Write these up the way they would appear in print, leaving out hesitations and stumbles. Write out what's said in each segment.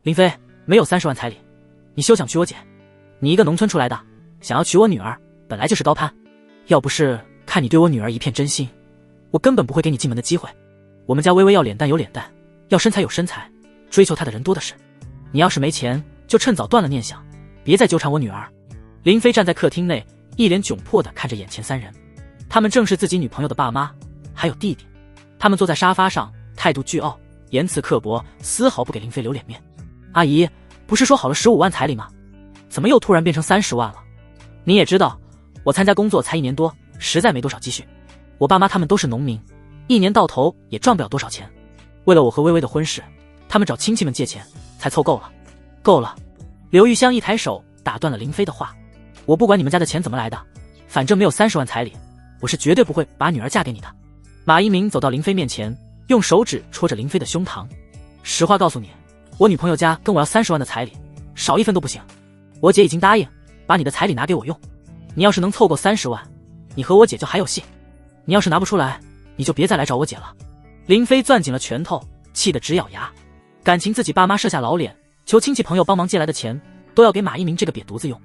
林飞，没有30万彩礼，你休想娶我姐。你一个农村出来的，想要娶我女儿，本来就是高攀。要不是看你对我女儿一片真心，我根本不会给你进门的机会。我们家微微要脸蛋有脸蛋，要身材有身材，追求她的人多的是。你要是没钱，就趁早断了念想，别再纠缠我女儿。林飞站在客厅内，一脸窘迫地看着眼前3人，他们正是自己女朋友的爸妈，还有弟弟。他们坐在沙发上，态度倨傲，言辞刻薄，丝毫不给林飞留脸面。阿姨，不是说好了15万彩礼吗？怎么又突然变成30万了？你也知道，我参加工作才1年多，实在没多少积蓄。我爸妈他们都是农民，1年到头也赚不了多少钱。为了我和微微的婚事，他们找亲戚们借钱，才凑够了。够了！刘玉香一抬手打断了林飞的话。我不管你们家的钱怎么来的，反正没有30万彩礼，我是绝对不会把女儿嫁给你的。马一鸣走到林飞面前，用手指戳着林飞的胸膛。实话告诉你，我女朋友家跟我要30万的彩礼，少1分都不行。我姐已经答应把你的彩礼拿给我用，你要是能凑够30万，你和我姐就还有戏。你要是拿不出来，你就别再来找我姐了。林飞攥紧了拳头，气得直咬牙。感情自己爸妈设下老脸，求亲戚朋友帮忙借来的钱，都要给马一鸣这个瘪犊子用。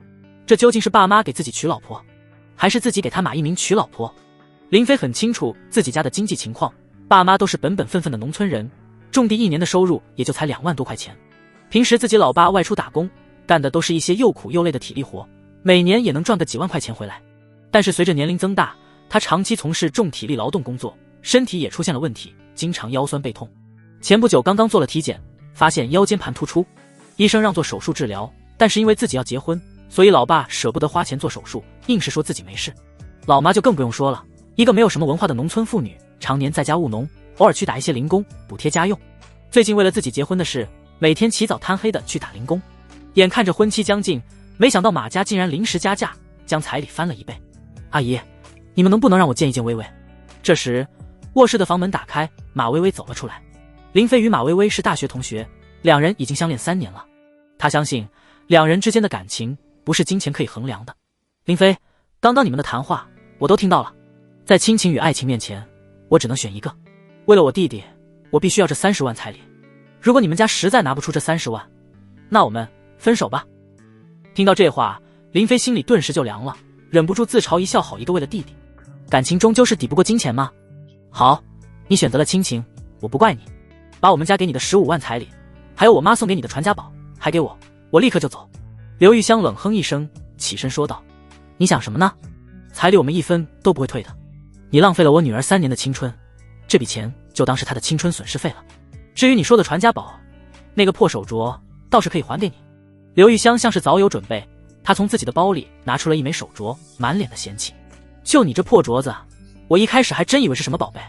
这究竟是爸妈给自己娶老婆，还是自己给他马一鸣娶老婆？林飞很清楚自己家的经济情况，爸妈都是本本分分的农村人，种地1年的收入也就才2万多块钱。平时自己老爸外出打工，干的都是一些又苦又累的体力活，每年也能赚个几万块钱回来。但是随着年龄增大，他长期从事重体力劳动工作，身体也出现了问题，经常腰酸背痛。前不久刚刚做了体检，发现腰间盘突出，医生让做手术治疗，但是因为自己要结婚，所以老爸舍不得花钱做手术，硬是说自己没事。老妈就更不用说了，一个没有什么文化的农村妇女，常年在家务农，偶尔去打一些零工补贴家用。最近为了自己结婚的事，每天起早贪黑的去打零工。眼看着婚期将近，没想到马家竟然临时加价，将彩礼翻了1倍。阿姨，你们能不能让我见一见微微？这时卧室的房门打开，马微微走了出来。林飞与马微微是大学同学，2人已经相恋3年了。他相信2人之间的感情不是金钱可以衡量的。林飞，刚刚你们的谈话我都听到了，在亲情与爱情面前，我只能选一个。为了我弟弟，我必须要这30万彩礼。如果你们家实在拿不出这30万，那我们分手吧。听到这话，林飞心里顿时就凉了，忍不住自嘲一笑，好一个为了弟弟，感情终究是抵不过金钱吗？好，你选择了亲情，我不怪你。把我们家给你的15万彩礼，还有我妈送给你的传家宝还给我，我立刻就走。刘玉香冷哼一声，起身说道，你想什么呢？彩礼我们1分都不会退的。你浪费了我女儿3年的青春，这笔钱就当是她的青春损失费了。至于你说的传家宝，那个破手镯倒是可以还给你。刘玉香像是早有准备，她从自己的包里拿出了1枚手镯，满脸的嫌弃。就你这破镯子，我一开始还真以为是什么宝贝，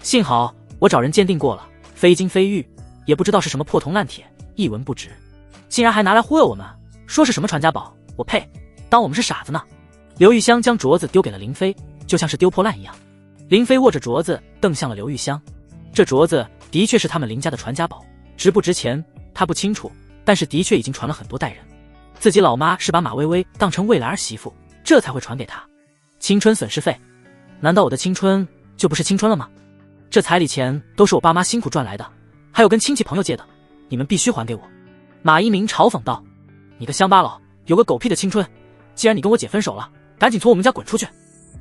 幸好我找人鉴定过了，非金非玉，也不知道是什么破铜烂铁，一文不值，竟然还拿来忽悠我们，说是什么传家宝，我呸，当我们是傻子呢。刘玉香将镯子丢给了林飞，就像是丢破烂一样。林飞握着镯子瞪向了刘玉香，这镯子的确是他们林家的传家宝，值不值钱他不清楚，但是的确已经传了很多代人。自己老妈是把马微微当成未来儿媳妇，这才会传给他。青春损失费，难道我的青春就不是青春了吗？这彩礼钱都是我爸妈辛苦赚来的，还有跟亲戚朋友借的，你们必须还给我。马一鸣嘲讽道，你个乡巴佬，有个狗屁的青春，既然你跟我姐分手了，赶紧从我们家滚出去。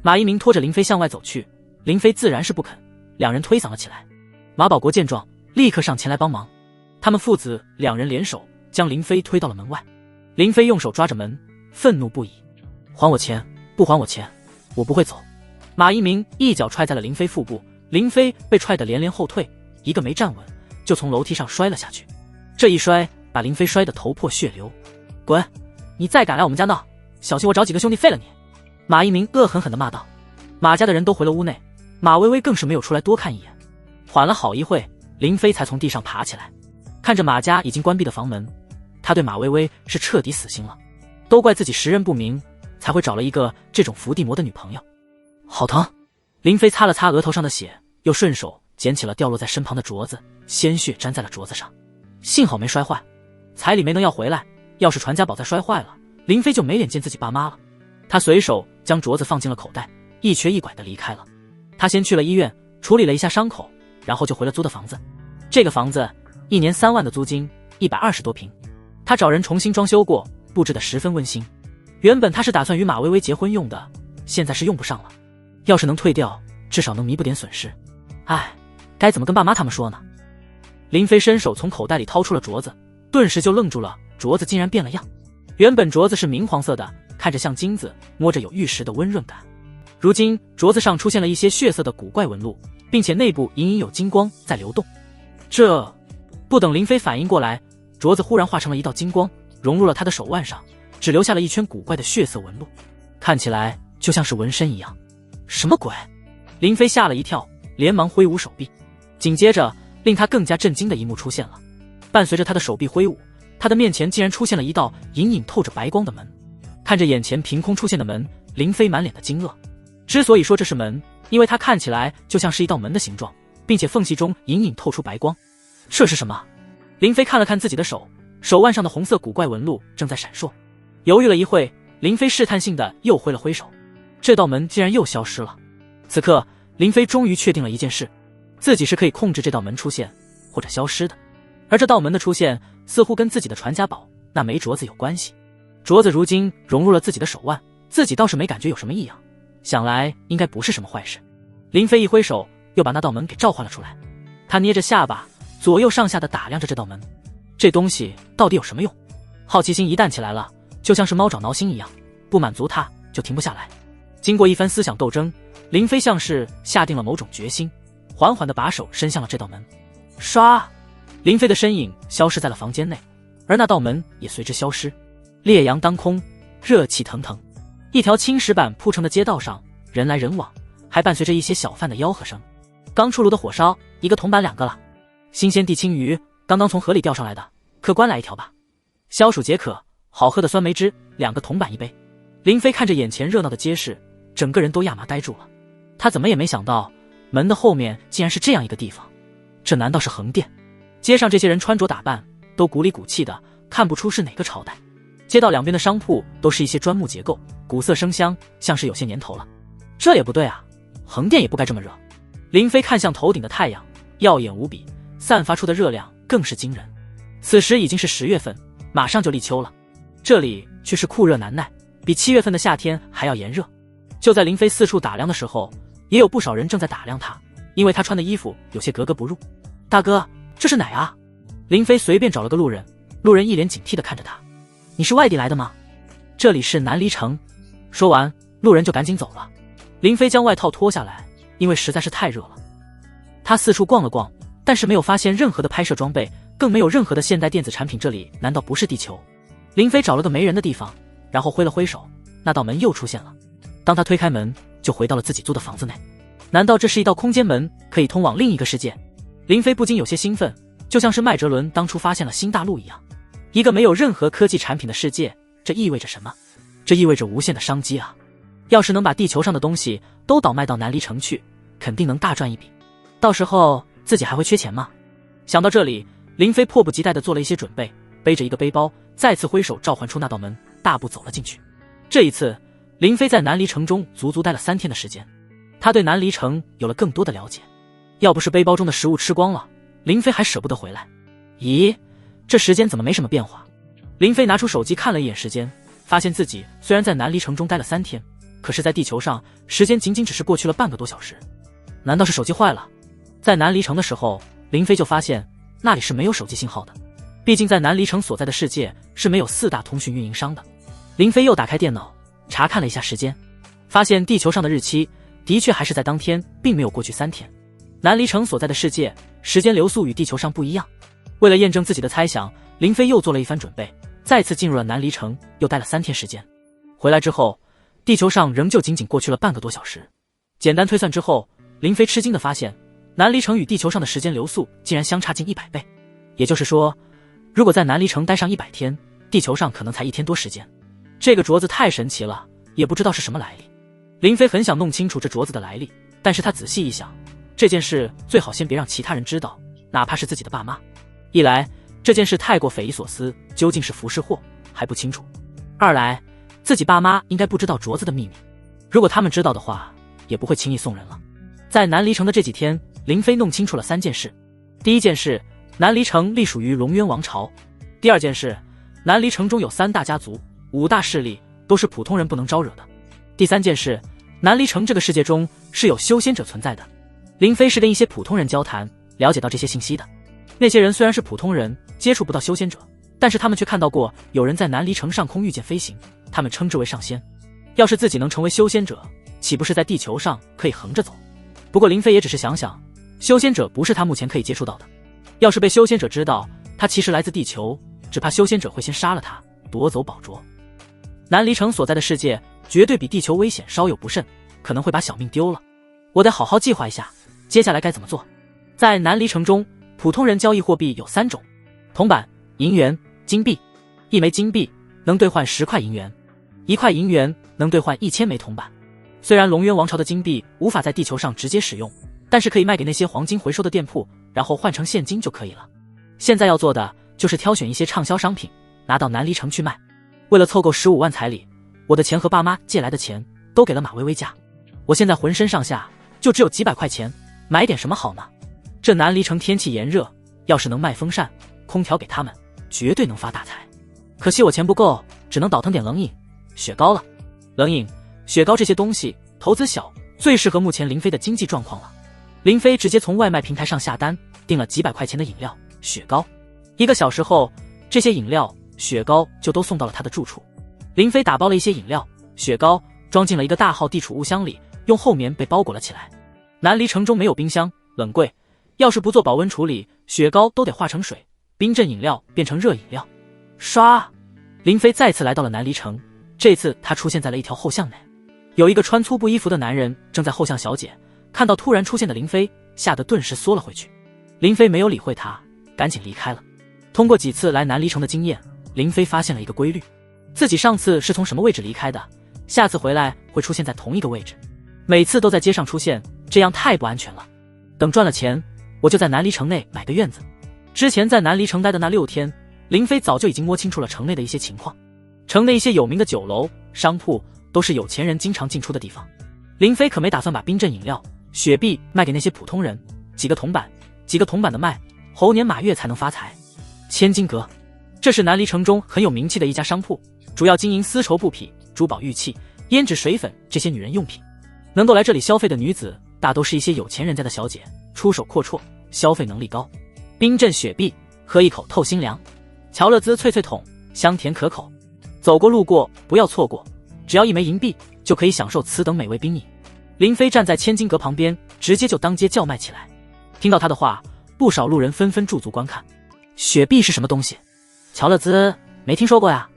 马一鸣拖着林飞向外走去，林飞自然是不肯，2人推搡了起来。马保国见状，立刻上前来帮忙，他们父子2人联手将林飞推到了门外。林飞用手抓着门，愤怒不已，还我钱，不还我钱，我不会走。马一鸣一脚踹在了林飞腹部，林飞被踹得连连后退，一个没站稳就从楼梯上摔了下去。这一摔把林飞摔得头破血流。滚，你再敢来我们家闹，小心我找几个兄弟废了你。马一鸣恶狠狠地骂道。马家的人都回了屋内，马微微更是没有出来多看一眼。缓了好一会，林飞才从地上爬起来，看着马家已经关闭的房门，他对马微微是彻底死心了，都怪自己识人不明，才会找了一个这种伏地魔的女朋友。好疼！林飞擦了擦额头上的血，又顺手捡起了掉落在身旁的镯子，鲜血沾在了镯子上。幸好没摔坏，彩礼没能要回来，要是传家宝再摔坏了，林飞就没脸见自己爸妈了。他随手将镯子放进了口袋，一瘸一拐地离开了。他先去了医院，处理了一下伤口，然后就回了租的房子。这个房子1年3万的租金， 120多平。他找人重新装修过，布置得十分温馨。原本他是打算与马薇薇结婚用的，现在是用不上了。要是能退掉，至少能弥补点损失。唉，该怎么跟爸妈他们说呢？林飞伸手从口袋里掏出了镯子，顿时就愣住了，镯子竟然变了样。原本镯子是明黄色的，看着像金子，摸着有玉石的温润感。如今镯子上出现了一些血色的古怪纹路，并且内部隐隐有金光在流动。不等林飞反应过来，镯子忽然化成了一道金光，融入了他的手腕上，只留下了一圈古怪的血色纹路，看起来就像是纹身一样。什么鬼？林飞吓了一跳，连忙挥舞手臂。紧接着令他更加震惊的一幕出现了，伴随着他的手臂挥舞，他的面前竟然出现了一道隐隐透着白光的门。看着眼前凭空出现的门，林飞满脸的惊愕。之所以说这是门，因为它看起来就像是一道门的形状，并且缝隙中隐隐透出白光。这是什么？林飞看了看自己的手，手腕上的红色古怪纹路正在闪烁。犹豫了一会，林飞试探性的又挥了挥手，这道门竟然又消失了。此刻林飞终于确定了一件事，自己是可以控制这道门出现或者消失的。而这道门的出现似乎跟自己的传家宝那枚镯子有关系。镯子如今融入了自己的手腕，自己倒是没感觉有什么异样，想来应该不是什么坏事。林飞一挥手，又把那道门给召唤了出来。他捏着下巴，左右上下的打量着这道门，这东西到底有什么用？好奇心一旦起来了，就像是猫爪挠心一样，不满足它就停不下来。经过一番思想斗争，林飞像是下定了某种决心，缓缓地把手伸向了这道门。唰，林飞的身影消失在了房间内，而那道门也随之消失。烈阳当空，热气腾腾，一条青石板铺成的街道上，人来人往，还伴随着一些小贩的吆喝声。刚出炉的火烧，1个铜板2个了。新鲜地青鱼，刚刚从河里钓上来的，客官来一条吧。消暑解渴，好喝的酸梅汁，2个铜板1杯。林飞看着眼前热闹的街市，整个人都亚麻呆住了。他怎么也没想到，门的后面竟然是这样一个地方。这难道是横店？街上这些人穿着打扮都古里古气的，看不出是哪个朝代。街道两边的商铺都是一些砖木结构，古色生香，像是有些年头了。这也不对啊，横店也不该这么热。林飞看向头顶的太阳，耀眼无比，散发出的热量更是惊人。此时已经是10月份，马上就立秋了，这里却是酷热难耐，比7月份的夏天还要炎热。就在林飞四处打量的时候，也有不少人正在打量他，因为他穿的衣服有些格格不入。大哥，这是哪啊？林飞随便找了个路人，路人一脸警惕地看着他。你是外地来的吗？这里是南离城。说完，路人就赶紧走了。林飞将外套脱下来，因为实在是太热了。他四处逛了逛，但是没有发现任何的拍摄装备，更没有任何的现代电子产品。这里难道不是地球？林飞找了个没人的地方，然后挥了挥手，那道门又出现了。当他推开门，就回到了自己租的房子内。难道这是一道空间门，可以通往另一个世界？林飞不禁有些兴奋，就像是麦哲伦当初发现了新大陆一样。一个没有任何科技产品的世界，这意味着什么？这意味着无限的商机啊！要是能把地球上的东西都倒卖到南离城去，肯定能大赚一笔。到时候自己还会缺钱吗？想到这里，林飞迫不及待地做了一些准备，背着一个背包，再次挥手召唤出那道门，大步走了进去。这一次，林飞在南离城中足足待了3天的时间，他对南离城有了更多的了解。要不是背包中的食物吃光了，林飞还舍不得回来。咦，这时间怎么没什么变化？林飞拿出手机看了一眼时间，发现自己虽然在南离城中待了3天，可是在地球上时间仅仅只是过去了半个多小时。难道是手机坏了？在南离城的时候，林飞就发现那里是没有手机信号的，毕竟在南离城所在的世界是没有4大通讯运营商的。林飞又打开电脑查看了一下时间，发现地球上的日期的确还是在当天，并没有过去3天。南离城所在的世界时间流速与地球上不一样。为了验证自己的猜想，林飞又做了一番准备，再次进入了南离城，又待了3天时间。回来之后，地球上仍旧仅仅过去了半个多小时。简单推算之后，林飞吃惊地发现，南离城与地球上的时间流速竟然相差近100倍。也就是说，如果在南离城待上100天，地球上可能才1天多时间。这个镯子太神奇了，也不知道是什么来历。林飞很想弄清楚这镯子的来历，但是他仔细一想，这件事最好先别让其他人知道，哪怕是自己的爸妈。一来，这件事太过匪夷所思，究竟是福是祸还不清楚；二来，自己爸妈应该不知道镯子的秘密，如果他们知道的话，也不会轻易送人了。在南离城的这几天，林飞弄清楚了3件事。第一件事，南离城隶属于龙渊王朝，第二件事，南离城中有3大家族，5大势力，都是普通人不能招惹的。第三件事，南离城这个世界中是有修仙者存在的。林飞是跟一些普通人交谈，了解到这些信息的。那些人虽然是普通人，接触不到修仙者，但是他们却看到过有人在南离城上空御剑飞行，他们称之为上仙。要是自己能成为修仙者，岂不是在地球上可以横着走？不过林飞也只是想想，修仙者不是他目前可以接触到的。要是被修仙者知道他其实来自地球，只怕修仙者会先杀了他，夺走宝镯。南离城所在的世界绝对比地球危险，稍有不慎可能会把小命丢了。我得好好计划一下接下来该怎么做。在南离城中，普通人交易货币有3种：铜板、银元、金币。1枚金币能兑换10块银元，1块银元能兑换1000枚铜板。虽然龙渊王朝的金币无法在地球上直接使用，但是可以卖给那些黄金回收的店铺，然后换成现金就可以了。现在要做的就是挑选一些畅销商品，拿到南离城去卖。为了凑够15万彩礼，我的钱和爸妈借来的钱都给了马薇薇家。我现在浑身上下就只有几百块钱，买点什么好呢？这南离城天气炎热，要是能卖风扇、空调给他们，绝对能发大财。可惜我钱不够，只能倒腾点冷饮、雪糕了。冷饮、雪糕这些东西投资小，最适合目前林飞的经济状况了。林飞直接从外卖平台上下单，订了几百块钱的饮料、雪糕。1个小时后，这些饮料、雪糕就都送到了他的住处。林飞打包了一些饮料、雪糕，装进了一个大号地储物箱里，用厚棉被包裹了起来。南离城中没有冰箱、冷柜，要是不做保温处理，雪糕都得化成水，冰镇饮料变成热饮料。唰！林飞再次来到了南离城，这次他出现在了一条后巷内。有一个穿粗布衣服的男人正在后巷小解，看到突然出现的林飞，吓得顿时缩了回去。林飞没有理会他，赶紧离开了。通过几次来南离城的经验，林飞发现了一个规律，自己上次是从什么位置离开的，下次回来会出现在同一个位置，每次都在街上出现，这样太不安全了。等赚了钱，我就在南离城内买个院子。之前在南离城待的那6天，林飞早就已经摸清楚了城内的一些情况。城内一些有名的酒楼、商铺都是有钱人经常进出的地方。林飞可没打算把冰镇饮料、雪碧卖给那些普通人，几个铜板的卖，猴年马月才能发财。千金阁，这是南离城中很有名气的一家商铺，主要经营丝绸布匹、珠宝玉器、胭脂水粉这些女人用品。能够来这里消费的女子，大都是一些有钱人家的小姐，出手阔绰，消费能力高。冰镇雪碧，喝一口透心凉；乔乐兹脆脆桶，香甜可口。走过路过不要错过，只要1枚银币就可以享受此等美味冰饮。林飞站在千金阁旁边，直接就当街叫卖起来。听到他的话，不少路人纷纷驻足观看。雪碧是什么东西？乔乐兹没听说过呀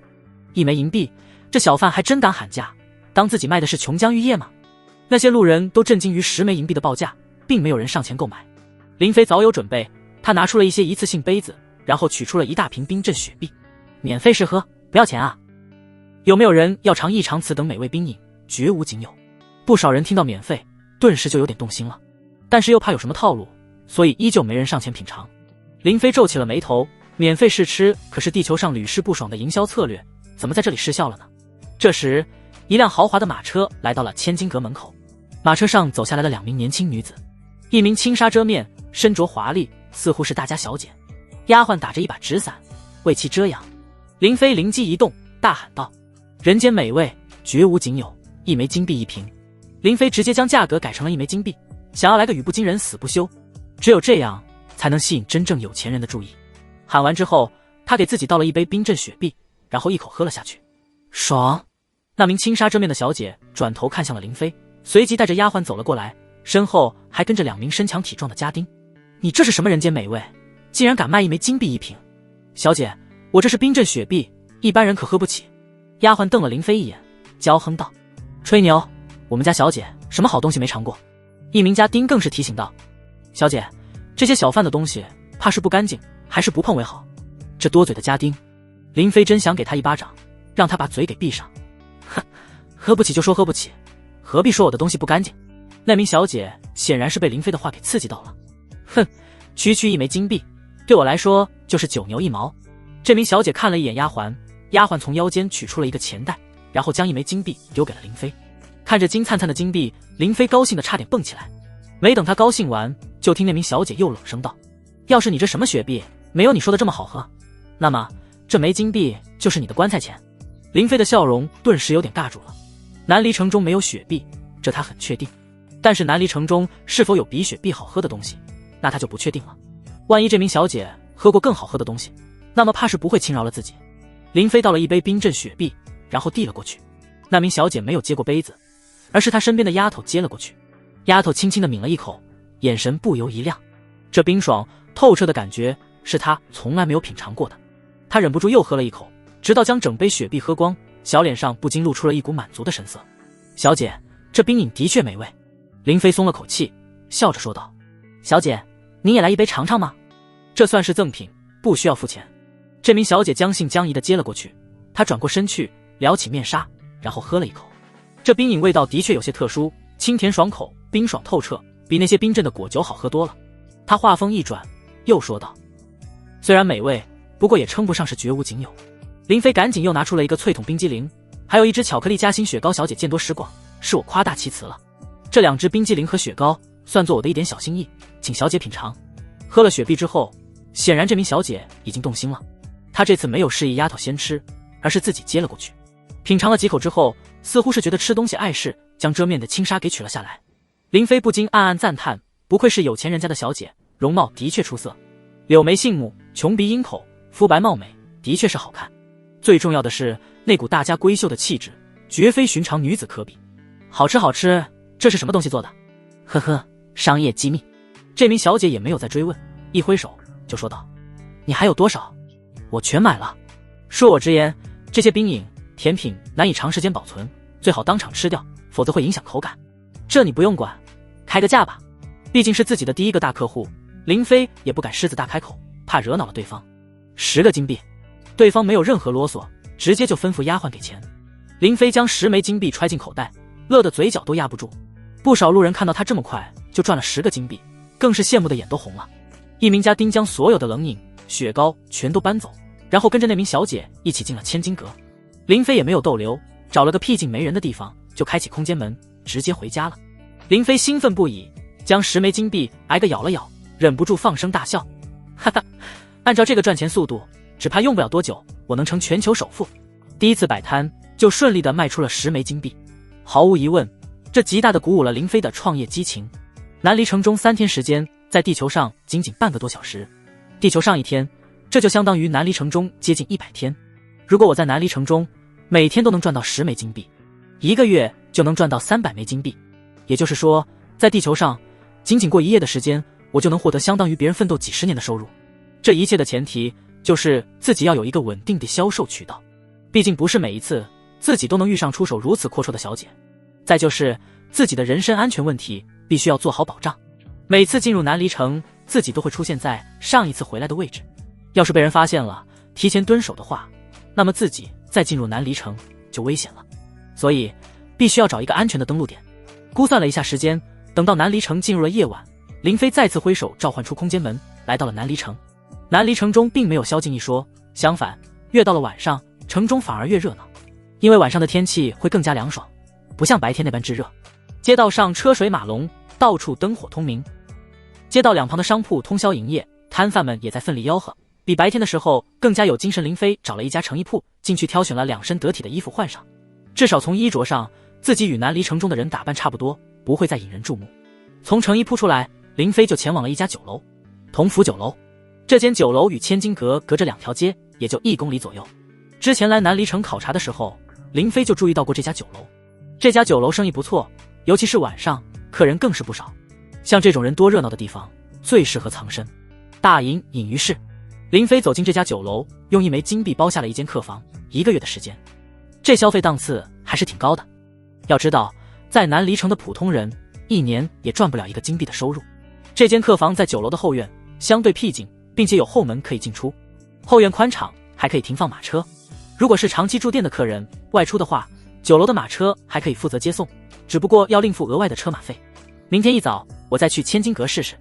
？1枚银币，这小贩还真敢喊价，当自己卖的是琼浆玉液吗？那些路人都震惊于10枚银币的报价，并没有人上前购买。林飞早有准备，他拿出了一些一次性杯子，然后取出了一大瓶冰镇雪碧，免费试喝，不要钱啊！有没有人要尝一尝此等美味冰饮？绝无仅有。不少人听到免费，顿时就有点动心了，但是又怕有什么套路，所以依旧没人上前品尝。林飞皱起了眉头，免费试吃可是地球上屡试不爽的营销策略，怎么在这里失效了呢？这时，一辆豪华的马车来到了千金阁门口，马车上走下来了2名年轻女子，一名轻纱遮面，身着华丽，似乎是大家小姐，丫鬟打着一把纸伞，为其遮阳。林飞灵机一动，大喊道：人间美味，绝无仅有，1枚金币1瓶。林飞直接将价格改成了1枚金币，想要来个语不惊人死不休，只有这样才能吸引真正有钱人的注意。喊完之后，他给自己倒了一杯冰镇雪碧，然后一口喝了下去。爽！那名轻纱遮面的小姐转头看向了林飞，随即带着丫鬟走了过来，身后还跟着2名身强体壮的家丁。你这是什么人间美味，竟然敢卖1枚金币1瓶？小姐，我这是冰镇雪碧，一般人可喝不起。丫鬟瞪了林飞一眼，娇哼道：吹牛，我们家小姐什么好东西没尝过？一名家丁更是提醒道：小姐，这些小贩的东西怕是不干净，还是不碰为好。这多嘴的家丁，林飞真想给他一巴掌，让他把嘴给闭上。哼，喝不起就说喝不起，何必说我的东西不干净？那名小姐显然是被林飞的话给刺激到了。哼，区1枚金币，对我来说就是9牛1毛。这名小姐看了一眼丫鬟，丫鬟从腰间取出了一个钱袋，然后将1枚金币丢给了林飞。看着金灿灿的金币，林飞高兴的差点蹦起来。没等他高兴完，就听那名小姐又冷声道：要是你这什么雪碧没有你说的这么好喝，那么这枚金币就是你的棺材钱。林飞的笑容顿时有点尬住了。南离城中没有雪碧，这他很确定。但是南离城中是否有比雪碧好喝的东西，那他就不确定了。万一这名小姐喝过更好喝的东西，那么怕是不会轻饶了自己。林飞倒了一杯冰镇雪碧，然后递了过去。那名小姐没有接过杯子，而是他身边的丫头接了过去。丫头轻轻地抿了一口，眼神不由一亮。这冰爽透彻的感觉是他从来没有品尝过的。他忍不住又喝了一口，直到将整杯雪碧喝光，小脸上不禁露出了一股满足的神色。小姐，这冰饮的确美味。林飞松了口气，笑着说道。小姐，您也来一杯尝尝吗？这算是赠品，不需要付钱。这名小姐将信将疑地接了过去。她转过身去撩起面纱，然后喝了一口。这冰饮味道的确有些特殊，清甜爽口，冰爽透彻，比那些冰镇的果酒好喝多了。他话锋一转，又说道，虽然美味，不过也称不上是绝无仅有。林飞赶紧又拿出了一个脆筒冰激凌，还有一只巧克力夹心雪糕。小姐见多识广，是我夸大其词了。这2只冰激凌和雪糕算作我的一点小心意，请小姐品尝。喝了雪碧之后，显然这名小姐已经动心了。她这次没有示意丫头先吃，而是自己接了过去。品尝了几口之后，似乎是觉得吃东西碍事，将遮面的轻纱给取了下来。林飞不禁暗暗赞叹，不愧是有钱人家的小姐，容貌的确出色，柳眉杏目，琼鼻鹰口，肤白貌美，的确是好看。最重要的是那股大家闺秀的气质，绝非寻常女子可比。好吃好吃，这是什么东西做的？呵呵，商业机密。这名小姐也没有再追问，一挥手就说道，你还有多少？我全买了。恕我直言，这些冰饮甜品难以长时间保存，最好当场吃掉，否则会影响口感。这你不用管，开个价吧。毕竟是自己的第一个大客户，林飞也不敢狮子大开口，怕惹恼了对方。10个金币。对方没有任何啰嗦，直接就吩咐丫鬟给钱。林飞将10枚金币揣进口袋，乐得嘴角都压不住。不少路人看到他这么快就赚了10个金币，更是羡慕的眼都红了。一名家丁将所有的冷饮、雪糕全都搬走，然后跟着那名小姐一起进了千金阁。林飞也没有逗留，找了个僻静没人的地方就开启空间门，直接回家了。林飞兴奋不已，将10枚金币挨个咬了咬，忍不住放声大笑。哈哈，按照这个赚钱速度，只怕用不了多久，我能成全球首富。第一次摆摊就顺利地卖出了10枚金币，毫无疑问，这极大地鼓舞了林飞的创业激情。南离城中3天时间，在地球上仅仅半个多小时。地球上1天，这就相当于南离城中接近100天。如果我在南离城中每天都能赚到10枚金币，1个月就能赚到300枚金币。也就是说，在地球上仅仅过1夜的时间，我就能获得相当于别人奋斗几10年的收入。这一切的前提就是自己要有一个稳定的销售渠道，毕竟不是每一次自己都能遇上出手如此阔绰的小姐。再就是自己的人身安全问题必须要做好保障，每次进入南离城，自己都会出现在上一次回来的位置。要是被人发现了，提前蹲守的话，那么自己再进入南离城就危险了。所以必须要找一个安全的登陆点。估算了一下时间，等到南离城进入了夜晚，林飞再次挥手召唤出空间门，来到了南离城。南离城中并没有宵禁一说，相反，越到了晚上，城中反而越热闹，因为晚上的天气会更加凉爽，不像白天那般炙热。街道上车水马龙，到处灯火通明，街道两旁的商铺通宵营业，摊贩们也在奋力吆喝，比白天的时候更加有精神。林飞找了一家成衣铺，进去挑选了2身得体的衣服换上，至少从衣着上，自己与南离城中的人打扮差不多，不会再引人注目。从成衣铺出来，林飞就前往了一家酒楼，同福酒楼。这间酒楼与千金阁隔着2条街，也就1公里左右。之前来南离城考察的时候，林飞就注意到过这家酒楼。这家酒楼生意不错，尤其是晚上，客人更是不少。像这种人多热闹的地方，最适合藏身。大隐隐于市。林飞走进这家酒楼，用1枚金币包下了一间客房，1个月的时间。这消费档次还是挺高的。要知道，在南离城的普通人1年也赚不了1个金币的收入。这间客房在酒楼的后院，相对僻静，并且有后门可以进出。后院宽敞，还可以停放马车。如果是长期住店的客人外出的话，酒楼的马车还可以负责接送，只不过要另付额外的车马费。明天一早我再去千金阁试试。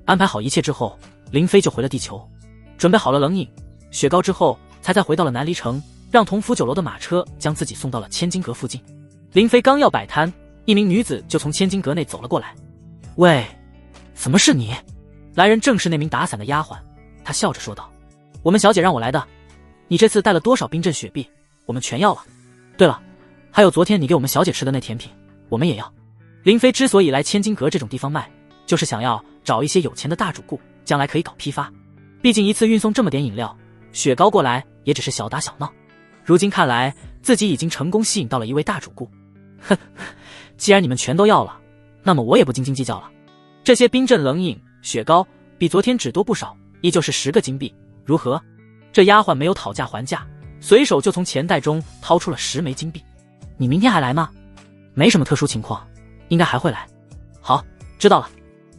安排好一切之后，林飞就回了地球，准备好了冷饮、雪糕之后，才再回到了南离城，让同福酒楼的马车将自己送到了千金阁附近。林飞刚要摆摊，一名女子就从千金阁内走了过来。喂，怎么是你？来人正是那名打伞的丫鬟，她笑着说道：我们小姐让我来的。你这次带了多少冰镇雪碧？我们全要了。对了，还有昨天你给我们小姐吃的那甜品，我们也要。林飞之所以来千金阁这种地方卖，就是想要找一些有钱的大主顾，将来可以搞批发。毕竟一次运送这么点饮料、雪糕过来，也只是小打小闹。如今看来，自己已经成功吸引到了一位大主顾。哼，既然你们全都要了，那么我也不斤斤计较了。这些冰镇冷饮、雪糕比昨天只多不少，依旧是10个金币，如何？这丫鬟没有讨价还价，随手就从钱袋中掏出了10枚金币。你明天还来吗？没什么特殊情况，应该还会来。好，知道了。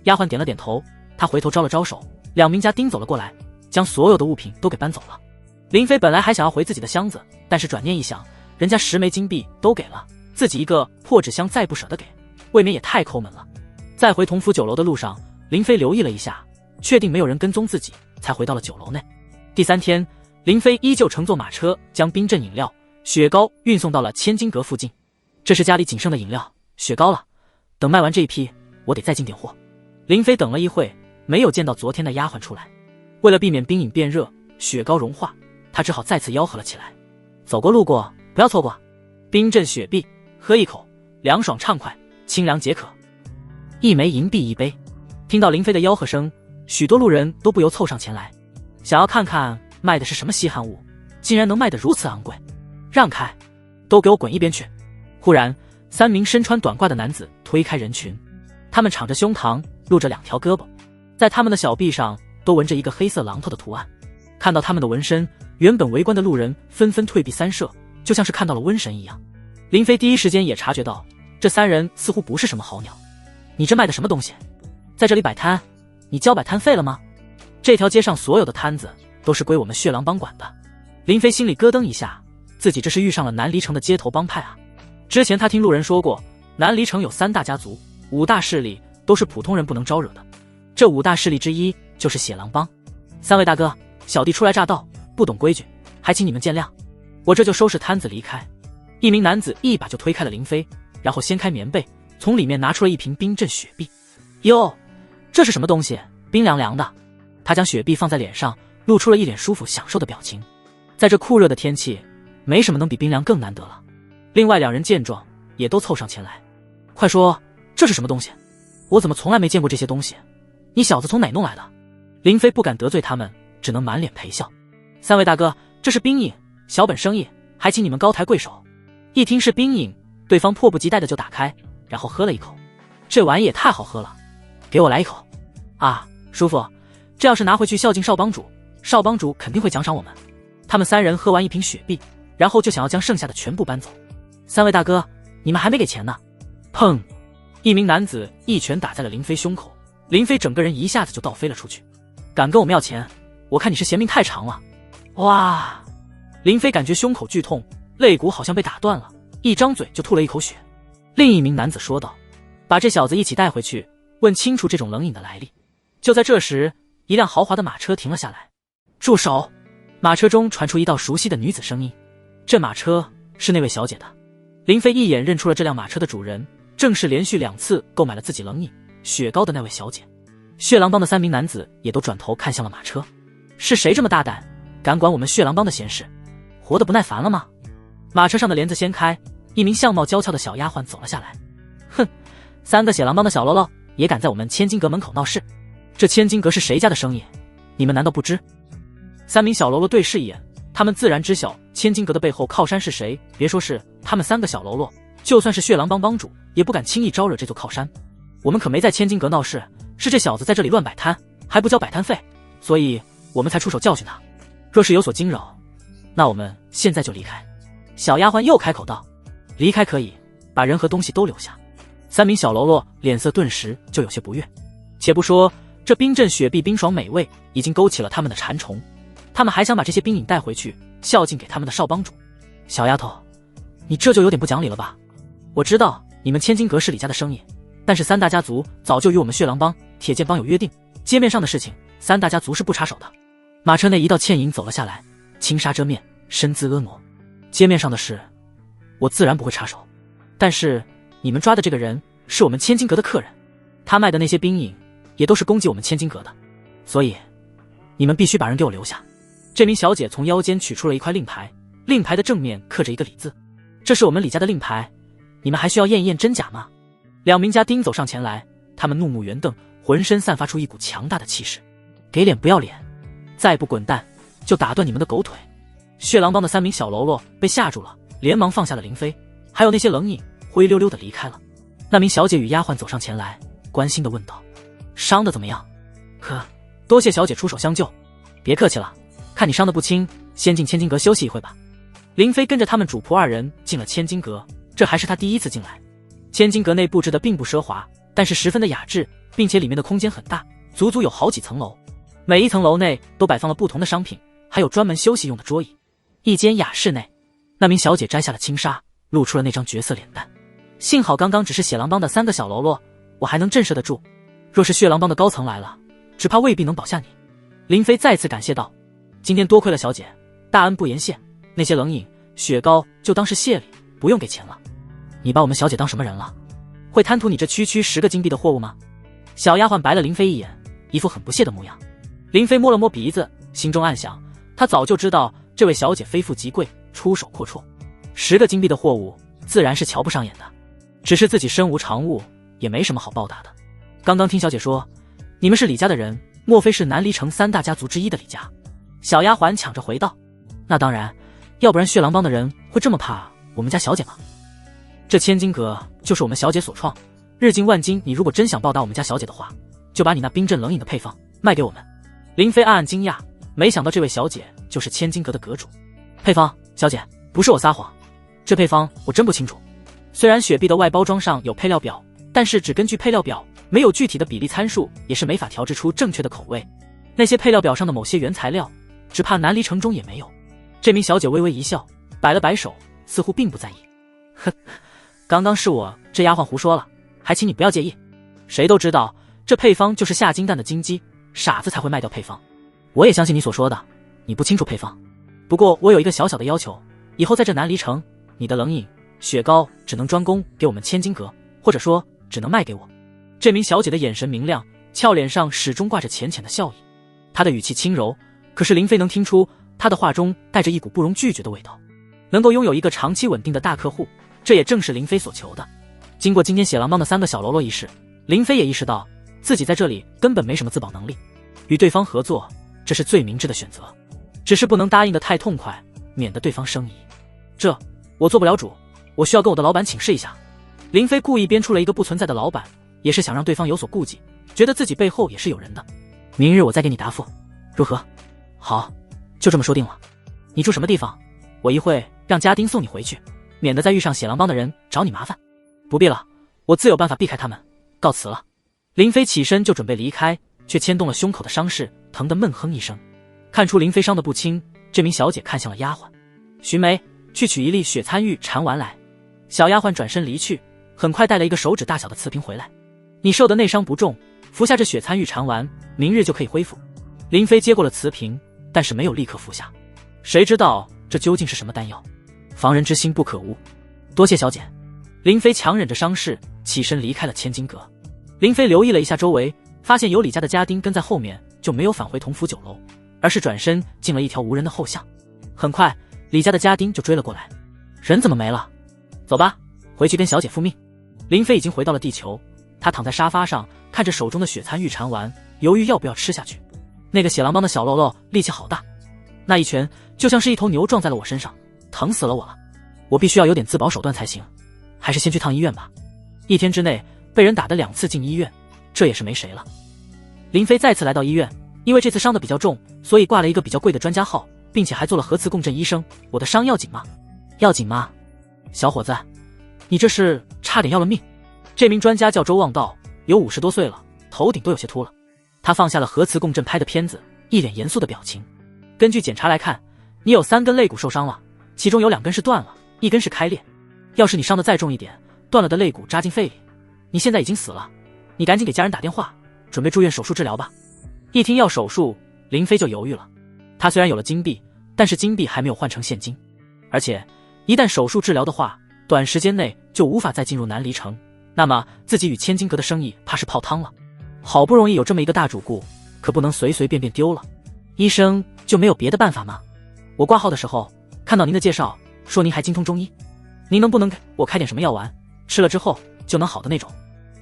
丫鬟点了点头，她回头招了招手，2名家丁走了过来，将所有的物品都给搬走了。林飞本来还想要回自己的箱子，但是转念一想，人家10枚金币都给了，自己一个破纸箱再不舍得给，未免也太抠门了。在回同福酒楼的路上，林飞留意了一下，确定没有人跟踪自己，才回到了酒楼内。第3天，林飞依旧乘坐马车，将冰镇饮料、雪糕运送到了千金阁附近。这是家里仅剩的饮料、雪糕了，等卖完这一批，我得再进点货。林飞等了一会，没有见到昨天的丫鬟出来。为了避免冰饮变热、雪糕融化，他只好再次吆喝了起来：走过路过，不要错过！冰镇雪碧，喝一口，凉爽畅快，清凉解渴。1枚银币1杯。听到林飞的吆喝声，许多路人都不由凑上前来，想要看看卖的是什么稀罕物，竟然能卖得如此昂贵。让开，都给我滚一边去！忽然，3名身穿短褂的男子推开人群，他们敞着胸膛，露着2条胳膊，在他们的小臂上都纹着一个黑色榔头的图案。看到他们的纹身，原本围观的路人纷纷退避三舍，就像是看到了瘟神一样。林飞第一时间也察觉到，这3人似乎不是什么好鸟。你这卖的什么东西？在这里摆摊，你交摆摊费了吗？这条街上所有的摊子都是归我们血狼帮管的。林飞心里咯噔一下，自己这是遇上了南离城的街头帮派啊。之前他听路人说过，南离城有3大家族、5大势力，都是普通人不能招惹的。这5大势力之一就是血狼帮。3位大哥，小弟初来乍到，不懂规矩，还请你们见谅。我这就收拾摊子离开。一名男子一把就推开了林飞，然后掀开棉被，从里面拿出了一瓶冰镇雪碧。哟，这是什么东西？冰凉凉的。他将雪碧放在脸上，露出了一脸舒服享受的表情。在这酷热的天气，没什么能比冰凉更难得了。另外2人见状，也都凑上前来。快说，这是什么东西？我怎么从来没见过这些东西？你小子从哪弄来的？林飞不敢得罪他们，只能满脸陪笑。3位大哥，这是冰饮，小本生意，还请你们高抬贵手。一听是冰饮，对方迫不及待的就打开，然后喝了一口。这玩意也太好喝了，给我来一口。啊，叔父，这要是拿回去孝敬少帮主，少帮主肯定会奖赏我们。他们3人喝完一瓶雪碧，然后就想要将剩下的全部搬走。3位大哥，你们还没给钱呢。砰！一名男子一拳打在了林飞胸口，林飞整个人一下子就倒飞了出去。敢跟我们要钱，我看你是嫌命太长了。哇！林飞感觉胸口剧痛，肋骨好像被打断了，一张嘴就吐了一口血。另一名男子说道：把这小子一起带回去，问清楚这种冷饮的来历。就在这时，一辆豪华的马车停了下来。住手！马车中传出一道熟悉的女子声音。这马车是那位小姐的。林飞一眼认出了这辆马车的主人，正是连续2次购买了自己冷饮、雪糕的那位小姐。血狼帮的3名男子也都转头看向了马车。是谁这么大胆，敢管我们血狼帮的闲事？活得不耐烦了吗？马车上的帘子掀开，一名相貌娇俏的小丫鬟走了下来。哼，3个血狼帮的小喽啰也敢在我们千金阁门口闹事？这千金阁是谁家的生意？你们难道不知？3名小喽啰对视一眼，他们自然知晓千金阁的背后靠山是谁。别说是他们3个小喽啰，就算是血狼帮帮主，也不敢轻易招惹这座靠山。我们可没在千金阁闹事，是这小子在这里乱摆摊，还不交摆摊费，所以我们才出手教训他。若是有所惊扰，那我们现在就离开。小丫鬟又开口道：离开可以，把人和东西都留下。3名小喽啰脸色顿时就有些不悦。且不说这冰镇雪碧冰爽美味已经勾起了他们的馋虫，他们还想把这些冰饮带回去孝敬给他们的少帮主。小丫头，你这就有点不讲理了吧？我知道你们千金阁是李家的生意，但是3大家族早就与我们血狼帮、铁剑帮有约定，街面上的事情3大家族是不插手的。马车内一道倩影走了下来，轻纱遮面，身姿婀娜。街面上的事我自然不会插手，但是你们抓的这个人是我们千金阁的客人，他卖的那些冰饮也都是攻击我们千金阁的，所以你们必须把人给我留下。这名小姐从腰间取出了一块令牌，令牌的正面刻着一个李字。这是我们李家的令牌，你们还需要验一验真假吗？两名家丁走上前来，他们怒目圆瞪，浑身散发出一股强大的气势。给脸不要脸，再不滚蛋就打断你们的狗腿。血狼帮的3名小喽啰被吓住了，连忙放下了林飞，还有那些冷饮，灰溜溜的离开了。那名小姐与丫鬟走上前来，关心地问道：伤得怎么样？多谢小姐出手相救。别客气了，看你伤得不轻，先进千金阁休息一会吧。林飞跟着他们主仆2人进了千金阁，这还是他第一次进来。千金阁内布置的并不奢华，但是十分的雅致，并且里面的空间很大，足足有好几层楼。每一层楼内都摆放了不同的商品，还有专门休息用的桌椅。一间雅室内，那名小姐摘下了轻纱，露出了那张绝色脸蛋。幸好刚刚只是血狼帮的3个小喽啰，我还能震慑得住。若是血狼帮的高层来了，只怕未必能保下你。林飞再次感谢道：今天多亏了小姐，大恩不言谢，那些冷饮雪糕就当是谢礼，不用给钱了。你把我们小姐当什么人了？会贪图你这区10个金币的货物吗？小丫鬟白了林飞一眼，一副很不屑的模样。林飞摸了摸鼻子，心中暗想，他早就知道这位小姐非富即贵，出手阔绰，10个金币的货物自然是瞧不上眼的。只是自己身无长物，也没什么好报答的。刚刚听小姐说你们是李家的人，莫非是南离城3大家族之一的李家？小丫鬟抢着回道：那当然，要不然血狼帮的人会这么怕我们家小姐吗？这千金阁就是我们小姐所创，日进万金，你如果真想报答我们家小姐的话，就把你那冰镇冷饮的配方卖给我们。林飞暗暗惊讶，没想到这位小姐就是千金阁的阁主。配方，小姐，不是我撒谎，这配方我真不清楚。虽然雪碧的外包装上有配料表，但是只根据配料表，没有具体的比例参数，也是没法调制出正确的口味。那些配料表上的某些原材料，只怕南离城中也没有。这名小姐微微一笑，摆了摆手，似乎并不在意。刚刚是我这丫鬟胡说了，还请你不要介意。谁都知道这配方就是下金蛋的金鸡，傻子才会卖掉配方。我也相信你所说的，你不清楚配方。不过我有一个小小的要求，以后在这南离城，你的冷饮雪糕只能专供给我们千金阁，或者说只能卖给我。这名小姐的眼神明亮，俏脸上始终挂着浅浅的笑意。她的语气轻柔，可是林飞能听出她的话中带着一股不容拒绝的味道。能够拥有一个长期稳定的大客户，这也正是林飞所求的。经过今天血狼帮的3个小喽啰一事，林飞也意识到自己在这里根本没什么自保能力，与对方合作，这是最明智的选择。只是不能答应得太痛快，免得对方生疑。这我做不了主，我需要跟我的老板请示一下。林飞故意编出了一个不存在的老板，也是想让对方有所顾忌，觉得自己背后也是有人的。明日我再给你答复，如何？好，就这么说定了。你住什么地方？我一会让家丁送你回去，免得再遇上血狼帮的人找你麻烦。不必了，我自有办法避开他们，告辞了。林飞起身就准备离开，却牵动了胸口的伤势，疼得闷哼一声。看出林飞伤得不轻，这名小姐看向了丫鬟：寻梅，去取一粒血参玉蝉丸来。小丫鬟转身离去，很快带了一个手指大小的瓷瓶回来。你受的内伤不重，服下这血参玉蝉丸，明日就可以恢复。林飞接过了瓷瓶，但是没有立刻服下。谁知道这究竟是什么丹药？防人之心不可无。多谢小姐。林飞强忍着伤势，起身离开了千金阁。林飞留意了一下周围，发现有李家的家丁跟在后面，就没有返回同福酒楼，而是转身进了一条无人的后巷。很快，李家的家丁就追了过来。人怎么没了？走吧，回去跟小姐复命。林飞已经回到了地球，他躺在沙发上，看着手中的血参玉蝉丸，犹豫要不要吃下去。那个血狼帮的小喽啰力气好大，那一拳就像是一头牛撞在了我身上，疼死了我了。我必须要有点自保手段才行，还是先去趟医院吧。1天之内被人打得2次进医院，这也是没谁了。林飞再次来到医院，因为这次伤得比较重，所以挂了一个比较贵的专家号，并且还做了核磁共振。医生，我的伤要紧吗？要紧吗？小伙子，你这是差点要了命。这名专家叫周望道，有50多岁了，头顶都有些秃了。他放下了核磁共振拍的片子，一脸严肃的表情。根据检查来看，你有3根肋骨受伤了，其中有2根是断了，1根是开裂。要是你伤得再重一点，断了的肋骨扎进肺里，你现在已经死了。你赶紧给家人打电话，准备住院手术治疗吧。一听要手术，林飞就犹豫了。他虽然有了金币，但是金币还没有换成现金，而且一旦手术治疗的话，短时间内就无法再进入南离城，那么自己与千金阁的生意怕是泡汤了。好不容易有这么一个大主顾，可不能随随便便丢了。医生，就没有别的办法吗？我挂号的时候看到您的介绍，说您还精通中医，您能不能给我开点什么药丸，吃了之后就能好的那种？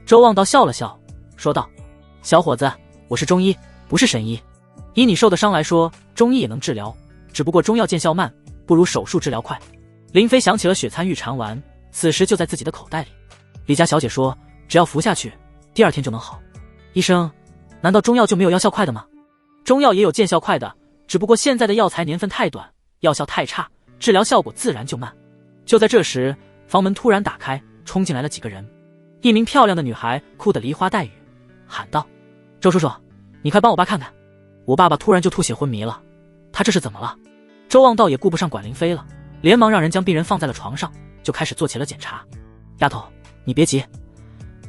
周望道笑了笑，说道：小伙子，我是中医，不是神医。以你受的伤来说，中医也能治疗，只不过中药见效慢，不如手术治疗快。林飞想起了血参玉蝉丸，此时就在自己的口袋里。李家小姐说，只要服下去，第2天就能好。医生，难道中药就没有药效快的吗？中药也有见效快的，只不过现在的药材年份太短，药效太差，治疗效果自然就慢。就在这时，房门突然打开，冲进来了几个人。一名漂亮的女孩哭得梨花带雨，喊道：周叔叔，你快帮我爸看看，我爸爸突然就吐血昏迷了，他这是怎么了？周望道也顾不上管林飞了，连忙让人将病人放在了床上，就开始做起了检查。丫头，你别急，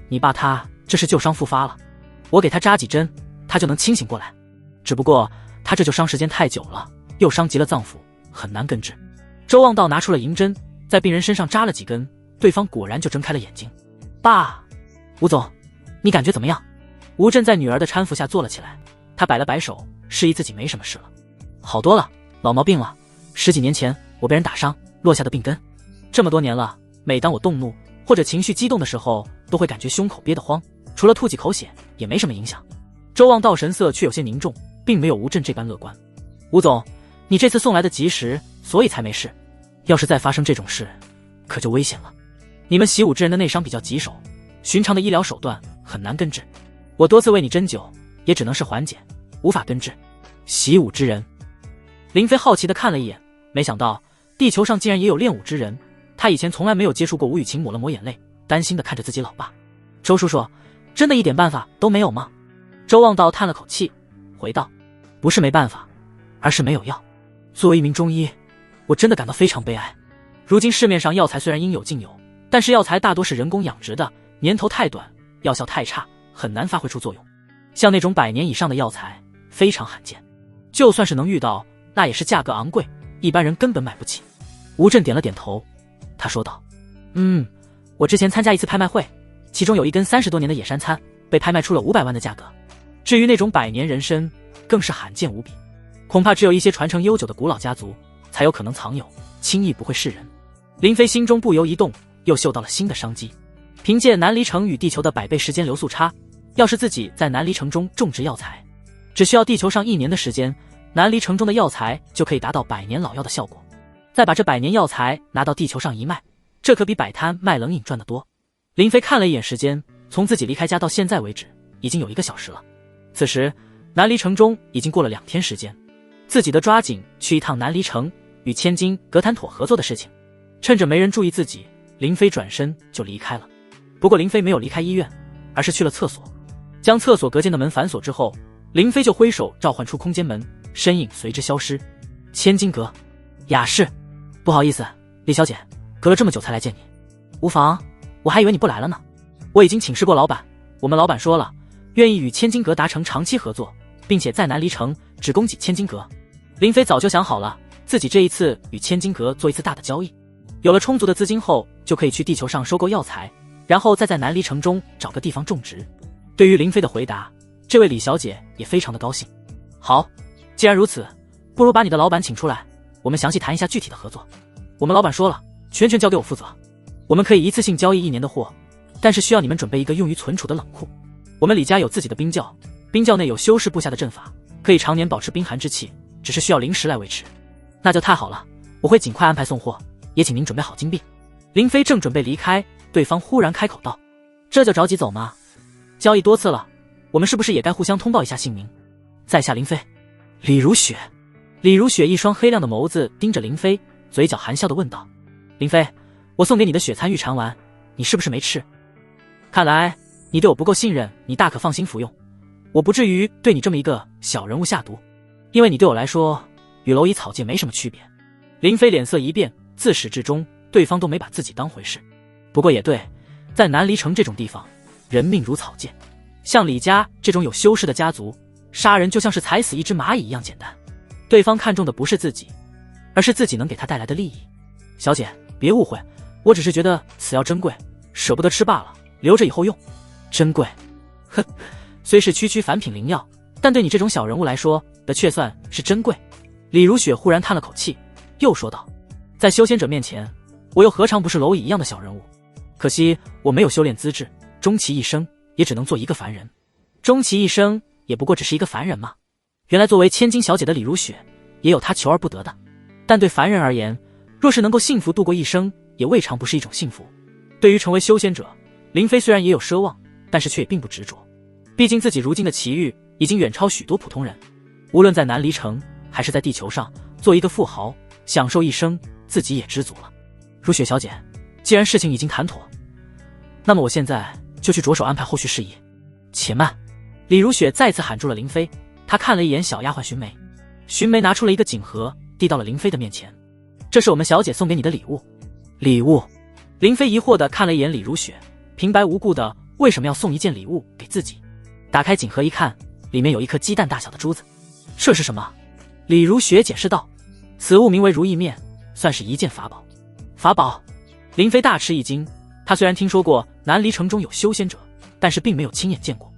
你爸他这是旧伤复发了，我给他扎几针，他就能清醒过来。只不过他这旧伤时间太久了，又伤及了脏腑，很难根治。周望道拿出了银针，在病人身上扎了几根，对方果然就睁开了眼睛。爸，吴总，你感觉怎么样？吴震在女儿的搀扶下坐了起来，他摆了摆手，示意自己没什么事了。好多了，老毛病了，10几年前我被人打伤落下的病根，这么多年了，每当我动怒或者情绪激动的时候，都会感觉胸口憋得慌，除了吐几口血也没什么影响。周望道神色却有些凝重，并没有吴震这般乐观。吴总，你这次送来的及时，所以才没事，要是再发生这种事，可就危险了。你们习武之人的内伤比较棘手，寻常的医疗手段很难根治，我多次为你针灸，也只能是缓解，无法根治。习武之人，林飞好奇地看了一眼，没想到地球上竟然也有练武之人，他以前从来没有接触过。吴雨晴抹了抹眼泪，担心地看着自己老爸。周叔叔，真的一点办法都没有吗？周望道叹了口气，回道：不是没办法，而是没有药。作为一名中医，我真的感到非常悲哀。如今市面上药材虽然应有尽有，但是药材大多是人工养殖的，年头太短，药效太差，很难发挥出作用。像那种100年以上的药材非常罕见，就算是能遇到，那也是价格昂贵，一般人根本买不起。吴震点了点头，他说道：我之前参加一次拍卖会，其中有一根30多年的野山参被拍卖出了500万的价格，至于那种100年人参更是罕见无比，恐怕只有一些传承悠久的古老家族才有可能藏有，轻易不会示人。林飞心中不由一动，又嗅到了新的商机。凭借南离城与地球的100倍时间流速差，要是自己在南离城中种植药材，只需要地球上1年的时间，南离城中的药材就可以达到100年老药的效果。再把这100年药材拿到地球上一卖，这可比摆摊卖冷饮赚得多。林飞看了一眼时间，从自己离开家到现在为止，已经有1个小时了。此时南离城中已经过了2天时间，自己得抓紧去一趟南离城与千金格谈妥合作的事情。趁着没人注意自己，林飞转身就离开了。不过林飞没有离开医院，而是去了厕所。将厕所隔间的门反锁之后，林飞就挥手召唤出空间门，身影随之消失。千金阁，雅士，不好意思，李小姐，隔了这么久才来见你。无妨，我还以为你不来了呢。我已经请示过老板，我们老板说了，愿意与千金阁达成长期合作，并且在南离城只供给千金阁。林飞早就想好了，自己这一次与千金阁做一次大的交易，有了充足的资金后，就可以去地球上收购药材，然后再在南离城中找个地方种植。对于林飞的回答，这位李小姐也非常的高兴。好，既然如此，不如把你的老板请出来，我们详细谈一下具体的合作。我们老板说了，全权交给我负责，我们可以一次性交易1年的货，但是需要你们准备一个用于存储的冷库。我们李家有自己的冰窖，冰窖内有修士布下的阵法，可以常年保持冰寒之气，只是需要临时来维持。那就太好了，我会尽快安排送货，也请您准备好金币。林飞正准备离开，对方忽然开口道：这就着急走吗？交易多次了，我们是不是也该互相通报一下姓名？在下林飞。李如雪。李如雪一双黑亮的眸子盯着林飞，嘴角含笑地问道：林飞，我送给你的血参玉蝉丸，你是不是没吃？看来你对我不够信任，你大可放心服用，我不至于对你这么一个小人物下毒，因为你对我来说与蝼蚁草芥没什么区别。林飞脸色一变，自始至终对方都没把自己当回事。不过也对，在南离城这种地方，人命如草芥，像李家这种有修士的家族，杀人就像是踩死一只蚂蚁一样简单。对方看重的不是自己，而是自己能给他带来的利益。小姐，别误会，我只是觉得此药珍贵，舍不得吃罢了，留着以后用。珍贵？哼，虽是区区凡品灵药，但对你这种小人物来说，的确算是珍贵。李如雪忽然叹了口气，又说道：“在修仙者面前，我又何尝不是蝼蚁一样的小人物？可惜我没有修炼资质，终其一生也只能做一个凡人。终其一生也不过只是一个凡人嘛。”原来作为千金小姐的李如雪，也有她求而不得的。但对凡人而言，若是能够幸福度过一生，也未尝不是一种幸福。对于成为修仙者，林飞虽然也有奢望，但是却也并不执着。毕竟自己如今的奇遇已经远超许多普通人，无论在南离城还是在地球上，做一个富豪，享受一生，自己也知足了。如雪小姐，既然事情已经谈妥，那么我现在就去着手安排后续事宜。且慢！李如雪再次喊住了林飞，她看了一眼小丫鬟寻梅，寻梅拿出了一个锦盒，递到了林飞的面前。这是我们小姐送给你的礼物。礼物？林飞疑惑地看了一眼李如雪，平白无故的为什么要送一件礼物给自己？打开锦盒一看，里面有一颗鸡蛋大小的珠子。这是什么？李如雪解释道：“此物名为如意面，算是一件法宝。”法宝？林飞大吃一惊。他虽然听说过南离城中有修仙者，但是并没有亲眼见过。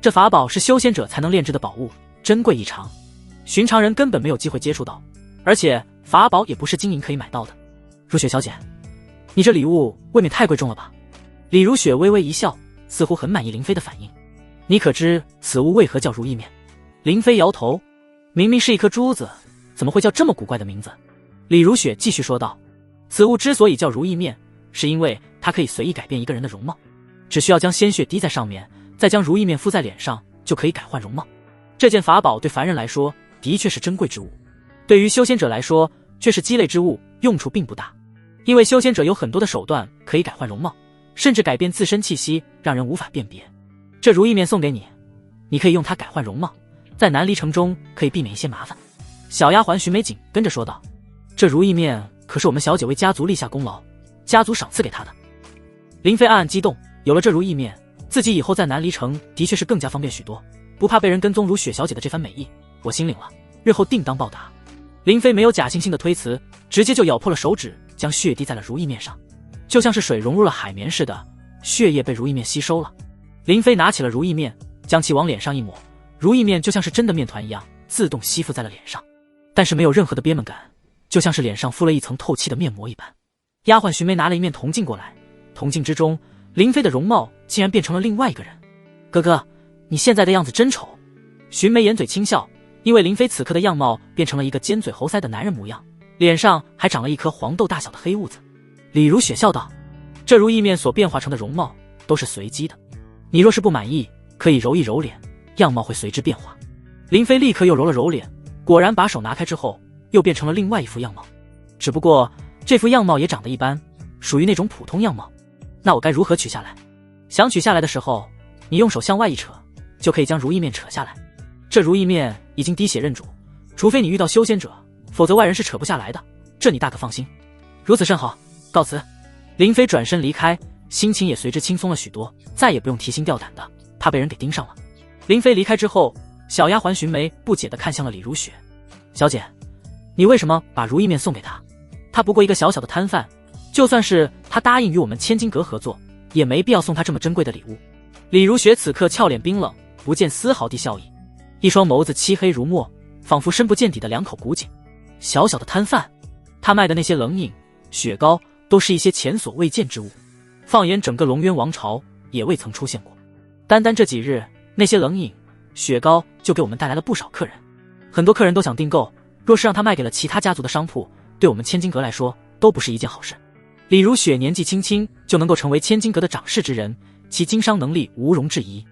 这法宝是修仙者才能炼制的宝物，珍贵异常，寻常人根本没有机会接触到，而且法宝也不是金银可以买到的。如雪小姐，你这礼物未免太贵重了吧？李如雪微微一笑，似乎很满意林飞的反应。你可知此物为何叫如意面？林飞摇头，明明是一颗珠子，怎么会叫这么古怪的名字？李如雪继续说道：此物之所以叫如意面，是因为它可以随意改变一个人的容貌，只需要将鲜血滴在上面，再将如意面敷在脸上，就可以改换容貌。这件法宝对凡人来说的确是珍贵之物，对于修仙者来说却是鸡肋之物，用处并不大。因为修仙者有很多的手段可以改换容貌，甚至改变自身气息，让人无法辨别。这如意面送给你，你可以用它改换容貌，在南离城中可以避免一些麻烦。小丫鬟徐美锦跟着说道：这如意面可是我们小姐为家族立下功劳，家族赏赐给她的。林飞暗暗激动，有了这如意面，自己以后在南离城的确是更加方便许多，不怕被人跟踪如雪小姐的这番美意，我心领了，日后定当报答。林飞没有假惺惺的推辞，直接就咬破了手指，将血滴在了如意面上，就像是水融入了海绵似的，血液被如意面吸收了。林飞拿起了如意面，将其往脸上一抹，如意面就像是真的面团一样，自动吸附在了脸上，但是没有任何的憋闷感，就像是脸上敷了一层透气的面膜一般。丫鬟寻梅拿了一面铜镜过来，铜镜之中，林飞的容貌竟然变成了另外一个人。哥哥，你现在的样子真丑。寻梅掩嘴轻笑，因为林飞此刻的样貌变成了一个尖嘴猴腮的男人模样，脸上还长了一颗黄豆大小的黑痦子。李如雪笑道：这如意面所变化成的容貌都是随机的，你若是不满意，可以揉一揉脸，样貌会随之变化。林飞立刻又揉了揉脸，果然把手拿开之后，又变成了另外一副样貌。只不过这副样貌也长得一般，属于那种普通样貌。那我该如何取下来？想取下来的时候，你用手向外一扯，就可以将如意面扯下来。这如意面已经滴血认主，除非你遇到修仙者，否则外人是扯不下来的，这你大可放心。如此甚好，告辞。林飞转身离开，心情也随之轻松了许多，再也不用提心吊胆的，怕被人给盯上了。林飞离开之后，小丫鬟寻梅不解地看向了李如雪：小姐，你为什么把如意面送给他？他不过一个小小的摊贩，就算是他答应与我们千金阁合作，也没必要送他这么珍贵的礼物。李如雪此刻俏脸冰冷，不见丝毫的笑意，一双眸子漆黑如墨，仿佛深不见底的两口古井。小小的摊贩，他卖的那些冷饮、雪糕都是一些前所未见之物，放眼整个龙渊王朝也未曾出现过。单单这几日，那些冷饮、雪糕就给我们带来了不少客人，很多客人都想订购，若是让他卖给了其他家族的商铺，对我们千金阁来说都不是一件好事。李如雪年纪轻轻就能够成为千金阁的掌事之人，其经商能力无容置疑，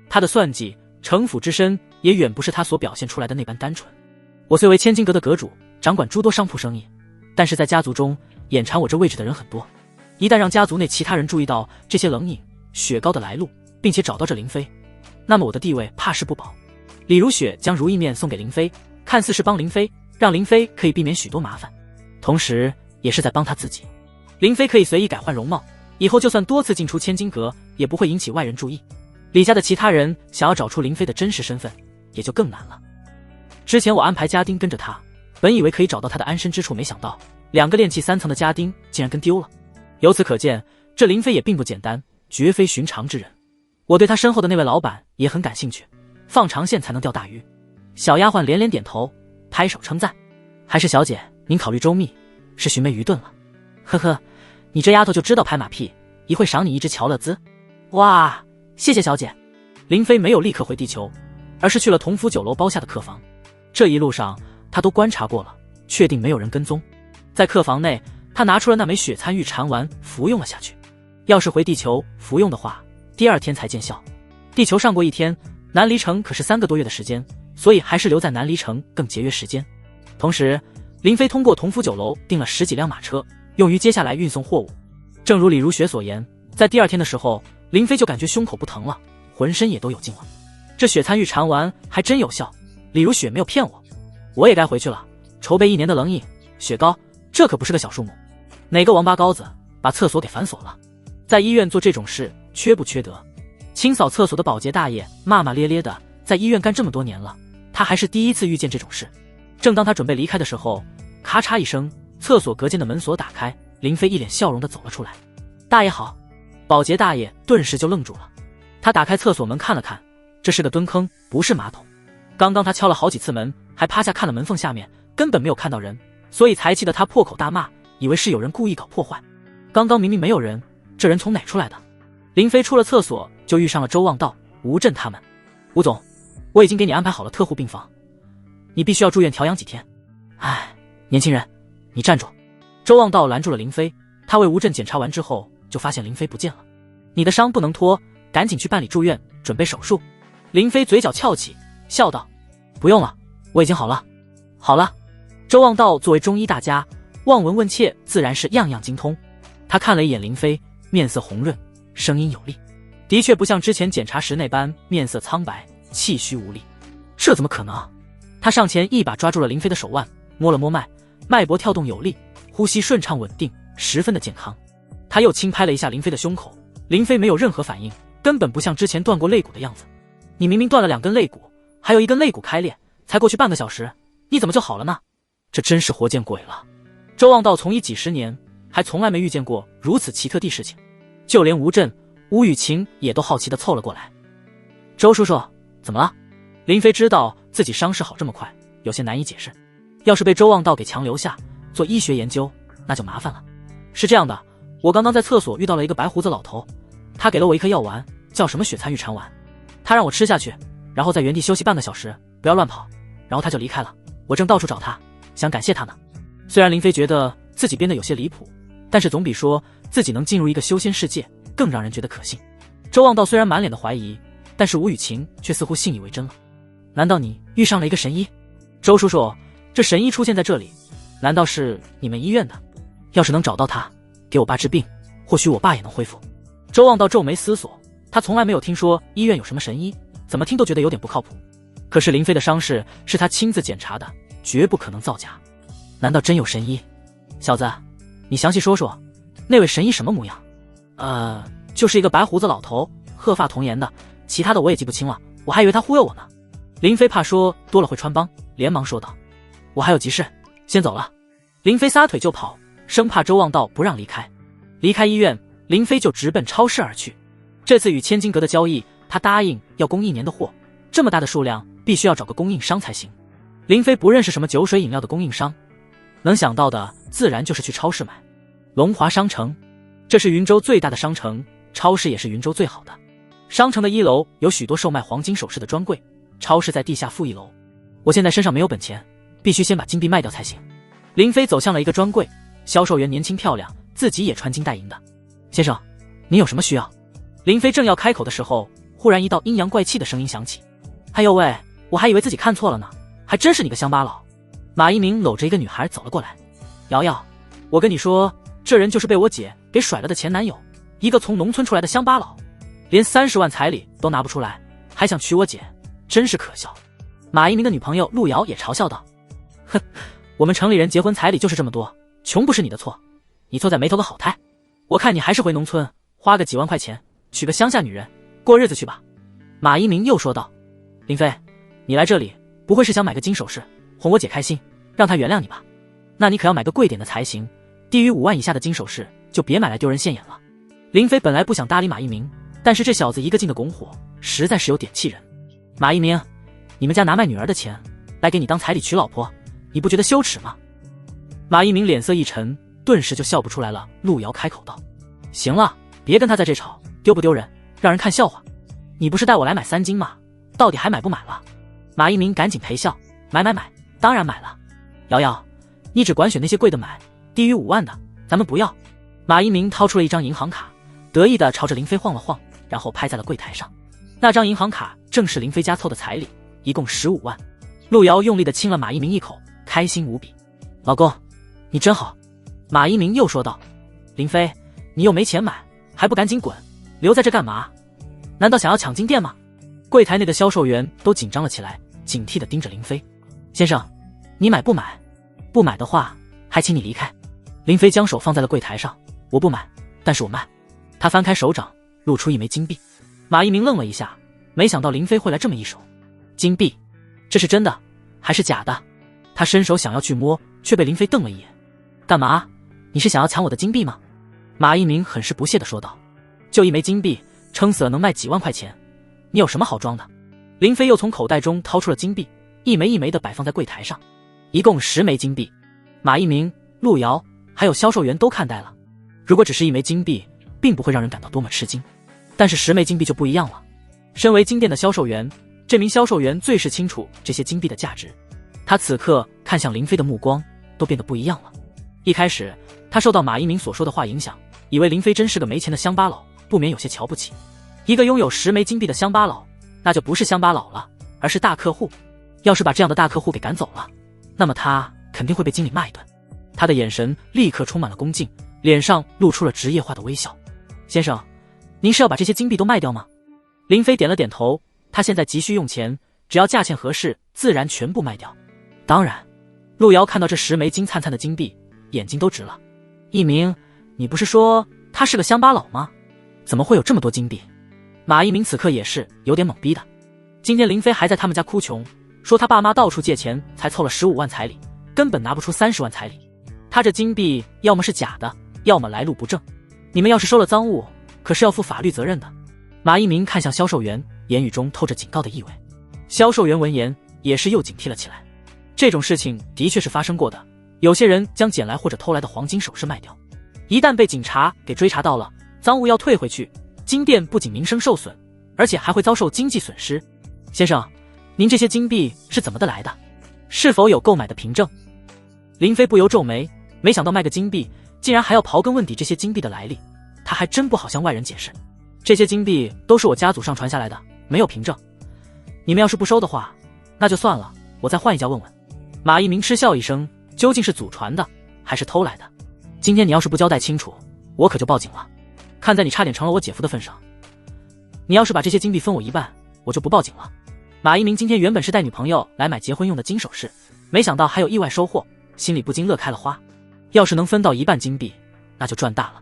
他的算计、城府之深也远不是他所表现出来的那般单纯。我虽为千金阁的阁主，掌管诸多商铺生意，但是在家族中眼馋我这位置的人很多，一旦让家族内其他人注意到这些冷饮、雪糕的来路，并且找到这林飞，那么我的地位怕是不保。李如雪将如意面送给林飞，看似是帮林飞，让林飞可以避免许多麻烦，同时也是在帮他自己。林飞可以随意改换容貌，以后就算多次进出千金阁，也不会引起外人注意。李家的其他人想要找出林飞的真实身份，也就更难了。之前我安排家丁跟着他，本以为可以找到他的安身之处，没想到2个炼气3层的家丁竟然跟丢了。由此可见，这林飞也并不简单，绝非寻常之人。我对他身后的那位老板也很感兴趣，放长线才能钓大鱼。小丫鬟连连点头，拍手称赞。还是小姐您考虑周密，是寻梅愚钝了。呵呵，你这丫头就知道拍马屁，一会赏你一只乔乐兹。哇，谢谢小姐。林飞没有立刻回地球，而是去了同福酒楼包下的客房。这一路上他都观察过了，确定没有人跟踪。在客房内，他拿出了那枚血参玉蝉丸，服用了下去。要是回地球服用的话，第二天才见效。地球上过一天，南离城可是3个多月的时间，所以还是留在南离城更节约时间。同时，林飞通过同福酒楼订了10几辆马车，用于接下来运送货物。正如李如雪所言，在第二天的时候，林飞就感觉胸口不疼了，浑身也都有劲了。这血参玉蝉丸还真有效，李如雪没有骗我。我也该回去了，筹备1年的冷饮、雪糕，这可不是个小数目。哪个王八羔子把厕所给反锁了？在医院做这种事，缺不缺德？清扫厕所的保洁大爷骂骂咧咧的，在医院干这么多年了，他还是第一次遇见这种事。正当他准备离开的时候，咔嚓一声，厕所隔间的门锁打开，林飞一脸笑容的走了出来。大爷好。保洁大爷顿时就愣住了，他打开厕所门看了看，这是个蹲坑，不是马桶。刚刚他敲了好几次门，还趴下看了门缝下面，根本没有看到人，所以才气得他破口大骂，以为是有人故意搞破坏。刚刚明明没有人，这人从哪出来的？林飞出了厕所就遇上了周望道、吴震他们。吴总，我已经给你安排好了特护病房，你必须要住院调养几天。唉，年轻人，你站住！周望道拦住了林飞，他为吴震检查完之后就发现林飞不见了。你的伤不能拖，赶紧去办理住院，准备手术。林飞嘴角翘起，笑道：不用了，我已经好了。好了。周望道作为中医大家，望闻问切自然是样样精通。他看了一眼林飞，面色红润，声音有力，的确不像之前检查时那般面色苍白，气虚无力。这怎么可能？他上前一把抓住了林飞的手腕，摸了摸脉，脉搏跳动有力，呼吸顺畅稳定，十分的健康。他又轻拍了一下林飞的胸口，林飞没有任何反应，根本不像之前断过肋骨的样子。你明明断了2根肋骨，还有1根肋骨开裂，才过去半个小时，你怎么就好了呢？这真是活见鬼了。周望道从医几10年，还从来没遇见过如此奇特的事情。就连吴震、吴雨晴也都好奇地凑了过来。周叔叔，怎么了？林飞知道自己伤势好这么快，有些难以解释。要是被周望道给强留下做医学研究，那就麻烦了。是这样的，我刚刚在厕所遇到了一个白胡子老头，他给了我一颗药丸，叫什么血参玉蝉丸，他让我吃下去，然后在原地休息半个小时，不要乱跑，然后他就离开了。我正到处找他，想感谢他呢。虽然林飞觉得自己编得有些离谱，但是总比说自己能进入一个修仙世界更让人觉得可信。周望道虽然满脸的怀疑，但是吴雨晴却似乎信以为真了。难道你遇上了一个神医？周叔叔，这神医出现在这里，难道是你们医院的？要是能找到他，给我爸治病，或许我爸也能恢复。周望道皱眉思索，他从来没有听说医院有什么神医，怎么听都觉得有点不靠谱。可是林飞的伤势是他亲自检查的，绝不可能造假。难道真有神医？小子，你详细说说，那位神医什么模样？就是一个白胡子老头，鹤发童颜的，其他的我也记不清了，我还以为他忽悠我呢。林飞怕说多了会穿帮，连忙说道：我还有急事，先走了。林飞撒腿就跑，生怕周望道不让离开。离开医院，林飞就直奔超市而去。这次与千金阁的交易，他答应要供1年的货，这么大的数量，必须要找个供应商才行。林飞不认识什么酒水饮料的供应商，能想到的自然就是去超市买。龙华商城，这是云州最大的商城，超市也是云州最好的。商城的1楼有许多售卖黄金首饰的专柜，超市在地下负1楼。我现在身上没有本钱，必须先把金币卖掉才行。林飞走向了一个专柜，销售员年轻漂亮，自己也穿金戴银的。先生，您有什么需要？林飞正要开口的时候，忽然一道阴阳怪气的声音响起。哎呦喂，我还以为自己看错了呢，还真是你个乡巴佬。马一鸣搂着一个女孩走了过来。瑶瑶，我跟你说，这人就是被我姐给甩了的前男友，一个从农村出来的乡巴佬，连30万彩礼都拿不出来，还想娶我姐，真是可笑。马一鸣的女朋友陆瑶也嘲笑道：哼，我们城里人结婚彩礼就是这么多，穷不是你的错，你错在没投个好胎。我看你还是回农村花个几万块钱娶个乡下女人过日子去吧。马一鸣又说道：林飞，你来这里不会是想买个金首饰哄我姐开心，让她原谅你吧？那你可要买个贵点的才行，低于5万以下的金首饰就别买来丢人现眼了。林飞本来不想搭理马一鸣，但是这小子一个劲的拱火，实在是有点气人。马一鸣，你们家拿卖女儿的钱来给你当彩礼娶老婆，你不觉得羞耻吗？马一鸣脸色一沉，顿时就笑不出来了。陆瑶开口道：行了，别跟他在这吵，丢不丢人，让人看笑话。你不是带我来买3斤吗？到底还买不买了？马一鸣赶紧陪笑：买，当然买了。瑶瑶，你只管选那些贵的买，低于5万的咱们不要。马一鸣掏出了一张银行卡，得意地朝着林飞晃了晃，然后拍在了柜台上。那张银行卡正是林飞家凑的彩礼，一共15万。陆瑶用力地亲了马一鸣一口，开心无比。老公，你真好。马一鸣又说道：林飞，你又没钱买，还不赶紧滚，留在这干嘛？难道想要抢金店吗？柜台内的销售员都紧张了起来，警惕地盯着林飞。先生，你买不买？不买的话，还请你离开。林飞将手放在了柜台上，我不买，但是我卖。他翻开手掌，露出一枚金币。马一鸣愣了一下，没想到林飞会来这么一手。金币，这是真的还是假的？他伸手想要去摸，却被林飞瞪了一眼。干嘛？你是想要抢我的金币吗？马一鸣很是不屑地说道。就一枚金币，撑死了能卖几万块钱，你有什么好装的？林飞又从口袋中掏出了金币，一枚一枚地摆放在柜台上，一共10枚金币。马一鸣、陆瑶还有销售员都看呆了。如果只是一枚金币，并不会让人感到多么吃惊，但是10枚金币就不一样了。身为金店的销售员，这名销售员最是清楚这些金币的价值。他此刻看向林飞的目光都变得不一样了。一开始他受到马一鸣所说的话影响，以为林飞真是个没钱的乡巴佬，不免有些瞧不起。一个拥有10枚金币的乡巴佬，那就不是乡巴佬了，而是大客户。要是把这样的大客户给赶走了，那么他肯定会被经理骂一顿。他的眼神立刻充满了恭敬，脸上露出了职业化的微笑。先生，您是要把这些金币都卖掉吗？林飞点了点头，他现在急需用钱，只要价钱合适，自然全部卖掉。当然。陆瑶看到这10枚金灿灿的金币，眼睛都直了。一鸣，你不是说他是个乡巴佬吗？怎么会有这么多金币？马一鸣此刻也是有点懵逼的。今天林飞还在他们家哭穷，说他爸妈到处借钱才凑了15万彩礼，根本拿不出30万彩礼。他这金币要么是假的，要么来路不正。你们要是收了赃物，可是要负法律责任的。马一鸣看向销售员，言语中透着警告的意味。销售员闻言也是又警惕了起来。这种事情的确是发生过的，有些人将捡来或者偷来的黄金首饰卖掉，一旦被警察给追查到了，赃物要退回去，金店不仅名声受损，而且还会遭受经济损失。先生，您这些金币是怎么得来的？是否有购买的凭证？林飞不由皱眉，没想到卖个金币竟然还要刨根问底这些金币的来历，他还真不好向外人解释。这些金币都是我家祖上传下来的，没有凭证。你们要是不收的话，那就算了，我再换一家问问。马一鸣嗤笑一声，究竟是祖传的还是偷来的？今天你要是不交代清楚，我可就报警了。看在你差点成了我姐夫的份上，你要是把这些金币分我一半，我就不报警了。马一鸣今天原本是带女朋友来买结婚用的金首饰，没想到还有意外收获，心里不禁乐开了花。要是能分到一半金币，那就赚大了。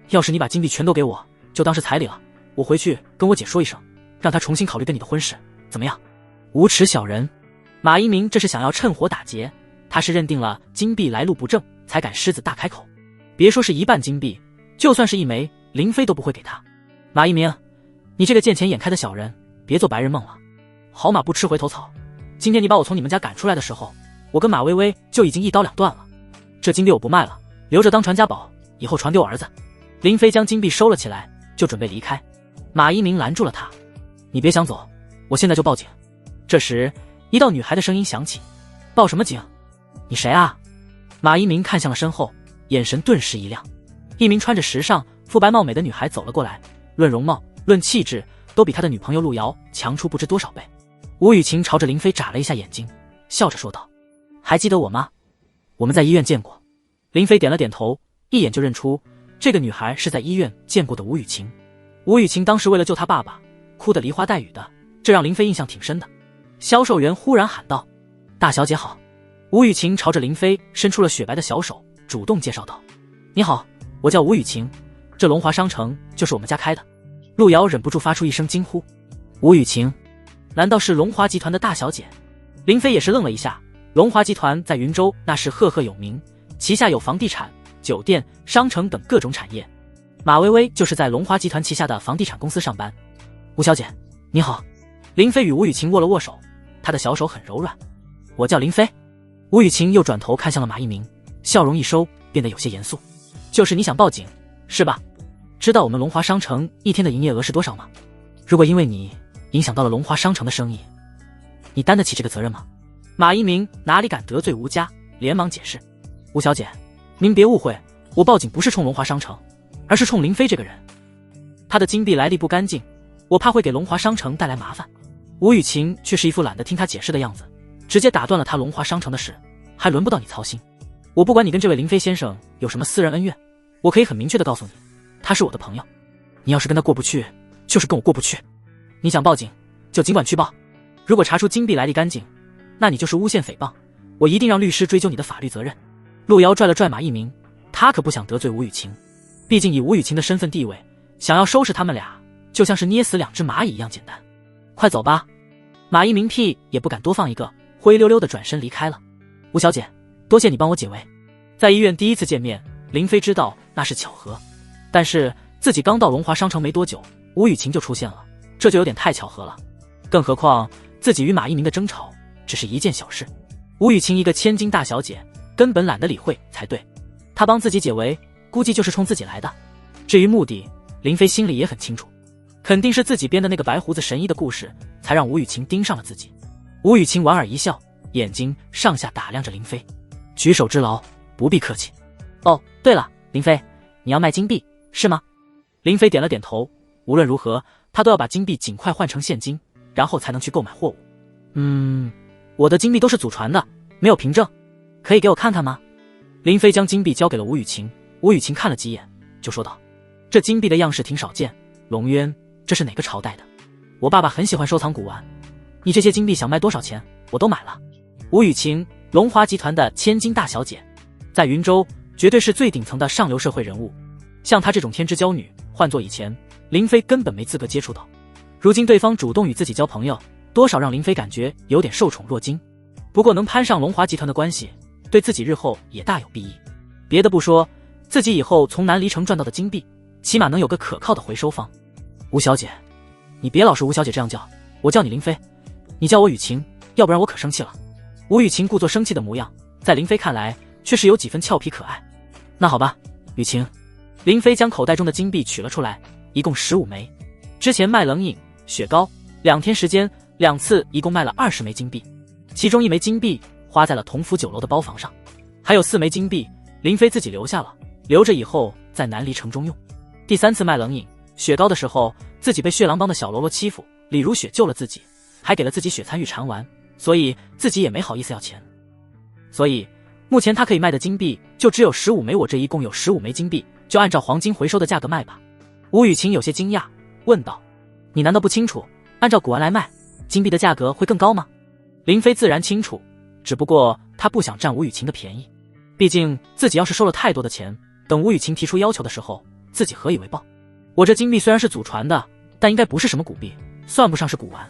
要是你把金币全都给我，就当是彩礼了，我回去跟我姐说一声，让她重新考虑跟你的婚事，怎么样？无耻小人！马一鸣这是想要趁火打劫，他是认定了金币来路不正，才敢狮子大开口。别说是一半金币，就算是1枚，林飞都不会给他。马一鸣，你这个见钱眼开的小人，别做白日梦了。好马不吃回头草，今天你把我从你们家赶出来的时候，我跟马薇薇就已经一刀两断了。这金币我不卖了，留着当传家宝，以后传给我儿子。林飞将金币收了起来，就准备离开。马一鸣拦住了他，你别想走，我现在就报警。这时一道女孩的声音响起，报什么警？你谁啊？马一鸣看向了身后，眼神顿时一亮。一名穿着时尚、肤白貌美的女孩走了过来，论容貌、论气质，都比他的女朋友陆瑶强出不知多少倍。吴雨晴朝着林飞眨了一下眼睛，笑着说道：还记得我吗？我们在医院见过。林飞点了点头，一眼就认出这个女孩是在医院见过的吴雨晴。吴雨晴当时为了救她爸爸，哭得梨花带雨的，这让林飞印象挺深的。销售员忽然喊道：大小姐好。吴雨晴朝着林飞伸出了雪白的小手，主动介绍道：你好，我叫吴雨晴，这龙华商城就是我们家开的。陆瑶忍不住发出一声惊呼：吴雨晴，难道是龙华集团的大小姐？林飞也是愣了一下，龙华集团在云州那是赫赫有名，旗下有房地产、酒店、商城等各种产业。马薇薇就是在龙华集团旗下的房地产公司上班。吴小姐你好。林飞与吴雨晴握了握手，他的小手很柔软。我叫林飞。吴雨晴又转头看向了马一鸣，笑容一收，变得有些严肃。就是你想报警，是吧？知道我们龙华商城一天的营业额是多少吗？如果因为你影响到了龙华商城的生意，你担得起这个责任吗？马一鸣哪里敢得罪吴家，连忙解释。吴小姐，您别误会，我报警不是冲龙华商城，而是冲林飞这个人。他的金币来历不干净，我怕会给龙华商城带来麻烦。吴雨晴却是一副懒得听他解释的样子，直接打断了他龙华商城的事，还轮不到你操心。我不管你跟这位林飞先生有什么私人恩怨，我可以很明确的告诉你，他是我的朋友。你要是跟他过不去，就是跟我过不去。你想报警，就尽管去报。如果查出金币来历干净，那你就是诬陷诽谤，我一定让律师追究你的法律责任。陆瑶拽了拽马一鸣，他可不想得罪吴雨晴，毕竟以吴雨晴的身份地位，想要收拾他们俩，就像是捏死两只蚂蚁一样简单。快走吧。马一鸣屁也不敢多放一个，灰溜溜的转身离开了。吴小姐，多谢你帮我解围。在医院第一次见面，林飞知道那是巧合，但是自己刚到龙华商城没多久，吴雨晴就出现了，这就有点太巧合了。更何况自己与马一鸣的争吵只是一件小事，吴雨晴一个千金大小姐根本懒得理会才对。她帮自己解围，估计就是冲自己来的。至于目的，林飞心里也很清楚，肯定是自己编的那个白胡子神医的故事，才让吴雨晴盯上了自己。吴雨晴莞尔一笑，眼睛上下打量着林飞，举手之劳，不必客气。哦，对了，林飞，你要卖金币是吗？林飞点了点头，无论如何他都要把金币尽快换成现金，然后才能去购买货物。我的金币都是祖传的，没有凭证，可以给我看看吗？林飞将金币交给了吴雨晴，吴雨晴看了几眼就说道，这金币的样式挺少见，龙渊，这是哪个朝代的？我爸爸很喜欢收藏古玩，你这些金币想卖多少钱我都买了。吴雨晴，龙华集团的千金大小姐，在云州绝对是最顶层的上流社会人物，像她这种天之娇女，换做以前林飞根本没资格接触到，如今对方主动与自己交朋友，多少让林飞感觉有点受宠若惊。不过能攀上龙华集团的关系，对自己日后也大有裨益。别的不说，自己以后从南离城赚到的金币，起码能有个可靠的回收方。吴小姐，你别老是吴小姐这样叫，我叫你林飞，你叫我雨晴，要不然我可生气了。吴雨晴故作生气的模样，在林飞看来却是有几分俏皮可爱。那好吧，雨晴。林飞将口袋中的金币取了出来，一共15枚。之前卖冷饮、雪糕，2天时间2次一共卖了20枚金币，其中1枚金币花在了同福酒楼的包房上，还有4枚金币林飞自己留下了，留着以后在南离城中用。第3次卖冷饮、雪糕的时候，自己被血狼帮的小喽啰欺负，李如雪救了自己，还给了自己血参玉蝉丸，所以自己也没好意思要钱。所以目前他可以卖的金币就只有15枚，我这一共有15枚金币，就按照黄金回收的价格卖吧。吴雨晴有些惊讶，问道，你难道不清楚按照古玩来卖，金币的价格会更高吗？林飞自然清楚，只不过他不想占吴雨晴的便宜，毕竟自己要是收了太多的钱，等吴雨晴提出要求的时候，自己何以为报？我这金币虽然是祖传的，但应该不是什么古币，算不上是古玩，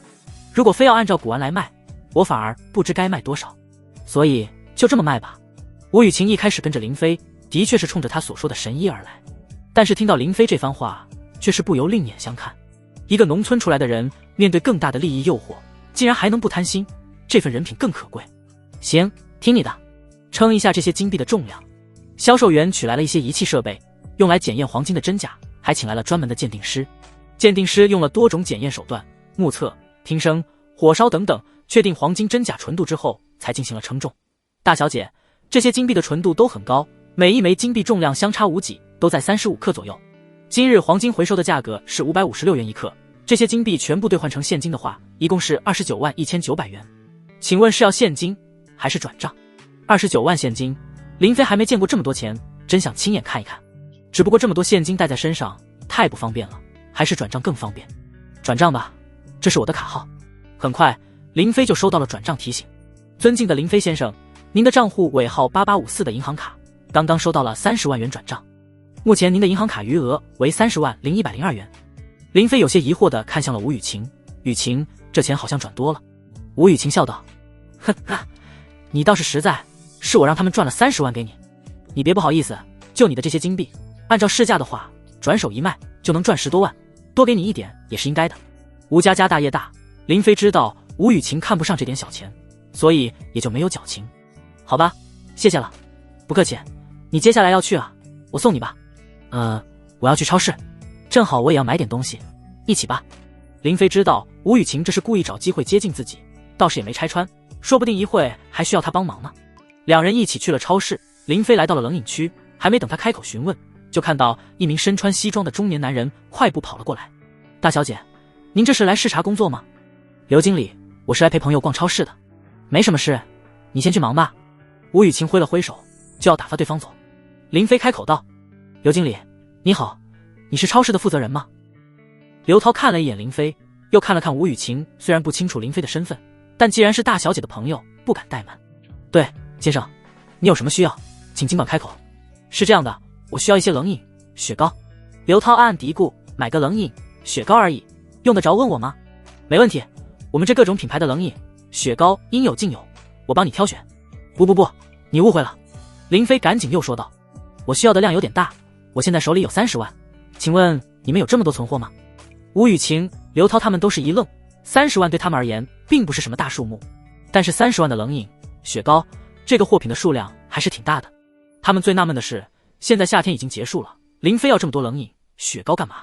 如果非要按照古玩来卖，我反而不知该卖多少，所以就这么卖吧。吴雨晴一开始跟着林飞的确是冲着他所说的神医而来，但是听到林飞这番话，却是不由另眼相看。一个农村出来的人，面对更大的利益诱惑，竟然还能不贪心，这份人品更可贵。行，听你的，称一下这些金币的重量。销售员取来了一些仪器设备，用来检验黄金的真假，还请来了专门的鉴定师。鉴定师用了多种检验手段，目测、听声、火烧等等，确定黄金真假纯度之后，才进行了称重。大小姐，这些金币的纯度都很高，每一枚金币重量相差无几，都在35克左右。今日黄金回收的价格是556元一克，这些金币全部兑换成现金的话，一共是291900元。请问是要现金还是转账？29万现金，林飞还没见过这么多钱，真想亲眼看一看。只不过这么多现金带在身上太不方便了，还是转账更方便。转账吧，这是我的卡号。很快，林飞就收到了转账提醒。尊敬的林飞先生，您的账户尾号8854的银行卡刚刚收到了30万元转账，目前您的银行卡余额为30万0102元。林飞有些疑惑地看向了吴雨晴，雨晴，这钱好像转多了。吴雨晴笑道，哼，你倒是实在，是我让他们赚了30万给你，你别不好意思，就你的这些金币，按照市价的话，转手一卖就能赚10多万，多给你一点也是应该的。吴家家大业大，林飞知道吴雨晴看不上这点小钱，所以也就没有矫情。好吧，谢谢了。不客气，你接下来要去啊？我送你吧。我要去超市，正好我也要买点东西，一起吧。林飞知道吴雨晴这是故意找机会接近自己，倒是也没拆穿，说不定一会还需要他帮忙呢。两人一起去了超市，林飞来到了冷饮区，还没等他开口询问，就看到一名身穿西装的中年男人快步跑了过来。大小姐，您这是来视察工作吗？刘经理，我是来陪朋友逛超市的。没什么事，你先去忙吧。吴雨晴挥了挥手，就要打发对方走。林飞开口道：刘经理，你好，你是超市的负责人吗？刘涛看了一眼林飞，又看了看吴雨晴，虽然不清楚林飞的身份，但既然是大小姐的朋友，不敢怠慢。对，先生，你有什么需要，请尽管开口。是这样的，我需要一些冷饮、雪糕。刘涛暗暗嘀咕，买个冷饮、雪糕而已，用得着问我吗？没问题，我们这各种品牌的冷饮、雪糕应有尽有，我帮你挑选。不，你误会了。林飞赶紧又说道，我需要的量有点大，我现在手里有30万，请问你们有这么多存货吗？吴雨晴、刘涛他们都是一愣，30万对他们而言并不是什么大数目，但是30万的冷饮、雪糕，这个货品的数量还是挺大的。他们最纳闷的是，现在夏天已经结束了，林飞要这么多冷饮、雪糕干嘛？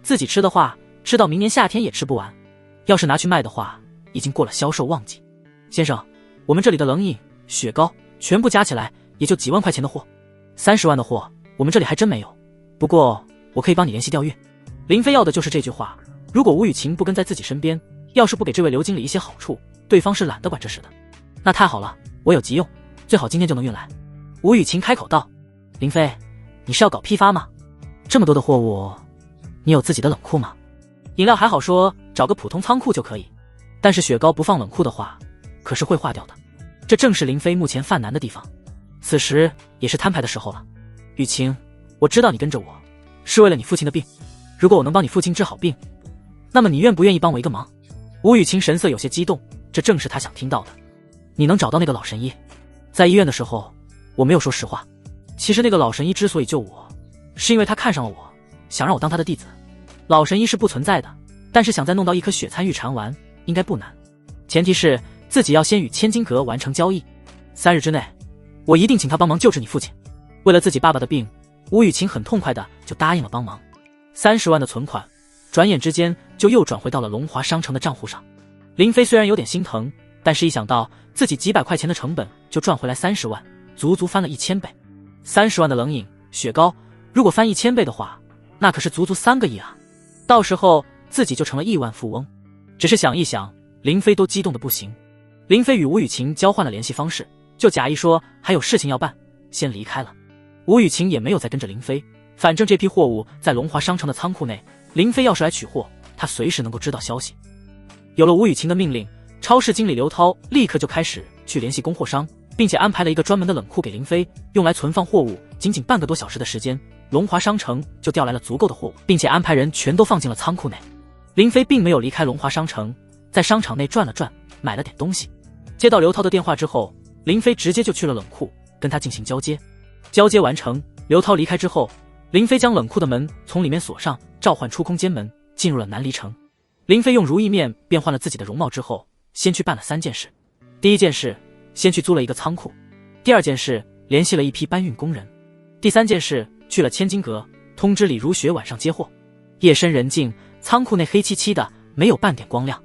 自己吃的话，吃到明年夏天也吃不完，要是拿去卖的话，已经过了销售旺季。先生，我们这里的冷饮、雪糕全部加起来也就几万块钱的货，30万的货我们这里还真没有，不过我可以帮你联系调运。林飞要的就是这句话，如果吴雨晴不跟在自己身边，要是不给这位刘经理一些好处，对方是懒得管这事的。那太好了，我有急用，最好今天就能运来。吴雨晴开口道，林飞，你是要搞批发吗？这么多的货物，你有自己的冷库吗？饮料还好说，找个普通仓库就可以，但是雪糕不放冷库的话，可是会化掉的。这正是林飞目前犯难的地方。此时也是摊牌的时候了。雨晴，我知道你跟着我是为了你父亲的病，如果我能帮你父亲治好病，那么你愿不愿意帮我一个忙？吴雨晴神色有些激动，这正是他想听到的。你能找到那个老神医？在医院的时候我没有说实话，其实那个老神医之所以救我，是因为他看上了我，想让我当他的弟子。老神医是不存在的，但是想再弄到一颗血参玉蝉丸应该不难，前提是自己要先与千金阁完成交易，3日之内我一定请他帮忙救治你父亲。为了自己爸爸的病，吴雨晴很痛快的就答应了帮忙。30万的存款转眼之间就又转回到了龙华商城的账户上。林飞虽然有点心疼，但是一想到自己几百块钱的成本就赚回来30万，足足翻了1000倍。30万的冷饮、雪糕，如果翻1000倍的话，那可是足足3个亿啊！到时候自己就成了亿万富翁。只是想一想，林飞都激动的不行。林飞与吴雨晴交换了联系方式，就假意说还有事情要办，先离开了。吴雨晴也没有再跟着林飞，反正这批货物在龙华商城的仓库内，林飞要是来取货，他随时能够知道消息。有了吴雨晴的命令，超市经理刘涛立刻就开始去联系供货商，并且安排了一个专门的冷库给林飞用来存放货物。仅仅半个多小时的时间，龙华商城就调来了足够的货物，并且安排人全都放进了仓库内。林飞并没有离开龙华商城，在商场内转了转，买了点东西。接到刘涛的电话之后，林飞直接就去了冷库跟他进行交接。交接完成，刘涛离开之后，林飞将冷库的门从里面锁上，召唤出空间门，进入了南离城。林飞用如意面变换了自己的容貌之后，先去办了3件事。第一件事，先去租了一个仓库；第二件事，联系了一批搬运工人；第3件事，去了千金阁，通知李如雪晚上接货。夜深人静，仓库内黑漆漆的，没有半点光亮。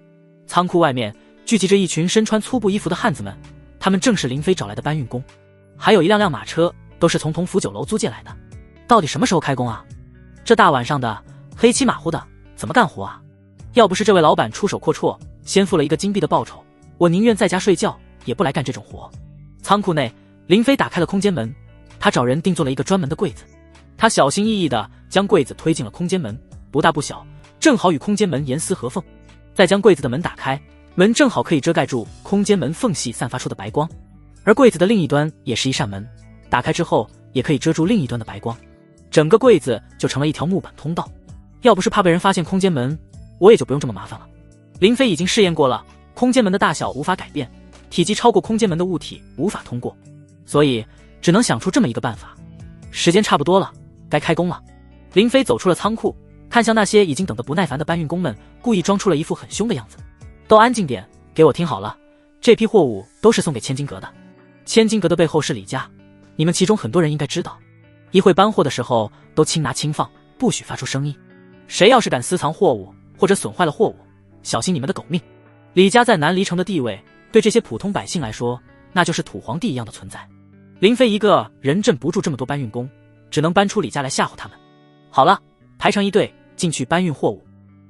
仓库外面聚集着一群身穿粗布衣服的汉子们，他们正是林飞找来的搬运工，还有一辆辆马车，都是从同福酒楼租借来的。到底什么时候开工啊？这大晚上的，黑漆马虎的，怎么干活啊？要不是这位老板出手阔绰，先付了一个金币的报酬，我宁愿在家睡觉，也不来干这种活。仓库内，林飞打开了空间门，他找人定做了一个专门的柜子。他小心翼翼地将柜子推进了空间门，不大不小，正好与空间门严丝合缝。再将柜子的门打开，门正好可以遮盖住空间门缝隙散发出的白光，而柜子的另一端也是一扇门，打开之后也可以遮住另一端的白光，整个柜子就成了一条木板通道。要不是怕被人发现空间门，我也就不用这么麻烦了。林飞已经试验过了，空间门的大小无法改变，体积超过空间门的物体无法通过，所以只能想出这么一个办法。时间差不多了，该开工了。林飞走出了仓库，看向那些已经等得不耐烦的搬运工们，故意装出了一副很凶的样子。都安静点，给我听好了，这批货物都是送给千金阁的，千金阁的背后是李家，你们其中很多人应该知道。议会搬货的时候都轻拿轻放，不许发出声音。谁要是敢私藏货物或者损坏了货物，小心你们的狗命。李家在南离城的地位，对这些普通百姓来说，那就是土皇帝一样的存在。林飞一个人镇不住这么多搬运工，只能搬出李家来吓唬他们。好了，排成一队进去搬运货物。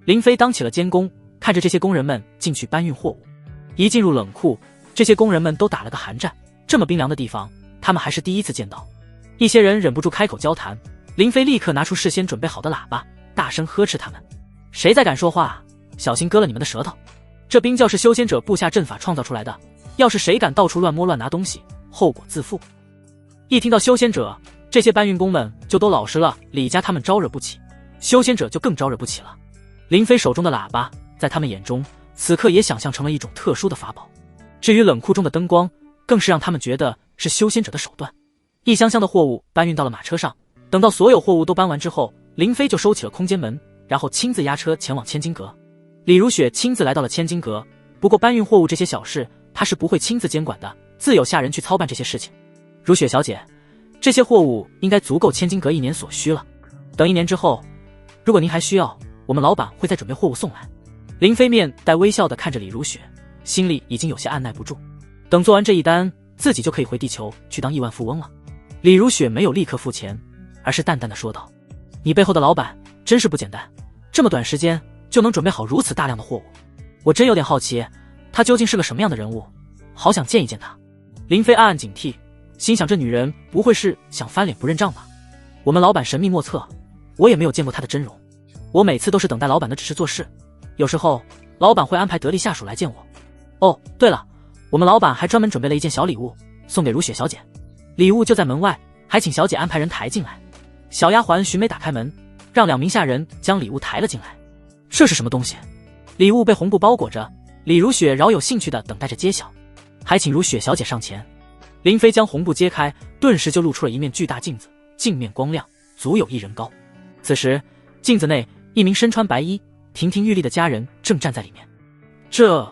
林飞当起了监工，看着这些工人们进去搬运货物。一进入冷库，这些工人们都打了个寒战，这么冰凉的地方，他们还是第一次见到。一些人忍不住开口交谈，林飞立刻拿出事先准备好的喇叭，大声呵斥他们：谁再敢说话，小心割了你们的舌头。这冰窖是修仙者布下阵法创造出来的，要是谁敢到处乱摸乱拿东西，后果自负。一听到修仙者，这些搬运工们就都老实了，李家他们招惹不起，修仙者就更招惹不起了。林飞手中的喇叭在他们眼中，此刻也想象成了一种特殊的法宝。至于冷库中的灯光，更是让他们觉得是修仙者的手段。一箱箱的货物搬运到了马车上，等到所有货物都搬完之后，林飞就收起了空间门，然后亲自押车前往千金阁。李如雪亲自来到了千金阁，不过搬运货物这些小事，她是不会亲自监管的，自有下人去操办这些事情。如雪小姐，这些货物应该足够千金阁1年所需了。等1年之后，如果您还需要，我们老板会再准备货物送来。林飞面带微笑地看着李如雪，心里已经有些按耐不住。等做完这一单，自己就可以回地球去当亿万富翁了。李如雪没有立刻付钱，而是淡淡的说道：你背后的老板真是不简单，这么短时间就能准备好如此大量的货物，我真有点好奇，他究竟是个什么样的人物，好想见一见他。林飞暗暗警惕，心想这女人不会是想翻脸不认账吧？我们老板神秘莫测，我也没有见过他的真容，我每次都是等待老板的指示做事，有时候老板会安排得力下属来见我。哦，对了，我们老板还专门准备了一件小礼物送给如雪小姐，礼物就在门外，还请小姐安排人抬进来。小丫鬟寻梅打开门，让2名下人将礼物抬了进来。这是什么东西？礼物被红布包裹着，李如雪饶有兴趣地等待着揭晓，还请如雪小姐上前。林飞将红布揭开，顿时就露出了一面巨大镜子，镜面光亮，足有1人高。此时镜子内一名身穿白衣、亭亭玉立的佳人正站在里面。这……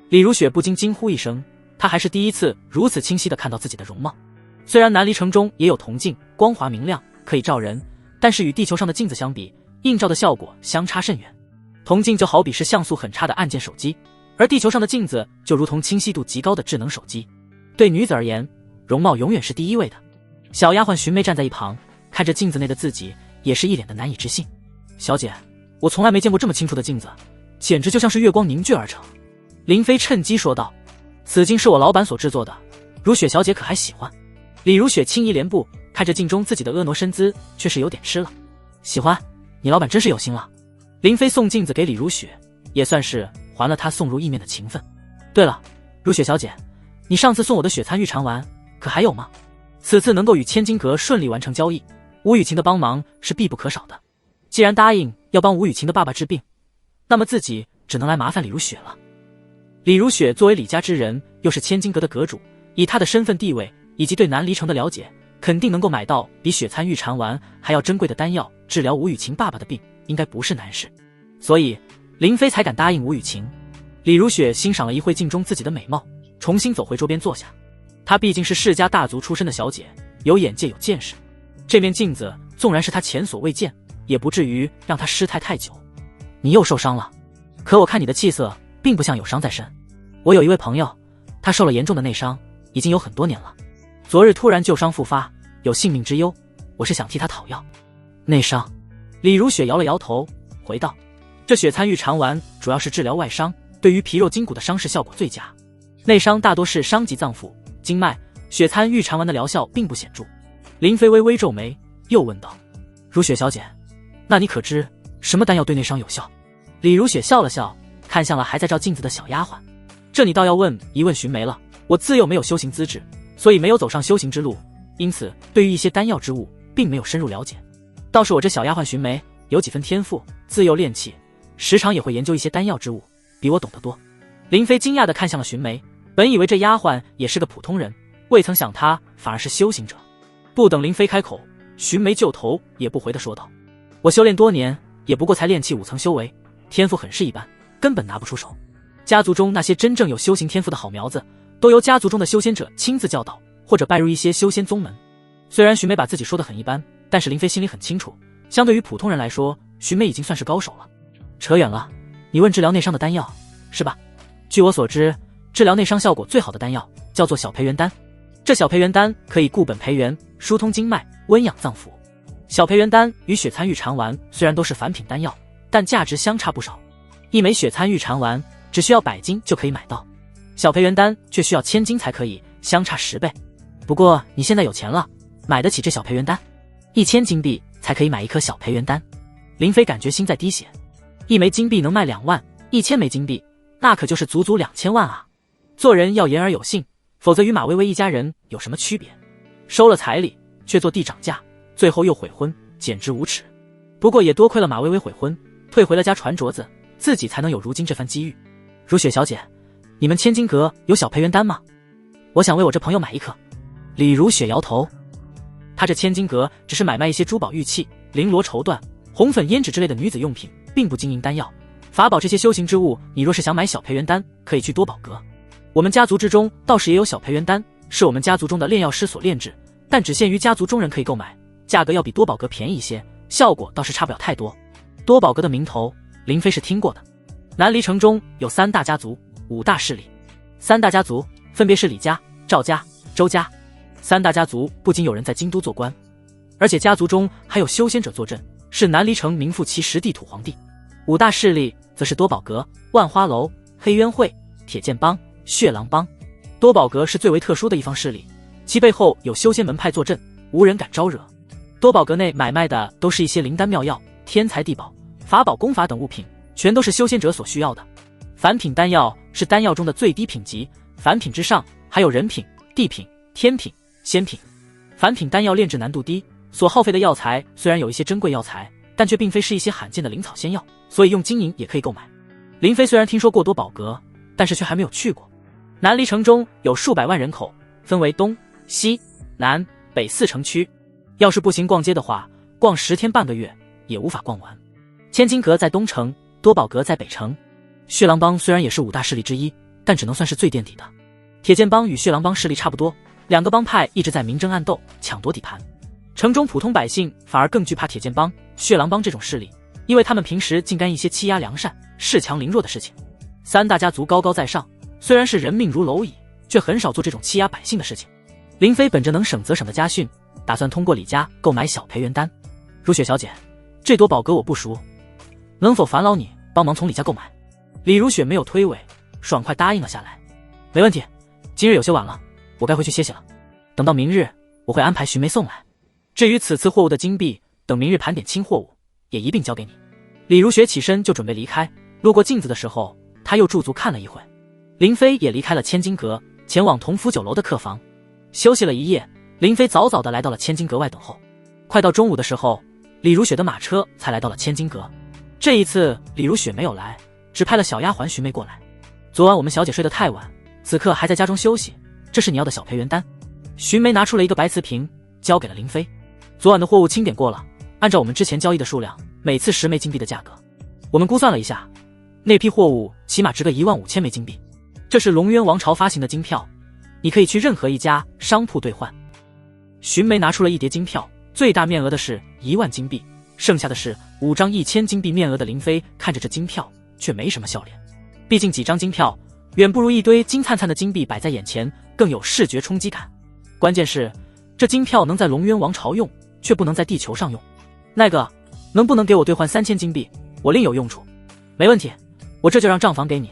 李如雪不禁惊呼一声，她还是第一次如此清晰地看到自己的容貌。虽然南离城中也有铜镜，光滑明亮，可以照人，但是与地球上的镜子相比，映照的效果相差甚远。铜镜就好比是像素很差的按键手机，而地球上的镜子就如同清晰度极高的智能手机。对女子而言，容貌永远是第一位的。小丫鬟寻梅站在一旁，看着镜子内的自己，也是一脸的难以置信。小姐，我从来没见过这么清楚的镜子，简直就像是月光凝聚而成。林飞趁机说道：此镜是我老板所制作的，如雪小姐可还喜欢？李如雪轻移莲步，看着镜中自己的婀娜身姿，却是有点吃了。喜欢，你老板真是有心了。林飞送镜子给李如雪，也算是还了她送入意面的情分。对了，如雪小姐，你上次送我的雪参玉蝉丸可还有吗？此次能够与千金阁顺利完成交易，吴雨晴的帮忙是必不可少的。既然答应要帮吴雨晴的爸爸治病，那么自己只能来麻烦李如雪了。李如雪作为李家之人，又是千金阁的阁主，以她的身份地位以及对南离城的了解，肯定能够买到比雪参玉蝉丸还要珍贵的丹药，治疗吴雨晴爸爸的病应该不是难事。所以林飞才敢答应吴雨晴。李如雪欣赏了一会镜中自己的美貌，重新走回桌边坐下。她毕竟是世家大族出身的小姐，有眼界有见识，这面镜子纵然是她前所未见，也不至于让她失态太久。你又受伤了，可我看你的气色并不像有伤在身。我有一位朋友，他受了严重的内伤，已经有很多年了，昨日突然旧伤复发，有性命之忧，我是想替他讨药。内伤？李如雪摇了摇头，回道：这雪参玉蝉丸主要是治疗外伤，对于皮肉筋骨的伤势效果最佳。内伤大多是伤及脏腑、经脉，雪参玉蝉丸的疗效并不显著。林飞微微皱眉，又问道：如雪小姐，那你可知什么丹药对内伤有效？李如雪笑了笑，看向了还在照镜子的小丫鬟。这你倒要问一问寻梅了，我自幼没有修行资质，所以没有走上修行之路，因此对于一些丹药之物并没有深入了解。倒是我这小丫鬟寻梅有几分天赋，自幼练气，时常也会研究一些丹药之物，比我懂得多。林飞惊讶地看向了寻梅，本以为这丫鬟也是个普通人，未曾想她反而是修行者。不等林飞开口，寻梅就头也不回地说道：我修炼多年，也不过才炼气5层修为，天赋很是一般，根本拿不出手。家族中那些真正有修行天赋的好苗子，都由家族中的修仙者亲自教导，或者拜入一些修仙宗门。虽然徐梅把自己说得很一般，但是林飞心里很清楚，相对于普通人来说，徐梅已经算是高手了。扯远了，你问治疗内伤的丹药是吧？据我所知，治疗内伤效果最好的丹药叫做小培元丹。这小培元丹可以固本培元，疏通经脉，温养脏腑。小培元丹与血参玉蝉丸虽然都是凡品丹药，但价值相差不少。一枚血参玉蝉丸只需要100金就可以买到，小培元丹却需要1000金才可以，相差10倍。不过你现在有钱了，买得起这小培元丹，1000金币才可以买一颗小培元丹。林飞感觉心在滴血，一枚金币能卖2万，1000枚金币那可就是足足2000万啊！做人要言而有信，否则与马薇薇一家人有什么区别？收了彩礼却做地涨价，最后又悔婚，简直无耻。不过也多亏了马薇薇悔婚，退回了家传镯子，自己才能有如今这番机遇。如雪小姐，你们千金阁有小培元丹吗？我想为我这朋友买一颗。李如雪摇头，她这千金阁只是买卖一些珠宝玉器、绫罗绸缎、红粉胭脂之类的女子用品，并不经营丹药、法宝这些修行之物。你若是想买小培元丹，可以去多宝阁。我们家族之中倒是也有小培元丹，是我们家族中的炼药师所炼制，但只限于家族中人可以购买，价格要比多宝阁便宜一些，效果倒是差不了太多。多宝阁的名头，林飞是听过的。南离城中有3大家族、5大势力。3大家族分别是李家、赵家、周家。3大家族不仅有人在京都做官，而且家族中还有修仙者坐镇，是南离城名副其实地土皇帝。5大势力则是多宝阁、万花楼、黑渊会、铁剑帮、血狼帮。多宝阁是最为特殊的一方势力，其背后有修仙门派坐镇，无人敢招惹。多宝阁内买卖的都是一些灵丹妙药、天材地宝、法宝功法等物品，全都是修仙者所需要的。凡品丹药是丹药中的最低品级，凡品之上还有人品、地品、天品、仙品。凡品丹药炼制难度低，所耗费的药材虽然有一些珍贵药材，但却并非是一些罕见的灵草仙药，所以用金银也可以购买。林飞虽然听说过多宝阁，但是却还没有去过。南离城中有数百万人口，分为东、西、南、北4城区，要是步行逛街的话，逛10天半个月也无法逛完。千金阁在东城，多宝阁在北城。血狼帮虽然也是5大势力之一，但只能算是最垫底的。铁剑帮与血狼帮势力差不多，2个帮派一直在明争暗斗，抢夺底盘。城中普通百姓反而更惧怕铁剑帮、血狼帮这种势力，因为他们平时竟干一些欺压良善、恃强凌弱的事情。3大家族高高在上，虽然是人命如蝼蚁，却很少做这种欺压百姓的事情。林飞本着能省则省的家训，打算通过李家购买小培元丹。如雪小姐，这多宝阁我不熟，能否烦劳你帮忙从李家购买？李如雪没有推诿，爽快答应了下来。没问题，今日有些晚了，我该回去歇息了。等到明日，我会安排徐梅送来。至于此次货物的金币，等明日盘点清货物，也一并交给你。李如雪起身就准备离开，路过镜子的时候，她又驻足看了一会。林飞也离开了千金阁，前往同福酒楼的客房休息了一夜。林飞早早的来到了千金阁外等候。快到中午的时候，李如雪的马车才来到了千金阁。这一次李如雪没有来，只派了小丫鬟徐梅过来。昨晚我们小姐睡得太晚，此刻还在家中休息，这是你要的小培元丹。徐梅拿出了一个白瓷瓶，交给了林飞。昨晚的货物清点过了，按照我们之前交易的数量，每次10枚金币的价格，我们估算了一下，那批货物起码值个15000枚金币。这是龙渊王朝发行的金票，你可以去任何一家商铺兑换。荀梅拿出了一叠金票，最大面额的是1万金币，剩下的是5张1000金币面额的。林飞看着这金票却没什么笑脸，毕竟几张金票远不如一堆金灿灿的金币摆在眼前更有视觉冲击感。关键是这金票能在龙渊王朝用，却不能在地球上用。那个能不能给我兑换3000金币，我另有用处。没问题，我这就让账房给你，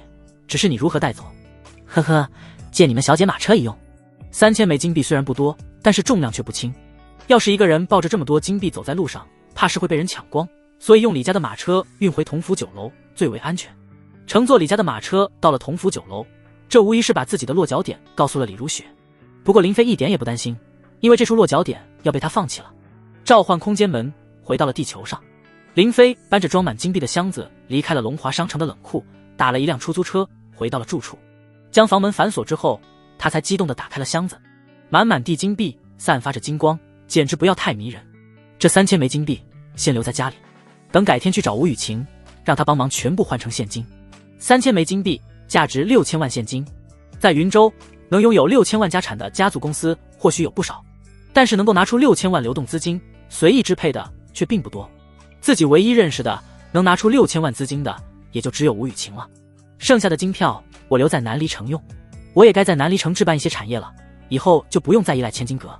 只是你如何带走。呵呵，借你们小姐马车一用。3000枚金币虽然不多，但是重量却不轻，要是一个人抱着这么多金币走在路上，怕是会被人抢光，所以用李家的马车运回同福酒楼最为安全。乘坐李家的马车到了同福酒楼，这无疑是把自己的落脚点告诉了李如雪。不过林飞一点也不担心，因为这处落脚点要被他放弃了。召唤空间门，回到了地球上。林飞搬着装满金币的箱子离开了龙华商城的冷库，打了一辆出租车回到了住处。将房门反锁之后，他才激动地打开了箱子，满满地金币散发着金光，简直不要太迷人。这3000枚金币先留在家里，等改天去找吴雨晴，让他帮忙全部换成现金。3000枚金币价值6000万现金。在云州，能拥有6000万家产的家族公司或许有不少，但是能够拿出6000万流动资金随意支配的却并不多。自己唯一认识的能拿出6000万资金的，也就只有吴雨晴了。剩下的金票我留在南离城用，我也该在南离城置办一些产业了，以后就不用再依赖千金阁。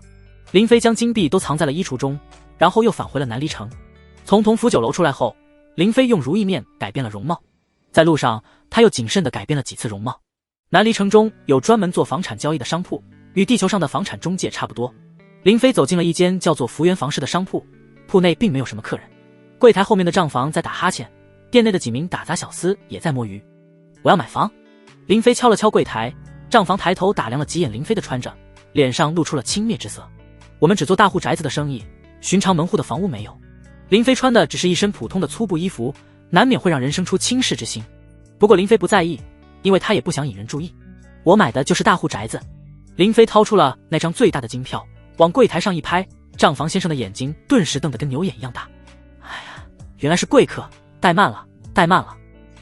林飞将金币都藏在了衣橱中，然后又返回了南离城。从同福酒楼出来后，林飞用如意面改变了容貌，在路上他又谨慎地改变了几次容貌。南离城中有专门做房产交易的商铺，与地球上的房产中介差不多。林飞走进了一间叫做福源房市的商铺，铺内并没有什么客人，柜台后面的账房在打哈欠，店内的几名打杂小厮也在摸鱼。我要买房。林飞敲了敲柜台，账房抬头打量了几眼林飞的穿着，脸上露出了轻蔑之色。我们只做大户宅子的生意，寻常门户的房屋没有。林飞穿的只是一身普通的粗布衣服，难免会让人生出轻视之心。不过林飞不在意，因为他也不想引人注意。我买的就是大户宅子。林飞掏出了那张最大的金票，往柜台上一拍，账房先生的眼睛顿时瞪得跟牛眼一样大。哎呀，原来是贵客，怠慢了，怠慢了。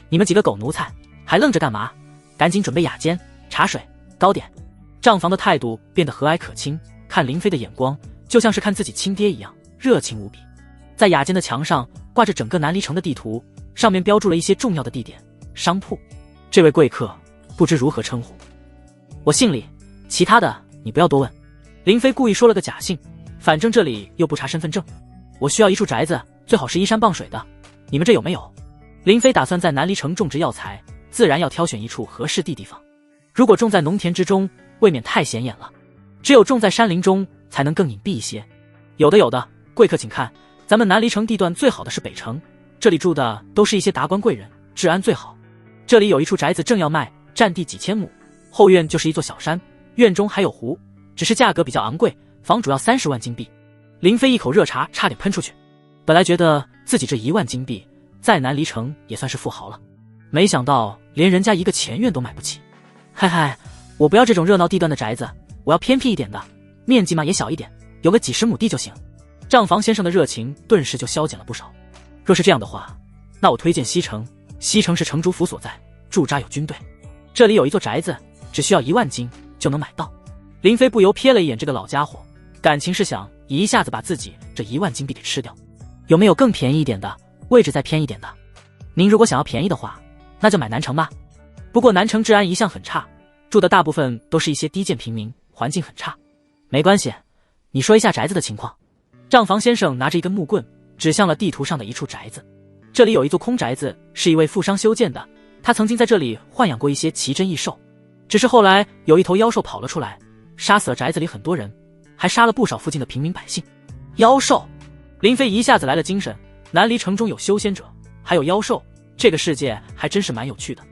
你们几个狗奴才，还愣着干嘛？赶紧准备雅间、茶水、糕点。账房的态度变得和蔼可亲，看林飞的眼光就像是看自己亲爹一样，热情无比。在雅间的墙上挂着整个南离城的地图，上面标注了一些重要的地点、商铺。这位贵客不知如何称呼，我姓李，其他的你不要多问。林飞故意说了个假姓，反正这里又不查身份证。我需要一处宅子，最好是依山傍水的，你们这有没有？林飞打算在南离城种植药材，自然要挑选一处合适地方。如果种在农田之中，未免太显眼了，只有种在山林中才能更隐蔽一些。有的，贵客请看，咱们南离城地段最好的是北城，这里住的都是一些达官贵人，治安最好。这里有一处宅子正要卖，占地几千亩，后院就是一座小山，院中还有湖，只是价格比较昂贵，房主要30万金币。林飞一口热茶差点喷出去，本来觉得自己这1万金币在南离城也算是富豪了，没想到连人家一个前院都买不起。嗨，我不要这种热闹地段的宅子，我要偏僻一点的，面积嘛也小一点，有个几十亩地就行。账房先生的热情顿时就消减了不少。若是这样的话，那我推荐西城，西城是城主府所在，驻扎有军队，这里有一座宅子，只需要1万金就能买到。林飞不由瞥了一眼这个老家伙，感情是想一下子把自己这1万金币给吃掉。有没有更便宜一点的，位置再偏一点的？您如果想要便宜的话，那就买南城吧。不过南城治安一向很差，住的大部分都是一些低贱平民，环境很差。没关系，你说一下宅子的情况。账房先生拿着一根木棍，指向了地图上的一处宅子。这里有一座空宅子，是一位富商修建的，他曾经在这里豢养过一些奇珍异兽，只是后来有一头妖兽跑了出来，杀死了宅子里很多人，还杀了不少附近的平民百姓。妖兽！林飞一下子来了精神，南离城中有修仙者，还有妖兽，这个世界还真是蛮有趣的。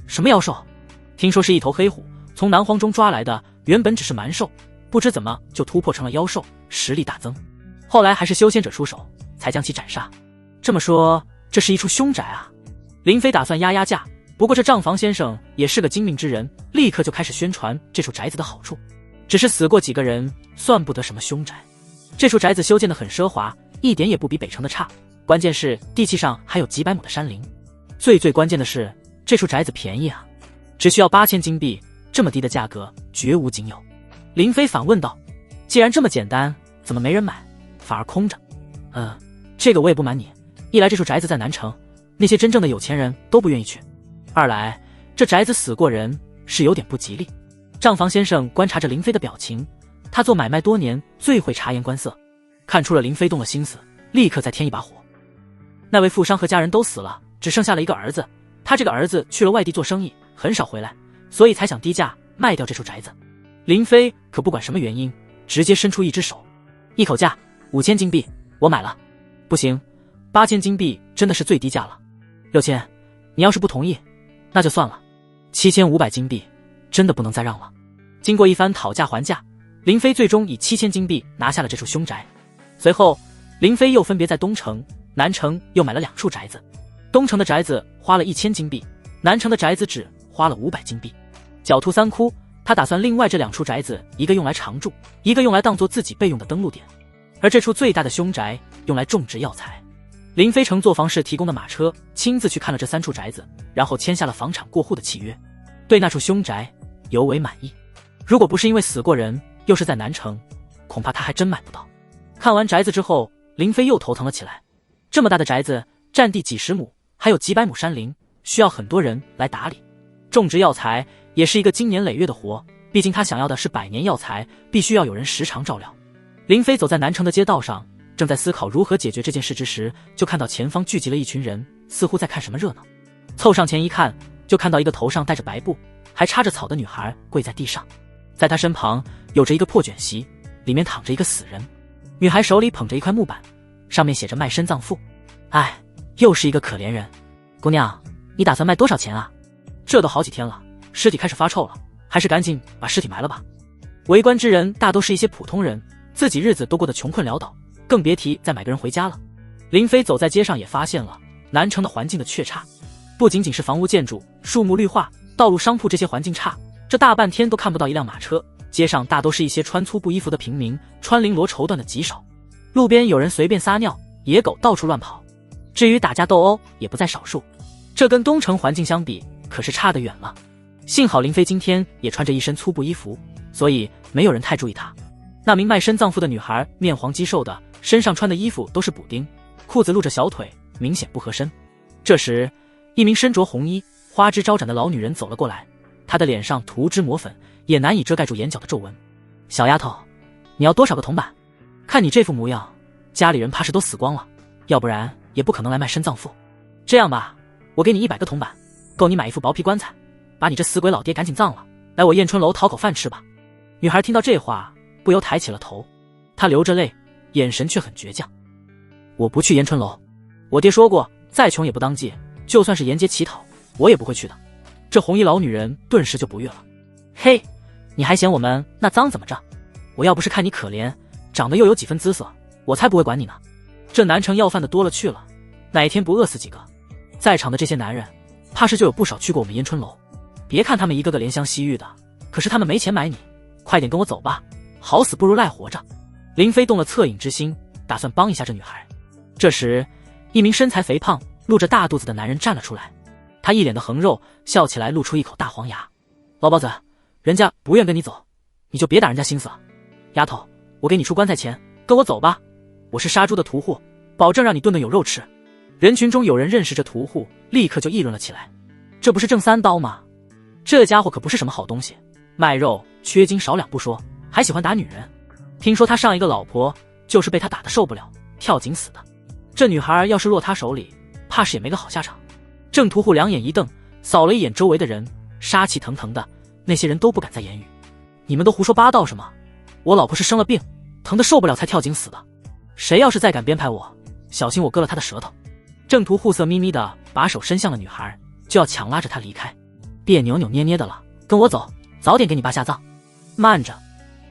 什么妖兽？听说是一头黑虎，从南荒中抓来的，原本只是蛮兽，不知怎么就突破成了妖兽，实力大增。后来还是修仙者出手，才将其斩杀。这么说，这是一处凶宅啊！林飞打算压价，不过这账房先生也是个精明之人，立刻就开始宣传这处宅子的好处。只是死过几个人，算不得什么凶宅。这处宅子修建得很奢华，一点也不比北城的差，关键是地气上还有几百亩的山林。最关键的是，这处宅子便宜啊，只需要8000金币，这么低的价格绝无仅有。林飞反问道：既然这么简单，怎么没人买，反而空着？这个我也不瞒你，一来这处宅子在南城，那些真正的有钱人都不愿意去；二来这宅子死过人，是有点不吉利。账房先生观察着林飞的表情，他做买卖多年，最会察言观色，看出了林飞动了心思，立刻再添一把火。那位富商和家人都死了，只剩下了一个儿子，他这个儿子去了外地做生意，很少回来，所以才想低价卖掉这处宅子。林飞可不管什么原因，直接伸出一只手，一口价5000金币，我买了。不行，8000金币真的是最低价了。6000，你要是不同意，那就算了。7500金币，真的不能再让了。经过一番讨价还价，林飞最终以7000金币拿下了这处凶宅。随后，林飞又分别在东城、南城又买了2处宅子。东城的宅子花了1000金币，南城的宅子只花了500金币。狡兔3窟，他打算另外这2处宅子，一个用来常住，一个用来当做自己备用的登陆点。而这处最大的凶宅用来种植药材。林飞乘作坊室提供的马车，亲自去看了这3处宅子，然后签下了房产过户的契约，对那处凶宅尤为满意。如果不是因为死过人，又是在南城，恐怕他还真买不到。看完宅子之后，林飞又头疼了起来。这么大的宅子，占地几十亩，还有几百亩山林，需要很多人来打理。种植药材也是一个经年累月的活，毕竟他想要的是100年药材，必须要有人时常照料。林飞走在南城的街道上，正在思考如何解决这件事之时，就看到前方聚集了一群人，似乎在看什么热闹。凑上前一看，就看到一个头上戴着白布，还插着草的女孩跪在地上，在她身旁有着一个破卷席，里面躺着一个死人。女孩手里捧着一块木板，上面写着卖身葬父。哎，又是一个可怜人。姑娘，你打算卖多少钱啊？这都好几天了，尸体开始发臭了，还是赶紧把尸体埋了吧。围观之人大都是一些普通人，自己日子都过得穷困潦倒，更别提再买个人回家了。林飞走在街上也发现了南城的环境的确差，不仅仅是房屋建筑、树木绿化、道路商铺这些环境差，这大半天都看不到一辆马车，街上大都是一些穿粗布衣服的平民，穿绫罗绸缎的极少，路边有人随便撒尿，野狗到处乱跑，至于打架斗殴也不在少数。这跟东城环境相比可是差得远了。幸好林飞今天也穿着一身粗布衣服，所以没有人太注意他。那名卖身葬父的女孩面黄肌瘦的，身上穿的衣服都是补丁，裤子露着小腿，明显不合身。这时一名身着红衣花枝招展的老女人走了过来，她的脸上涂脂抹粉，也难以遮盖住眼角的皱纹。小丫头，你要多少个铜板？看你这副模样，家里人怕是都死光了，要不然也不可能来卖身葬父。这样吧，我给你100个铜板，够你买一副薄皮棺材，把你这死鬼老爹赶紧葬了，来我燕春楼讨口饭吃吧。女孩听到这话，不由抬起了头，她流着泪，眼神却很倔强。我不去燕春楼，我爹说过，再穷也不当借，就算是沿街乞讨，我也不会去的。这红衣老女人顿时就不悦了。嘿，你还嫌我们那脏怎么着？我要不是看你可怜，长得又有几分姿色，我才不会管你呢。这南城要饭的多了去了，哪一天不饿死几个？在场的这些男人，怕是就有不少去过我们燕春楼。别看他们一个个怜香惜玉的，可是他们没钱买你，快点跟我走吧，好死不如赖活着。林飞动了恻隐之心，打算帮一下这女孩。这时一名身材肥胖露着大肚子的男人站了出来，他一脸的横肉，笑起来露出一口大黄牙。老包子，人家不愿跟你走，你就别打人家心思了。丫头，我给你出棺材钱，跟我走吧，我是杀猪的屠户，保证让你顿顿有肉吃。人群中有人认识这屠户，立刻就议论了起来。这不是郑三刀吗？这家伙可不是什么好东西，卖肉缺斤少两不说，还喜欢打女人。听说他上一个老婆就是被他打得受不了，跳井死的。这女孩要是落他手里，怕是也没个好下场。郑屠户两眼一瞪，扫了一眼周围的人，杀气腾腾的，那些人都不敢再言语。你们都胡说八道什么？我老婆是生了病，疼得受不了才跳井死的。谁要是再敢编排我，小心我割了他的舌头。郑屠户色眯眯的把手伸向了女孩，就要强拉着她离开。别扭扭捏捏的了，跟我走，早点给你爸下葬。慢着，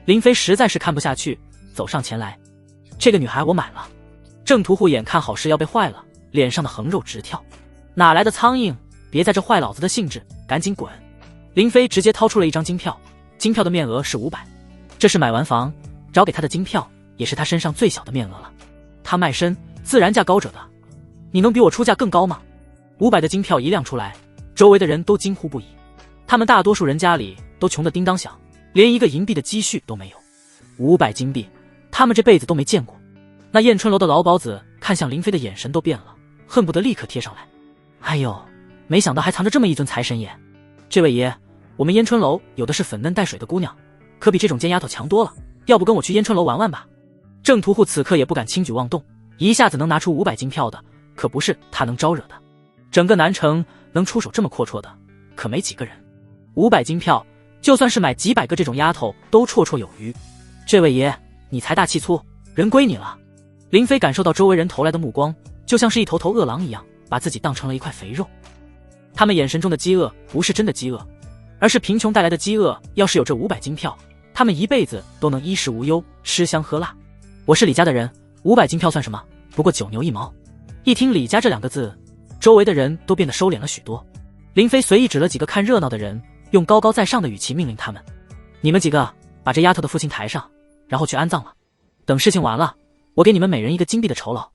林飞实在是看不下去，走上前来。这个女孩我买了。郑屠户眼看好事要被坏了，脸上的横肉直跳。哪来的苍蝇，别在这坏老子的兴致，赶紧滚。林飞直接掏出了一张金票，金票的面额是500，这是买完房找给他的金票，也是他身上最小的面额了。他卖身自然价高者的，你能比我出价更高吗？500的金票一亮出来，周围的人都惊呼不已。他们大多数人家里都穷得叮当响，连一个银币的积蓄都没有。500金币，他们这辈子都没见过。那燕春楼的老鸨子看向林飞的眼神都变了，恨不得立刻贴上来。哎呦，没想到还藏着这么一尊财神爷。这位爷，我们燕春楼有的是粉嫩带水的姑娘，可比这种贱丫头强多了，要不跟我去燕春楼玩玩吧。郑屠户此刻也不敢轻举妄动，一下子能拿出500金票的，可不是他能招惹的。整个南城能出手这么阔绰的，可没几个人。500金票，就算是买几百个这种丫头都绰绰有余。这位爷，你财大气粗，人归你了。林飞感受到周围人投来的目光，就像是一头头饿狼一样，把自己当成了一块肥肉。他们眼神中的饥饿不是真的饥饿，而是贫穷带来的饥饿。要是有这500金票，他们一辈子都能衣食无忧，吃香喝辣。我是李家的人，500金票算什么？不过9牛1毛。一听李家这2个字，周围的人都变得收敛了许多。林飞随意指了几个看热闹的人，用高高在上的语气命令他们：你们几个把这丫头的父亲抬上，然后去安葬了。等事情完了，我给你们每人1个金币的酬劳。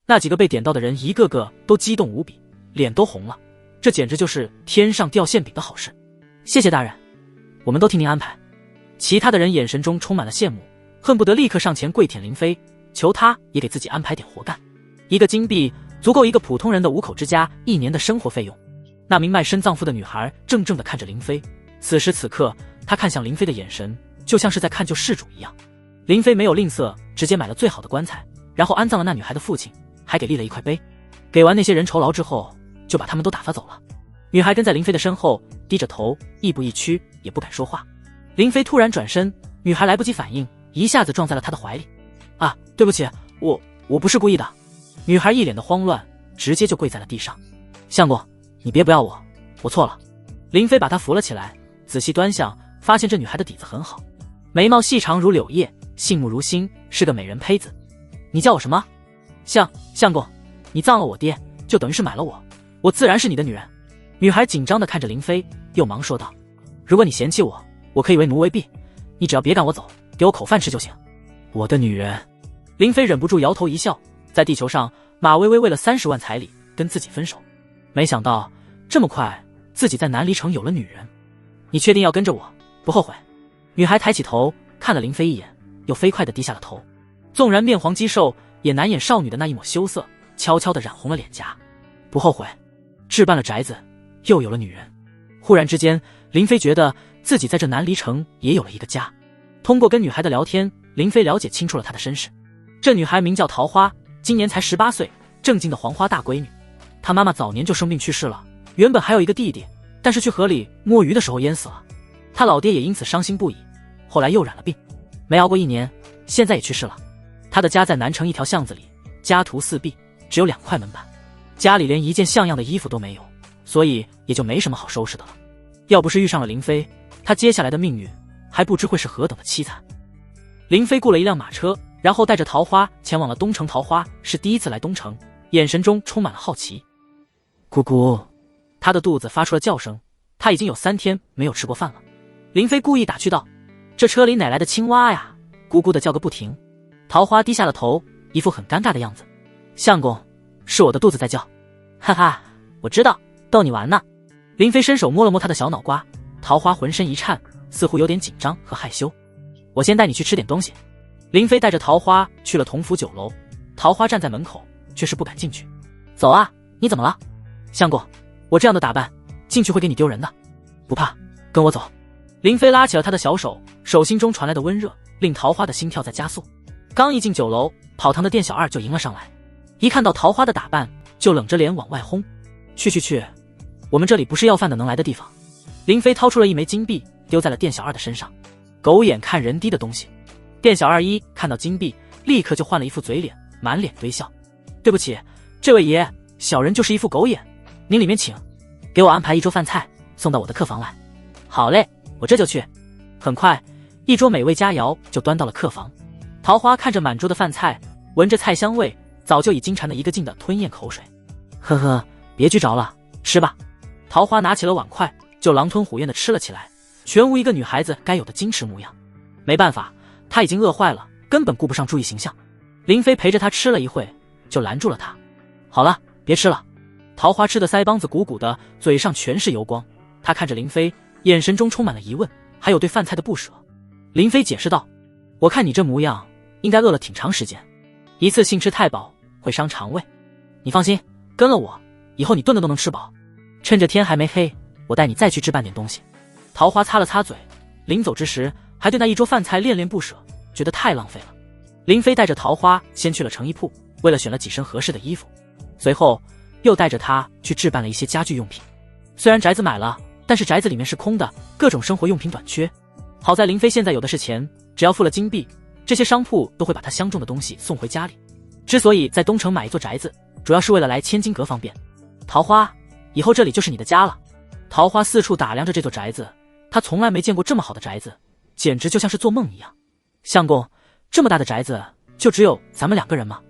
那几个被点到的人一个个都激动无比，脸都红了，这简直就是天上掉馅饼的好事。谢谢大人，我们都听您安排。其他的人眼神中充满了羡慕，恨不得立刻上前跪舔林飞，求他也给自己安排点活干。1个金币足够一个普通人的5口之家1年的生活费用。那名卖身葬父的女孩怔怔地看着林飞，此时此刻，她看向林飞的眼神，就像是在看救世主一样。林飞没有吝啬，直接买了最好的棺材，然后安葬了那女孩的父亲，还给立了一块碑。给完那些人酬劳之后，就把他们都打发走了。女孩跟在林飞的身后，低着头，亦步亦趋，也不敢说话。林飞突然转身，女孩来不及反应，一下子撞在了他的怀里。啊，对不起，我不是故意的。女孩一脸的慌乱，直接就跪在了地上。相公，你别不要我错了。林飞把她扶了起来，仔细端详，发现这女孩的底子很好，眉毛细长如柳叶，杏目如星，是个美人胚子。你叫我什么？相公，你葬了我爹，就等于是买了我自然是你的女人。女孩紧张地看着林飞，又忙说道：如果你嫌弃我可以为奴为婢，你只要别赶我走，给我口饭吃就行。我的女人。林飞忍不住摇头一笑，在地球上，马薇薇为了30万彩礼跟自己分手，没想到这么快自己在南离城有了女人。你确定要跟着我，不后悔？女孩抬起头看了林飞一眼，又飞快地低下了头，纵然面黄肌瘦，也难掩少女的那一抹羞涩，悄悄地染红了脸颊。不后悔。置办了宅子，又有了女人。忽然之间，林飞觉得自己在这南离城也有了一个家。通过跟女孩的聊天，林飞了解清楚了她的身世。这女孩名叫桃花，今年才18岁，正经的黄花大闺女。她妈妈早年就生病去世了，原本还有一个弟弟，但是去河里摸鱼的时候淹死了。她老爹也因此伤心不已，后来又染了病，没熬过1年，现在也去世了。她的家在南城一条巷子里，家徒四壁，只有2块门板，家里连一件像样的衣服都没有，所以也就没什么好收拾的了。要不是遇上了林飞，她接下来的命运还不知会是何等的凄惨。林飞雇了一辆马车，然后带着桃花前往了东城。桃花是第一次来东城，眼神中充满了好奇。咕咕，她的肚子发出了叫声，她已经有3天没有吃过饭了。林飞故意打趣道：这车里哪来的青蛙呀？咕咕的叫个不停。桃花低下了头，一副很尴尬的样子。相公，是我的肚子在叫。哈哈，我知道，逗你玩呢。林飞伸手摸了摸她的小脑瓜，桃花浑身一颤，似乎有点紧张和害羞。我先带你去吃点东西。林飞带着桃花去了同福酒楼，桃花站在门口，却是不敢进去。走啊，你怎么了？相公，我这样的打扮，进去会给你丢人的。不怕，跟我走。林飞拉起了他的小手，手心中传来的温热，令桃花的心跳在加速。刚一进酒楼，跑堂的店小二就迎了上来，一看到桃花的打扮，就冷着脸往外轰。去，我们这里不是要饭的能来的地方。林飞掏出了1枚金币，丢在了店小二的身上。狗眼看人低的东西。店小二一看到金币，立刻就换了一副嘴脸，满脸堆笑。对不起，这位爷，小人就是一副狗眼，您里面请，给我安排一桌饭菜送到我的客房来。好嘞，我这就去。很快，一桌美味佳肴就端到了客房。桃花看着满桌的饭菜，闻着菜香味，早就已经馋得一个劲的吞咽口水。呵呵，别拘着了，吃吧。桃花拿起了碗筷，就狼吞虎咽地吃了起来，全无一个女孩子该有的矜持模样。没办法，她已经饿坏了，根本顾不上注意形象。林飞陪着她吃了一会，就拦住了她。好了，别吃了。桃花吃的腮帮子鼓鼓的，嘴上全是油光。她看着林飞，眼神中充满了疑问，还有对饭菜的不舍。林飞解释道：我看你这模样，应该饿了挺长时间，一次性吃太饱会伤肠胃。你放心，跟了我，以后你顿顿都能吃饱。趁着天还没黑，我带你再去置办点东西。桃花擦了擦嘴，临走之时还对那一桌饭菜恋恋不舍，觉得太浪费了。林飞带着桃花先去了成衣铺，为了选了几身合适的衣服，随后又带着她去置办了一些家具用品。虽然宅子买了，但是宅子里面是空的，各种生活用品短缺。好在林飞现在有的是钱，只要付了金币，这些商铺都会把他相中的东西送回家里。之所以在东城买一座宅子，主要是为了来千金阁方便。桃花，以后这里就是你的家了。桃花四处打量着这座宅子，她从来没见过这么好的宅子，简直就像是做梦一样。相公，这么大的宅子，就只有咱们2个人吗？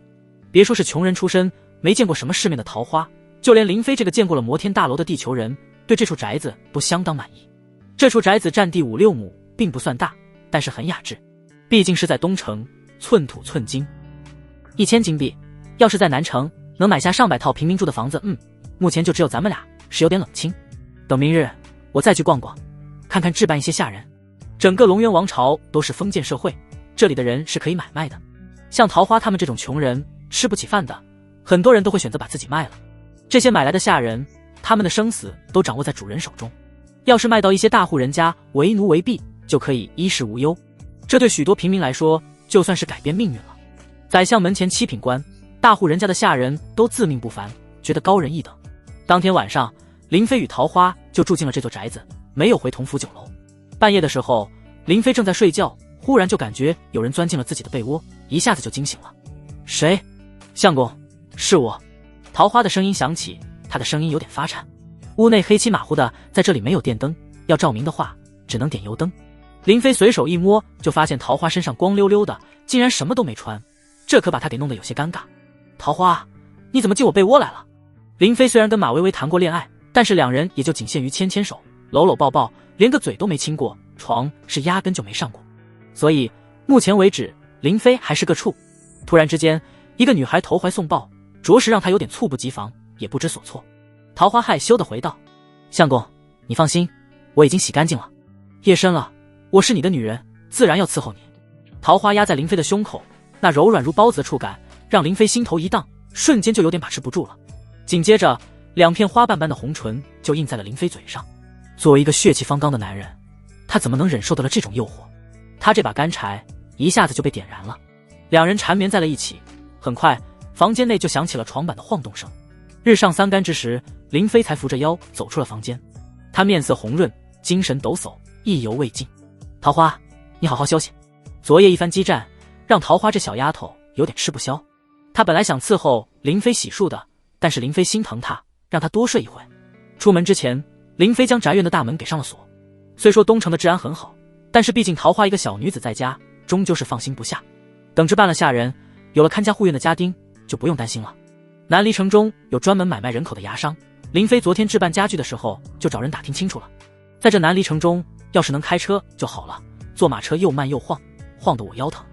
别说是穷人出身，没见过什么世面的桃花，就连林飞这个见过了摩天大楼的地球人，对这处宅子都相当满意。这处宅子占地5-6亩，并不算大，但是很雅致。毕竟是在东城，寸土寸金。1000金币，要是在南城，能买下上百套平民住的房子。目前就只有咱们俩，是有点冷清。等明日我再去逛逛，看看置办一些下人。整个龙渊王朝都是封建社会，这里的人是可以买卖的。像桃花他们这种穷人吃不起饭的，很多人都会选择把自己卖了。这些买来的下人，他们的生死都掌握在主人手中。要是卖到一些大户人家为奴为婢，就可以衣食无忧。这对许多平民来说，就算是改变命运了。宰相门前七品官，大户人家的下人都自命不凡，觉得高人一等。当天晚上，林飞与桃花就住进了这座宅子，没有回同福酒楼。半夜的时候，林飞正在睡觉，忽然就感觉有人钻进了自己的被窝，一下子就惊醒了。谁？相公，是我。桃花的声音响起，她的声音有点发颤。屋内黑漆马虎的，在这里没有电灯，要照明的话，只能点油灯。林飞随手一摸，就发现桃花身上光溜溜的，竟然什么都没穿，这可把他给弄得有些尴尬。桃花，你怎么进我被窝来了？林飞虽然跟马薇薇谈过恋爱，但是两人也就仅限于牵牵手、搂搂抱抱，连个嘴都没亲过，床是压根就没上过。所以目前为止，林飞还是个处。突然之间，一个女孩投怀送抱，着实让他有点猝不及防，也不知所措。桃花害羞地回道：相公，你放心，我已经洗干净了。夜深了，我是你的女人，自然要伺候你。桃花压在林飞的胸口，那柔软如包子的触感让林飞心头一荡，瞬间就有点把持不住了。紧接着，两片花瓣般的红唇就印在了林飞嘴上。作为一个血气方刚的男人，他怎么能忍受得了这种诱惑？他这把干柴一下子就被点燃了。两人缠绵在了一起，很快房间内就响起了床板的晃动声。日上三竿之时，林飞才扶着腰走出了房间。他面色红润，精神抖擞，意犹未尽。桃花，你好好休息。昨夜一番激战，让桃花这小丫头有点吃不消。她本来想伺候林飞洗漱的，但是林飞心疼她，让她多睡一会。出门之前，林飞将宅院的大门给上了锁。虽说东城的治安很好，但是毕竟桃花一个小女子在家，终究是放心不下。等置办了下人，有了看家护院的家丁，就不用担心了。南离城中有专门买卖人口的牙商，林飞昨天置办家具的时候就找人打听清楚了。在这南离城中，要是能开车就好了，坐马车又慢又晃，晃得我腰疼。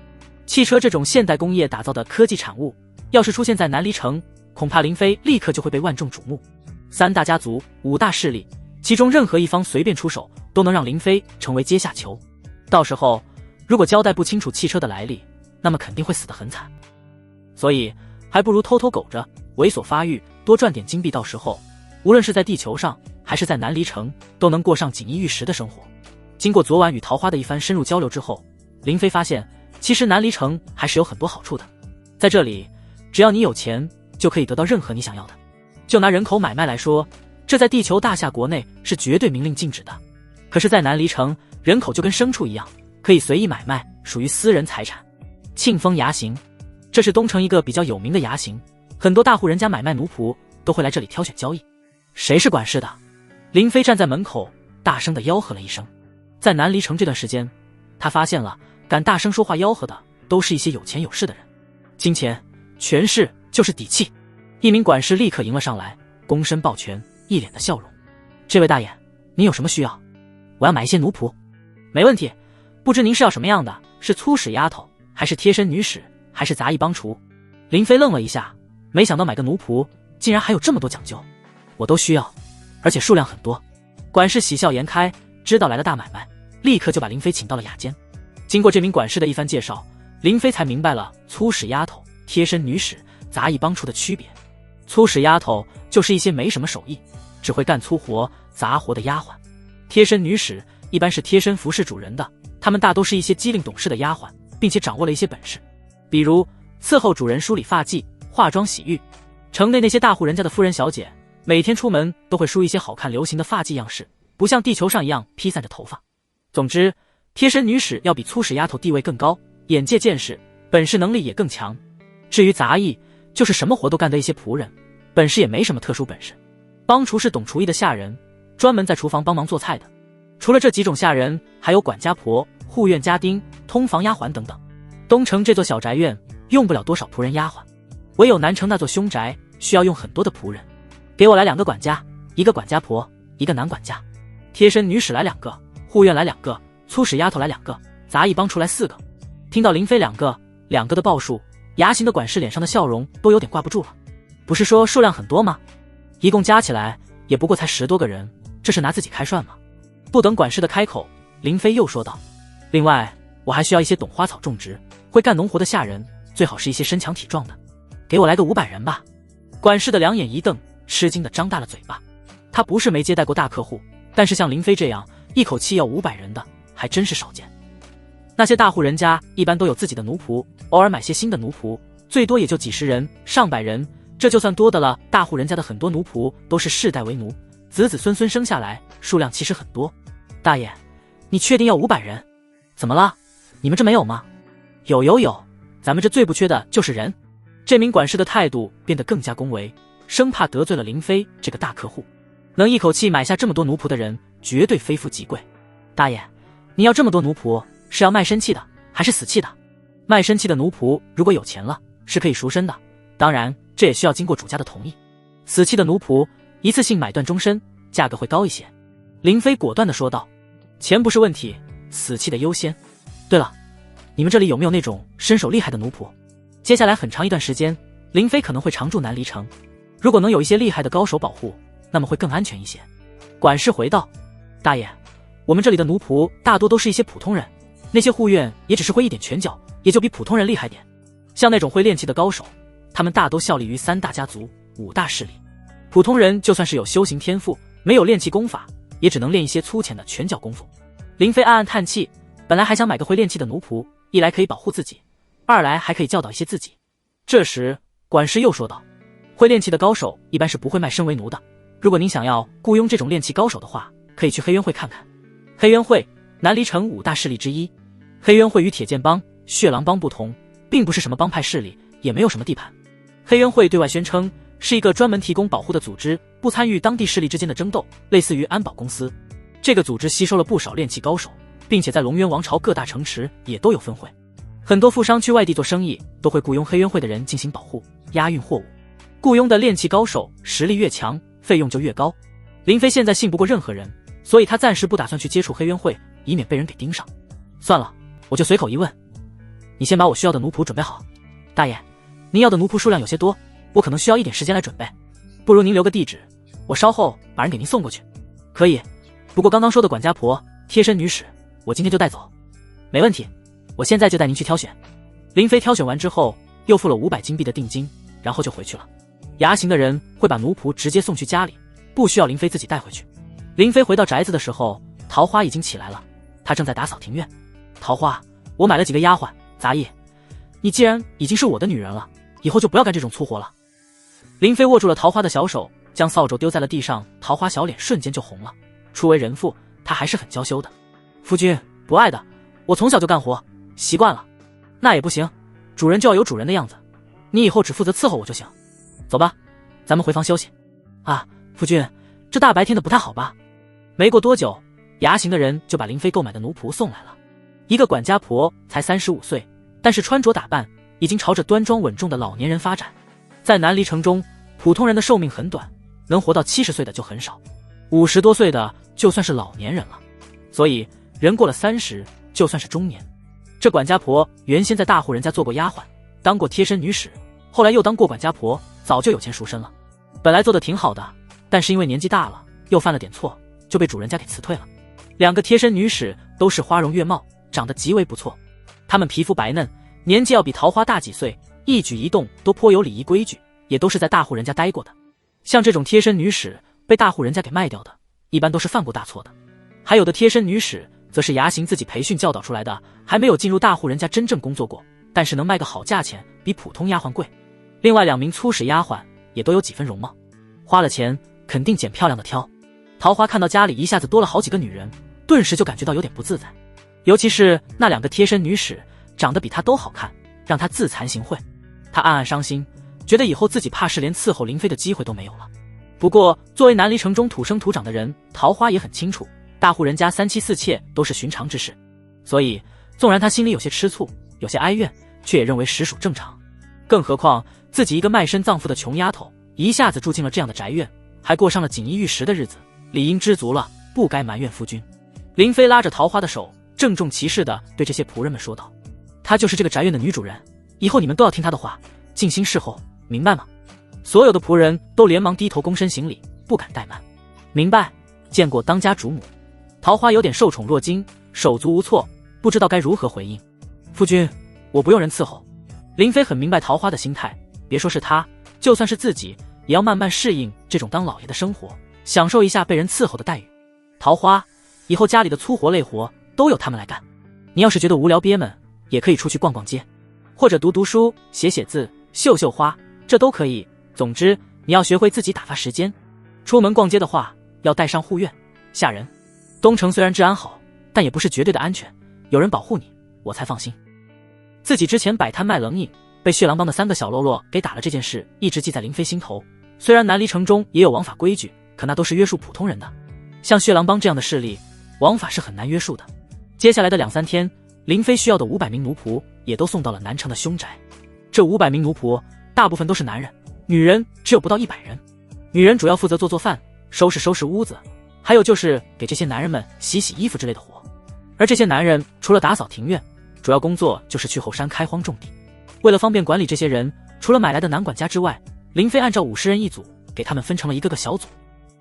汽车这种现代工业打造的科技产物，要是出现在南离城，恐怕林飞立刻就会被万众瞩目。三大家族、五大势力，其中任何一方随便出手，都能让林飞成为阶下囚。到时候如果交代不清楚汽车的来历，那么肯定会死得很惨。所以还不如偷偷苟着，猥琐发育，多赚点金币，到时候无论是在地球上还是在南离城，都能过上锦衣玉食的生活。经过昨晚与桃花的一番深入交流之后，林飞发现其实南离城还是有很多好处的。在这里，只要你有钱，就可以得到任何你想要的。就拿人口买卖来说，这在地球大夏国内是绝对明令禁止的。可是在南离城，人口就跟牲畜一样，可以随意买卖，属于私人财产。庆丰牙行，这是东城一个比较有名的牙行，很多大户人家买卖奴仆都会来这里挑选交易。谁是管事的？林飞站在门口大声地吆喝了一声。在南离城这段时间，他发现了敢大声说话吆喝的都是一些有钱有势的人。金钱、权势就是底气。一名管事立刻迎了上来，躬身抱拳，一脸的笑容。这位大爷，您有什么需要？我要买一些奴仆。没问题，不知您是要什么样的？是粗使丫头，还是贴身女使，还是杂役帮厨？林飞愣了一下，没想到买个奴仆竟然还有这么多讲究。我都需要，而且数量很多。管事喜笑颜开，知道来了大买卖，立刻就把林飞请到了雅间。经过这名管事的一番介绍，林飞才明白了粗使丫头、贴身女使、杂役帮厨的区别。粗使丫头就是一些没什么手艺，只会干粗活、杂活的丫鬟。贴身女使一般是贴身服侍主人的，她们大都是一些机灵懂事的丫鬟，并且掌握了一些本事，比如伺候主人梳理发髻、化妆洗浴。城内那些大户人家的夫人小姐，每天出门都会梳一些好看流行的发髻样式，不像地球上一样披散着头发。总之，贴身女使要比粗使丫头地位更高，眼界见识、本事能力也更强。至于杂役，就是什么活都干的一些仆人，本事也没什么特殊本事。帮厨是懂厨艺的下人，专门在厨房帮忙做菜的。除了这几种下人，还有管家婆、护院家丁、通房丫鬟等等。东城这座小宅院用不了多少仆人丫鬟，唯有南城那座凶宅需要用很多的仆人。给我来2个管家，一个管家婆，一个男管家。贴身女使来2个，护院来2个，粗使丫头来2个，杂役帮厨来4个。听到林飞2个的报数，牙行的管事脸上的笑容都有点挂不住了。不是说数量很多吗？一共加起来也不过才10多个人，这是拿自己开涮吗？不等管事的开口，林飞又说道：另外，我还需要一些懂花草种植、会干农活的下人，最好是一些身强体壮的。给我来个500人吧。管事的两眼一瞪，吃惊的张大了嘴巴。他不是没接待过大客户，但是像林飞这样一口气要500人的还真是少见。那些大户人家一般都有自己的奴仆，偶尔买些新的奴仆，最多也就几十人、上百人，这就算多的了。大户人家的很多奴仆都是世代为奴，子子孙孙生下来，数量其实很多。大爷，你确定要500人？怎么了？你们这没有吗？有，咱们这最不缺的就是人。这名管事的态度变得更加恭维，生怕得罪了林飞这个大客户。能一口气买下这么多奴仆的人，绝对非富即贵。大爷，你要这么多奴仆，是要卖身契的，还是死契的？卖身契的奴仆如果有钱了，是可以赎身的，当然这也需要经过主家的同意。死契的奴仆，一次性买断终身，价格会高一些。林飞果断地说道。钱不是问题，死契的优先。对了，你们这里有没有那种身手厉害的奴仆？接下来很长一段时间，林飞可能会常驻南离城，如果能有一些厉害的高手保护，那么会更安全一些。管事回道。大爷，我们这里的奴仆大多都是一些普通人，那些护院也只是会一点拳脚，也就比普通人厉害点。像那种会练气的高手，他们大都效力于3大家族、5大势力。普通人就算是有修行天赋，没有练气功法，也只能练一些粗浅的拳脚功夫。林飞暗暗叹气，本来还想买个会练气的奴仆，一来可以保护自己，二来还可以教导一些自己。这时管事又说道，会练气的高手一般是不会卖身为奴的，如果您想要雇佣这种练气高手的话，可以去黑渊会看看。黑渊会，南离城5大势力之一。黑渊会与铁剑帮、血狼帮不同，并不是什么帮派势力，也没有什么地盘。黑渊会对外宣称是一个专门提供保护的组织，不参与当地势力之间的争斗，类似于安保公司。这个组织吸收了不少练气高手，并且在龙渊王朝各大城池也都有分会。很多富商去外地做生意，都会雇佣黑渊会的人进行保护、押运货物。雇佣的练气高手实力越强，费用就越高。林飞现在信不过任何人，所以他暂时不打算去接触黑渊会，以免被人给盯上。算了，我就随口一问，你先把我需要的奴仆准备好。大爷，您要的奴仆数量有些多，我可能需要一点时间来准备，不如您留个地址，我稍后把人给您送过去。可以，不过刚刚说的管家婆、贴身女使，我今天就带走。没问题，我现在就带您去挑选。林飞挑选完之后，又付了500金币的定金，然后就回去了。衙行的人会把奴仆直接送去家里，不需要林飞自己带回去。林飞回到宅子的时候，桃花已经起来了，她正在打扫庭院。桃花，我买了几个丫鬟、杂役，你既然已经是我的女人了，以后就不要干这种粗活了。林飞握住了桃花的小手，将扫帚丢在了地上，桃花小脸瞬间就红了。初为人妇，她还是很娇羞的。夫君，不爱的，我从小就干活，习惯了。那也不行，主人就要有主人的样子，你以后只负责伺候我就行。走吧，咱们回房休息。啊，夫君，这大白天的不太好吧？没过多久，衙行的人就把林飞购买的奴仆送来了。一个管家婆才35岁，但是穿着打扮已经朝着端庄稳重的老年人发展。在南离城中，普通人的寿命很短，能活到70岁的就很少，50多岁的就算是老年人了。所以人过了30就算是中年。这管家婆原先在大户人家做过丫鬟，当过贴身女使，后来又当过管家婆，早就有钱赎身了。本来做得挺好的，但是因为年纪大了，又犯了点错，就被主人家给辞退了。2个贴身女使都是花容月貌，长得极为不错，她们皮肤白嫩，年纪要比桃花大几岁，一举一动都颇有礼仪规矩，也都是在大户人家待过的。像这种贴身女使被大户人家给卖掉的，一般都是犯过大错的。还有的贴身女使则是衙行自己培训教导出来的，还没有进入大户人家真正工作过，但是能卖个好价钱，比普通丫鬟贵。另外2名粗使丫鬟也都有几分容貌，花了钱肯定捡漂亮的挑。桃花看到家里一下子多了好几个女人，顿时就感觉到有点不自在，尤其是那2个贴身女使长得比她都好看，让她自惭形秽。她暗暗伤心，觉得以后自己怕是连伺候林飞的机会都没有了。不过作为南离城中土生土长的人，桃花也很清楚大户人家3妻4妾都是寻常之事，所以纵然她心里有些吃醋，有些哀怨，却也认为实属正常。更何况自己一个卖身葬父的穷丫头，一下子住进了这样的宅院，还过上了锦衣玉食的日子，理应知足了，不该埋怨夫君。林飞拉着桃花的手，郑重其事地对这些仆人们说道，她就是这个宅院的女主人，以后你们都要听她的话，尽心侍候，明白吗？所有的仆人都连忙低头躬身行礼，不敢怠慢。明白，见过当家主母。桃花有点受宠若惊，手足无措，不知道该如何回应。夫君，我不用人伺候。林飞很明白桃花的心态，别说是他，就算是自己，也要慢慢适应这种当老爷的生活，享受一下被人伺候的待遇。桃花，以后家里的粗活累活都由他们来干。你要是觉得无聊憋闷，也可以出去逛逛街，或者读读书、写写字、绣绣花，这都可以。总之，你要学会自己打发时间。出门逛街的话，要带上护院、下人。东城虽然治安好，但也不是绝对的安全，有人保护你，我才放心。自己之前摆摊卖冷饮，被血狼帮的3个小喽啰给打了这件事，一直记在林飞心头。虽然南离城中也有王法规矩，可那都是约束普通人的。像血狼帮这样的势力，王法是很难约束的。接下来的2-3天，林飞需要的500名奴仆也都送到了南城的凶宅。这500名奴仆大部分都是男人，女人只有不到100人。女人主要负责做饭、收拾屋子，还有就是给这些男人们洗衣服之类的活。而这些男人除了打扫庭院，主要工作就是去后山开荒种地。为了方便管理这些人，除了买来的男管家之外，林飞按照50人一组，给他们分成了一个个小组，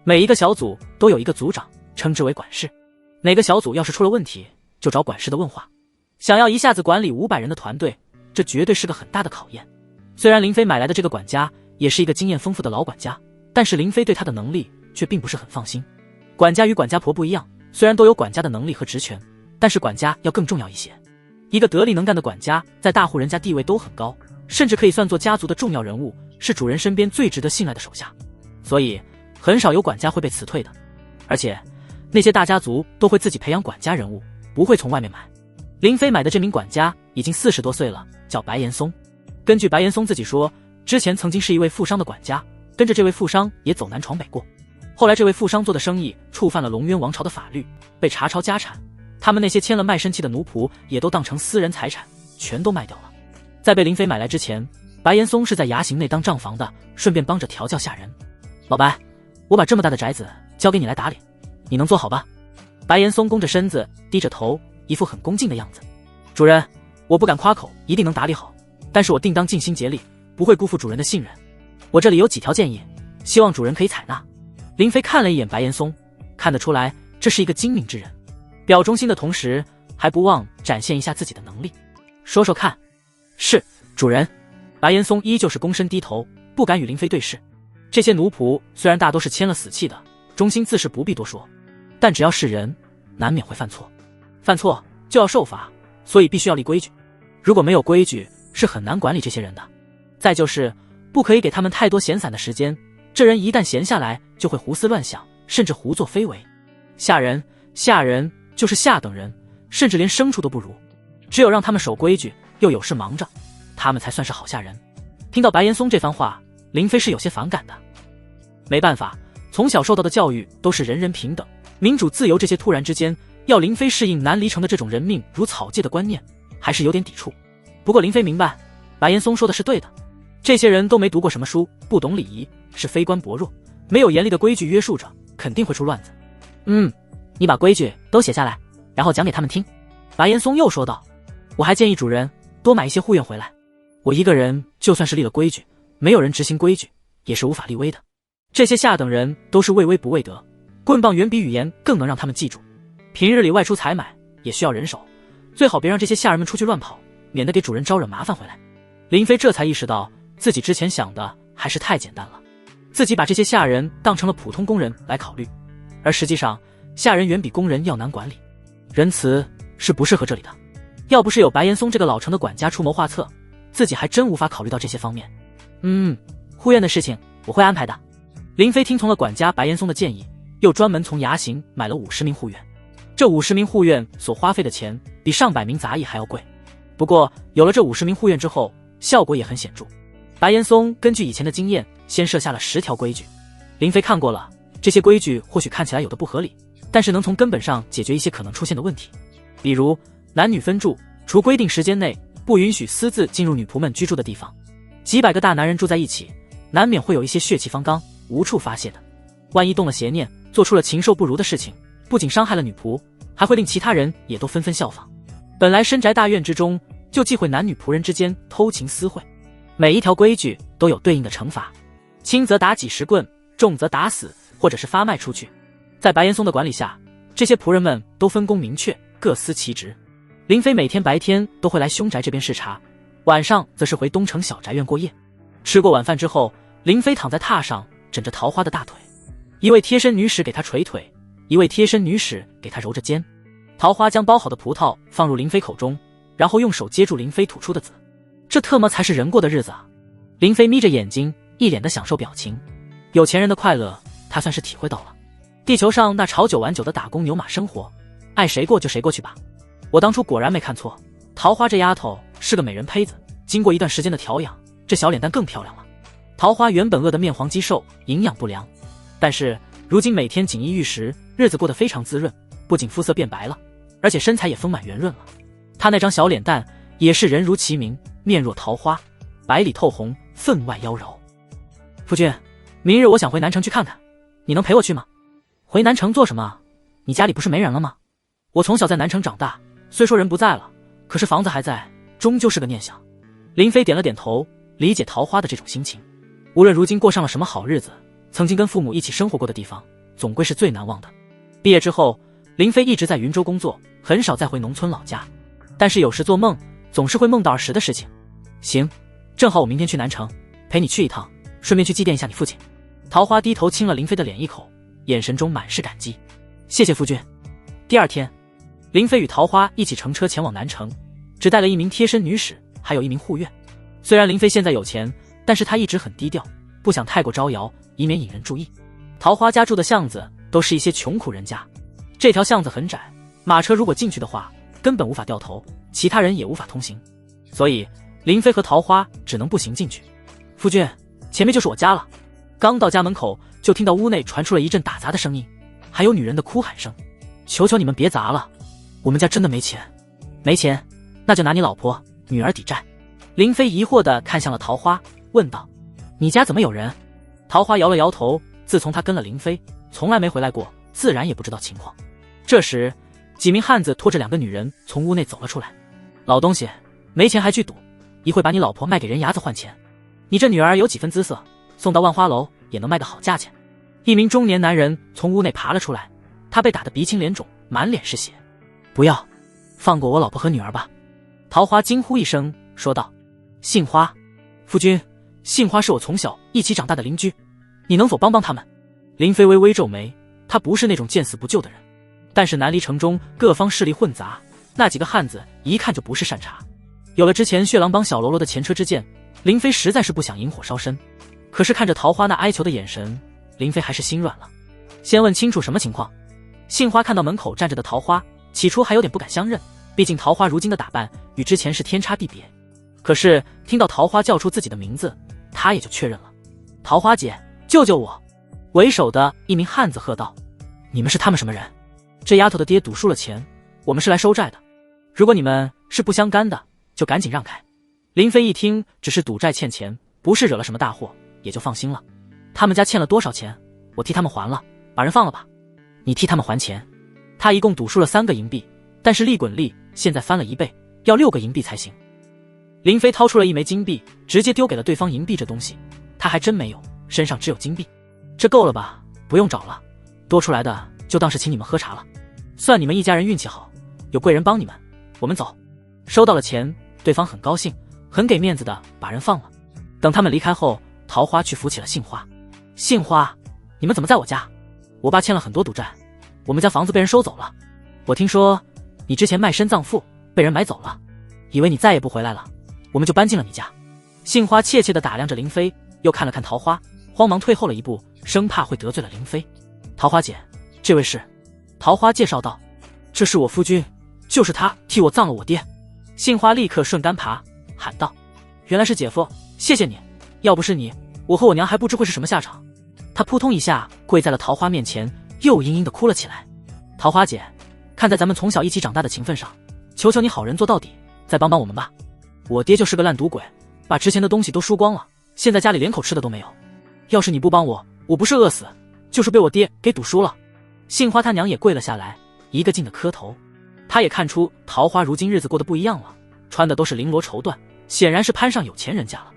每一个小组都有一个组长，称之为管事。哪个小组要是出了问题，就找管事的问话。想要一下子管理500人的团队，这绝对是个很大的考验。虽然林飞买来的这个管家也是一个经验丰富的老管家，但是林飞对他的能力却并不是很放心。管家与管家婆不一样，虽然都有管家的能力和职权，但是管家要更重要一些。一个得力能干的管家在大户人家地位都很高，甚至可以算作家族的重要人物，是主人身边最值得信赖的手下，所以很少有管家会被辞退的。而且那些大家族都会自己培养管家人物，不会从外面买。林飞买的这名管家已经40多岁了，叫白岩松。根据白岩松自己说，之前曾经是一位富商的管家，跟着这位富商也走南闯北过。后来这位富商做的生意触犯了龙渊王朝的法律，被查抄家产，他们那些签了卖身契的奴仆也都当成私人财产，全都卖掉了。在被林飞买来之前，白岩松是在衙行内当账房的，顺便帮着调教下人。老白，我把这么大的宅子交给你来打理，你能做好吧？白岩松弓着身子，低着头，一副很恭敬的样子。主人，我不敢夸口一定能打理好，但是我定当尽心竭力，不会辜负主人的信任。我这里有几条建议，希望主人可以采纳。林飞看了一眼白岩松，看得出来这是一个精明之人，表忠心的同时还不忘展现一下自己的能力。说说看。是，主人。白岩松依旧是躬身低头，不敢与林飞对视。这些奴仆虽然大多是签了死契的，忠心自是不必多说，但只要是人，难免会犯错，犯错就要受罚，所以必须要立规矩。如果没有规矩，是很难管理这些人的。再就是不可以给他们太多闲散的时间，这人一旦闲下来就会胡思乱想，甚至胡作非为。下人就是下等人，甚至连牲畜都不如，只有让他们守规矩，又有事忙着，他们才算是好下人。听到白岩松这番话，林飞是有些反感的。没办法，从小受到的教育都是人人平等、民主自由，这些突然之间要林飞适应南离城的这种人命如草芥的观念，还是有点抵触。不过林飞明白，白岩松说的是对的，这些人都没读过什么书，不懂礼仪，是非官薄弱，没有严厉的规矩约束着，肯定会出乱子。你把规矩都写下来，然后讲给他们听。白岩松又说道，我还建议主人多买一些护院回来，我一个人就算是立了规矩，没有人执行规矩，也是无法立威的。这些下等人都是畏威不畏德，棍棒远比语言更能让他们记住。平日里外出采买也需要人手，最好别让这些下人们出去乱跑，免得给主人招惹麻烦回来。林飞这才意识到自己之前想的还是太简单了，自己把这些下人当成了普通工人来考虑，而实际上下人远比工人要难管理，仁慈是不适合这里的。要不是有白岩松这个老成的管家出谋划策，自己还真无法考虑到这些方面。护院的事情我会安排的。林飞听从了管家白岩松的建议，又专门从衙行买了50名护院。这50名护院所花费的钱比上百名杂役还要贵，不过有了这50名护院之后，效果也很显著。白岩松根据以前的经验，先设下了10条规矩。林飞看过了，这些规矩或许看起来有的不合理，但是能从根本上解决一些可能出现的问题。比如男女分住，除规定时间内不允许私自进入女仆们居住的地方。几百个大男人住在一起，难免会有一些血气方刚无处发泄的，万一动了邪念，做出了禽兽不如的事情，不仅伤害了女仆，还会令其他人也都纷纷效仿。本来深宅大院之中就忌讳男女仆人之间偷情私会，每一条规矩都有对应的惩罚，轻则打几10棍，重则打死或者是发卖出去。在白岩松的管理下，这些仆人们都分工明确，各司其职。林飞每天白天都会来凶宅这边视察，晚上则是回东城小宅院过夜。吃过晚饭之后，林飞躺在榻上枕着桃花的大腿，一位贴身女使给他捶腿，一位贴身女使给他揉着肩。桃花将剥好的葡萄放入林飞口中，然后用手接住林飞吐出的籽。这特么才是人过的日子啊！林飞眯着眼睛，一脸的享受表情。有钱人的快乐，他算是体会到了。地球上那朝九晚九的打工牛马生活，爱谁过就谁过去吧。我当初果然没看错，桃花这丫头是个美人胚子，经过一段时间的调养，这小脸蛋更漂亮了。桃花原本饿得面黄肌瘦，营养不良，但是如今每天锦衣玉食，日子过得非常滋润，不仅肤色变白了，而且身材也丰满圆润了。她那张小脸蛋也是人如其名，面若桃花，白里透红，分外妖娆。夫君，明日我想回南城去看看，你能陪我去吗？回南城做什么？你家里不是没人了吗？我从小在南城长大，虽说人不在了，可是房子还在，终究是个念想。林飞点了点头，理解桃花的这种心情。无论如今过上了什么好日子，曾经跟父母一起生活过的地方，总归是最难忘的。毕业之后，林飞一直在云州工作，很少再回农村老家。但是有时做梦，总是会梦到儿时的事情。行，正好我明天去南城，陪你去一趟，顺便去祭奠一下你父亲。桃花低头亲了林飞的脸一口，眼神中满是感激。谢谢夫君。第二天，林飞与桃花一起乘车前往南城，只带了一名贴身女使，还有一名护院。虽然林飞现在有钱，但是他一直很低调，不想太过招摇，以免引人注意。桃花家住的巷子都是一些穷苦人家，这条巷子很窄，马车如果进去的话，根本无法掉头，其他人也无法通行，所以林飞和桃花只能步行进去。夫君，前面就是我家了。刚到家门口，就听到屋内传出了一阵打杂的声音，还有女人的哭喊声。求求你们别砸了，我们家真的没钱。没钱，那就拿你老婆女儿抵债。林飞疑惑地看向了桃花，问道：你家怎么有人？桃花摇了摇头，自从他跟了林飞，从来没回来过，自然也不知道情况。这时几名汉子拖着两个女人从屋内走了出来。老东西，没钱还去赌，一会把你老婆卖给人牙子换钱。你这女儿有几分姿色，送到万花楼也能卖个好价钱。一名中年男人从屋内爬了出来，他被打得鼻青脸肿，满脸是血。不要，放过我老婆和女儿吧。桃花惊呼一声说道。杏花，夫君，杏花是我从小一起长大的邻居，你能否帮帮他们？林飞微微皱眉，他不是那种见死不救的人，但是南离城中各方势力混杂，那几个汉子一看就不是善茬。有了之前血狼帮小喽啰的前车之鉴，林飞实在是不想引火烧身。可是看着桃花那哀求的眼神，林飞还是心软了。先问清楚什么情况。杏花看到门口站着的桃花，起初还有点不敢相认，毕竟桃花如今的打扮与之前是天差地别。可是听到桃花叫出自己的名字，他也就确认了。桃花姐，救救我！为首的一名汉子喝道。你们是他们什么人？这丫头的爹赌输了钱，我们是来收债的，如果你们是不相干的，就赶紧让开。林飞一听只是赌债欠钱，不是惹了什么大祸，也就放心了。他们家欠了多少钱，我替他们还了，把人放了吧。你替他们还钱？他一共赌输了3个银币，但是利滚利现在翻了1倍，要6个银币才行。林飞掏出了1枚金币，直接丢给了对方银币。这东西他还真没有，身上只有金币。这够了吧？不用找了，多出来的就当是请你们喝茶了，算你们一家人运气好，有贵人帮你们。我们走。收到了钱，对方很高兴，很给面子的把人放了。等他们离开后，桃花去扶起了杏花。杏花，你们怎么在我家？我爸欠了很多赌债，我们家房子被人收走了。我听说你之前卖身葬父，被人买走了，以为你再也不回来了，我们就搬进了你家。杏花怯怯地打量着林飞，又看了看桃花，慌忙退后了一步，生怕会得罪了林飞。桃花姐，这位是……桃花介绍道。这是我夫君，就是他替我葬了我爹。杏花立刻顺杆爬，喊道：原来是姐夫，谢谢你，要不是你，我和我娘还不知会是什么下场。他扑通一下跪在了桃花面前，又嘤嘤地哭了起来。桃花姐，看在咱们从小一起长大的情分上，求求你好人做到底，再帮帮我们吧。我爹就是个烂赌鬼，把值钱的东西都输光了，现在家里连口吃的都没有。要是你不帮我，我不是饿死，就是被我爹给赌输了。杏花他娘也跪了下来，一个劲的磕头。他也看出桃花如今日子过得不一样了，穿的都是绫罗绸缎，显然是攀上有钱人家了。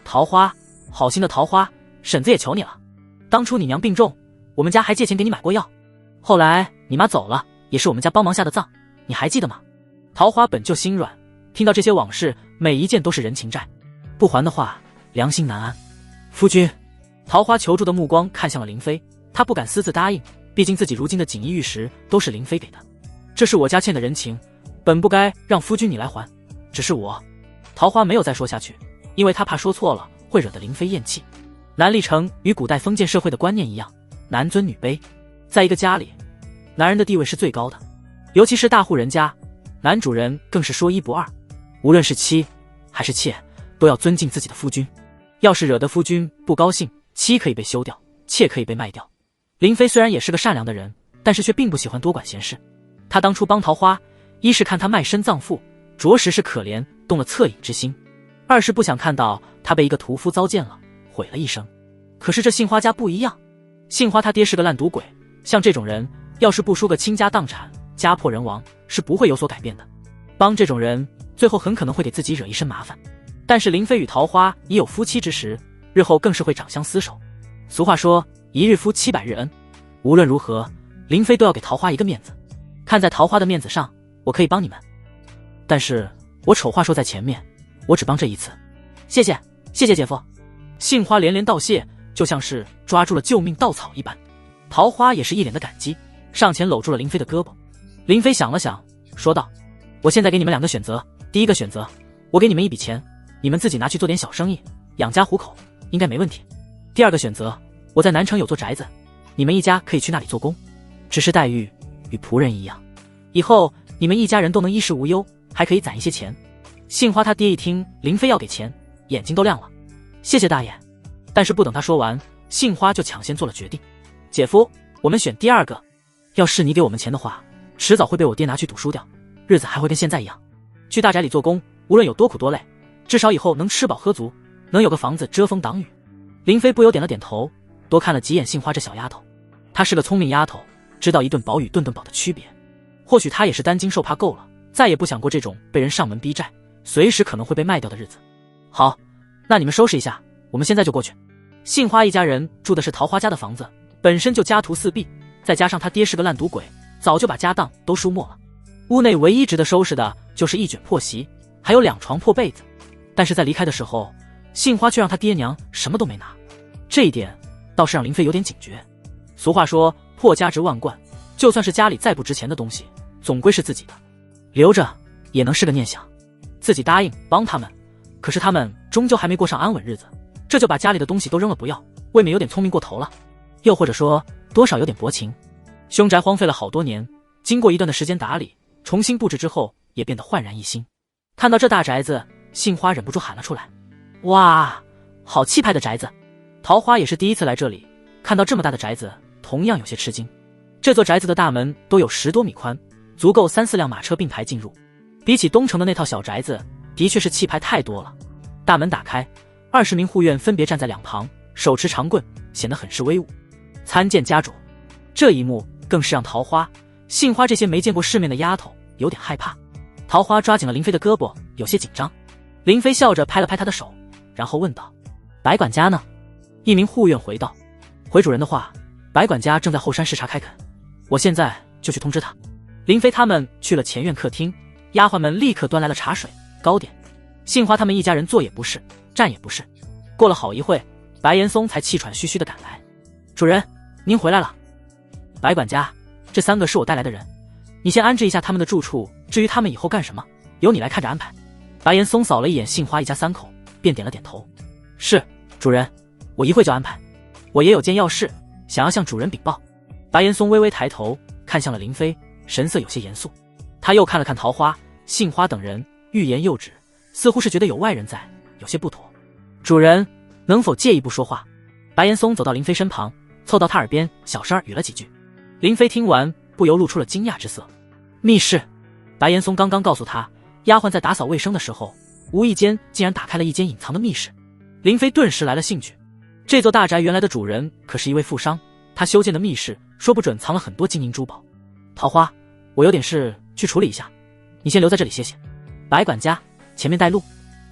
桃花，好心的桃花，婶子也求你了。当初你娘病重，我们家还借钱给你买过药，后来你妈走了，也是我们家帮忙下的葬，你还记得吗？桃花本就心软，听到这些往事，每一件都是人情债，不还的话，良心难安。夫君，桃花求助的目光看向了林飞，他不敢私自答应，毕竟自己如今的锦衣玉食都是林飞给的，这是我家欠的人情，本不该让夫君你来还，只是我……桃花没有再说下去，因为他怕说错了会惹得林飞厌弃。南历城与古代封建社会的观念一样，男尊女卑，在一个家里，男人的地位是最高的，尤其是大户人家，男主人更是说一不二，无论是妻还是妾，都要尊敬自己的夫君。要是惹得夫君不高兴，妻可以被休掉，妾可以被卖掉。林飞虽然也是个善良的人，但是却并不喜欢多管闲事。他当初帮桃花，一是看他卖身葬父，着实是可怜，动了恻隐之心；二是不想看到他被一个屠夫糟践了，毁了一生。可是这杏花家不一样，杏花他爹是个烂赌鬼，像这种人，要是不输个倾家荡产、家破人亡，是不会有所改变的。帮这种人，最后很可能会给自己惹一身麻烦。但是林飞与桃花已有夫妻之实，日后更是会长相厮守。俗话说，一日夫700日恩。无论如何，林飞都要给桃花一个面子。看在桃花的面子上，我可以帮你们，但是我丑话说在前面，我只帮这一次。谢谢，谢谢姐夫。杏花连连道谢，就像是抓住了救命稻草一般。桃花也是一脸的感激，上前搂住了林飞的胳膊。林飞想了想，说道：我现在给你们2个选择，第一个选择，我给你们一笔钱，你们自己拿去做点小生意，养家糊口，应该没问题。第二个选择，我在南城有座宅子，你们一家可以去那里做工，只是待遇与仆人一样，以后你们一家人都能衣食无忧，还可以攒一些钱。杏花他爹一听林飞要给钱，眼睛都亮了。谢谢大爷。但是不等他说完，杏花就抢先做了决定。姐夫，我们选第二个。要是你给我们钱的话，迟早会被我爹拿去赌输掉，日子还会跟现在一样。去大宅里做工，无论有多苦多累，至少以后能吃饱喝足，能有个房子遮风挡雨。林飞不由点了点头，多看了几眼杏花这小丫头。她是个聪明丫头，知道一顿饱与顿顿饱的区别。或许她也是担惊受怕够了，再也不想过这种被人上门逼债，随时可能会被卖掉的日子。好，那你们收拾一下，我们现在就过去。杏花一家人住的是桃花家的房子，本身就家徒四壁，再加上他爹是个烂赌鬼，早就把家当都输没了。屋内唯一值得收拾的就是一卷破席，还有2床破被子。但是在离开的时候，杏花却让他爹娘什么都没拿，这一点倒是让林飞有点警觉。俗话说，破家值万贯，就算是家里再不值钱的东西，总归是自己的，留着也能是个念想。自己答应帮他们，可是他们终究还没过上安稳日子，这就把家里的东西都扔了不要，未免有点聪明过头了，又或者说多少有点薄情。凶宅荒废了好多年，经过一段的时间打理，重新布置之后，也变得焕然一新。看到这大宅子，杏花忍不住喊了出来：哇，好气派的宅子！桃花也是第一次来这里，看到这么大的宅子，同样有些吃惊。这座宅子的大门都有10多米宽，足够3、4辆马车并排进入。比起东城的那套小宅子，的确是气派太多了。大门打开，20名护院分别站在两旁，手持长棍，显得很是威武。参见家主。这一幕更是让桃花、杏花这些没见过世面的丫头有点害怕。桃花抓紧了林飞的胳膊，有些紧张。林飞笑着拍了拍他的手，然后问道：白管家呢？一名护院回道：回主人的话，白管家正在后山视察开垦，我现在就去通知他。林飞他们去了前院客厅，丫鬟们立刻端来了茶水、糕点。杏花他们一家人坐也不是，站也不是。过了好一会，白岩松才气喘吁吁地赶来。主人，您回来了。白管家，这3个是我带来的人，你先安置一下他们的住处，至于他们以后干什么，由你来看着安排。白岩松扫了一眼杏花一家3口，便点了点头。是，主人，我一会就安排。我也有件要事，想要向主人禀报。白岩松微微抬头，看向了林飞，神色有些严肃。他又看了看桃花、杏花等人，欲言又止，似乎是觉得有外人在，有些不妥。主人，能否借一步说话？白岩松走到林飞身旁，凑到他耳边小声语了几句。林飞听完，不由露出了惊讶之色。密室，白岩松刚刚告诉他，丫鬟在打扫卫生的时候，无意间竟然打开了一间隐藏的密室。林飞顿时来了兴趣。这座大宅原来的主人可是一位富商，他修建的密室说不准藏了很多金银珠宝。桃花，我有点事去处理一下，你先留在这里歇歇。白管家，前面带路。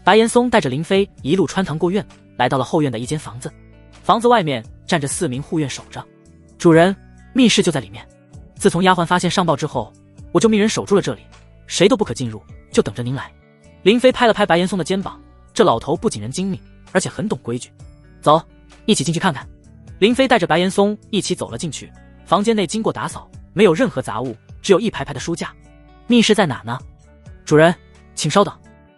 白岩松带着林飞一路穿堂过院，来到了后院的一间房子。房子外面站着4名护院守着。主人，密室就在里面。自从丫鬟发现上报之后，我就命人守住了这里，谁都不可进入，就等着您来。林飞拍了拍白岩松的肩膀，这老头不仅人精明，而且很懂规矩。走，一起进去看看。林飞带着白岩松一起走了进去。房间内经过打扫，没有任何杂物，只有一排排的书架。密室在哪呢？主人，请稍等。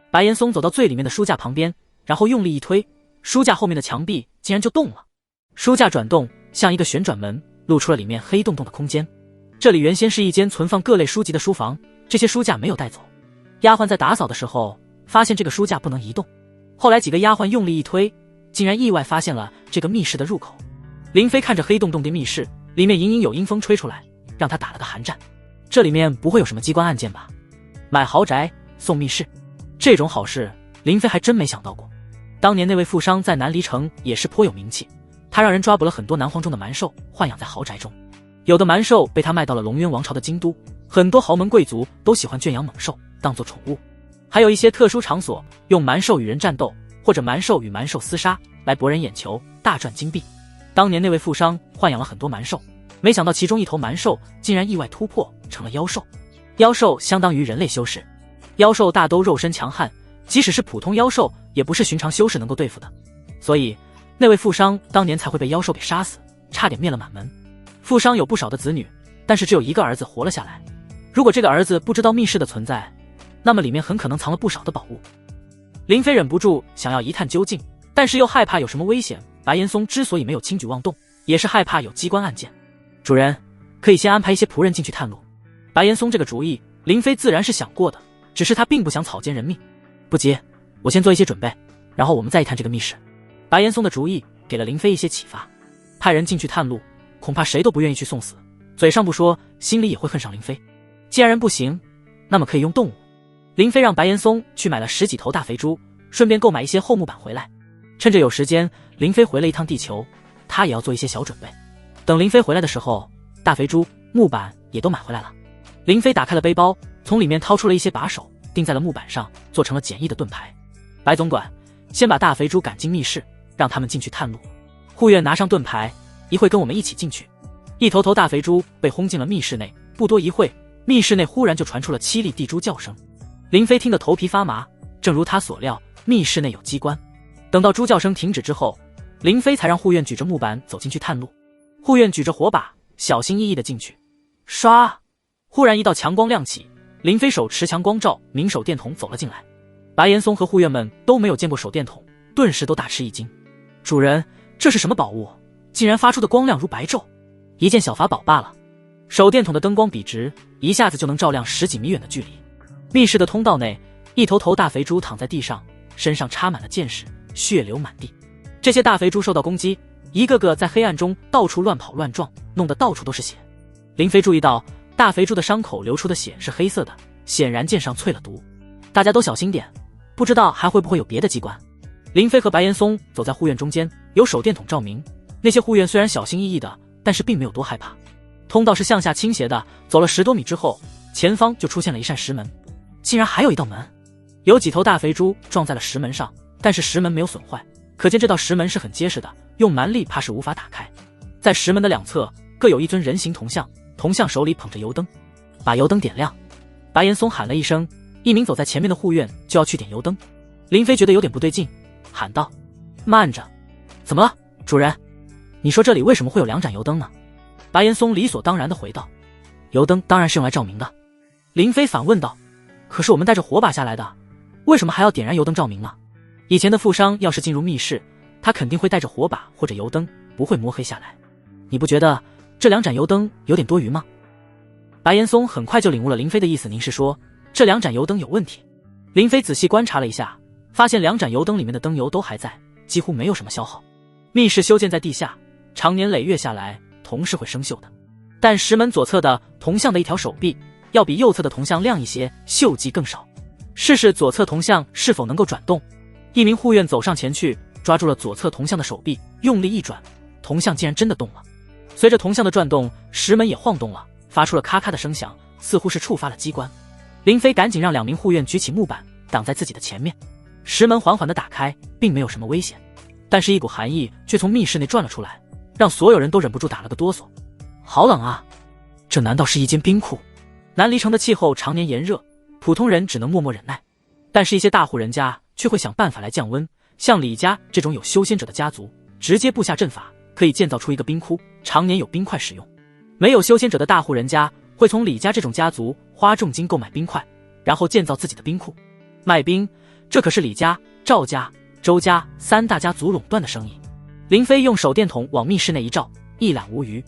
白岩松走到最里面的书架旁边，然后用力一推，书架后面的墙壁竟然就动了。书架转动，像一个旋转门，露出了里面黑洞洞的空间。这里原先是一间存放各类书籍的书房，这些书架没有带走。丫鬟在打扫的时候发现这个书架不能移动，后来几个丫鬟用力一推，竟然意外发现了这个密室的入口。林飞看着黑洞洞的密室，里面隐隐有阴风吹出来，让他打了个寒战。这里面不会有什么机关案件吧？买豪宅送密室，这种好事林飞还真没想到过。当年那位富商在南离城也是颇有名气，他让人抓捕了很多南荒中的蛮兽，豢养在豪宅中。有的蛮兽被他卖到了龙渊王朝的京都，很多豪门贵族都喜欢圈养猛兽当做宠物。还有一些特殊场所用蛮兽与人战斗，或者蛮兽与蛮兽厮杀来博人眼球，大赚金币。当年那位富商豢养了很多蛮兽，没想到其中一头蛮兽竟然意外突破成了妖兽。妖兽相当于人类修士，妖兽大都肉身强悍，即使是普通妖兽也不是寻常修士能够对付的，所以那位富商当年才会被妖兽给杀死，差点灭了满门。富商有不少的子女，但是只有一个儿子活了下来。如果这个儿子不知道密室的存在，那么里面很可能藏了不少的宝物。林飞忍不住想要一探究竟，但是又害怕有什么危险。白岩松之所以没有轻举妄动，也是害怕有机关案件。主人，可以先安排一些仆人进去探路。白岩松这个主意林飞自然是想过的，只是他并不想草菅人命。不急，我先做一些准备，然后我们再一探这个密室。白岩松的主意给了林飞一些启发，派人进去探路，恐怕谁都不愿意去送死，嘴上不说，心里也会恨上林飞。既然人不行，那么可以用动物。林飞让白岩松去买了10几头大肥猪，顺便购买一些厚木板回来。趁着有时间，林飞回了一趟地球，他也要做一些小准备。等林飞回来的时候，大肥猪、木板也都买回来了。林飞打开了背包，从里面掏出了一些把手，钉在了木板上，做成了简易的盾牌。白总管，先把大肥猪赶进密室，让他们进去探路。护院拿上盾牌，一会跟我们一起进去。一头头大肥猪被轰进了密室内，不多一会，密室内忽然就传出了凄厉地猪叫声。林飞听得头皮发麻，正如他所料，密室内有机关。等到猪叫声停止之后，林飞才让护院举着木板走进去探路。护院举着火把，小心翼翼地进去。唰！忽然一道强光亮起，林飞手持强光罩明手电筒走了进来。白岩松和护院们都没有见过手电筒，顿时都大吃一惊。主人，这是什么宝物？竟然发出的光亮如白昼。一件小法宝罢了。手电筒的灯光笔直，一下子就能照亮10几米远的距离。密室的通道内，一头头大肥猪躺在地上，身上插满了箭矢，血流满地。这些大肥猪受到攻击，一个个在黑暗中到处乱跑乱撞，弄得到处都是血。林飞注意到大肥猪的伤口流出的血是黑色的，显然箭上淬了毒。大家都小心点，不知道还会不会有别的机关。林飞和白岩松走在护院中间，有手电筒照明。那些护院虽然小心翼翼的，但是并没有多害怕。通道是向下倾斜的，走了10多米之后，前方就出现了一扇石门，竟然还有一道门。有几头大肥猪撞在了石门上，但是石门没有损坏，可见这道石门是很结实的，用蛮力怕是无法打开。在石门的两侧各有一尊人形铜像，铜像手里捧着油灯，把油灯点亮。白岩松喊了一声，一名走在前面的护院就要去点油灯。林飞觉得有点不对劲，喊道：慢着！怎么了，主人？你说这里为什么会有2盏油灯呢？白岩松理所当然地回道：油灯当然是用来照明的。林飞反问道：可是我们带着火把下来的，为什么还要点燃油灯照明呢？以前的富商要是进入密室，他肯定会带着火把或者油灯，不会摸黑下来。你不觉得这2盏油灯有点多余吗？白岩松很快就领悟了林飞的意思，您是说这2盏油灯有问题？林飞仔细观察了一下，发现2盏油灯里面的灯油都还在，几乎没有什么消耗。密室修建在地下，常年累月下来，铜是会生锈的。但石门左侧的铜像的一条手臂，要比右侧的铜像亮一些，锈迹更少。试试左侧铜像是否能够转动。一名护院走上前去，抓住了左侧铜像的手臂，用力一转，铜像竟然真的动了。随着铜像的转动，石门也晃动了，发出了咔咔的声响，似乎是触发了机关。林飞赶紧让2名护院举起木板挡在自己的前面。石门缓缓地打开，并没有什么危险，但是一股寒意却从密室内转了出来，让所有人都忍不住打了个哆嗦。好冷啊！这难道是一间冰库？南离城的气候常年炎热，普通人只能默默忍耐。但是一些大户人家却会想办法来降温，像李家这种有修仙者的家族，直接布下阵法，可以建造出一个冰窟，常年有冰块使用。没有修仙者的大户人家会从李家这种家族花重金购买冰块，然后建造自己的冰库。卖冰，这可是李家、赵家、周家三大家族垄断的生意。林飞用手电筒往密室内一照，一览无余。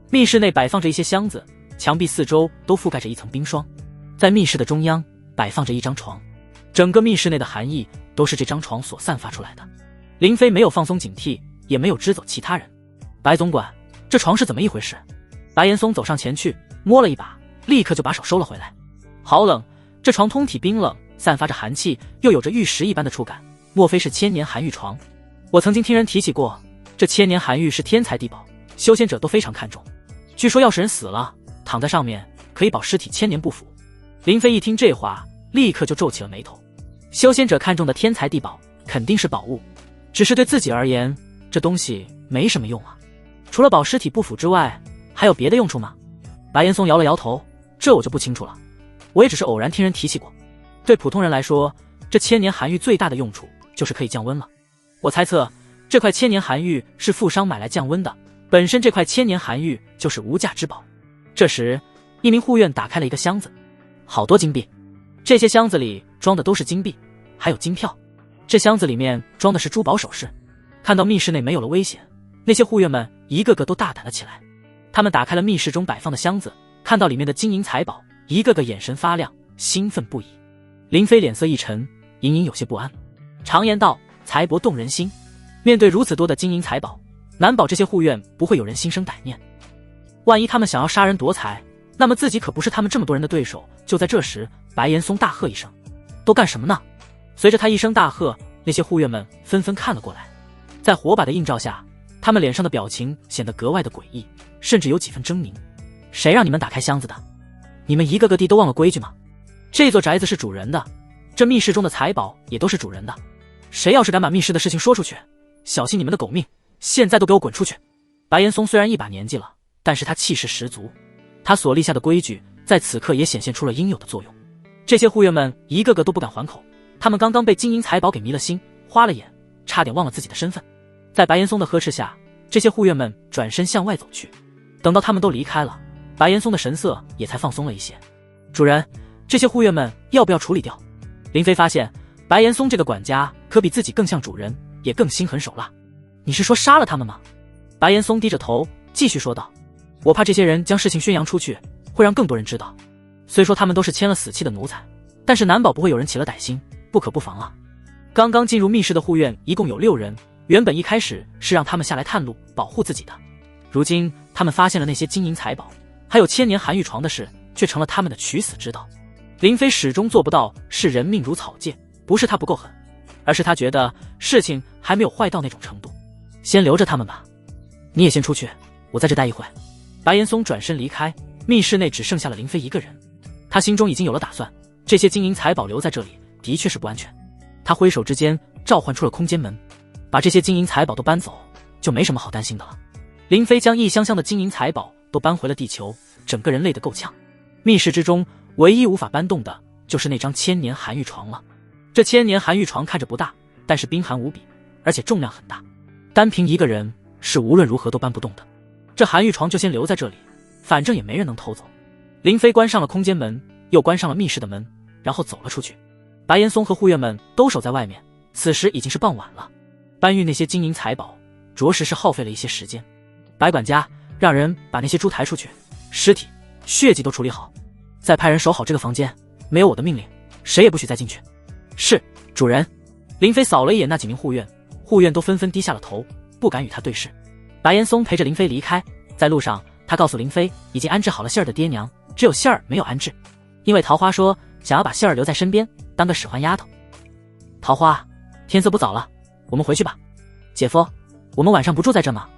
密室内摆放着一些箱子，墙壁四周都覆盖着一层冰霜。在密室的中央摆放着一张床，整个密室内的寒意都是这张床所散发出来的。林飞没有放松警惕，也没有支走其他人。白总管，这床是怎么一回事？白岩松走上前去摸了一把，立刻就把手收了回来。好冷，这床通体冰冷，散发着寒气，又有着玉石一般的触感，莫非是千年寒玉床？我曾经听人提起过，这千年寒玉是天材地宝，修仙者都非常看重。据说要是人死了，躺在上面可以保尸体千年不腐。林飞一听这话，立刻就皱起了眉头。修仙者看重的天材地宝肯定是宝物，只是对自己而言，这东西没什么用啊。除了保尸体不腐之外，还有别的用处吗？白岩松摇了摇头，这我就不清楚了，我也只是偶然听人提起过。对普通人来说，这千年寒玉最大的用处就是可以降温了。我猜测这块千年寒玉是富商买来降温的，本身这块千年寒玉就是无价之宝。这时一名护院打开了一个箱子，好多金币，这些箱子里装的都是金币，还有金票。这箱子里面装的是珠宝首饰。看到密室内没有了危险，那些护院们一个个都大胆了起来。他们打开了密室中摆放的箱子，看到里面的金银财宝，一个个眼神发亮，兴奋不已。林飞脸色一沉，隐隐有些不安。常言道，财帛动人心，面对如此多的金银财宝，难保这些护院不会有人心生歹念。万一他们想要杀人夺财，那么自己可不是他们这么多人的对手。就在这时，白岩松大喝一声：“都干什么呢？”随着他一声大喝，那些护院们纷纷看了过来。在火把的映照下，他们脸上的表情显得格外的诡异，甚至有几分狰狞。谁让你们打开箱子的？你们一个个地都忘了规矩吗？这座宅子是主人的，这密室中的财宝也都是主人的。谁要是敢把密室的事情说出去，小心你们的狗命！现在都给我滚出去！白岩松虽然一把年纪了，但是他气势十足，他所立下的规矩在此刻也显现出了应有的作用。这些护院们一个个都不敢还口，他们刚刚被金银财宝给迷了心，花了眼，差点忘了自己的身份。在白岩松的呵斥下，这些护院们转身向外走去。等到他们都离开了，白岩松的神色也才放松了一些。主人，这些护院们要不要处理掉？林飞发现白岩松这个管家可比自己更像主人，也更心狠手辣。你是说杀了他们吗？白岩松低着头继续说道，我怕这些人将事情宣扬出去，会让更多人知道。虽说他们都是签了死契的奴才，但是难保不会有人起了歹心，不可不防啊。刚刚进入密室的护院一共有6人，原本一开始是让他们下来探路保护自己的，如今他们发现了那些金银财宝还有千年寒玉床的事，却成了他们的取死之道。林飞始终做不到视人命如草芥，不是他不够狠，而是他觉得事情还没有坏到那种程度。先留着他们吧，你也先出去，我在这待一会。白岩松转身离开，密室内只剩下了林飞一个人。他心中已经有了打算，这些金银财宝留在这里的确是不安全。他挥手之间召唤出了空间门，把这些金银财宝都搬走，就没什么好担心的了。林飞将一箱箱的金银财宝都搬回了地球，整个人累得够呛。密室之中唯一无法搬动的就是那张千年寒玉床了。这千年寒玉床看着不大，但是冰寒无比，而且重量很大，单凭一个人是无论如何都搬不动的。这寒玉床就先留在这里，反正也没人能偷走。林飞关上了空间门，又关上了密室的门，然后走了出去。白岩松和护院们都守在外面，此时已经是傍晚了。搬运那些金银财宝着实是耗费了一些时间。白管家，让人把那些猪抬出去，尸体、血迹都处理好，再派人守好这个房间，没有我的命令，谁也不许再进去。是，主人。林飞扫了一眼那几名护院，护院都纷纷低下了头，不敢与他对视。白岩松陪着林飞离开，在路上他告诉林飞已经安置好了杏儿的爹娘，只有杏儿没有安置，因为桃花说想要把杏儿留在身边当个使唤丫头。桃花，天色不早了，我们回去吧。姐夫，我们晚上不住在这吗？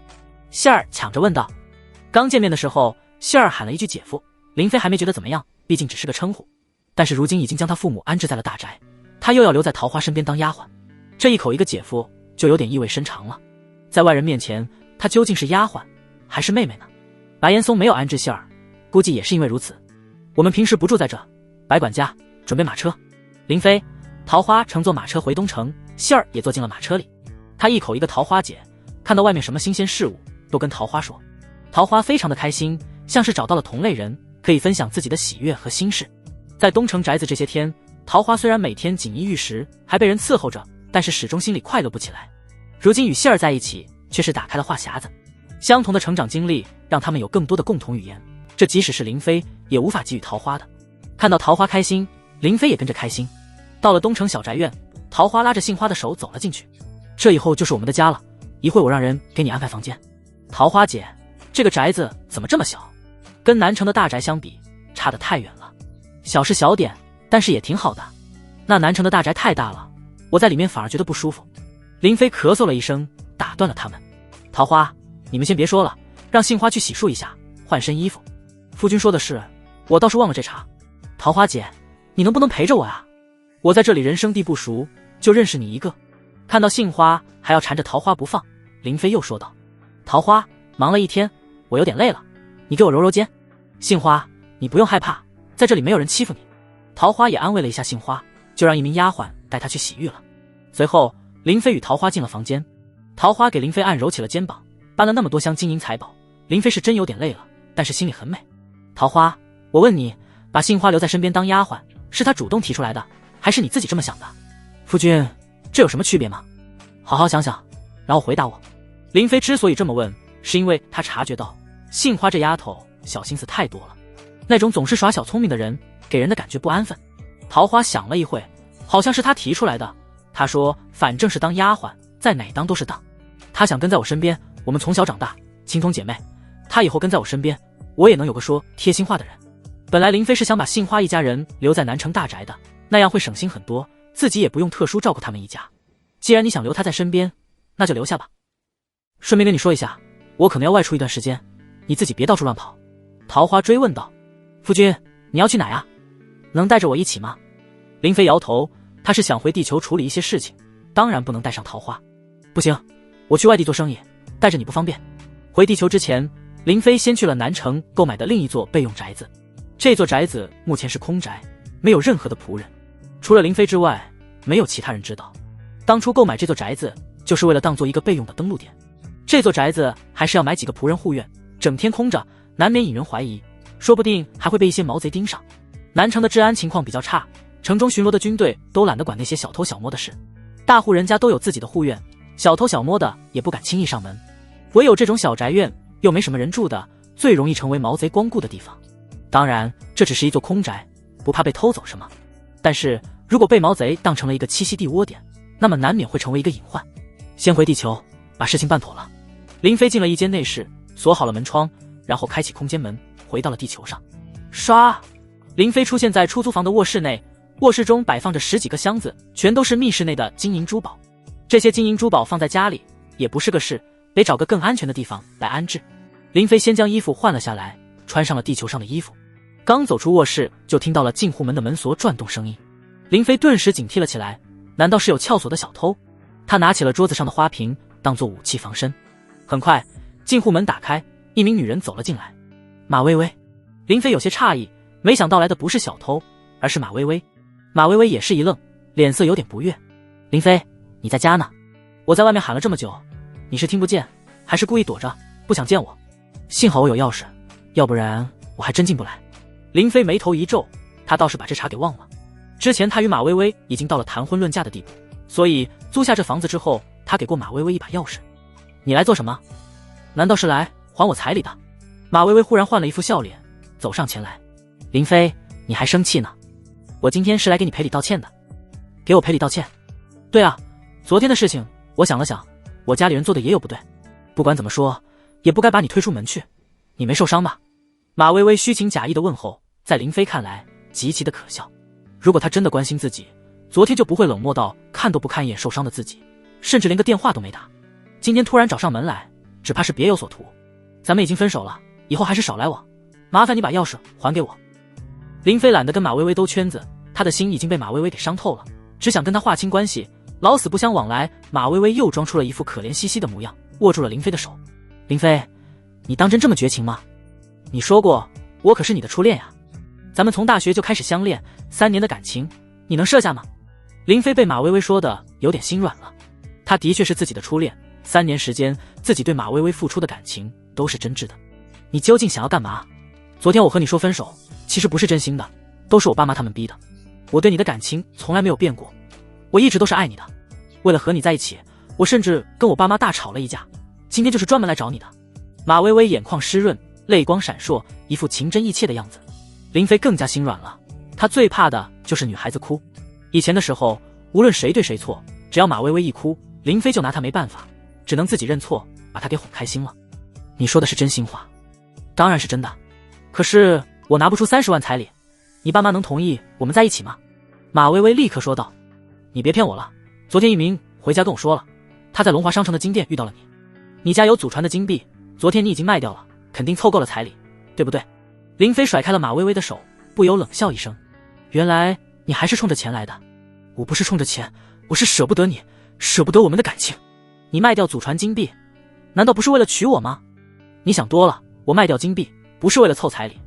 杏儿抢着问道。刚见面的时候，杏儿喊了一句姐夫，林飞还没觉得怎么样，毕竟只是个称呼。但是如今已经将他父母安置在了大宅，他又要留在桃花身边当丫鬟，这一口一个姐夫就有点意味深长了。在外人面前，他究竟是丫鬟还是妹妹呢？白岩松没有安置杏儿，估计也是因为如此。我们平时不住在这，白管家，准备马车。林飞、桃花乘坐马车回东城，杏儿也坐进了马车里。她一口一个桃花姐，看到外面什么新鲜事物都跟桃花说。桃花非常的开心，像是找到了同类人，可以分享自己的喜悦和心事。在东城宅子这些天，桃花虽然每天锦衣玉食，还被人伺候着，但是始终心里快乐不起来。如今与杏儿在一起，却是打开了话匣子。相同的成长经历让他们有更多的共同语言，这即使是林飞也无法给予桃花的。看到桃花开心，林飞也跟着开心。到了东城小宅院，桃花拉着杏花的手走了进去。这以后就是我们的家了，一会我让人给你安排房间。桃花姐，这个宅子怎么这么小？跟南城的大宅相比，差得太远了。小是小点，但是也挺好的。那南城的大宅太大了，我在里面反而觉得不舒服。林飞咳嗽了一声，打断了他们。桃花，你们先别说了，让杏花去洗漱一下，换身衣服。夫君说的是，我倒是忘了这茬。桃花姐，你能不能陪着我啊？我在这里人生地不熟，就认识你一个。看到杏花还要缠着桃花不放，林飞又说道：桃花，忙了一天，我有点累了，你给我揉揉肩。杏花，你不用害怕，在这里没有人欺负你。桃花也安慰了一下杏花，就让一名丫鬟带她去洗浴了。随后林飞与桃花进了房间，桃花给林飞按揉起了肩膀，搬了那么多箱金银财宝，林飞是真有点累了，但是心里很美。桃花，我问你，把杏花留在身边当丫鬟，是她主动提出来的，还是你自己这么想的？夫君，这有什么区别吗？好好想想，然后回答我。林飞之所以这么问，是因为他察觉到杏花这丫头小心思太多了，那种总是耍小聪明的人给人的感觉不安分。桃花想了一会，好像是他提出来的。他说反正是当丫鬟，在哪当都是当。他想跟在我身边，我们从小长大，情同姐妹，他以后跟在我身边，我也能有个说贴心话的人。本来林飞是想把杏花一家人留在南城大宅的，那样会省心很多，自己也不用特殊照顾他们一家。既然你想留他在身边，那就留下吧。顺便跟你说一下，我可能要外出一段时间，你自己别到处乱跑。桃花追问道。夫君，你要去哪呀？能带着我一起吗？林飞摇头，他是想回地球处理一些事情，当然不能带上桃花。不行，我去外地做生意，带着你不方便。回地球之前，林飞先去了南城购买的另一座备用宅子。这座宅子目前是空宅，没有任何的仆人，除了林飞之外，没有其他人知道。当初购买这座宅子，就是为了当做一个备用的登陆点。这座宅子还是要买几个仆人护院，整天空着，难免引人怀疑，说不定还会被一些毛贼盯上。南城的治安情况比较差，城中巡逻的军队都懒得管那些小偷小摸的事，大户人家都有自己的护院，小偷小摸的也不敢轻易上门。唯有这种小宅院，又没什么人住的，最容易成为毛贼光顾的地方。当然，这只是一座空宅，不怕被偷走什么。但是如果被毛贼当成了一个栖息地窝点，那么难免会成为一个隐患。先回地球，把事情办妥了。林飞进了一间内室，锁好了门窗，然后开启空间门，回到了地球上。唰，林飞出现在出租房的卧室内，卧室中摆放着10几个箱子，全都是密室内的金银珠宝。这些金银珠宝放在家里也不是个事，得找个更安全的地方来安置。林飞先将衣服换了下来，穿上了地球上的衣服。刚走出卧室，就听到了进户门的门锁转动声音。林飞顿时警惕了起来，难道是有撬锁的小偷？他拿起了桌子上的花瓶当做武器防身。很快进户门打开，一名女人走了进来。马薇薇。林飞有些诧异，没想到来的不是小偷，而是马薇薇。马薇薇也是一愣，脸色有点不悦。林飞，你在家呢？我在外面喊了这么久，你是听不见，还是故意躲着不想见我？幸好我有钥匙，要不然我还真进不来。林飞眉头一皱，他倒是把这茬给忘了。之前他与马薇薇已经到了谈婚论嫁的地步，所以租下这房子之后，他给过马薇薇一把钥匙。你来做什么？难道是来还我彩礼的？马薇薇忽然换了一副笑脸，走上前来。林飞，你还生气呢？我今天是来给你赔礼道歉的。给我赔礼道歉？对啊，昨天的事情我想了想，我家里人做的也有不对，不管怎么说也不该把你推出门去。你没受伤吧？马薇薇虚情假意的问候，在林飞看来极其的可笑。如果他真的关心自己，昨天就不会冷漠到看都不看一眼受伤的自己，甚至连个电话都没打。今天突然找上门来，只怕是别有所图。咱们已经分手了，以后还是少来往，麻烦你把钥匙还给我。林飞懒得跟马薇薇兜圈子，他的心已经被马薇薇给伤透了，只想跟他划清关系，老死不相往来。马薇薇又装出了一副可怜兮兮的模样，握住了林飞的手。林飞，你当真这么绝情吗？你说过我可是你的初恋呀。咱们从大学就开始相恋，3年的感情，你能设下吗？林飞被马薇薇说的有点心软了，他的确是自己的初恋，3年时间，自己对马薇薇付出的感情都是真挚的。你究竟想要干嘛？昨天我和你说分手，其实不是真心的，都是我爸妈他们逼的。我对你的感情从来没有变过，我一直都是爱你的。为了和你在一起，我甚至跟我爸妈大吵了一架，今天就是专门来找你的。马薇薇眼眶湿润，泪光闪烁，一副情真意切的样子。林飞更加心软了，他最怕的就是女孩子哭。以前的时候，无论谁对谁错，只要马薇薇一哭，林飞就拿她没办法，只能自己认错，把她给哄开心了。你说的是真心话？当然是真的。可是我拿不出30万彩礼，你爸妈能同意我们在一起吗？马薇薇立刻说道。你别骗我了，昨天一鸣回家跟我说了，他在龙华商城的金店遇到了你。你家有祖传的金币，昨天你已经卖掉了，肯定凑够了彩礼，对不对？林飞甩开了马薇薇的手，不由冷笑一声。原来你还是冲着钱来的。我不是冲着钱，我是舍不得你，舍不得我们的感情。你卖掉祖传金币，难道不是为了娶我吗？你想多了，我卖掉金币不是为了凑彩礼，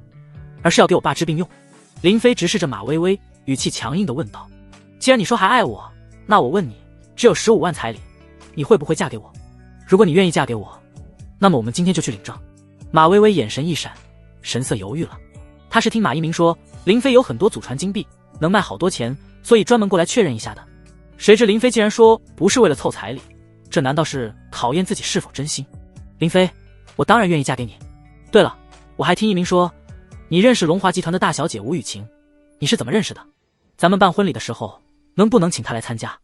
而是要给我爸治病用。林飞直视着马薇薇，语气强硬地问道。既然你说还爱我，那我问你，只有15万彩礼，你会不会嫁给我？如果你愿意嫁给我，那么我们今天就去领证。马薇薇眼神一闪，神色犹豫了。她是听马一鸣说林飞有很多祖传金币，能卖好多钱，所以专门过来确认一下的。谁知林飞竟然说不是为了凑彩礼，这难道是考验自己是否真心？林飞，我当然愿意嫁给你。对了，我还听一鸣说你认识龙华集团的大小姐吴雨晴，你是怎么认识的？咱们办婚礼的时候能不能请她来参加？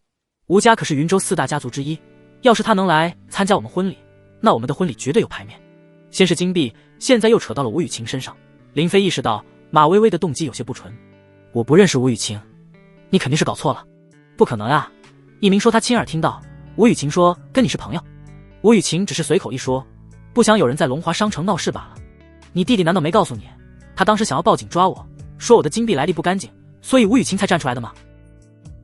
吴家可是云州4大家族之一，要是她能来参加我们婚礼，那我们的婚礼绝对有排面。先是金币，现在又扯到了吴雨晴身上。林飞意识到马薇薇的动机有些不纯。我不认识吴雨晴，你肯定是搞错了。不可能啊，一鸣说他亲耳听到吴雨晴说跟你是朋友。吴雨晴只是随口一说，不想有人在龙华商城闹事罢了。你弟弟难道没告诉你，他当时想要报警抓我，说我的金币来历不干净，所以吴雨晴才站出来的吗？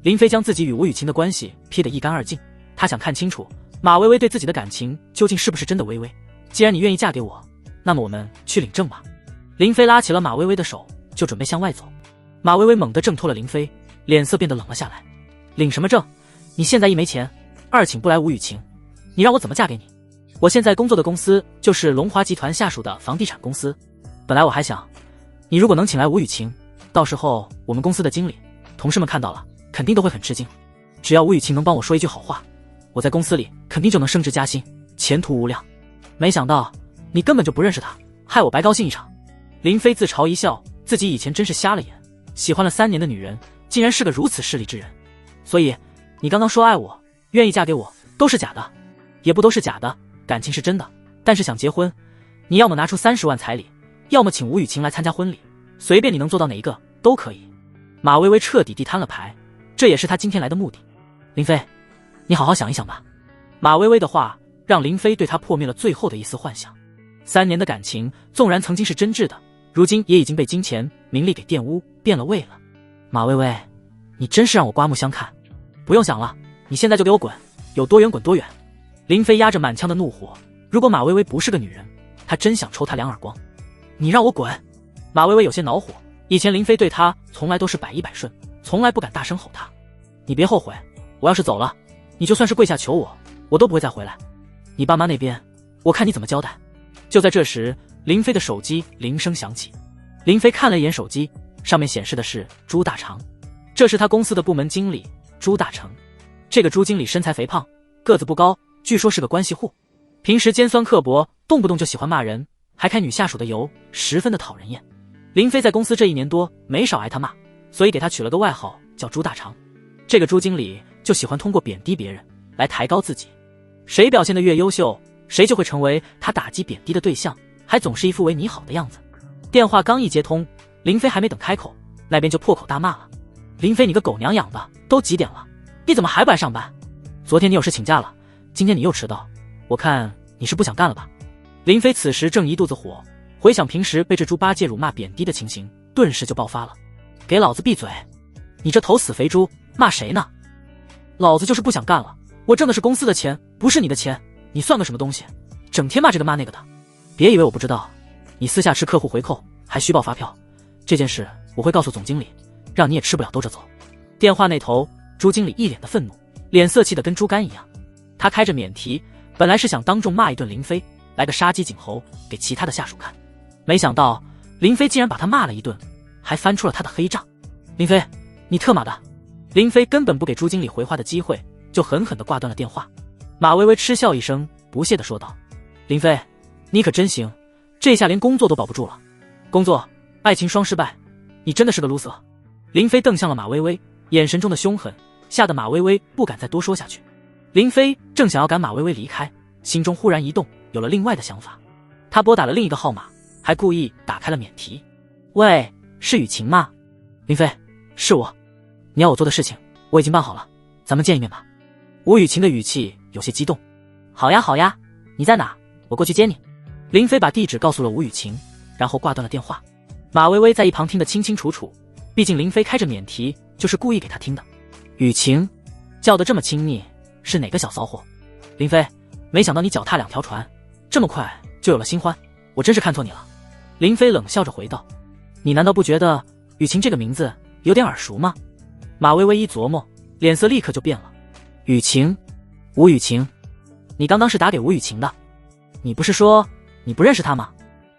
林飞将自己与吴雨晴的关系劈得一干二净，他想看清楚马薇薇对自己的感情究竟是不是真的微微。既然你愿意嫁给我，那么我们去领证吧。林飞拉起了马薇薇的手，就准备向外走。马薇薇猛地挣脱了林飞，脸色变得冷了下来。领什么证？你现在一没钱，二请不来吴雨晴，你让我怎么嫁给你？我现在工作的公司就是龙华集团下属的房地产公司。本来我还想，你如果能请来吴雨晴，到时候我们公司的经理、同事们看到了，肯定都会很吃惊。只要吴雨晴能帮我说一句好话，我在公司里肯定就能升职加薪，前途无量。没想到你根本就不认识他，害我白高兴一场。林飞自嘲一笑，自己以前真是瞎了眼，喜欢了3年的女人，竟然是个如此势利之人。所以你刚刚说爱我，愿意嫁给我，都是假的？也不都是假的，感情是真的，但是想结婚，你要么拿出30万彩礼，要么请吴雨晴来参加婚礼，随便你能做到哪一个都可以。马薇薇彻底地摊了牌，这也是她今天来的目的。林飞，你好好想一想吧。马薇薇的话让林飞对她破灭了最后的一丝幻想。3年的感情纵然曾经是真挚的，如今也已经被金钱名利给玷污，变了味了。马薇薇，你真是让我刮目相看。不用想了，你现在就给我滚，有多远滚多远。林飞压着满腔的怒火，如果马薇薇不是个女人，他真想抽她2耳光。你让我滚！马薇薇有些恼火，以前林飞对她从来都是百依百顺，从来不敢大声吼她。你别后悔，我要是走了，你就算是跪下求我，我都不会再回来。你爸妈那边，我看你怎么交代。就在这时，林飞的手机铃声响起。林飞看了一眼手机，上面显示的是朱大长，这是他公司的部门经理朱大成。这个朱经理身材肥胖，个子不高，据说是个关系户，平时尖酸刻薄，动不动就喜欢骂人，还开女下属的油，十分的讨人厌。林飞在公司这1年多没少挨他骂，所以给他取了个外号叫朱大长。这个朱经理就喜欢通过贬低别人来抬高自己，谁表现得越优秀，谁就会成为他打击贬低的对象，还总是一副为你好的样子。电话刚一接通，林飞还没等开口，那边就破口大骂了。林飞，你个狗娘养的，都几点了，你怎么还不来上班？昨天你有事请假了，今天你又迟到，我看你是不想干了吧？林飞此时正一肚子火，回想平时被这猪八戒辱骂贬低的情形，顿时就爆发了。给老子闭嘴！你这头死肥猪，骂谁呢？老子就是不想干了，我挣的是公司的钱，不是你的钱，你算个什么东西？整天骂这个骂那个的。别以为我不知道，你私下吃客户回扣，还虚报发票，这件事我会告诉总经理，让你也吃不了兜着走。电话那头，朱经理一脸的愤怒，脸色气得跟猪肝一样。他开着免提，本来是想当众骂一顿林飞，来个杀鸡儆猴给其他的下属看，没想到林飞竟然把他骂了一顿，还翻出了他的黑账。林飞，你特马的！林飞根本不给朱经理回话的机会，就狠狠地挂断了电话。马薇薇嗤笑一声，不屑地说道：林飞，你可真行，这下连工作都保不住了。工作、爱情双失败，你真的是个 loser。林飞瞪向了马薇薇，眼神中的凶狠吓得马薇薇不敢再多说下去。林飞正想要赶马薇薇离开，心中忽然一动，有了另外的想法。他拨打了另一个号码，还故意打开了免提。喂，是雨晴吗？林飞，是我。你要我做的事情我已经办好了，咱们见一面吧。吴雨晴的语气有些激动。好呀好呀，你在哪？我过去接你。林飞把地址告诉了吴雨晴，然后挂断了电话。马薇薇在一旁听得清清楚楚，毕竟林飞开着免提就是故意给他听的。雨晴叫得这么亲昵，是哪个小骚货？林飞，没想到你脚踏两条船，这么快就有了新欢，我真是看错你了。林飞冷笑着回道：你难道不觉得雨晴这个名字有点耳熟吗？马薇薇一琢磨，脸色立刻就变了。雨晴，吴雨晴，你刚刚是打给吴雨晴的？你不是说你不认识她吗？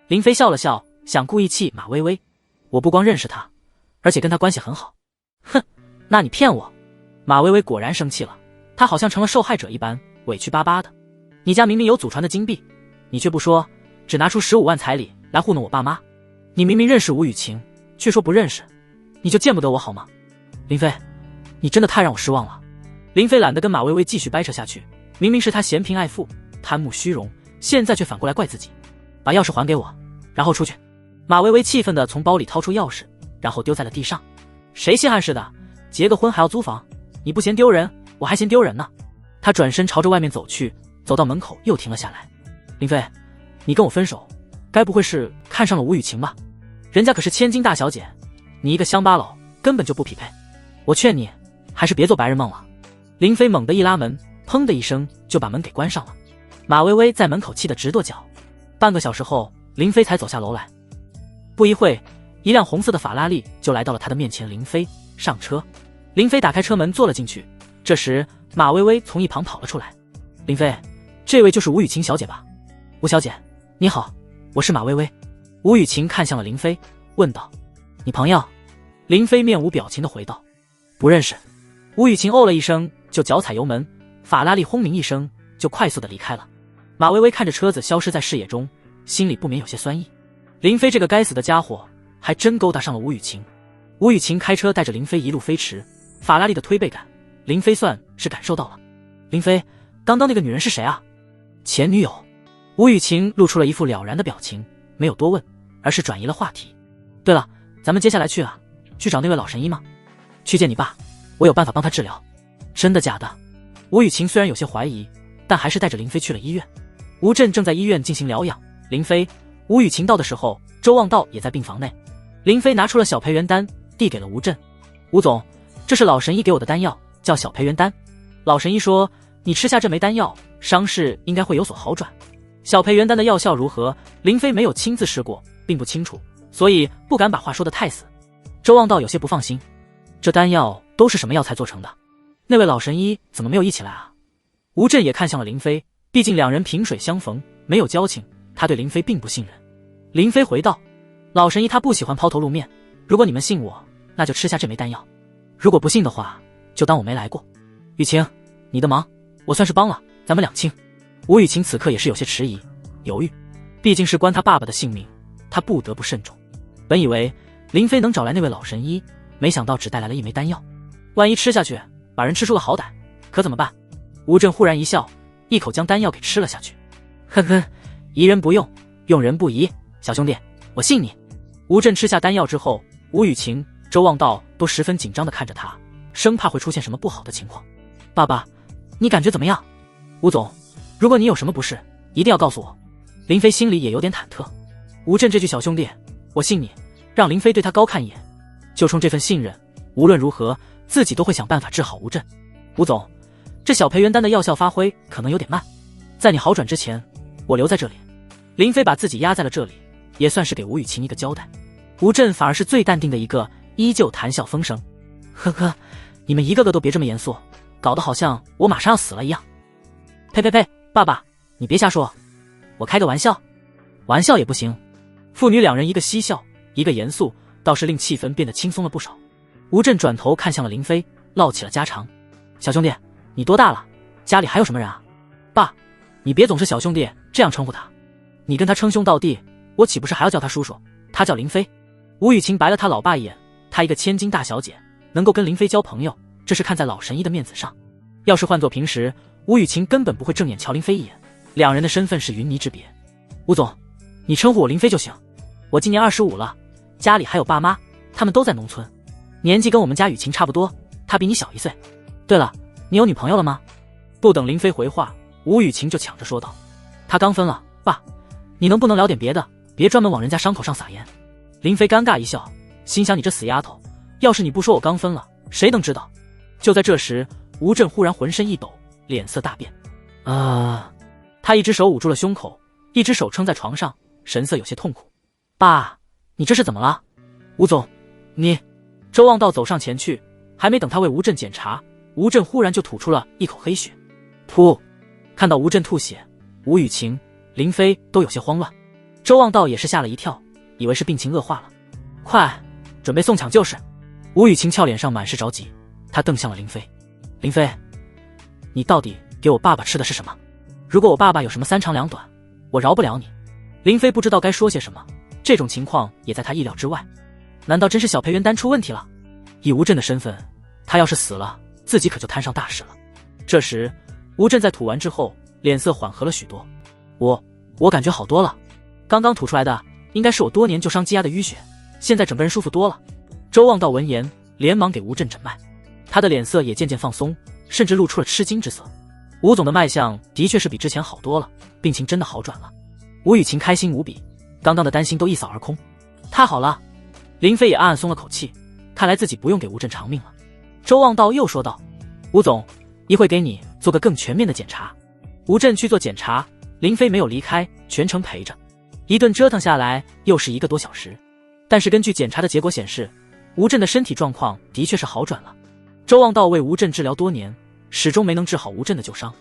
林飞笑了笑，想故意气马薇薇，我不光认识她，而且跟她关系很好。哼，那你骗我。马薇薇果然生气了，她好像成了受害者一般，委屈巴巴的。你家明明有祖传的金币，你却不说，只拿出15万彩礼来糊弄我爸妈。你明明认识吴雨晴，却说不认识，你就见不得我好吗？林飞，你真的太让我失望了。林飞懒得跟马薇薇继续掰扯下去，明明是他嫌贫爱富，贪慕虚荣，现在却反过来怪自己。把钥匙还给我，然后出去。马薇薇气愤地从包里掏出钥匙，然后丢在了地上。谁稀罕似的，结个婚还要租房，你不嫌丢人，我还嫌丢人呢。他转身朝着外面走去，走到门口又停了下来。林飞，你跟我分手，该不会是看上了吴雨晴吧？人家可是千金大小姐，你一个乡巴佬根本就不匹配。我劝你还是别做白日梦了。林飞猛地一拉门，砰的一声就把门给关上了。马薇薇在门口气得直跺脚。半个小时后，林飞才走下楼来。不一会，一辆红色的法拉利就来到了他的面前。林飞上车。林飞打开车门坐了进去。这时马薇薇从一旁跑了出来。林飞，这位就是吴雨晴小姐吧？吴小姐你好，我是马薇薇。吴雨晴看向了林飞，问道：你朋友？林飞面无表情地回道：不认识。吴雨晴哦了一声，就脚踩油门，法拉利轰鸣一声就快速地离开了。马薇薇看着车子消失在视野中，心里不免有些酸意。林飞这个该死的家伙还真勾搭上了吴雨晴。吴雨晴开车带着林飞一路飞驰，法拉利的推背感林飞算是感受到了。林飞，刚刚那个女人是谁啊？前女友。吴雨晴露出了一副了然的表情，没有多问，而是转移了话题。对了，咱们接下来去啊？去找那位老神医吗？去见你爸，我有办法帮他治疗。真的假的？吴雨晴虽然有些怀疑，但还是带着林飞去了医院。吴震正在医院进行疗养，林飞、吴雨晴到的时候，周望道也在病房内。林飞拿出了小培元丹，递给了吴震。吴总，这是老神医给我的丹药，叫小培元丹。老神医说，你吃下这枚丹药，伤势应该会有所好转。小培元丹的药效如何？林飞没有亲自试过，并不清楚，所以不敢把话说得太死。周望道有些不放心，这丹药都是什么药材做成的？那位老神医怎么没有一起来啊？吴震也看向了林飞，毕竟两人萍水相逢，没有交情，他对林飞并不信任。林飞回道：老神医他不喜欢抛头露面，如果你们信我，那就吃下这枚丹药，如果不信的话，就当我没来过。雨晴，你的忙我算是帮了，咱们两清。吴雨晴此刻也是有些迟疑犹豫，毕竟是关他爸爸的性命，他不得不慎重。本以为林飞能找来那位老神医，没想到只带来了一枚丹药，万一吃下去把人吃出个好歹，可怎么办？吴震忽然一笑，一口将丹药给吃了下去。哼哼，疑人不用，用人不疑，小兄弟，我信你。吴震吃下丹药之后，吴雨晴、周望道都十分紧张地看着他，生怕会出现什么不好的情况。爸爸，你感觉怎么样？吴总，如果你有什么不适，一定要告诉我。林飞心里也有点忐忑。吴震这句小兄弟，我信你，让林飞对他高看一眼。就冲这份信任，无论如何自己都会想办法治好吴震。吴总，这小培元丹的药效发挥可能有点慢，在你好转之前，我留在这里。林飞把自己压在了这里，也算是给吴雨晴一个交代。吴震反而是最淡定的一个，依旧谈笑风生。呵呵，你们一个个都别这么严肃，搞得好像我马上要死了一样。呸呸呸，爸爸，你别瞎说，我开个玩笑。玩笑也不行。父女两人一个嬉笑，一个严肃，倒是令气氛变得轻松了不少。吴震转头看向了林飞，唠起了家常。小兄弟，你多大了？家里还有什么人啊？爸，你别总是小兄弟这样称呼他，你跟他称兄道弟，我岂不是还要叫他叔叔？他叫林飞。吴雨晴白了他老爸一眼，他一个千金大小姐，能够跟林飞交朋友，这是看在老神医的面子上。要是换做平时，吴雨晴根本不会正眼瞧林飞一眼，两人的身份是云泥之别。吴总，你称呼我林飞就行。我今年25了，家里还有爸妈，他们都在农村，年纪跟我们家雨晴差不多，她比你小1岁。对了，你有女朋友了吗？不等林飞回话，吴雨晴就抢着说道：她刚分了，爸，你能不能聊点别的，别专门往人家伤口上撒盐。林飞尴尬一笑，心想你这死丫头，要是你不说我刚分了，谁能知道？就在这时，吴震忽然浑身一抖，脸色大变。他一只手捂住了胸口，一只手撑在床上，神色有些痛苦。爸，你这是怎么了？吴总，你……周望道走上前去，还没等他为吴震检查，吴震忽然就吐出了一口黑血。噗！看到吴震吐血，吴雨晴、林飞都有些慌乱，周望道也是吓了一跳，以为是病情恶化了。快，准备送抢救室！吴雨晴俏脸上满是着急，她瞪向了林飞。林飞，你到底给我爸爸吃的是什么？如果我爸爸有什么3长2短，我饶不了你。林飞不知道该说些什么，这种情况也在他意料之外。难道真是小裴元丹出问题了？以吴震的身份，他要是死了，自己可就摊上大事了。这时，吴震在吐完之后，脸色缓和了许多。我感觉好多了，刚刚吐出来的应该是我多年旧伤积压的淤血，现在整个人舒服多了。周望道闻言，连忙给吴震诊脉，他的脸色也渐渐放松，甚至露出了吃惊之色。吴总的脉象的确是比之前好多了，病情真的好转了。吴雨晴开心无比，刚刚的担心都一扫而空。太好了！林飞也暗暗松了口气，看来自己不用给吴震偿命了。周望道又说道：吴总，一会给你做个更全面的检查。吴震去做检查，林飞没有离开，全程陪着。一顿折腾下来，又是1个多小时。但是根据检查的结果显示，吴震的身体状况的确是好转了。周望道为吴震治疗多年，始终没能治好吴震的旧伤，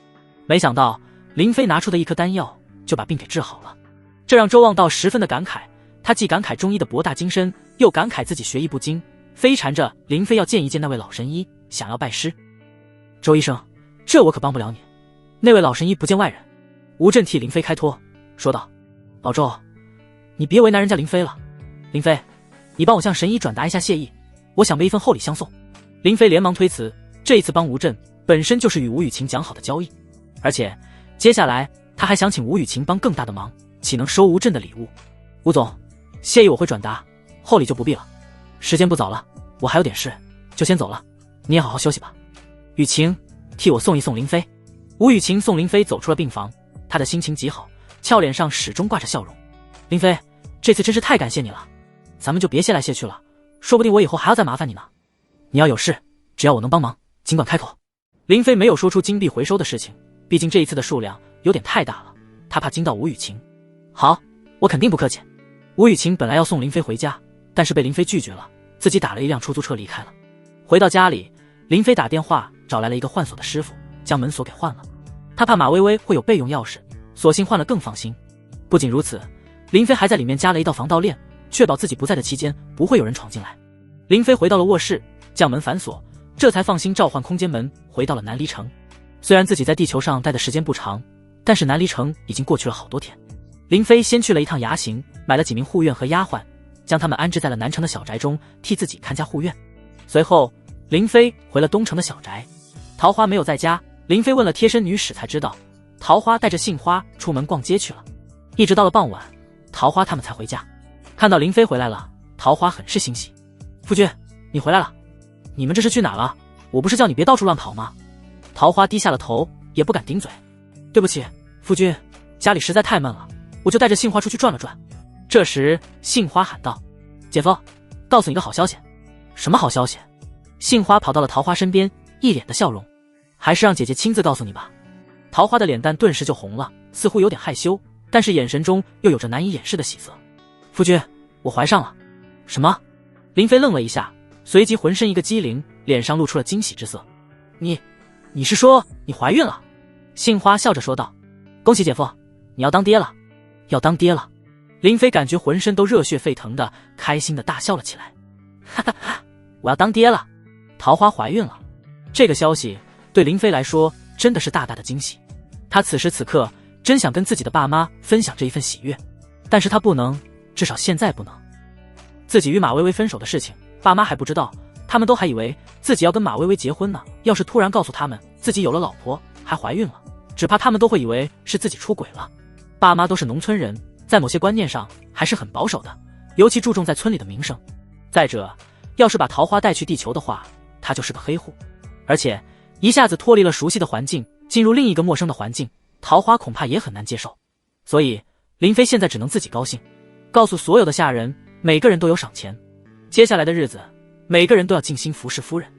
没想到林飞拿出的一颗丹药就把病给治好了，这让周望道十分的感慨。他既感慨中医的博大精深，又感慨自己学艺不精，非缠着林飞要见一见那位老神医，想要拜师。周医生，这我可帮不了你，那位老神医不见外人。吴震替林飞开脱，说道：老周，你别为难人家林飞了。林飞，你帮我向神医转达一下谢意，我想备一份厚礼相送。林飞连忙推辞，这一次帮吴震本身就是与吴雨晴讲好的交易，而且接下来他还想请吴雨晴帮更大的忙，岂能收吴震的礼物？吴总，谢意我会转达，厚礼就不必了。时间不早了，我还有点事，就先走了，你也好好休息吧。雨晴，替我送一送林飞。吴雨晴送林飞走出了病房，她的心情极好，俏脸上始终挂着笑容。林飞，这次真是太感谢你了，咱们就别谢来谢去了，说不定我以后还要再麻烦你呢。你要有事，只要我能帮忙，尽管开口。林飞没有说出金币回收的事情，毕竟这一次的数量有点太大了，他怕惊到吴雨晴。好，我肯定不客气。吴雨晴本来要送林飞回家，但是被林飞拒绝了，自己打了一辆出租车离开了。回到家里，林飞打电话找来了一个换锁的师傅，将门锁给换了。他怕马薇薇会有备用钥匙，索性换了更放心。不仅如此，林飞还在里面加了一道防盗链，确保自己不在的期间不会有人闯进来。林飞回到了卧室，将门反锁，这才放心召唤空间门回到了南离城。虽然自己在地球上待的时间不长，但是南离城已经过去了好多天。林飞先去了一趟衙行，买了几名护院和丫鬟，将他们安置在了南城的小宅中，替自己看家护院。随后林飞回了东城的小宅，桃花没有在家。林飞问了贴身女使才知道，桃花带着杏花出门逛街去了，一直到了傍晚，桃花他们才回家。看到林飞回来了，桃花很是欣喜。夫君，你回来了，你们这是去哪了？我不是叫你别到处乱跑吗？桃花低下了头，也不敢顶嘴。对不起，夫君，家里实在太闷了，我就带着杏花出去转了转。这时杏花喊道：姐夫，告诉你个好消息。什么好消息？杏花跑到了桃花身边，一脸的笑容。还是让姐姐亲自告诉你吧。桃花的脸蛋顿时就红了，似乎有点害羞，但是眼神中又有着难以掩饰的喜色。夫君，我怀上了。什么？林飞愣了一下，随即浑身一个机灵，脸上露出了惊喜之色。你是说你怀孕了？杏花笑着说道。恭喜姐夫，你要当爹了。要当爹了。林飞感觉浑身都热血沸腾的，开心的大笑了起来。哈哈哈，我要当爹了。桃花怀孕了。这个消息对林飞来说真的是大大的惊喜。他此时此刻真想跟自己的爸妈分享这一份喜悦，但是他不能，至少现在不能。自己与马薇薇分手的事情，爸妈还不知道，他们都还以为自己要跟马薇薇结婚呢。要是突然告诉他们自己有了老婆还怀孕了，只怕他们都会以为是自己出轨了。爸妈都是农村人，在某些观念上还是很保守的，尤其注重在村里的名声。再者，要是把桃花带去地球的话，他就是个黑户，而且一下子脱离了熟悉的环境，进入另一个陌生的环境，桃花恐怕也很难接受。所以林飞现在只能自己高兴，告诉所有的下人，每个人都有赏钱。接下来的日子，每个人都要尽心服侍夫人。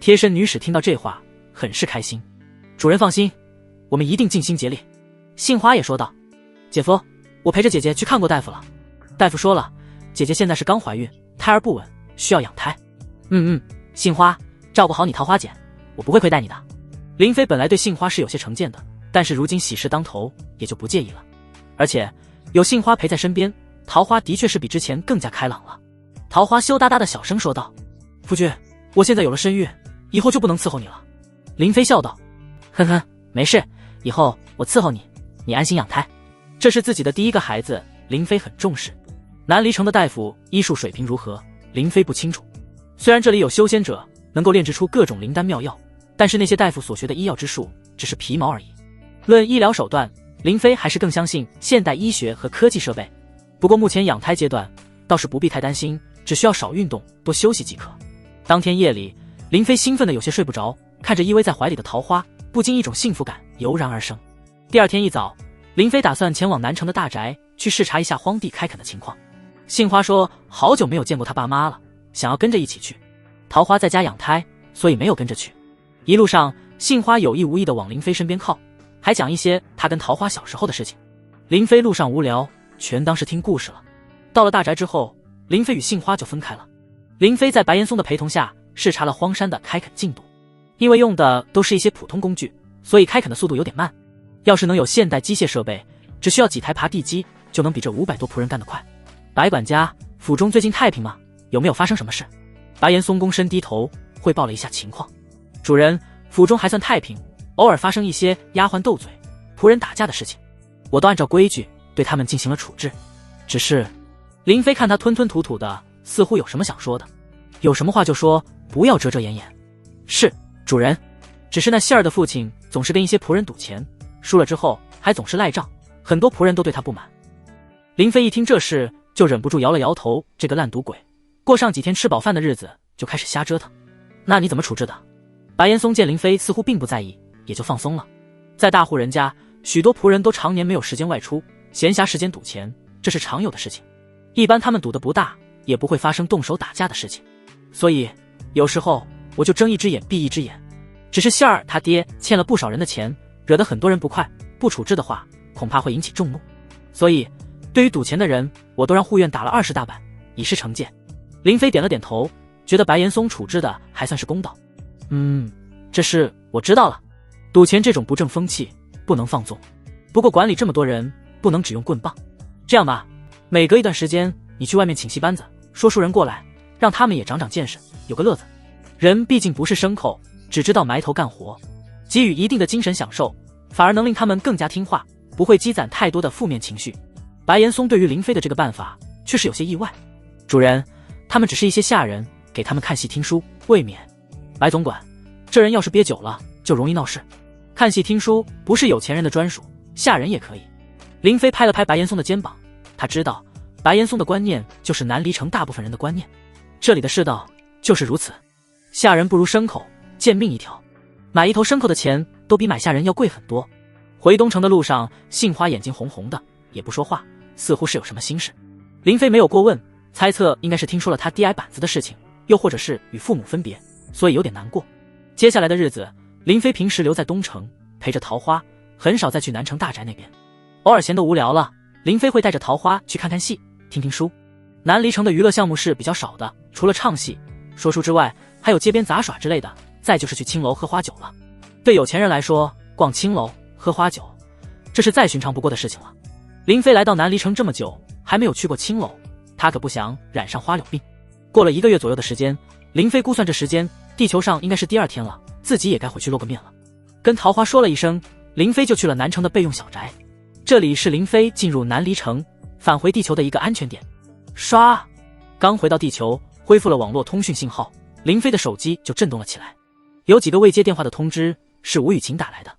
贴身女使听到这话，很是开心。主人放心，我们一定尽心竭力。杏花也说道。姐夫，我陪着姐姐去看过大夫了，大夫说了，姐姐现在是刚怀孕，胎儿不稳，需要养胎。杏花，照顾好你桃花姐，我不会亏待你的。林飞本来对杏花是有些成见的，但是如今喜事当头，也就不介意了。而且有杏花陪在身边，桃花的确是比之前更加开朗了。桃花羞答答的小声说道。夫君，我现在有了身孕，以后就不能伺候你了。林飞笑道。哼哼，没事，以后我伺候你，你安心养胎。这是自己的第一个孩子，林飞很重视。南离城的大夫医术水平如何，林飞不清楚。虽然这里有修仙者能够炼制出各种灵丹妙药，但是那些大夫所学的医药之术只是皮毛而已。论医疗手段，林飞还是更相信现代医学和科技设备。不过目前养胎阶段倒是不必太担心，只需要少运动多休息即可。当天夜里，林飞兴奋得有些睡不着，看着依偎在怀里的桃花，不禁一种幸福感油然而生。第二天一早，林飞打算前往南城的大宅去视察一下荒地开垦的情况。杏花说好久没有见过他爸妈了，想要跟着一起去。桃花在家养胎，所以没有跟着去。一路上，杏花有意无意地往林飞身边靠，还讲一些他跟桃花小时候的事情。林飞路上无聊，全当是听故事了。到了大宅之后，林飞与杏花就分开了。林飞在白岩松的陪同下视察了荒山的开垦进度，因为用的都是一些普通工具，所以开垦的速度有点慢。要是能有现代机械设备，只需要几台爬地机就能比这500多仆人干得快。白管家，府中最近太平吗？有没有发生什么事？白岩松躬身低头汇报了一下情况。主人，府中还算太平，偶尔发生一些丫鬟斗嘴、仆人打架的事情，我都按照规矩对他们进行了处置。只是林飞看他吞吞吐吐的，似乎有什么想说的，有什么话就说，不要遮遮掩掩。是，主人。只是那希儿的父亲总是跟一些仆人赌钱，输了之后还总是赖账，很多仆人都对他不满。林飞一听这事，就忍不住摇了摇头，这个烂赌鬼，过上几天吃饱饭的日子就开始瞎折腾。那你怎么处置的？白岩松见林飞似乎并不在意，也就放松了。在大户人家，许多仆人都常年没有时间外出，闲暇时间赌钱，这是常有的事情。一般他们赌得不大，也不会发生动手打架的事情，所以有时候我就睁一只眼闭一只眼。只是希儿他爹欠了不少人的钱，惹得很多人不快，不处置的话恐怕会引起众怒，所以对于赌钱的人，我都让护院打了20大板，以示惩戒。林飞点了点头，觉得白岩松处置的还算是公道。这事我知道了，赌钱这种不正风气不能放纵，不过管理这么多人不能只用棍棒。这样吧，每隔一段时间你去外面请戏班子，说书人过来，让他们也长长见识，有个乐子。人毕竟不是牲口，只知道埋头干活，给予一定的精神享受，反而能令他们更加听话，不会积攒太多的负面情绪。白岩松对于林飞的这个办法却是有些意外。主人，他们只是一些下人，给他们看戏听书，未免。白总管，这人要是憋久了就容易闹事。看戏听书不是有钱人的专属，下人也可以。林飞拍了拍白岩松的肩膀，他知道白岩松的观念就是南离城大部分人的观念，这里的世道就是如此。下人不如牲口，贱命一条，买一头牲口的钱都比买下人要贵很多。回东城的路上，杏花眼睛红红的，也不说话，似乎是有什么心事。林飞没有过问，猜测应该是听说了他爹挨板子的事情，又或者是与父母分别，所以有点难过。接下来的日子，林飞平时留在东城陪着桃花，很少再去南城大宅那边。偶尔闲得无聊了，林飞会带着桃花去看看戏，听听书。南离城的娱乐项目是比较少的，除了唱戏、说书之外，还有街边杂耍之类的，再就是去青楼喝花酒了。对有钱人来说，逛青楼、喝花酒，这是再寻常不过的事情了。林飞来到南离城这么久，还没有去过青楼，他可不想染上花柳病。过了1个月左右的时间，林飞估算这时间，地球上应该是第2天了，自己也该回去露个面了。跟桃花说了一声，林飞就去了南城的备用小宅。这里是林飞进入南离城返回地球的一个安全点。刷，刚回到地球，恢复了网络通讯信号，林飞的手机就震动了起来。有几个未接电话的通知是吴雨晴打来的，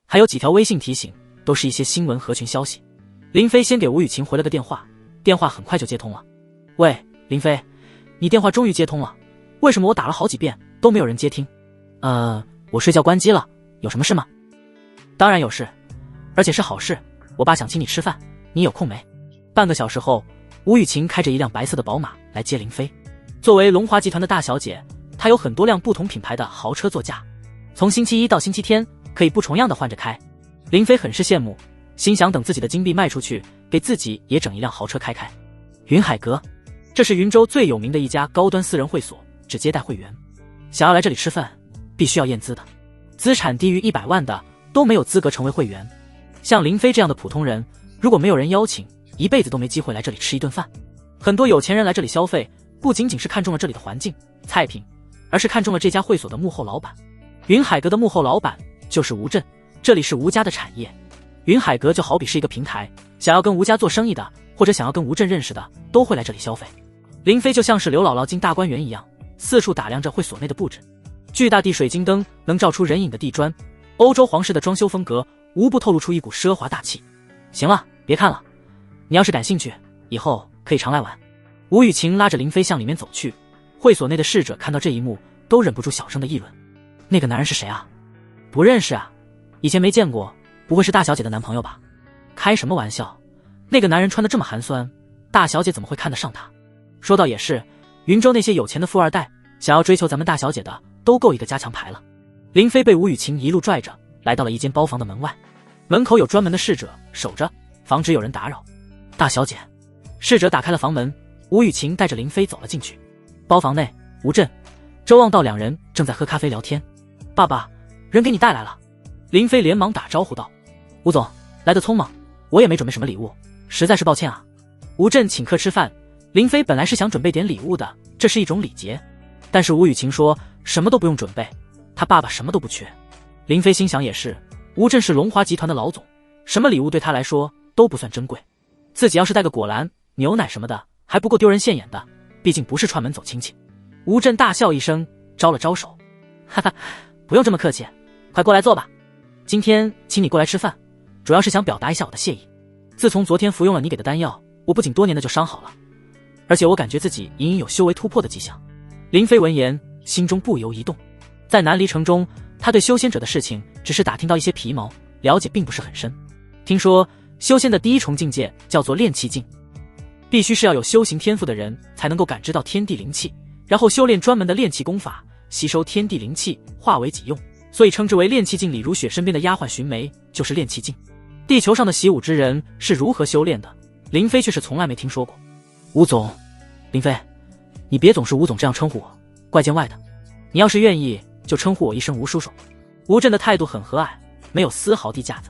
还有几条微信提醒，都是一些新闻合群消息。林飞先给吴雨晴回了个电话，电话很快就接通了。喂，林飞，你电话终于接通了，为什么我打了好几遍都没有人接听？我睡觉关机了，有什么事吗？当然有事，而且是好事，我爸想请你吃饭，你有空没？半个小时后，吴雨晴开着一辆白色的宝马来接林飞。作为龙华集团的大小姐，她有很多辆不同品牌的豪车座驾，从星期一到星期天可以不重样的换着开。林飞很是羡慕，心想等自己的金币卖出去，给自己也整一辆豪车开开。云海阁，这是云州最有名的一家高端私人会所，只接待会员。想要来这里吃饭，必须要验资的，资产低于100万的都没有资格成为会员。像林飞这样的普通人，如果没有人邀请，一辈子都没机会来这里吃一顿饭。很多有钱人来这里消费，不仅仅是看中了这里的环境、菜品，而是看中了这家会所的幕后老板。云海阁的幕后老板就是吴震，这里是吴家的产业。云海阁就好比是一个平台，想要跟吴家做生意的，或者想要跟吴震认识的，都会来这里消费。林飞就像是刘姥姥进大观园一样，四处打量着会所内的布置。巨大地水晶灯能照出人影的地砖，欧洲皇室的装修风格无不透露出一股奢华大气。行了，别看了，你要是感兴趣，以后可以常来玩。吴雨晴拉着林飞向里面走去，会所内的侍者看到这一幕，都忍不住小声的议论：那个男人是谁啊？不认识啊，以前没见过，不会是大小姐的男朋友吧？开什么玩笑，那个男人穿得这么寒酸，大小姐怎么会看得上他？说倒也是，云州那些有钱的富二代，想要追求咱们大小姐的，都够一个加强牌了。林飞被吴雨晴一路拽着来到了一间包房的门外，门口有专门的侍者守着，防止有人打扰。大小姐，侍者打开了房门，吴雨晴带着林飞走了进去。包房内，吴震、周望道2人正在喝咖啡聊天。爸爸，人给你带来了。林飞连忙打招呼道：吴总，来得匆忙，我也没准备什么礼物，实在是抱歉啊。吴震请客吃饭，林飞本来是想准备点礼物的，这是一种礼节，但是吴雨晴说什么都不用准备，他爸爸什么都不缺。林飞心想也是，吴震是龙华集团的老总，什么礼物对他来说都不算珍贵，自己要是带个果篮、牛奶什么的，还不够丢人现眼的，毕竟不是串门走亲戚。吴震大笑一声，招了招手：哈哈，不用这么客气，快过来坐吧。今天请你过来吃饭，主要是想表达一下我的谢意。自从昨天服用了你给的丹药，我不仅多年的就伤好了，而且我感觉自己隐隐有修为突破的迹象。林飞闻言，心中不由一动。在南离城中，他对修仙者的事情只是打听到一些皮毛，了解并不是很深。听说修仙的第1重境界叫做炼气境，必须是要有修行天赋的人才能够感知到天地灵气，然后修炼专门的炼气功法，吸收天地灵气化为己用，所以称之为炼气境里如雪身边的丫鬟寻梅就是炼气境。地球上的习武之人是如何修炼的，林飞却是从来没听说过。吴总，林飞，你别总是吴总这样称呼我，怪见外的。你要是愿意，就称呼我一声吴叔叔。吴震的态度很和蔼，没有丝毫低架子。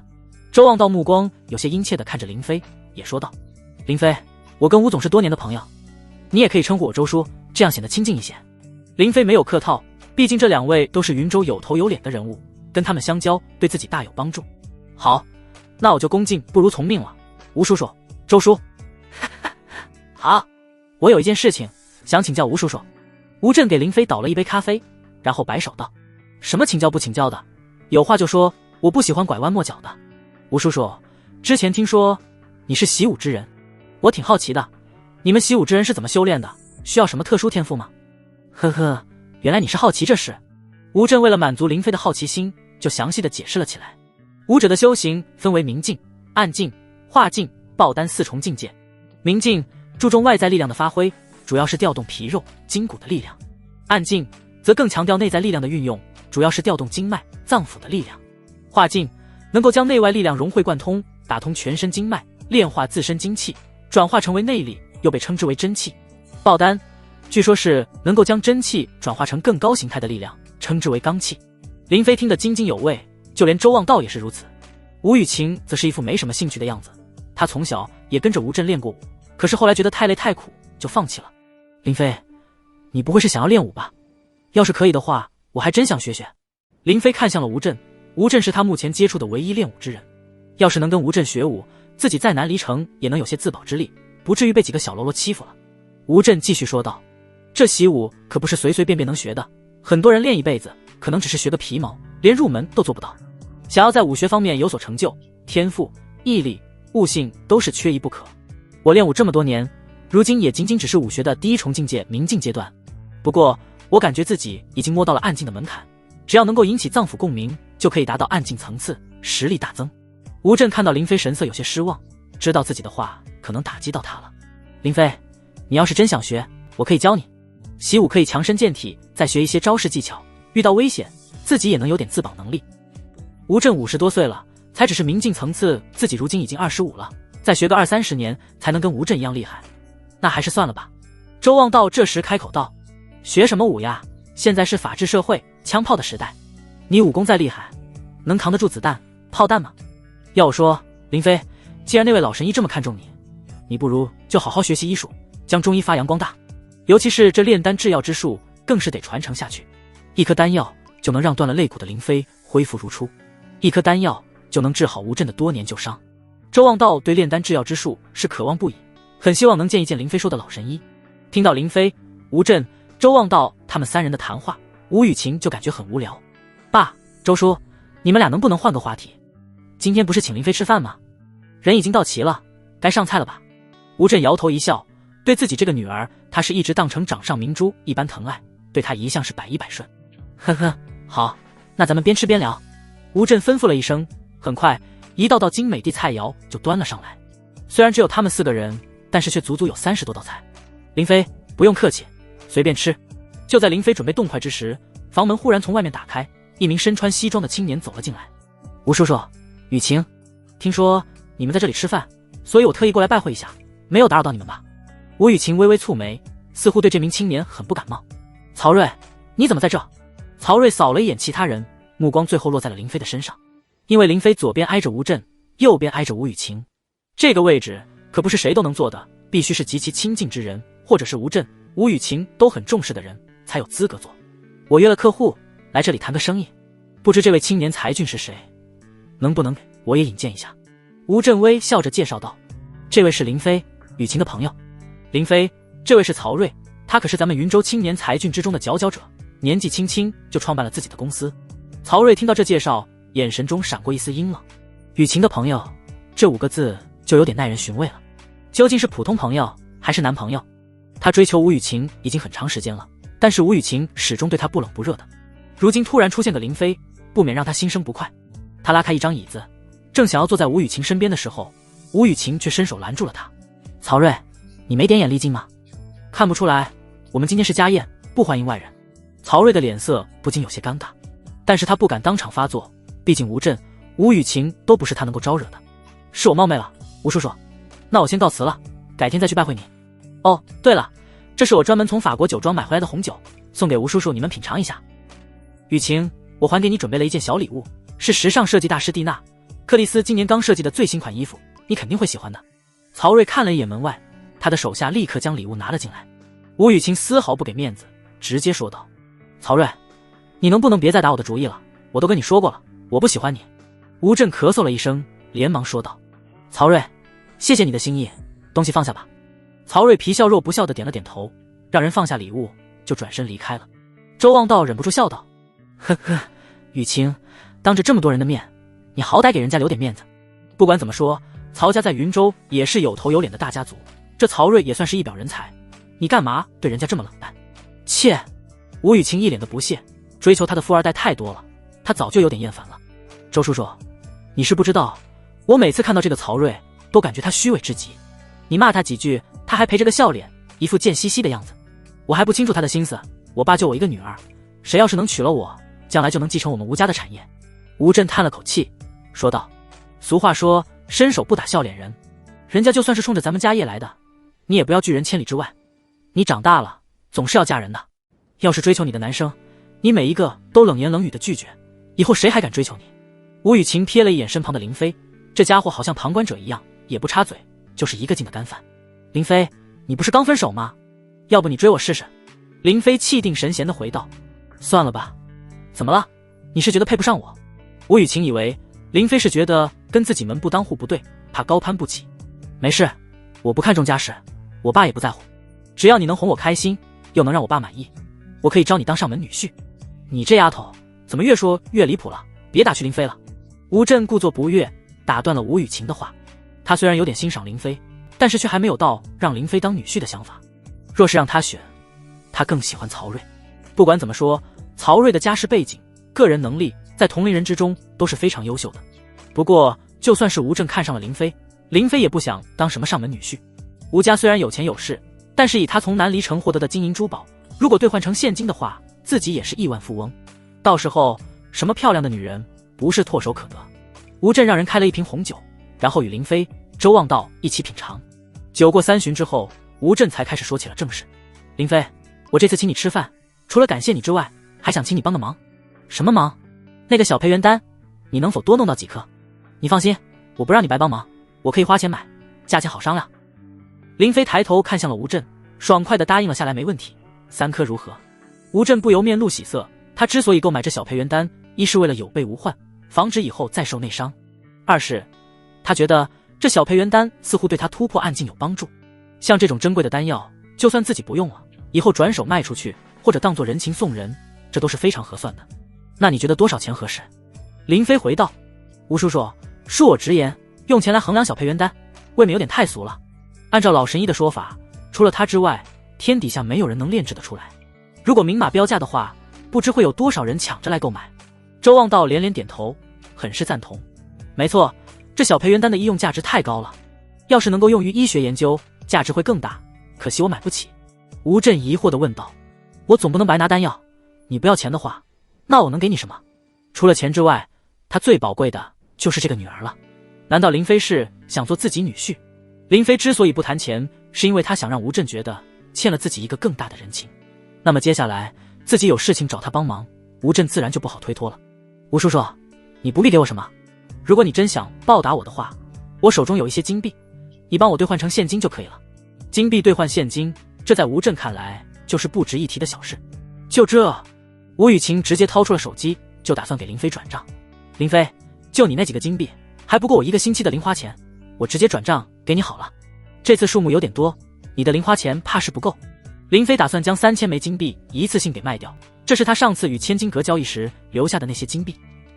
周望道目光有些殷切地看着林飞，也说道：林飞，我跟吴总是多年的朋友，你也可以称呼我周叔，这样显得亲近一些。林飞没有客套，毕竟这2位都是云州有头有脸的人物，跟他们相交对自己大有帮助。好，那我就恭敬不如从命了，吴叔叔、周叔。好，我有一件事情想请教吴叔叔。吴震给林飞倒了一杯咖啡，然后摆手道：什么请教不请教的，有话就说，我不喜欢拐弯抹角的。吴叔叔，之前听说你是习武之人，我挺好奇的，你们习武之人是怎么修炼的？需要什么特殊天赋吗？呵呵，原来你是好奇这事。吴震为了满足林飞的好奇心，就详细的解释了起来。武者的修行分为明境、暗境、化境、爆丹4重境界。明境注重外在力量的发挥，主要是调动皮肉、筋骨的力量；暗境则更强调内在力量的运用，主要是调动经脉、脏腑的力量；化境能够将内外力量融会贯通，打通全身经脉，炼化自身精气，转化成为内力，又被称之为真气，爆丹据说是能够将真气转化成更高形态的力量，称之为罡气。林飞听得津津有味，就连周望道也是如此。吴雨晴则是一副没什么兴趣的样子，他从小也跟着吴震练过舞，可是后来觉得太累太苦，就放弃了。林飞，你不会是想要练舞吧？要是可以的话，我还真想学学。林飞看向了吴震，吴震是他目前接触的唯一练舞之人，要是能跟吴震学舞，自己再难离城也能有些自保之力，不至于被几个小喽啰欺负了。吴震继续说道，这习武可不是随随便便能学的，很多人练一辈子，可能只是学个皮毛，连入门都做不到。想要在武学方面有所成就，天赋、毅力、悟性都是缺一不可。我练武这么多年，如今也仅仅只是武学的第一重境界明境阶段，不过我感觉自己已经摸到了暗境的门槛，只要能够引起脏腑共鸣，就可以达到暗境层次，实力大增。吴震看到林飞神色有些失望，知道自己的话可能打击到他了。林飞，你要是真想学，我可以教你。习武可以强身健体，再学一些招式技巧，遇到危险自己也能有点自保能力。吴震50多岁了，才只是明境层次，自己如今已经25了，再学个20-30年才能跟吴震一样厉害，那还是算了吧。周望道这时开口道，学什么武呀？现在是法治社会，枪炮的时代，你武功再厉害，能扛得住子弹、炮弹吗？要我说，林飞，既然那位老神医这么看重你，你不如就好好学习医术，将中医发扬光大，尤其是这炼丹制药之术，更是得传承下去。一颗丹药就能让断了肋骨的林飞恢复如初，一颗丹药就能治好吴震的多年旧伤。周望道对炼丹制药之术是渴望不已，很希望能见一见林飞说的老神医。听到林飞、吴震、周望道他们三人的谈话，吴雨晴就感觉很无聊。爸，周叔，你们俩能不能换个话题？今天不是请林飞吃饭吗？人已经到齐了，该上菜了吧？吴震摇头一笑，对自己这个女儿，他是一直当成掌上明珠一般疼爱，对她一向是百依百顺。呵呵，好，那咱们边吃边聊。吴震吩咐了一声，很快一道道精美的菜肴就端了上来。虽然只有他们4个人，但是却足足有30多道菜。林飞，不用客气，随便吃。就在林飞准备动筷之时，房门忽然从外面打开，一名身穿西装的青年走了进来。吴叔叔，雨晴，听说你们在这里吃饭，所以我特意过来拜会一下，没有打扰到你们吧？吴雨晴微微蹙眉，似乎对这名青年很不感冒。曹睿，你怎么在这？曹睿扫了一眼其他人，目光最后落在了林飞的身上。因为林飞左边挨着吴震，右边挨着吴雨晴，这个位置可不是谁都能坐的，必须是极其亲近之人，或者是吴震、吴雨晴都很重视的人才有资格坐。我约了客户来这里谈个生意，不知这位青年才俊是谁，能不能我也引荐一下？吴震微笑着介绍道，这位是林飞，雨晴的朋友。林飞，这位是曹睿，他可是咱们云州青年才俊之中的佼佼者，年纪轻轻就创办了自己的公司。曹睿听到这介绍，眼神中闪过一丝阴冷。雨晴的朋友，这5个字就有点耐人寻味了。究竟是普通朋友还是男朋友？他追求吴雨晴已经很长时间了，但是吴雨晴始终对他不冷不热的。如今突然出现个林飞，不免让他心生不快。他拉开一张椅子，正想要坐在吴雨晴身边的时候，吴雨晴却伸手拦住了他。曹睿，你没点眼力劲吗？看不出来，我们今天是家宴，不欢迎外人。曹睿的脸色不禁有些尴尬，但是他不敢当场发作，毕竟吴震、吴雨晴都不是他能够招惹的。是我冒昧了，吴叔叔，那我先告辞了，改天再去拜会你。哦，对了，这是我专门从法国酒庄买回来的红酒，送给吴叔叔你们品尝一下。雨晴，我还给你准备了一件小礼物，是时尚设计大师蒂娜·克里斯今年刚设计的最新款衣服，你肯定会喜欢的。曹睿看了一眼门外，他的手下立刻将礼物拿了进来。吴雨晴丝毫不给面子，直接说道，曹睿，你能不能别再打我的主意了？我都跟你说过了，我不喜欢你。吴震咳嗽了一声，连忙说道，曹睿，谢谢你的心意，东西放下吧。曹睿皮笑肉不笑的点了点头，让人放下礼物就转身离开了。周望道忍不住笑道，呵呵，雨晴，当着这么多人的面，你好歹给人家留点面子。不管怎么说，曹家在云州也是有头有脸的大家族，这曹睿也算是一表人才，你干嘛对人家这么冷淡？切！吴雨晴一脸的不屑，追求他的富二代太多了，他早就有点厌烦了。周叔叔，你是不知道，我每次看到这个曹睿都感觉他虚伪至极，你骂他几句，他还陪着个笑脸，一副贱兮兮的样子。我还不清楚他的心思，我爸就我一个女儿，谁要是能娶了我，将来就能继承我们吴家的产业。吴震叹了口气说道，俗话说伸手不打笑脸人，人家就算是冲着咱们家业来的，你也不要拒人千里之外。你长大了，总是要嫁人的。要是追求你的男生，你每一个都冷言冷语的拒绝，以后谁还敢追求你？吴雨晴瞥了一眼身旁的林飞，这家伙好像旁观者一样，也不插嘴，就是一个劲的干饭。林飞，你不是刚分手吗？要不你追我试试？林飞气定神闲地回道。算了吧。怎么了？你是觉得配不上我？吴雨晴以为林飞是觉得跟自己门不当户不对，怕高攀不起。没事，我不看重家世，我爸也不在乎，只要你能哄我开心，又能让我爸满意，我可以招你当上门女婿。你这丫头怎么越说越离谱了？别打趣林飞了。吴震故作不悦，打断了吴雨晴的话。他虽然有点欣赏林飞，但是却还没有到让林飞当女婿的想法。若是让他选，他更喜欢曹睿。不管怎么说，曹睿的家世背景、个人能力在同龄人之中都是非常优秀的。不过就算是吴震看上了林飞，林飞也不想当什么上门女婿。吴家虽然有钱有势，但是以他从南离城获得的金银珠宝，如果兑换成现金的话，自己也是亿万富翁。到时候什么漂亮的女人不是唾手可得。吴震让人开了一瓶红酒，然后与林飞、周望道一起品尝。酒过3巡之后，吴震才开始说起了正事。林飞，我这次请你吃饭，除了感谢你之外，还想请你帮个忙。什么忙？那个小培元丹，你能否多弄到几颗？你放心，我不让你白帮忙，我可以花钱买，价钱好商量。林飞抬头看向了吴震，爽快地答应了下来，没问题，3颗如何？吴震不由面露喜色，他之所以购买这小培元丹，一是为了有备无患，防止以后再受内伤；二是他觉得这小培元丹似乎对他突破暗境有帮助。像这种珍贵的丹药，就算自己不用了，以后转手卖出去，或者当作人情送人，这都是非常合算的。那你觉得多少钱合适？林飞回道。吴叔叔，恕我直言，用钱来衡量小培元丹，未免有点太俗了。按照老神医的说法，除了他之外，天底下没有人能炼制得出来。如果明码标价的话，不知会有多少人抢着来购买。周望道连连点头，很是赞同。没错，这小培元丹的医用价值太高了，要是能够用于医学研究，价值会更大，可惜我买不起。吴震疑惑地问道。我总不能白拿丹药，你不要钱的话，那我能给你什么？除了钱之外，他最宝贵的就是这个女儿了。难道林飞是想做自己女婿？林飞之所以不谈钱，是因为他想让吴震觉得欠了自己一个更大的人情。那么接下来自己有事情找他帮忙，吴震自然就不好推脱了。吴叔叔，你不必给我什么，如果你真想报答我的话，我手中有一些金币，你帮我兑换成现金就可以了。金币兑换现金，这在吴震看来就是不值一提的小事。就这，吴雨晴直接掏出了手机，就打算给林飞转账。林飞，就你那几个金币，还不够我1个星期的零花钱，我直接转账给你好了。这次数目有点多，你的零花钱怕是不够。林飞打算将3000枚金币一次性给卖掉，这是他上次与千金阁交易时留下的那些金币。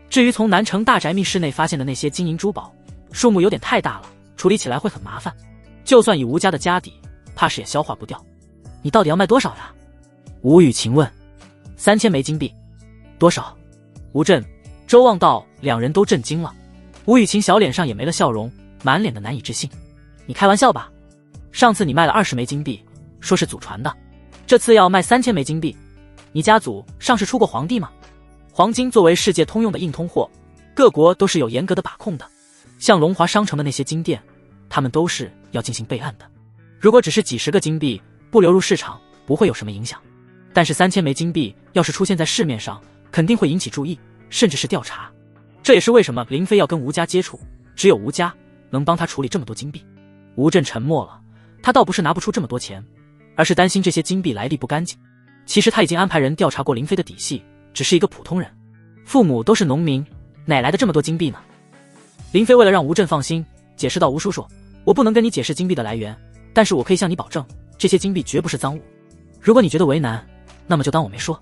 至于从南城大宅密室内发现的那些金银珠宝，数目有点太大了，处理起来会很麻烦，就算以吴家的家底，怕是也消化不掉。你到底要卖多少呀？吴雨晴问。3000枚金币。多少？吴震、周望道两人都震惊了。吴雨晴小脸上也没了笑容，满脸的难以置信。你开玩笑吧？上次你卖了20枚金币，说是祖传的，这次要卖3000枚金币，你家族上世出过皇帝吗？黄金作为世界通用的硬通货，各国都是有严格的把控的。像龙华商城的那些金店，他们都是要进行备案的。如果只是几十个金币不流入市场，不会有什么影响。但是3000枚金币要是出现在市面上，肯定会引起注意，甚至是调查。这也是为什么林飞要跟吴家接触，只有吴家能帮他处理这么多金币。吴震沉默了，他倒不是拿不出这么多钱，而是担心这些金币来历不干净。其实他已经安排人调查过林飞的底细，只是一个普通人，父母都是农民，哪来的这么多金币呢？林飞为了让吴震放心，解释道：吴叔叔，我不能跟你解释金币的来源，但是我可以向你保证，这些金币绝不是赃物。如果你觉得为难，那么就当我没说。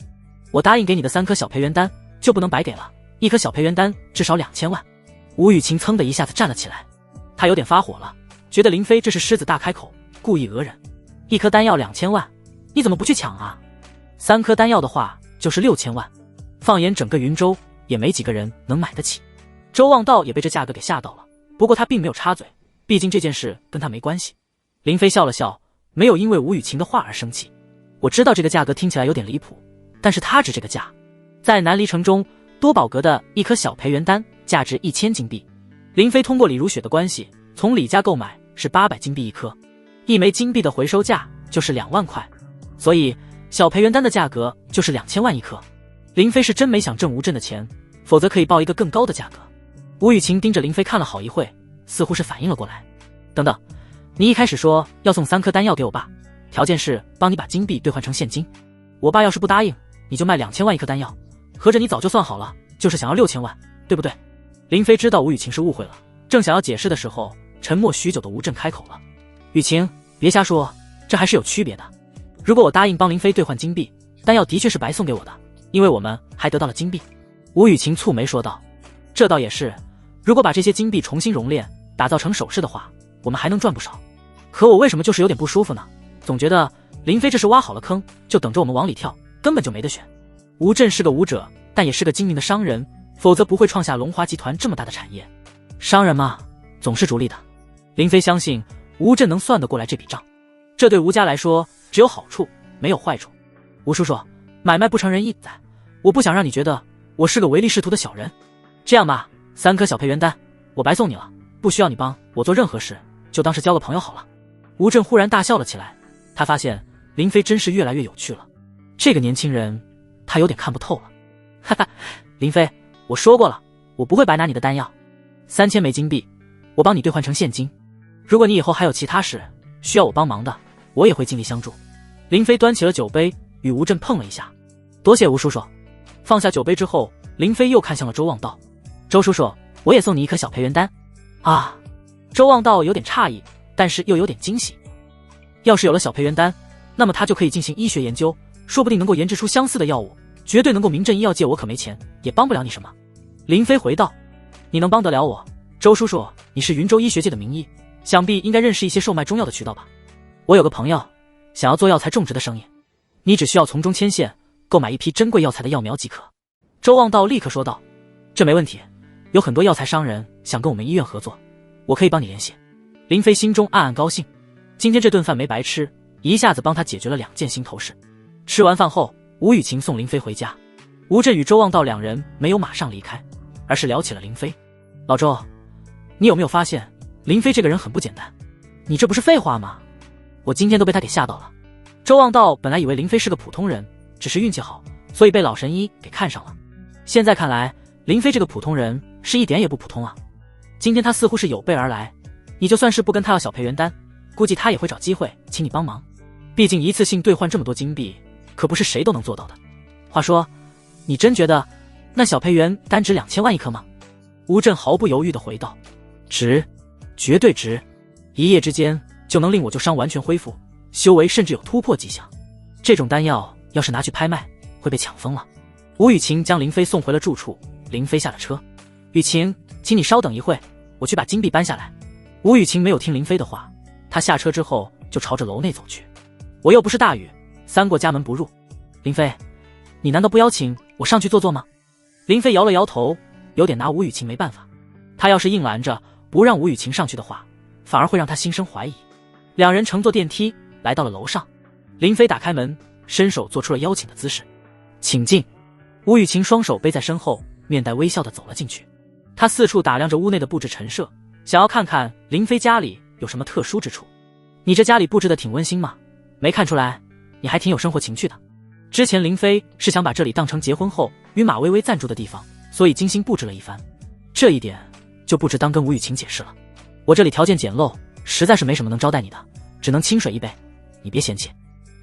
我答应给你的3颗小培元丹就不能白给了，1颗小培元丹至少2000万。吴雨晴噌的一下子站了起来，他有点发火了，觉得林飞这是狮子大开口，故意讹人。1颗丹药2000万，你怎么不去抢啊？3颗丹药的话就是6000万，放眼整个云州也没几个人能买得起。周望道也被这价格给吓到了，不过他并没有插嘴，毕竟这件事跟他没关系。林飞笑了笑，没有因为吴雨晴的话而生气。我知道这个价格听起来有点离谱，但是他值这个价。在南离城中，多宝阁的1颗小培元丹价值1000金币。林飞通过李如雪的关系，从李家购买是800金币1颗，1枚金币的回收价就是2万块，所以小培元丹的价格就是2000万一颗。林飞是真没想挣吴震的钱，否则可以报一个更高的价格。吴雨晴盯着林飞看了好一会，似乎是反应了过来。等等，你一开始说要送3颗丹药给我爸，条件是帮你把金币兑换成现金。我爸要是不答应，你就卖2000万一颗丹药，合着你早就算好了，就是想要6000万，对不对？林飞知道吴雨晴是误会了，正想要解释的时候，沉默许久的吴震开口了：雨晴，别瞎说，这还是有区别的。如果我答应帮林飞兑换金币，丹药的确是白送给我的，因为我们还得到了金币。吴雨晴蹙眉说道：这倒也是，如果把这些金币重新熔炼，打造成首饰的话，我们还能赚不少。可我为什么就是有点不舒服呢？总觉得林飞这是挖好了坑，就等着我们往里跳，根本就没得选。吴震是个武者，但也是个精明的商人，否则不会创下龙华集团这么大的产业。商人嘛，总是逐利的。林飞相信吴震能算得过来这笔账，这对吴家来说只有好处，没有坏处。吴叔叔，买卖不成仁义在，我不想让你觉得我是个唯利是图的小人。这样吧，3颗小培元丹，我白送你了，不需要你帮我做任何事，就当是交个朋友好了。吴震忽然大笑了起来，他发现林飞真是越来越有趣了。这个年轻人，他有点看不透了。哈哈，林飞，我说过了，我不会白拿你的丹药。3000枚金币，我帮你兑换成现金。如果你以后还有其他事需要我帮忙的，我也会尽力相助。林飞端起了酒杯，与吴震碰了一下。多谢吴叔叔。放下酒杯之后，林飞又看向了周望道：周叔叔，我也送你1颗小培元丹。啊！周望道有点诧异，但是又有点惊喜。要是有了小培元丹，那么他就可以进行医学研究，说不定能够研制出相似的药物，绝对能够名震医药界。我可没钱，也帮不了你什么。林飞回道：你能帮得了我，周叔叔，你是云州医学界的名医，想必应该认识一些售卖中药的渠道吧？我有个朋友想要做药材种植的生意，你只需要从中牵线，购买一批珍贵药材的药苗即可。周望道立刻说道：这没问题，有很多药材商人想跟我们医院合作，我可以帮你联系。林飞心中暗暗高兴，今天这顿饭没白吃，一下子帮他解决了2件心头事。吃完饭后，吴雨晴送林飞回家。吴震与周望道2人没有马上离开，而是聊起了林飞。老周，你有没有发现林飞这个人很不简单？你这不是废话吗？我今天都被他给吓到了。周望道本来以为林飞是个普通人，只是运气好，所以被老神医给看上了。现在看来，林飞这个普通人是一点也不普通啊。今天他似乎是有备而来，你就算是不跟他要小培元丹，估计他也会找机会请你帮忙。毕竟一次性兑换这么多金币，可不是谁都能做到的。话说，你真觉得那小培元丹值2000万一颗吗？吴震毫不犹豫地回道：值，绝对值，一夜之间就能令我旧伤完全恢复，修为甚至有突破迹象。这种丹药要是拿去拍卖，会被抢疯了。吴雨晴将林飞送回了住处，林飞下了车。雨晴，请你稍等一会，我去把金币搬下来。吴雨晴没有听林飞的话，他下车之后就朝着楼内走去。我又不是大禹，3过家门不入。林飞，你难道不邀请我上去坐坐吗？林飞摇了摇头，有点拿吴雨晴没办法。他要是硬拦着不让吴雨晴上去的话，反而会让他心生怀疑。2人乘坐电梯来到了楼上，林飞打开门，伸手做出了邀请的姿势。请进。吴雨晴双手背在身后，面带微笑地走了进去。他四处打量着屋内的布置陈设，想要看看林飞家里有什么特殊之处。你这家里布置得挺温馨嘛，没看出来你还挺有生活情趣的。之前林飞是想把这里当成结婚后与马薇薇暂住的地方，所以精心布置了一番。这一点就不值当跟吴雨晴解释了。我这里条件简陋，实在是没什么能招待你的，只能清水一杯，你别嫌弃。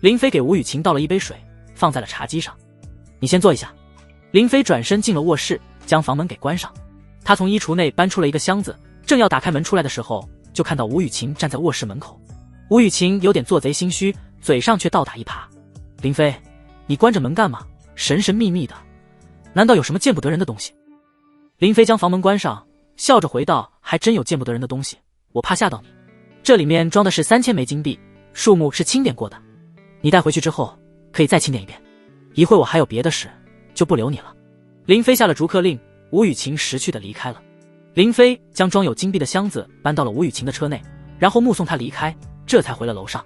林飞给吴雨晴倒了一杯水，放在了茶几上。你先坐一下。林飞转身进了卧室，将房门给关上。他从衣橱内搬出了一个箱子，正要打开门出来的时候，就看到吴雨晴站在卧室门口。吴雨晴有点做贼心虚，嘴上却倒打一耙：林飞，你关着门干嘛？神神秘秘的，难道有什么见不得人的东西？林飞将房门关上，笑着回道：还真有见不得人的东西，我怕吓到你。这里面装的是3000枚金币，数目是清点过的，你带回去之后可以再清点一遍。一会我还有别的事，就不留你了。林飞下了逐客令，吴雨晴识趣的离开了。林飞将装有金币的箱子搬到了吴雨晴的车内，然后目送他离开，这才回了楼上。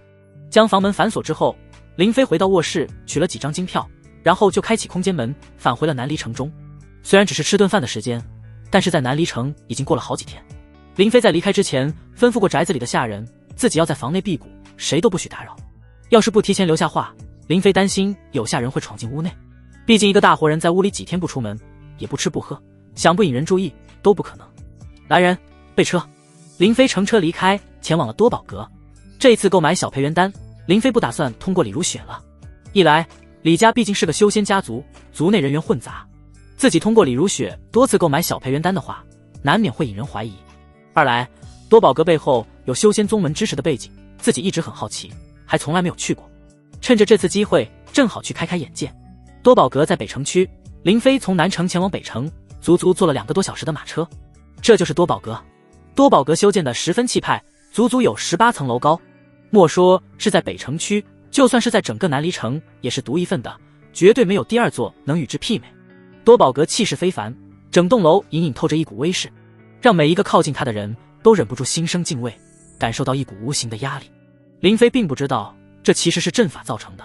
将房门反锁之后，林飞回到卧室取了几张金票，然后就开启空间门，返回了南离城中。虽然只是吃顿饭的时间，但是在南离城已经过了好几天。林飞在离开之前吩咐过宅子里的下人，自己要在房内辟谷，谁都不许打扰。要是不提前留下话，林飞担心有下人会闯进屋内，毕竟一个大活人在屋里几天不出门，也不吃不喝，想不引人注意都不可能。来人，备车！林飞乘车离开，前往了多宝阁。这一次购买小培元丹，林飞不打算通过李如雪了。一来，李家毕竟是个修仙家族，族内人员混杂，自己通过李如雪多次购买小培元丹的话，难免会引人怀疑。二来，多宝阁背后有修仙宗门支持的背景，自己一直很好奇，还从来没有去过。趁着这次机会，正好去开开眼界。多宝阁在北城区，林飞从南城前往北城，足足坐了2个多小时的马车。这就是多宝阁。多宝阁修建的十分气派，足足有18层楼高。莫说是在北城区，就算是在整个南离城，也是独一份的，绝对没有第二座能与之媲美。多宝阁气势非凡，整栋楼隐隐透着一股威势，让每一个靠近它的人都忍不住心生敬畏，感受到一股无形的压力。林飞并不知道，这其实是阵法造成的。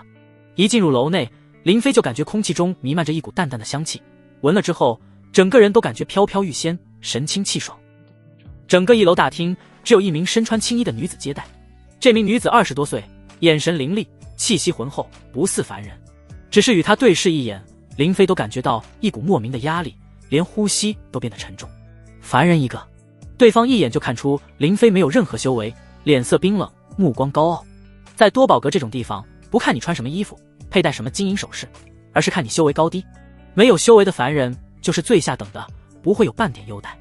一进入楼内，林飞就感觉空气中弥漫着一股淡淡的香气，闻了之后，整个人都感觉飘飘欲仙，神清气爽。整个1楼大厅只有一名身穿青衣的女子接待，这名女子20多岁，眼神凌厉，气息浑厚，不似凡人。只是与她对视一眼，林飞都感觉到一股莫名的压力，连呼吸都变得沉重。凡人一个，对方一眼就看出林飞没有任何修为，脸色冰冷，目光高傲。在多宝阁这种地方，不看你穿什么衣服，佩戴什么金银首饰，而是看你修为高低。没有修为的凡人就是最下等的，不会有半点优待。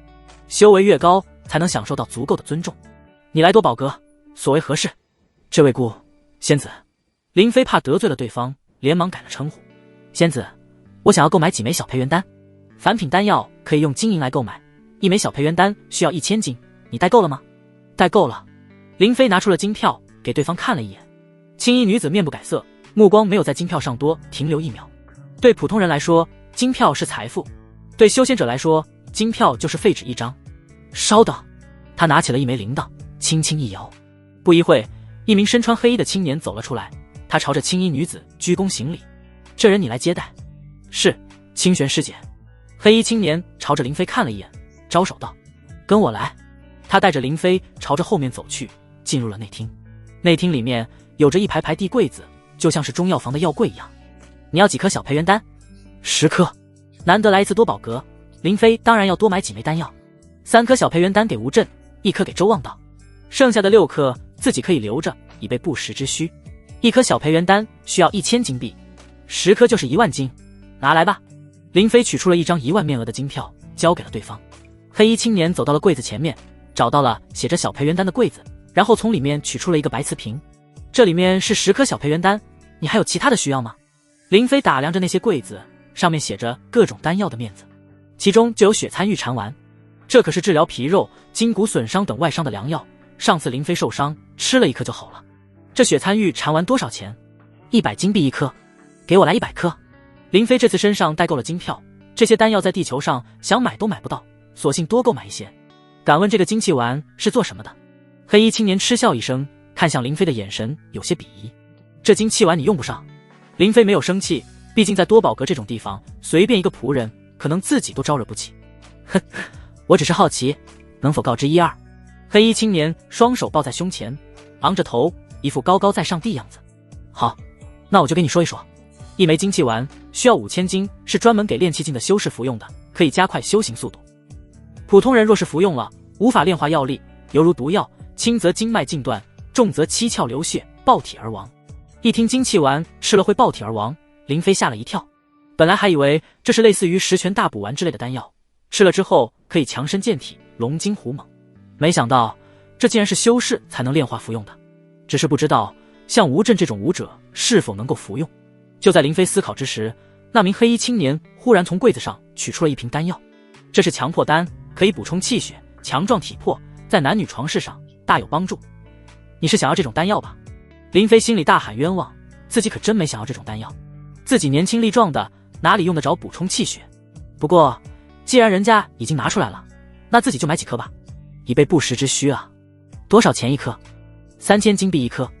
修为越高，才能享受到足够的尊重。你来多宝阁，所为何事？这位姑仙子。林飞怕得罪了对方，连忙改了称呼。仙子，我想要购买几枚小培元丹，凡品丹药可以用金银来购买，一枚小培元丹需要1000金，你带够了吗？带够了。林飞拿出了金票给对方看了一眼，青衣女子面不改色，目光没有在金票上多停留1秒。对普通人来说，金票是财富，对修仙者来说，金票就是废纸一张。稍等，他拿起了一枚铃铛，轻轻一摇。不一会，一名身穿黑衣的青年走了出来，他朝着青衣女子鞠躬行礼。这人你来接待？是，清玄师姐。黑衣青年朝着林飞看了一眼，招手道：跟我来。他带着林飞朝着后面走去，进入了内厅。内厅里面有着一排排地柜子，就像是中药房的药柜一样。你要几颗小培元丹？10颗。难得来一次多宝阁，林飞当然要多买几枚丹药。3颗小培元丹给吴震，1颗给周望道，剩下的6颗自己可以留着，以备不时之需。1颗小培元丹需要1000金币，10颗就是1万金，拿来吧。林飞取出了一张1万面额的金票，交给了对方。黑衣青年走到了柜子前面，找到了写着小培元丹的柜子，然后从里面取出了一个白瓷瓶。这里面是10颗小培元丹，你还有其他的需要吗？林飞打量着那些柜子，上面写着各种丹药的面子，其中就有血参玉蝉丸，这可是治疗皮肉、筋骨损伤等外伤的良药，上次林飞受伤吃了1颗就好了。这血参玉蝉丸多少钱？100金币1颗，给我来100颗。林飞这次身上带够了金票，这些丹药在地球上想买都买不到，索性多购买一些。敢问这个精气丸是做什么的？黑衣青年嗤笑一声，看向林飞的眼神有些鄙夷。这精气丸你用不上。林飞没有生气，毕竟在多宝阁这种地方，随便一个仆人可能自己都招惹不起。哼，我只是好奇，能否告知一二？黑衣青年双手抱在胸前，昂着头，一副高高在上的样子。好，那我就跟你说一说。一枚精气丸需要5000金，是专门给炼气境的修士服用的，可以加快修行速度。普通人若是服用了，无法炼化药力，犹如毒药，轻则经脉尽断，重则七窍流血，爆体而亡。一听精气丸吃了会爆体而亡，林飞吓了一跳。本来还以为这是类似于十全大补丸之类的丹药，吃了之后可以强身健体，龙精虎猛，没想到这竟然是修士才能炼化服用的。只是不知道像吴震这种武者是否能够服用。就在林飞思考之时，那名黑衣青年忽然从柜子上取出了一瓶丹药，这是强迫丹，可以补充气血，强壮体魄，在男女床事上大有帮助。你是想要这种丹药吧？林飞心里大喊冤枉，自己可真没想要这种丹药，自己年轻力壮的，哪里用得着补充气血？不过既然人家已经拿出来了，那自己就买几颗吧，以备不时之需啊。多少钱1颗？3000金币1颗。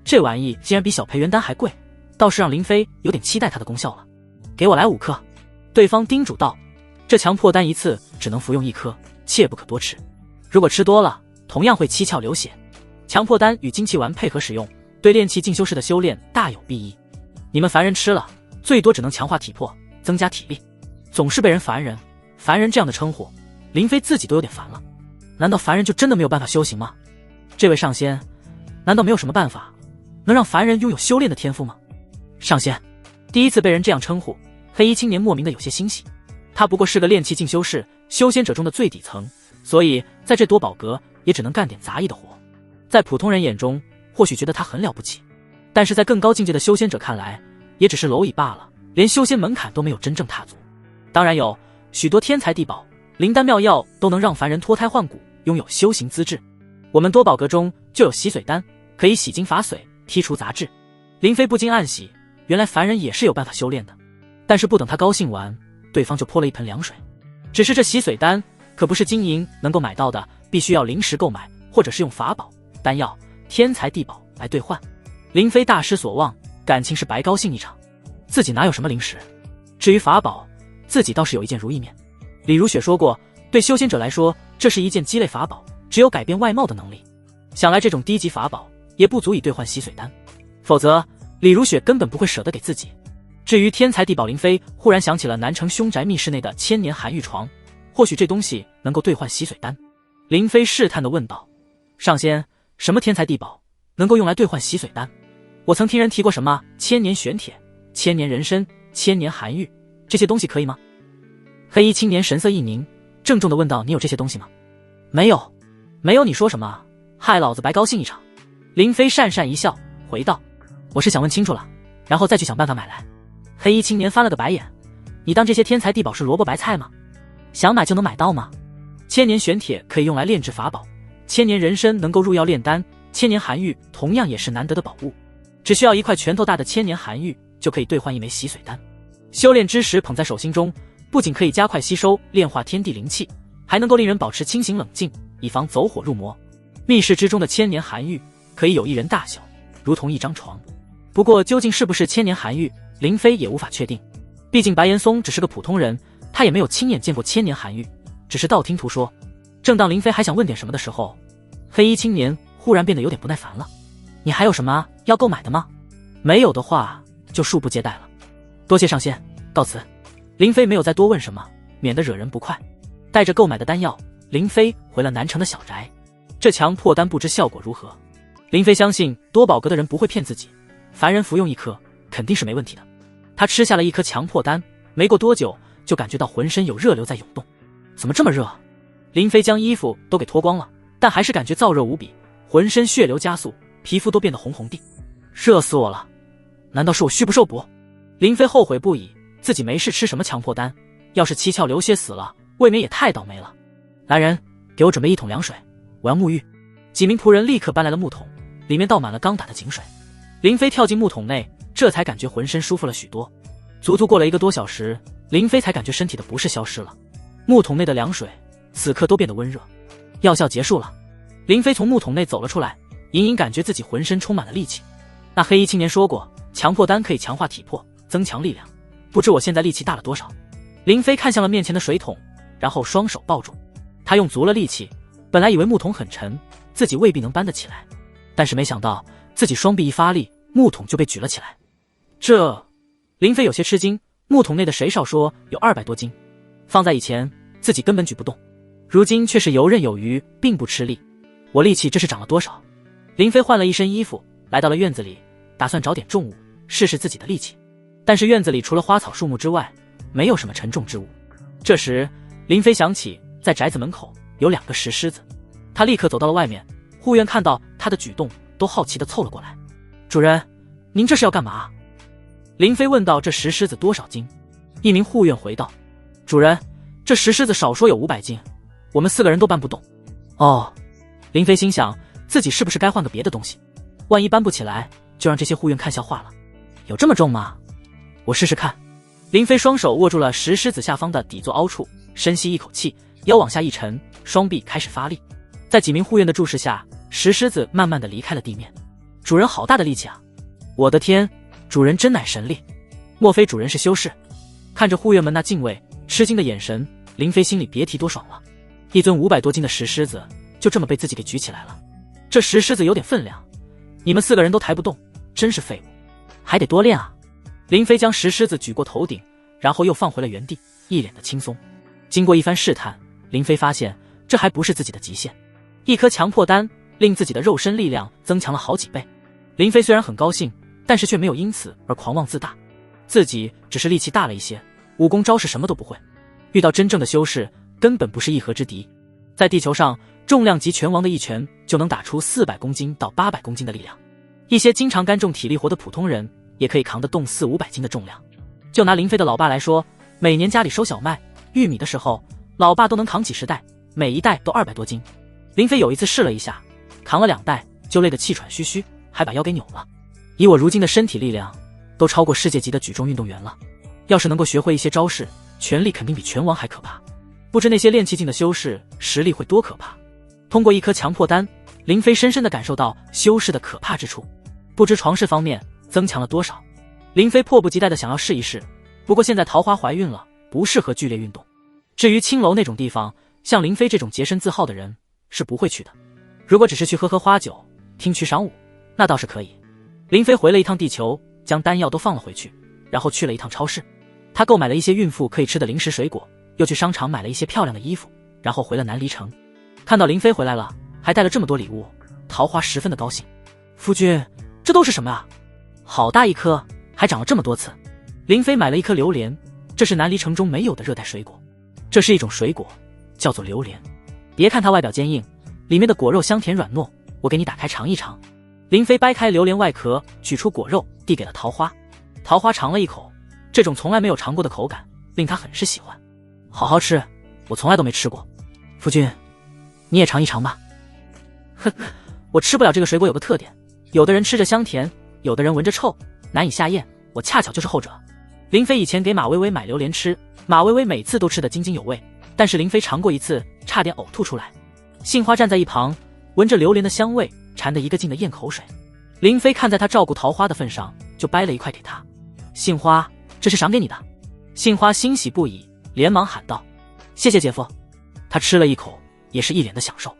这玩意竟然比小培元丹还贵，倒是让林飞有点期待它的功效了。给我来5颗。对方叮嘱道，这强迫丹一次只能服用1颗，切不可多吃，如果吃多了同样会七窍流血。强迫丹与精气丸配合使用，对炼气境修士的修炼大有裨益。你们凡人吃了，最多只能强化体魄，增加体力，总是被人凡人这样的称呼，林飞自己都有点烦了。难道凡人就真的没有办法修行吗？这位上仙，难道没有什么办法能让凡人拥有修炼的天赋吗？上仙，第一次被人这样称呼，黑衣青年莫名的有些欣喜。他不过是个炼气进修士，修仙者中的最底层，所以在这多宝阁也只能干点杂役的活。在普通人眼中，或许觉得他很了不起，但是在更高境界的修仙者看来，也只是蝼蚁罢了，连修仙门槛都没有真正踏足。当然有许多天材地宝、灵丹妙药都能让凡人脱胎换骨，拥有修行资质。我们多宝阁中就有洗髓丹，可以洗精伐髓，剔除杂质。林飞不禁暗喜，原来凡人也是有办法修炼的。但是不等他高兴完，对方就泼了一盆凉水。只是这洗髓丹可不是金银能够买到的，必须要临时购买，或者是用法宝、丹药、天材地宝来兑换。林飞大失所望，感情是白高兴一场。自己哪有什么零食？至于法宝，自己倒是有一件如意面。李如雪说过，对修仙者来说，这是一件鸡肋法宝，只有改变外貌的能力。想来这种低级法宝也不足以兑换洗髓丹，否则李如雪根本不会舍得给自己。至于天材地宝，林飞忽然想起了南城凶宅密室内的千年寒玉床，或许这东西能够兑换洗髓丹。林飞试探地问道：上仙，什么天材地宝能够用来兑换洗髓丹？我曾听人提过什么千年玄铁、千年人参、千年寒玉，这些东西可以吗？黑衣青年神色一凝，郑重地问道：你有这些东西吗？没有。没有你说什么？害老子白高兴一场。林飞讪讪一笑，回道：我是想问清楚了，然后再去想办法买来。黑衣青年翻了个白眼，你当这些天材地宝是萝卜白菜吗？想买就能买到吗？千年玄铁可以用来炼制法宝，千年人参能够入药炼丹，千年寒玉同样也是难得的宝物，只需要一块拳头大的千年寒玉就可以兑换一枚洗髓丹。修炼之时捧在手心中，不仅可以加快吸收炼化天地灵气，还能够令人保持清醒冷静，以防走火入魔。密室之中的千年寒玉可以有一人大小，如同一张床。不过究竟是不是千年寒玉，林飞也无法确定，毕竟白岩松只是个普通人，他也没有亲眼见过千年寒玉，只是道听途说。正当林飞还想问点什么的时候，黑衣青年忽然变得有点不耐烦了。你还有什么要购买的吗？没有的话就恕不接待了。多谢上仙，告辞。林飞没有再多问什么，免得惹人不快。带着购买的丹药，林飞回了南城的小宅。这强迫丹不知效果如何。林飞相信多宝阁的人不会骗自己，凡人服用一颗肯定是没问题的。他吃下了一颗强迫丹，没过多久就感觉到浑身有热流在涌动。怎么这么热？林飞将衣服都给脱光了，但还是感觉燥热无比，浑身血流加速，皮肤都变得红红的。热死我了！难道是我虚不受补？林飞后悔不已，自己没事吃什么强迫丹，要是七窍流血死了，未免也太倒霉了。来人，给我准备一桶凉水，我要沐浴。几名仆人立刻搬来了木桶，里面倒满了刚打的井水。林飞跳进木桶内，这才感觉浑身舒服了许多。足足过了1个多小时，林飞才感觉身体的不适消失了。木桶内的凉水此刻都变得温热。药效结束了，林飞从木桶内走了出来，隐隐感觉自己浑身充满了力气。那黑衣青年说过，强迫丹可以强化体魄，增强力量，不知我现在力气大了多少。林飞看向了面前的水桶，然后双手抱住。他用足了力气，本来以为木桶很沉，自己未必能搬得起来，但是没想到自己双臂一发力，木桶就被举了起来。林飞有些吃惊，木桶内的谁少说有200多斤，放在以前自己根本举不动，如今却是游刃有余，并不吃力。我力气这是长了多少？林飞换了一身衣服，来到了院子里，打算找点重物试试自己的力气。但是院子里除了花草树木之外，没有什么沉重之物。这时林飞想起在宅子门口有2个石狮子，他立刻走到了外面。护院看到他的举动，都好奇地凑了过来。主人，您这是要干嘛？林飞问道。这石狮子多少斤？一名护院回道。主人，这石狮子少说有500斤，我们4个人都搬不动。哦，林飞心想自己是不是该换个别的东西，万一搬不起来就让这些护院看笑话了。有这么重吗？我试试看。林飞双手握住了石狮子下方的底座凹处，深吸一口气，腰往下一沉，双臂开始发力。在几名护院的注视下，石狮子慢慢地离开了地面。主人好大的力气啊！我的天，主人真乃神力！莫非主人是修士？看着护院们那敬畏吃惊的眼神，林飞心里别提多爽了。一尊500多斤的石狮子就这么被自己给举起来了。这石狮子有点分量，你们4个人都抬不动，真是废物，还得多练啊！林飞将石狮子举过头顶，然后又放回了原地，一脸的轻松。经过一番试探，林飞发现这还不是自己的极限，一颗强迫丹令自己的肉身力量增强了好几倍。林飞虽然很高兴，但是却没有因此而狂妄自大，自己只是力气大了一些，武功招式什么都不会，遇到真正的修士根本不是一合之敌。在地球上，重量级拳王的一拳就能打出400公斤到800公斤的力量，一些经常干重体力活的普通人也可以扛得动400-500斤的重量。就拿林飞的老爸来说，每年家里收小麦、玉米的时候，老爸都能扛几10袋，每一袋都200多斤。林飞有一次试了一下，扛了2袋就累得气喘吁吁，还把腰给扭了。以我如今的身体力量，都超过世界级的举重运动员了。要是能够学会一些招式，拳力肯定比拳王还可怕。不知那些练气境的修士实力会多可怕。通过一颗强迫丹，林飞深深地感受到修士的可怕之处。不知床事方面增强了多少，林飞迫不及待地想要试一试。不过现在桃花怀孕了，不适合剧烈运动。至于青楼那种地方，像林飞这种洁身自好的人是不会去的。如果只是去喝喝花酒、听曲赏舞，那倒是可以。林飞回了一趟地球，将丹药都放了回去，然后去了一趟超市。他购买了一些孕妇可以吃的零食水果，又去商场买了一些漂亮的衣服，然后回了南离城。看到林飞回来了，还带了这么多礼物，桃花十分的高兴。夫君，这都是什么啊？好大一颗，还长了这么多刺。林飞买了一颗榴莲，这是南离城中没有的热带水果。这是一种水果，叫做榴莲。别看它外表坚硬，里面的果肉香甜软糯，我给你打开尝一尝。林飞掰开榴莲外壳，取出果肉，递给了桃花。桃花尝了一口，这种从来没有尝过的口感令他很是喜欢。好好吃，我从来都没吃过。夫君，你也尝一尝吧。哼，我吃不了这个水果有个特点，有的人吃着香甜，有的人闻着臭，难以下咽，我恰巧就是后者。林飞以前给马薇薇买榴莲吃，马薇薇每次都吃得津津有味，但是林飞尝过一次，差点呕吐出来。杏花站在一旁，闻着榴莲的香味，馋得一个劲的咽口水。林飞看在他照顾桃花的份上，就掰了一块给他。杏花，这是赏给你的。杏花欣喜不已，连忙喊道：谢谢姐夫。他吃了一口，也是一脸的享受。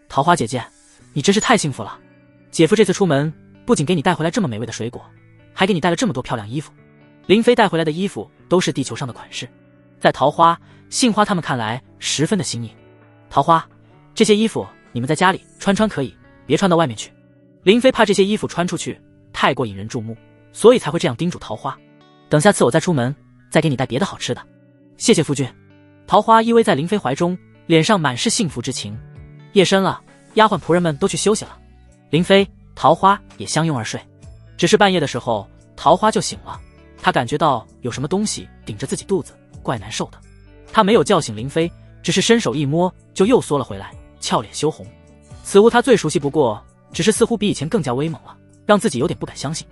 桃花姐姐，你真是太幸福了。姐夫这次出门，不仅给你带回来这么美味的水果，还给你带了这么多漂亮衣服。林飞带回来的衣服都是地球上的款式，在桃花、杏花他们看来十分的新颖。桃花，这些衣服你们在家里穿可以，别穿到外面去。林飞怕这些衣服穿出去太过引人注目，所以才会这样叮嘱桃花。等下次我再出门，再给你带别的好吃的。谢谢夫君。桃花依偎在林飞怀中，脸上满是幸福之情。夜深了，丫鬟仆人们都去休息了，林飞、桃花也相拥而睡。只是半夜的时候，桃花就醒了，她感觉到有什么东西顶着自己肚子，怪难受的。她没有叫醒林飞，只是伸手一摸，就又缩了回来，俏脸羞红。此物她最熟悉不过，只是似乎比以前更加威猛了，让自己有点不敢相信。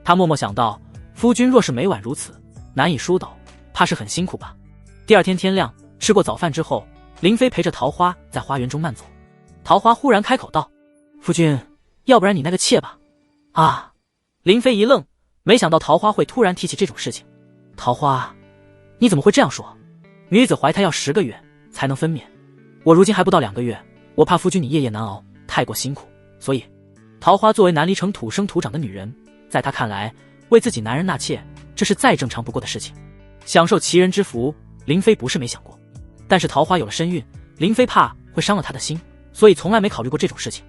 她默默想到，夫君若是每晚如此，难以疏导，怕是很辛苦吧。第二天天亮，吃过早饭之后，林飞陪着桃花在花园中慢走。桃花忽然开口道：夫君，要不然你那个妾吧。啊！林飞一愣，没想到桃花会突然提起这种事情。桃花，你怎么会这样说？女子怀胎要10个月才能分娩，我如今还不到2个月，我怕夫君你夜夜难熬，太过辛苦，所以……桃花作为南离城土生土长的女人，在她看来，为自己男人纳妾，这是再正常不过的事情。享受其人之福，林飞不是没想过，但是桃花有了身孕，林飞怕会伤了她的心，所以从来没考虑过这种事情。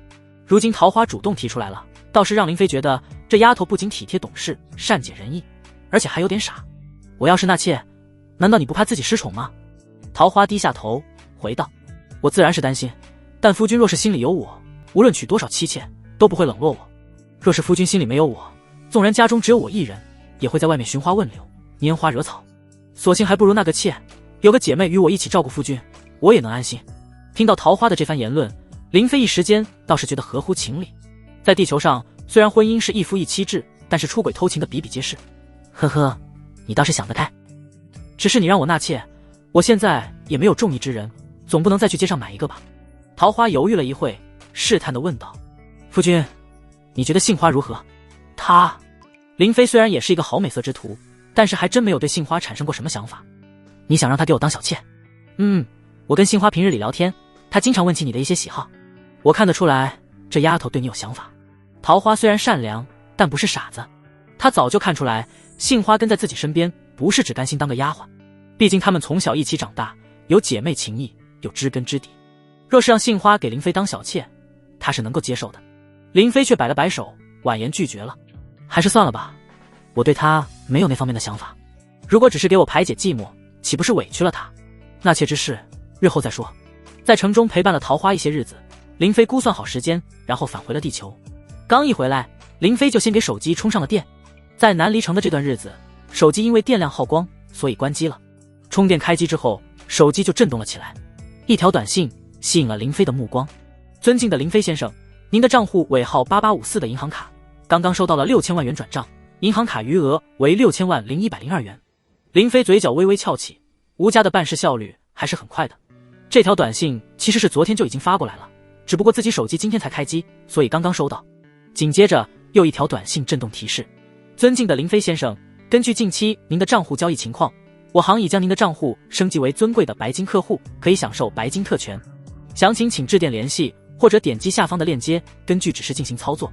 如今桃花主动提出来了，倒是让林飞觉得这丫头不仅体贴懂事、善解人意，而且还有点傻。我要是纳妾，难道你不怕自己失宠吗？桃花低下头回道：我自然是担心，但夫君若是心里有我，无论娶多少妻妾都不会冷落我。若是夫君心里没有我，纵然家中只有我一人，也会在外面寻花问柳、拈花惹草，索性还不如那个妾，有个姐妹与我一起照顾夫君，我也能安心。听到桃花的这番言论，林飞一时间倒是觉得合乎情理。在地球上，虽然婚姻是一夫一妻制，但是出轨偷情的比比皆是。呵呵，你倒是想得开。只是你让我纳妾，我现在也没有中意之人，总不能再去街上买一个吧。桃花犹豫了一会，试探地问道：夫君，你觉得杏花如何？她……林飞虽然也是一个好美色之徒，但是还真没有对杏花产生过什么想法。你想让她给我当小妾？我跟杏花平日里聊天，她经常问起你的一些喜好，我看得出来这丫头对你有想法。桃花虽然善良，但不是傻子，她早就看出来杏花跟在自己身边，不是只甘心当个丫鬟，毕竟他们从小一起长大，有姐妹情谊，有知根知底。若是让杏花给林飞当小妾，她是能够接受的。林飞却摆了摆手，婉言拒绝了。还是算了吧，我对她没有那方面的想法。如果只是给我排解寂寞，岂不是委屈了她？那妾之事，日后再说。在城中陪伴了桃花一些日子，林飞估算好时间，然后返回了地球。刚一回来，林飞就先给手机充上了电。在南离城的这段日子，手机因为电量耗光，所以关机了。充电开机之后，手机就震动了起来。一条短信吸引了林飞的目光。尊敬的林飞先生，您的账户尾号8854的银行卡刚刚收到了6000万元转账，银行卡余额为60000102元。林飞嘴角微微翘起，吴家的办事效率还是很快的。这条短信其实是昨天就已经发过来了，只不过自己手机今天才开机，所以刚刚收到。紧接着又一条短信震动提示：尊敬的林飞先生，根据近期您的账户交易情况，我行已将您的账户升级为尊贵的白金客户，可以享受白金特权。详情请致电联系或者点击下方的链接，根据指示进行操作。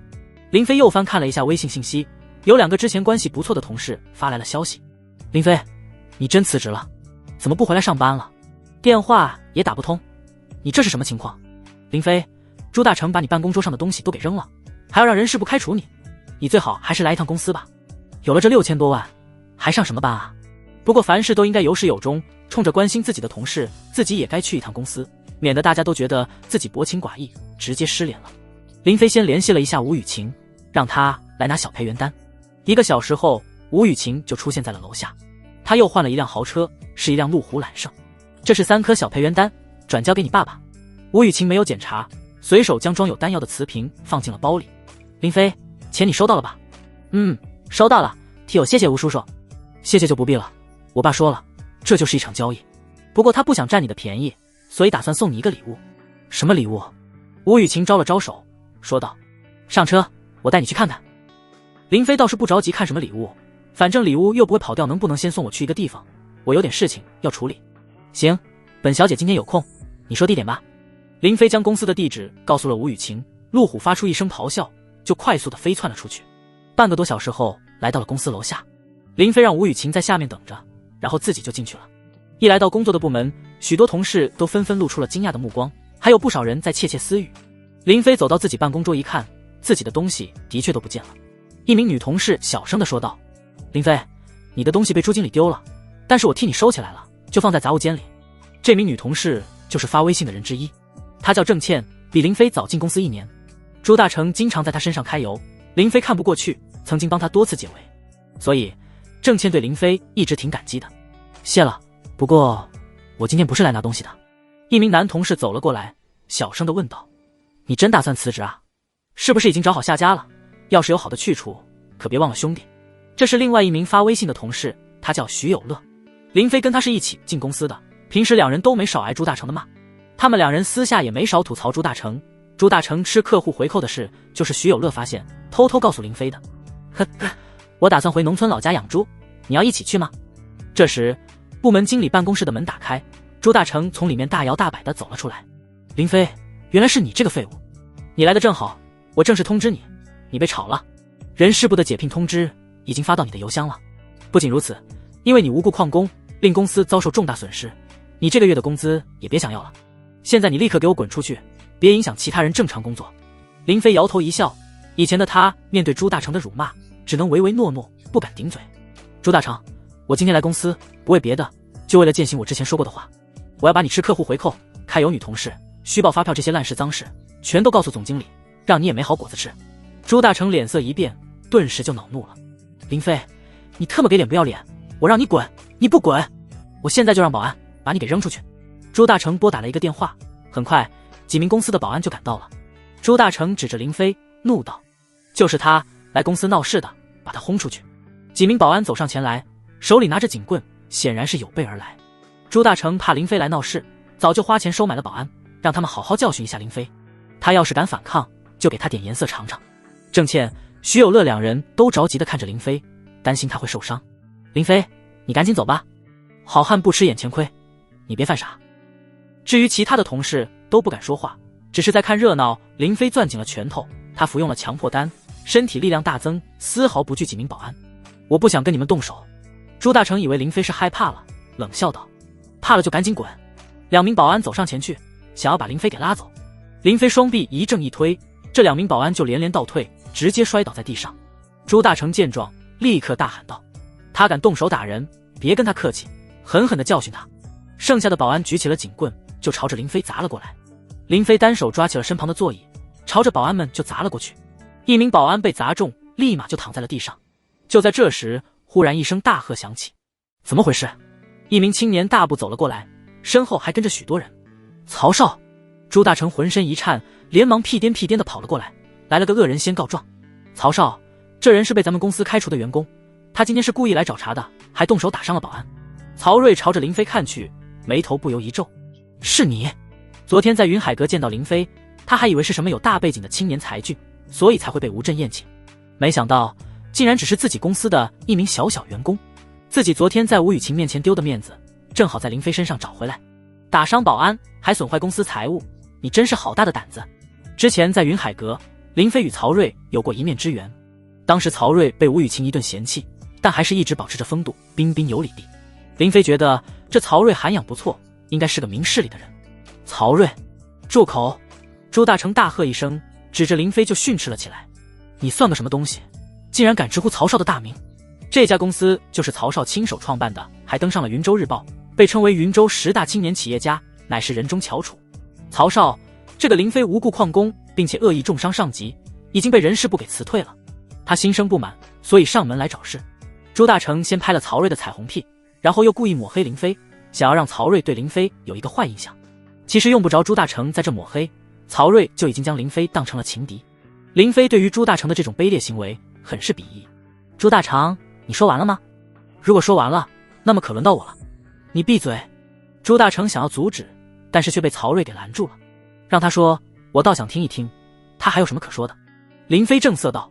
林飞又翻看了一下微信信息，有2个之前关系不错的同事发来了消息：林飞，你真辞职了？怎么不回来上班了？电话也打不通，你这是什么情况？林飞，朱大成把你办公桌上的东西都给扔了，还要让人事部开除你，你最好还是来一趟公司吧。有了这6000多万，还上什么班啊？不过凡事都应该有始有终，冲着关心自己的同事，自己也该去一趟公司，免得大家都觉得自己薄情寡义，直接失联了。林飞先联系了一下吴雨晴，让她来拿小培元单。1个小时后，吴雨晴就出现在了楼下。她又换了一辆豪车，是一辆路虎揽胜。这是3颗小培元单，转交给你爸爸。吴雨晴没有检查，随手将装有丹药的瓷瓶放进了包里。林飞，钱你收到了吧？收到了，替我谢谢吴叔叔。谢谢就不必了，我爸说了，这就是一场交易。不过他不想占你的便宜，所以打算送你一个礼物。什么礼物？吴雨晴招了招手，说道：上车，我带你去看看。林飞倒是不着急看什么礼物，反正礼物又不会跑掉，能不能先送我去一个地方？我有点事情要处理。行，本小姐今天有空，你说地点吧。林飞将公司的地址告诉了吴雨晴，路虎发出一声咆哮，就快速的飞窜了出去。半个多小时后，来到了公司楼下。林飞让吴雨晴在下面等着，然后自己就进去了。一来到工作的部门，许多同事都纷纷露出了惊讶的目光，还有不少人在窃窃私语。林飞走到自己办公桌一看，自己的东西的确都不见了。一名女同事小声地说道：林飞，你的东西被朱经理丢了，但是我替你收起来了，就放在杂物间里。这名女同事就是发微信的人之一，她叫郑倩，比林飞早进公司1年。朱大成经常在她身上揩油，林飞看不过去，曾经帮她多次解围，所以郑倩对林飞一直挺感激的。谢了，不过我今天不是来拿东西的。一名男同事走了过来，小声地问道：你真打算辞职啊？是不是已经找好下家了？要是有好的去处，可别忘了兄弟。这是另外一名发微信的同事，他叫徐有乐。林飞跟他是一起进公司的，平时2人都没少挨朱大成的骂。他们2人私下也没少吐槽朱大成。朱大成吃客户回扣的事，就是徐有乐发现，偷偷告诉林飞的。呵呵，我打算回农村老家养猪，你要一起去吗？这时，部门经理办公室的门打开，朱大成从里面大摇大摆地走了出来。林飞，原来是你这个废物，你来的正好，我正式通知你，你被炒了。人事部的解聘通知已经发到你的邮箱了。不仅如此，因为你无故旷工，令公司遭受重大损失，你这个月的工资也别想要了。现在你立刻给我滚出去，别影响其他人正常工作。林飞摇头一笑，以前的他面对朱大成的辱骂，只能唯唯诺诺，不敢顶嘴。朱大成，我今天来公司不为别的，就为了践行我之前说过的话。我要把你吃客户回扣、揩油女同事、虚报发票这些烂事脏事，全都告诉总经理，让你也没好果子吃。朱大成脸色一变，顿时就恼怒了。林飞，你特么给脸不要脸，我让你滚，你不滚，我现在就让保安把你给扔出去。朱大成拨打了一个电话，很快几名公司的保安就赶到了。朱大成指着林飞怒道：就是他来公司闹事的，把他轰出去。几名保安走上前来，手里拿着警棍，显然是有备而来。朱大成怕林飞来闹事，早就花钱收买了保安，让他们好好教训一下林飞。他要是敢反抗，就给他点颜色尝尝。郑倩、徐有乐2人都着急地看着林飞，担心他会受伤。林飞，你赶紧走吧，好汉不吃眼前亏，你别犯傻。至于其他的同事都不敢说话，只是在看热闹。林飞攥紧了拳头，他服用了强迫丹，身体力量大增，丝毫不惧几名保安。我不想跟你们动手。朱大成以为林飞是害怕了，冷笑道：怕了就赶紧滚。2名保安走上前去，想要把林飞给拉走。林飞双臂一正一推，这2名保安就连连倒退，直接摔倒在地上。朱大成见状，立刻大喊道：他敢动手打人，别跟他客气，狠狠地教训他。剩下的保安举起了警棍，就朝着林飞砸了过来。林飞单手抓起了身旁的座椅，朝着保安们就砸了过去。1名保安被砸中，立马就躺在了地上。就在这时，忽然一声大喝响起。怎么回事？1名青年大步走了过来，身后还跟着许多人。曹少！朱大成浑身一颤，连忙屁颠屁颠地跑了过来，来了个恶人先告状。曹少，这人是被咱们公司开除的员工，他今天是故意来找茬的，还动手打伤了保安。曹睿朝着林飞看去，眉头不由一皱。是你？昨天在云海阁见到林飞，他还以为是什么有大背景的青年才俊，所以才会被吴镇宴请，没想到竟然只是自己公司的1名小员工。自己昨天在吴雨晴面前丢的面子，正好在林飞身上找回来。打伤保安，还损坏公司财物，你真是好大的胆子！之前在云海阁，林飞与曹睿有过一面之缘，当时曹睿被吴雨晴一顿嫌弃，但还是一直保持着风度，彬彬有礼地。林飞觉得这曹睿涵养不错，应该是个明事理的人。曹睿，住口！朱大成大喝一声，指着林飞就训斥了起来。你算个什么东西，竟然敢直呼曹少的大名！这家公司就是曹少亲手创办的，还登上了云州日报，被称为云州10大青年企业家，乃是人中翘楚。曹少，这个林飞无故旷工，并且恶意重伤上级，已经被人事部给辞退了。他心生不满，所以上门来找事。朱大成先拍了曹睿的彩虹屁，然后又故意抹黑林飞，想要让曹睿对林飞有一个坏印象。其实用不着朱大成在这抹黑，曹睿就已经将林飞当成了情敌。林飞对于朱大成的这种卑劣行为很是鄙夷。朱大成，你说完了吗？如果说完了，那么可轮到我了。你闭嘴！朱大成想要阻止，但是却被曹睿给拦住了。让他说，我倒想听一听，他还有什么可说的。林飞正色道：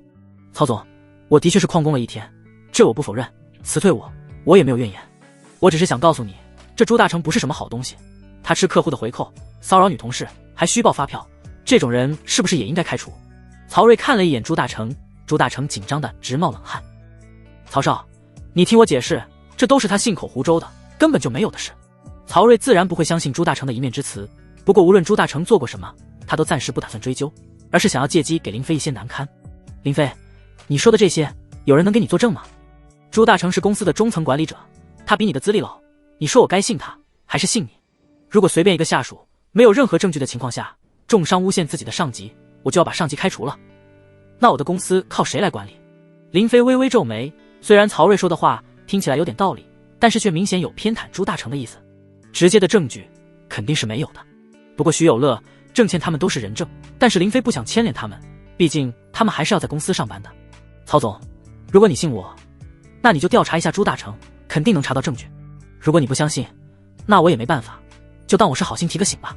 曹总，我的确是旷工了一天，这我不否认，辞退我也没有怨言。我只是想告诉你，这朱大成不是什么好东西，他吃客户的回扣，骚扰女同事，还虚报发票，这种人是不是也应该开除？曹睿看了一眼朱大成，朱大成紧张的直冒冷汗。曹少，你听我解释，这都是他信口胡诌的，根本就没有的事。曹睿自然不会相信朱大成的一面之词，不过无论朱大成做过什么，他都暂时不打算追究，而是想要借机给林飞一些难堪。林飞，你说的这些，有人能给你作证吗？朱大成是公司的中层管理者，他比你的资历老，你说我该信他，还是信你？如果随便一个下属，没有任何证据的情况下，重伤诬陷自己的上级，我就要把上级开除了，那我的公司靠谁来管理？林飞微微皱眉，虽然曹睿说的话听起来有点道理，但是却明显有偏袒朱大成的意思。直接的证据肯定是没有的。不过徐有乐、郑倩他们都是人证，但是林飞不想牵连他们，毕竟他们还是要在公司上班的。曹总，如果你信我，那你就调查一下朱大成，肯定能查到证据。如果你不相信，那我也没办法，就当我是好心提个醒吧。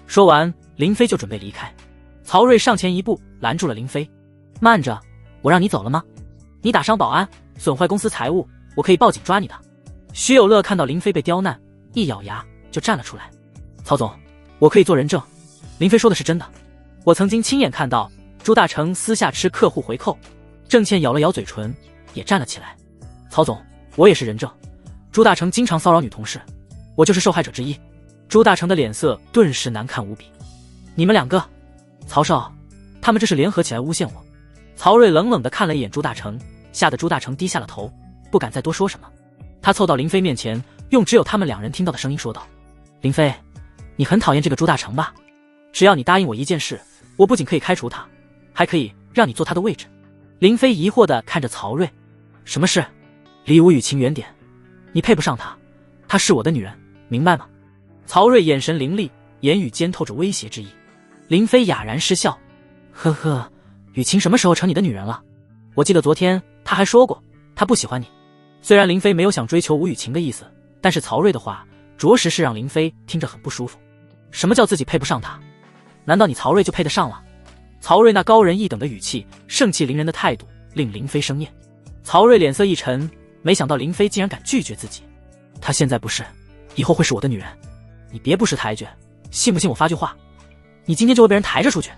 说完，林飞就准备离开。曹睿上前一步拦住了林飞。慢着，我让你走了吗？你打伤保安，损坏公司财物，我可以报警抓你的。徐有乐看到林飞被刁难，一咬牙就站了出来。曹总，我可以做人证，林飞说的是真的，我曾经亲眼看到朱大成私下吃客户回扣。郑倩咬了咬嘴唇，也站了起来。曹总，我也是人证，朱大成经常骚扰女同事，我就是受害者之一。朱大成的脸色顿时难看无比。你们2个，曹少，他们这是联合起来诬陷我。曹睿冷冷地看了一眼朱大成，吓得朱大成低下了头，不敢再多说什么。他凑到林飞面前，用只有他们2人听到的声音说道：林飞，你很讨厌这个朱大成吧？只要你答应我一件事，我不仅可以开除他，还可以让你坐他的位置。林飞疑惑地看着曹睿，什么事？离吴雨晴远点，你配不上她，她是我的女人，明白吗？曹睿眼神凌厉，言语间透着威胁之意。林飞哑然失笑，呵呵，雨晴什么时候成你的女人了？我记得昨天她还说过她不喜欢你。虽然林飞没有想追求吴雨晴的意思，但是曹睿的话着实是让林飞听着很不舒服。什么叫自己配不上她？难道你曹睿就配得上了？曹睿那高人一等的语气，盛气凌人的态度令林飞生厌。曹睿脸色一沉，没想到林飞竟然敢拒绝自己。她现在不是，以后会是我的女人。你别不识抬举，信不信我发句话，你今天就会被人抬着出去。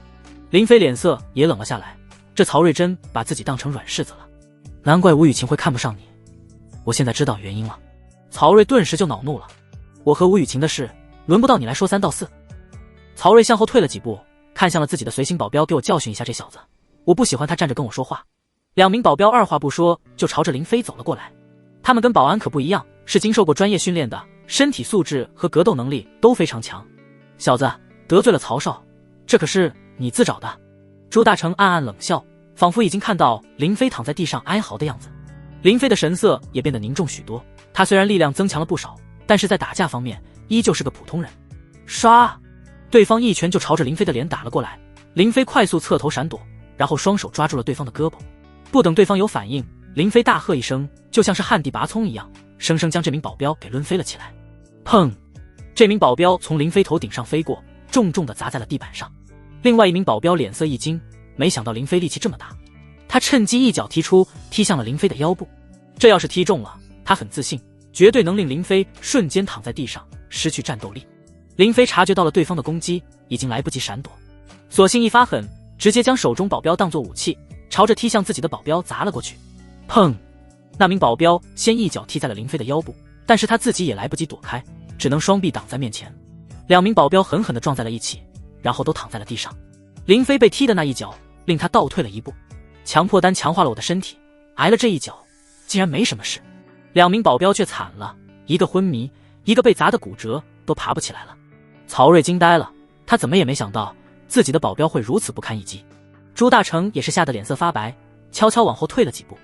林飞脸色也冷了下来，这曹睿真把自己当成软柿子了，难怪吴雨晴会看不上你。我现在知道原因了。曹睿顿时就恼怒了，我和吴雨晴的事，轮不到你来说三道四。曹睿向后退了几步，看向了自己的随行保镖，给我教训一下这小子，我不喜欢他站着跟我说话。两名保镖二话不说就朝着林飞走了过来，他们跟保安可不一样，是经受过专业训练的，身体素质和格斗能力都非常强。小子，得罪了曹少，这可是你自找的。朱大成暗暗冷笑，仿佛已经看到林飞躺在地上哀嚎的样子。林飞的神色也变得凝重许多，他虽然力量增强了不少，但是在打架方面依旧是个普通人。唰，对方一拳就朝着林飞的脸打了过来，林飞快速侧头闪躲，然后双手抓住了对方的胳膊。不等对方有反应，林飞大喝一声，就像是旱地拔葱一样，生生将这名保镖给抡飞了起来。砰！这名保镖从林飞头顶上飞过，重重地砸在了地板上。另外一名保镖脸色一惊，没想到林飞力气这么大，他趁机一脚踢出，踢向了林飞的腰部。这要是踢中了，他很自信，绝对能令林飞瞬间躺在地上，失去战斗力。林飞察觉到了对方的攻击，已经来不及闪躲，索性一发狠，直接将手中保镖当作武器，朝着踢向自己的保镖砸了过去。砰！那名保镖先一脚踢在了林飞的腰部，但是他自己也来不及躲开，只能双臂挡在面前。两名保镖狠狠地撞在了一起，然后都躺在了地上。林飞被踢的那一脚令他倒退了一步，强迫丹强化了我的身体，挨了这一脚竟然没什么事。两名保镖却惨了，一个昏迷，一个被砸得骨折，都爬不起来了。曹睿惊呆了，他怎么也没想到自己的保镖会如此不堪一击。朱大成也是吓得脸色发白，悄悄往后退了几步。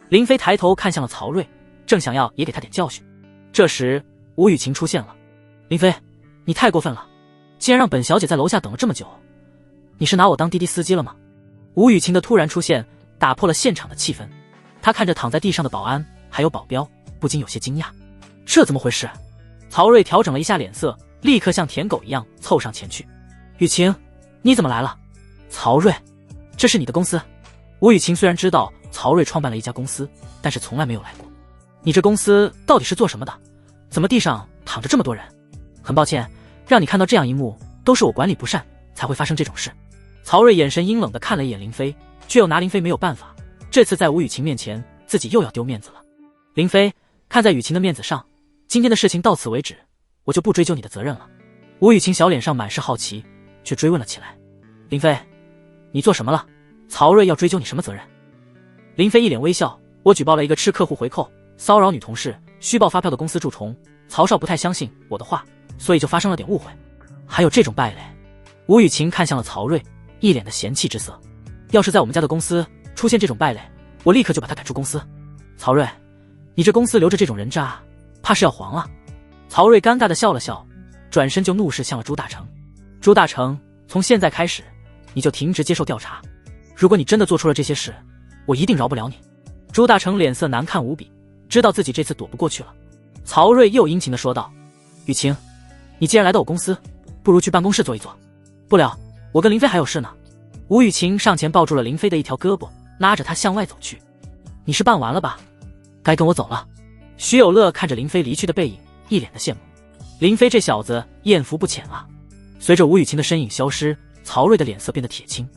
林飞抬头看向了曹睿，正想要也给他点教训，这时吴雨晴出现了。林飞，你太过分了，竟然让本小姐在楼下等了这么久，你是拿我当滴滴司机了吗？吴雨晴的突然出现打破了现场的气氛，她看着躺在地上的保安还有保镖，不禁有些惊讶，这怎么回事？曹睿调整了一下脸色，立刻像舔狗一样凑上前去。雨晴，你怎么来了？曹睿，这是你的公司？吴雨晴虽然知道曹睿创办了一家公司，但是从来没有来过。你这公司到底是做什么的？怎么地上躺着这么多人？很抱歉，让你看到这样一幕，都是我管理不善才会发生这种事。曹睿眼神阴冷地看了一眼林飞，却又拿林飞没有办法，这次在吴雨晴面前自己又要丢面子了。林飞，看在雨晴的面子上，今天的事情到此为止，我就不追究你的责任了。吴雨晴小脸上满是好奇，却追问了起来。林飞，你做什么了？曹睿要追究你什么责任？林飞一脸微笑，我举报了一个吃客户回扣、骚扰女同事、虚报发票的公司蛀虫，曹少不太相信我的话，所以就发生了点误会。还有这种败类？吴雨晴看向了曹睿，一脸的嫌弃之色。要是在我们家的公司出现这种败类，我立刻就把他赶出公司。曹睿，你这公司留着这种人渣，怕是要黄了。曹睿尴尬地笑了笑，转身就怒视向了朱大成。朱大成，从现在开始你就停职接受调查，如果你真的做出了这些事，我一定饶不了你。朱大成脸色难看无比，知道自己这次躲不过去了。曹睿又殷勤地说道：雨晴，你既然来到我公司，不如去办公室坐一坐。不了，我跟林飞还有事呢。吴雨晴上前抱住了林飞的一条胳膊，拉着他向外走去。你是办完了吧？该跟我走了。徐有乐看着林飞离去的背影，一脸的羡慕。林飞这小子艳福不浅啊。随着吴雨晴的身影消失，曹睿的脸色变得铁青。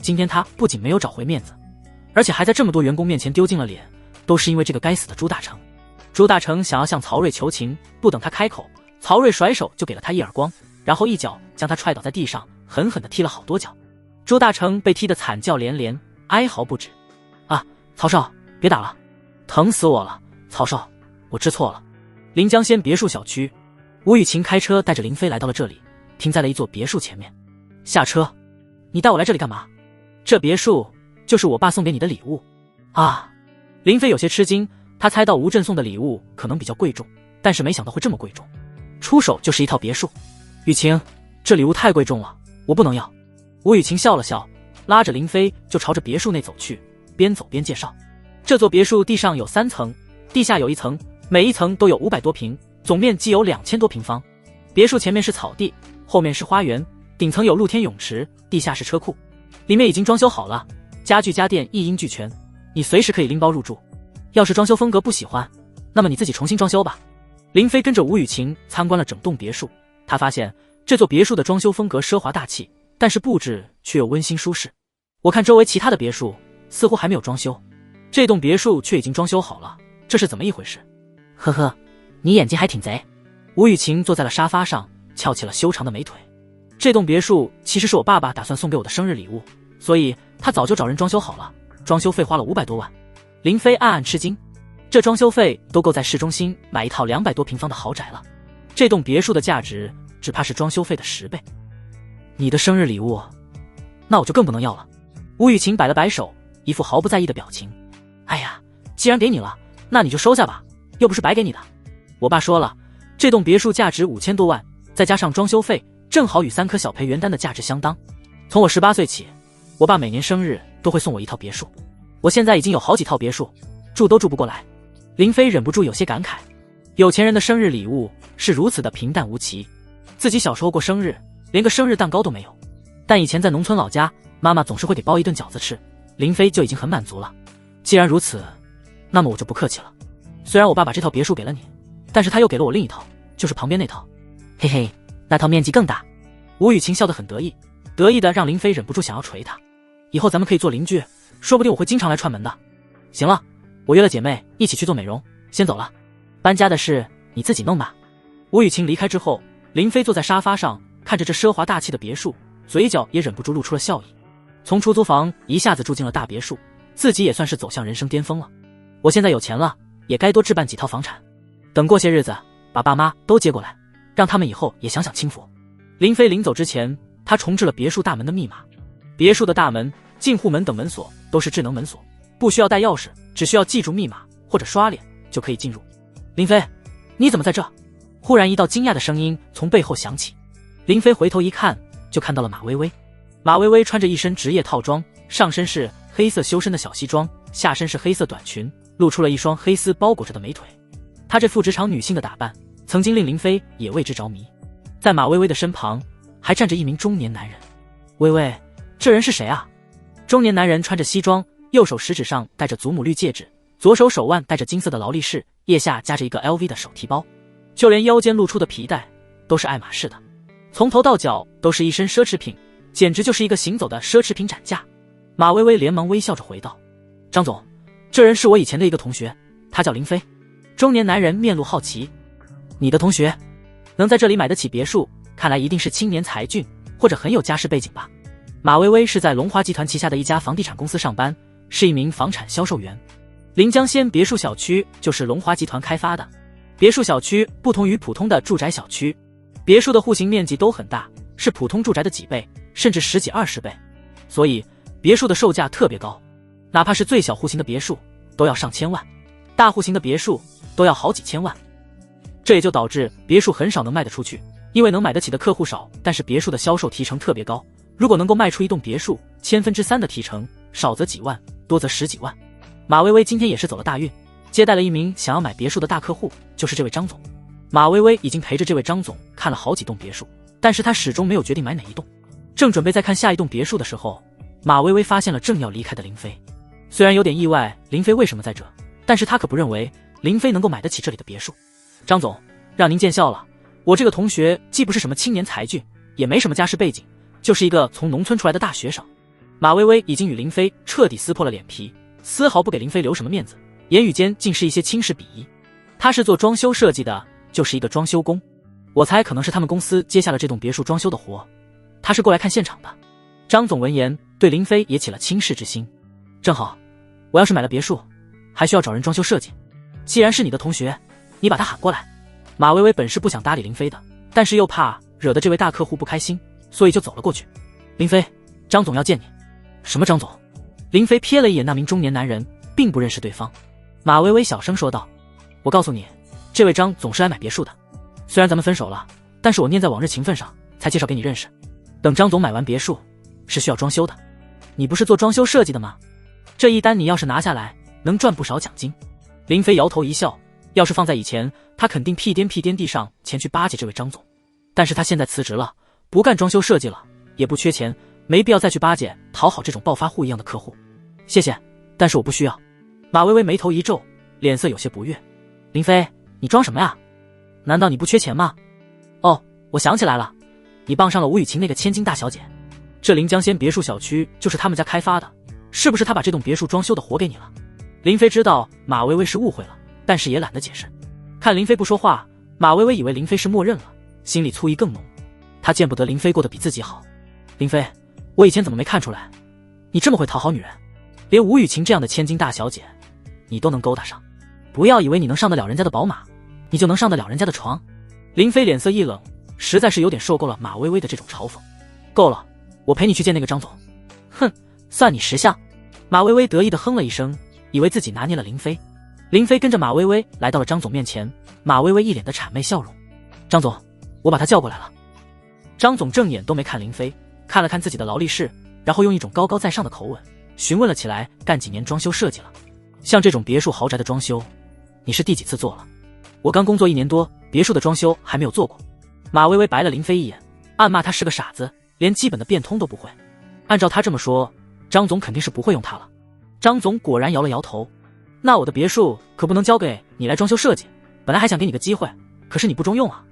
今天他不仅没有找回面子，而且还在这么多员工面前丢尽了脸，都是因为这个该死的朱大成。朱大成想要向曹睿求情，不等他开口，曹睿甩手就给了他一耳光，然后一脚将他踹倒在地上，狠狠地踢了好多脚。朱大成被踢得惨叫连连，哀嚎不止。啊，曹少，别打了，疼死我了！曹少，我知错了。临江仙别墅小区，吴雨晴开车带着林飞来到了这里，停在了一座别墅前面。下车，你带我来这里干嘛？这别墅就是我爸送给你的礼物。啊！林飞有些吃惊，他猜到吴震送的礼物可能比较贵重，但是没想到会这么贵重，出手就是一套别墅。雨晴，这礼物太贵重了，我不能要。吴雨晴笑了笑，拉着林飞就朝着别墅内走去，边走边介绍。这座别墅地上有3层，地下有1层，每一层都有500多平，总面积有2000多平方。别墅前面是草地，后面是花园，顶层有露天泳池，地下是车库，里面已经装修好了，家具家电一应俱全，你随时可以拎包入住。要是装修风格不喜欢，那么你自己重新装修吧。林飞跟着吴雨晴参观了整栋别墅，他发现这座别墅的装修风格奢华大气，但是布置却又温馨舒适。我看周围其他的别墅似乎还没有装修，这栋别墅却已经装修好了，这是怎么一回事？呵呵，你眼睛还挺贼。吴雨晴坐在了沙发上，翘起了修长的美腿。这栋别墅其实是我爸爸打算送给我的生日礼物，所以他早就找人装修好了，装修费花了500多万。林飞暗暗吃惊，这装修费都够在市中心买一套200多平方的豪宅了。这栋别墅的价值只怕是装修费的10倍。你的生日礼物，那我就更不能要了。吴雨晴摆了摆手，一副毫不在意的表情。哎呀，既然给你了，那你就收下吧，又不是白给你的。我爸说了，这栋别墅价值5000多万，再加上装修费，正好与3颗小培元丹的价值相当。从我18岁起，我爸每年生日都会送我一套别墅。我现在已经有好几套别墅，住都住不过来。林飞忍不住有些感慨，有钱人的生日礼物是如此的平淡无奇。自己小时候过生日，连个生日蛋糕都没有，但以前在农村老家，妈妈总是会给包一顿饺子吃，林飞就已经很满足了。既然如此，那么我就不客气了。虽然我爸把这套别墅给了你，但是他又给了我另一套，就是旁边那套。嘿嘿，那套面积更大。吴雨晴笑得很得意，得意的让林飞忍不住想要捶他。以后咱们可以做邻居，说不定我会经常来串门的。行了，我约了姐妹一起去做美容，先走了。搬家的事你自己弄吧。吴雨晴离开之后，林飞坐在沙发上，看着这奢华大气的别墅，嘴角也忍不住露出了笑意。从出租房一下子住进了大别墅，自己也算是走向人生巅峰了。我现在有钱了，也该多置办几套房产。等过些日子，把爸妈都接过来，让他们以后也享享清福。林飞临走之前，他重置了别墅大门的密码。别墅的大门、进户门等门锁都是智能门锁，不需要带钥匙，只需要记住密码或者刷脸就可以进入。林飞，你怎么在这？忽然一道惊讶的声音从背后响起。林飞回头一看，就看到了马薇薇。马薇薇穿着一身职业套装，上身是黑色修身的小西装，下身是黑色短裙，露出了一双黑丝包裹着的美腿。她这副职场女性的打扮，曾经令林飞也为之着迷。在马薇薇的身旁，还站着一名中年男人。薇薇，这人是谁啊？中年男人穿着西装，右手食指上戴着祖母绿戒指，左手手腕戴着金色的劳力士，腋下夹着一个 LV 的手提包，就连腰间露出的皮带都是爱马仕的，从头到脚都是一身奢侈品，简直就是一个行走的奢侈品展架。马薇薇连忙微笑着回道：张总，这人是我以前的一个同学，他叫林飞。中年男人面露好奇：你的同学能在这里买得起别墅，看来一定是青年才俊，或者很有家世背景吧。马薇薇是在龙华集团旗下的一家房地产公司上班，是一名房产销售员。临江仙别墅小区就是龙华集团开发的。别墅小区不同于普通的住宅小区，别墅的户型面积都很大，是普通住宅的几倍，甚至10几20倍，所以别墅的售价特别高，哪怕是最小户型的别墅都要上千万，大户型的别墅都要好几千万。这也就导致别墅很少能卖得出去，因为能买得起的客户少，但是别墅的销售提成特别高。如果能够卖出一栋别墅3/1000的提成，少则几万，多则10几万。马薇薇今天也是走了大运，接待了一名想要买别墅的大客户，就是这位张总。马薇薇已经陪着这位张总看了好几栋别墅，但是他始终没有决定买哪一栋。正准备再看下一栋别墅的时候，马薇薇发现了正要离开的林飞。虽然有点意外林飞为什么在这，但是他可不认为林飞能够买得起这里的别墅。张总，让您见笑了，我这个同学既不是什么青年才俊，也没什么家世背景，就是一个从农村出来的大学生。马薇薇已经与林飞彻底撕破了脸皮，丝毫不给林飞留什么面子，言语间尽是一些轻视鄙夷。他是做装修设计的，就是一个装修工，我猜可能是他们公司接下了这栋别墅装修的活，他是过来看现场的。张总闻言对林飞也起了轻视之心。正好，我要是买了别墅，还需要找人装修设计，既然是你的同学，你把他喊过来。马薇薇本是不想搭理林飞的，但是又怕惹得这位大客户不开心，所以就走了过去。林飞，张总要见你。什么张总？林飞瞥了一眼那名中年男人，并不认识对方。马薇薇小声说道：我告诉你，这位张总是来买别墅的，虽然咱们分手了，但是我念在往日情分上才介绍给你认识。等张总买完别墅是需要装修的，你不是做装修设计的吗？这一单你要是拿下来，能赚不少奖金。林飞摇头一笑，要是放在以前，他肯定屁颠屁颠地上前去巴结这位张总，但是他现在辞职了，不干装修设计了，也不缺钱，没必要再去巴结讨好这种暴发户一样的客户。谢谢，但是我不需要。马薇薇眉头一皱，脸色有些不悦。林飞，你装什么呀？难道你不缺钱吗？哦，我想起来了，你傍上了吴雨晴那个千金大小姐，这临江仙别墅小区就是他们家开发的，是不是他把这栋别墅装修的活给你了？林飞知道马薇薇是误会了，但是也懒得解释。看林飞不说话，马薇薇以为林飞是默认了，心里醋意更浓。她见不得林飞过得比自己好。林飞，我以前怎么没看出来，你这么会讨好女人，连吴雨晴这样的千金大小姐，你都能勾搭上。不要以为你能上得了人家的宝马，你就能上得了人家的床。林飞脸色一冷，实在是有点受够了马薇薇的这种嘲讽。够了，我陪你去见那个张总。哼，算你识相。马薇薇得意地哼了一声，以为自己拿捏了林飞。林飞跟着马薇薇来到了张总面前，马薇薇一脸的谄媚笑容。张总，我把他叫过来了。张总正眼都没看林飞，看了看自己的劳力士，然后用一种高高在上的口吻询问了起来，干几年装修设计了？像这种别墅豪宅的装修，你是第几次做了？我刚工作1年多，别墅的装修还没有做过。马薇薇白了林飞一眼，暗骂他是个傻子，连基本的变通都不会。按照他这么说，张总肯定是不会用他了。张总果然摇了摇头。那我的别墅可不能交给你来装修设计，本来还想给你个机会，可是你不中用啊。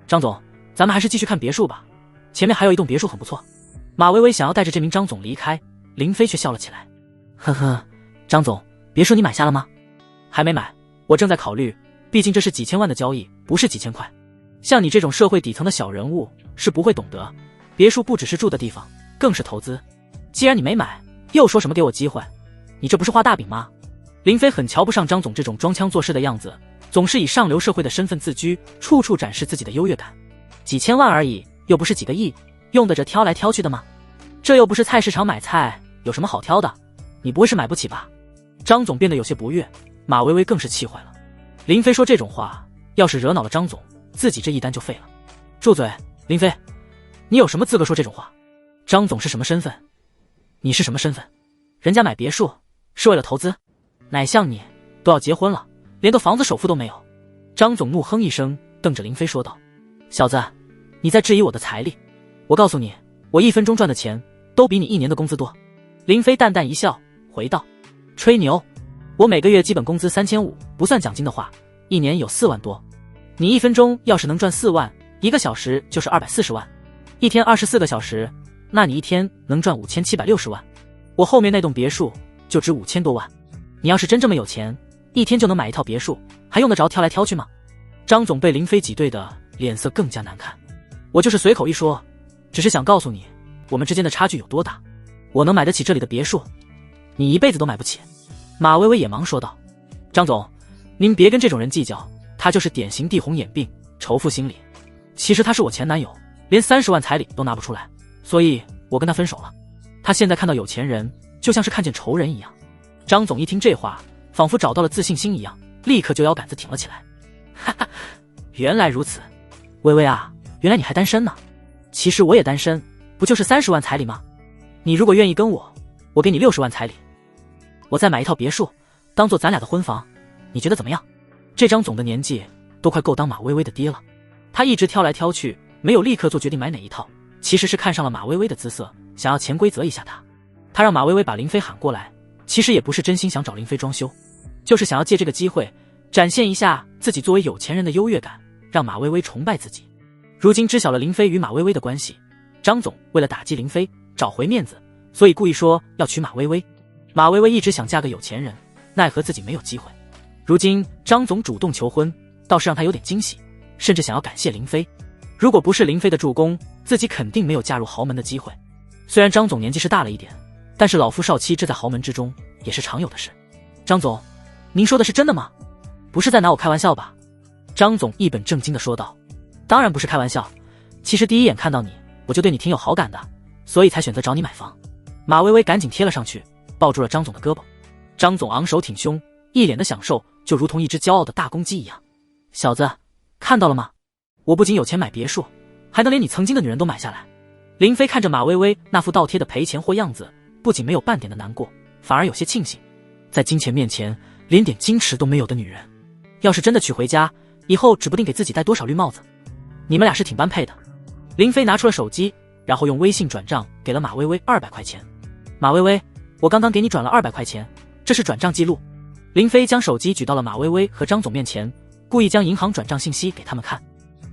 张总，咱们还是继续看别墅吧，前面还有一栋别墅很不错。马薇薇想要带着这名张总离开，林飞却笑了起来。呵呵，张总，别墅你买下了吗？还没买，我正在考虑，毕竟这是几千万的交易，不是几千块。像你这种社会底层的小人物是不会懂得，别墅不只是住的地方，更是投资。既然你没买，又说什么给我机会，你这不是画大饼吗？林飞很瞧不上张总这种装腔作势的样子，总是以上流社会的身份自居，处处展示自己的优越感。几千万而已，又不是几个亿，用得着挑来挑去的吗？这又不是菜市场买菜，有什么好挑的？你不会是买不起吧？张总变得有些不悦，马薇薇更是气坏了。林飞说这种话，要是惹恼了张总，自己这一单就废了。住嘴，林飞，你有什么资格说这种话？张总是什么身份？你是什么身份？人家买别墅是为了投资，哪像你都要结婚了，连个房子首付都没有。张总怒哼一声，瞪着林飞说道：小子，你在质疑我的财力？我告诉你，我1分钟赚的钱都比你1年的工资多。林飞淡淡一笑，回道：吹牛，我每个月基本工资3500，不算奖金的话，1年有4万多。你1分钟要是能赚4万，1个小时就是240万，1天24个小时，那你1天能赚5760万。我后面那栋别墅就值5000多万。你要是真这么有钱，1天就能买一套别墅，还用得着挑来挑去吗？张总被林飞挤兑的脸色更加难看。我就是随口一说，只是想告诉你，我们之间的差距有多大。我能买得起这里的别墅，你一辈子都买不起。马薇薇也忙说道：张总，您别跟这种人计较，他就是典型地红眼病，仇富心理。其实他是我前男友，连30万彩礼都拿不出来，所以我跟他分手了。他现在看到有钱人，就像是看见仇人一样。张总一听这话，仿佛找到了自信心一样，立刻就腰杆子挺了起来。哈哈，原来如此，薇薇啊，原来你还单身呢。其实我也单身，不就是30万彩礼吗？你如果愿意跟我，我给你60万彩礼，我再买一套别墅，当做咱俩的婚房，你觉得怎么样？这张总的年纪都快够当马薇薇的爹了。他一直挑来挑去，没有立刻做决定买哪一套，其实是看上了马薇薇的姿色，想要潜规则一下她。他让马薇薇把林飞喊过来，其实也不是真心想找林飞装修，就是想要借这个机会展现一下自己作为有钱人的优越感，让马薇薇崇拜自己。如今知晓了林飞与马薇薇的关系，张总为了打击林飞，找回面子，所以故意说要娶马薇薇。马薇薇一直想嫁个有钱人，奈何自己没有机会。如今张总主动求婚，倒是让他有点惊喜，甚至想要感谢林飞。如果不是林飞的助攻，自己肯定没有嫁入豪门的机会。虽然张总年纪是大了一点，但是老夫少妻这在豪门之中也是常有的事。张总，您说的是真的吗？不是在拿我开玩笑吧？张总一本正经地说道。当然不是开玩笑，其实第一眼看到你，我就对你挺有好感的，所以才选择找你买房。马薇薇赶紧贴了上去，抱住了张总的胳膊。张总昂首挺胸，一脸的享受，就如同一只骄傲的大公鸡一样。小子，看到了吗？我不仅有钱买别墅，还能连你曾经的女人都买下来。林飞看着马薇薇那副倒贴的赔钱货样子，不仅没有半点的难过，反而有些庆幸。在金钱面前，连点矜持都没有的女人，要是真的娶回家，以后指不定给自己戴多少绿帽子。你们俩是挺般配的。林飞拿出了手机，然后用微信转账给了马薇薇200块钱。马薇薇，我刚刚给你转了200块钱，这是转账记录。林飞将手机举到了马薇薇和张总面前，故意将银行转账信息给他们看。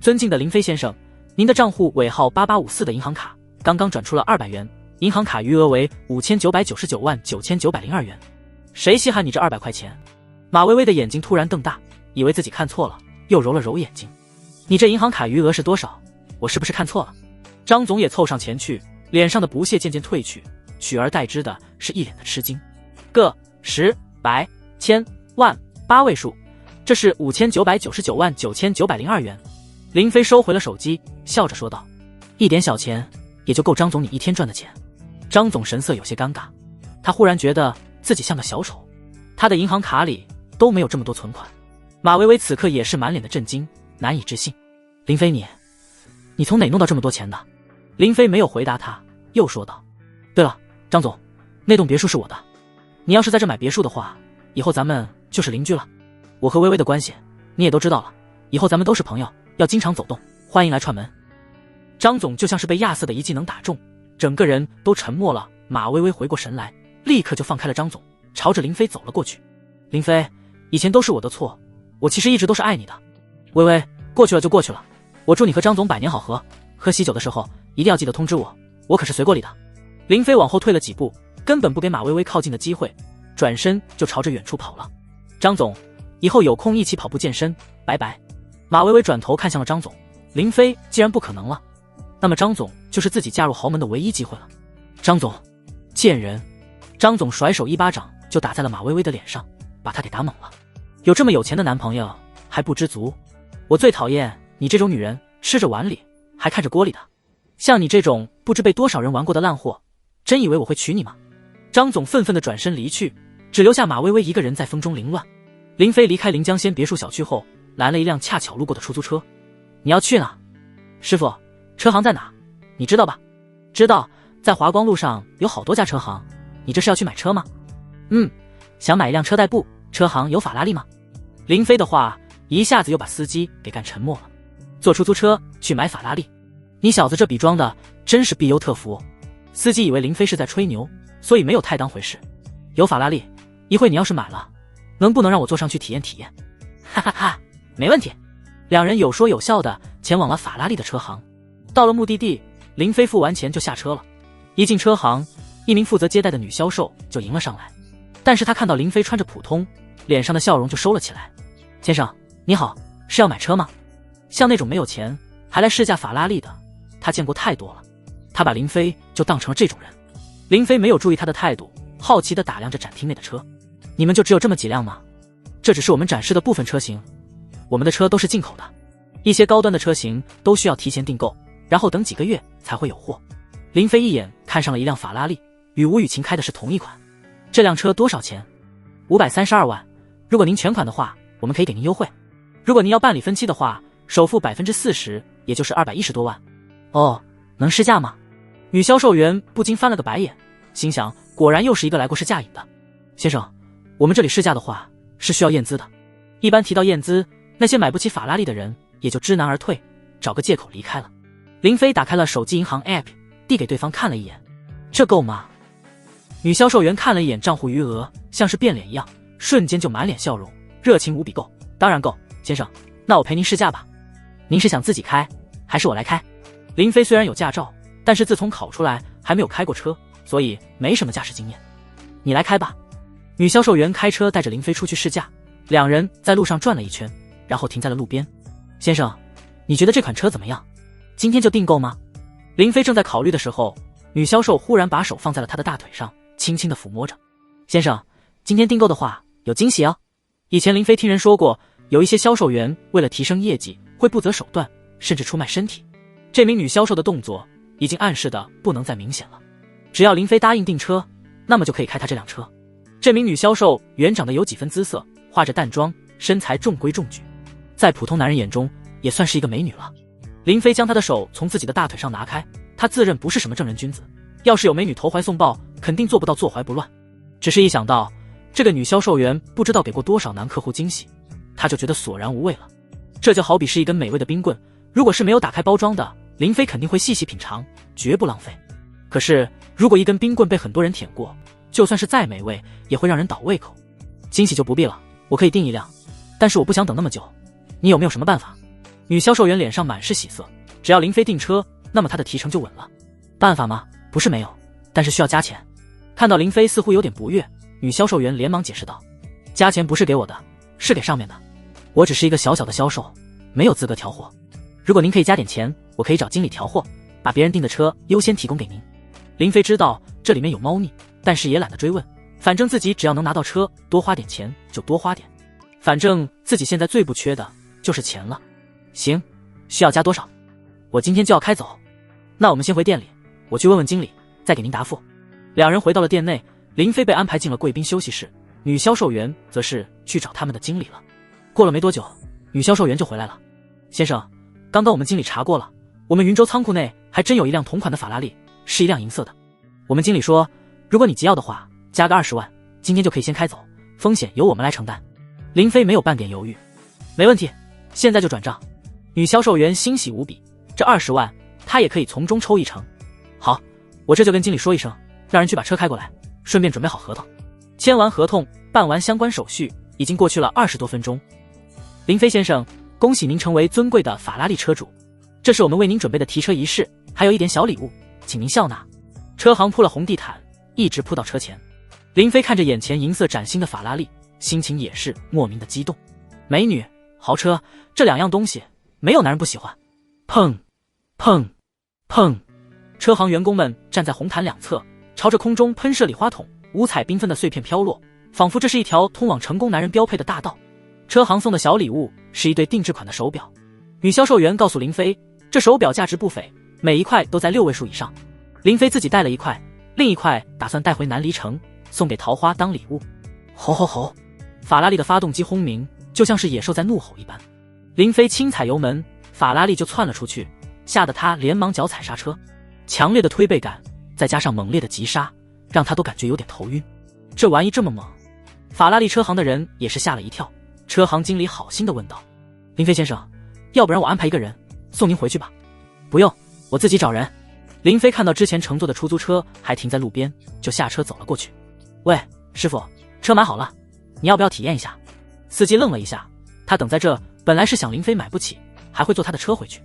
尊敬的林飞先生，您的账户尾号8854的银行卡刚刚转出了200元，银行卡余额为5999万9902元。谁稀罕你这200块钱？马薇薇的眼睛突然瞪大，以为自己看错了，又揉了揉眼睛。你这银行卡余额是多少？我是不是看错了？张总也凑上前去，脸上的不屑渐渐褪去，取而代之的是一脸的吃惊。个、十、百、千、万，8位数，这是59999902元。林飞收回了手机，笑着说道：“一点小钱，也就够张总你一天赚的钱。”张总神色有些尴尬，他忽然觉得自己像个小丑，他的银行卡里都没有这么多存款。马薇薇此刻也是满脸的震惊，难以置信。林飞你从哪弄到这么多钱的？林飞没有回答他，又说道：“对了，张总，那栋别墅是我的，你要是在这买别墅的话，以后咱们就是邻居了。我和薇薇的关系你也都知道了，以后咱们都是朋友，要经常走动，欢迎来串门。”张总就像是被亚瑟的一技能打中，整个人都沉默了。马薇薇回过神来，立刻就放开了张总，朝着林飞走了过去。林飞，以前都是我的错，我其实一直都是爱你的。薇薇，过去了就过去了，我祝你和张总百年好合，喝喜酒的时候一定要记得通知我，我可是随过礼的。林飞往后退了几步，根本不给马薇薇靠近的机会，转身就朝着远处跑了。张总，以后有空一起跑步健身，拜拜。马薇薇转头看向了张总，林飞既然不可能了，那么张总就是自己嫁入豪门的唯一机会了。张总，贱人！张总甩手一巴掌就打在了马薇薇的脸上，把她给打懵了。有这么有钱的男朋友还不知足？我最讨厌你这种女人，吃着碗里还看着锅里的。像你这种不知被多少人玩过的烂货，真以为我会娶你吗？张总愤愤地转身离去，只留下马薇薇一个人在风中凌乱。林飞离开临江仙别墅小区后，拦了一辆恰巧路过的出租车。你要去哪？师傅，车行在哪？你知道吧？知道，在华光路上有好多家车行。你这是要去买车吗？想买一辆车代步，车行有法拉利吗？林飞的话一下子又把司机给干沉默了。坐出租车去买法拉利？你小子这笔装的真是必优特服。司机以为林飞是在吹牛，所以没有太当回事。有法拉利，一会你要是买了，能不能让我坐上去体验体验？哈哈哈，没问题。两人有说有笑的前往了法拉利的车行。到了目的地，林飞付完钱就下车了。一进车行，一名负责接待的女销售就迎了上来，但是她看到林飞穿着普通，脸上的笑容就收了起来。先生你好，是要买车吗？像那种没有钱还来试驾法拉利的，她见过太多了。她把林飞就当成了这种人。林飞没有注意她的态度，好奇地打量着展厅内的车。你们就只有这么几辆吗？这只是我们展示的部分车型，我们的车都是进口的，一些高端的车型都需要提前订购，然后等几个月才会有货。林飞一眼看上了一辆法拉利，与吴雨晴开的是同一款。这辆车多少钱？532万，如果您全款的话，我们可以给您优惠。如果您要办理分期的话，首付40%，也就是210多万。哦，能试驾吗？女销售员不禁翻了个白眼，心想果然又是一个来过试驾瘾的。先生，我们这里试驾的话是需要验资的。一般提到验资，那些买不起法拉利的人也就知难而退，找个借口离开了。林飞打开了手机银行 App， 递给对方看了一眼，这够吗？女销售员看了一眼账户余额，像是变脸一样，瞬间就满脸笑容，热情无比。够，当然够，先生，那我陪您试驾吧。您是想自己开，还是我来开？林飞虽然有驾照，但是自从考出来还没有开过车，所以没什么驾驶经验。你来开吧。女销售员开车带着林飞出去试驾，两人在路上转了一圈，然后停在了路边。先生，你觉得这款车怎么样？今天就订购吗？林飞正在考虑的时候，女销售忽然把手放在了他的大腿上，轻轻地抚摸着。先生，今天订购的话有惊喜哦。以前林飞听人说过，有一些销售员为了提升业绩会不择手段，甚至出卖身体。这名女销售的动作已经暗示的不能再明显了。只要林飞答应订车，那么就可以开他这辆车。这名女销售原长得有几分姿色，化着淡妆，身材中规中矩，在普通男人眼中也算是一个美女了。林飞将她的手从自己的大腿上拿开，他自认不是什么正人君子，要是有美女投怀送抱，肯定做不到坐怀不乱。只是一想到这个女销售员不知道给过多少男客户惊喜，他就觉得索然无味了。这就好比是一根美味的冰棍，如果是没有打开包装的，林飞肯定会细细品尝，绝不浪费。可是如果一根冰棍被很多人舔过，就算是再美味也会让人倒胃口。惊喜就不必了，我可以订一辆，但是我不想等那么久，你有没有什么办法？女销售员脸上满是喜色，只要林飞订车，那么他的提成就稳了。办法吗？不是没有，但是需要加钱。看到林飞似乎有点不悦，女销售员连忙解释道：加钱不是给我的，是给上面的。我只是一个小小的销售，没有资格调货。如果您可以加点钱，我可以找经理调货，把别人订的车优先提供给您。林飞知道这里面有猫腻，但是也懒得追问，反正自己只要能拿到车，多花点钱就多花点。反正自己现在最不缺的就是钱了。行，需要加多少？我今天就要开走。那我们先回店里，我去问问经理，再给您答复。两人回到了店内，林飞被安排进了贵宾休息室，女销售员则是去找他们的经理了。过了没多久，女销售员就回来了。先生，刚刚我们经理查过了，我们云州仓库内还真有一辆同款的法拉利，是一辆银色的。我们经理说，如果你急要的话，加个20万，今天就可以先开走，风险由我们来承担。林飞没有半点犹豫，没问题，现在就转账。女销售员欣喜无比，这20万她也可以从中抽一成。好，我这就跟经理说一声，让人去把车开过来，顺便准备好合同。签完合同，办完相关手续，已经过去了20多分钟。林飞先生，恭喜您成为尊贵的法拉利车主，这是我们为您准备的提车仪式，还有一点小礼物，请您笑纳。车行铺了红地毯，一直铺到车前。林飞看着眼前银色崭新的法拉利，心情也是莫名的激动。美女、豪车，这两样东西没有男人不喜欢。砰砰砰，车行员工们站在红毯两侧，朝着空中喷射礼花筒，五彩缤纷的碎片飘落，仿佛这是一条通往成功男人标配的大道。车行送的小礼物是一对定制款的手表。女销售员告诉林飞，这手表价值不菲，每一块都在6位数以上。林飞自己带了一块，另一块打算带回南离城，送给桃花当礼物。吼吼吼，法拉利的发动机轰鸣，就像是野兽在怒吼一般。林飞轻踩油门，法拉利就窜了出去，吓得他连忙脚踩刹车。强烈的推背感再加上猛烈的急刹，让他都感觉有点头晕。这玩意这么猛，法拉利车行的人也是吓了一跳。车行经理好心地问道，林飞先生，要不然我安排一个人送您回去吧。不用，我自己找人。林飞看到之前乘坐的出租车还停在路边，就下车走了过去。喂，师傅，车买好了，你要不要体验一下？司机愣了一下，他等在这本来是想林飞买不起，还会坐他的车回去，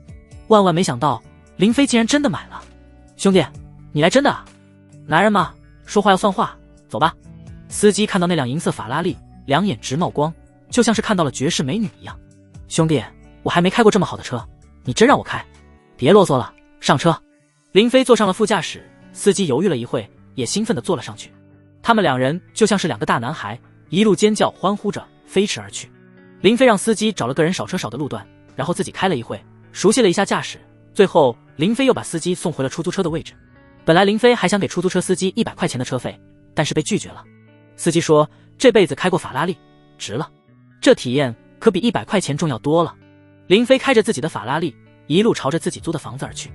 万万没想到林飞竟然真的买了。兄弟，你来真的啊？男人嘛，说话要算话，走吧。司机看到那辆银色法拉利，两眼直冒光，就像是看到了绝世美女一样。兄弟，我还没开过这么好的车，你真让我开？别啰嗦了，上车。林飞坐上了副驾驶，司机犹豫了一会，也兴奋地坐了上去。他们两人就像是两个大男孩，一路尖叫欢呼着飞驰而去。林飞让司机找了个人少车少的路段，然后自己开了一会，熟悉了一下驾驶，最后林飞又把司机送回了出租车的位置。本来林飞还想给出租车司机100块钱的车费，但是被拒绝了。司机说这辈子开过法拉利，值了，这体验可比100块钱重要多了。林飞开着自己的法拉利，一路朝着自己租的房子而去。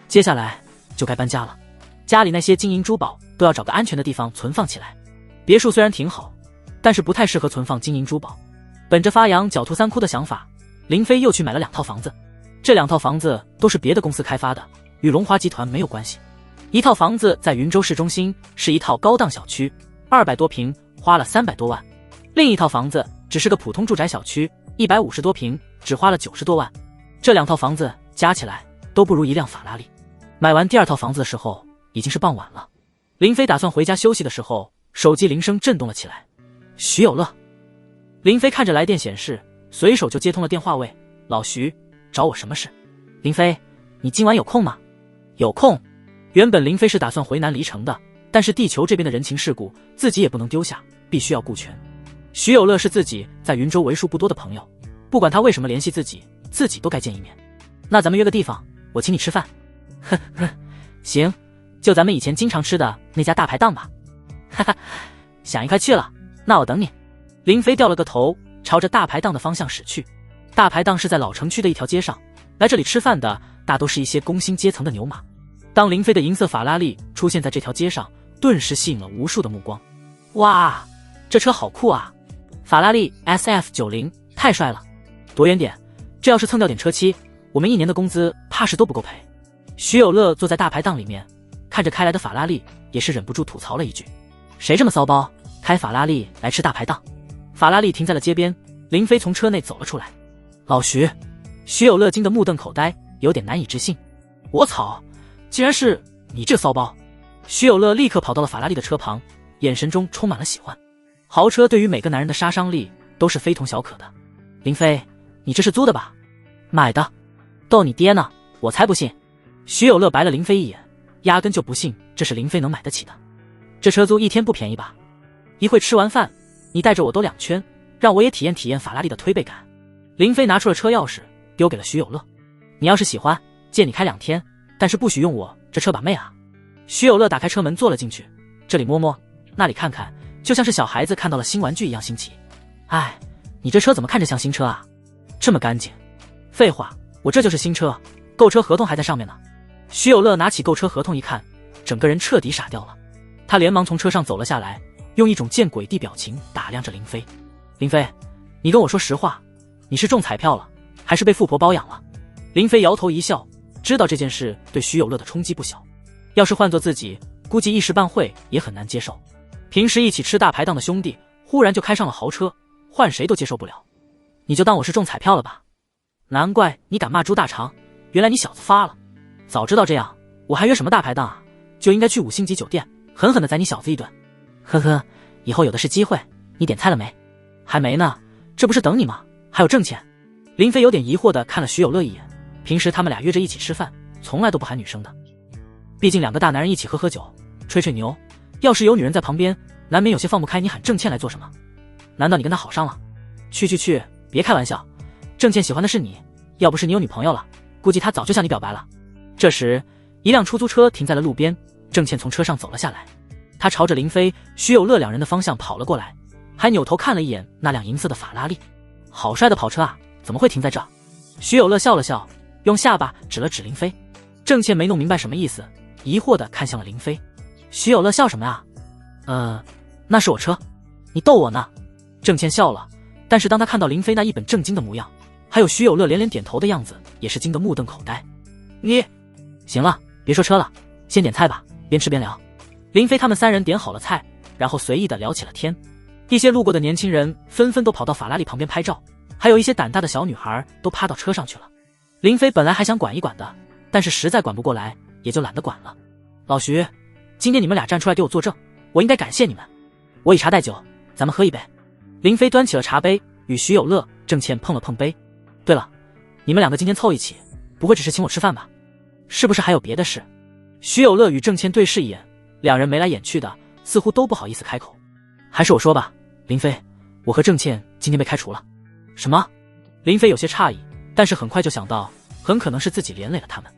接下来就该搬家了，家里那些金银珠宝都要找个安全的地方存放起来。别墅虽然挺好，但是不太适合存放金银珠宝。本着发扬狡兔三窟的想法，林飞又去买了2套房子。这2套房子都是别的公司开发的，与龙华集团没有关系。一套房子在云州市中心，是一套高档小区，200多平，花了300多万。另一套房子只是个普通住宅小区，150多平，只花了90多万。这2套房子加起来都不如一辆法拉利。买完第2套房子的时候，已经是傍晚了。林飞打算回家休息的时候，手机铃声震动了起来。徐有乐。林飞看着来电显示，随手就接通了电话。喂，老徐，找我什么事？林飞，你今晚有空吗？有空。原本林飞是打算回南离城的，但是地球这边的人情世故，自己也不能丢下，必须要顾全。徐有乐是自己在云州为数不多的朋友，不管他为什么联系自己，自己都该见一面。那咱们约个地方，我请你吃饭。呵呵，行，就咱们以前经常吃的那家大排档吧。哈哈，想一块去了，那我等你。林飞掉了个头，朝着大排档的方向驶去。大排档是在老城区的一条街上，来这里吃饭的大都是一些工薪阶层的牛马。当林飞的银色法拉利出现在这条街上，顿时吸引了无数的目光。哇，这车好酷啊！法拉利 SF90 太帅了。躲远点，这要是蹭掉点车漆，我们1年的工资怕是都不够赔。徐有乐坐在大排档里面，看着开来的法拉利，也是忍不住吐槽了一句：谁这么骚包，开法拉利来吃大排档？法拉利停在了街边，林飞从车内走了出来。老徐，徐有乐惊得目瞪口呆，有点难以置信。我操，竟然是你这骚包！徐有乐立刻跑到了法拉利的车旁，眼神中充满了喜欢。豪车对于每个男人的杀伤力都是非同小可的。林飞，你这是租的吧？买的。逗你爹呢，我才不信。徐有乐白了林飞一眼，压根就不信这是林飞能买得起的。这车租一天不便宜吧？一会吃完饭，你带着我兜2圈，让我也体验体验法拉利的推背感。林飞拿出了车钥匙，丢给了徐有乐。你要是喜欢，借你开2天，但是不许用我这车把妹啊。徐有乐打开车门坐了进去，这里摸摸，那里看看，就像是小孩子看到了新玩具一样新奇。哎，你这车怎么看着像新车啊？这么干净。废话，我这就是新车，购车合同还在上面呢。徐有乐拿起购车合同一看，整个人彻底傻掉了。他连忙从车上走了下来，用一种见鬼地表情打量着林飞。林飞，你跟我说实话，你是中彩票了，还是被富婆包养了？林飞摇头一笑，知道这件事对徐有乐的冲击不小。要是换做自己，估计一时半会也很难接受。平时一起吃大排档的兄弟，忽然就开上了豪车，换谁都接受不了。你就当我是中彩票了吧？难怪你敢骂猪大肠，原来你小子发了。早知道这样，我还约什么大排档啊？就应该去5星级酒店，狠狠地宰你小子一顿。呵呵，以后有的是机会。你点菜了没？还没呢，这不是等你吗？还有挣钱。林飞有点疑惑地看了徐有乐一眼，平时他们俩约着一起吃饭，从来都不喊女生的。毕竟2个大男人一起喝喝酒，吹吹牛，要是有女人在旁边，难免有些放不开。你喊郑倩来做什么？难道你跟她好上了？去，别开玩笑，郑倩喜欢的是你，要不是你有女朋友了，估计她早就向你表白了。这时，一辆出租车停在了路边，郑倩从车上走了下来，她朝着林飞、徐有乐2人的方向跑了过来，还扭头看了一眼那辆银色的法拉利。好帅的跑车啊，怎么会停在这？徐有乐笑了笑，用下巴指了指林飞。郑倩没弄明白什么意思，疑惑地看向了林飞。徐有乐笑什么啊？那是我车，你逗我呢。郑倩笑了，但是当她看到林飞那一本正经的模样，还有徐有乐连连点头的样子，也是惊得目瞪口呆。你行了，别说车了，先点菜吧，边吃边聊。林飞他们3人点好了菜，然后随意地聊起了天。一些路过的年轻人纷纷都跑到法拉利旁边拍照，还有一些胆大的小女孩都趴到车上去了。林飞本来还想管一管的，但是实在管不过来，也就懒得管了。老徐，今天你们俩站出来给我作证，我应该感谢你们。我以茶代酒，咱们喝一杯。林飞端起了茶杯，与徐有乐、郑倩碰了碰杯。对了，你们2个今天凑一起，不会只是请我吃饭吧？是不是还有别的事？徐有乐与郑倩对视一眼，2人眉来眼去的，似乎都不好意思开口。还是我说吧，林飞，我和郑倩今天被开除了。什么？林飞有些诧异，但是很快就想到，很可能是自己连累了他们。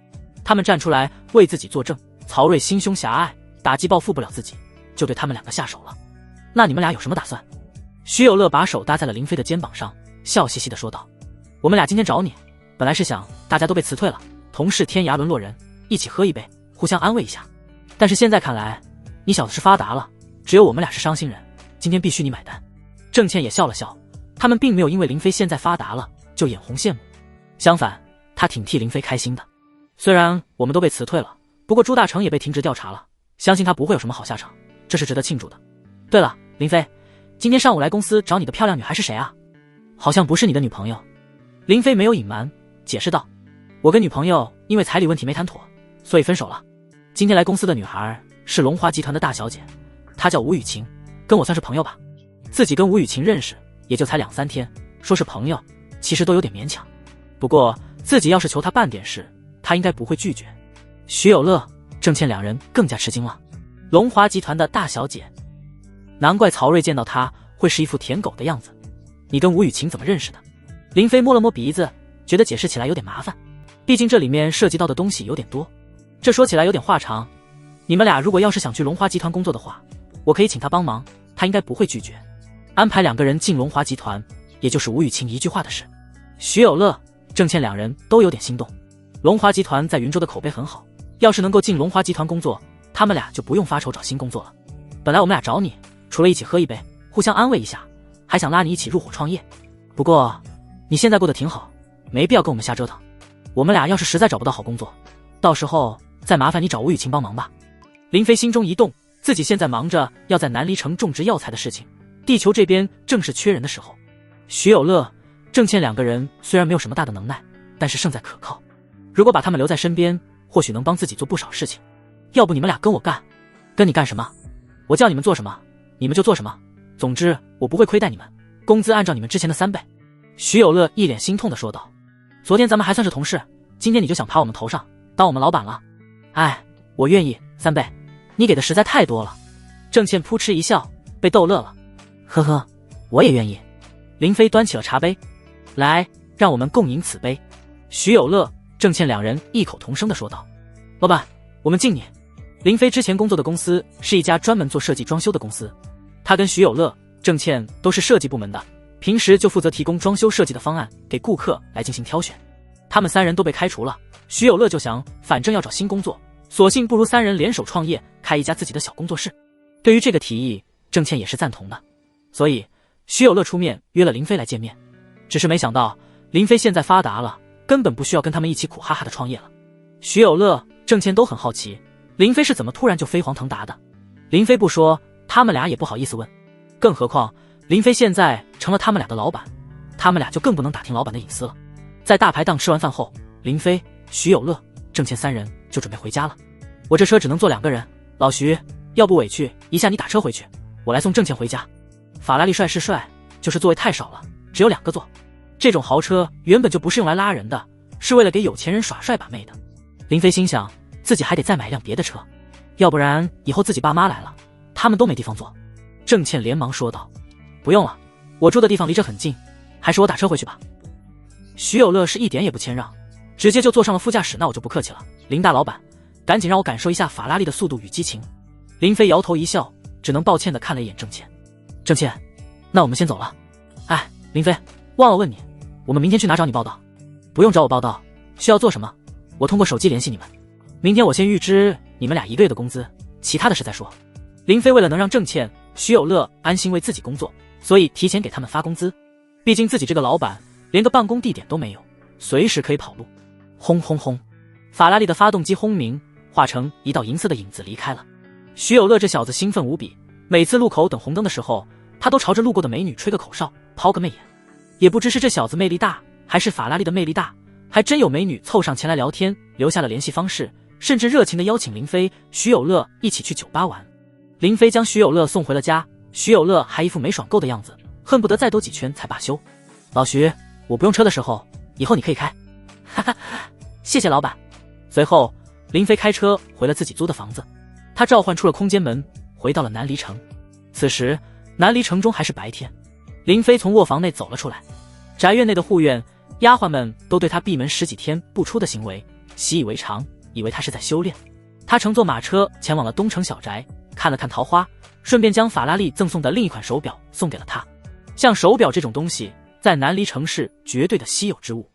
他们站出来为自己作证，曹睿心胸狭隘，打击报复不了自己，就对他们2个下手了。那你们俩有什么打算？徐有乐把手搭在了林飞的肩膀上，笑嘻嘻地说道：我们俩今天找你，本来是想大家都被辞退了，同是天涯沦落人，一起喝一杯，互相安慰一下。但是现在看来，你小子是发达了，只有我们俩是伤心人，今天必须你买单。郑倩也笑了笑，他们并没有因为林飞现在发达了就眼红羡慕，相反，他挺替林飞开心的。虽然我们都被辞退了，不过朱大成也被停职调查了，相信他不会有什么好下场，这是值得庆祝的。对了，林飞，今天上午来公司找你的漂亮女孩是谁啊？好像不是你的女朋友。林飞没有隐瞒，解释道：我跟女朋友因为彩礼问题没谈妥，所以分手了。今天来公司的女孩是龙华集团的大小姐，她叫吴雨晴，跟我算是朋友吧。自己跟吴雨晴认识也就才2、3天，说是朋友，其实都有点勉强。不过自己要是求她办点事，她应该不会拒绝。徐有乐、郑倩2人更加吃惊了。龙华集团的大小姐，难怪曹睿见到她会是一副舔狗的样子。你跟吴雨晴怎么认识的？林飞摸了摸鼻子，觉得解释起来有点麻烦，毕竟这里面涉及到的东西有点多，这说起来有点话长。你们俩如果要是想去龙华集团工作的话，我可以请他帮忙，他应该不会拒绝。安排2个人进龙华集团，也就是吴雨晴一句话的事。徐有乐、郑倩2人都有点心动。龙华集团在云州的口碑很好，要是能够进龙华集团工作，他们俩就不用发愁找新工作了。本来我们俩找你，除了一起喝一杯，互相安慰一下，还想拉你一起入伙创业。不过你现在过得挺好，没必要跟我们瞎折腾。我们俩要是实在找不到好工作，到时候再麻烦你找吴雨晴帮忙吧。林飞心中一动，自己现在忙着要在南离城种植药材的事情，地球这边正是缺人的时候。徐有乐、郑倩2个人虽然没有什么大的能耐，但是胜在可靠。如果把他们留在身边，或许能帮自己做不少事情。要不你们俩跟我干？跟你干什么？我叫你们做什么，你们就做什么。总之，我不会亏待你们，工资按照你们之前的3倍。徐有乐一脸心痛地说道：“昨天咱们还算是同事，今天你就想爬我们头上，当我们老板了？哎，我愿意，3倍，你给的实在太多了。”郑倩扑哧一笑，被逗乐了。呵呵，我也愿意。林飞端起了茶杯，来，让我们共饮此杯。徐有乐、郑倩两人异口同声地说道：“老板，我们敬你。”林飞之前工作的公司是一家专门做设计装修的公司，他跟徐有乐、郑倩都是设计部门的，平时就负责提供装修设计的方案给顾客来进行挑选。他们3人都被开除了，徐有乐就想反正要找新工作，索性不如3人联手创业，开一家自己的小工作室。对于这个提议，郑倩也是赞同的，所以徐有乐出面约了林飞来见面。只是没想到林飞现在发达了，根本不需要跟他们一起苦哈哈的创业了。徐有乐、郑倩都很好奇林飞是怎么突然就飞黄腾达的。林飞不说，他们俩也不好意思问，更何况林飞现在成了他们俩的老板，他们俩就更不能打听老板的隐私了。在大排档吃完饭后，林飞、徐有乐、郑倩3人就准备回家了。我这车只能坐2个人，老徐，要不委屈一下你打车回去，我来送郑倩回家。法拉利帅是帅，就是座位太少了，只有2个座。这种豪车原本就不是用来拉人的，是为了给有钱人耍帅把妹的。林飞心想，自己还得再买一辆别的车，要不然以后自己爸妈来了，他们都没地方坐。郑倩连忙说道：“不用了，我住的地方离这很近，还是我打车回去吧。”徐有乐是一点也不谦让，直接就坐上了副驾驶。那我就不客气了，林大老板，赶紧让我感受一下法拉利的速度与激情。林飞摇头一笑，只能抱歉地看了一眼郑倩。郑倩，那我们先走了。哎，林飞，忘了问你，我们明天去哪找你报道？不用找我报道，需要做什么？我通过手机联系你们。明天我先预支你们俩1个月的工资，其他的事再说。林飞为了能让郑倩、徐有乐安心为自己工作，所以提前给他们发工资。毕竟自己这个老板连个办公地点都没有，随时可以跑路。轰轰轰，法拉利的发动机轰鸣，化成一道银色的影子离开了。徐有乐这小子兴奋无比，每次路口等红灯的时候，他都朝着路过的美女吹个口哨，抛个媚眼。也不知是这小子魅力大，还是法拉利的魅力大，还真有美女凑上前来聊天，留下了联系方式，甚至热情地邀请林飞、徐有乐一起去酒吧玩。林飞将徐有乐送回了家，徐有乐还一副没爽够的样子，恨不得再兜几圈才罢休。老徐，我不用车的时候，以后你可以开。哈哈，谢谢老板。随后，林飞开车回了自己租的房子，他召唤出了空间门，回到了南离城。此时，南离城中还是白天。林飞从卧房内走了出来，宅院内的护院丫鬟们都对他闭门10几天不出的行为习以为常，以为他是在修炼。他乘坐马车前往了东城小宅，看了看桃花，顺便将法拉利赠送的另一款手表送给了他。像手表这种东西，在南离城市绝对的稀有之物。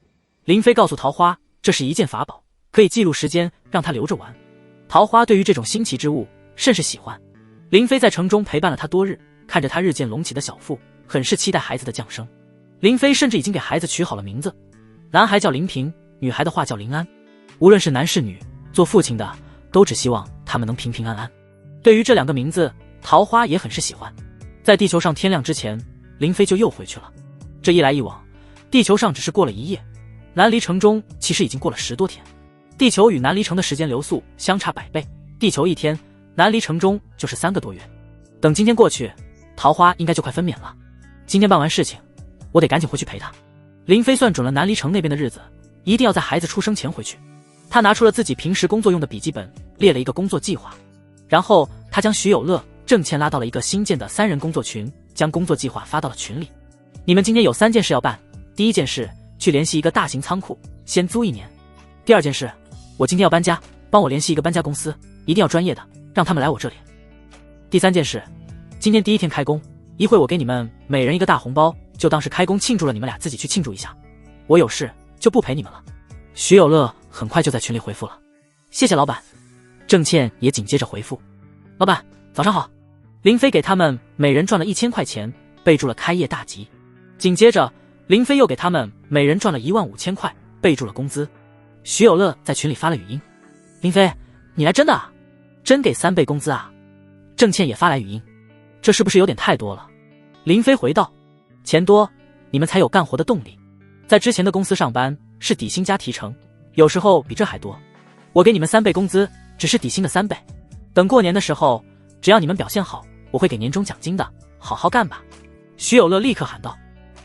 林飞告诉桃花，这是一件法宝，可以记录时间，让他留着玩。桃花对于这种新奇之物甚是喜欢。林飞在城中陪伴了他多日，看着他日渐隆起的小腹，很是期待孩子的降生。林飞甚至已经给孩子取好了名字，男孩叫林平，女孩的话叫林安。无论是男是女，做父亲的都只希望他们能平平安安。对于这2个名字，桃花也很是喜欢。在地球上天亮之前，林飞就又回去了。这一来一往，地球上只是过了1夜，南离城中其实已经过了10多天。地球与南离城的时间流速相差100倍，地球1天，南离城中就是3个多月。等今天过去，桃花应该就快分娩了。今天办完事情，我得赶紧回去陪她。林飞算准了南离城那边的日子，一定要在孩子出生前回去。他拿出了自己平时工作用的笔记本，列了一个工作计划。然后他将徐有乐、郑倩拉到了一个新建的3人工作群，将工作计划发到了群里。你们今天有3件事要办。第一件事，去联系一个大型仓库，先租1年。第2件事，我今天要搬家，帮我联系一个搬家公司，一定要专业的，让他们来我这里。第3件事，今天第1天开工，一会我给你们每人一个大红包，就当是开工庆祝了，你们俩自己去庆祝一下。我有事就不陪你们了。徐有乐很快就在群里回复了，谢谢老板。郑倩也紧接着回复，老板早上好。林飞给他们每人赚了1000块钱，备注了开业大吉。紧接着林飞又给他们每人赚了15000块，备注了工资。徐有乐在群里发了语音，林飞你来真的啊？真给3倍工资啊？郑倩也发来语音，这是不是有点太多了？林飞回道，钱多你们才有干活的动力。在之前的公司上班是底薪加提成，有时候比这还多。我给你们3倍工资，只是底薪的3倍。等过年的时候，只要你们表现好，我会给年终奖金的，好好干吧。徐有乐立刻喊道，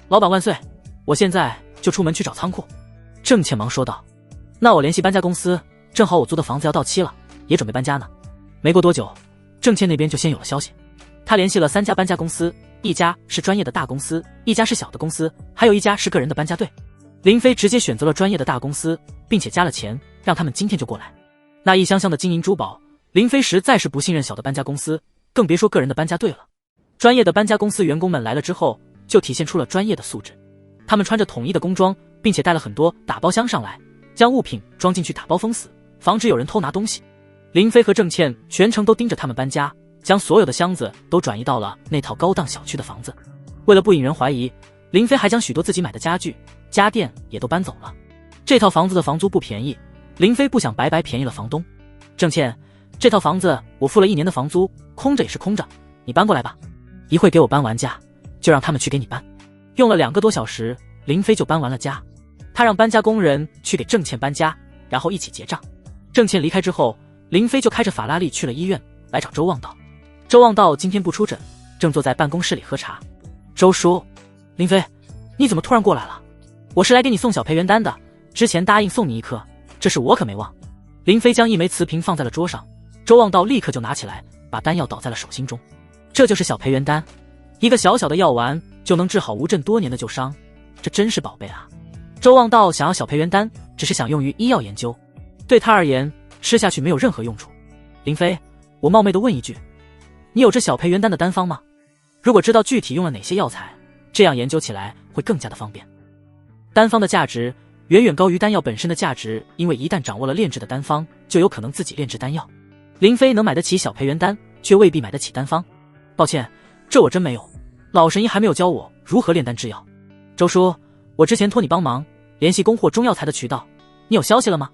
老板万岁，我现在就出门去找仓库。郑倩忙说道。那我联系搬家公司，正好我租的房子要到期了，也准备搬家呢。没过多久，郑倩那边就先有了消息。他联系了3家搬家公司，一家是专业的大公司，一家是小的公司，还有一家是个人的搬家队。林飞直接选择了专业的大公司，并且加了钱，让他们今天就过来。那一箱箱的金银珠宝，林飞实在是不信任小的搬家公司，更别说个人的搬家队了。专业的搬家公司员工们来了之后，就体现出了专业的素质。他们穿着统一的工装，并且带了很多打包箱上来，将物品装进去打包封死，防止有人偷拿东西。林飞和郑倩全程都盯着他们搬家，将所有的箱子都转移到了那套高档小区的房子。为了不引人怀疑，林飞还将许多自己买的家具、家电也都搬走了。这套房子的房租不便宜，林飞不想白白便宜了房东。郑倩，这套房子我付了1年的房租，空着也是空着，你搬过来吧。一会给我搬完家，就让他们去给你搬。用了2个多小时，林飞就搬完了家。他让搬家工人去给郑倩搬家，然后一起结账。郑倩离开之后，林飞就开着法拉利去了医院，来找周望道。周望道今天不出诊，正坐在办公室里喝茶。周叔，林飞，你怎么突然过来了？我是来给你送小培元丹的，之前答应送你1颗，这事我可没忘。林飞将一枚瓷瓶放在了桌上，周望道立刻就拿起来，把丹药倒在了手心中。这就是小培元丹，一个小小的药丸就能治好吴镇多年的旧伤，这真是宝贝啊！周望道想要小培元丹，只是想用于医药研究，对他而言，吃下去没有任何用处。林飞，我冒昧的问一句，你有这小培元丹的单方吗？如果知道具体用了哪些药材，这样研究起来会更加的方便。单方的价值远远高于丹药本身的价值，因为一旦掌握了炼制的单方，就有可能自己炼制丹药。林飞能买得起小培元丹，却未必买得起单方。抱歉，这我真没有，老神医还没有教我如何炼丹制药。周叔，我之前托你帮忙联系供货中药材的渠道，你有消息了吗？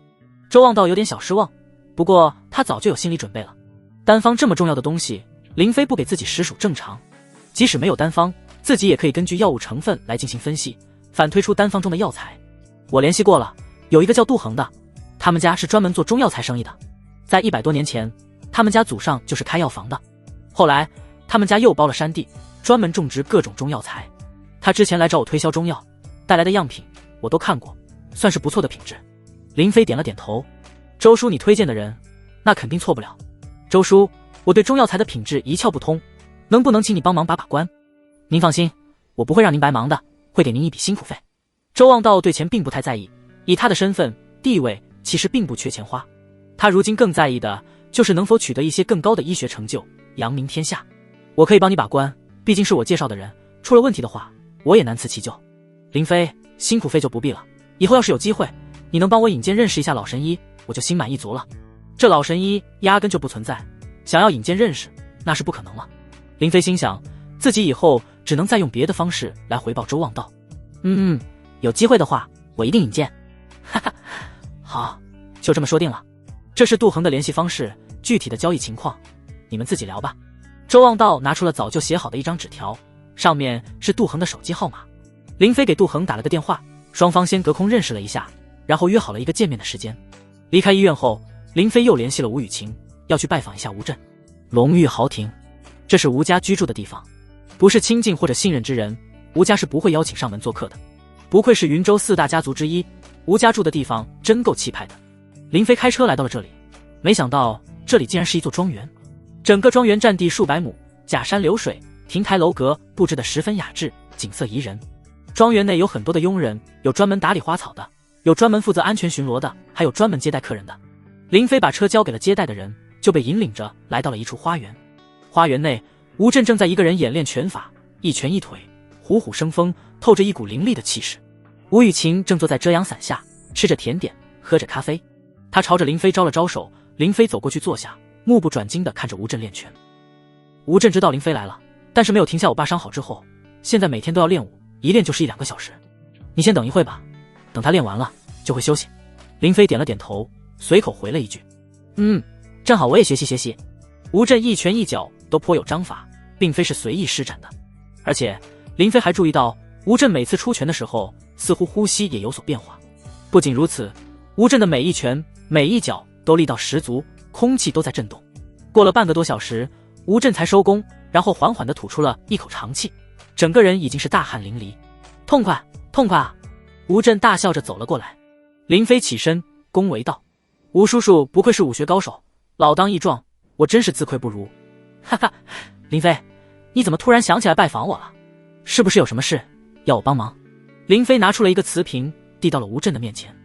周望道有点小失望，不过他早就有心理准备了。单方这么重要的东西，林飞不给自己实属正常。即使没有单方，自己也可以根据药物成分来进行分析，反推出单方中的药材。我联系过了，有一个叫杜恒的，他们家是专门做中药材生意的。在100多年前，他们家祖上就是开药房的，后来他们家又包了山地，专门种植各种中药材。他之前来找我推销中药，带来的样品我都看过，算是不错的品质。林飞点了点头。周叔，你推荐的人，那肯定错不了。周叔，我对中药材的品质一窍不通，能不能请你帮忙把把关？您放心，我不会让您白忙的，会给您一笔辛苦费。周望道对钱并不太在意，以他的身份地位，其实并不缺钱花。他如今更在意的就是能否取得一些更高的医学成就，扬名天下。我可以帮你把关，毕竟是我介绍的人，出了问题的话，我也难辞其咎。林飞，辛苦费就不必了，以后要是有机会，你能帮我引荐认识一下老神医，我就心满意足了。这老神医压根就不存在，想要引荐认识，那是不可能了。林飞心想，自己以后只能再用别的方式来回报周望道。有机会的话，我一定引荐。哈哈，好，就这么说定了。这是杜恒的联系方式，具体的交易情况，你们自己聊吧。周望道拿出了早就写好的一张纸条，上面是杜恒的手机号码。林飞给杜恒打了个电话，双方先隔空认识了一下，然后约好了一个见面的时间。离开医院后，林飞又联系了吴雨晴，要去拜访一下吴镇。龙玉豪庭，这是吴家居住的地方，不是亲近或者信任之人，吴家是不会邀请上门做客的。不愧是云州4大家族之一，吴家住的地方真够气派的。林飞开车来到了这里，没想到这里竟然是一座庄园。整个庄园占地数百亩，假山流水，亭台楼阁布置得十分雅致，景色宜人。庄园内有很多的佣人，有专门打理花草的，有专门负责安全巡逻的，还有专门接待客人的。林飞把车交给了接待的人，就被引领着来到了一处花园。花园内，吴镇正在一个人演练拳法，一拳一腿，虎虎生风，透着一股凌厉的气势。吴雨晴正坐在遮阳伞下，吃着甜点，喝着咖啡。他朝着林飞招了招手，林飞走过去坐下，目不转睛地看着吴镇练拳。吴镇知道林飞来了，但是没有停下我爸伤好之后，现在每天都要练武，一练就是1-2个小时。你先等一会吧，等他练完了就会休息。林飞点了点头，随口回了一句正好我也学习学习。吴镇一拳一脚都颇有章法，并非是随意施展的。而且林飞还注意到吴镇每次出拳的时候，似乎呼吸也有所变化。不仅如此，吴镇的每一拳每一脚都力道十足，空气都在震动。过了半个多小时，吴镇才收工，然后缓缓地吐出了一口长气，整个人已经是大汗淋漓。痛快，痛快啊！吴震大笑着走了过来。林飞起身恭维道：“吴叔叔不愧是武学高手，老当益壮，我真是自愧不如。”哈哈，林飞，你怎么突然想起来拜访我了？是不是有什么事要我帮忙？林飞拿出了一个瓷瓶，递到了吴震的面前。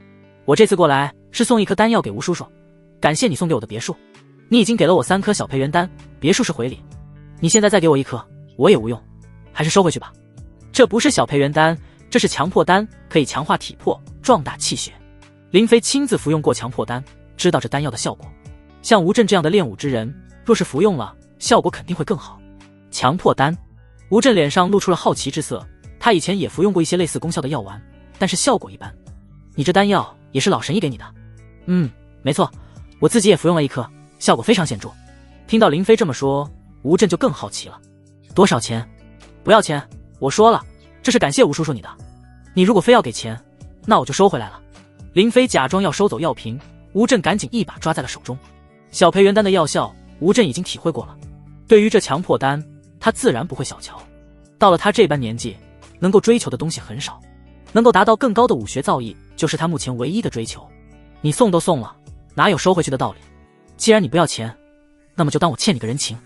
我这次过来是送一颗丹药给吴叔叔，感谢你送给我的别墅。你已经给了我3颗小培元丹，别墅是回礼。你现在再给我1颗，我也无用，还是收回去吧。这不是小培元丹，这是强迫丹，可以强化体魄，壮大气血。林飞亲自服用过强迫丹，知道这丹药的效果。像吴震这样的练武之人，若是服用了，效果肯定会更好。强迫丹，吴震脸上露出了好奇之色。他以前也服用过一些类似功效的药丸，但是效果一般。你这丹药也是老神医给你的？没错，我自己也服用了1颗，效果非常显著。听到林飞这么说，吴震就更好奇了。多少钱？不要钱，我说了，这是感谢吴叔叔你的。你如果非要给钱，那我就收回来了。林飞假装要收走药瓶，吴震赶紧一把抓在了手中。小培元丹的药效，吴震已经体会过了。对于这强迫丹，他自然不会小瞧。到了他这般年纪，能够追求的东西很少，能够达到更高的武学造诣，就是他目前唯一的追求。你送都送了，哪有收回去的道理？既然你不要钱，那么就当我欠你个人情。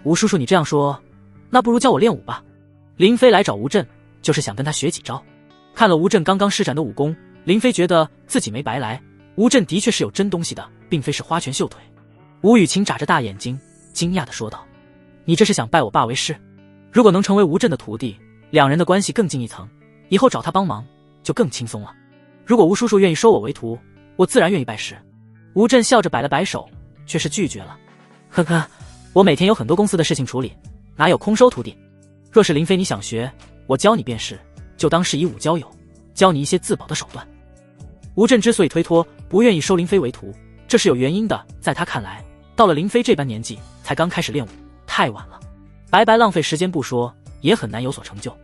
吴叔叔你这样说，那不如教我练武吧。林飞来找吴震，就是想跟他学几招。看了吴震刚刚施展的武功，林飞觉得自己没白来，吴震的确是有真东西的，并非是花拳绣腿。吴雨晴眨着大眼睛，惊讶地说道：“你这是想拜我爸为师？如果能成为吴震的徒弟，两人的关系更进一层，以后找他帮忙就更轻松了。如果吴叔叔愿意收我为徒，我自然愿意拜师。”吴震笑着摆了摆手，却是拒绝了。呵呵，我每天有很多公司的事情处理，哪有空收徒弟？若是林飞你想学，我教你便是，就当是以武交友，教你一些自保的手段。吴震之所以推脱，不愿意收林飞为徒，这是有原因的。在他看来，到了林飞这般年纪，才刚开始练武，太晚了，白白浪费时间不说，也很难有所成就。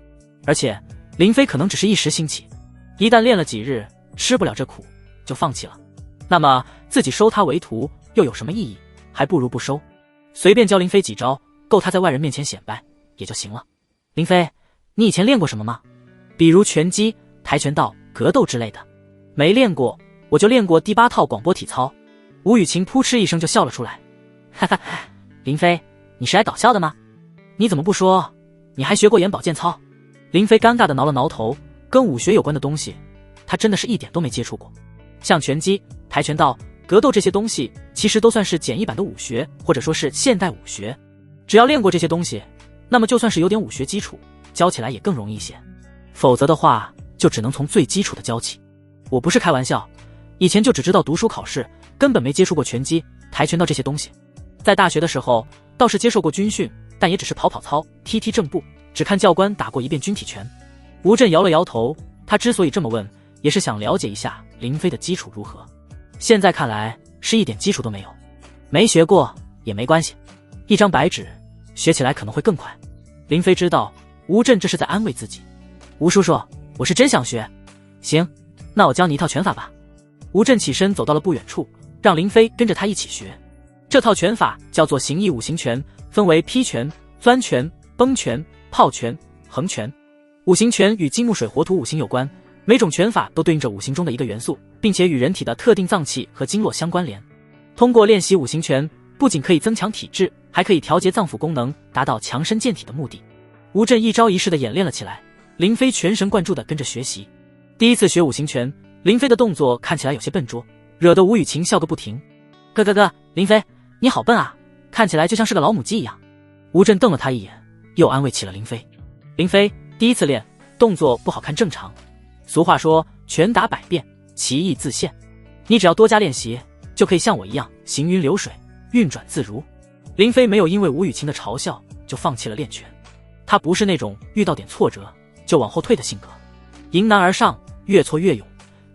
而且林飞可能只是一时兴起，一旦练了几日，吃不了这苦，就放弃了。那么自己收他为徒又有什么意义？还不如不收，随便教林飞几招，够他在外人面前显摆也就行了。林飞，你以前练过什么吗？比如拳击、跆拳道、格斗之类的。没练过，我就练过第8套广播体操。吴雨晴扑哧一声就笑了出来。哈哈，林飞，你是来搞笑的吗？你怎么不说你还学过眼保健操？林飞尴尬地挠了挠头，跟武学有关的东西他真的是一点都没接触过。像拳击、跆拳道、格斗这些东西其实都算是简易版的武学，或者说是现代武学。只要练过这些东西，那么就算是有点武学基础，教起来也更容易一些。否则的话就只能从最基础的教起。我不是开玩笑，以前就只知道读书考试，根本没接触过拳击、跆拳道这些东西。在大学的时候倒是接受过军训，但也只是跑跑操、踢踢正步，只看教官打过一遍军体拳。吴震摇了摇头，他之所以这么问，也是想了解一下林飞的基础如何。现在看来是一点基础都没有。没学过也没关系，一张白纸学起来可能会更快。林飞知道吴震这是在安慰自己。吴叔叔，我是真想学。行，那我教你一套拳法吧。吴震起身走到了不远处，让林飞跟着他一起学。这套拳法叫做形意五行拳，分为劈拳、钻拳、崩拳、炮拳、横拳。五行拳与金木水火土五行有关，每种拳法都对应着五行中的一个元素，并且与人体的特定脏器和经络相关联。通过练习五行拳，不仅可以增强体质，还可以调节脏腑功能，达到强身健体的目的。吴震一招一式的演练了起来，林飞全神贯注地跟着学习。第一次学五行拳，林飞的动作看起来有些笨拙，惹得吴雨晴笑个不停。哥，林飞，你好笨啊，看起来就像是个老母鸡一样。吴震瞪了他一眼，又安慰起了林飞。林飞，第一次练，动作不好看正常。俗话说，拳打百变，其意自现。你只要多加练习，就可以像我一样行云流水，运转自如。林飞没有因为吴雨晴的嘲笑就放弃了练拳，他不是那种遇到点挫折就往后退的性格，迎难而上，越挫越勇，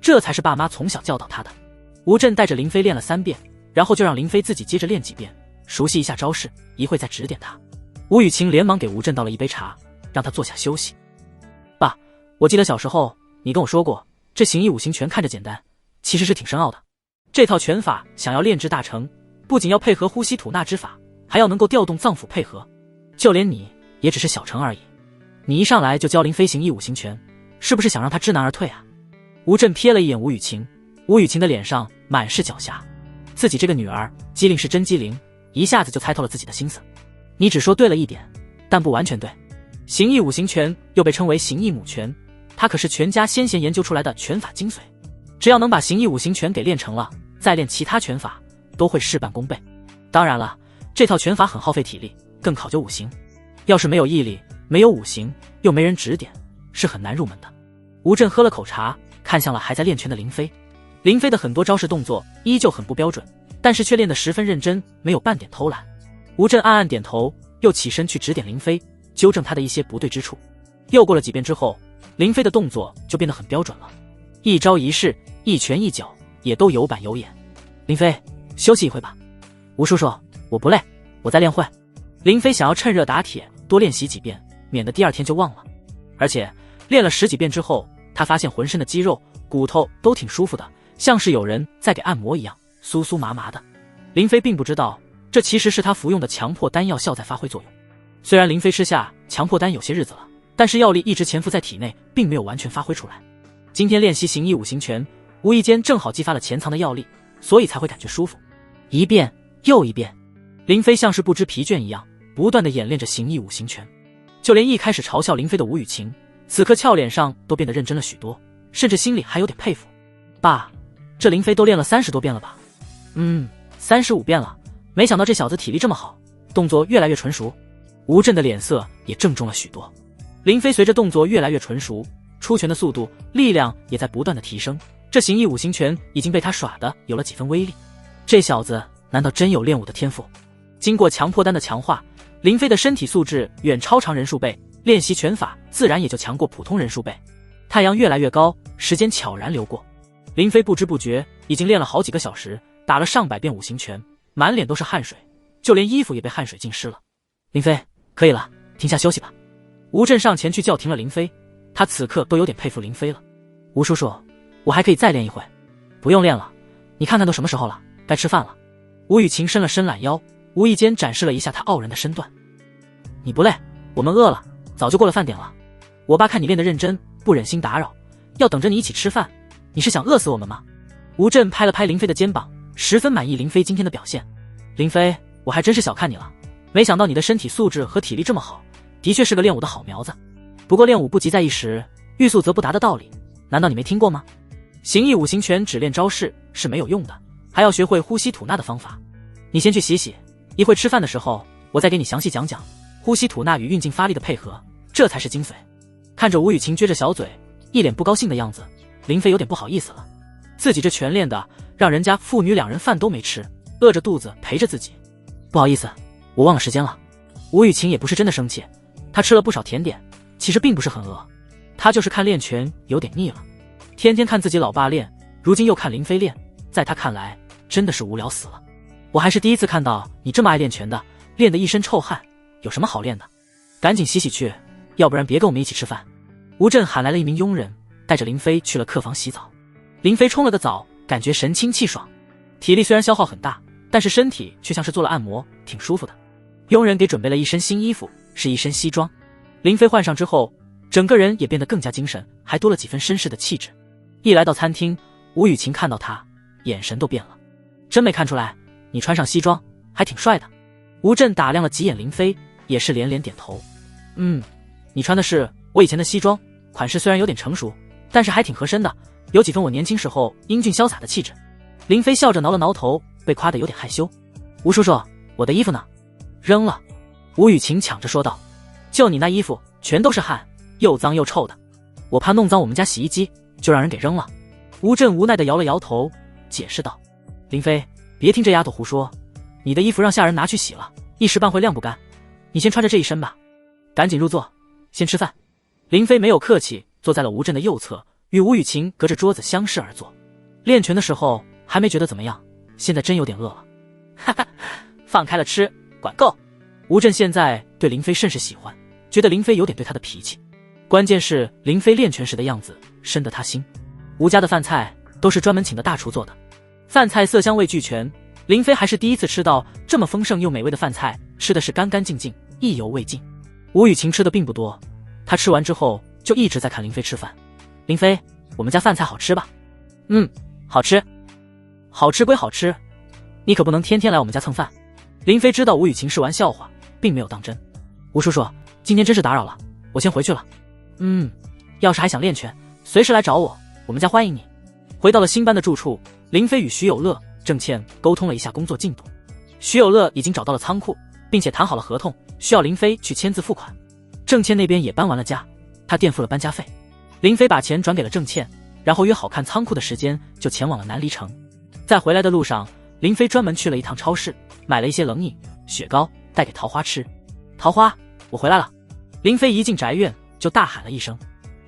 这才是爸妈从小教导他的。吴震带着林飞练了3遍，然后就让林飞自己接着练几遍，熟悉一下招式，一会再指点他。吴雨晴连忙给吴震倒了一杯茶，让他坐下休息。爸，我记得小时候你跟我说过，这形意五行拳看着简单，其实是挺深奥的。这套拳法想要练至大成，不仅要配合呼吸吐纳之法，还要能够调动脏腑配合。就连你也只是小成而已。你一上来就教林飞形意五行拳，是不是想让他知难而退啊？吴震瞥了一眼吴雨晴，吴雨晴的脸上满是狡黠，自己这个女儿机灵是真机灵，一下子就猜透了自己的心思。你只说对了一点，但不完全对。形意五行拳又被称为形意母拳，它可是全家先贤研究出来的拳法精髓，只要能把形意五行拳给练成了，再练其他拳法都会事半功倍。当然了，这套拳法很耗费体力，更考究五行，要是没有毅力，没有五行，又没人指点，是很难入门的。吴震喝了口茶，看向了还在练拳的林飞。林飞的很多招式动作依旧很不标准，但是却练得十分认真，没有半点偷懒。吴震暗暗点头，又起身去指点林飞，纠正他的一些不对之处。又过了几遍之后，林飞的动作就变得很标准了，一招一式，一拳一脚也都有板有眼。林飞，休息一会吧。吴叔叔，我不累，我再练会。林飞想要趁热打铁，多练习几遍，免得第二天就忘了。而且练了10几遍之后，他发现浑身的肌肉骨头都挺舒服的，像是有人在给按摩一样，酥酥麻麻的。林飞并不知道，这其实是他服用的强迫丹药效在发挥作用。虽然林飞吃下强迫丹有些日子了，但是药力一直潜伏在体内，并没有完全发挥出来。今天练习形意五行拳，无意间正好激发了潜藏的药力，所以才会感觉舒服。一遍又一遍，林飞像是不知疲倦一样，不断地演练着形意五行拳。就连一开始嘲笑林飞的吴雨晴，此刻俏脸上都变得认真了许多，甚至心里还有点佩服。爸，这林飞都练了30多遍了吧？35遍了，没想到这小子体力这么好，动作越来越纯熟。吴震的脸色也郑重了许多。林飞随着动作越来越纯熟，出拳的速度、力量也在不断的提升，这形意五行拳已经被他耍得有了几分威力。这小子难道真有练武的天赋？经过强迫丹的强化，林飞的身体素质远超常人数倍，练习拳法自然也就强过普通人数倍。太阳越来越高，时间悄然流过，林飞不知不觉已经练了好几个小时，打了上百遍五行拳，满脸都是汗水，就连衣服也被汗水浸湿了。林飞，可以了，停下休息吧。吴震上前去叫停了林飞，他此刻都有点佩服林飞了。吴叔叔，我还可以再练一会。不用练了，你看看都什么时候了，该吃饭了。吴雨晴伸了伸懒腰，无意间展示了一下他傲人的身段。你不累，我们饿了，早就过了饭点了。我爸看你练得认真，不忍心打扰，要等着你一起吃饭，你是想饿死我们吗？吴震拍了拍林飞的肩膀，十分满意林飞今天的表现。林飞，我还真是小看你了，没想到你的身体素质和体力这么好，的确是个练武的好苗子。不过练武不急在一时，欲速则不达的道理，难道你没听过吗？形意五行拳只练招式是没有用的，还要学会呼吸吐纳的方法。你先去洗洗，一会吃饭的时候我再给你详细讲讲呼吸吐纳与运劲发力的配合，这才是精髓。看着吴雨晴撅着小嘴，一脸不高兴的样子，林飞有点不好意思了。自己这拳练的，让人家父女2人饭都没吃，饿着肚子陪着自己。不好意思，我忘了时间了。吴雨晴也不是真的生气，她吃了不少甜点，其实并不是很饿，她就是看练拳有点腻了。天天看自己老爸练，如今又看林飞练，在她看来真的是无聊死了。我还是第一次看到你这么爱练拳的，练得一身臭汗，有什么好练的？赶紧洗洗去，要不然别跟我们一起吃饭。吴震喊来了一名佣人，带着林飞去了客房洗澡。林飞冲了个澡，感觉神清气爽，体力虽然消耗很大，但是身体却像是做了按摩，挺舒服的。佣人给准备了一身新衣服，是一身西装。林飞换上之后，整个人也变得更加精神，还多了几分绅士的气质。一来到餐厅，吴雨晴看到他，眼神都变了。真没看出来，你穿上西装还挺帅的。吴震打量了几眼林飞，也是连连点头。你穿的是我以前的西装，款式虽然有点成熟，但是还挺合身的，有几分我年轻时候英俊潇洒的气质。林飞笑着挠了挠头，被夸得有点害羞。吴叔叔，我的衣服呢？扔了。吴雨晴抢着说道。就你那衣服全都是汗，又脏又臭的，我怕弄脏我们家洗衣机，就让人给扔了。吴震无奈地摇了摇头，解释道。林飞，别听这丫头胡说，你的衣服让下人拿去洗了，一时半会晾不干，你先穿着这一身吧。赶紧入座，先吃饭。林飞没有客气，坐在了吴震的右侧，与吴雨晴隔着桌子相视而坐。练拳的时候还没觉得怎么样，现在真有点饿了。哈哈，放开了吃，管够。吴震现在对林飞甚是喜欢，觉得林飞有点对他的脾气，关键是林飞练拳时的样子深得他心。吴家的饭菜都是专门请的大厨做的，饭菜色香味俱全，林飞还是第一次吃到这么丰盛又美味的饭菜，吃的是干干净净，意犹未尽。吴雨晴吃的并不多，她吃完之后就一直在看林飞吃饭，林飞，我们家饭菜好吃吧？好吃。好吃归好吃，你可不能天天来我们家蹭饭。林飞知道吴雨晴是玩笑话，并没有当真。吴叔叔，今天真是打扰了，我先回去了。要是还想练拳，随时来找我，我们家欢迎你。回到了新搬的住处，林飞与徐有乐、郑倩沟通了一下工作进度。徐有乐已经找到了仓库，并且谈好了合同，需要林飞去签字付款。郑倩那边也搬完了家，他垫付了搬家费。林飞把钱转给了郑倩，然后约好看仓库的时间，就前往了南离城。在回来的路上，林飞专门去了一趟超市，买了一些冷饮、雪糕带给桃花吃。桃花，我回来了。林飞一进宅院就大喊了一声。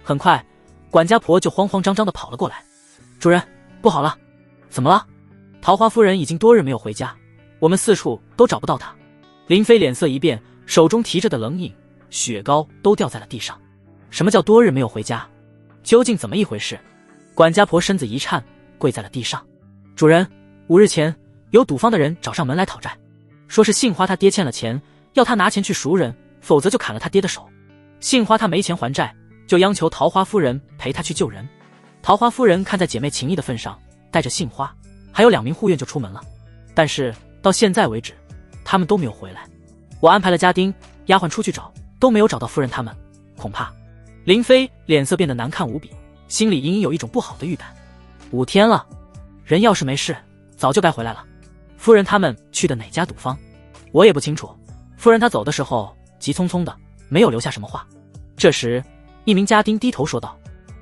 很快，管家婆就慌慌张张地跑了过来。主人，不好了！怎么了？桃花夫人已经多日没有回家，我们四处都找不到她。林飞脸色一变，手中提着的冷饮、雪糕都掉在了地上。什么叫多日没有回家？究竟怎么一回事？管家婆身子一颤，跪在了地上。主人，5日前有赌坊的人找上门来讨债，说是杏花他爹欠了钱，要他拿钱去赎人，否则就砍了他爹的手。杏花他没钱还债，就央求桃花夫人陪他去救人。桃花夫人看在姐妹情谊的份上，带着杏花还有2名护院就出门了，但是到现在为止他们都没有回来。我安排了家丁丫鬟出去找，都没有找到夫人他们，恐怕……林飞脸色变得难看无比，心里隐隐有一种不好的预感。5天了，人要是没事早就该回来了。夫人他们去的哪家赌坊我也不清楚，夫人她走的时候急匆匆的，没有留下什么话。这时一名家丁低头说道，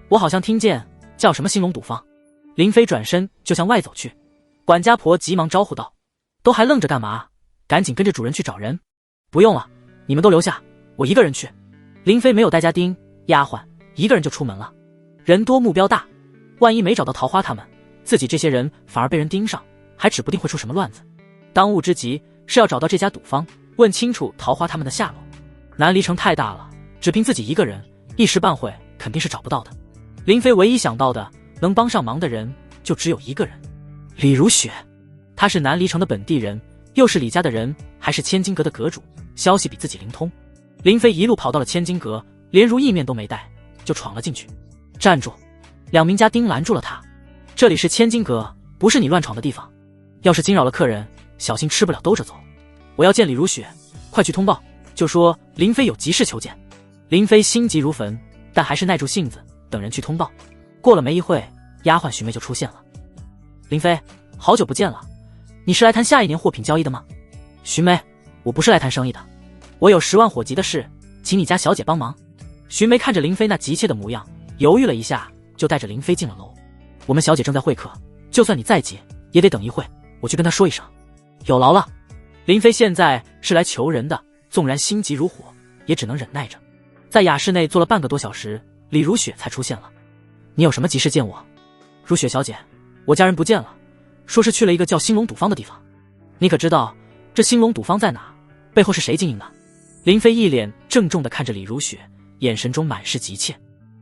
我好像听见叫什么兴隆赌坊。林飞转身就向外走去，管家婆急忙招呼道，都还愣着干嘛？赶紧跟着主人去找人。不用了，你们都留下，我一个人去。林飞没有带家丁丫鬟，一个人就出门了。人多目标大，万一没找到桃花他们，自己这些人反而被人盯上，还指不定会出什么乱子。当务之急是要找到这家赌坊，问清楚桃花他们的下落。南离城太大了，只凭自己一个人，一时半会肯定是找不到的。林飞唯一想到的能帮上忙的人就只有一个人，李如雪。他是南离城的本地人，又是李家的人，还是千金阁的阁主，消息比自己灵通。林飞一路跑到了千金阁，连如意面都没带就闯了进去。站住！2名家丁拦住了他，这里是千金阁，不是你乱闯的地方，要是惊扰了客人，小心吃不了兜着走。我要见李如雪，快去通报，就说林飞有急事求见。林飞心急如焚，但还是耐住性子等人去通报。过了没一会，丫鬟徐梅就出现了。林飞，好久不见了，你是来谈下一年货品交易的吗？徐梅，我不是来谈生意的，我有10万火急的事，请你家小姐帮忙。徐梅看着林飞那急切的模样，犹豫了一下，就带着林飞进了楼。我们小姐正在会客，就算你再急也得等一会，我去跟她说一声。有劳了。林飞现在是来求人的，纵然心急如火，也只能忍耐着。在雅室内坐了半个多小时，李如雪才出现了。你有什么急事见我？如雪小姐，我家人不见了，说是去了一个叫兴隆赌坊的地方。你可知道这兴隆赌坊在哪？背后是谁经营的？林飞一脸郑重地看着李如雪，眼神中满是急切。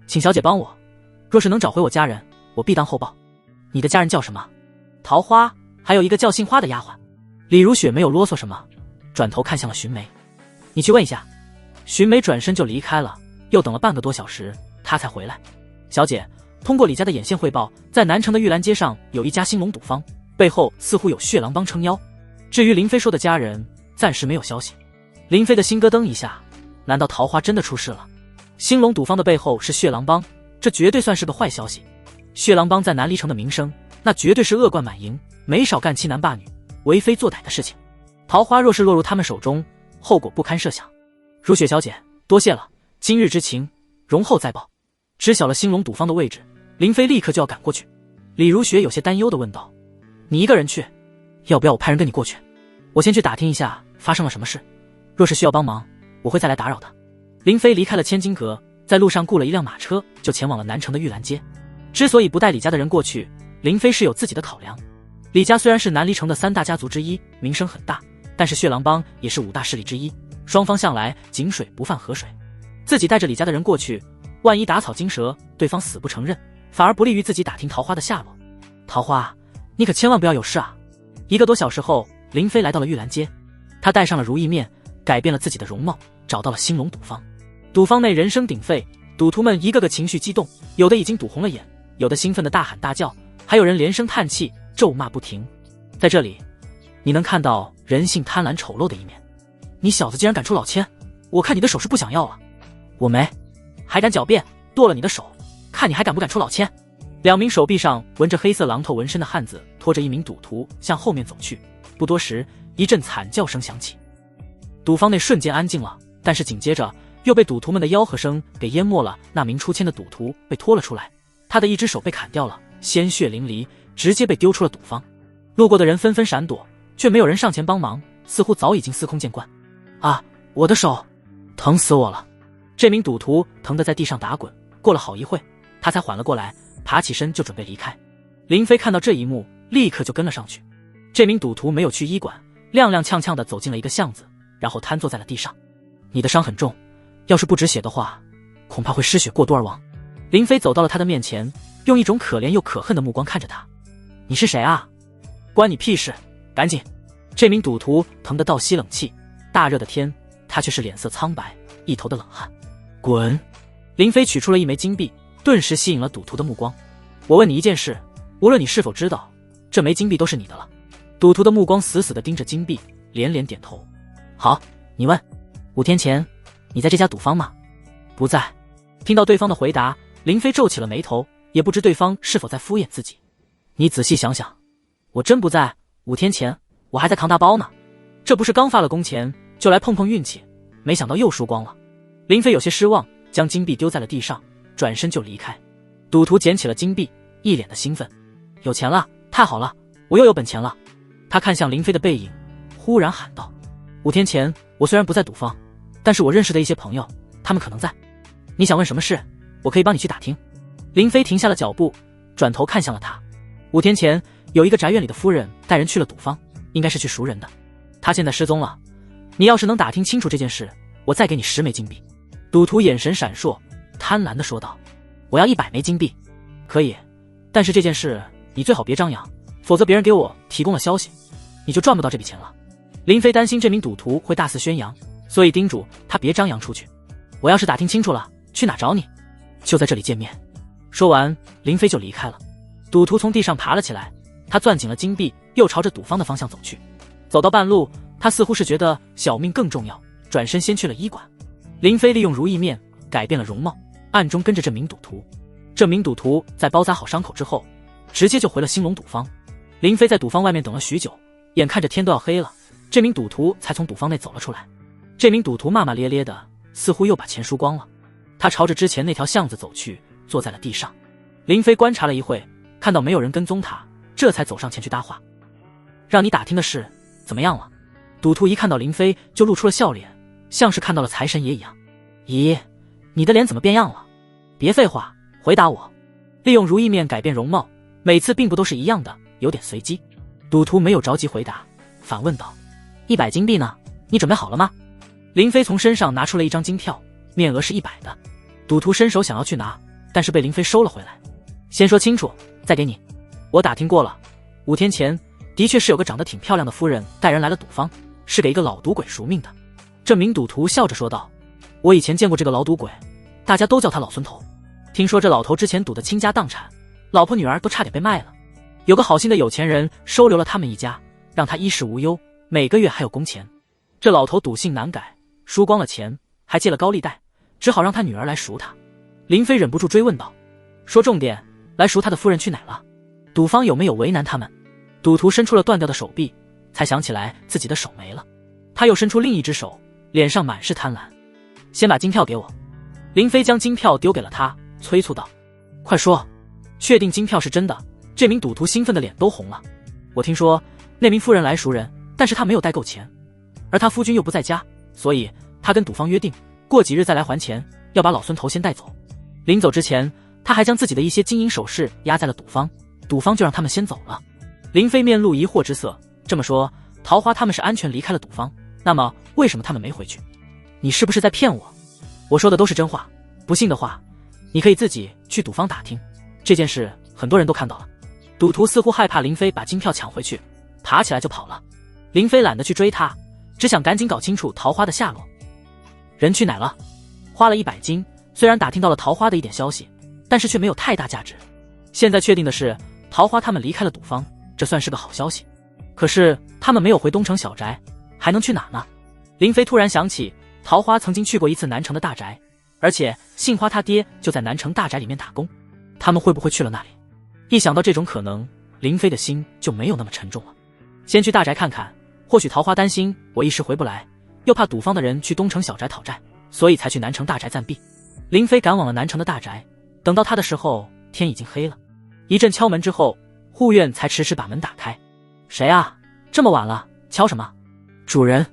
请小姐帮我，若是能找回我家人，我必当厚报。你的家人叫什么？桃花，还有一个叫杏花的丫鬟。李如雪没有啰嗦什么，转头看向了寻梅。你去问一下。寻梅转身就离开了，又等了半个多小时，她才回来。小姐，通过李家的眼线汇报，在南城的玉兰街上有一家兴隆赌坊，背后似乎有血狼帮撑腰。至于林飞说的家人，暂时没有消息。林飞的心咯噔一下，难道桃花真的出事了？兴隆赌坊的背后是血狼帮，这绝对算是个坏消息。血狼帮在南离城的名声，那绝对是恶贯满盈，没少干欺男霸女、为非作歹的事情。桃花若是落入他们手中，后果不堪设想。如雪小姐，多谢了，今日之情，容后再报。知晓了兴隆赌坊的位置，林飞立刻就要赶过去。李如雪有些担忧地问道：你一个人去？要不要我派人跟你过去？我先去打听一下发生了什么事，若是需要帮忙，我会再来打扰的。林飞离开了千金阁，在路上雇了一辆马车，就前往了南城的玉兰街。之所以不带李家的人过去，林飞是有自己的考量。李家虽然是南离城的3大家族之一，名声很大，但是血狼帮也是5大势力之一，双方向来井水不犯河水。自己带着李家的人过去，万一打草惊蛇，对方死不承认，反而不利于自己打听桃花的下落。桃花，你可千万不要有事啊！1个多小时后，林飞来到了玉兰街，他戴上了如意面，改变了自己的容貌，找到了兴隆赌坊。赌坊内人声鼎沸，赌徒们一个个情绪激动，有的已经赌红了眼，有的兴奋的大喊大叫，还有人连声叹气，咒骂不停。在这里，你能看到人性贪婪丑陋的一面。你小子竟然敢出老千，我看你的手是不想要了。我没，还敢狡辩，剁了你的手，看你还敢不敢出老千。2名手臂上纹着黑色榔头纹身的汉子拖着1名赌徒向后面走去，不多时，一阵惨叫声响起，赌坊内瞬间安静了，但是紧接着又被赌徒们的吆喝声给淹没了。那名出千的赌徒被拖了出来，他的一只手被砍掉了，鲜血淋漓，直接被丢出了赌坊。路过的人纷纷闪躲，却没有人上前帮忙，似乎早已经司空见惯。啊，我的手，疼死我了！这名赌徒疼得在地上打滚，过了好一会，他才缓了过来，爬起身就准备离开。林飞看到这一幕，立刻就跟了上去。这名赌徒没有去医馆，踉踉跄跄地走进了一个巷子，然后瘫坐在了地上。你的伤很重，要是不止血的话，恐怕会失血过多而亡。林飞走到了他的面前，用一种可怜又可恨的目光看着他。你是谁啊？关你屁事，赶紧！这名赌徒疼得倒吸冷气，大热的天，他却是脸色苍白，一头的冷汗。滚！林飞取出了1枚金币，顿时吸引了赌徒的目光。我问你一件事，无论你是否知道，这枚金币都是你的了。赌徒的目光死死地盯着金币，连连点头。好，你问，5天前你在这家赌坊吗？不在。听到对方的回答，林飞皱起了眉头，也不知对方是否在敷衍自己。你仔细想想，我真不在，5天前我还在扛大包呢，这不是刚发了工钱就来碰碰运气，没想到又输光了。林飞有些失望，将金币丢在了地上，转身就离开。赌徒捡起了金币，一脸的兴奋。有钱了，太好了，我又有本钱了。他看向林飞的背影，忽然喊道：5天前我虽然不在赌坊，但是我认识的一些朋友，他们可能在。你想问什么事，我可以帮你去打听。林飞停下了脚步，转头看向了他。5天前有一个宅院里的夫人带人去了赌坊，应该是去赎人的，他现在失踪了。你要是能打听清楚这件事，我再给你10枚金币。赌徒眼神闪烁，贪婪地说道：我要100枚金币。可以，但是这件事你最好别张扬，否则别人给我提供了消息，你就赚不到这笔钱了。林飞担心这名赌徒会大肆宣扬，所以叮嘱他别张扬出去。我要是打听清楚了，去哪找你？就在这里见面。说完，林飞就离开了。赌徒从地上爬了起来，他攥紧了金币，又朝着赌坊的方向走去。走到半路，他似乎是觉得小命更重要，转身先去了医馆。林飞利用如意面改变了容貌，暗中跟着这名赌徒。这名赌徒在包扎好伤口之后，直接就回了兴隆赌坊。林飞在赌坊外面等了许久，眼看着天都要黑了，这名赌徒才从赌坊内走了出来。这名赌徒骂骂咧咧的，似乎又把钱输光了。他朝着之前那条巷子走去，坐在了地上。林飞观察了一会，看到没有人跟踪他，这才走上前去搭话。让你打听的事怎么样了？赌徒一看到林飞就露出了笑脸，像是看到了财神爷一样。咦，你的脸怎么变样了？别废话，回答我。利用如意面改变容貌，每次并不都是一样的，有点随机。赌徒没有着急回答，反问道：100金币呢？你准备好了吗？林飞从身上拿出了一张金票，面额是100的。赌徒伸手想要去拿，但是被林飞收了回来。先说清楚，再给你。我打听过了，5天前的确是有个长得挺漂亮的夫人带人来了赌坊，是给一个老赌鬼赎命的。这名赌徒笑着说道：我以前见过这个老赌鬼，大家都叫他老孙头。听说这老头之前赌得倾家荡产，老婆女儿都差点被卖了。有个好心的有钱人收留了他们一家，让他衣食无忧，每个月还有工钱。这老头赌性难改，输光了钱，还借了高利贷，只好让他女儿来赎他。林飞忍不住追问道：说重点，来赎他的夫人去哪了？赌方有没有为难他们？赌徒伸出了断掉的手臂，才想起来自己的手没了。他又伸出另一只手，脸上满是贪婪。先把金票给我。林飞将金票丢给了他，催促道：快说，确定金票是真的。这名赌徒兴奋的脸都红了。我听说那名妇人来赎人，但是他没有带够钱，而他夫君又不在家，所以他跟赌方约定，过几日再来还钱，要把老孙头先带走。临走之前，他还将自己的一些金银首饰压在了赌方，赌方就让他们先走了。林飞面露疑惑之色，这么说，桃花他们是安全离开了赌方，那么为什么他们没回去？你是不是在骗我？我说的都是真话，不信的话，你可以自己去赌方打听，这件事很多人都看到了。赌徒似乎害怕林飞把金票抢回去，爬起来就跑了。林飞懒得去追他，只想赶紧搞清楚桃花的下落。人去哪了？花了100金，虽然打听到了桃花的一点消息，但是却没有太大价值。现在确定的是，桃花他们离开了赌坊，这算是个好消息。可是他们没有回东城小宅，还能去哪呢？林飞突然想起，桃花曾经去过一次南城的大宅，而且杏花他爹就在南城大宅里面打工，他们会不会去了那里？一想到这种可能，林飞的心就没有那么沉重了。先去大宅看看，或许桃花担心我一时回不来，又怕赌坊的人去东城小宅讨债，所以才去南城大宅暂避。林飞赶往了南城的大宅，等到他的时候，天已经黑了。一阵敲门之后，护院才迟迟把门打开。谁啊？这么晚了，敲什么？主人。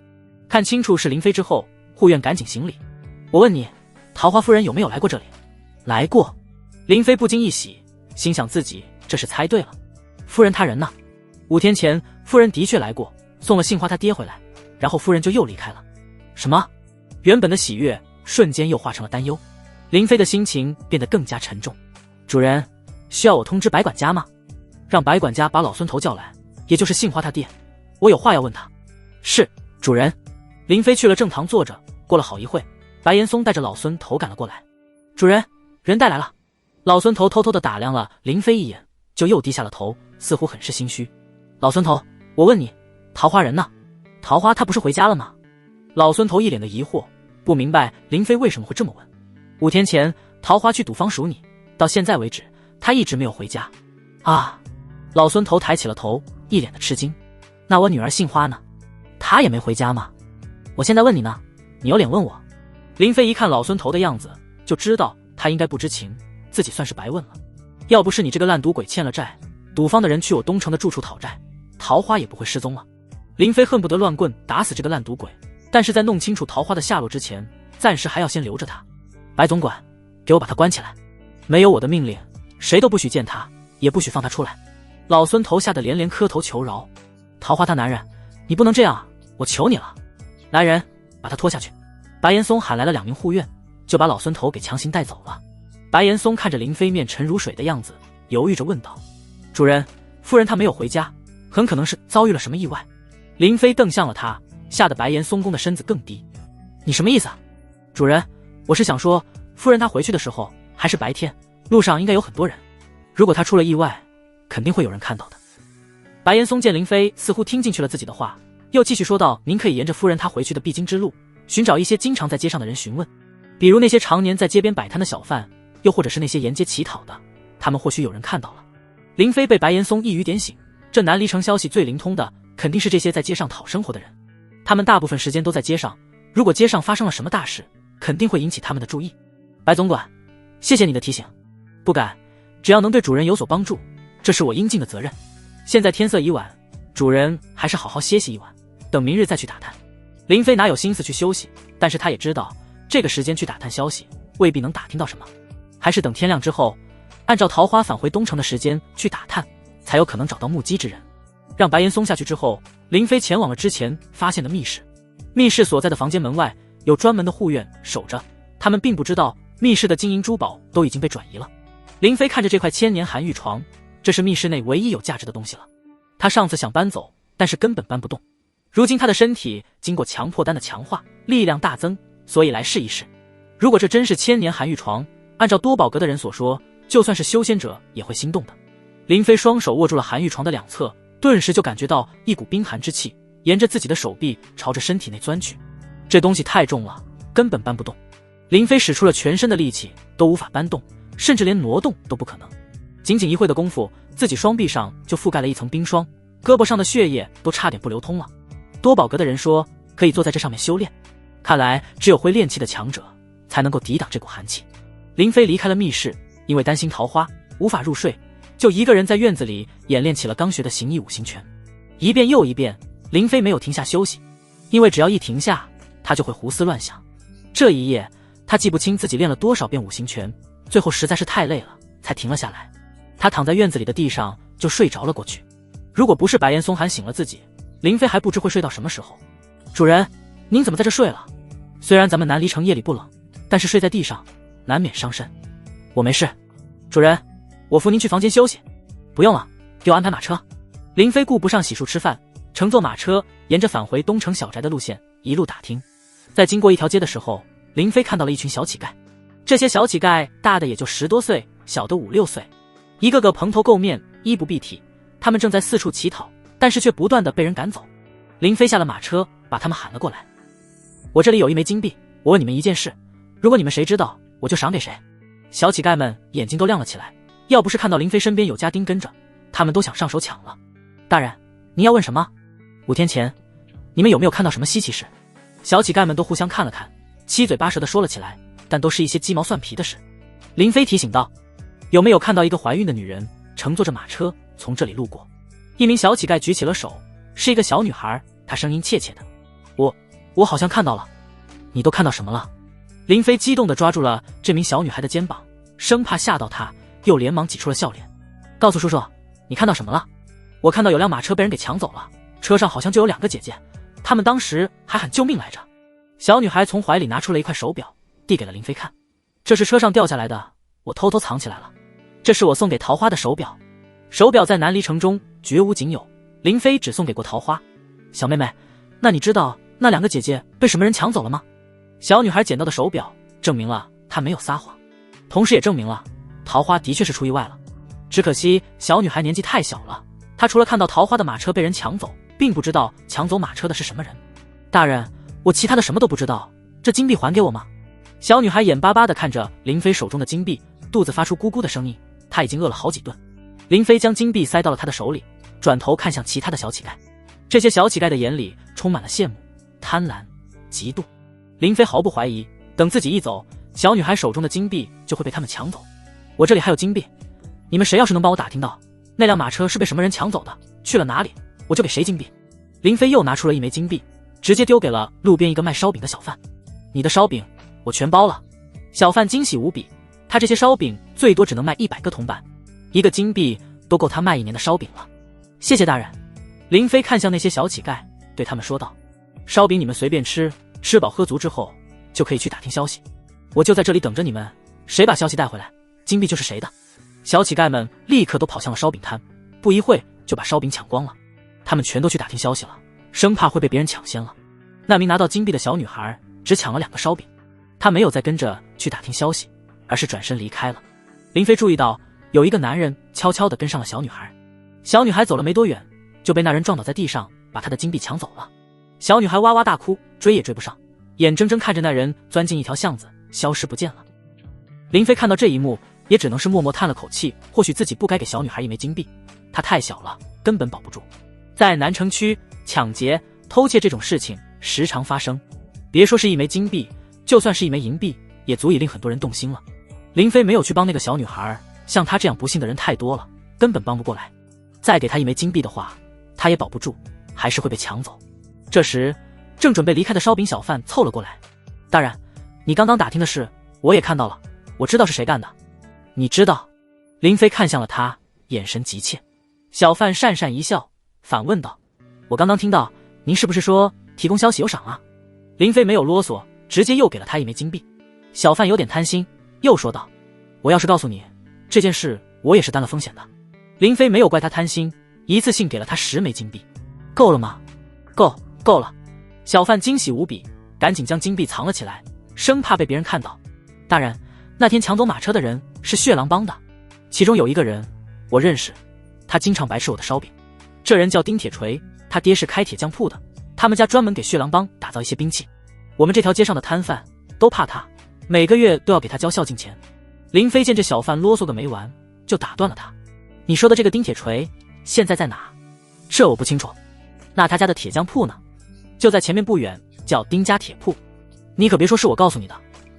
看清楚是林飞之后，护院赶紧行礼。我问你，桃花夫人有没有来过这里？来过。林飞不禁一喜，心想自己这是猜对了。夫人他人呢？5天前夫人的确来过，送了杏花他爹回来，然后夫人就又离开了。什么？原本的喜悦瞬间又化成了担忧。林飞的心情变得更加沉重。主人，需要我通知白管家吗？让白管家把老孙头叫来，也就是杏花他爹，我有话要问他。是，主人。林飞去了正堂坐着，过了好一会，白岩松带着老孙头赶了过来。主人，人带来了。老孙头偷偷地打量了林飞一眼，就又低下了头，似乎很是心虚。老孙头，我问你，桃花人呢？桃花他不是回家了吗？老孙头一脸的疑惑，不明白林飞为什么会这么问。5天前桃花去赌坊赎你，到现在为止他一直没有回家。啊！老孙头抬起了头，一脸的吃惊。那我女儿杏花呢？她也没回家吗？我现在问你呢，你有脸问我？林飞一看老孙头的样子，就知道他应该不知情，自己算是白问了。要不是你这个烂赌鬼欠了债，赌坊的人去我东城的住处讨债，桃花也不会失踪了。林飞恨不得乱棍打死这个烂赌鬼，但是在弄清楚桃花的下落之前，暂时还要先留着他。白总管，给我把他关起来，没有我的命令，谁都不许见他，也不许放他出来。老孙头吓得连连磕头求饶。桃花他男人，你不能这样，我求你了。来人，把他拖下去。白岩松喊来了2名护院，就把老孙头给强行带走了。白岩松看着林飞面沉如水的样子，犹豫着问道：主人，夫人她没有回家，很可能是遭遇了什么意外。林飞瞪向了他，吓得白岩松弓的身子更低。你什么意思啊？主人，我是想说，夫人她回去的时候还是白天，路上应该有很多人，如果她出了意外，肯定会有人看到的。白岩松见林飞似乎听进去了自己的话，又继续说道：您可以沿着夫人她回去的必经之路，寻找一些经常在街上的人询问，比如那些常年在街边摆摊的小贩，又或者是那些沿街乞讨的，他们或许有人看到了。林飞被白岩松一语点醒，这南离城消息最灵通的肯定是这些在街上讨生活的人，他们大部分时间都在街上，如果街上发生了什么大事，肯定会引起他们的注意。白总管，谢谢你的提醒。不敢，只要能对主人有所帮助，这是我应尽的责任。现在天色已晚，主人还是好好歇息一晚，等明日再去打探。林飞哪有心思去休息，但是他也知道这个时间去打探消息未必能打听到什么，还是等天亮之后，按照桃花返回东城的时间去打探，才有可能找到目击之人。让白岩松下去之后，林飞前往了之前发现的密室。密室所在的房间门外有专门的护院守着，他们并不知道密室的金银珠宝都已经被转移了。林飞看着这块千年寒玉床，这是密室内唯一有价值的东西了。他上次想搬走，但是根本搬不动。如今他的身体经过强迫丹的强化，力量大增，所以来试一试。如果这真是千年寒玉床，按照多宝阁的人所说，就算是修仙者也会心动的。林飞双手握住了寒玉床的两侧，顿时就感觉到一股冰寒之气沿着自己的手臂朝着身体内钻去。这东西太重了，根本搬不动。林飞使出了全身的力气都无法搬动，甚至连挪动都不可能。仅仅一会的功夫，自己双臂上就覆盖了一层冰霜，胳膊上的血液都差点不流通了。多宝阁的人说可以坐在这上面修炼，看来只有会炼气的强者才能够抵挡这股寒气。林飞离开了密室，因为担心桃花无法入睡，就一个人在院子里演练起了刚学的形意五行拳。一遍又一遍，林飞没有停下休息，因为只要一停下，他就会胡思乱想。这一夜他记不清自己练了多少遍五行拳，最后实在是太累了才停了下来。他躺在院子里的地上就睡着了过去。如果不是白岩松喊醒了自己，林飞还不知会睡到什么时候。主人，您怎么在这睡了？虽然咱们南离城夜里不冷，但是睡在地上难免伤身。我没事。主人，我扶您去房间休息。不用了，给我安排马车。林飞顾不上洗漱吃饭，乘坐马车沿着返回东城小宅的路线一路打听。在经过一条街的时候，林飞看到了一群小乞丐。这些小乞丐大的也就10多岁，小的5、6岁，一个个蓬头垢面，衣不蔽体。他们正在四处乞讨，但是却不断的被人赶走。林飞下了马车，把他们喊了过来。我这里有1枚金币，我问你们一件事，如果你们谁知道，我就赏给谁。小乞丐们眼睛都亮了起来，要不是看到林飞身边有家丁跟着，他们都想上手抢了。大人，您要问什么？5天前，你们有没有看到什么稀奇事？小乞丐们都互相看了看，七嘴八舌的说了起来，但都是一些鸡毛蒜皮的事。林飞提醒道，有没有看到一个怀孕的女人乘坐着马车从这里路过？一名小乞丐举起了手，是一个小女孩，她声音怯怯的，我好像看到了。你都看到什么了？林飞激动地抓住了这名小女孩的肩膀，生怕吓到她，又连忙挤出了笑脸。告诉叔叔，你看到什么了？我看到有辆马车被人给抢走了，车上好像就有2个姐姐，她们当时还喊救命来着。小女孩从怀里拿出了一块手表，递给了林飞看。这是车上掉下来的，我偷偷藏起来了。这是我送给桃花的手表，手表在南离城中绝无仅有，林飞只送给过桃花。小妹妹，那你知道那2个姐姐被什么人抢走了吗？小女孩捡到的手表证明了她没有撒谎，同时也证明了桃花的确是出意外了。只可惜小女孩年纪太小了，她除了看到桃花的马车被人抢走，并不知道抢走马车的是什么人。大人，我其他的什么都不知道，这金币还给我吗？小女孩眼巴巴地看着林飞手中的金币，肚子发出咕咕的声音，她已经饿了好几顿。林飞将金币塞到了她的手里，转头看向其他的小乞丐。这些小乞丐的眼里充满了羡慕、贪婪、嫉妒。林飞毫不怀疑，等自己一走，小女孩手中的金币就会被他们抢走。我这里还有金币，你们谁要是能帮我打听到那辆马车是被什么人抢走的，去了哪里，我就给谁金币。林飞又拿出了1枚金币，直接丢给了路边一个卖烧饼的小贩。你的烧饼我全包了。小贩惊喜无比，他这些烧饼最多只能卖100个铜板，1个金币都够他卖1年的烧饼了。谢谢大人。林飞看向那些小乞丐，对他们说道，烧饼你们随便吃，吃饱喝足之后就可以去打听消息，我就在这里等着你们，谁把消息带回来，金币就是谁的。小乞丐们立刻都跑向了烧饼摊，不一会就把烧饼抢光了。他们全都去打听消息了，生怕会被别人抢先了。那名拿到金币的小女孩只抢了2个烧饼，她没有再跟着去打听消息，而是转身离开了。林飞注意到有一个男人悄悄地跟上了小女孩，小女孩走了没多远，就被那人撞倒在地上，把她的金币抢走了。小女孩哇哇大哭，追也追不上，眼睁睁看着那人钻进一条巷子，消失不见了。林飞看到这一幕，也只能是默默叹了口气，或许自己不该给小女孩1枚金币，她太小了，根本保不住。在南城区，抢劫、偷窃这种事情时常发生，别说是1枚金币，就算是1枚银币，也足以令很多人动心了。林飞没有去帮那个小女孩，像她这样不幸的人太多了，根本帮不过来。再给她1枚金币的话，她也保不住，还是会被抢走。这时，正准备离开的烧饼小贩凑了过来。大人，你刚刚打听的事，我也看到了，我知道是谁干的。你知道？林飞看向了他，眼神急切。小贩讪讪一笑，反问道，我刚刚听到，您是不是说提供消息有赏啊？林飞没有啰嗦，直接又给了他1枚金币。小贩有点贪心，又说道，我要是告诉你，这件事我也是担了风险的。林飞没有怪他贪心，一次性给了他10枚金币。够了吗？够了。小贩惊喜无比，赶紧将金币藏了起来，生怕被别人看到。大人，那天抢走马车的人是血狼帮的，其中有一个人我认识，他经常白吃我的烧饼。这人叫丁铁锤，他爹是开铁匠铺的，他们家专门给血狼帮打造一些兵器。我们这条街上的摊贩都怕他，每个月都要给他交孝敬钱。林飞见这小贩啰嗦个没完，就打断了他。你说的这个丁铁锤现在在哪？这我不清楚。那他家的铁匠铺呢？就在前面不远，叫丁家铁铺。你可别说是我告诉你的，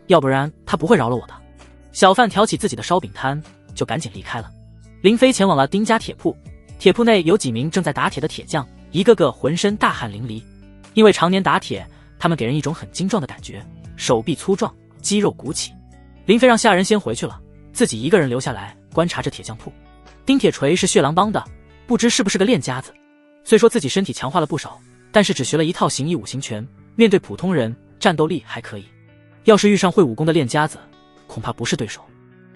要不然他不会饶了我的。小贩挑起自己的烧饼摊，就赶紧离开了。林飞前往了丁家铁铺，铁铺内有几名正在打铁的铁匠，一个个浑身大汗淋漓。因为常年打铁，他们给人一种很精壮的感觉，手臂粗壮，肌肉鼓起。林飞让下人先回去了，自己一个人留下来观察着铁匠铺。丁铁锤是血狼帮的，不知是不是个练家子。虽说自己身体强化了不少，但是只学了一套形意五行拳，面对普通人战斗力还可以，要是遇上会武功的练家子，恐怕不是对手。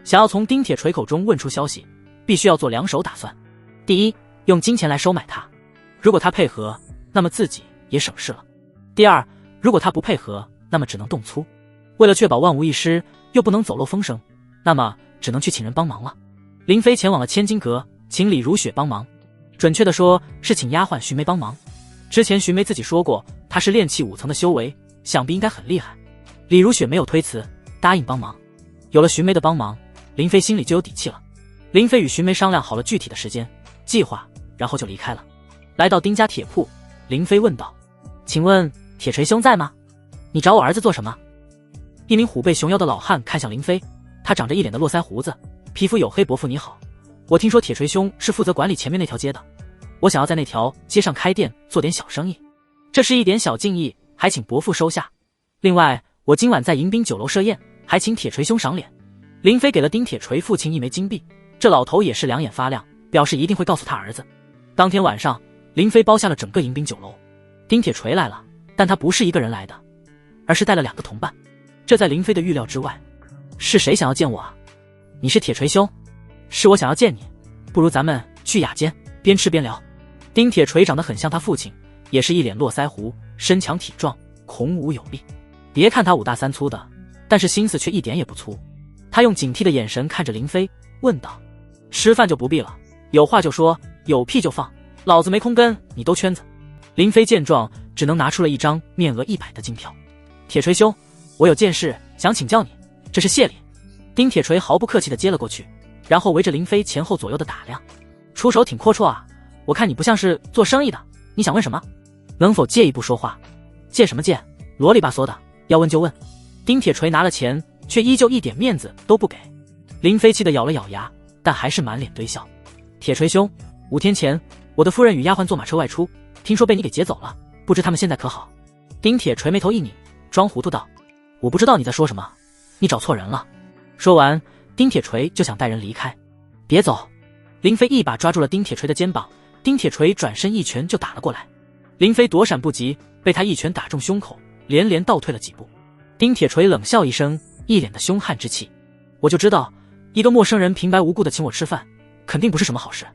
想要从丁铁锤口中问出消息，必须要做2手打算。第一，用金钱来收买他，如果他配合，那么自己也省事了。第二，如果他不配合，那么只能动粗。为了确保万无一失，又不能走漏风声，那么只能去请人帮忙了。林飞前往了千金阁，请李如雪帮忙，准确的说是请丫鬟徐梅帮忙。之前徐梅自己说过，她是炼气5层的修为，想必应该很厉害。李如雪没有推辞，答应帮忙。有了徐梅的帮忙，林飞心里就有底气了。林飞与徐梅商量好了具体的时间、计划，然后就离开了。来到丁家铁铺，林飞问道：“请问铁锤兄在吗？你找我儿子做什么？”一名虎背熊腰的老汉看向林飞，他长着一脸的络腮胡子，皮肤黝黑。伯父你好，我听说铁锤兄是负责管理前面那条街的，我想要在那条街上开店做点小生意，这是一点小敬意，还请伯父收下。另外，我今晚在迎宾酒楼设宴，还请铁锤兄赏脸。林飞给了丁铁锤父亲1枚金币，这老头也是两眼发亮，表示一定会告诉他儿子。当天晚上，林飞包下了整个迎宾酒楼。丁铁锤来了，但他不是一个人来的，而是带了2个同伴，这在林飞的预料之外。是谁想要见我啊？你是铁锤兄？是我想要见你，不如咱们去雅间，边吃边聊。丁铁锤长得很像他父亲，也是一脸络腮胡，身强体壮，孔武有力。别看他5大3粗的，但是心思却一点也不粗。他用警惕的眼神看着林飞，问道：“吃饭就不必了，有话就说，有屁就放，老子没空跟你兜圈子。”林飞见状，只能拿出了一张面额100的金票。铁锤兄，我有件事想请教你，这是谢礼。丁铁锤毫不客气地接了过去，然后围着林飞前后左右的打量，出手挺阔绰啊，我看你不像是做生意的，你想问什么？能否借一步说话？借什么借？啰里吧嗦的，要问就问。丁铁锤拿了钱，却依旧一点面子都不给。林飞气得咬了咬牙，但还是满脸堆笑。铁锤兄，5天前，我的夫人与丫鬟坐马车外出，听说被你给劫走了，不知他们现在可好？丁铁锤眉头一拧，装糊涂道：“我不知道你在说什么，你找错人了。”说完，丁铁锤就想带人离开。别走！林飞一把抓住了丁铁锤的肩膀，丁铁锤转身一拳就打了过来。林飞躲闪不及，被他一拳打中胸口，连连倒退了几步。丁铁锤冷笑一声，一脸的凶悍之气。我就知道，一个陌生人平白无故的请我吃饭，肯定不是什么好事。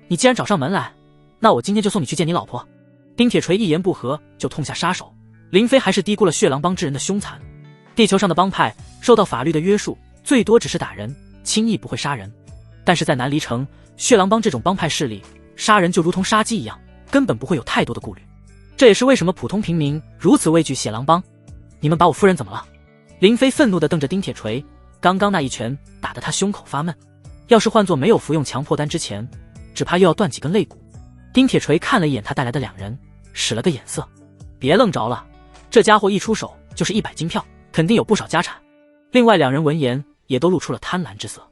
你既然找上门来，那我今天就送你去见你老婆。丁铁锤一言不合就痛下杀手。林飞还是低估了血狼帮之人的凶残。地球上的帮派受到法律的约束，最多只是打人，轻易不会杀人。但是在南离城，血狼帮这种帮派势力，杀人就如同杀鸡一样，根本不会有太多的顾虑。这也是为什么普通平民如此畏惧血狼帮。你们把我夫人怎么了？林飞愤怒地瞪着丁铁锤，刚刚那一拳打得他胸口发闷，要是换作没有服用强迫丹之前，只怕又要断几根肋骨。丁铁锤看了一眼他带来的2人，使了个眼色：“别愣着了，这家伙一出手就是100金票，肯定有不少家产。”另外2人闻言也都露出了贪婪之色。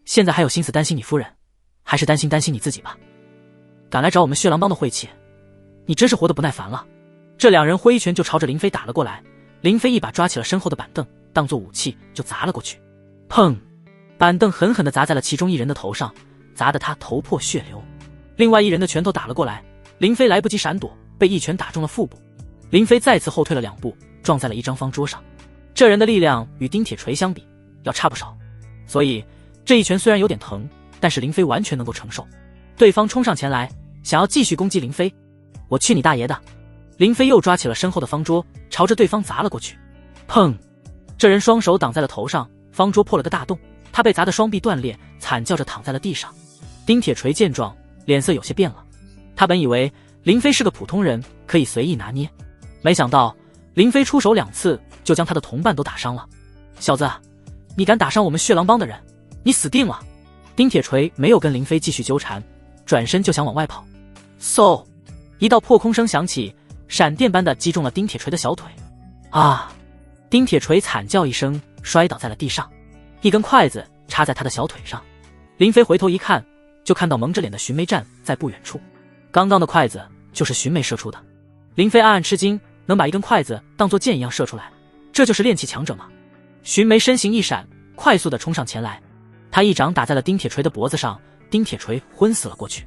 现在还有心思担心你夫人，还是担心你自己吧？敢来找我们血狼帮的晦气，你真是活得不耐烦了。这2人挥拳就朝着林飞打了过来。林飞一把抓起了身后的板凳，当作武器就砸了过去。砰！板凳狠狠地砸在了其中1人的头上，砸得他头破血流。另外1人的拳头打了过来，林飞来不及闪躲，被一拳打中了腹部。林飞再次后退了2步，撞在了一张方桌上。这人的力量与丁铁锤相比要差不少，所以这一拳虽然有点疼，但是林飞完全能够承受。对方冲上前来，想要继续攻击林飞。我去你大爷的！林飞又抓起了身后的方桌，朝着对方砸了过去。砰！这人双手挡在了头上，方桌破了个大洞，他被砸得双臂断裂，惨叫着躺在了地上。丁铁锤见状，脸色有些变了。他本以为林飞是个普通人，可以随意拿捏，没想到林飞出手2次就将他的同伴都打伤了。小子，你敢打伤我们血狼帮的人，你死定了！丁铁锤没有跟林飞继续纠缠，转身就想往外跑。嗖！一道破空声响起，闪电般的击中了丁铁锤的小腿。啊！丁铁锤惨叫一声，摔倒在了地上，一根筷子插在他的小腿上。林飞回头一看，就看到蒙着脸的寻梅站在不远处。刚刚的筷子就是寻梅射出的。林飞暗暗吃惊，能把一根筷子当作箭一样射出来，这就是炼气强者吗？寻梅身形一闪，快速地冲上前来，他一掌打在了丁铁锤的脖子上，丁铁锤昏死了过去。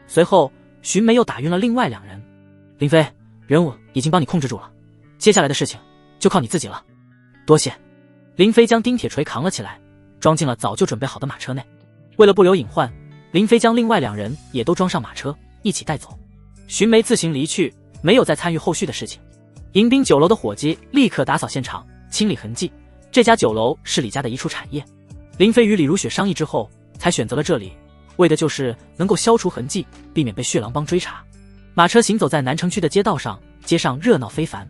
随后寻梅又打晕了另外2人。林飞，人物已经帮你控制住了，接下来的事情就靠你自己了。多谢。林飞将丁铁锤扛了起来，装进了早就准备好的马车内。为了不留隐患，林飞将另外2人也都装上马车，一起带走。寻梅自行离去，没有再参与后续的事情。迎宾酒楼的伙计立刻打扫现场，清理痕迹，这家酒楼是李家的一处产业。林飞与李如雪商议之后，才选择了这里，为的就是能够消除痕迹，避免被血狼帮追查。马车行走在南城区的街道上，街上热闹非凡。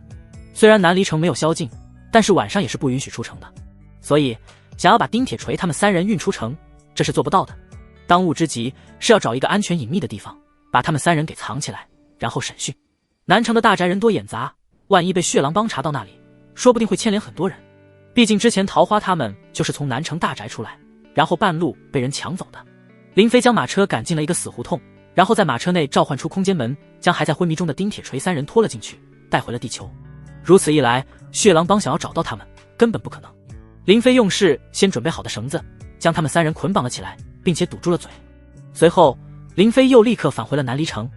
虽然南离城没有宵禁，但是晚上也是不允许出城的，所以想要把丁铁锤他们3人运出城，这是做不到的。当务之急是要找一个安全隐秘的地方，把他们3人给藏起来，然后审讯。南城的大宅人多眼杂，万一被血狼帮查到那里，说不定会牵连很多人。毕竟之前桃花他们就是从南城大宅出来，然后半路被人抢走的。林飞将马车赶进了一个死胡同，然后在马车内召唤出空间门，将还在昏迷中的丁铁锤3人拖了进去，带回了地球。如此一来，血狼帮想要找到他们根本不可能。林飞用事先准备好的绳子将他们3人捆绑了起来，并且堵住了嘴。随后林飞又立刻返回了南离城。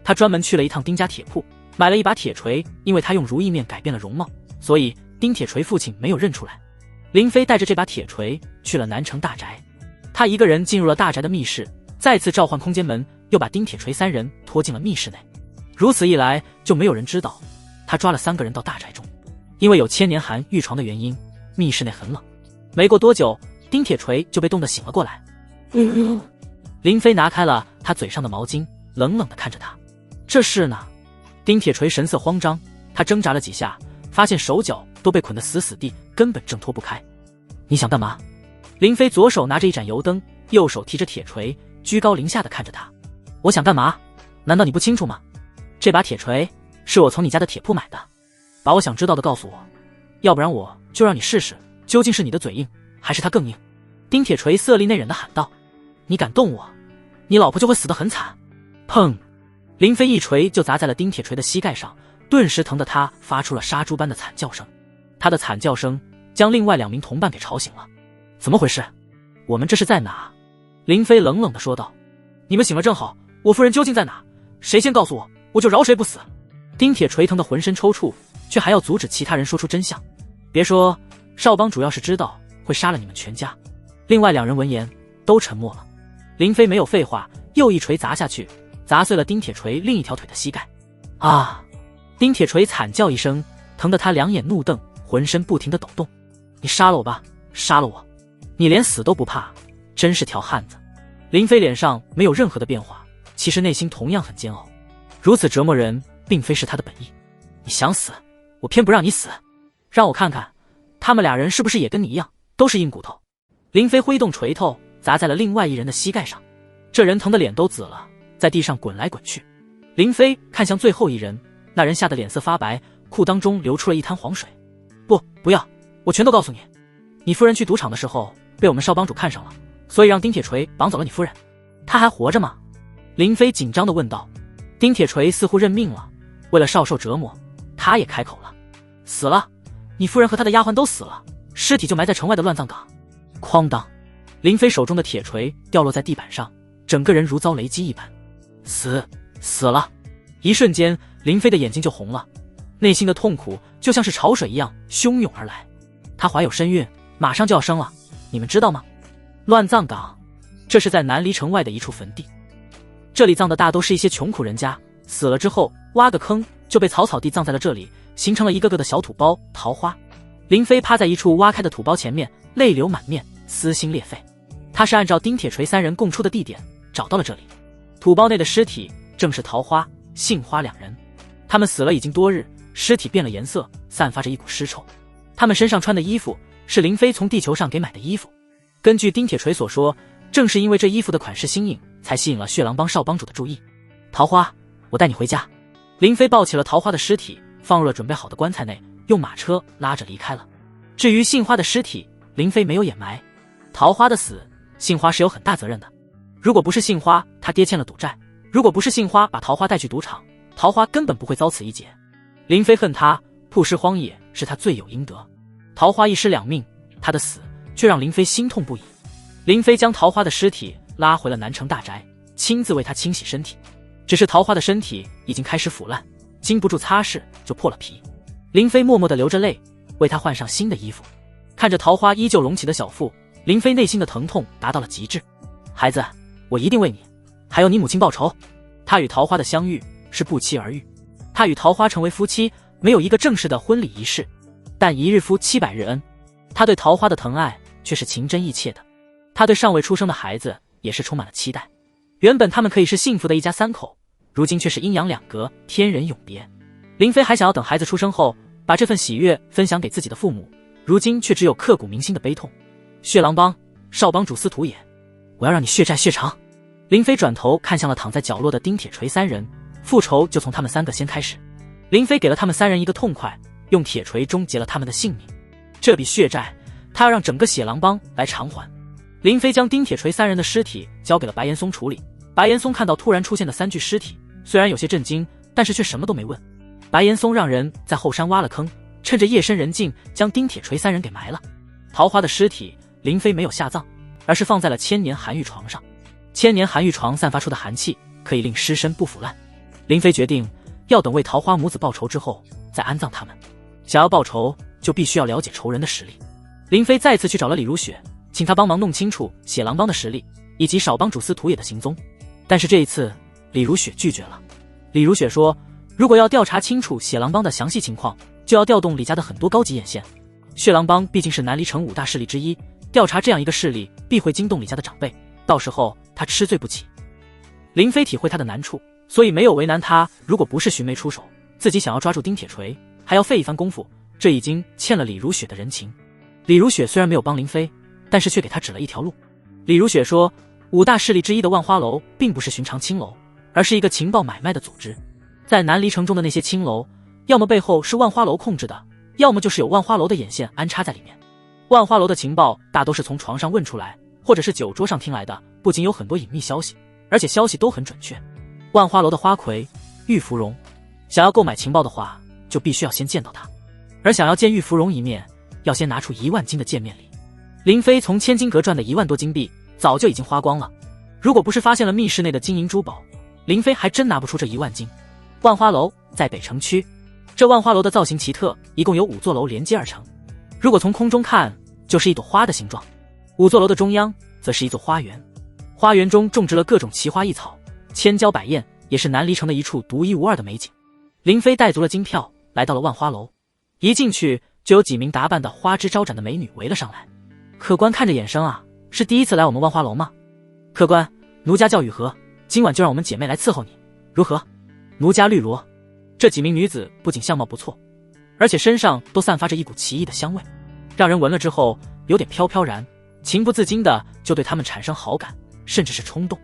他专门去了一趟丁家铁铺，买了一把铁锤，因为他用如意面改变了容貌，所以丁铁锤父亲没有认出来。林飞带着这把铁锤去了南城大宅，他一个人进入了大宅的密室，再次召唤空间门，又把丁铁锤3人拖进了密室内。如此一来，就没有人知道他抓了3个人到大宅中。因为有千年寒玉床的原因，密室内很冷。没过多久，丁铁锤就被冻得醒了过来。林飞拿开了他嘴上的毛巾，冷冷地看着他。这是呢？丁铁锤神色慌张，他挣扎了几下，发现手脚都被捆得死死地，根本挣脱不开。你想干嘛？林飞左手拿着一盏油灯，右手提着铁锤，居高临下地看着他。我想干嘛？难道你不清楚吗？这把铁锤是我从你家的铁铺买的，把我想知道的告诉我，要不然我就让你试试，究竟是你的嘴硬，还是他更硬。丁铁锤色厉内荏地喊道。你敢动我，你老婆就会死得很惨。砰！林飞一锤就砸在了丁铁锤的膝盖上，顿时疼得他发出了杀猪般的惨叫声。他的惨叫声将另外2名同伴给吵醒了。怎么回事？我们这是在哪？林飞冷冷地说道。你们醒了正好，我夫人究竟在哪？谁先告诉我，我就饶谁不死。丁铁锤疼得浑身抽搐，却还要阻止其他人说出真相。别说，少帮主要是知道会杀了你们全家。另外2人闻言都沉默了。林飞没有废话，又一锤砸下去，砸碎了丁铁锤另一条腿的膝盖。啊！丁铁锤惨叫一声，疼得他2眼怒瞪，浑身不停地抖动。你杀了我吧，杀了我！你连死都不怕，真是条汉子。林飞脸上没有任何的变化，其实内心同样很煎熬。如此折磨人并非是他的本意。你想死，我偏不让你死。让我看看他们2人是不是也跟你一样都是硬骨头。林飞挥动锤头砸在了另外1人的膝盖上，这人疼得脸都紫了，在地上滚来滚去。林飞看向最后1人，那人吓得脸色发白，裤裆中流出了一滩黄水。不要，我全都告诉你。你夫人去赌场的时候被我们少帮主看上了，所以让丁铁锤绑走了你夫人。她还活着吗？林飞紧张地问道。丁铁锤似乎认命了，为了少受折磨，他也开口了。死了，你夫人和她的丫鬟都死了，尸体就埋在城外的乱葬岗。哐当！林飞手中的铁锤掉落在地板上，整个人如遭雷击一般。死了！一瞬间，林飞的眼睛就红了，内心的痛苦就像是潮水一样汹涌而来。她怀有身孕，马上就要生了，你们知道吗？乱葬岗，这是在南离城外的一处坟地，这里葬的大都是一些穷苦人家，死了之后挖个坑就被草草地葬在了这里，形成了一个个的小土包桃花。林飞趴在一处挖开的土包前面，泪流满面，撕心裂肺。他是按照丁铁锤3人供出的地点找到了这里。土包内的尸体正是桃花、杏花2人，他们死了已经多日，尸体变了颜色，散发着一股尸臭。他们身上穿的衣服是林飞从地球上给买的衣服。根据丁铁锤所说，正是因为这衣服的款式新颖，才吸引了血狼帮少帮主的注意。桃花，我带你回家。林飞抱起了桃花的尸体，放入了准备好的棺材内，用马车拉着离开了。至于杏花的尸体，林飞没有掩埋。桃花的死，杏花是有很大责任的。如果不是杏花他爹欠了赌债，如果不是杏花把桃花带去赌场，桃花根本不会遭此一劫。林飞恨他，曝尸荒野是他罪有应得。桃花一尸2命，他的死却让林飞心痛不已。林飞将桃花的尸体拉回了南城大宅，亲自为他清洗身体。只是桃花的身体已经开始腐烂，经不住擦拭就破了皮。林飞默默地流着泪，为他换上新的衣服。看着桃花依旧隆起的小腹，林飞内心的疼痛达到了极致。孩子，我一定为你还有你母亲报仇。他与桃花的相遇是不期而遇，他与桃花成为夫妻，没有一个正式的婚礼仪式，但一日夫700日恩。他对桃花的疼爱却是情真意切的，他对尚未出生的孩子也是充满了期待。原本他们可以是幸福的一家三口，如今却是阴阳两隔，天人永别。林飞还想要等孩子出生后，把这份喜悦分享给自己的父母，如今却只有刻骨铭心的悲痛。血狼帮，少帮主司徒也，我要让你血债血偿。林飞转头看向了躺在角落的丁铁锤三人，复仇就从他们三个先开始。林飞给了他们三人一个痛快，用铁锤终结了他们的性命。这笔血债，他要让整个血狼帮来偿还。林飞将丁铁锤三人的尸体交给了白岩松处理。白岩松看到突然出现的3具尸体，虽然有些震惊，但是却什么都没问。白岩松让人在后山挖了坑，趁着夜深人静将丁铁锤三人给埋了。桃花的尸体，林飞没有下葬，而是放在了千年寒玉床上。千年寒玉床散发出的寒气可以令尸身不腐烂。林飞决定要等为桃花母子报仇之后再安葬他们。想要报仇，就必须要了解仇人的实力。林飞再次去找了李如雪，请他帮忙弄清楚血狼帮的实力以及少帮主司徒也的行踪。但是这一次李如雪拒绝了。李如雪说，如果要调查清楚血狼帮的详细情况，就要调动李家的很多高级眼线。血狼帮毕竟是南离城5大势力之一，调查这样一个势力必会惊动李家的长辈，到时候他吃罪不起。林飞体会他的难处，所以没有为难他。如果不是寻梅出手，自己想要抓住丁铁锤还要费一番功夫，这已经欠了李如雪的人情。李如雪虽然没有帮林飞，但是却给他指了一条路。李如雪说，5大势力之一的万花楼并不是寻常青楼，而是一个情报买卖的组织。在南离城中的那些青楼，要么背后是万花楼控制的，要么就是有万花楼的眼线安插在里面。万花楼的情报大都是从床上问出来，或者是酒桌上听来的，不仅有很多隐秘消息，而且消息都很准确。万花楼的花魁玉芙蓉，想要购买情报的话，就必须要先见到他，而想要见玉芙蓉一面，要先拿出1万金的见面礼。林飞从千金阁赚的1万多金币早就已经花光了，如果不是发现了密室内的金银珠宝，林飞还真拿不出这1万金。万花楼在北城区，这万花楼的造型奇特，一共有5座楼连接而成。如果从空中看，就是一朵花的形状。5座楼的中央则是一座花园，花园中种植了各种奇花异草，千娇百艳，也是南离城的一处独一无二的美景。林飞带足了金票，来到了万花楼。一进去就有几名打扮的花枝招展的美女围了上来。客官看着眼生啊，是第一次来我们万花楼吗？客官，奴家叫雨禾，今晚就让我们姐妹来伺候你，如何？奴家绿萝。这几名女子不仅相貌不错，而且身上都散发着一股奇异的香味，让人闻了之后有点飘飘然，情不自禁的就对她们产生好感，甚至是冲动。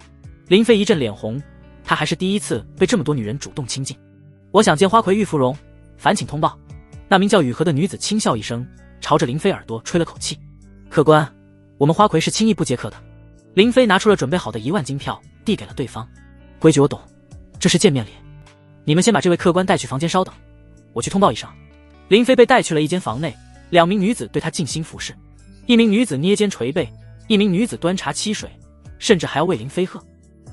林飞一阵脸红，他还是第一次被这么多女人主动亲近。我想见花魁玉芙蓉，烦请通报。那名叫雨禾的女子轻笑一声，朝着林飞耳朵吹了口气。客官，我们花魁是轻易不接客的。林飞拿出了准备好的1万金票，递给了对方。规矩我懂，这是见面礼，你们先把这位客官带去房间稍等，我去通报一声。林飞被带去了一间房内，2名女子对他尽心服侍，一名女子捏肩捶背，一名女子端茶沏水，甚至还要为林飞喝。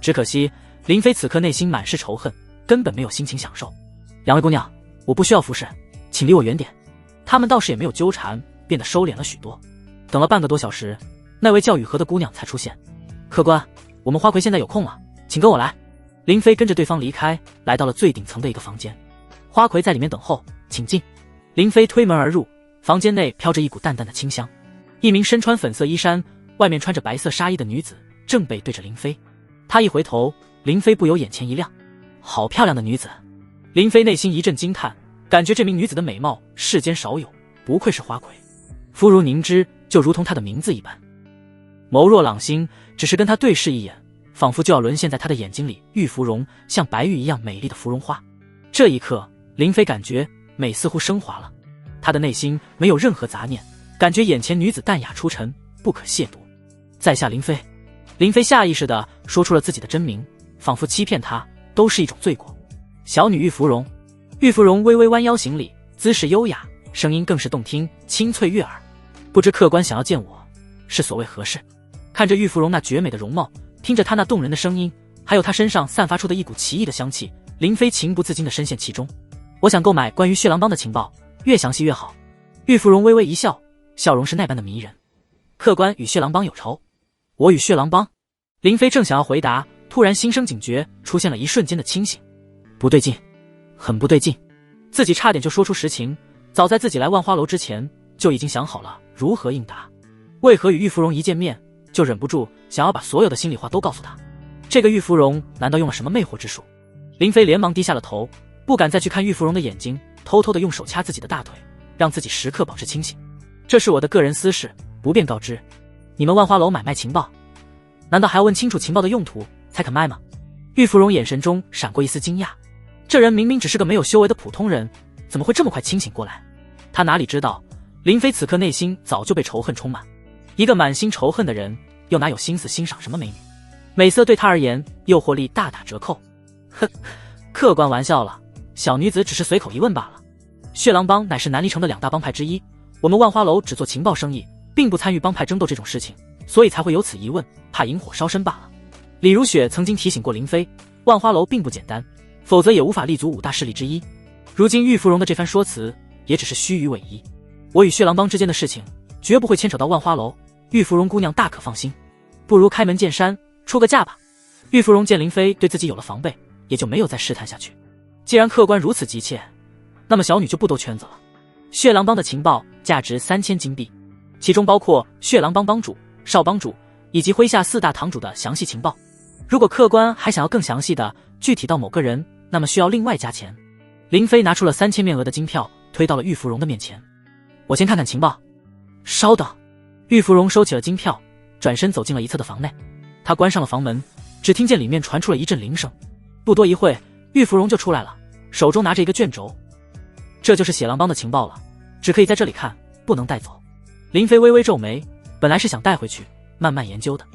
只可惜林飞此刻内心满是仇恨，根本没有心情享受。2位姑娘，我不需要服侍，请离我远点。他们倒是也没有纠缠，变得收敛了许多。等了半个多小时，那位叫雨禾的姑娘才出现。客官，我们花魁现在有空了，请跟我来。林飞跟着对方离开，来到了最顶层的一个房间。花魁在里面等候，请进。林飞推门而入，房间内飘着一股淡淡的清香。一名身穿粉色衣衫，外面穿着白色纱衣的女子正背对着林飞。她一回头，林飞不由眼前一亮，好漂亮的女子。林飞内心一阵惊叹，感觉这名女子的美貌世间少有，不愧是花魁，肤如凝脂，就如同她的名字一般。眸若朗星，只是跟她对视一眼，仿佛就要沦陷在她的眼睛里。玉芙蓉像白玉一样美丽的芙蓉花，这一刻林飞感觉美似乎升华了，他的内心没有任何杂念，感觉眼前女子淡雅出尘，不可亵渎。在下林飞。林飞下意识地说出了自己的真名，仿佛欺骗他都是一种罪过。小女玉芙蓉。玉芙蓉微微弯腰行礼，姿势优雅，声音更是动听，清脆悦耳。不知客官想要见我，是所谓何事？看着玉芙蓉那绝美的容貌，听着她那动人的声音，还有她身上散发出的一股奇异的香气，林飞情不自禁地深陷其中。我想购买关于血狼帮的情报，越详细越好。玉芙蓉微微一笑，笑容是那般的迷人。客官与血狼帮有仇？我与血狼帮？林飞正想要回答，突然心生警觉，出现了一瞬间的清醒。不对劲，很不对劲，自己差点就说出实情。早在自己来万花楼之前，就已经想好了如何应答。为何与玉芙蓉一见面就忍不住想要把所有的心里话都告诉她？这个玉芙蓉难道用了什么魅惑之术？林飞连忙低下了头，不敢再去看玉芙蓉的眼睛，偷偷的用手掐自己的大腿，让自己时刻保持清醒。这是我的个人私事，不便告知。你们万花楼买卖情报，难道还要问清楚情报的用途才肯卖吗？玉芙蓉眼神中闪过一丝惊讶，这人明明只是个没有修为的普通人，怎么会这么快清醒过来？他哪里知道，林飞此刻内心早就被仇恨充满。一个满心仇恨的人，又哪有心思欣赏什么美女？美色对他而言，诱惑力大打折扣。哼，客官玩笑了，小女子只是随口一问罢了。血狼帮乃是南离城的2大帮派之一，我们万花楼只做情报生意，并不参与帮派争斗这种事情，所以才会有此疑问，怕引火烧身罢了。李如雪曾经提醒过林飞，万花楼并不简单，否则也无法立足5大势力之一。如今玉芙蓉的这番说辞，也只是虚与委蛇。我与血狼帮之间的事情，绝不会牵扯到万花楼，玉芙蓉姑娘大可放心。不如开门见山，出个价吧。玉芙蓉见林飞对自己有了防备，也就没有再试探下去。既然客官如此急切，那么小女就不兜圈子了。血狼帮的情报价值3000金币，其中包括血狼帮帮主、少帮主以及麾下4大堂主的详细情报。如果客官还想要更详细的具体到某个人，那么需要另外加钱。林飞拿出了3000面额的金票，推到了玉芙蓉的面前。我先看看情报。稍等。玉芙蓉收起了金票，转身走进了一侧的房内。她关上了房门，只听见里面传出了一阵铃声。不多一会，玉芙蓉就出来了，手中拿着一个卷轴。这就是血狼帮的情报了，只可以在这里看，不能带走。林飞微微皱眉，本来是想带回去慢慢研究的，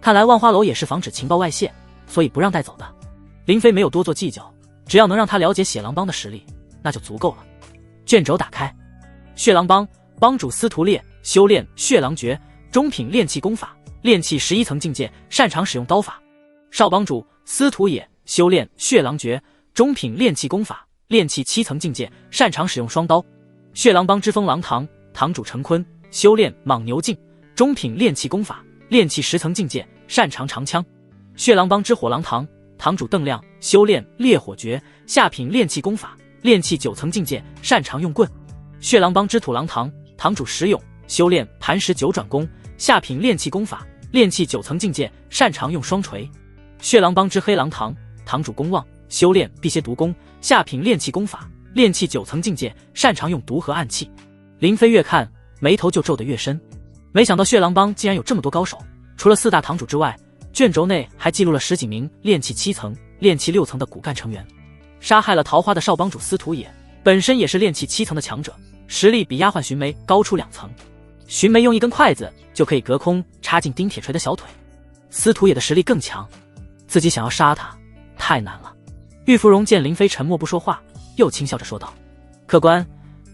看来万花楼也是防止情报外泄，所以不让带走的。林飞没有多做计较，只要能让他了解血狼帮的实力，那就足够了。卷轴打开，血狼帮帮主司徒烈，修炼血狼诀，中品炼气功法，炼气11层境界，擅长使用刀法。少帮主司徒野，修炼血狼诀，中品炼气功法，炼气7层境界，擅长使用双刀。血狼帮之风狼堂堂主陈坤，修炼蟒牛镜，中品炼气功法，炼气10层境界，擅长长枪。血狼帮之火狼堂堂主邓亮，修炼烈火诀，下品炼气功法，炼气9层境界，擅长用棍。血狼帮之土狼堂堂主石勇，修炼磐石9转功，下品炼气功法，炼气9层境界，擅长用双锤。血狼帮之黑狼堂堂主公望，修炼辟邪毒功，下品炼气功法，炼气9层境界，擅长用毒和暗器。林飞越看眉头就皱得越深，没想到血狼帮竟然有这么多高手，除了4大堂主之外，卷轴内还记录了10几名炼气7层、炼气6层的骨干成员。杀害了桃花的少帮主司徒野，本身也是炼气7层的强者，实力比丫鬟寻梅高出2层。寻梅用一根筷子就可以隔空插进丁铁锤的小腿，司徒野的实力更强，自己想要杀他太难了。玉芙蓉见林飞沉默不说话，又轻笑着说道：客官，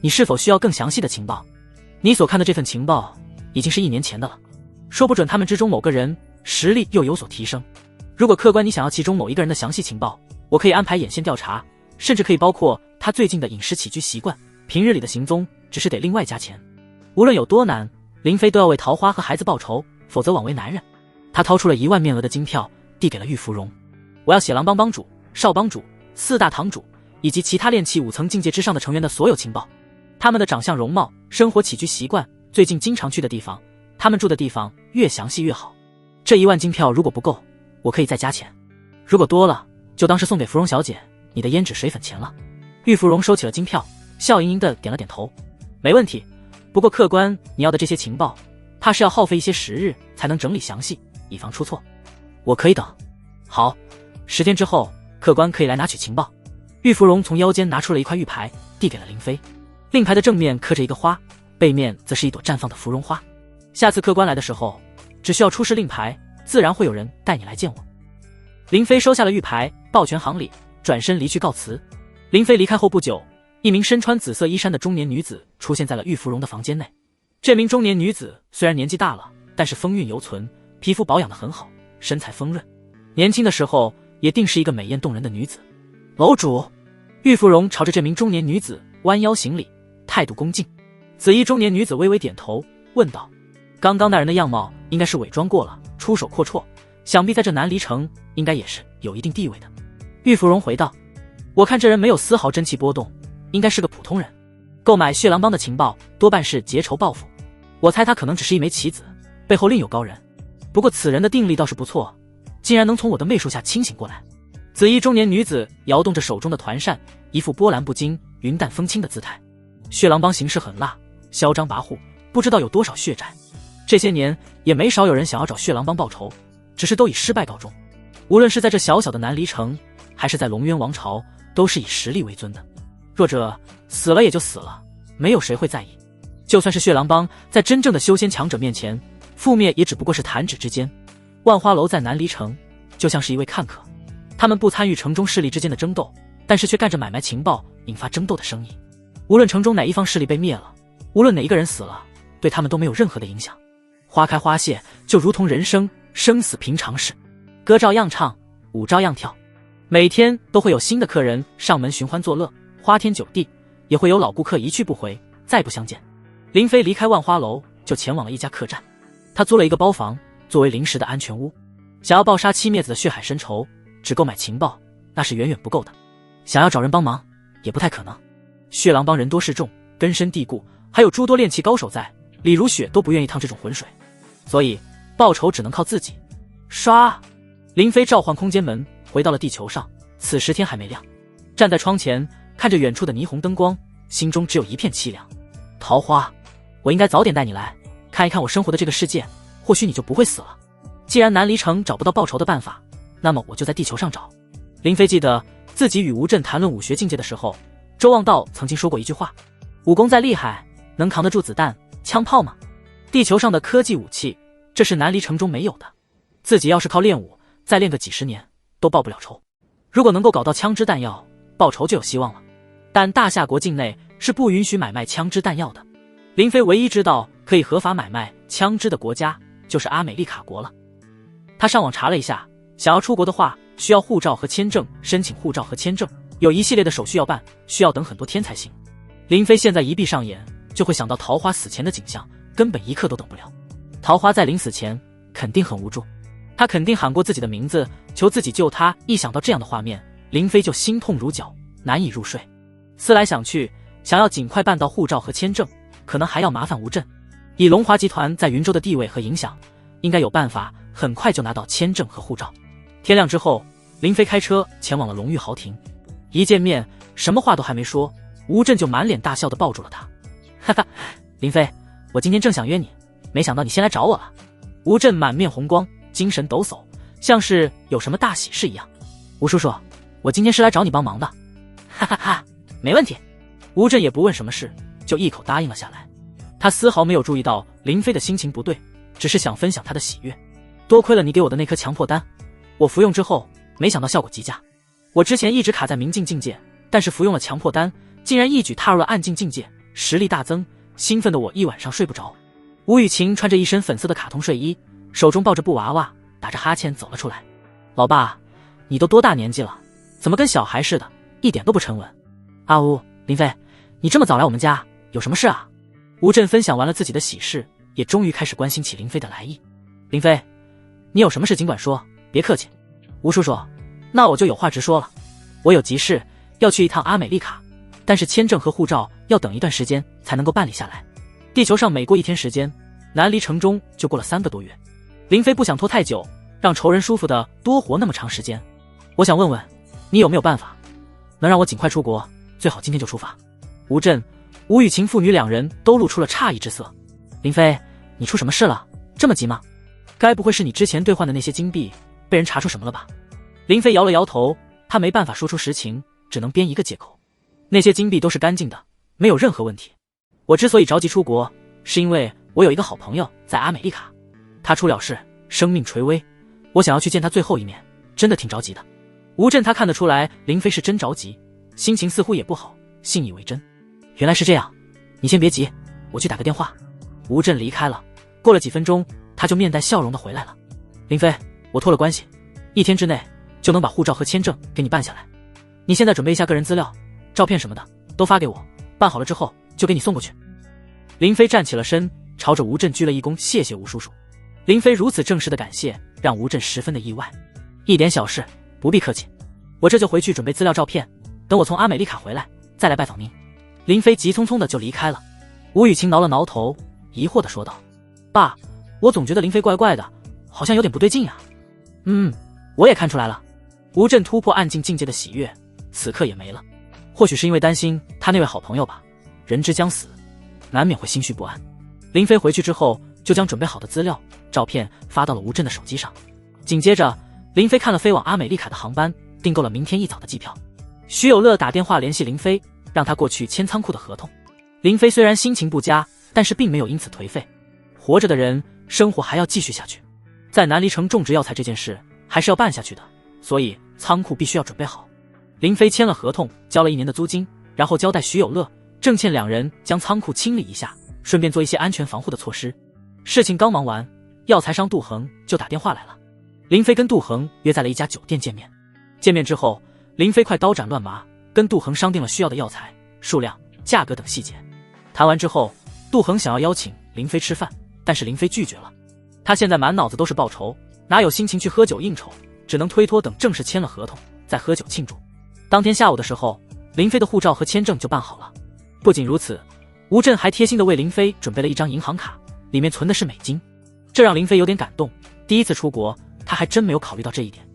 你是否需要更详细的情报？你所看的这份情报已经是1年前的了，说不准他们之中某个人实力又有所提升。如果客官你想要其中某一个人的详细情报，我可以安排眼线调查，甚至可以包括他最近的饮食起居习惯，平日里的行踪，只是得另外加钱。无论有多难，林飞都要为桃花和孩子报仇，否则枉为男人。他掏出了1万面额的金票，递给了玉芙蓉。我要血狼帮帮主、少帮主、4大堂主以及其他炼气5层境界之上的成员的所有情报，他们的长相容貌、生活起居习惯、最近经常去的地方，他们住的地方越详细越好。这1万金票如果不够，我可以再加钱，如果多了，就当是送给芙蓉小姐你的胭脂水粉钱了。玉芙蓉收起了金票，笑盈盈的点了点头。没问题，不过客官你要的这些情报，怕是要耗费一些时日才能整理详细，以防出错。我可以等。好，10天之后，客官可以来拿取情报。玉芙蓉从腰间拿出了一块玉牌，递给了林飞。令牌的正面刻着一个花，背面则是一朵绽放的芙蓉花。下次客官来的时候，只需要出示令牌，自然会有人带你来见我。林飞收下了玉牌，抱拳行礼，转身离去告辞。林飞离开后不久，一名身穿紫色衣衫的中年女子出现在了玉芙蓉的房间内。这名中年女子虽然年纪大了，但是风韵犹存，皮肤保养得很好，身材丰润，年轻的时候也定是一个美艳动人的女子。楼主，玉芙蓉朝着这名中年女子弯腰行礼，态度恭敬。紫衣中年女子微微点头，问道：刚刚那人的样貌应该是伪装过了，出手阔绰，想必在这南离城应该也是有一定地位的。玉芙蓉回道：我看这人没有丝毫真气波动，应该是个普通人。购买血狼帮的情报多半是结仇报复，我猜他可能只是一枚棋子，背后另有高人。不过此人的定力倒是不错，竟然能从我的媚术下清醒过来。紫衣中年女子摇动着手中的团扇，一副波澜不惊、云淡风轻的姿态。血狼帮行事狠辣，嚣张跋扈，不知道有多少血债。这些年也没少有人想要找血狼帮报仇，只是都以失败告终。无论是在这小小的南离城，还是在龙渊王朝，都是以实力为尊的。弱者死了也就死了，没有谁会在意。就算是血狼帮，在真正的修仙强者面前，覆灭也只不过是弹指之间。万花楼在南离城就像是一位看客，他们不参与城中势力之间的争斗，但是却干着买卖情报引发争斗的生意。无论城中哪一方势力被灭了，无论哪一个人死了，对他们都没有任何的影响。花开花谢，就如同人生，生死平常事，歌照样唱，舞照样跳。每天都会有新的客人上门寻欢作乐，花天酒地，也会有老顾客一去不回，再不相见。林飞离开万花楼，就前往了一家客栈。他租了一个包房作为临时的安全屋。想要暴杀七灭子的血海深仇，只购买情报那是远远不够的，想要找人帮忙也不太可能。血狼帮人多势众，根深蒂固，还有诸多炼气高手在，李如雪都不愿意趟这种浑水，所以报仇只能靠自己。刷，林飞召唤空间门回到了地球上。此时天还没亮，站在窗前看着远处的霓虹灯光，心中只有一片凄凉。桃花，我应该早点带你来看一看我生活的这个世界，或许你就不会死了。既然南离城找不到报仇的办法，那么我就在地球上找。林飞记得自己与吴镇谈论武学境界的时候，周望道曾经说过一句话：武功再厉害，能扛得住子弹、枪炮吗？地球上的科技武器，这是南离城中没有的。自己要是靠练武，再练个几十年都报不了仇。如果能够搞到枪支弹药，报仇就有希望了。但大夏国境内是不允许买卖枪支弹药的。林飞唯一知道可以合法买卖枪支的国家就是阿美利卡国了。他上网查了一下，想要出国的话，需要护照和签证，申请护照和签证有一系列的手续要办，需要等很多天才行。林飞现在一闭上眼，就会想到桃花死前的景象，根本一刻都等不了。桃花在临死前肯定很无助，他肯定喊过自己的名字，求自己救他。一想到这样的画面，林飞就心痛如绞，难以入睡。思来想去，想要尽快办到护照和签证，可能还要麻烦吴镇。以龙华集团在云州的地位和影响，应该有办法很快就拿到签证和护照。天亮之后，林飞开车前往了龙玉豪庭。一见面，什么话都还没说，吴镇就满脸大笑地抱住了他。哈哈，林飞，我今天正想约你，没想到你先来找我了。吴镇满面红光，精神抖擞，像是有什么大喜事一样。吴叔叔，我今天是来找你帮忙的。哈哈哈，没问题。吴镇也不问什么事，就一口答应了下来。他丝毫没有注意到林飞的心情不对，只是想分享他的喜悦。多亏了你给我的那颗强迫丹，我服用之后没想到效果极佳。我之前一直卡在明镜境界，但是服用了强迫丹，竟然一举踏入了暗境境界，实力大增，兴奋的我一晚上睡不着。吴雨晴穿着一身粉色的卡通睡衣，手中抱着布娃娃，打着哈欠走了出来。老爸，你都多大年纪了，怎么跟小孩似的，一点都不沉稳？啊呜，林飞，你这么早来我们家，有什么事啊？吴镇分享完了自己的喜事，也终于开始关心起林飞的来意。林飞，你有什么事尽管说，别客气。吴叔叔，那我就有话直说了，我有急事要去一趟阿美利卡，但是签证和护照要等一段时间才能够办理下来。地球上每过一天时间，南离城中就过了3个多月。林飞不想拖太久，让仇人舒服的多活那么长时间。我想问问你有没有办法能让我尽快出国，最好今天就出发。吴镇、吴雨晴父女两人都露出了诧异之色。林飞，你出什么事了？这么急吗？该不会是你之前兑换的那些金币被人查出什么了吧？林飞摇了摇头，他没办法说出实情，只能编一个借口。那些金币都是干净的，没有任何问题。我之所以着急出国，是因为我有一个好朋友在阿美利卡，他出了事，生命垂危，我想要去见他最后一面，真的挺着急的。吴镇他看得出来林飞是真着急，心情似乎也不好，信以为真。原来是这样，你先别急，我去打个电话。吴镇离开了，过了几分钟，他就面带笑容的回来了。林飞，我托了关系，1天之内就能把护照和签证给你办下来。你现在准备一下个人资料，照片什么的都发给我，办好了之后就给你送过去。林飞站起了身，朝着吴镇鞠了一躬，谢谢吴叔叔。林飞如此正式的感谢，让吴镇十分的意外。一点小事，不必客气，我这就回去准备资料照片，等我从阿美利卡回来再来拜访您。林飞急匆匆的就离开了。吴雨晴挠了挠头，疑惑的说道：“爸，我总觉得林飞怪怪的，好像有点不对劲呀。”我也看出来了。吴震突破暗境境界的喜悦，此刻也没了。或许是因为担心他那位好朋友吧，人之将死，难免会心绪不安。林飞回去之后，就将准备好的资料、照片发到了吴震的手机上。紧接着，林飞看了飞往阿美利卡的航班，订购了明天一早的机票。徐有乐打电话联系林飞，让他过去签仓库的合同。林飞虽然心情不佳，但是并没有因此颓废。活着的人，生活还要继续下去。在南离城种植药材这件事，还是要办下去的，所以仓库必须要准备好。林飞签了合同，交了1年的租金，然后交代徐有乐、郑倩两人将仓库清理一下，顺便做一些安全防护的措施。事情刚忙完，药材商杜恒就打电话来了。林飞跟杜恒约在了一家酒店见面。见面之后，林飞快刀斩乱麻，跟杜恒商定了需要的药材、数量、价格等细节。谈完之后，杜恒想要邀请林飞吃饭，但是林飞拒绝了。他现在满脑子都是报仇，哪有心情去喝酒应酬，只能推脱等正式签了合同再喝酒庆祝。当天下午的时候，林飞的护照和签证就办好了。不仅如此，吴震还贴心的为林飞准备了一张银行卡，里面存的是美金，这让林飞有点感动。第一次出国，他还真没有考虑到这一点。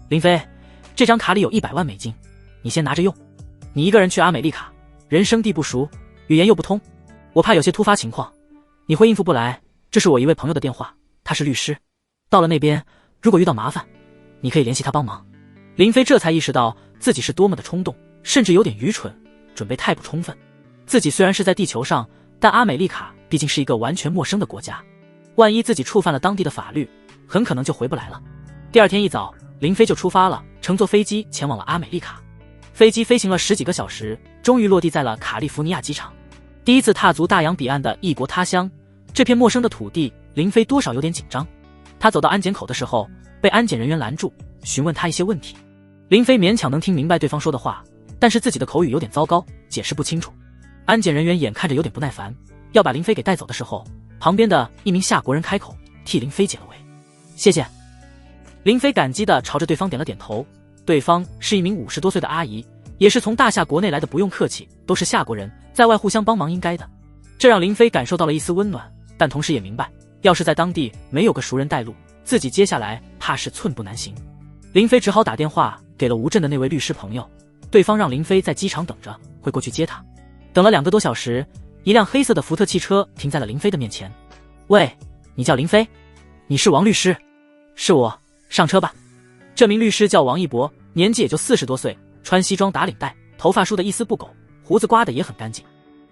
林飞，这张卡里有100万美金，你先拿着用。你一个人去阿美利卡，人生地不熟，语言又不通，我怕有些突发情况，你会应付不来。这是我一位朋友的电话，他是律师，到了那边，如果遇到麻烦，你可以联系他帮忙。林飞这才意识到自己是多么的冲动，甚至有点愚蠢，准备太不充分。自己虽然是在地球上，但阿美利卡毕竟是一个完全陌生的国家，万一自己触犯了当地的法律，很可能就回不来了。第二天一早，林飞就出发了，乘坐飞机前往了阿美利卡。飞机飞行了10几个小时，终于落地在了卡利福尼亚机场。第一次踏足大洋彼岸的异国他乡，这片陌生的土地，林飞多少有点紧张。他走到安检口的时候，被安检人员拦住，询问他一些问题。林飞勉强能听明白对方说的话，但是自己的口语有点糟糕，解释不清楚。安检人员眼看着有点不耐烦，要把林飞给带走的时候，旁边的一名夏国人开口替林飞解了围。谢谢。林飞感激地朝着对方点了点头，对方是一名50多岁的阿姨，也是从大夏国内来的，不用客气，都是夏国人，在外互相帮忙应该的。这让林飞感受到了一丝温暖，但同时也明白，要是在当地没有个熟人带路，自己接下来怕是寸步难行。林飞只好打电话给了吴震的那位律师朋友，对方让林飞在机场等着，会过去接他。等了2个多小时，一辆黑色的福特汽车停在了林飞的面前。喂，你叫林飞？你是王律师？是我，上车吧。这名律师叫王一博，年纪也就40多岁，穿西装打领带，头发梳得一丝不苟，胡子刮得也很干净。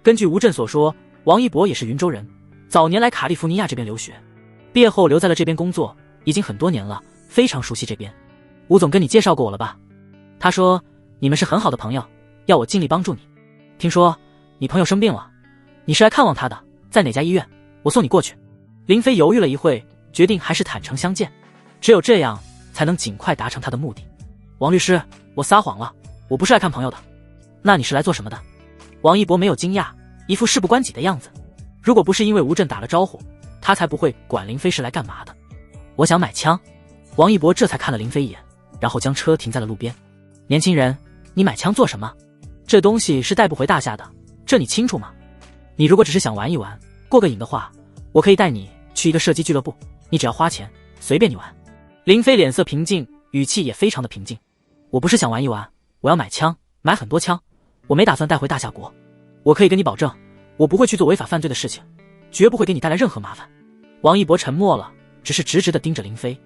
根据吴震所说，王一博也是云州人，早年来卡利福尼亚这边留学，毕业后留在了这边工作，已经很多年了，非常熟悉这边。吴总跟你介绍过我了吧？他说你们是很好的朋友，要我尽力帮助你。听说你朋友生病了，你是来看望他的，在哪家医院？我送你过去。林飞犹豫了一会，决定还是坦诚相见，只有这样才能尽快达成他的目的。王律师，我撒谎了，我不是来看朋友的。那你是来做什么的？王一博没有惊讶，一副事不关己的样子。如果不是因为吴震打了招呼，他才不会管林飞是来干嘛的。我想买枪。王一博这才看了林飞一眼，然后将车停在了路边。年轻人，你买枪做什么？这东西是带不回大夏的，这你清楚吗？你如果只是想玩一玩，过个瘾的话，我可以带你去一个射击俱乐部，你只要花钱，随便你玩。林飞脸色平静，语气也非常的平静。我不是想玩一玩，我要买枪，买很多枪，我没打算带回大夏国。我可以跟你保证，我不会去做违法犯罪的事情，绝不会给你带来任何麻烦。王一博沉默了，只是直直地盯着林飞，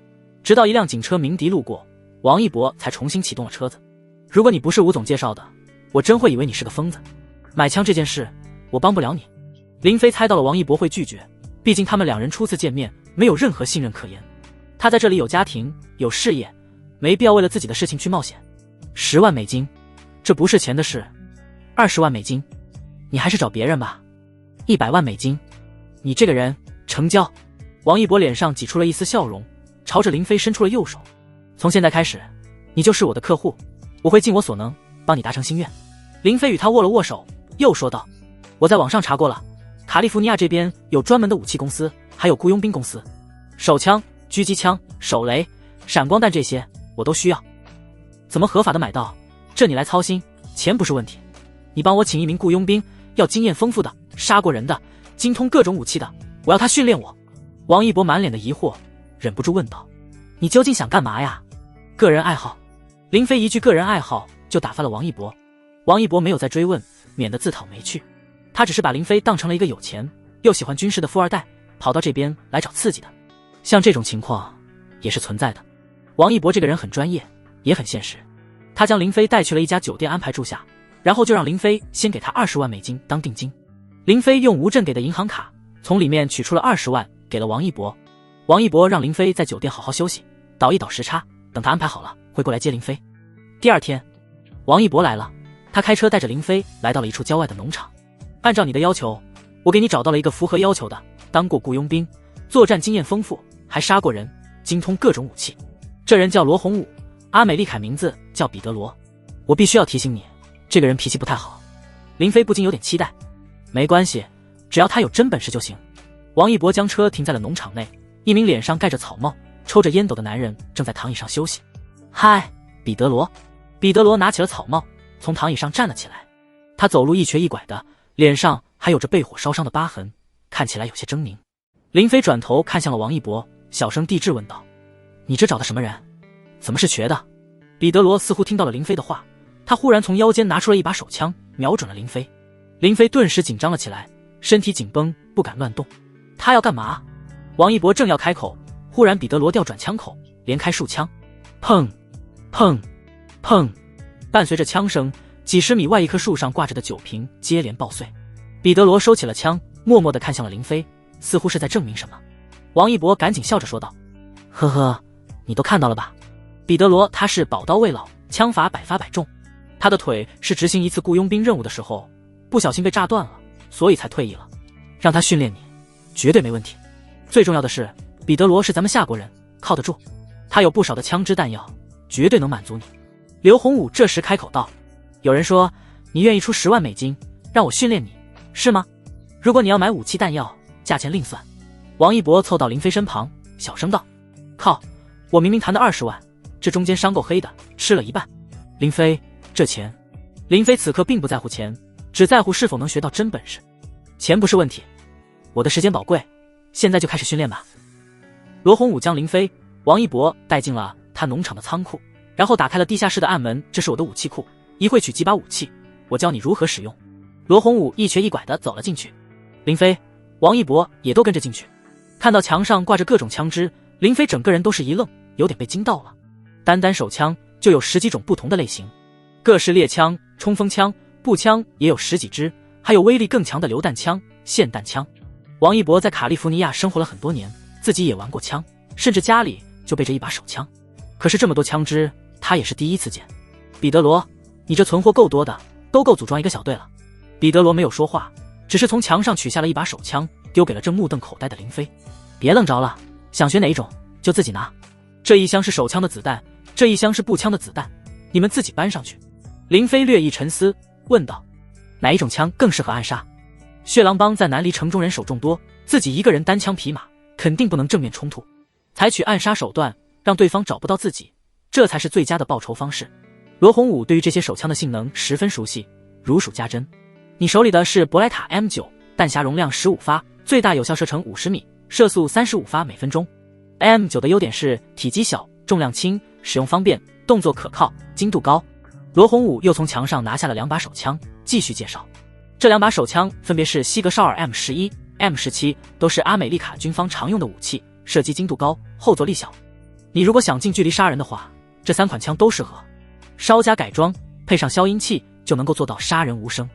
直到一辆警车鸣笛路过，王一博才重新启动了车子。如果你不是吴总介绍的，我真会以为你是个疯子。买枪这件事，我帮不了你。林飞猜到了王一博会拒绝，毕竟他们2人初次见面，没有任何信任可言。他在这里有家庭，有事业，没必要为了自己的事情去冒险。10万美金，这不是钱的事。20万美金，你还是找别人吧。100万美金，你这个人，成交。王一博脸上挤出了一丝笑容，朝着林飞伸出了右手。从现在开始，你就是我的客户，我会尽我所能帮你达成心愿。林飞与他握了握手，又说道：我在网上查过了，卡利福尼亚这边有专门的武器公司，还有雇佣兵公司，手枪、狙击枪、手雷、闪光弹这些我都需要。怎么合法的买到，这你来操心，钱不是问题。你帮我请一名雇佣兵，要经验丰富的，杀过人的，精通各种武器的，我要他训练我。王一博满脸的疑惑，忍不住问道：你究竟想干嘛呀？个人爱好。林飞一句个人爱好就打发了王一博。王一博没有再追问，免得自讨没趣。他只是把林飞当成了一个有钱又喜欢军事的富二代，跑到这边来找刺激的。像这种情况也是存在的。王一博这个人很专业，也很现实。他将林飞带去了一家酒店安排住下，然后就让林飞先给他20万美金当定金。林飞用吴震给的银行卡从里面取出了20万给了王一博。王一博让林飞在酒店好好休息，倒一倒时差，等他安排好了会过来接林飞。第二天，王一博来了，他开车带着林飞来到了一处郊外的农场。按照你的要求，我给你找到了一个符合要求的，当过雇佣兵，作战经验丰富，还杀过人，精通各种武器。这人叫罗洪武，阿美丽凯名字叫彼得罗。我必须要提醒你，这个人脾气不太好。林飞不禁有点期待。没关系，只要他有真本事就行。王一博将车停在了农场内，一名脸上盖着草帽、抽着烟斗的男人正在躺椅上休息。嗨，彼得罗。彼得罗拿起了草帽，从躺椅上站了起来。他走路一瘸一拐的，脸上还有着被火烧伤的疤痕，看起来有些狰狞。林飞转头看向了王一博，小声地质问道：你这找的什么人？怎么是瘸的？彼得罗似乎听到了林飞的话，他忽然从腰间拿出了一把手枪，瞄准了林飞。林飞顿时紧张了起来，身体紧绷，不敢乱动。他要干嘛？王一博正要开口，忽然彼得罗调转枪口，连开数枪。砰砰砰，伴随着枪声，几十米外一棵树上挂着的酒瓶接连爆碎。彼得罗收起了枪，默默地看向了林飞，似乎是在证明什么。王一博赶紧笑着说道：呵呵，你都看到了吧？彼得罗他是宝刀未老，枪法百发百中。他的腿是执行一次雇佣兵任务的时候不小心被炸断了，所以才退役了。让他训练你，绝对没问题。最重要的是，彼得罗是咱们夏国人，靠得住。他有不少的枪支弹药，绝对能满足你。刘洪武这时开口道：有人说你愿意出10万美金让我训练你，是吗？如果你要买武器弹药，价钱另算。王一博凑到林飞身旁，小声道：靠，我明明谈的20万，这中间伤够黑的，吃了一半。林飞，这钱……林飞此刻并不在乎钱，只在乎是否能学到真本事。钱不是问题，我的时间宝贵，现在就开始训练吧。罗洪武将林飞、王一博带进了他农场的仓库，然后打开了地下室的暗门。这是我的武器库，一会取几把武器，我教你如何使用。罗洪武一瘸一拐地走了进去，林飞、王一博也都跟着进去。看到墙上挂着各种枪支，林飞整个人都是一愣，有点被惊到了。单单手枪就有10几种不同的类型，各式猎枪、冲锋枪、步枪也有10几支，还有威力更强的榴弹枪、霰弹枪。王一博在卡利福尼亚生活了很多年，自己也玩过枪，甚至家里就备着一把手枪。可是这么多枪支，他也是第一次见。彼得罗，你这存货够多的，都够组装一个小队了。彼得罗没有说话，只是从墙上取下了一把手枪，丢给了正目瞪口呆的林飞。别愣着了，想学哪一种就自己拿。这一箱是手枪的子弹，这一箱是步枪的子弹，你们自己搬上去。林飞略一沉思，问道：哪一种枪更适合暗杀？血狼帮在南离城中人手众多，自己一个人单枪匹马，肯定不能正面冲突，采取暗杀手段，让对方找不到自己，这才是最佳的报仇方式。罗洪武对于这些手枪的性能十分熟悉，如数家珍。你手里的是博莱塔 M9， 弹匣容量15发，最大有效射程50米，射速35发每分钟。M9 的优点是体积小，重量轻，使用方便，动作可靠，精度高。罗洪武又从墙上拿下了2把手枪，继续介绍。这2把手枪分别是西格绍尔 M11、M17， 都是阿美利卡军方常用的武器，射击精度高，后坐力小。你如果想近距离杀人的话，这3款枪都适合。稍加改装，配上消音器，就能够做到杀人无声。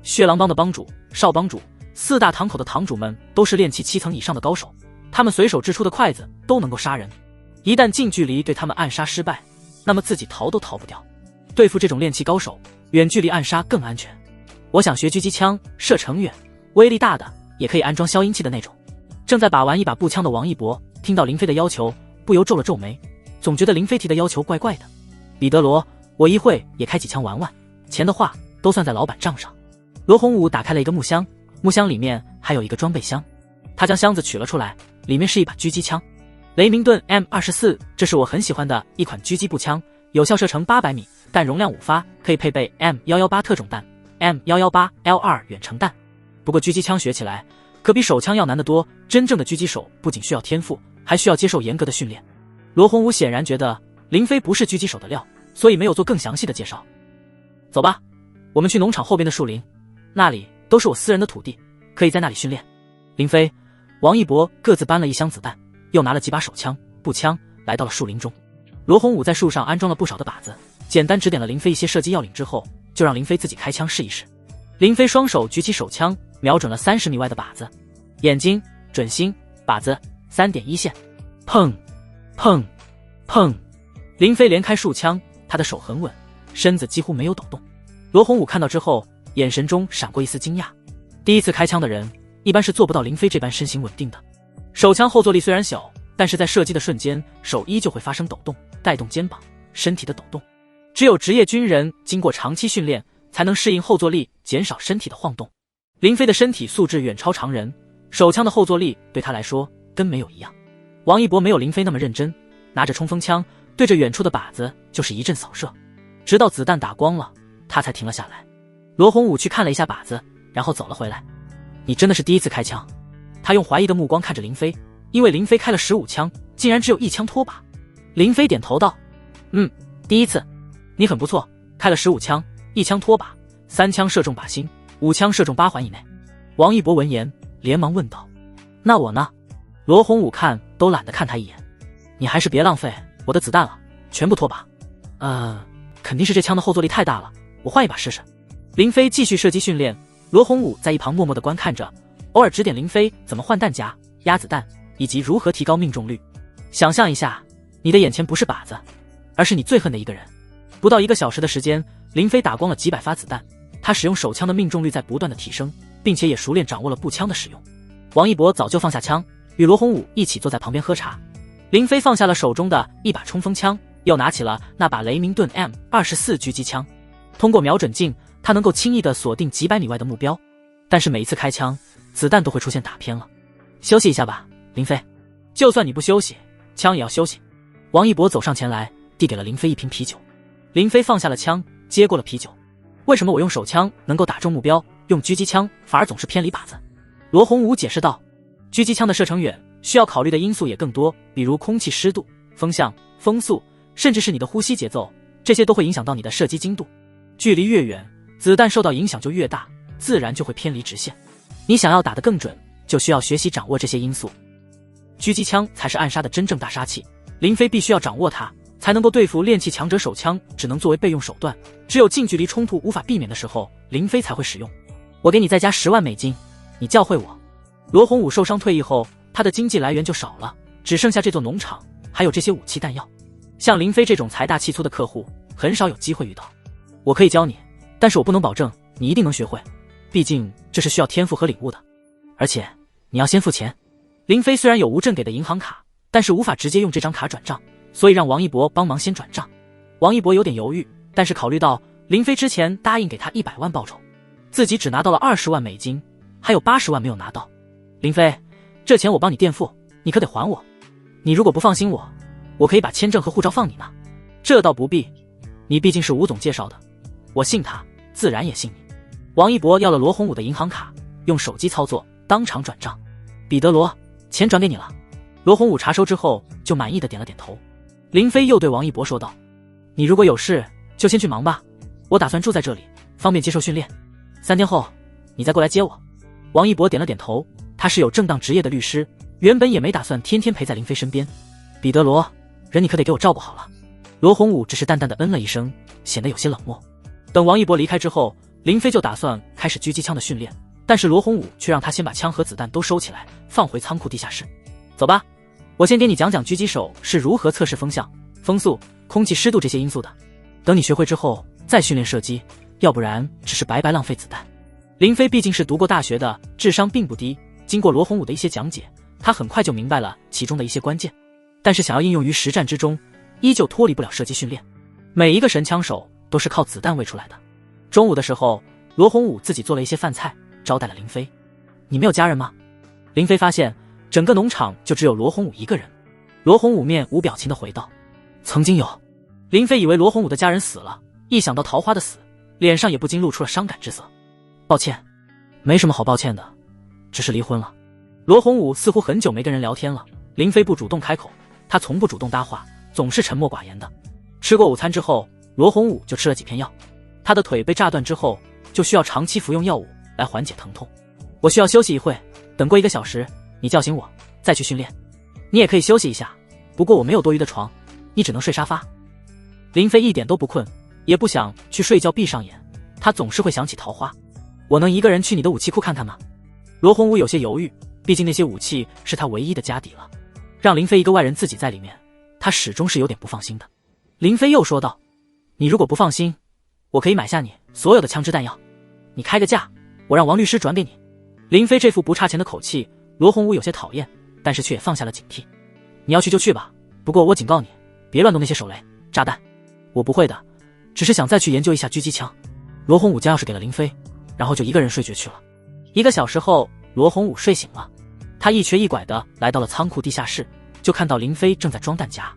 血狼帮的帮主、少帮主、4大堂口的堂主们都是练气7层以上的高手，他们随手掷出的筷子都能够杀人。一旦近距离对他们暗杀失败，那么自己逃都逃不掉。对付这种练气高手，远距离暗杀更安全。我想学狙击枪，射程远，威力大的，也可以安装消音器的那种。正在把玩一把步枪的王一博听到林飞的要求，不由皱了皱眉，总觉得林飞提的要求怪怪的。彼得罗，我一会也开几枪玩玩，钱的话都算在老板账上。罗洪武打开了一个木箱，木箱里面还有一个装备箱，他将箱子取了出来，里面是一把狙击枪，雷明顿 M24， 这是我很喜欢的一款狙击步枪，有效射程800米，弹容量5发，可以配备 M118 特种弹， M118L2 远程弹。不过狙击枪学起来可比手枪要难得多，真正的狙击手不仅需要天赋，还需要接受严格的训练。罗洪武显然觉得林飞不是狙击手的料，所以没有做更详细的介绍。走吧，我们去农场后边的树林，那里都是我私人的土地，可以在那里训练。林飞、王一博各自搬了一箱子弹，又拿了几把手枪、步枪，来到了树林中。罗洪武在树上安装了不少的靶子，简单指点了林飞一些射击要领之后，就让林飞自己开枪试一试。林飞双手举起手枪，瞄准了30米外的靶子，眼睛、准心、靶子3点一线，砰砰砰！林飞连开数枪，他的手很稳，身子几乎没有抖动。罗洪武看到之后，眼神中闪过一丝惊讶。第一次开枪的人一般是做不到林飞这般身形稳定的。手枪后坐力虽然小，但是在射击的瞬间，手依旧会发生抖动，带动肩膀、身体的抖动。只有职业军人经过长期训练，才能适应后坐力，减少身体的晃动。林飞的身体素质远超常人，手枪的后坐力对他来说跟没有一样。王一博没有林飞那么认真，拿着冲锋枪对着远处的靶子就是一阵扫射，直到子弹打光了，他才停了下来。罗洪武去看了一下靶子，然后走了回来。你真的是第一次开枪？他用怀疑的目光看着林飞，因为林飞开了15枪，竟然只有1枪脱靶。林飞点头道：第一次。你很不错，开了15枪，1枪脱靶，3枪射中靶心，5枪射中8环以内。王一博闻言连忙问道：那我呢？罗洪武看都懒得看他一眼。你还是别浪费我的子弹了，全部脱靶。肯定是这枪的后坐力太大了，我换一把试试。林飞继续射击训练，罗洪武在一旁默默地观看着，偶尔指点林飞怎么换弹夹、压子弹，以及如何提高命中率。想象一下，你的眼前不是靶子，而是你最恨的一个人。不到1个小时的时间，林飞打光了几百发子弹，他使用手枪的命中率在不断的提升，并且也熟练掌握了步枪的使用。王一博早就放下枪，与罗洪武一起坐在旁边喝茶。林飞放下了手中的一把冲锋枪，又拿起了那把雷明顿 M24 狙击枪。通过瞄准镜，他能够轻易地锁定几百米外的目标，但是每一次开枪，子弹都会出现打偏了。休息一下吧，林飞。就算你不休息，枪也要休息。王一博走上前来，递给了林飞一瓶啤酒。林飞放下了枪，接过了啤酒。为什么我用手枪能够打中目标，用狙击枪反而总是偏离靶子？罗洪武解释道：狙击枪的射程远，需要考虑的因素也更多，比如空气湿度、风向、风速，甚至是你的呼吸节奏，这些都会影响到你的射击精度。距离越远，子弹受到影响就越大，自然就会偏离直线。你想要打得更准，就需要学习掌握这些因素。狙击枪才是暗杀的真正大杀器，林飞必须要掌握它，才能够对付练气强者。手枪只能作为备用手段，只有近距离冲突无法避免的时候，林飞才会使用。我给你再加10万美金，你教会我。罗洪武受伤退役后，他的经济来源就少了，只剩下这座农场，还有这些武器弹药。像林飞这种财大气粗的客户，很少有机会遇到。我可以教你，但是我不能保证你一定能学会，毕竟这是需要天赋和领悟的，而且你要先付钱。林飞虽然有吴镇给的银行卡，但是无法直接用这张卡转账，所以让王一博帮忙先转账。王一博有点犹豫，但是考虑到林飞之前答应给他100万报酬，自己只拿到了20万美金，还有80万没有拿到。林飞，这钱我帮你垫付，你可得还我。你如果不放心我，我可以把签证和护照放你那。这倒不必，你毕竟是吴总介绍的，我信他，自然也信你。王一博要了罗洪武的银行卡，用手机操作，当场转账。彼得罗，钱转给你了。罗洪武查收之后就满意的点了点头。林飞又对王一博说道：你如果有事就先去忙吧，我打算住在这里，方便接受训练。3天后你再过来接我。王一博点了点头，他是有正当职业的律师，原本也没打算天天陪在林飞身边。彼得罗，人你可得给我照顾好了。罗洪武只是淡淡的嗯了一声，显得有些冷漠。等王一博离开之后，林飞就打算开始狙击枪的训练，但是罗洪武却让他先把枪和子弹都收起来，放回仓库地下室。走吧，我先给你讲讲狙击手是如何测试风向、风速、空气湿度这些因素的。等你学会之后再训练射击，要不然只是白白浪费子弹。林飞毕竟是读过大学的，智商并不低，经过罗洪武的一些讲解，他很快就明白了其中的一些关键，但是想要应用于实战之中，依旧脱离不了射击训练。每一个神枪手都是靠子弹喂出来的。中午的时候，罗洪武自己做了一些饭菜招待了林飞。你没有家人吗？林飞发现整个农场就只有罗洪武一个人。罗洪武面无表情地回道：曾经有。林飞以为罗洪武的家人死了，一想到桃花的死，脸上也不禁露出了伤感之色。抱歉。没什么好抱歉的，只是离婚了。罗洪武似乎很久没跟人聊天了，林飞不主动开口，他从不主动搭话，总是沉默寡言的。吃过午餐之后，罗洪武就吃了几片药。他的腿被炸断之后，就需要长期服用药物来缓解疼痛。我需要休息一会，等过1个小时，你叫醒我，再去训练。你也可以休息一下，不过我没有多余的床，你只能睡沙发。林飞一点都不困，也不想去睡觉闭上眼，他总是会想起桃花。我能一个人去你的武器库看看吗？罗洪武有些犹豫，毕竟那些武器是他唯一的家底了，让林飞一个外人自己在里面，他始终是有点不放心的。林飞又说道，你如果不放心，我可以买下你所有的枪支弹药，你开个价，我让王律师转给你。林飞这副不差钱的口气，罗洪武有些讨厌，但是却也放下了警惕。你要去就去吧，不过我警告你，别乱动那些手雷、炸弹。我不会的，只是想再去研究一下狙击枪。罗洪武将钥匙给了林飞，然后就一个人睡觉去了。1个小时后，罗洪武睡醒了，他一瘸一拐地来到了仓库地下室，就看到林飞正在装弹夹，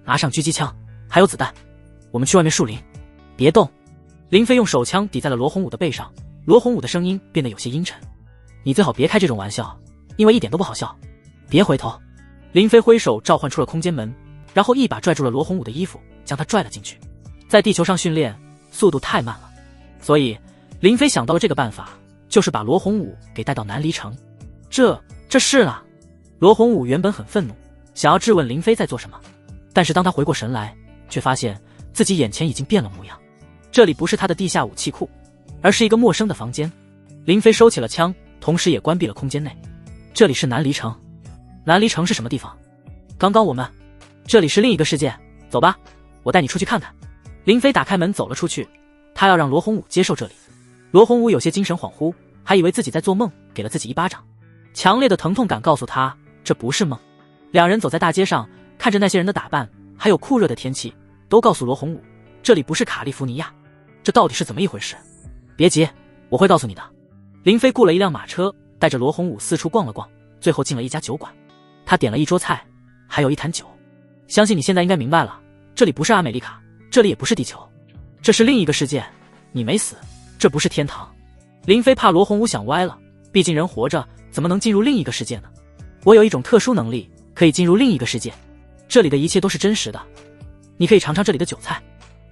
拿上狙击枪，还有子弹，我们去外面树林，别动。林飞用手枪抵在了罗洪武的背上，罗洪武的声音变得有些阴沉，你最好别开这种玩笑，因为一点都不好笑，别回头。林飞挥手召唤出了空间门，然后一把拽住了罗洪武的衣服，将他拽了进去。在地球上训练速度太慢了，所以林飞想到了这个办法，就是把罗洪武给带到南离城。这是啊！罗洪武原本很愤怒，想要质问林飞在做什么，但是当他回过神来，却发现自己眼前已经变了模样。这里不是他的地下武器库，而是一个陌生的房间。林飞收起了枪，同时也关闭了空间内。这里是南离城。南离城是什么地方？刚刚这里是另一个世界，走吧，我带你出去看看。林飞打开门走了出去，他要让罗洪武接受这里。罗洪武有些精神恍惚，还以为自己在做梦，给了自己一巴掌。强烈的疼痛感告诉他，这不是梦。两人走在大街上，看着那些人的打扮，还有酷热的天气，都告诉罗洪武，这里不是卡利福尼亚。这到底是怎么一回事？别急，我会告诉你的。林飞雇了一辆马车，带着罗洪武四处逛了逛，最后进了一家酒馆。他点了一桌菜，还有一坛酒。相信你现在应该明白了，这里不是阿美利卡，这里也不是地球，这是另一个世界。你没死，这不是天堂。林飞怕罗洪武想歪了，毕竟人活着怎么能进入另一个世界呢？我有一种特殊能力，可以进入另一个世界，这里的一切都是真实的。你可以尝尝这里的酒菜。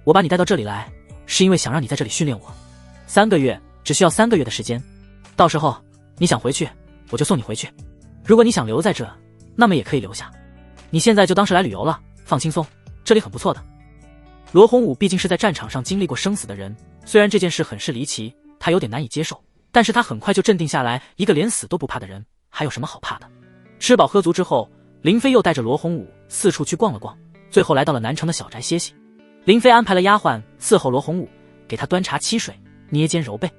我把你带到这里来，是因为想让你在这里训练我。3个月，只需要3个月的时间。到时候你想回去，我就送你回去。如果你想留在这，那么也可以留下。你现在就当是来旅游了，放轻松，这里很不错的。罗洪武毕竟是在战场上经历过生死的人，虽然这件事很是离奇，他有点难以接受，但是他很快就镇定下来，一个连死都不怕的人，还有什么好怕的？吃饱喝足之后，林飞又带着罗洪武四处去逛了逛，最后来到了南城的小宅歇息。林飞安排了丫鬟伺候罗洪武，给他端茶沏水，捏肩揉背。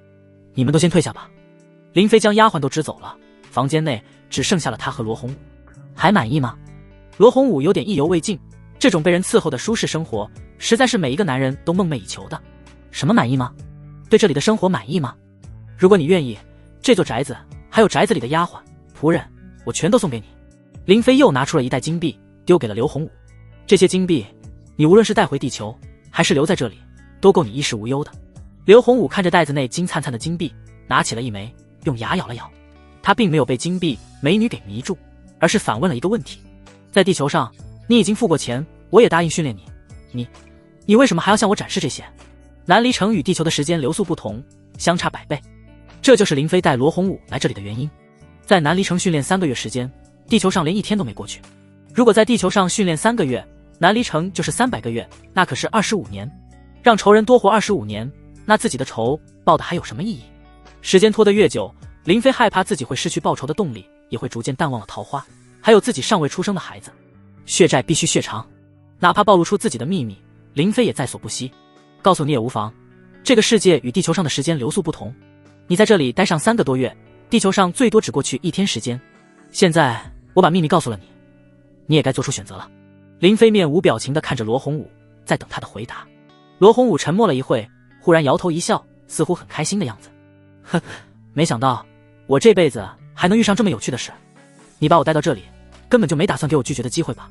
你们都先退下吧。林飞将丫鬟都支走了，房间内只剩下了他和罗洪武。还满意吗？罗洪武有点意犹未尽，这种被人伺候的舒适生活，实在是每一个男人都梦寐以求的。什么满意吗？对这里的生活满意吗？如果你愿意，这座宅子还有宅子里的丫鬟、仆人，我全都送给你。林飞又拿出了一袋金币，丢给了刘洪武。这些金币，你无论是带回地球，还是留在这里，都够你衣食无忧的。刘洪武看着袋子内金灿灿的金币，拿起了一枚，用牙咬了咬。他并没有被金币美女给迷住，而是反问了一个问题：在地球上，你已经付过钱，我也答应训练你，你为什么还要向我展示这些？南离城与地球的时间流速不同，相差100倍。这就是林飞带罗洪武来这里的原因。在南离城训练3个月时间，地球上连1天都没过去。如果在地球上训练3个月，南离城就是300个月，那可是25年。让仇人多活25年，那自己的仇报的还有什么意义？时间拖得越久，林飞害怕自己会失去报仇的动力，也会逐渐淡忘了桃花，还有自己尚未出生的孩子。血债必须血偿，哪怕暴露出自己的秘密，林飞也在所不惜。告诉你也无妨，这个世界与地球上的时间流速不同，你在这里待上3个多月，地球上最多只过去1天时间。现在我把秘密告诉了你，你也该做出选择了。林飞面无表情地看着罗洪武，在等他的回答。罗洪武沉默了一会，忽然摇头一笑，似乎很开心的样子。呵，没想到我这辈子还能遇上这么有趣的事。你把我带到这里，根本就没打算给我拒绝的机会吧？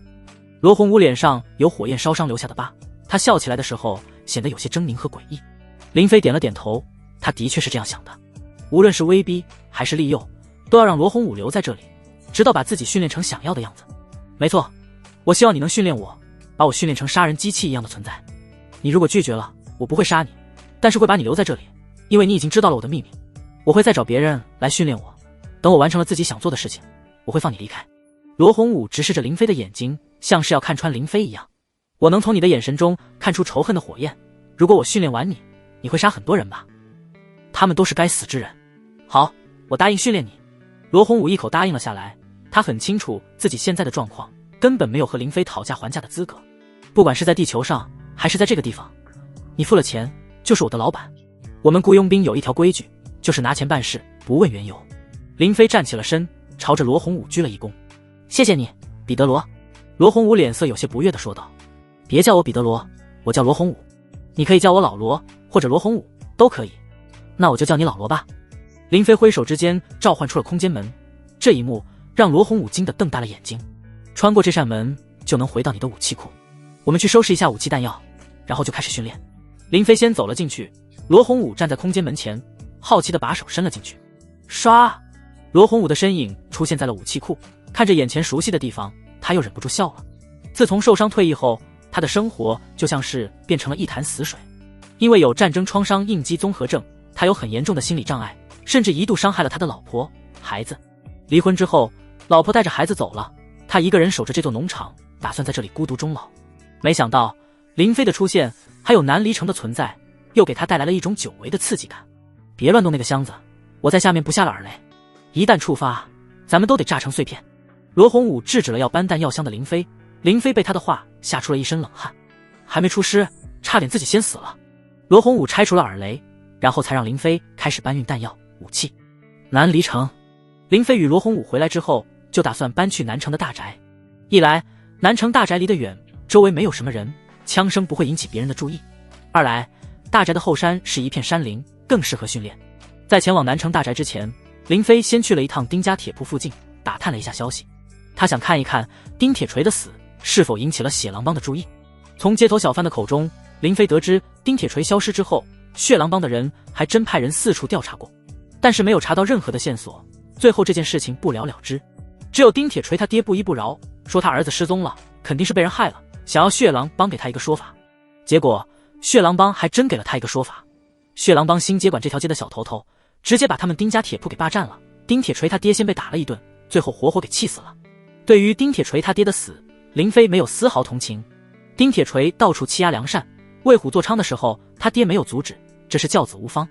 罗洪武脸上有火焰烧伤留下的疤，他笑起来的时候显得有些狰狞和诡异。林飞点了点头，他的确是这样想的。无论是威逼还是利诱，都要让罗红武留在这里，直到把自己训练成想要的样子。没错，我希望你能训练我，把我训练成杀人机器一样的存在。你如果拒绝了，我不会杀你，但是会把你留在这里，因为你已经知道了我的秘密。我会再找别人来训练我，等我完成了自己想做的事情，我会放你离开。罗红武直视着林飞的眼睛，像是要看穿林飞一样。我能从你的眼神中看出仇恨的火焰，如果我训练完你，你会杀很多人吧？他们都是该死之人。好，我答应训练你。罗红武一口答应了下来，他很清楚自己现在的状况，根本没有和林飞讨价还价的资格。不管是在地球上，还是在这个地方，你付了钱就是我的老板。我们雇佣兵有一条规矩，就是拿钱办事，不问缘由。林飞站起了身，朝着罗红武鞠了一躬。谢谢你，彼得罗。罗红武脸色有些不悦地说道。别叫我彼得罗，我叫罗红武。你可以叫我老罗，或者罗红武，都可以。那我就叫你老罗吧。林飞挥手之间召唤出了空间门，这一幕让罗红武惊得瞪大了眼睛。穿过这扇门就能回到你的武器库，我们去收拾一下武器弹药，然后就开始训练。林飞先走了进去，罗红武站在空间门前，好奇地把手伸了进去。唰，罗红武的身影出现在了武器库，看着眼前熟悉的地方，他又忍不住笑了。自从受伤退役后，他的生活就像是变成了一潭死水。因为有战争创伤应激综合症，他有很严重的心理障碍，甚至一度伤害了他的老婆孩子。离婚之后，老婆带着孩子走了，他一个人守着这座农场，打算在这里孤独终老。没想到林飞的出现还有南离城的存在，又给他带来了一种久违的刺激感。别乱动那个箱子，我在下面布下了耳雷，一旦触发，咱们都得炸成碎片。罗红武制止了要搬弹药箱的林飞，林飞被他的话吓出了一身冷汗，还没出师，差点自己先死了。罗红武拆除了耳雷，然后才让林飞开始搬运弹药武器。南离城，林飞与罗红武回来之后，就打算搬去南城的大宅。一来南城大宅离得远，周围没有什么人，枪声不会引起别人的注意；二来大宅的后山是一片山林，更适合训练。在前往南城大宅之前，林飞先去了一趟丁家铁铺附近，打探了一下消息。他想看一看丁铁锤的死是否引起了血狼帮的注意。从街头小贩的口中，林飞得知丁铁锤消失之后，血狼帮的人还真派人四处调查过，但是没有查到任何的线索，最后这件事情不了了之。只有丁铁锤他爹不依不饶，说他儿子失踪了，肯定是被人害了，想要血狼帮给他一个说法。结果血狼帮还真给了他一个说法。血狼帮新接管这条街的小头头，直接把他们丁家铁铺给霸占了。丁铁锤他爹先被打了一顿，最后活活给气死了。对于丁铁锤他爹的死，林飞没有丝毫同情。丁铁锤到处欺压良善，为虎作伥的时候，他爹没有阻止，这是教子无方。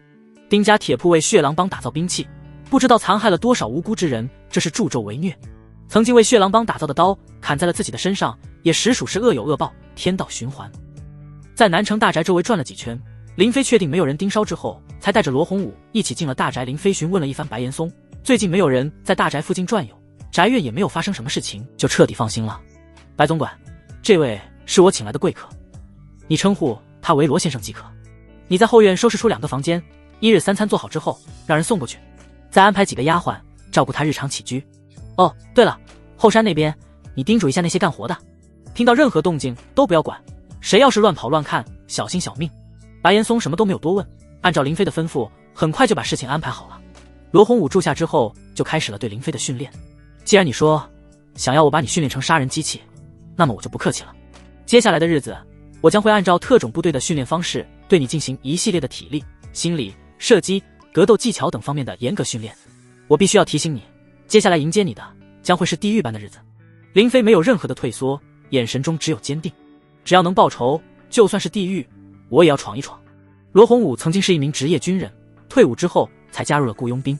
丁家铁铺为血狼帮打造兵器，不知道残害了多少无辜之人，这是助纣为虐。曾经为血狼帮打造的刀砍在了自己的身上，也实属是恶有恶报，天道循环。在南城大宅周围转了几圈，林飞确定没有人盯梢之后，才带着罗红武一起进了大宅。林飞询问了一番白岩松，最近没有人在大宅附近转悠，宅院也没有发生什么事情，就彻底放心了。白总管，这位是我请来的贵客，你称呼他为罗先生即可。你在后院收拾出2个房间，一日3餐做好之后，让人送过去，再安排几个丫鬟照顾他日常起居。哦，对了，后山那边你叮嘱一下那些干活的，听到任何动静都不要管，谁要是乱跑乱看，小心小命。白岩松什么都没有多问，按照林飞的吩咐，很快就把事情安排好了。罗红武住下之后，就开始了对林飞的训练。既然你说想要我把你训练成杀人机器，那么我就不客气了。接下来的日子，我将会按照特种部队的训练方式，对你进行一系列的体力、心理、射击、格斗技巧等方面的严格训练。我必须要提醒你，接下来迎接你的将会是地狱般的日子。林飞没有任何的退缩，眼神中只有坚定。只要能报仇，就算是地狱，我也要闯一闯。罗红武曾经是一名职业军人，退伍之后才加入了雇佣兵。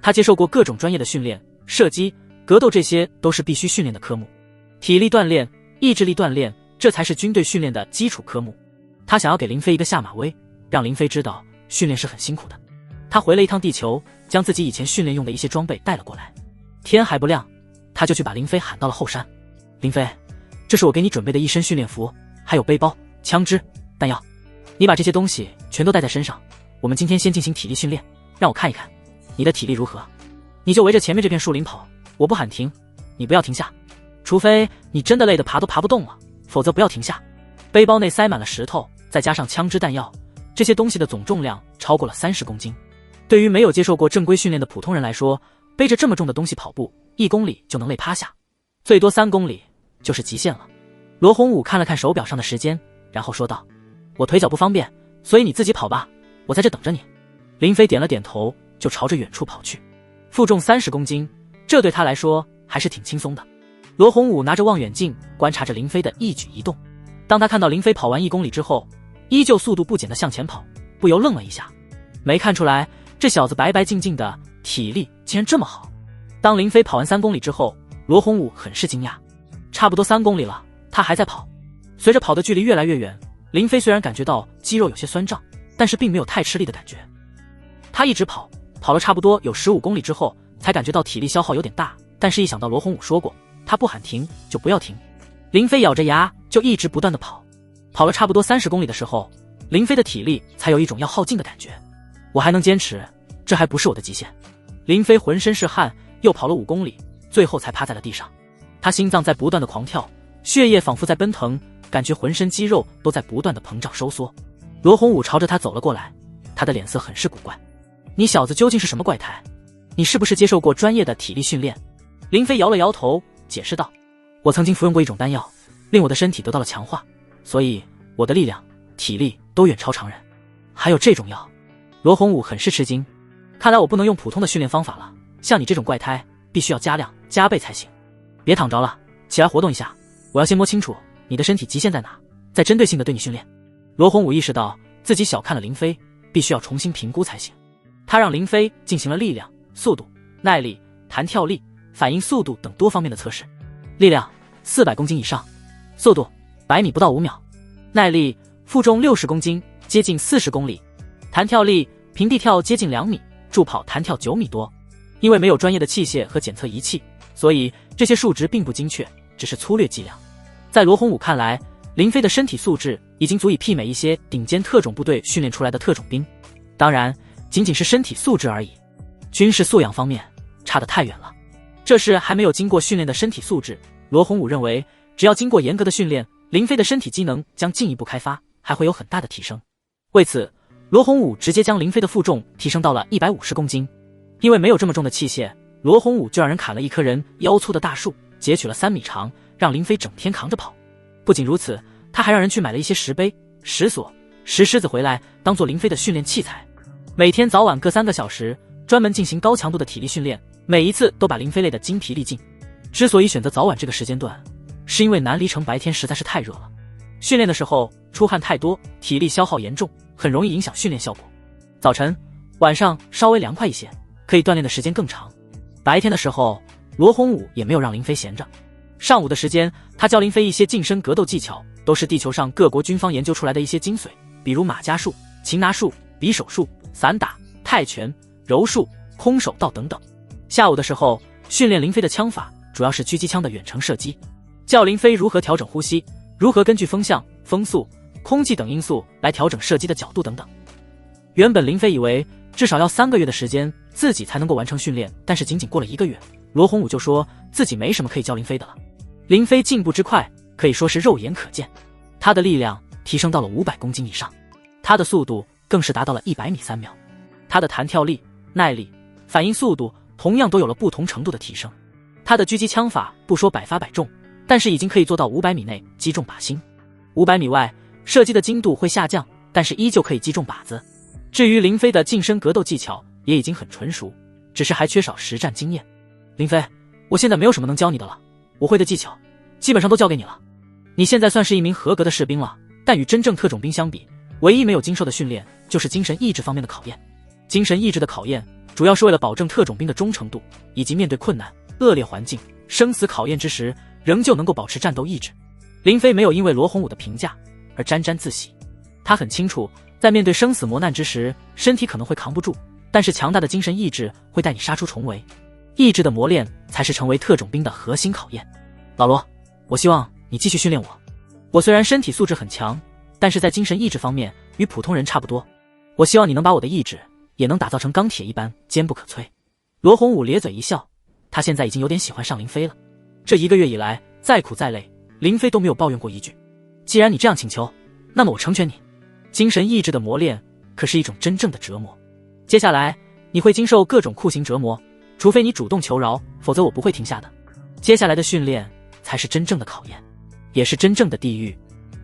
他接受过各种专业的训练，射击、格斗这些都是必须训练的科目。体力锻炼、意志力锻炼，这才是军队训练的基础科目。他想要给林飞一个下马威，让林飞知道训练是很辛苦的。他回了一趟地球，将自己以前训练用的一些装备带了过来。天还不亮，他就去把林飞喊到了后山。林飞，这是我给你准备的一身训练服，还有背包、枪支、弹药，你把这些东西全都带在身上。我们今天先进行体力训练，让我看一看你的体力如何。你就围着前面这片树林跑，我不喊停，你不要停下，除非你真的累得爬都爬不动了，否则不要停下。背包内塞满了石头，再加上枪支弹药，这些东西的总重量超过了30公斤。对于没有接受过正规训练的普通人来说，背着这么重的东西跑步1公里就能累趴下，最多3公里就是极限了。罗洪武看了看手表上的时间，然后说道：我腿脚不方便，所以你自己跑吧，我在这等着你。林飞点了点头，就朝着远处跑去。负重30公斤，这对他来说还是挺轻松的。罗洪武拿着望远镜观察着林飞的一举一动，当他看到林飞跑完1公里之后，依旧速度不减地向前跑，不由愣了一下，没看出来这小子白白净净的体力竟然这么好。当林飞跑完3公里之后，罗洪武很是惊讶，差不多3公里了，他还在跑。随着跑的距离越来越远，林飞虽然感觉到肌肉有些酸胀，但是并没有太吃力的感觉。他一直跑了差不多有15公里之后，才感觉到体力消耗有点大，但是一想到罗洪武说过他不喊停就不要停，林飞咬着牙就一直不断的跑。跑了差不多30公里的时候，林飞的体力才有一种要耗尽的感觉。我还能坚持，这还不是我的极限。林飞浑身是汗，又跑了5公里，最后才趴在了地上。他心脏在不断的狂跳，血液仿佛在奔腾，感觉浑身肌肉都在不断的膨胀收缩。罗洪武朝着他走了过来，他的脸色很是古怪。你小子究竟是什么怪胎？你是不是接受过专业的体力训练？林飞摇了摇头，解释道：我曾经服用过一种丹药，令我的身体得到了强化，所以我的力量、体力都远超常人。还有这种药？罗洪武很是吃惊，看来我不能用普通的训练方法了，像你这种怪胎必须要加量加倍才行。别躺着了，起来活动一下，我要先摸清楚你的身体极限在哪，再针对性的对你训练。罗洪武意识到自己小看了林飞，必须要重新评估才行。他让林飞进行了力量、速度、耐力、弹跳力、反应速度等多方面的测试。力量400公斤以上，速度100米不到5秒，耐力负重60公斤接近40公里，弹跳力平地跳接近2米，助跑弹跳9米多。因为没有专业的器械和检测仪器，所以这些数值并不精确，只是粗略计量。在罗洪武看来，林飞的身体素质已经足以媲美一些顶尖特种部队训练出来的特种兵，当然仅仅是身体素质而已，军事素养方面差得太远了。这是还没有经过训练的身体素质。罗洪武认为，只要经过严格的训练，林飞的身体机能将进一步开发，还会有很大的提升。为此，罗洪武直接将林飞的负重提升到了150公斤。因为没有这么重的器械，罗洪武就让人砍了一棵人腰粗的大树，截取了3米长，让林飞整天扛着跑。不仅如此，他还让人去买了一些石碑、石锁、石狮子回来，当做林飞的训练器材。每天早晚各3个小时，专门进行高强度的体力训练，每一次都把林飞累得精疲力尽。之所以选择早晚这个时间段，是因为南离城白天实在是太热了，训练的时候出汗太多，体力消耗严重，很容易影响训练效果。早晨、晚上稍微凉快一些，可以锻炼的时间更长。白天的时候，罗洪武也没有让林飞闲着。上午的时间，他教林飞一些近身格斗技巧，都是地球上各国军方研究出来的一些精髓，比如马伽术、擒拿术、匕首术、散打、泰拳、柔术、空手道等等。下午的时候，训练林飞的枪法，主要是狙击枪的远程射击，教林飞如何调整呼吸，如何根据风向、风速、空气等因素来调整射击的角度等等。原本林飞以为至少要3个月的时间自己才能够完成训练，但是仅仅过了1个月，罗洪武就说自己没什么可以教林飞的了。林飞进步之快可以说是肉眼可见，他的力量提升到了500公斤以上，他的速度更是达到了100米3秒，他的弹跳力、耐力、反应速度同样都有了不同程度的提升。他的狙击枪法不说百发百中，但是已经可以做到500米内击中靶心，500米外射击的精度会下降，但是依旧可以击中靶子。至于林飞的近身格斗技巧也已经很纯熟，只是还缺少实战经验。林飞，我现在没有什么能教你的了，我会的技巧基本上都教给你了。你现在算是一名合格的士兵了，但与真正特种兵相比，唯一没有经受的训练就是精神意志方面的考验。精神意志的考验主要是为了保证特种兵的忠诚度，以及面对困难、恶劣环境、生死考验之时仍旧能够保持战斗意志。林飞没有因为罗洪武的评价而沾沾自喜，他很清楚在面对生死磨难之时，身体可能会扛不住，但是强大的精神意志会带你杀出重围。意志的磨练才是成为特种兵的核心考验。老罗，我希望你继续训练我。我虽然身体素质很强，但是在精神意志方面与普通人差不多。我希望你能把我的意志也能打造成钢铁一般坚不可摧。罗洪武咧嘴一笑，他现在已经有点喜欢上林飞了。这1个月以来，再苦再累，林飞都没有抱怨过一句。既然你这样请求，那么我成全你。精神意志的磨练可是一种真正的折磨。接下来你会经受各种酷刑折磨，除非你主动求饶，否则我不会停下的。接下来的训练才是真正的考验，也是真正的地狱。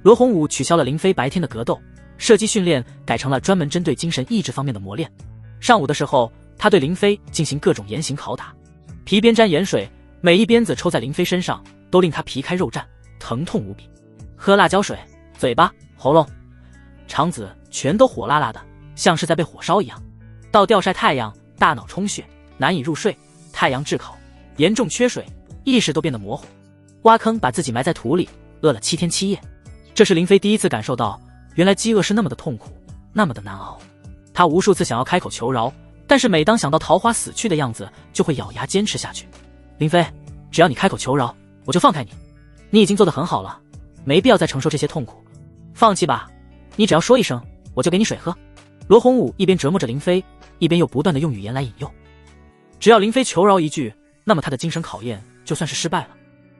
罗洪武取消了林飞白天的格斗、射击训练，改成了专门针对精神意志方面的磨练。上午的时候，他对林飞进行各种严刑拷打，皮鞭沾盐水，每一鞭子抽在林飞身上，都令他皮开肉绽，疼痛无比。喝辣椒水，嘴巴、喉咙、肠子全都火辣辣的，像是在被火烧一样。到吊晒太阳，大脑充血，难以入睡，太阳炙烤，严重缺水，意识都变得模糊。挖坑把自己埋在土里，饿了7天7夜。这是林飞第一次感受到，原来饥饿是那么的痛苦，那么的难熬。他无数次想要开口求饶，但是每当想到桃花死去的样子，就会咬牙坚持下去。林飞，只要你开口求饶，我就放开你。你已经做得很好了，没必要再承受这些痛苦。放弃吧，你只要说一声，我就给你水喝。罗洪武一边折磨着林飞，一边又不断地用语言来引诱。只要林飞求饶一句，那么他的精神考验就算是失败了。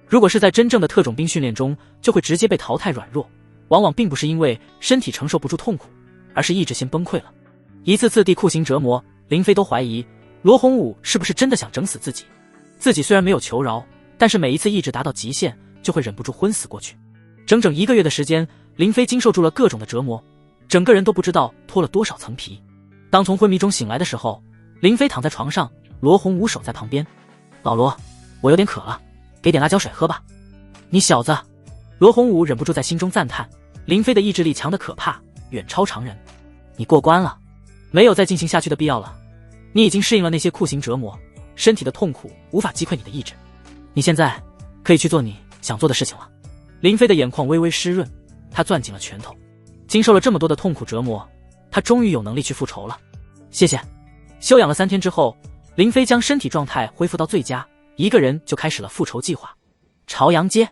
如果是在真正的特种兵训练中，就会直接被淘汰软弱，往往并不是因为身体承受不住痛苦，而是意志先崩溃了。一次次地酷刑折磨，林飞都怀疑罗洪武是不是真的想整死自己。自己虽然没有求饶，但是每一次意志达到极限，就会忍不住昏死过去。整整1个月的时间，林飞经受住了各种的折磨，整个人都不知道脱了多少层皮。当从昏迷中醒来的时候，林飞躺在床上，罗洪武守在旁边。老罗，我有点渴了，给点辣椒水喝吧。你小子！罗洪武忍不住在心中赞叹，林飞的意志力强得可怕，远超常人。你过关了，没有再进行下去的必要了。你已经适应了那些酷刑折磨，身体的痛苦无法击溃你的意志。你现在可以去做你想做的事情了。林飞的眼眶微微湿润，他攥紧了拳头。经受了这么多的痛苦折磨，他终于有能力去复仇了。谢谢。休养了3天之后，林飞将身体状态恢复到最佳，一个人就开始了复仇计划。朝阳街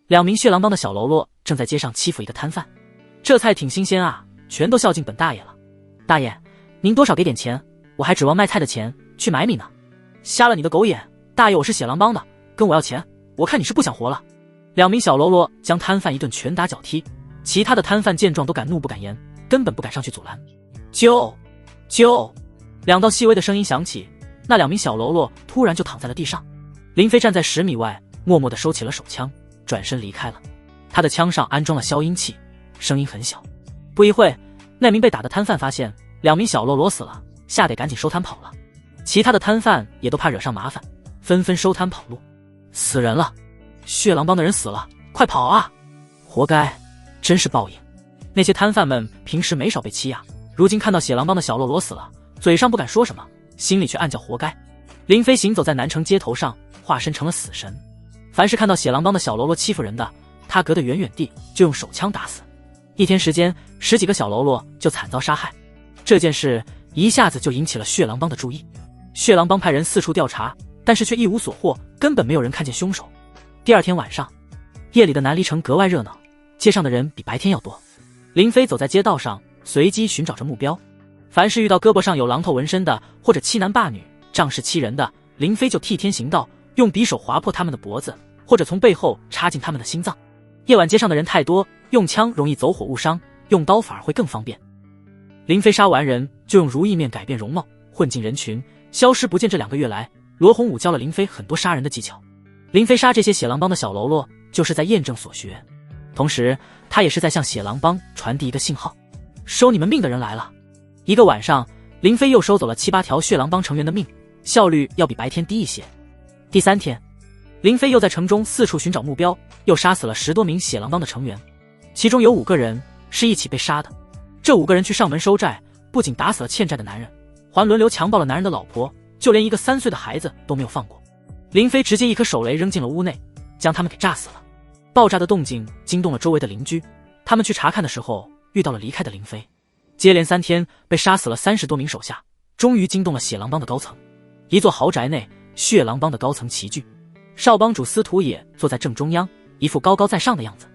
，2名血狼帮的小喽啰正在街上欺负一个摊贩。这菜挺新鲜啊，全都孝敬本大爷了。大爷，您多少给点钱，我还指望卖菜的钱去买米呢。瞎了你的狗眼，大爷我是血狼帮的，跟我要钱，我看你是不想活了。2名小喽啰将摊贩一顿拳打脚踢，其他的摊贩见状都敢怒不敢言，根本不敢上去阻拦。救！2道细微的声音响起，那2名小喽啰突然就躺在了地上。林飞站在10米外，默默地收起了手枪，转身离开了。他的枪上安装了消音器，声音很小。不一会，那名被打的摊贩发现2名小喽啰死了，吓得赶紧收摊跑了。其他的摊贩也都怕惹上麻烦，纷纷收摊跑路。死人了！血狼帮的人死了，快跑啊！活该，真是报应。那些摊贩们平时没少被欺压，如今看到血狼帮的小喽啰死了，嘴上不敢说什么，心里却暗叫活该。林飞行走在南城街头上，化身成了死神。凡是看到血狼帮的小喽啰欺负人的，他隔得远远地就用手枪打死。1天时间，10几个小喽啰就惨遭杀害。这件事一下子就引起了血狼帮的注意。血狼帮派人四处调查，但是却一无所获，根本没有人看见凶手。第2天晚上，夜里的南离城格外热闹，街上的人比白天要多。林飞走在街道上，随机寻找着目标。凡是遇到胳膊上有榔头纹身的，或者欺男霸女、仗势欺人的，林飞就替天行道，用匕首划破他们的脖子，或者从背后插进他们的心脏。夜晚街上的人太多，用枪容易走火误伤，用刀反而会更方便。林飞杀完人就用如意面改变容貌，混进人群，消失不见。这2个月来，罗洪武教了林飞很多杀人的技巧。林飞杀这些血狼帮的小喽啰，就是在验证所学，同时他也是在向血狼帮传递一个信号：收你们命的人来了。1个晚上，林飞又收走了7、8条血狼帮成员的命，效率要比白天低一些。第3天，林飞又在城中四处寻找目标，又杀死了10多名血狼帮的成员，其中有5个人是一起被杀的。这5个人去上门收债，不仅打死了欠债的男人，还轮流强暴了男人的老婆，就连一个3岁的孩子都没有放过。林飞直接一颗手雷扔进了屋内，将他们给炸死了。爆炸的动静惊动了周围的邻居，他们去查看的时候遇到了离开的林飞。接连3天被杀死了30多名手下，终于惊动了血狼帮的高层。一座豪宅内，血狼帮的高层齐聚，少帮主司徒也坐在正中央，一副高高在上的样子。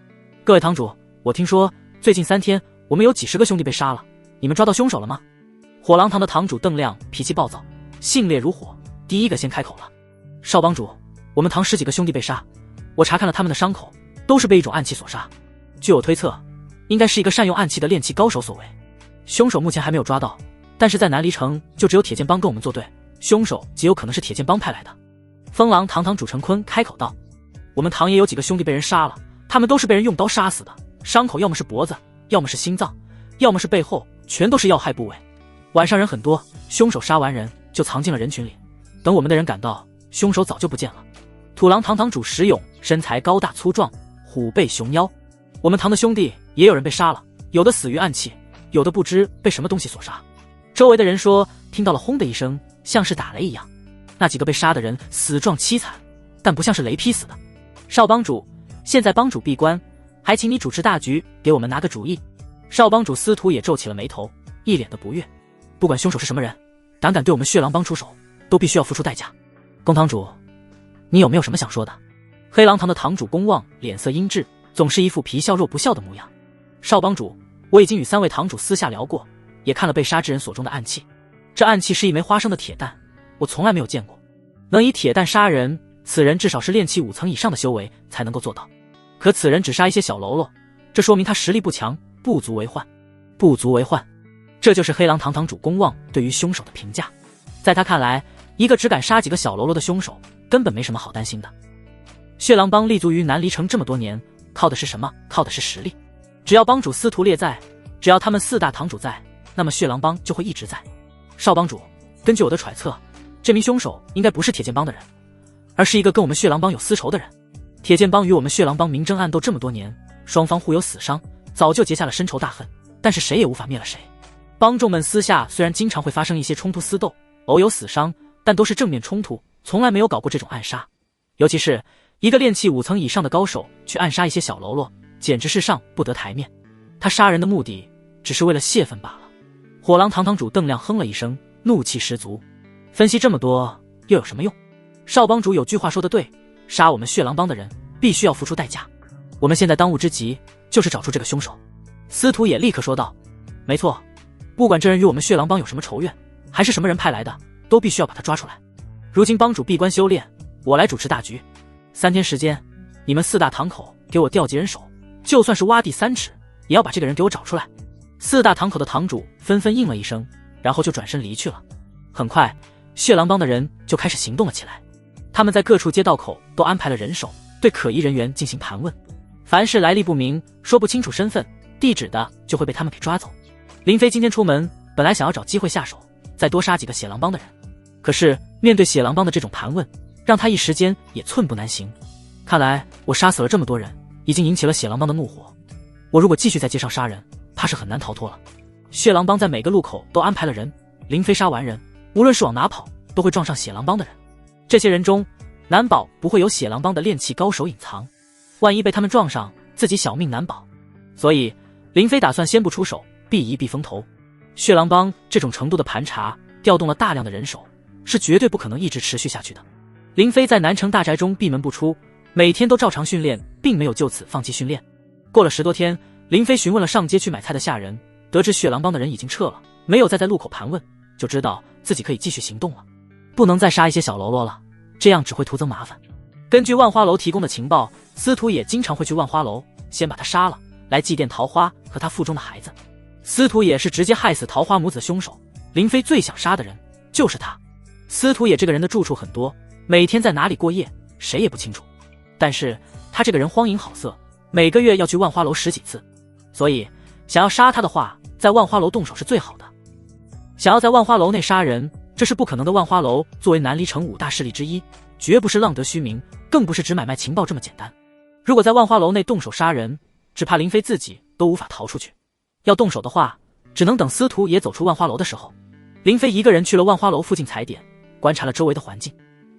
各位堂主，我听说最近3天我们有几10个兄弟被杀了，你们抓到凶手了吗？火狼堂的堂主邓亮脾气暴躁，性烈如火，第一个先开口了。少帮主，我们堂10几个兄弟被杀，我查看了他们的伤口，都是被一种暗器所杀。据我推测，应该是一个善用暗器的炼器高手所为。凶手目前还没有抓到，但是在南离城就只有铁剑帮跟我们作对，凶手极有可能是铁剑帮派来的。风狼堂堂主成坤开口道：我们堂也有几个兄弟被人杀了，他们都是被人用刀杀死的，伤口要么是脖子，要么是心脏，要么是背后，全都是要害部位。晚上人很多，凶手杀完人就藏进了人群里，等我们的人赶到，凶手早就不见了。土狼堂堂主石勇身材高大粗壮，虎背熊腰，我们堂的兄弟也有人被杀了，有的死于暗器，有的不知被什么东西所杀。周围的人说听到了轰的一声，像是打雷一样。那几个被杀的人死状凄惨，但不像是雷劈死的。少帮主，现在帮主闭关，还请你主持大局，给我们拿个主意。少帮主司徒也皱起了眉头，一脸的不悦。不管凶手是什么人，胆敢对我们血狼帮出手，都必须要付出代价。公堂主，你有没有什么想说的？黑狼堂的堂主公望脸色阴鸷，总是一副皮笑肉不笑的模样。少帮主，我已经与3位堂主私下聊过，也看了被杀之人所中的暗器，这暗器是一枚花生的铁弹，我从来没有见过。能以铁弹杀人，此人至少是炼气5层以上的修为才能够做到。可此人只杀一些小喽啰，这说明他实力不强，不足为患。不足为患，这就是黑狼堂堂主公望对于凶手的评价。在他看来，一个只敢杀几个小喽啰的凶手，根本没什么好担心的。血狼帮立足于南离城这么多年，靠的是什么？靠的是实力。只要帮主司徒烈在，只要他们4大堂主在，那么血狼帮就会一直在。少帮主，根据我的揣测，这名凶手应该不是铁剑帮的人，而是一个跟我们血狼帮有私仇的人。铁剑帮与我们血狼帮明争暗斗这么多年，双方互有死伤，早就结下了深仇大恨，但是谁也无法灭了谁。帮众们私下虽然经常会发生一些冲突私斗，偶有死伤，但都是正面冲突，从来没有搞过这种暗杀。尤其是一个炼气5层以上的高手去暗杀一些小喽啰，简直是上不得台面。他杀人的目的只是为了泄愤罢了。火狼堂堂主邓亮哼了一声，怒气十足。分析这么多又有什么用？少帮主有句话说得对，杀我们血狼帮的人必须要付出代价。我们现在当务之急就是找出这个凶手。司徒也立刻说道：没错，不管这人与我们血狼帮有什么仇怨，还是什么人派来的，都必须要把他抓出来。如今帮主闭关修炼，我来主持大局。3天时间，你们4大堂口给我调集人手，就算是挖地3尺，也要把这个人给我找出来。4大堂口的堂主纷纷应了一声，然后就转身离去了。很快，血狼帮的人就开始行动了起来。他们在各处街道口都安排了人手，对可疑人员进行盘问。凡是来历不明、说不清楚身份、地址的，就会被他们给抓走。林飞今天出门，本来想要找机会下手，再多杀几个血狼帮的人，可是面对血狼帮的这种盘问，让他一时间也寸步难行。看来我杀死了这么多人，已经引起了血狼帮的怒火。我如果继续在街上杀人，怕是很难逃脱了。血狼帮在每个路口都安排了人，林飞杀完人，无论是往哪跑，都会撞上血狼帮的人。这些人中，难保不会有血狼帮的炼气高手隐藏，万一被他们撞上，自己小命难保。所以林飞打算先不出手，避一避风头。血狼帮这种程度的盘查，调动了大量的人手，是绝对不可能一直持续下去的。林飞在南城大宅中闭门不出，每天都照常训练，并没有就此放弃训练。过了10多天，林飞询问了上街去买菜的下人，得知血狼帮的人已经撤了，没有再在路口盘问，就知道自己可以继续行动了。不能再杀一些小喽啰了，这样只会徒增麻烦。根据万花楼提供的情报，司徒也经常会去万花楼，先把他杀了，来祭奠桃花和他腹中的孩子。司徒也是直接害死桃花母子的凶手，林飞最想杀的人就是他。司徒也这个人的住处很多，每天在哪里过夜，谁也不清楚。但是他这个人荒淫好色，每个月要去万花楼10几次，所以想要杀他的话，在万花楼动手是最好的。想要在万花楼内杀人，这是不可能的。万花楼作为南离城5大势力之一，绝不是浪得虚名，更不是只买卖情报这么简单。如果在万花楼内动手杀人，只怕林飞自己都无法逃出去。要动手的话，只能等司徒也走出万花楼的时候。林飞一个人去了万花楼附近踩点，观察了周围的环境。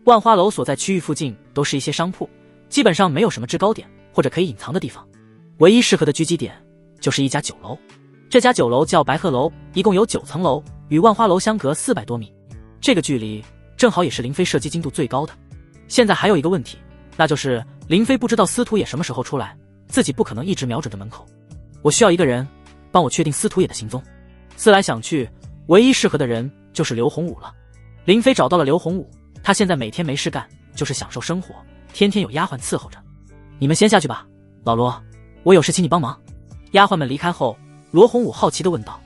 万花楼所在区域附近都是一些商铺，基本上没有什么制高点或者可以隐藏的地方，唯一适合的狙击点就是一家酒楼。这家酒楼叫白鹤楼，一共有9层楼，与万花楼相隔400多米。这个距离正好也是林飞射击精度最高的。现在还有一个问题，那就是林飞不知道司徒也什么时候出来，自己不可能一直瞄准着门口。我需要一个人帮我确定司徒也的行踪。思来想去，唯一适合的人就是刘洪武了。林飞找到了刘洪武，他现在每天没事干，就是享受生活，天天有丫鬟伺候着。你们先下去吧，老罗，我有事请你帮忙。丫鬟们离开后，罗洪武好奇地问道：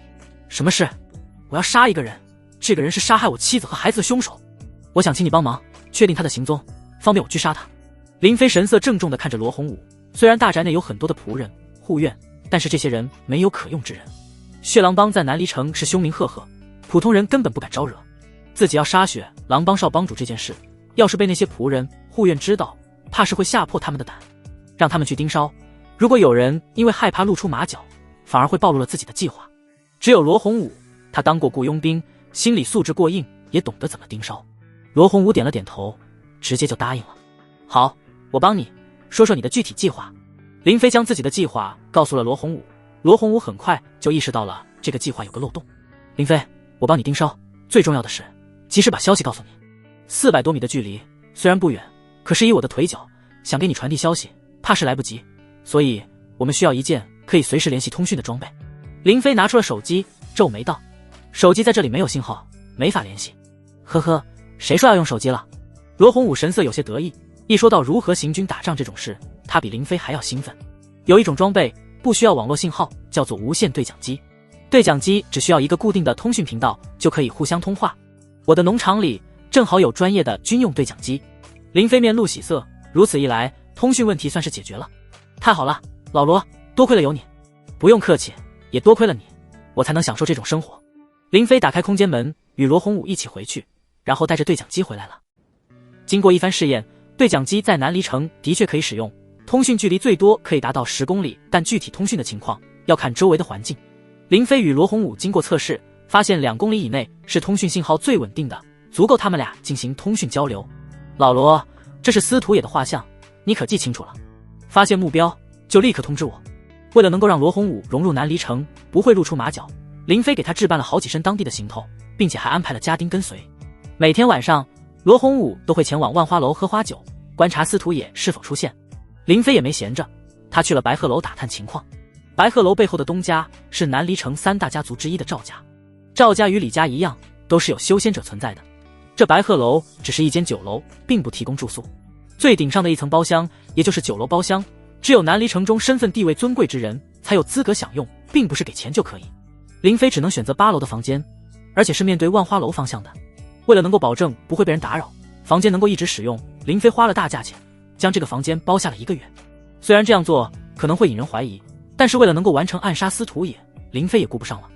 什么事？我要杀一个人，这个人是杀害我妻子和孩子的凶手。我想请你帮忙，确定他的行踪，方便我狙杀他。林飞神色郑重地看着罗洪武，虽然大宅内有很多的仆人护院，但是这些人没有可用之人。血狼帮在南离城是凶名赫赫，普通人根本不敢招惹。自己要杀血狼帮少帮主这件事，要是被那些仆人护院知道，怕是会吓破他们的胆，让他们去盯梢。如果有人因为害怕露出马脚，反而会暴露了自己的计划。只有罗洪武，他当过雇佣兵，心理素质过硬，也懂得怎么盯梢。罗洪武点了点头，直接就答应了。好，我帮你说说你的具体计划。林飞将自己的计划告诉了罗洪武，罗洪武很快就意识到了这个计划有个漏洞。林飞，我帮你盯梢，最重要的是及时把消息告诉你。400多米的距离虽然不远，可是以我的腿脚想给你传递消息，怕是来不及，所以我们需要一件可以随时联系通讯的装备。林飞拿出了手机，皱眉道：手机在这里没有信号，没法联系。呵呵，谁说要用手机了？罗洪武神色有些得意，一说到如何行军打仗这种事，他比林飞还要兴奋。有一种装备不需要网络信号，叫做无线对讲机。对讲机只需要一个固定的通讯频道就可以互相通话。我的农场里正好有专业的军用对讲机。林飞面露喜色，如此一来，通讯问题算是解决了。太好了，老罗，多亏了有你。不用客气，也多亏了你，我才能享受这种生活。林飞打开空间门，与罗洪武一起回去，然后带着对讲机回来了。经过一番试验，对讲机在南离城的确可以使用，通讯距离最多可以达到10公里，但具体通讯的情况要看周围的环境。林飞与罗洪武经过测试，发现2公里以内是通讯信号最稳定的，足够他们俩进行通讯交流。老罗，这是司徒野的画像，你可记清楚了？发现目标就立刻通知我。为了能够让罗洪武融入南离城，不会露出马脚，林飞给他置办了好几身当地的行头，并且还安排了家丁跟随。每天晚上，罗洪武都会前往万花楼喝花酒，观察司徒野是否出现。林飞也没闲着，他去了白鹤楼打探情况。白鹤楼背后的东家是南离城3大家族之一的赵家，赵家与李家一样，都是有修仙者存在的。这白鹤楼只是一间酒楼，并不提供住宿。最顶上的一层包厢，也就是酒楼包厢，只有南离城中身份地位尊贵之人才有资格享用，并不是给钱就可以。林飞只能选择8楼的房间，而且是面对万花楼方向的。为了能够保证不会被人打扰，房间能够一直使用，林飞花了大价钱将这个房间包下了1个月。虽然这样做可能会引人怀疑，但是为了能够完成暗杀司徒野，林飞也顾不上了。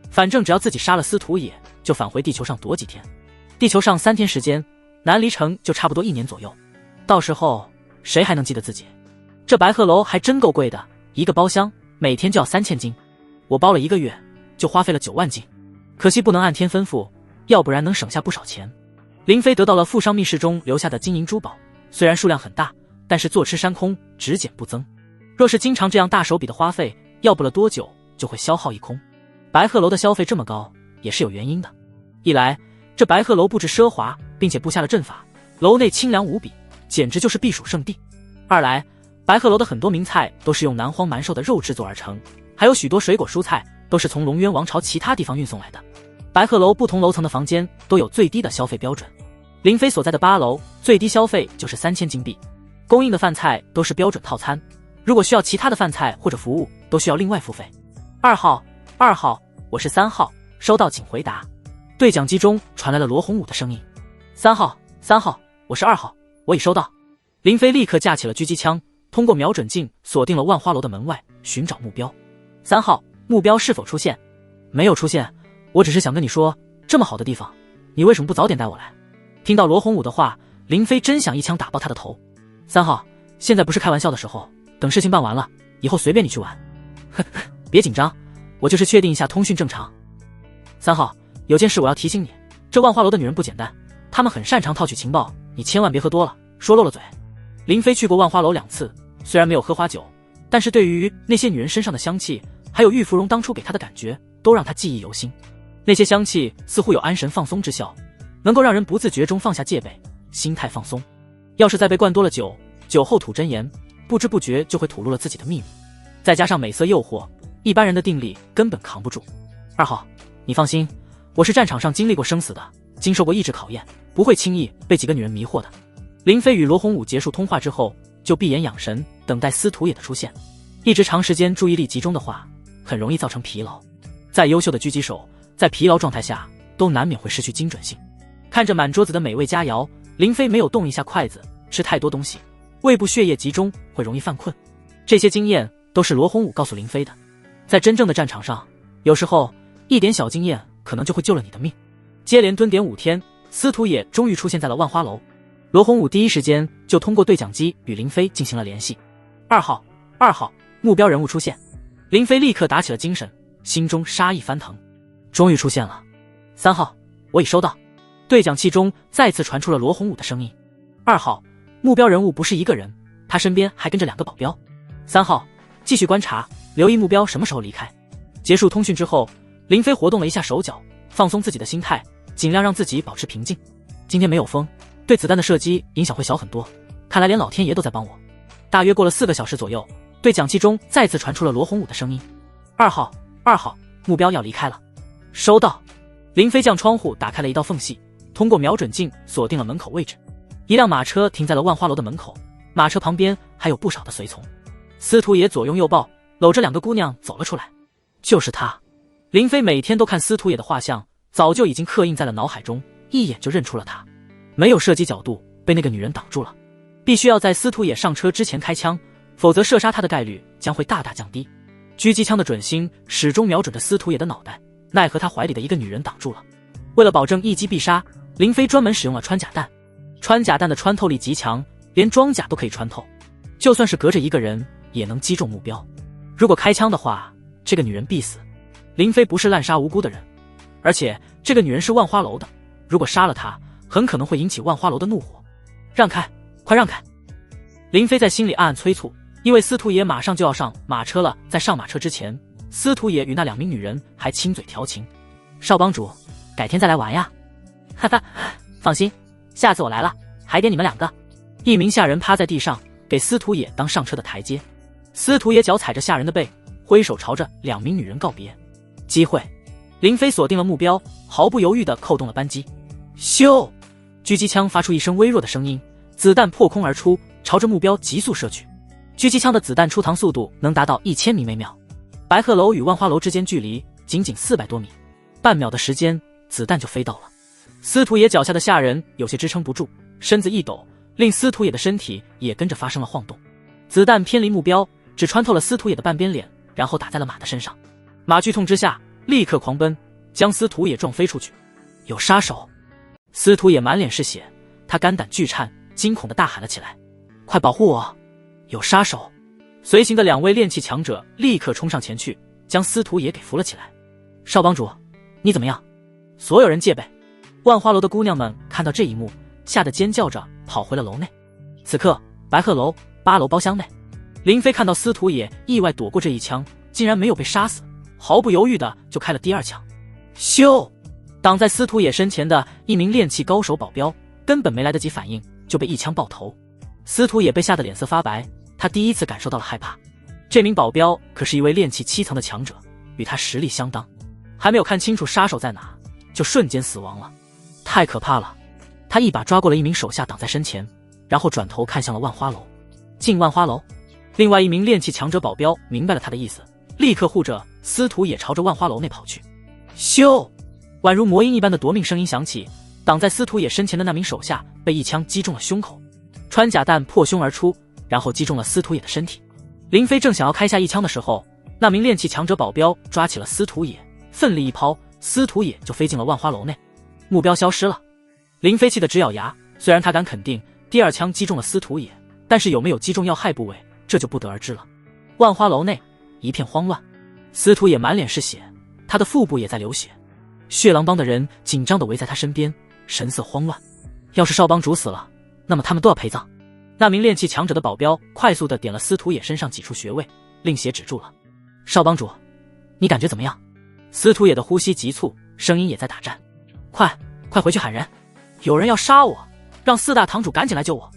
反正只要自己杀了司徒野，就返回地球上躲几天。地球上3天时间，南离城就差不多1年左右。到时候谁还能记得自己？这白鹤楼还真够贵的，一个包厢每天就要3000金，我包了1个月就花费了9万金，可惜不能按天吩咐，要不然能省下不少钱。林飞得到了富商密室中留下的金银珠宝，虽然数量很大，但是坐吃山空，只减不增。若是经常这样大手笔的花费，要不了多久就会消耗一空。白鹤楼的消费这么高，也是有原因的。一来，这白鹤楼布置奢华，并且布下了阵法，楼内清凉无比，简直就是避暑胜地。二来，白鹤楼的很多名菜都是用南荒蛮兽的肉制作而成，还有许多水果蔬菜都是从龙渊王朝其他地方运送来的。白鹤楼不同楼层的房间都有最低的消费标准，林飞所在的8楼最低消费就是3000金币，供应的饭菜都是标准套餐，如果需要其他的饭菜或者服务，都需要另外付费。2号，我是3号，收到请回答。对讲机中传来了罗洪武的声音。3号，我是2号，我已收到。林飞立刻架起了狙击枪，通过瞄准镜锁定了万花楼的门外，寻找目标。3号，目标是否出现？没有出现，我只是想跟你说，这么好的地方，你为什么不早点带我来？听到罗洪武的话，林飞真想一枪打爆他的头。3号，现在不是开玩笑的时候，等事情办完了，以后随便你去玩。呵呵，别紧张，我就是确定一下通讯正常。3号，有件事我要提醒你，这万花楼的女人不简单，她们很擅长套取情报，你千万别喝多了，说漏了嘴。林飞去过万花楼2次，虽然没有喝花酒，但是对于那些女人身上的香气，还有玉芙蓉当初给他的感觉，都让他记忆犹新。那些香气似乎有安神放松之效，能够让人不自觉中放下戒备，心态放松。要是再被灌多了酒，酒后吐真言，不知不觉就会吐露了自己的秘密。再加上美色诱惑，一般人的定力根本扛不住。2号，你放心，我是战场上经历过生死的，经受过意志考验，不会轻易被几个女人迷惑的。林飞与罗洪武结束通话之后，就闭眼养神，等待司徒野的出现。一直长时间注意力集中的话，很容易造成疲劳。再优秀的狙击手，在疲劳状态下都难免会失去精准性。看着满桌子的美味佳肴，林飞没有动一下筷子，吃太多东西，胃部血液集中会容易犯困。这些经验都是罗洪武告诉林飞的。在真正的战场上，有时候一点小经验可能就会救了你的命。接连蹲点5天，司徒野终于出现在了万花楼。罗洪武第一时间就通过对讲机与林飞进行了联系。2号，目标人物出现。林飞立刻打起了精神，心中杀意翻腾。终于出现了。3号，我已收到。对讲器中再次传出了罗洪武的声音。2号，目标人物不是一个人，他身边还跟着2个保镖。3号，继续观察，留意目标什么时候离开。结束通讯之后，林飞活动了一下手脚，放松自己的心态，尽量让自己保持平静。今天没有风，对子弹的射击影响会小很多，看来连老天爷都在帮我。大约过了4个小时左右，对讲器中再次传出了罗洪武的声音。2号，目标要离开了。收到。林飞将窗户打开了一道缝隙，通过瞄准镜锁定了门口位置。一辆马车停在了万花楼的门口，马车旁边还有不少的随从。司徒爷左拥右抱，搂着2个姑娘走了出来。就是他。林飞每天都看司徒爷的画像，早就已经刻印在了脑海中，一眼就认出了他。没有射击角度，被那个女人挡住了，必须要在司徒爷上车之前开枪，否则射杀他的概率将会大大降低。狙击枪的准星始终瞄准着司徒爷的脑袋，奈何他怀里的一个女人挡住了。为了保证一击必杀，林飞专门使用了穿甲弹。穿甲弹的穿透力极强，连装甲都可以穿透，就算是隔着一个人也能击中目标。如果开枪的话，这个女人必死。林飞不是滥杀无辜的人，而且这个女人是万花楼的，如果杀了她，很可能会引起万花楼的怒火。让开，快让开！林飞在心里暗暗催促，因为司徒爷马上就要上马车了。在上马车之前，司徒爷与那2名女人还亲嘴调情。少帮主，改天再来玩呀。哈哈，放心，下次我来了还点你们2个。一名下人趴在地上，给司徒爷当上车的台阶。司徒爷脚踩着下人的背，挥手朝着2名女人告别。机会，林飞锁定了目标，毫不犹豫地扣动了扳机。咻！狙击枪发出一声微弱的声音，子弹破空而出，朝着目标急速射去。狙击枪的子弹出膛速度能达到1000米每秒。白鹤楼与万花楼之间距离仅仅400多米，半秒的时间，子弹就飞到了。司徒爷脚下的下人有些支撑不住，身子一抖，令司徒爷的身体也跟着发生了晃动。子弹偏离目标，只穿透了司徒爷的半边脸，然后打在了马的身上。马剧痛之下立刻狂奔，将司徒爷撞飞出去。有杀手！司徒爷满脸是血，他肝胆俱颤，惊恐地大喊了起来：快保护我！有杀手！随行的2位炼气强者立刻冲上前去，将司徒爷给扶了起来。少帮主，你怎么样？所有人戒备！万花楼的姑娘们看到这一幕，吓得尖叫着跑回了楼内。此刻，白鹤楼8楼包厢内，林飞看到司徒爷意外躲过这一枪，竟然没有被杀死，毫不犹豫的就开了第2枪。咻！挡在司徒爷身前的一名炼气高手保镖根本没来得及反应，就被一枪爆头。司徒爷被吓得脸色发白，他第一次感受到了害怕。这名保镖可是一位炼气7层的强者，与他实力相当，还没有看清楚杀手在哪，就瞬间死亡了，太可怕了。他一把抓过了一名手下挡在身前，然后转头看向了万花楼。进万花楼！另外一名炼气强者保镖明白了他的意思，立刻护着司徒也朝着万花楼内跑去。咻！宛如魔音一般的夺命声音响起，挡在司徒也身前的那名手下被一枪击中了胸口，穿甲弹破胸而出，然后击中了司徒也的身体。林飞正想要开下一枪的时候，那名炼气强者保镖抓起了司徒也，奋力一抛，司徒也就飞进了万花楼内，目标消失了。林飞气得直咬牙，虽然他敢肯定第2枪击中了司徒也，但是有没有击中要害部位，这就不得而知了。万花楼内一片慌乱，司徒也满脸是血，他的腹部也在流血。血狼帮的人紧张地围在他身边，神色慌乱。要是少帮主死了，那么他们都要陪葬。那名炼气强者的保镖快速地点了司徒也身上几处穴位，令血止住了。少帮主，你感觉怎么样？司徒也的呼吸急促，声音也在打颤。快回去喊人，有人要杀我，让4大堂主赶紧来救我。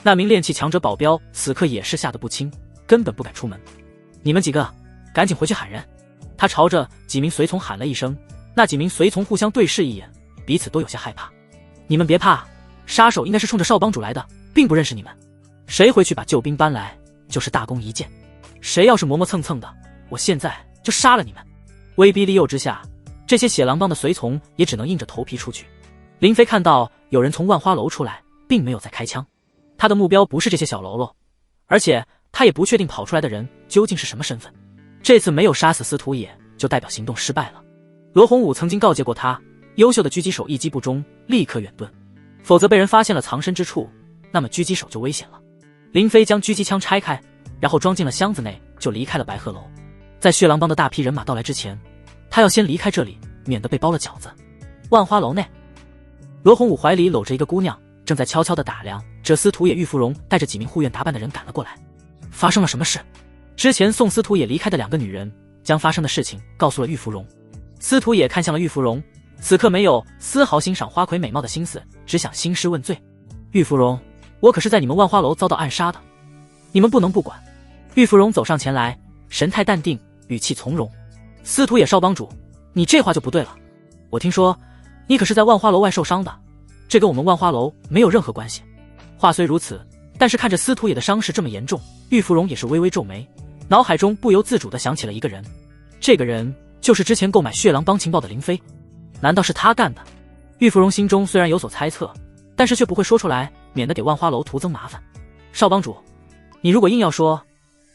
那名炼气强者保镖此刻也是吓得不轻，根本不敢出门。你们几个赶紧回去喊人。他朝着几名随从喊了一声，那几名随从互相对视一眼，彼此都有些害怕。你们别怕，杀手应该是冲着少帮主来的，并不认识你们。谁回去把救兵搬来，就是大功一件。谁要是磨磨蹭蹭的，我现在就杀了你们。威逼利诱之下，这些血狼帮的随从也只能硬着头皮出去。林飞看到有人从万花楼出来，并没有再开枪。他的目标不是这些小喽啰，而且他也不确定跑出来的人究竟是什么身份。这次没有杀死司徒野，就代表行动失败了。罗洪武曾经告诫过他，优秀的狙击手一击不中，立刻远遁，否则被人发现了藏身之处，那么狙击手就危险了。林飞将狙击枪拆开，然后装进了箱子内，就离开了白鹤楼。在血狼帮的大批人马到来之前，他要先离开这里，免得被包了饺子。万花楼内，罗洪武怀里搂着一个姑娘，正在悄悄地打量着司徒野。玉芙蓉带着几名护院打扮的人赶了过来。发生了什么事？之前送司徒野离开的2个女人将发生的事情告诉了玉芙蓉。司徒野看向了玉芙蓉，此刻没有丝毫欣赏花魁美貌的心思，只想兴师问罪。玉芙蓉，我可是在你们万花楼遭到暗杀的，你们不能不管。玉芙蓉走上前来，神态淡定，语气从容。司徒野少帮主，你这话就不对了。我听说你可是在万花楼外受伤的，这跟我们万花楼没有任何关系。话虽如此，但是看着司徒野的伤势这么严重，玉芙蓉也是微微皱眉，脑海中不由自主地想起了一个人。这个人就是之前购买血狼帮情报的林飞。难道是他干的？玉芙蓉心中虽然有所猜测，但是却不会说出来，免得给万花楼徒增麻烦。少帮主，你如果硬要说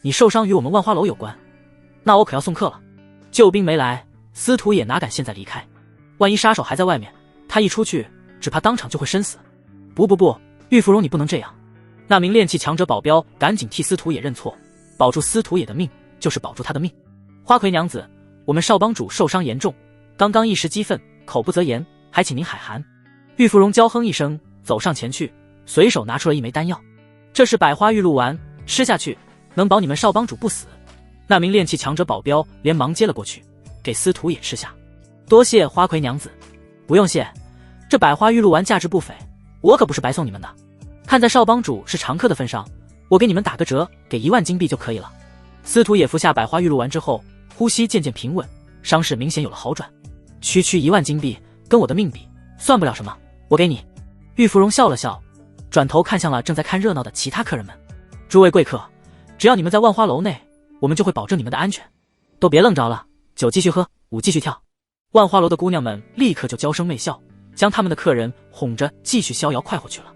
你受伤与我们万花楼有关，那我可要送客了。救兵没来，司徒野哪敢现在离开？万一杀手还在外面，他一出去，只怕当场就会身死。不，玉芙蓉你不能这样。那名炼气强者保镖赶紧替司徒野认错，保住司徒野的命就是保住他的命。花魁娘子，我们少帮主受伤严重，刚刚一时激愤，口不择言，还请您海涵。玉芙蓉娇哼一声，走上前去，随手拿出了一枚丹药。这是百花玉露丸，吃下去能保你们少帮主不死。那名炼气强者保镖连忙接了过去，给司徒野吃下。多谢花魁娘子。不用谢，这百花玉露丸价值不菲，我可不是白送你们的。看在少帮主是常客的份上，我给你们打个折，给1万金币就可以了。司徒野服下百花玉露丸之后，呼吸渐渐平稳，伤势明显有了好转。区1万金币，跟我的命比，算不了什么，我给你。玉芙蓉笑了笑，转头看向了正在看热闹的其他客人们。诸位贵客，只要你们在万花楼内，我们就会保证你们的安全。都别愣着了，酒继续喝，舞继续跳。万花楼的姑娘们立刻就娇声媚笑，将他们的客人哄着继续逍遥快活去了。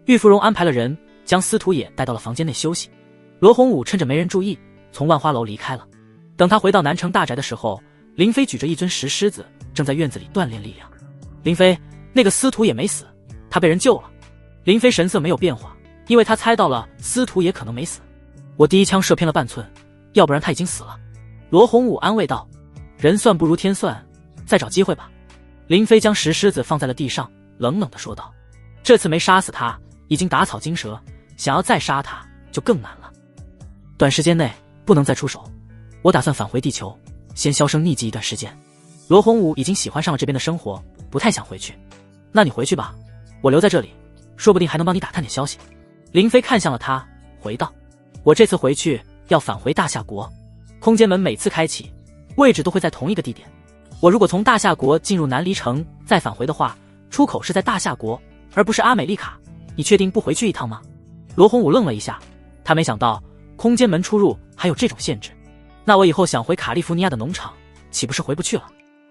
玉芙蓉安排了人将司徒野带到了房间内休息。罗洪武趁着没人注意，从万花楼离开了。等他回到南城大宅的时候，林飞举着一尊石狮子，正在院子里锻炼力量。林飞，那个司徒野没死，他被人救了。林飞神色没有变化，因为他猜到了司徒野可能没死。我第一枪射偏了半寸，要不然他已经死了。罗洪武安慰道。人算不如天算，再找机会吧。林飞将石狮子放在了地上，冷冷地说道。这次没杀死他，已经打草惊蛇，想要再杀他就更难了。短时间内不能再出手，我打算返回地球，先销声匿迹一段时间。罗洪武已经喜欢上了这边的生活，不太想回去。那你回去吧，我留在这里，说不定还能帮你打探点消息。林飞看向了他，回道。我这次回去要返回大夏国，空间门每次开启，位置都会在同一个地点。我如果从大夏国进入南离城再返回的话，出口是在大夏国，而不是阿美丽卡。你确定不回去一趟吗？罗洪武愣了一下，他没想到空间门出入还有这种限制。那我以后想回卡利福尼亚的农场，岂不是回不去了？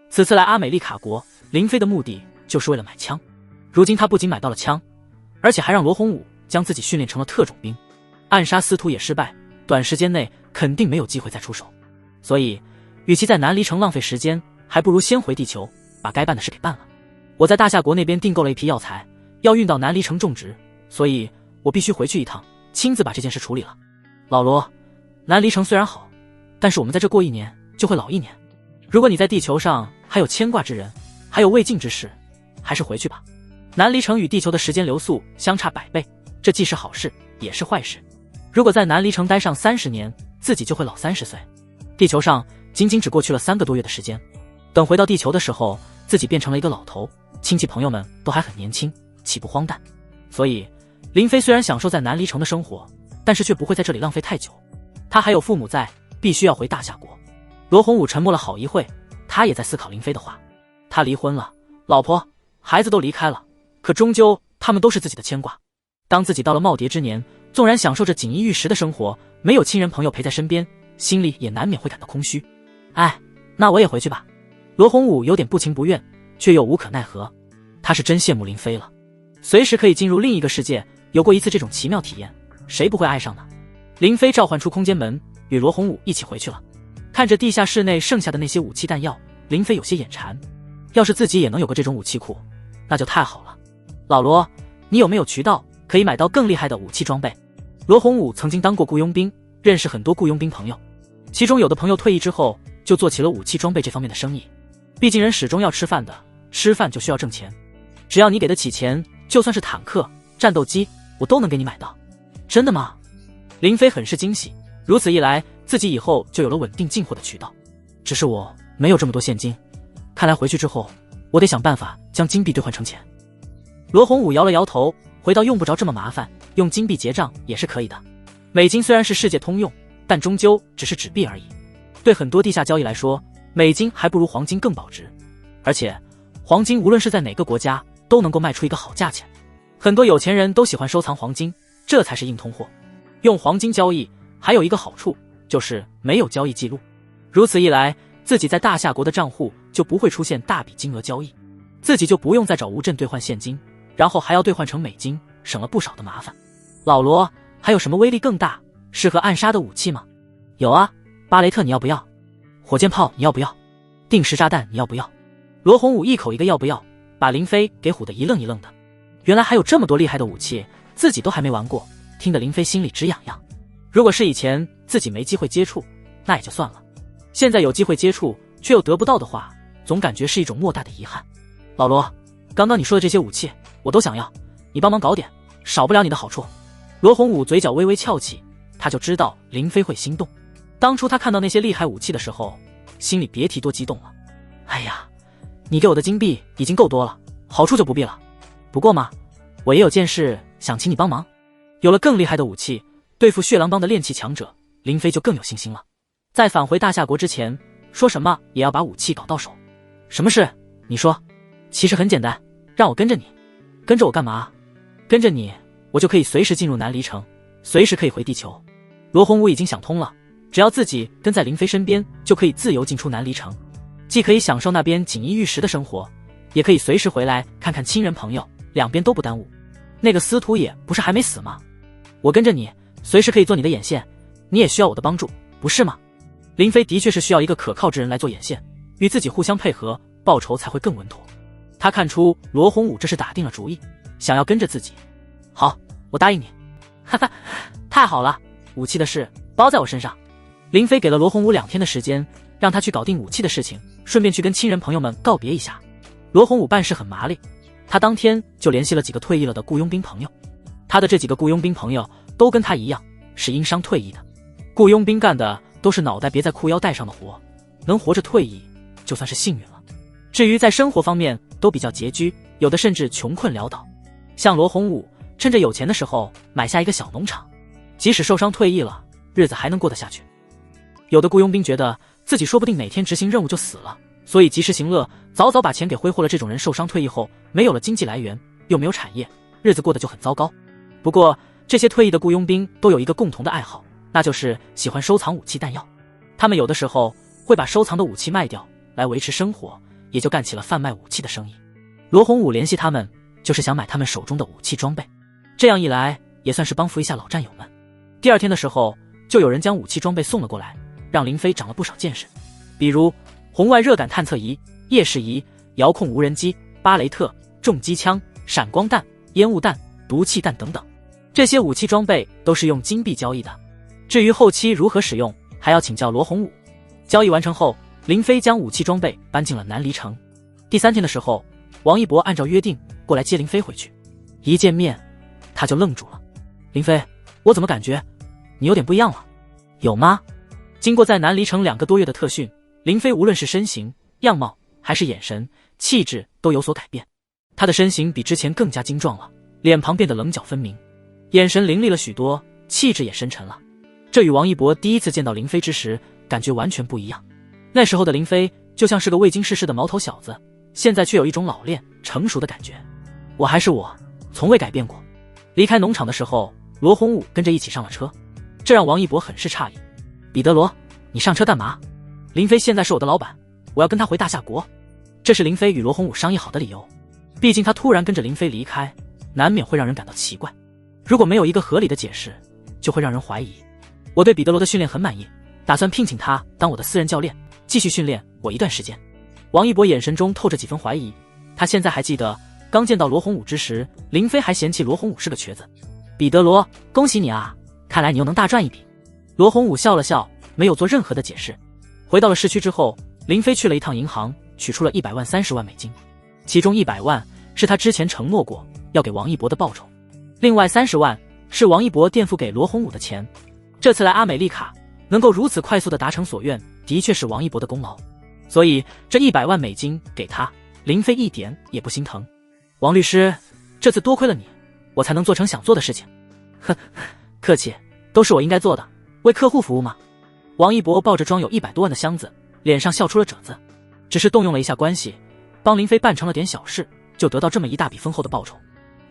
此次来阿美丽卡国，林飞的目的就是为了买枪。如今他不仅买到了枪，而且还让罗洪武将自己训练成了特种兵。暗杀司徒也失败，短时间内肯定没有机会再出手。所以与其在南离城浪费时间，还不如先回地球，把该办的事给办了。我在大夏国那边订购了一批药材，要运到南离城种植，所以我必须回去一趟，亲自把这件事处理了。老罗，南离城虽然好，但是我们在这过1年就会老1年。如果你在地球上还有牵挂之人，还有未尽之事，还是回去吧。南离城与地球的时间流速相差100倍，这既是好事也是坏事。如果在南离城待上30年，自己就会老30岁。地球上仅仅只过去了3个多月的时间，等回到地球的时候，自己变成了一个老头，亲戚朋友们都还很年轻，岂不荒诞？所以林飞虽然享受在南离城的生活，但是却不会在这里浪费太久。他还有父母在，必须要回大夏国。罗洪武沉默了好一会，他也在思考林飞的话。他离婚了，老婆孩子都离开了，可终究他们都是自己的牵挂。当自己到了耄耋之年，纵然享受着锦衣玉食的生活，没有亲人朋友陪在身边，心里也难免会感到空虚。哎，那我也回去吧。罗洪武有点不情不愿，却又无可奈何。他是真羡慕林飞了，随时可以进入另一个世界，有过一次这种奇妙体验，谁不会爱上呢？林飞召唤出空间门，与罗洪武一起回去了。看着地下室内剩下的那些武器弹药，林飞有些眼馋。要是自己也能有个这种武器库，那就太好了。老罗，你有没有渠道可以买到更厉害的武器装备？罗洪武曾经当过雇佣兵，认识很多雇佣兵朋友，其中有的朋友退役之后就做起了武器装备这方面的生意。毕竟人始终要吃饭的，吃饭就需要挣钱，只要你给得起钱，就算是坦克、战斗机，我都能给你买到。真的吗？林飞很是惊喜，如此一来，自己以后就有了稳定进货的渠道。只是我没有这么多现金，看来回去之后，我得想办法将金币兑换成钱。罗洪武摇了摇头，回到用不着这么麻烦，用金币结账也是可以的。美金虽然是世界通用，但终究只是纸币而已。对很多地下交易来说，美金还不如黄金更保值。而且，黄金无论是在哪个国家，都能够卖出一个好价钱。很多有钱人都喜欢收藏黄金，这才是硬通货。用黄金交易还有一个好处，就是没有交易记录。如此一来，自己在大夏国的账户就不会出现大笔金额交易，自己就不用再找吴镇兑换现金，然后还要兑换成美金，省了不少的麻烦。老罗，还有什么威力更大、适合暗杀的武器吗？有啊，巴雷特你要不要？火箭炮你要不要？定时炸弹你要不要？罗洪武一口一个要不要，把林飞给唬得一愣一愣的。原来还有这么多厉害的武器，自己都还没玩过，听得林飞心里直痒痒。如果是以前自己没机会接触，那也就算了，现在有机会接触却又得不到的话，总感觉是一种莫大的遗憾。老罗，刚刚你说的这些武器我都想要，你帮忙搞点，少不了你的好处。罗洪武嘴角微微翘起，他就知道林飞会心动。当初他看到那些厉害武器的时候，心里别提多激动了。哎呀，你给我的金币已经够多了，好处就不必了。不过嘛，我也有件事想请你帮忙。有了更厉害的武器，对付血狼帮的炼器强者，林飞就更有信心了。在返回大夏国之前，说什么也要把武器搞到手。什么事？你说。其实很简单，让我跟着你。跟着我干嘛？跟着你，我就可以随时进入南离城，随时可以回地球。罗洪武已经想通了，只要自己跟在林飞身边，就可以自由进出南离城，既可以享受那边锦衣玉食的生活，也可以随时回来看看亲人朋友，两边都不耽误。那个司徒也不是还没死吗？我跟着你，随时可以做你的眼线，你也需要我的帮助，不是吗？林飞的确是需要一个可靠之人来做眼线，与自己互相配合，报酬才会更稳妥。他看出罗洪武这是打定了主意，想要跟着自己。好，我答应你。哈哈，太好了，武器的事包在我身上。林飞给了罗洪武2天的时间，让他去搞定武器的事情，顺便去跟亲人朋友们告别一下。罗洪武办事很麻利，他当天就联系了几个退役了的雇佣兵朋友。他的这几个雇佣兵朋友都跟他一样，是因伤退役的。雇佣兵干的都是脑袋别在裤腰带上的活，能活着退役就算是幸运了。至于在生活方面都比较拮据，有的甚至穷困潦倒。像罗洪武趁着有钱的时候买下一个小农场，即使受伤退役了，日子还能过得下去。有的雇佣兵觉得自己说不定哪天执行任务就死了，所以及时行乐，早早把钱给挥霍了。这种人受伤退役后没有了经济来源，又没有产业，日子过得就很糟糕。不过这些退役的雇佣兵都有一个共同的爱好，那就是喜欢收藏武器弹药。他们有的时候会把收藏的武器卖掉来维持生活，也就干起了贩卖武器的生意。罗洪武联系他们，就是想买他们手中的武器装备，这样一来也算是帮扶一下老战友们。第2天的时候，就有人将武器装备送了过来，让林飞长了不少见识，比如红外热感探测仪、夜视仪、遥控无人机、巴雷特、重机枪、闪光弹、烟雾弹、毒气弹等等。这些武器装备都是用金币交易的，至于后期如何使用，还要请教罗洪武。交易完成后，林飞将武器装备搬进了南离城。第3天的时候，王一博按照约定过来接林飞回去。一见面，他就愣住了。林飞，我怎么感觉你有点不一样了？有吗？经过在南离城2个多月的特训，林飞无论是身形、样貌还是眼神、气质都有所改变。他的身形比之前更加精壮了，脸庞变得棱角分明，眼神凌厉了许多，气质也深沉了。这与王一博第一次见到林飞之时感觉完全不一样。那时候的林飞就像是个未经世事的毛头小子，现在却有一种老练成熟的感觉。我还是我，从未改变过。离开农场的时候，罗洪武跟着一起上了车，这让王一博很是诧异。彼得罗，你上车干嘛？林飞现在是我的老板，我要跟他回大夏国。这是林飞与罗洪武商议好的理由。毕竟他突然跟着林飞离开，难免会让人感到奇怪。如果没有一个合理的解释，就会让人怀疑。我对彼得罗的训练很满意，打算聘请他当我的私人教练，继续训练我一段时间。王一博眼神中透着几分怀疑，他现在还记得刚见到罗洪武之时，林飞还嫌弃罗洪武是个瘸子。彼得罗，恭喜你啊，看来你又能大赚一笔。罗洪武笑了笑，没有做任何的解释。回到了市区之后，林飞去了一趟银行，取出了100万30万美金，其中100万是他之前承诺过要给王一博的报酬，另外30万是王一博垫付给罗洪武的钱。这次来阿美利卡能够如此快速地达成所愿，的确是王一博的功劳，所以这100万美金给他，林飞一点也不心疼。王律师，这次多亏了你，我才能做成想做的事情。呵，客气，都是我应该做的，为客户服务嘛。王一博抱着装有100多万的箱子，脸上笑出了褶子。只是动用了一下关系，帮林飞办成了点小事，就得到这么一大笔丰厚的报酬，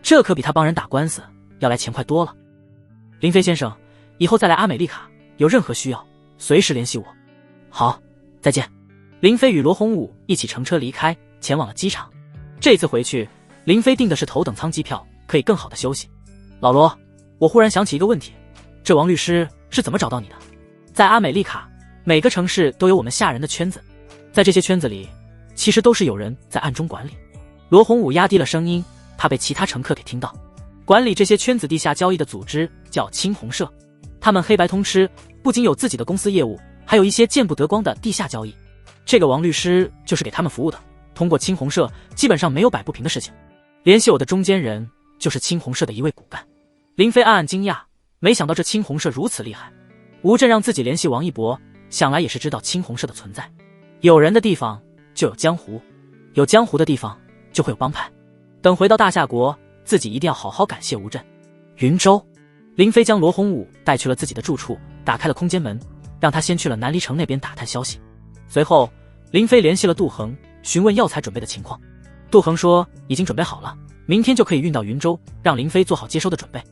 这可比他帮人打官司要来钱快多了。林飞先生，以后再来阿美利卡，有任何需要，随时联系我。好，再见。林飞与罗洪武一起乘车离开，前往了机场。这次回去，林飞订的是头等舱机票，可以更好的休息。老罗，我忽然想起一个问题，这王律师是怎么找到你的？在阿美利卡，每个城市都有我们吓人的圈子，在这些圈子里，其实都是有人在暗中管理。罗洪武压低了声音，怕被其他乘客给听到。管理这些圈子地下交易的组织叫青红社，他们黑白通吃，不仅有自己的公司业务，还有一些见不得光的地下交易。这个王律师就是给他们服务的，通过青红社基本上没有摆不平的事情。联系我的中间人就是青红社的一位骨干。林飞暗暗惊讶，没想到这青红社如此厉害。吴震让自己联系王一博，想来也是知道青红社的存在。有人的地方就有江湖，有江湖的地方就会有帮派。等回到大夏国，自己一定要好好感谢吴震。云州，林飞将罗洪武带去了自己的住处，打开了空间门，让他先去了南离城那边打探消息。随后，林飞联系了杜恒，询问药材准备的情况。杜恒说已经准备好了，明天就可以运到云州，让林飞做好接收的准备。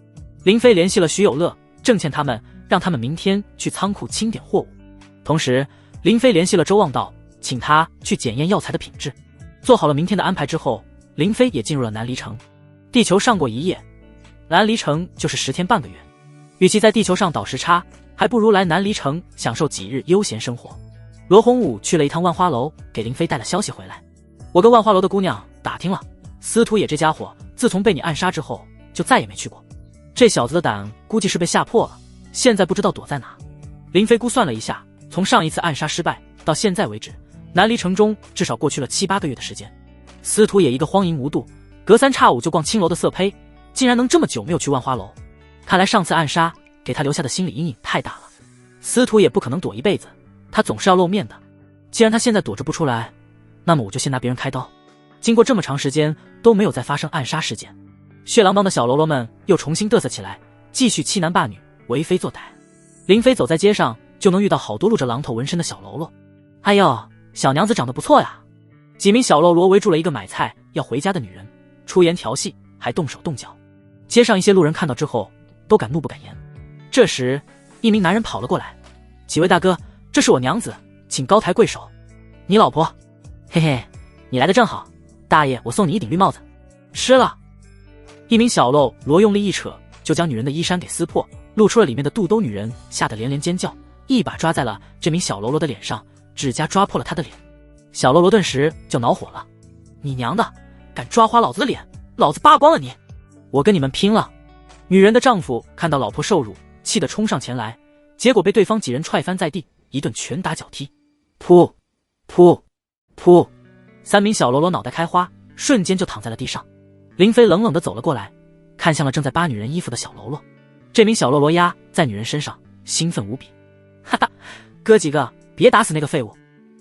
林飞联系了徐有乐、郑倩他们，让他们明天去仓库清点货物。同时，林飞联系了周望道，请他去检验药材的品质。做好了明天的安排之后，林飞也进入了南离城。地球上过一夜，南离城就是10天半个月。与其在地球上倒时差，还不如来南离城享受几日悠闲生活。罗洪武去了一趟万花楼，给林飞带了消息回来。我跟万花楼的姑娘打听了，司徒野这家伙自从被你暗杀之后，就再也没去过。这小子的胆估计是被吓破了，现在不知道躲在哪。林飞估算了一下，从上一次暗杀失败到现在为止，南离城中至少过去了7、8个月的时间。司徒野一个荒淫无度，隔三差五就逛青楼的色胚，竟然能这么久没有去万花楼。看来上次暗杀给他留下的心理阴影太大了。司徒也不可能躲一辈子，他总是要露面的。既然他现在躲着不出来，那么我就先拿别人开刀。经过这么长时间都没有再发生暗杀事件，血狼帮的小喽啰们又重新嘚瑟起来，继续欺男霸女，为非作歹。林飞走在街上就能遇到好多露着榔头纹身的小喽啰。哎呦，小娘子长得不错呀！几名小喽啰围住了一个买菜要回家的女人，出言调戏，还动手动脚。街上一些路人看到之后都敢怒不敢言。这时一名男人跑了过来，几位大哥，这是我娘子，请高抬贵手。你老婆？嘿嘿，你来的正好，大爷我送你一顶绿帽子。吃了。一名小喽啰用力一扯，就将女人的衣衫给撕破，露出了里面的肚兜。女人吓得连连尖叫，一把抓在了这名小喽啰的脸上，指甲抓破了他的脸。小喽啰顿时就恼火了，你娘的，敢抓花老子的脸，老子扒光了你，我跟你们拼了！女人的丈夫看到老婆受辱，气得冲上前来，结果被对方几人踹翻在地，一顿拳打脚踢。噗噗噗，3名小喽啰脑袋开花，瞬间就躺在了地上。林飞冷冷地走了过来，看向了正在扒女人衣服的小喽啰。这名小喽啰压在女人身上，兴奋无比。哈哈，哥几个别打死那个废物，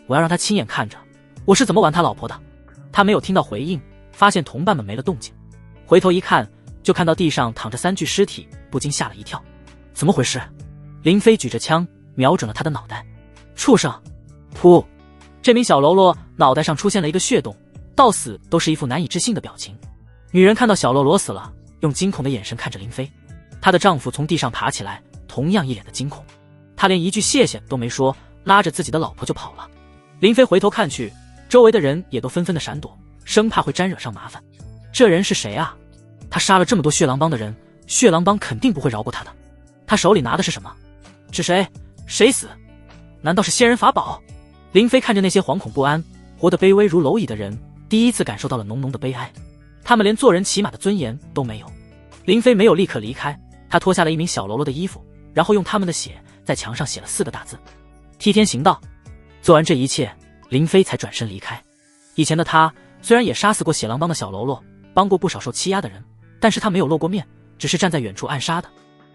我要让他亲眼看着我是怎么玩他老婆的。他没有听到回应，发现同伴们没了动静，回头一看，就看到地上躺着3具尸体，不禁吓了一跳。怎么回事？林飞举着枪瞄准了他的脑袋。畜生！噗！这名小喽啰脑袋上出现了一个血洞，到死都是一副难以置信的表情。女人看到小喽啰死了，用惊恐的眼神看着林飞。她的丈夫从地上爬起来，同样一脸的惊恐。他连一句谢谢都没说，拉着自己的老婆就跑了。林飞回头看去，周围的人也都纷纷的闪躲，生怕会沾惹上麻烦。这人是谁啊？他杀了这么多血狼帮的人，血狼帮肯定不会饶过他的。他手里拿的是什么？是谁？谁死？难道是仙人法宝？林飞看着那些惶恐不安、活得卑微如蝼蚁的人，第一次感受到了浓浓的悲哀。他们连做人起码的尊严都没有。林飞没有立刻离开，他脱下了一名小喽啰的衣服，然后用他们的血在墙上写了4个大字：替天行道。做完这一切，林飞才转身离开。以前的他虽然也杀死过血狼帮的小喽啰，帮过不少受欺压的人，但是他没有露过面，只是站在远处暗杀的。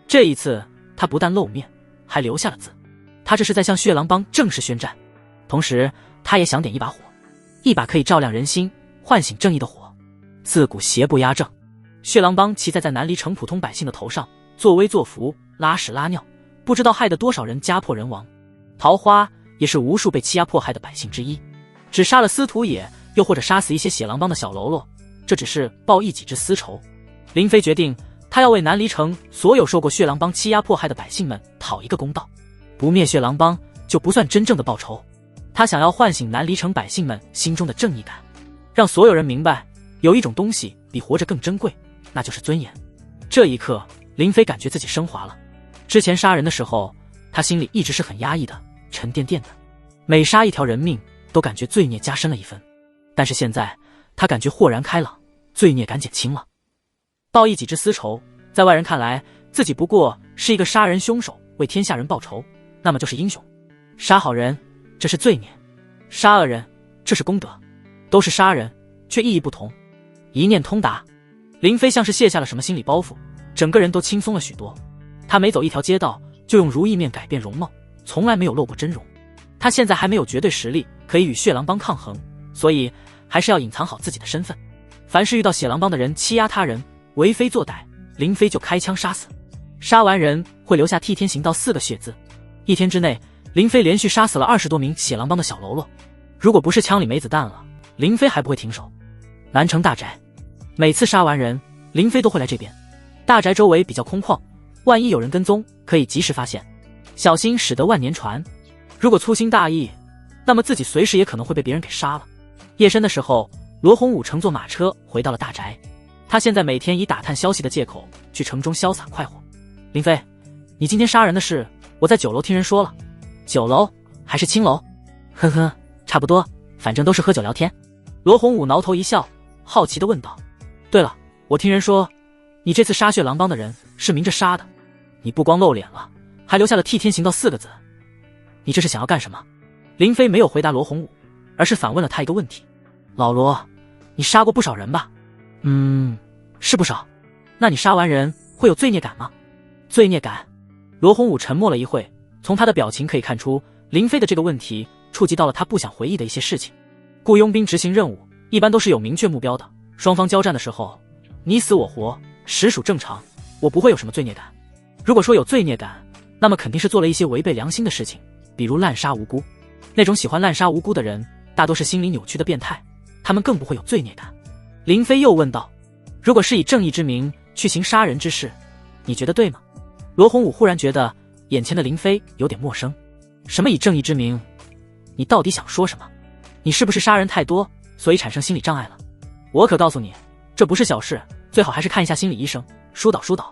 这一次他不但露面，还留下了字，他这是在向血狼帮正式宣战。同时他也想点一把火，一把可以照亮人心、唤醒正义的火。自古邪不压正，血狼帮骑在南离城普通百姓的头上，作威作福，拉屎拉尿，不知道害得多少人家破人亡。桃花也是无数被欺压迫害的百姓之一，只杀了司徒野，又或者杀死一些血狼帮的小喽啰，这只是报一己之私仇。林飞决定，他要为南离城所有受过血狼帮欺压迫害的百姓们讨一个公道，不灭血狼帮就不算真正的报仇。他想要唤醒南离城百姓们心中的正义感，让所有人明白，有一种东西比活着更珍贵，那就是尊严。这一刻，林飞感觉自己升华了。之前杀人的时候，他心里一直是很压抑的，沉甸甸的，每杀一条人命都感觉罪孽加深了一分。但是现在他感觉豁然开朗，罪孽感减轻了。报一己之私仇，在外人看来，自己不过是一个杀人凶手，为天下人报仇，那么就是英雄。杀好人，这是罪孽；杀恶人，这是功德。都是杀人，却意义不同。一念通达，林飞像是卸下了什么心理包袱，整个人都轻松了许多。他每走一条街道，就用如意面改变容貌，从来没有露过真容。他现在还没有绝对实力可以与血狼帮抗衡，所以还是要隐藏好自己的身份。凡是遇到血狼帮的人欺压他人、为非作歹，林飞就开枪杀死。杀完人会留下替天行道4个血字。1天之内，林飞连续杀死了20多名血狼帮的小喽啰。如果不是枪里没子弹了，林飞还不会停手。南城大宅，每次杀完人，林飞都会来这边。大宅周围比较空旷，万一有人跟踪，可以及时发现。小心驶得万年船，如果粗心大意，那么自己随时也可能会被别人给杀了。夜深的时候，罗洪武乘坐马车回到了大宅。他现在每天以打探消息的借口去城中潇洒快活。林飞，你今天杀人的事，我在9楼听人说了。9楼还是青楼？呵呵，差不多，反正都是喝酒聊天。罗洪武挠头一笑，好奇地问道：对了，我听人说你这次杀血狼帮的人是明着杀的，你不光露脸了，还留下了替天行道4个字，你这是想要干什么？林飞没有回答罗洪武，而是反问了他一个问题：老罗，你杀过不少人吧？是不少。那你杀完人会有罪孽感吗？罪孽感？罗洪武沉默了一会，从他的表情可以看出，林飞的这个问题触及到了他不想回忆的一些事情。雇佣兵执行任务一般都是有明确目标的，双方交战的时候你死我活，实属正常，我不会有什么罪孽感。如果说有罪孽感，那么肯定是做了一些违背良心的事情，比如滥杀无辜。那种喜欢滥杀无辜的人大多是心理扭曲的变态，他们更不会有罪孽感。林飞又问道：如果是以正义之名去行杀人之事，你觉得对吗？罗洪武忽然觉得眼前的林飞有点陌生。什么以正义之名？你到底想说什么？你是不是杀人太多，所以产生心理障碍了？我可告诉你，这不是小事，最好还是看一下心理医生，疏导疏导。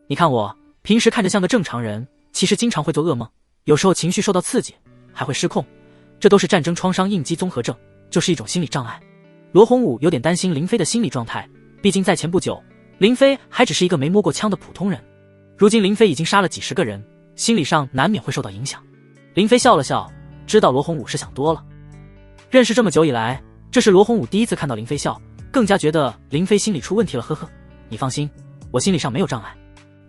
你看我平时看着像个正常人，其实经常会做噩梦，有时候情绪受到刺激还会失控，这都是战争创伤应激综合症，就是一种心理障碍。罗洪武有点担心林飞的心理状态，毕竟在前不久，林飞还只是一个没摸过枪的普通人，如今林飞已经杀了几10个人，心理上难免会受到影响。林飞笑了笑，知道罗洪武是想多了。认识这么久以来，这是罗洪武第一次看到林飞笑，更加觉得林飞心里出问题了。呵呵，你放心，我心理上没有障碍，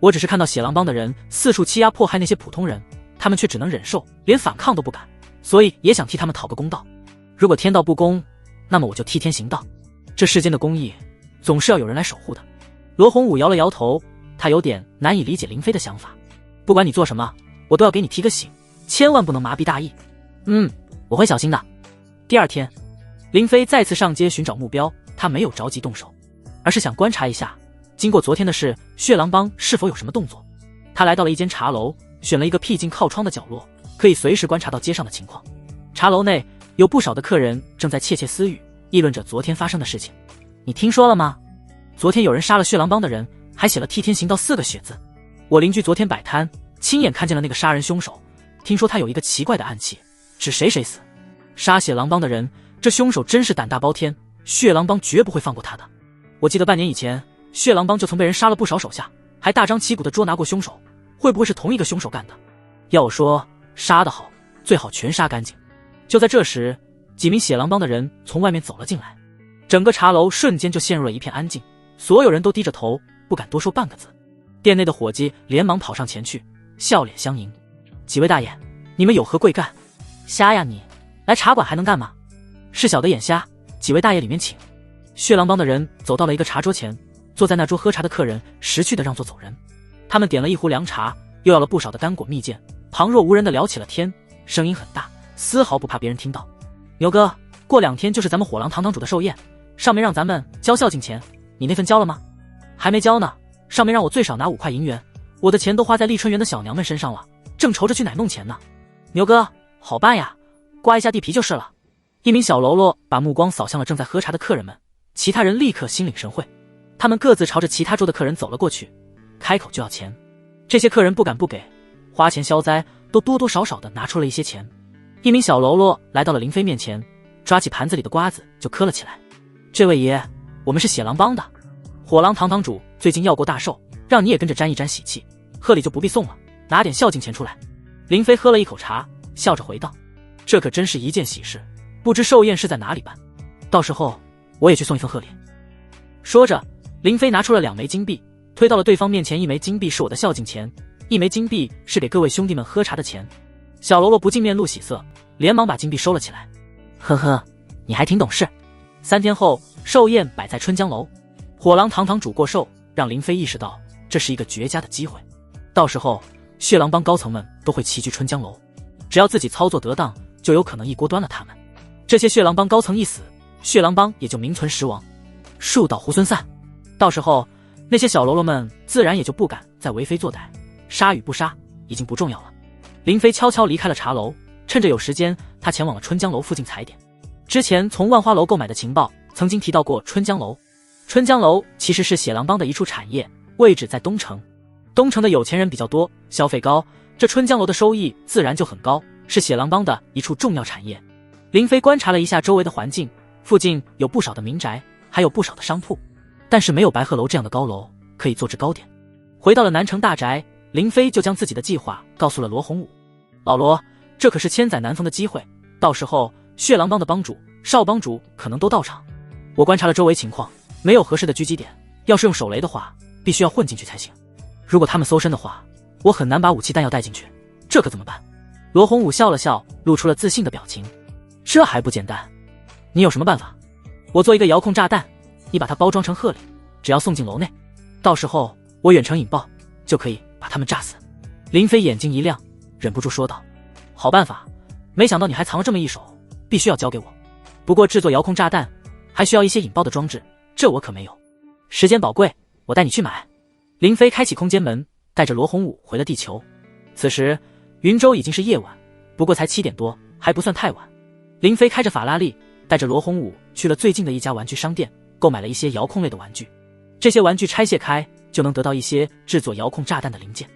我只是看到血狼帮的人四处欺压迫害那些普通人，他们却只能忍受，连反抗都不敢，所以也想替他们讨个公道。如果天道不公，那么我就替天行道。这世间的公义总是要有人来守护的。罗洪武摇了摇头，他有点难以理解林飞的想法。不管你做什么，我都要给你提个醒，千万不能麻痹大意。我会小心的。第2天，林飞再次上街寻找目标，他没有着急动手，而是想观察一下，经过昨天的事，血狼帮是否有什么动作。他来到了一间茶楼，选了一个僻静靠窗的角落，可以随时观察到街上的情况。茶楼内有不少的客人正在窃窃私语，议论着昨天发生的事情。你听说了吗？昨天有人杀了血狼帮的人，还写了替天行道4个血字。我邻居昨天摆摊，亲眼看见了那个杀人凶手，听说他有一个奇怪的暗器，指谁谁死。杀血狼帮的人，这凶手真是胆大包天，血狼帮绝不会放过他的。我记得半年以前，血狼帮就曾被人杀了不少手下，还大张旗鼓地捉拿过凶手，会不会是同一个凶手干的？要我说，杀得好，最好全杀干净。就在这时，几名血狼帮的人从外面走了进来，整个茶楼瞬间就陷入了一片安静，所有人都低着头，不敢多说半个字。店内的伙计连忙跑上前去，笑脸相迎：“几位大爷，你们有何贵干？”“瞎呀你，来茶馆还能干嘛？是小的眼瞎，几位大爷里面请。”血狼帮的人走到了一个茶桌前，坐在那桌喝茶的客人识趣的让座走人。他们点了一壶凉茶，又要了不少的干果蜜饯，旁若无人的聊起了天，声音很大，丝毫不怕别人听到。“牛哥，过2天就是咱们火狼堂堂主的寿宴，上面让咱们交孝敬钱，你那份交了吗？”“还没交呢，上面让我最少拿5块银元，我的钱都花在丽春园的小娘们身上了，正愁着去哪弄钱呢。”“牛哥，好办呀，刮一下地皮就是了。”一名小喽啰把目光扫向了正在喝茶的客人们，其他人立刻心领神会，他们各自朝着其他桌的客人走了过去，开口就要钱。这些客人不敢不给，花钱消灾，都多多少少的拿出了一些钱。一名小喽啰来到了林飞面前，抓起盘子里的瓜子就磕了起来：“这位爷，我们是血狼帮的，火狼堂堂主最近要过大寿，让你也跟着沾一沾喜气，贺礼就不必送了，拿点孝敬钱出来。”林飞喝了一口茶，笑着回道：“这可真是一件喜事，不知寿宴是在哪里办，到时候我也去送一份贺礼。”说着，林飞拿出了2枚金币，推到了对方面前。1枚金币是我的孝敬钱，1枚金币是给各位兄弟们喝茶的钱。小喽啰不禁面露喜色，连忙把金币收了起来。“呵呵，你还挺懂事。”3天后，寿宴摆在春江楼，火狼堂堂主过寿，让林飞意识到这是一个绝佳的机会。到时候，血狼帮高层们都会齐聚春江楼，只要自己操作得当，就有可能一锅端了他们。这些血狼帮高层一死，血狼帮也就名存实亡，树倒猢狲散。到时候，那些小喽啰们自然也就不敢再为非作歹，杀与不杀已经不重要了。林飞悄悄离开了茶楼，趁着有时间，他前往了春江楼附近踩点。之前从万花楼购买的情报曾经提到过春江楼。春江楼其实是血狼帮的一处产业，位置在东城。东城的有钱人比较多，消费高，这春江楼的收益自然就很高，是血狼帮的一处重要产业。林飞观察了一下周围的环境，附近有不少的民宅，还有不少的商铺，但是没有白鹤楼这样的高楼可以做制糕点。回到了南城大宅，林飞就将自己的计划告诉了罗洪武。“老罗，这可是千载难逢的机会，到时候血狼帮的帮主、少帮主可能都到场。我观察了周围情况，没有合适的狙击点，要是用手雷的话，必须要混进去才行。如果他们搜身的话，我很难把武器弹药带进去，这可怎么办？”罗洪武笑了笑，露出了自信的表情。“这还不简单，你有什么办法？我做一个遥控炸弹，你把它包装成贺礼，只要送进楼内，到时候我远程引爆，就可以把他们炸死。”林飞眼睛一亮，忍不住说道：“好办法，没想到你还藏了这么一手，必须要交给我。不过制作遥控炸弹还需要一些引爆的装置，这我可没有。时间宝贵，我带你去买。”林飞开启空间门，带着罗洪武回了地球。此时云州已经是夜晚，不过才7点多，还不算太晚。林飞开着法拉利，带着罗洪武去了最近的一家玩具商店，购买了一些遥控类的玩具。这些玩具拆卸开，就能得到一些制作遥控炸弹的零件。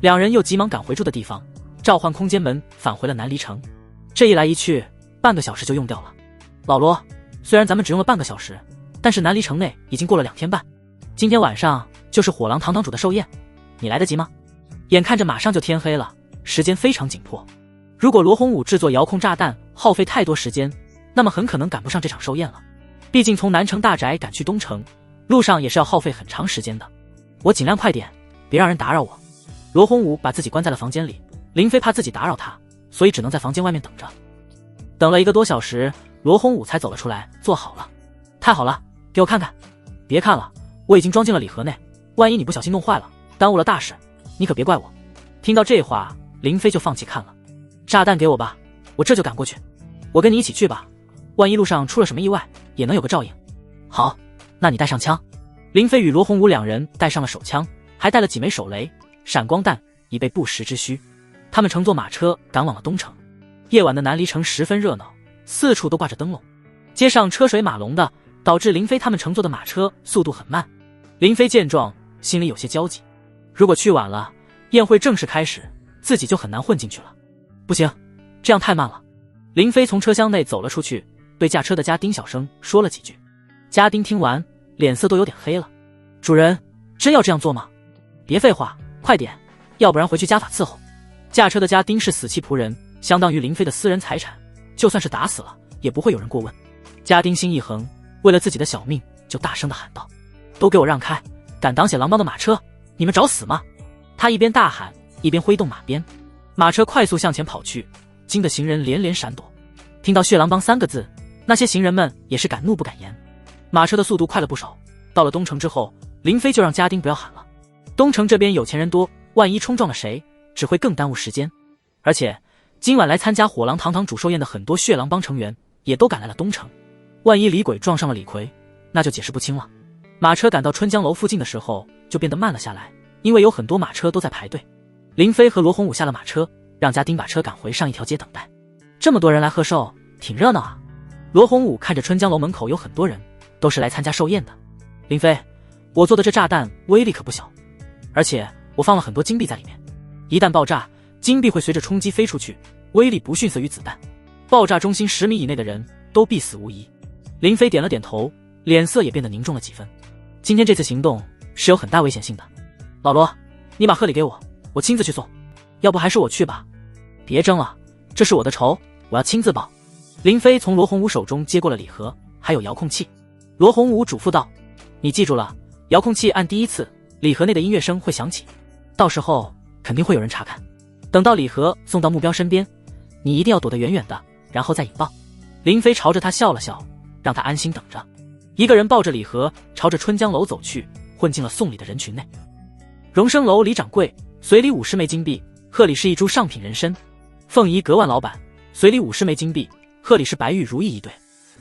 2人又急忙赶回住的地方，召唤空间门返回了南离城。这一来一去，半个小时就用掉了。老罗，虽然咱们只用了半个小时，但是南离城内已经过了2天半。今天晚上就是火狼堂堂主的寿宴，你来得及吗？眼看着马上就天黑了，时间非常紧迫。如果罗洪武制作遥控炸弹耗费太多时间，那么很可能赶不上这场寿宴了。毕竟从南城大宅赶去东城，路上也是要耗费很长时间的。我尽量快点，别让人打扰我。罗洪武把自己关在了房间里，林飞怕自己打扰他，所以只能在房间外面等着。等了1个多小时，罗洪武才走了出来，坐好了。太好了，给我看看。别看了，我已经装进了礼盒内，万一你不小心弄坏了，耽误了大事，你可别怪我。听到这话，林飞就放弃看了。炸弹给我吧，我这就赶过去。我跟你一起去吧，万一路上出了什么意外，也能有个照应。好，那你带上枪。林飞与罗洪武2人带上了手枪，还带了几枚手雷、闪光弹，以备不时之需。他们乘坐马车赶往了东城。夜晚的南离城十分热闹，四处都挂着灯笼，街上车水马龙的，导致林飞他们乘坐的马车速度很慢。林飞见状，心里有些焦急，如果去晚了，宴会正式开始，自己就很难混进去了。不行，这样太慢了。林飞从车厢内走了出去，对驾车的家丁小声说了几句。家丁听完，脸色都有点黑了。主人，真要这样做吗？别废话，快点，要不然回去家法伺候。驾车的家丁是死气仆人，相当于林飞的私人财产，就算是打死了，也不会有人过问。家丁心一横，为了自己的小命，就大声地喊道：都给我让开，敢挡血狼帮的马车，你们找死吗？他一边大喊，一边挥动马鞭，马车快速向前跑去，惊得行人连连闪躲。听到血狼帮3个字，那些行人们也是敢怒不敢言。马车的速度快了不少，到了东城之后，林飞就让家丁不要喊了。东城这边有钱人多，万一冲撞了谁，只会更耽误时间。而且今晚来参加火狼堂堂主寿宴的很多血狼帮成员也都赶来了东城，万一李鬼撞上了李逵，那就解释不清了。马车赶到春江楼附近的时候就变得慢了下来，因为有很多马车都在排队。林飞和罗洪武下了马车，让家丁把车赶回上一条街等待。这么多人来贺寿，挺热闹啊。罗洪武看着春江楼门口有很多人，都是来参加寿宴的。林飞，我做的这炸弹威力可不小，而且我放了很多金币在里面，一旦爆炸，金币会随着冲击飞出去，威力不逊色于子弹，爆炸中心10米以内的人都必死无疑。林飞点了点头，脸色也变得凝重了几分。今天这次行动是有很大危险性的，老罗，你把贺礼给我，我亲自去送。要不还是我去吧。别争了，这是我的仇，我要亲自报。林飞从罗洪武手中接过了礼盒，还有遥控器。罗洪武嘱咐道：你记住了，遥控器按第一次，礼盒内的音乐声会响起，到时候肯定会有人查看。等到礼盒送到目标身边，你一定要躲得远远的，然后再引爆。林飞朝着他笑了笑，让他安心等着。一个人抱着礼盒朝着春江楼走去，混进了送礼的人群内。荣生楼李掌柜随礼50枚金币，贺礼是一株上品人参。凤仪阁万老板随礼50枚金币，贺礼是白玉如意一对。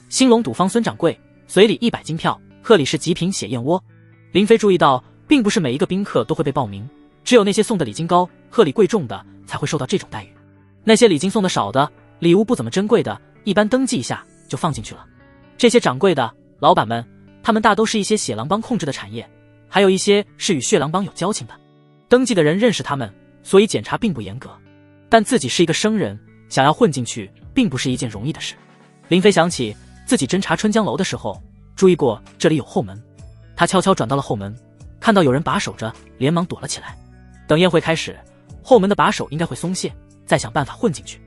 兴隆赌坊孙掌柜随礼100金票，贺礼是极品血燕窝。林飞注意到，并不是每一个宾客都会被报名，只有那些送的礼金高、贺礼贵重的才会受到这种待遇。那些礼金送的少的、礼物不怎么珍贵的，一般登记一下就放进去了。这些掌柜的老板们，他们大都是一些血狼帮控制的产业，还有一些是与血狼帮有交情的。登记的人认识他们，所以检查并不严格。但自己是一个生人，想要混进去并不是一件容易的事。林飞想起自己侦查春江楼的时候，注意过这里有后门，他悄悄转到了后门，看到有人把守着，连忙躲了起来。等宴会开始，后门的把手应该会松懈，再想办法混进去。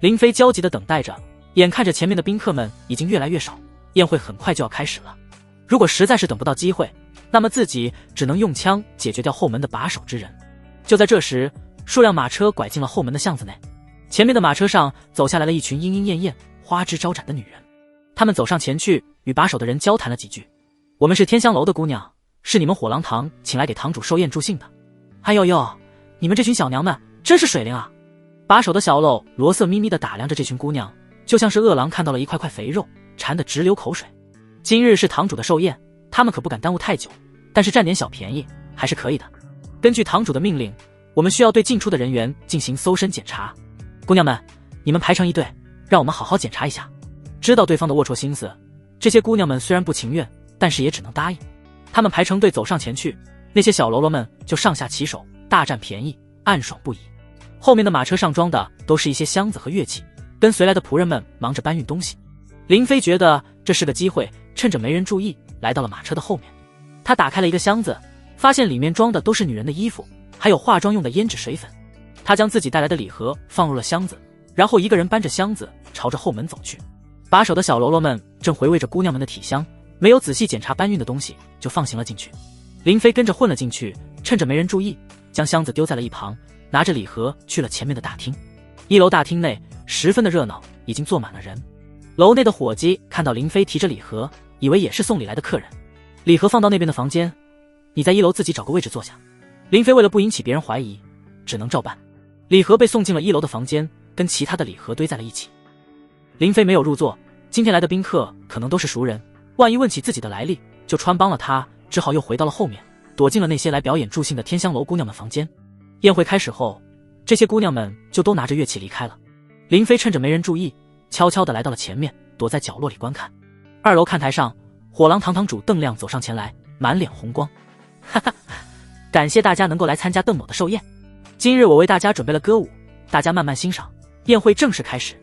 林飞焦急地等待着，眼看着前面的宾客们已经越来越少，宴会很快就要开始了。如果实在是等不到机会，那么自己只能用枪解决掉后门的把守之人。就在这时，数辆马车拐进了后门的巷子内，前面的马车上走下来了一群莺莺燕燕、花枝招展的女人。他们走上前去，与把守的人交谈了几句。我们是天香楼的姑娘，是你们火狼堂请来给堂主寿宴助兴的。哎呦呦，你们这群小娘们真是水灵啊！把守的小喽罗色眯眯地打量着这群姑娘，就像是饿狼看到了一块块肥肉，馋得直流口水。今日是堂主的寿宴，他们可不敢耽误太久，但是占点小便宜还是可以的。根据堂主的命令，我们需要对进出的人员进行搜身检查。姑娘们，你们排成一队，让我们好好检查一下。知道对方的龌龊心思，这些姑娘们虽然不情愿，但是也只能答应。她们排成队走上前去，那些小喽啰们就上下其手，大占便宜，暗爽不已。后面的马车上装的都是一些箱子和乐器，跟随来的仆人们忙着搬运东西。林飞觉得这是个机会，趁着没人注意，来到了马车的后面。他打开了一个箱子，发现里面装的都是女人的衣服，还有化妆用的胭脂水粉。他将自己带来的礼盒放入了箱子，然后一个人搬着箱子朝着后门走去。把守的小喽啰们正回味着姑娘们的体香，没有仔细检查搬运的东西，就放行了进去。林飞跟着混了进去，趁着没人注意，将箱子丢在了一旁，拿着礼盒去了前面的大厅。1楼大厅内十分的热闹，已经坐满了人。楼内的伙计看到林飞提着礼盒，以为也是送礼来的客人。礼盒放到那边的房间，你在1楼自己找个位置坐下。林飞为了不引起别人怀疑，只能照办。礼盒被送进了1楼的房间，跟其他的礼盒堆在了一起。林飞没有入座，今天来的宾客可能都是熟人，万一问起自己的来历，就穿帮了他，只好又回到了后面，躲进了那些来表演助兴的天香楼姑娘们房间。宴会开始后，这些姑娘们就都拿着乐器离开了。林飞趁着没人注意，悄悄地来到了前面，躲在角落里观看。2楼看台上，火狼堂堂主邓亮走上前来，满脸红光。哈哈，感谢大家能够来参加邓某的寿宴。今日我为大家准备了歌舞，大家慢慢欣赏。宴会正式开始。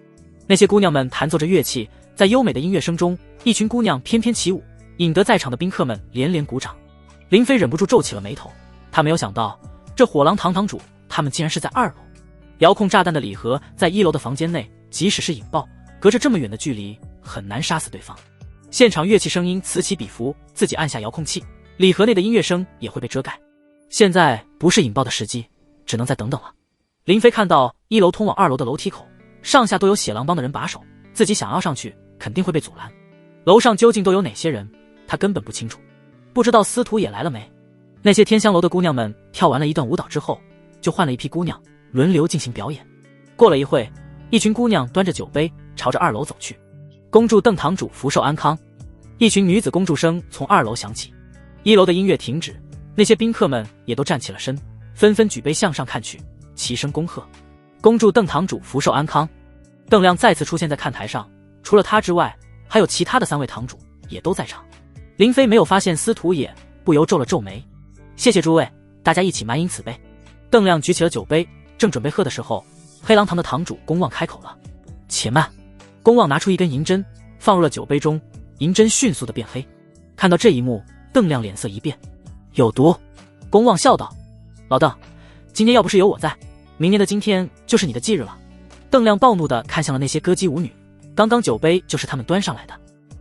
那些姑娘们弹奏着乐器，在优美的音乐声中，一群姑娘翩翩起舞，引得在场的宾客们连连鼓掌。林飞忍不住皱起了眉头，他没有想到，这火狼堂堂主他们竟然是在2楼。遥控炸弹的礼盒在1楼的房间内，即使是引爆，隔着这么远的距离，很难杀死对方。现场乐器声音此起彼伏，自己按下遥控器，礼盒内的音乐声也会被遮盖。现在不是引爆的时机，只能再等等了。林飞看到1楼通往2楼的楼梯口，上下都有血狼帮的人把守，自己想要上去肯定会被阻拦。楼上究竟都有哪些人，他根本不清楚。不知道司徒也来了没？那些天香楼的姑娘们跳完了一段舞蹈之后，就换了一批姑娘轮流进行表演。过了一会，一群姑娘端着酒杯朝着2楼走去。恭祝邓堂主福寿安康。一群女子恭祝声从2楼响起。1楼的音乐停止，那些宾客们也都站起了身，纷纷举杯向上看去，齐声恭贺。恭祝邓堂主福寿安康。邓亮再次出现在看台上，除了他之外，还有其他的3位堂主也都在场。林飞没有发现司徒也，不由皱了皱眉。谢谢诸位，大家一起满饮此杯。邓亮举起了酒杯，正准备喝的时候，黑狼堂的堂主公望开口了。且慢。公望拿出一根银针，放入了酒杯中，银针迅速的变黑。看到这一幕，邓亮脸色一变。有毒。公望笑道。老邓，今天要不是有我在，明年的今天就是你的忌日了。邓亮暴怒地看向了那些歌姬舞女，刚刚酒杯就是他们端上来的。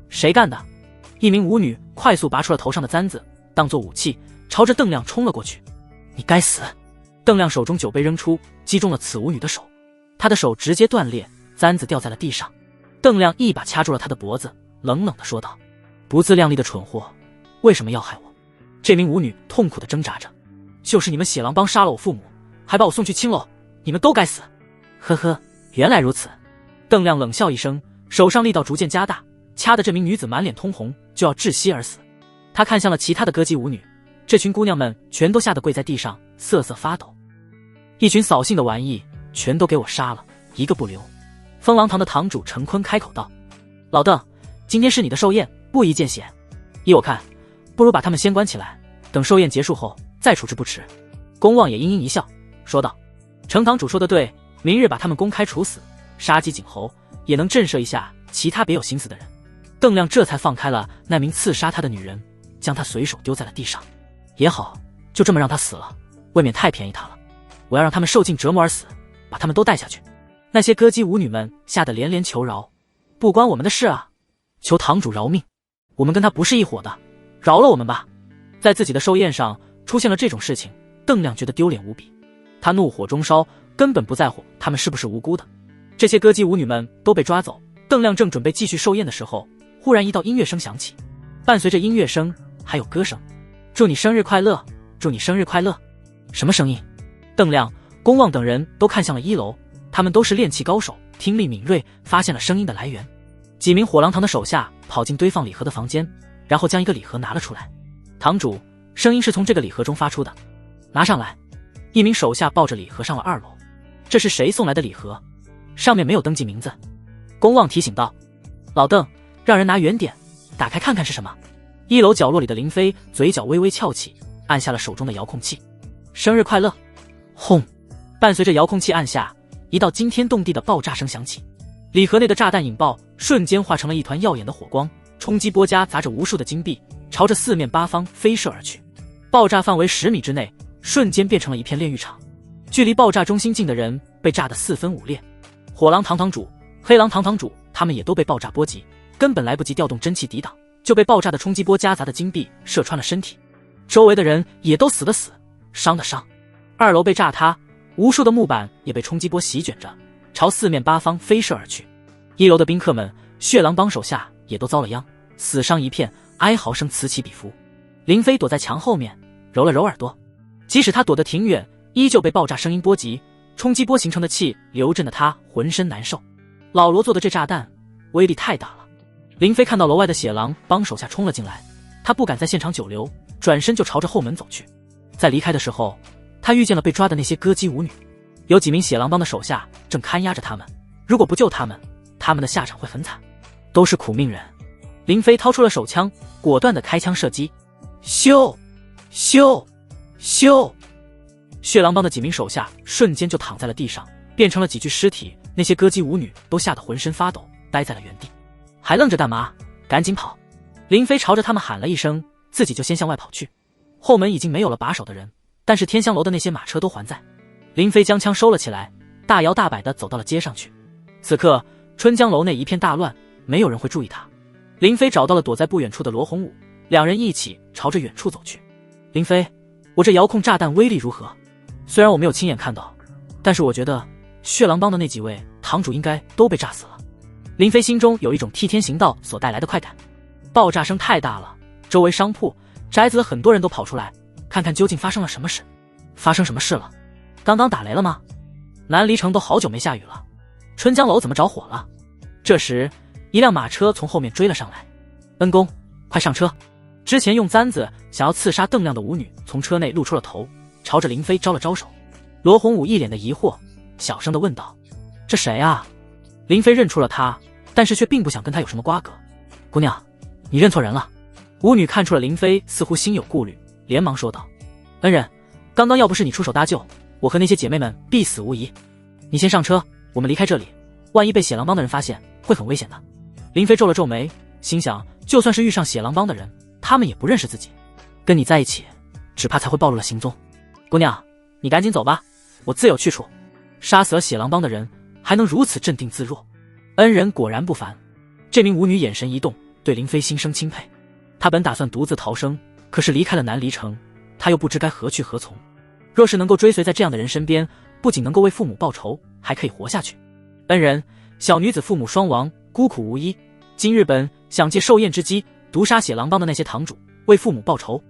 谁干的？一名舞女快速拔出了头上的簪子，当作武器，朝着邓亮冲了过去。你该死！邓亮手中酒杯扔出，击中了此舞女的手，她的手直接断裂，簪子掉在了地上。邓亮一把掐住了她的脖子，冷冷地说道：不自量力的蠢货，为什么要害我？这名舞女痛苦地挣扎着。就是你们血狼帮杀了我父母，还把我送去青楼，你们都该死。呵呵，原来如此。邓亮冷笑一声，手上力道逐渐加大，掐得这名女子满脸通红，就要窒息而死。他看向了其他的歌姬舞女，这群姑娘们全都吓得跪在地上，瑟瑟发抖。一群扫兴的玩意，全都给我杀了，一个不留。风狼堂的堂主陈坤开口道：老邓，今天是你的寿宴，不宜见血。依我看，不如把他们先关起来，等寿宴结束后再处置不迟。公望也阴阴一笑，说道：程堂主说的对，明日把他们公开处死，杀鸡儆猴，也能震慑一下其他别有心思的人。邓亮这才放开了那名刺杀他的女人，将她随手丢在了地上。也好，就这么让她死了，未免太便宜她了。我要让他们受尽折磨而死，把他们都带下去。那些歌姬舞女们吓得连连求饶：不关我们的事啊，求堂主饶命，我们跟他不是一伙的，饶了我们吧。在自己的寿宴上出现了这种事情，邓亮觉得丢脸无比。他怒火中烧，根本不在乎他们是不是无辜的。这些歌姬舞女们都被抓走，邓亮正准备继续寿宴的时候，忽然一道音乐声响起，伴随着音乐声还有歌声：祝你生日快乐，祝你生日快乐。什么声音？邓亮、公望等人都看向了1楼，他们都是炼器高手，听力敏锐，发现了声音的来源。几名火狼堂的手下跑进堆放礼盒的房间，然后将一个礼盒拿了出来。堂主，声音是从这个礼盒中发出的，拿上来。一名手下抱着礼盒上了2楼。这是谁送来的礼盒？上面没有登记名字。公望提醒道：老邓，让人拿远点，打开看看是什么。1楼角落里的林飞嘴角微微翘起，按下了手中的遥控器。生日快乐！轰！伴随着遥控器按下，一道惊天动地的爆炸声响起，礼盒内的炸弹引爆，瞬间化成了一团耀眼的火光，冲击波夹杂着无数的金币，朝着4面8方飞射而去。爆炸范围10米之内，瞬间变成了一片炼狱场。距离爆炸中心近的人被炸得4分5裂。火狼堂堂主、黑狼堂堂主他们也都被爆炸波及，根本来不及调动真气抵挡，就被爆炸的冲击波夹杂的金币射穿了身体。周围的人也都死的死，伤的伤。2楼被炸塌，无数的木板也被冲击波席卷着，朝4面8方飞射而去。1楼的宾客们、血狼帮手下也都遭了殃，死伤一片，哀嚎声此起彼伏。林飞躲在墙后面，揉了揉耳朵。即使他躲得挺远，依旧被爆炸声音波及，冲击波形成的气流震得他浑身难受。老罗做的这炸弹威力太大了。林飞看到楼外的血狼帮手下冲了进来，他不敢在现场久留，转身就朝着后门走去。在离开的时候，他遇见了被抓的那些歌姬舞女，有几名血狼帮的手下正看押着他们，如果不救他们，他们的下场会很惨，都是苦命人。林飞掏出了手枪，果断地开枪射击。咻咻咻！血狼帮的几名手下瞬间就躺在了地上，变成了几具尸体。那些歌姬舞女都吓得浑身发抖，呆在了原地。还愣着干嘛？赶紧跑！林飞朝着他们喊了一声，自己就先向外跑去。后门已经没有了把守的人，但是天香楼的那些马车都还在。林飞将枪收了起来，大摇大摆地走到了街上去。此刻春江楼内一片大乱，没有人会注意他。林飞找到了躲在不远处的罗洪武，两人一起朝着远处走去。林飞，我这遥控炸弹威力如何？虽然我没有亲眼看到，但是我觉得血狼帮的那几位堂主应该都被炸死了。林飞心中有一种替天行道所带来的快感。爆炸声太大了，周围商铺、宅子的很多人都跑出来，看看究竟发生了什么事。发生什么事了？刚刚打雷了吗？南离城都好久没下雨了，春江楼怎么着火了？这时一辆马车从后面追了上来。恩公，快上车！之前用簪子想要刺杀邓亮的舞女从车内露出了头，朝着林飞招了招手。罗洪武一脸的疑惑，小声地问道：这谁啊？林飞认出了他，但是却并不想跟他有什么瓜葛。姑娘，你认错人了。舞女看出了林飞似乎心有顾虑，连忙说道：恩人，刚刚要不是你出手搭救，我和那些姐妹们必死无疑。你先上车，我们离开这里，万一被血狼帮的人发现，会很危险的。林飞皱了皱眉，心想就算是遇上血狼帮的人，他们也不认识自己，跟你在一起只怕才会暴露了行踪。姑娘，你赶紧走吧，我自有去处。杀死了血狼帮的人还能如此镇定自若，恩人果然不凡。这名舞女眼神一动，对林飞心生钦佩。她本打算独自逃生，可是离开了南离城，她又不知该何去何从。若是能够追随在这样的人身边，不仅能够为父母报仇，还可以活下去。恩人，小女子父母双亡，孤苦无依，今日本想借寿宴之机毒杀血狼帮的那些堂主，为父母报仇。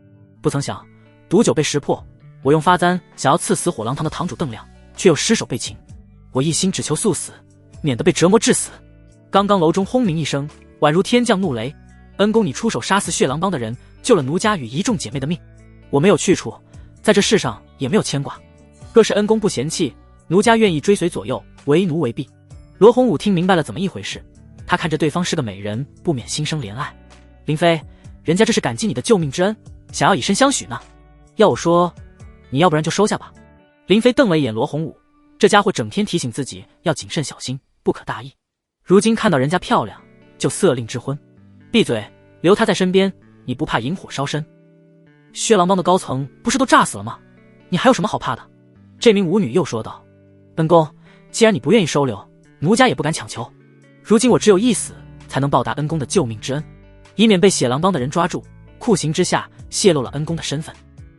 不曾想毒酒被识破，我用发簪想要刺死火狼堂的堂主邓亮，却又失手被擒。我一心只求速死，免得被折磨致死。刚刚楼中轰鸣一声，宛如天降怒雷。恩公你出手杀死血狼帮的人，救了奴家与一众姐妹的命。我没有去处，在这世上也没有牵挂。若是恩公不嫌弃，奴家愿意追随左右，为奴为婢。罗洪武听明白了怎么一回事，他看着对方是个美人，不免心生怜爱。林飞，人家这是感激你的救命之恩，想要以身相许呢。要我说，你要不然就收下吧。林飞瞪了一眼罗洪武，这家伙整天提醒自己要谨慎小心，不可大意。如今看到人家漂亮，就色令之婚。闭嘴，留他在身边，你不怕引火烧身？血狼帮的高层不是都炸死了吗？你还有什么好怕的？这名舞女又说道：本宫，既然你不愿意收留，奴家也不敢强求。如今我只有一死，才能报答恩公的救命之恩，以免被血狼帮的人抓住，酷刑之下泄露了恩公的身份。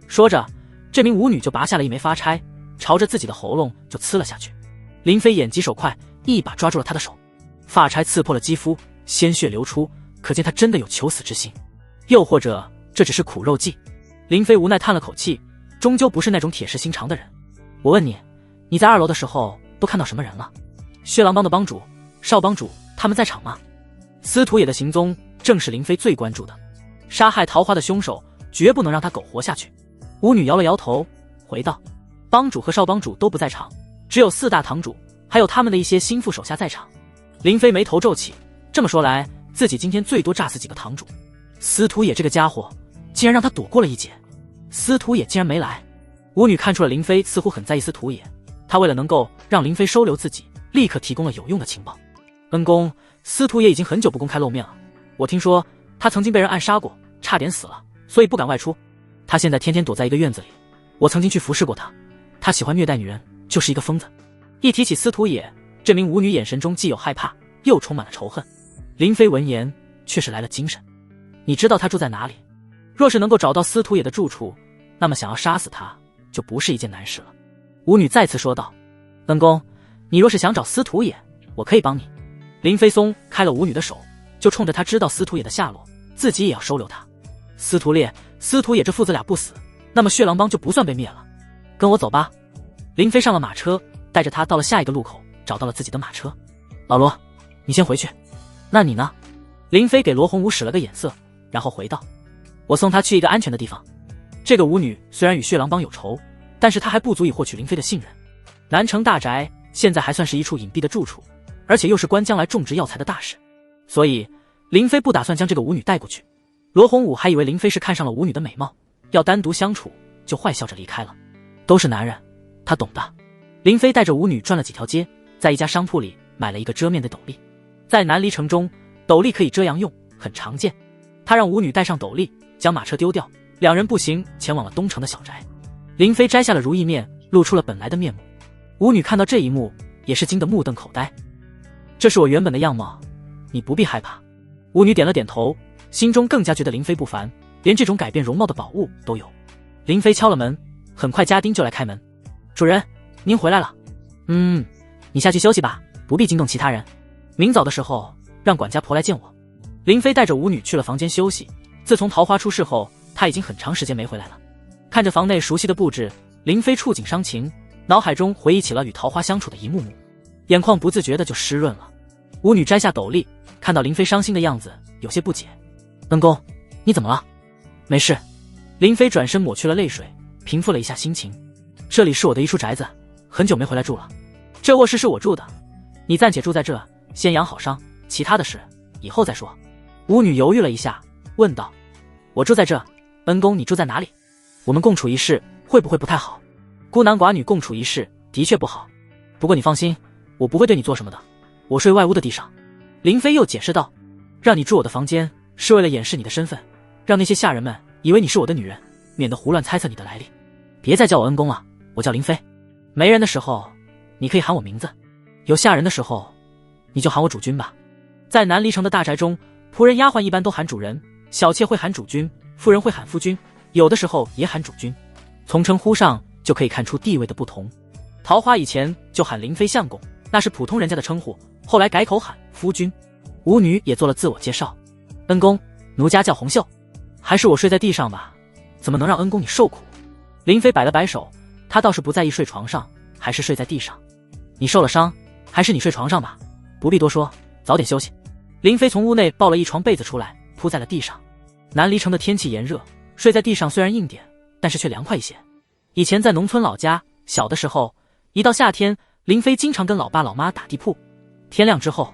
说着，这名舞女就拔下了一枚发钗，朝着自己的喉咙就刺了下去。林飞眼疾手快，一把抓住了他的手，发钗刺破了肌肤，鲜血流出，可见他真的有求死之心。又或者这只是苦肉计？林飞无奈叹了口气，终究不是那种铁石心肠的人。我问你，你在2楼的时候都看到什么人了？血狼帮的帮主、少帮主他们在场吗？司徒野的行踪正是林飞最关注的，杀害桃花的凶手绝不能让他苟活下去。舞女摇了摇头，回道：帮主和少帮主都不在场，只有4大堂主还有他们的一些心腹手下在场。林飞眉头皱起，这么说来，自己今天最多炸死几个堂主，司徒野这个家伙竟然让他躲过了一劫。司徒野竟然没来。舞女看出了林飞似乎很在意司徒野，他为了能够让林飞收留自己，立刻提供了有用的情报。恩公，司徒野已经很久不公开露面了，我听说他曾经被人暗杀过，差点死了，所以不敢外出。他现在天天躲在一个院子里，我曾经去服侍过他，他喜欢虐待女人，就是一个疯子。一提起司徒野，这名舞女眼神中既有害怕，又充满了仇恨。林飞闻言却是来了精神，你知道他住在哪里？若是能够找到司徒野的住处，那么想要杀死他就不是一件难事了。舞女再次说道：恩公，你若是想找司徒野，我可以帮你。林飞松开了舞女的手，就冲着他知道司徒野的下落，自己也要收留他。司徒烈、司徒野这父子俩不死，那么血狼帮就不算被灭了。跟我走吧。林飞上了马车，带着他到了下一个路口，找到了自己的马车。老罗，你先回去。那你呢？林飞给罗洪武使了个眼色，然后回道：我送他去一个安全的地方。这个舞女虽然与血狼帮有仇，但是她还不足以获取林飞的信任。南城大宅现在还算是一处隐蔽的住处，而且又是关将来种植药材的大事，所以林飞不打算将这个舞女带过去。罗洪武还以为林飞是看上了舞女的美貌，要单独相处，就坏笑着离开了。都是男人，他懂的。林飞带着舞女转了几条街，在一家商铺里买了一个遮面的斗笠。在南离城中，斗笠可以遮阳用，很常见。他让舞女戴上斗笠，将马车丢掉，两人步行前往了东城的小宅。林飞摘下了如意面，露出了本来的面目。舞女看到这一幕，也是惊得目瞪口呆。这是我原本的样貌，你不必害怕。舞女点了点头，心中更加觉得林飞不凡，连这种改变容貌的宝物都有。林飞敲了门，很快家丁就来开门。主人，您回来了。你下去休息吧，不必惊动其他人。明早的时候让管家婆来见我。林飞带着舞女去了房间休息。自从桃花出事后，他已经很长时间没回来了。看着房内熟悉的布置，林飞触景伤情，脑海中回忆起了与桃花相处的一幕幕，眼眶不自觉的就湿润了。舞女摘下斗笠，看到林飞伤心的样子，有些不解。恩公，你怎么了？没事。林飞转身抹去了泪水，平复了一下心情。这里是我的一处宅子，很久没回来住了。这卧室是我住的，你暂且住在这，先养好伤，其他的事以后再说。舞女犹豫了一下，问道：我住在这，恩公你住在哪里？我们共处一室，会不会不太好？孤男寡女共处一室，的确不好。不过你放心，我不会对你做什么的。我睡外屋的地上。林飞又解释道：让你住我的房间，是为了掩饰你的身份，让那些下人们以为你是我的女人，免得胡乱猜测你的来历。别再叫我恩公了，我叫林飞。没人的时候，你可以喊我名字；有下人的时候，你就喊我主君吧。在南离城的大宅中，仆人丫鬟一般都喊主人，小妾会喊主君，妇人会喊夫君，有的时候也喊主君。从称呼上就可以看出地位的不同。桃花以前就喊林飞相公，那是普通人家的称呼，后来改口喊夫君。舞女也做了自我介绍：恩公，奴家叫红袖。还是我睡在地上吧，怎么能让恩公你受苦？林飞摆了摆手，他倒是不在意睡床上还是睡在地上。你受了伤，还是你睡床上吧，不必多说，早点休息。林飞从屋内抱了一床被子出来，铺在了地上。南离城的天气炎热，睡在地上虽然硬点，但是却凉快一些。以前在农村老家，小的时候，一到夏天，林飞经常跟老爸老妈打地铺。天亮之后，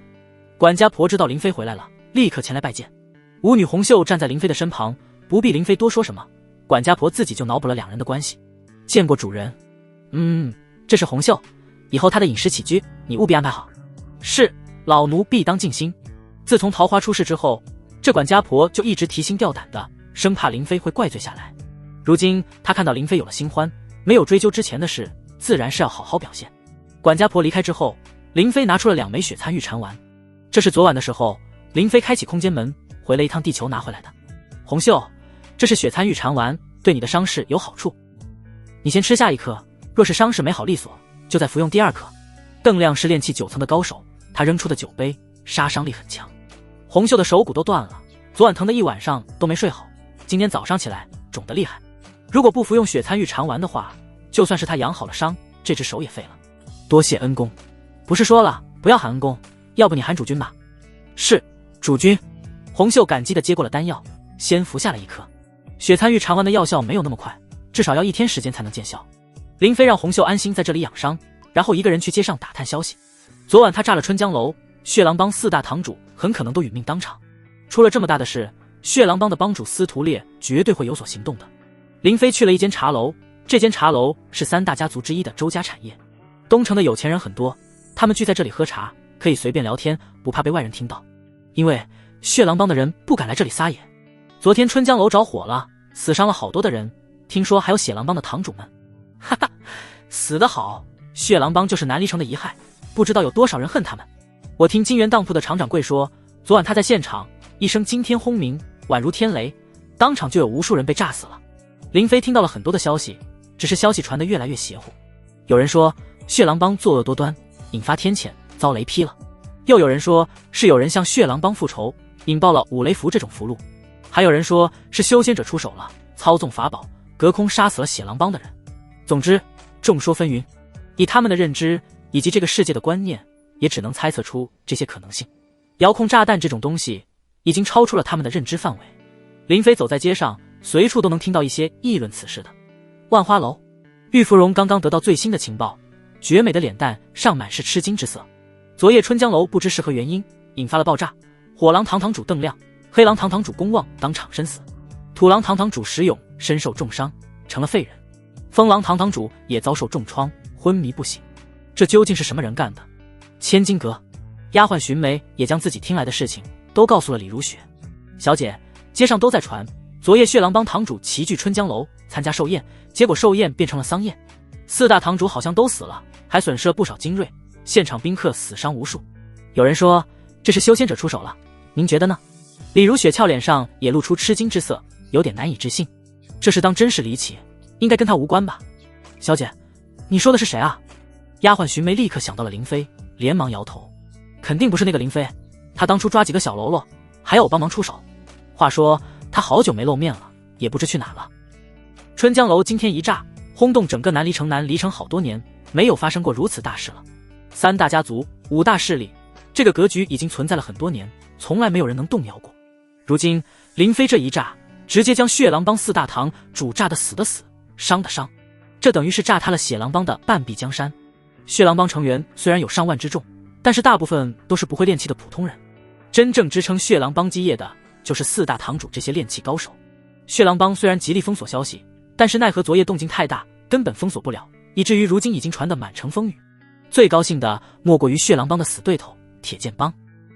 管家婆知道林飞回来了，立刻前来拜见。舞女红袖站在林飞的身旁，不必林飞多说什么，管家婆自己就脑补了两人的关系。见过主人。这是红袖，以后他的饮食起居你务必安排好。是，老奴必当尽心。自从桃花出事之后，这管家婆就一直提心吊胆的，生怕林飞会怪罪下来。如今他看到林飞有了新欢，没有追究之前的事，自然是要好好表现。管家婆离开之后，林飞拿出了2枚血参玉蝉丸。这是昨晚的时候，林飞开启空间门，回了一趟地球拿回来的。红袖，这是血参玉蝉丸，对你的伤势有好处。你先吃下一颗，若是伤势没好利索，就再服用第2颗。邓亮是炼气9层的高手，他扔出的酒杯杀伤力很强。红袖的手骨都断了，昨晚疼的一晚上都没睡好，今天早上起来肿得厉害。如果不服用血参玉蝉丸的话，就算是他养好了伤，这只手也废了。多谢恩公。不是说了不要喊恩公，要不你喊主君吧。是，主君。红袖感激地接过了丹药，先服下了1颗。血参玉蝉丸的药效没有那么快，至少要1天时间才能见效。林飞让红袖安心在这里养伤，然后一个人去街上打探消息。昨晚他炸了春江楼，血狼帮4大堂主很可能都殒命当场。出了这么大的事，血狼帮的帮主司徒烈绝对会有所行动的。林飞去了一间茶楼，这间茶楼是3大家族之一的周家产业。东城的有钱人很多，他们聚在这里喝茶，可以随便聊天，不怕被外人听到。因为血狼帮的人不敢来这里撒野。昨天春江楼着火了，死伤了好多的人，听说还有血狼帮的堂主们。哈哈，死得好，血狼帮就是南离城的遗害，不知道有多少人恨他们。我听金源当铺的常掌柜说，昨晚他在现场，一声惊天轰鸣，宛如天雷，当场就有无数人被炸死了。林飞听到了很多的消息，只是消息传得越来越邪乎。有人说血狼帮作恶多端，引发天谴，遭雷劈了；又有人说是有人向血狼帮复仇，引爆了五雷符这种符箓；还有人说是修仙者出手了，操纵法宝，隔空杀死了血狼帮的人。总之，众说纷纭，以他们的认知以及这个世界的观念，也只能猜测出这些可能性。遥控炸弹这种东西已经超出了他们的认知范围。林飞走在街上，随处都能听到一些议论此事的。万花楼，玉芙蓉刚刚得到最新的情报，绝美的脸蛋上满是吃惊之色。昨夜春江楼不知是何原因引发了爆炸，火狼堂堂主邓亮、黑狼堂堂主公望当场身死，土狼堂堂主石勇身受重伤成了废人，风狼堂堂主也遭受重创昏迷不醒。这究竟是什么人干的？千金阁丫鬟寻梅也将自己听来的事情都告诉了李如雪。小姐，街上都在传昨夜血狼帮堂主齐聚春江楼参加寿宴，结果寿宴变成了丧宴，4大堂主好像都死了，还损失了不少精锐，现场宾客死伤无数。有人说这是修仙者出手了，您觉得呢？李如雪俏脸上也露出吃惊之色，有点难以置信。这事当真是离奇，应该跟他无关吧？小姐，你说的是谁啊？丫鬟寻梅立刻想到了林飞，连忙摇头，肯定不是那个林飞，他当初抓几个小喽啰还要我帮忙出手，话说他好久没露面了，也不知去哪了。春江楼今天一炸，轰动整个南离城。南离城好多年没有发生过如此大事了，3大家族5大势力，这个格局已经存在了很多年，从来没有人能动摇过。如今林飞这一炸，直接将血狼帮4大堂主炸得死的死，伤的伤，这等于是炸塌了血狼帮的半壁江山。血狼帮成员虽然有上万之众，但是大部分都是不会练气的普通人，真正支撑血狼帮基业的就是4大堂主这些练气高手。血狼帮虽然极力封锁消息，但是奈何昨夜动静太大，根本封锁不了，以至于如今已经传得满城风雨。最高兴的莫过于血狼帮的死对头铁剑帮。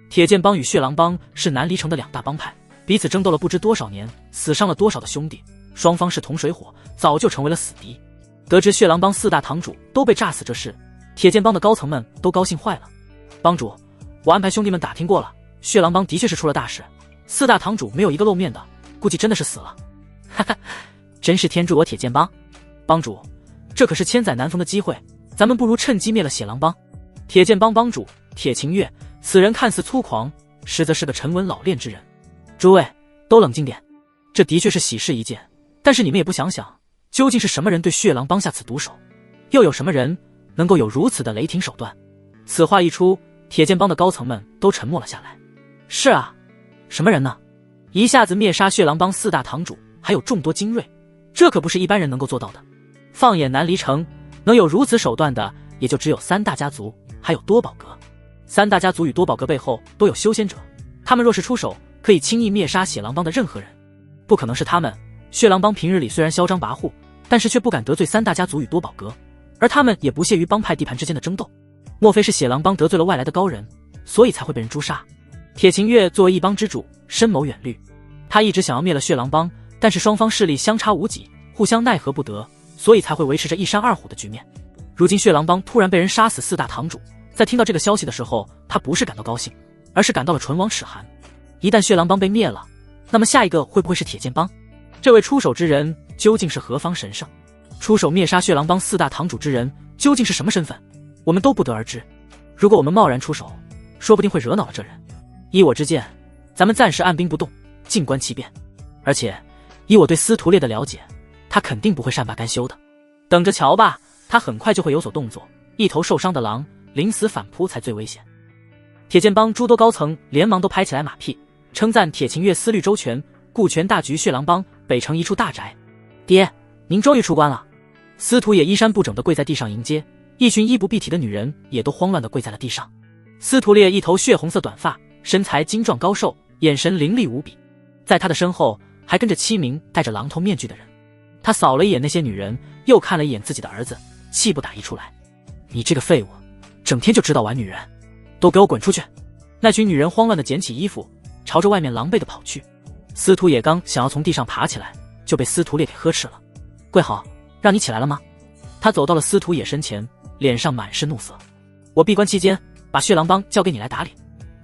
铁剑帮与血狼帮是南离城的2大帮派，彼此争斗了不知多少年，死伤了多少的兄弟，双方是同水火，早就成为了死敌。得知血狼帮4大堂主都被炸死这事，铁剑帮的高层们都高兴坏了。帮主，我安排兄弟们打听过了，血狼帮的确是出了大事，4大堂主没有一个露面的，估计真的是死了。哈哈，真是天助我铁剑帮。帮主，这可是千载难逢的机会，咱们不如趁机灭了血狼帮。铁剑帮帮主铁晴月，此人看似粗狂，实则是个沉稳老练之人。诸位都冷静点，这的确是喜事一件，但是你们也不想想，究竟是什么人对血狼帮下此毒手，又有什么人能够有如此的雷霆手段？此话一出，铁剑帮的高层们都沉默了下来。是啊，什么人呢？一下子灭杀血狼帮4大堂主，还有众多精锐，这可不是一般人能够做到的。放眼南离城，能有如此手段的也就只有3大家族，还有多宝阁。3大家族与多宝阁背后都有修仙者，他们若是出手，可以轻易灭杀血狼帮的任何人。不可能是他们，血狼帮平日里虽然嚣张跋扈，但是却不敢得罪3大家族与多宝阁，而他们也不屑于帮派地盘之间的争斗。莫非是血狼帮得罪了外来的高人，所以才会被人诛杀？铁晴月作为一帮之主，深谋远虑，他一直想要灭了血狼帮，但是双方势力相差无几，互相奈何不得，所以才会维持着一山二虎的局面。如今血狼帮突然被人杀死4大堂主，在听到这个消息的时候，他不是感到高兴，而是感到了唇亡齿寒。一旦血狼帮被灭了，那么下一个会不会是铁剑帮？这位出手之人究竟是何方神圣？出手灭杀血狼帮4大堂主之人究竟是什么身份？我们都不得而知。如果我们贸然出手，说不定会惹恼了这人。依我之见，咱们暂时按兵不动，静观其变。而且以我对司徒烈的了解，他肯定不会善罢甘休的。等着瞧吧，他很快就会有所动作。一头受伤的狼，临死反扑才最危险。铁剑帮诸多高层连忙都拍起来马屁，称赞铁晴月思虑周全，顾全大局。血狼帮北城一处大宅，爹，您终于出关了。司徒也衣衫不整地跪在地上迎接，一群衣不蔽体的女人也都慌乱地跪在了地上。司徒烈一头血红色短发，身材精壮高瘦，眼神凌厉无比，在他的身后还跟着7名戴着狼头面具的人。他扫了一眼那些女人，又看了一眼自己的儿子，气不打一处来。你这个废物，整天就知道玩女人，都给我滚出去！那群女人慌乱地捡起衣服，朝着外面狼狈地跑去。司徒也刚想要从地上爬起来，就被司徒烈给呵斥了。跪好，让你起来了吗？他走到了司徒野身前，脸上满是怒色。我闭关期间把血狼帮交给你来打理，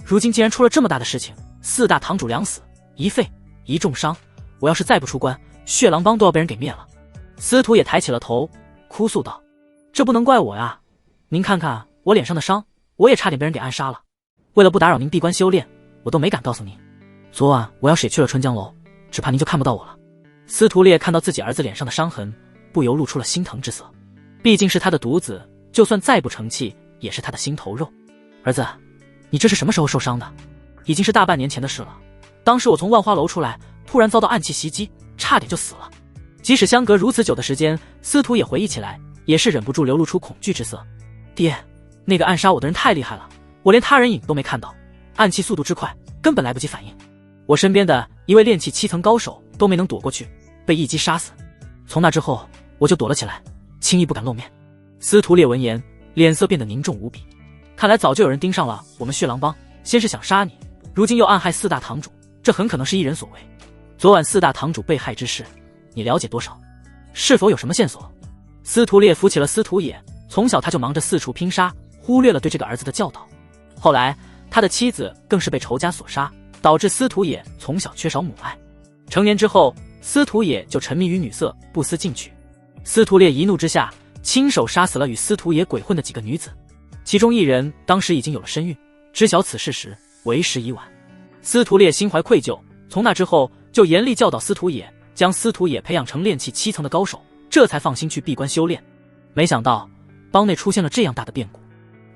如今竟然出了这么大的事情，4大堂主2死1废1重伤，我要是再不出关，血狼帮都要被人给灭了。司徒也抬起了头，哭诉道：这不能怪我呀，您看看我脸上的伤，我也差点被人给暗杀了。为了不打扰您闭关修炼，我都没敢告诉您。昨晚我要是也去了春江楼，只怕您就看不到我了。司徒烈看到自己儿子脸上的伤痕，不由露出了心疼之色。毕竟是他的独子，就算再不成器，也是他的心头肉。儿子，你这是什么时候受伤的？已经是大半年前的事了。当时我从万花楼出来，突然遭到暗器袭击，差点就死了。即使相隔如此久的时间，司徒也回忆起来，也是忍不住流露出恐惧之色。爹，那个暗杀我的人太厉害了，我连他人影都没看到，暗器速度之快，根本来不及反应。我身边的一位炼气7层高手都没能躲过去，被一击杀死。从那之后，我就躲了起来，轻易不敢露面。司徒烈闻言，脸色变得凝重无比。看来早就有人盯上了我们血狼帮，先是想杀你，如今又暗害4大堂主，这很可能是一人所为。昨晚4大堂主被害之事，你了解多少？是否有什么线索？司徒烈扶起了司徒野，从小他就忙着四处拼杀，忽略了对这个儿子的教导。后来他的妻子更是被仇家所杀，导致司徒野从小缺少母爱。成年之后，司徒野就沉迷于女色，不思进取。司徒烈一怒之下，亲手杀死了与司徒野鬼混的几个女子，其中一人当时已经有了身孕，知晓此事时为时已晚。司徒烈心怀愧疚，从那之后就严厉教导司徒野，将司徒野培养成炼气7层的高手，这才放心去闭关修炼。没想到帮内出现了这样大的变故，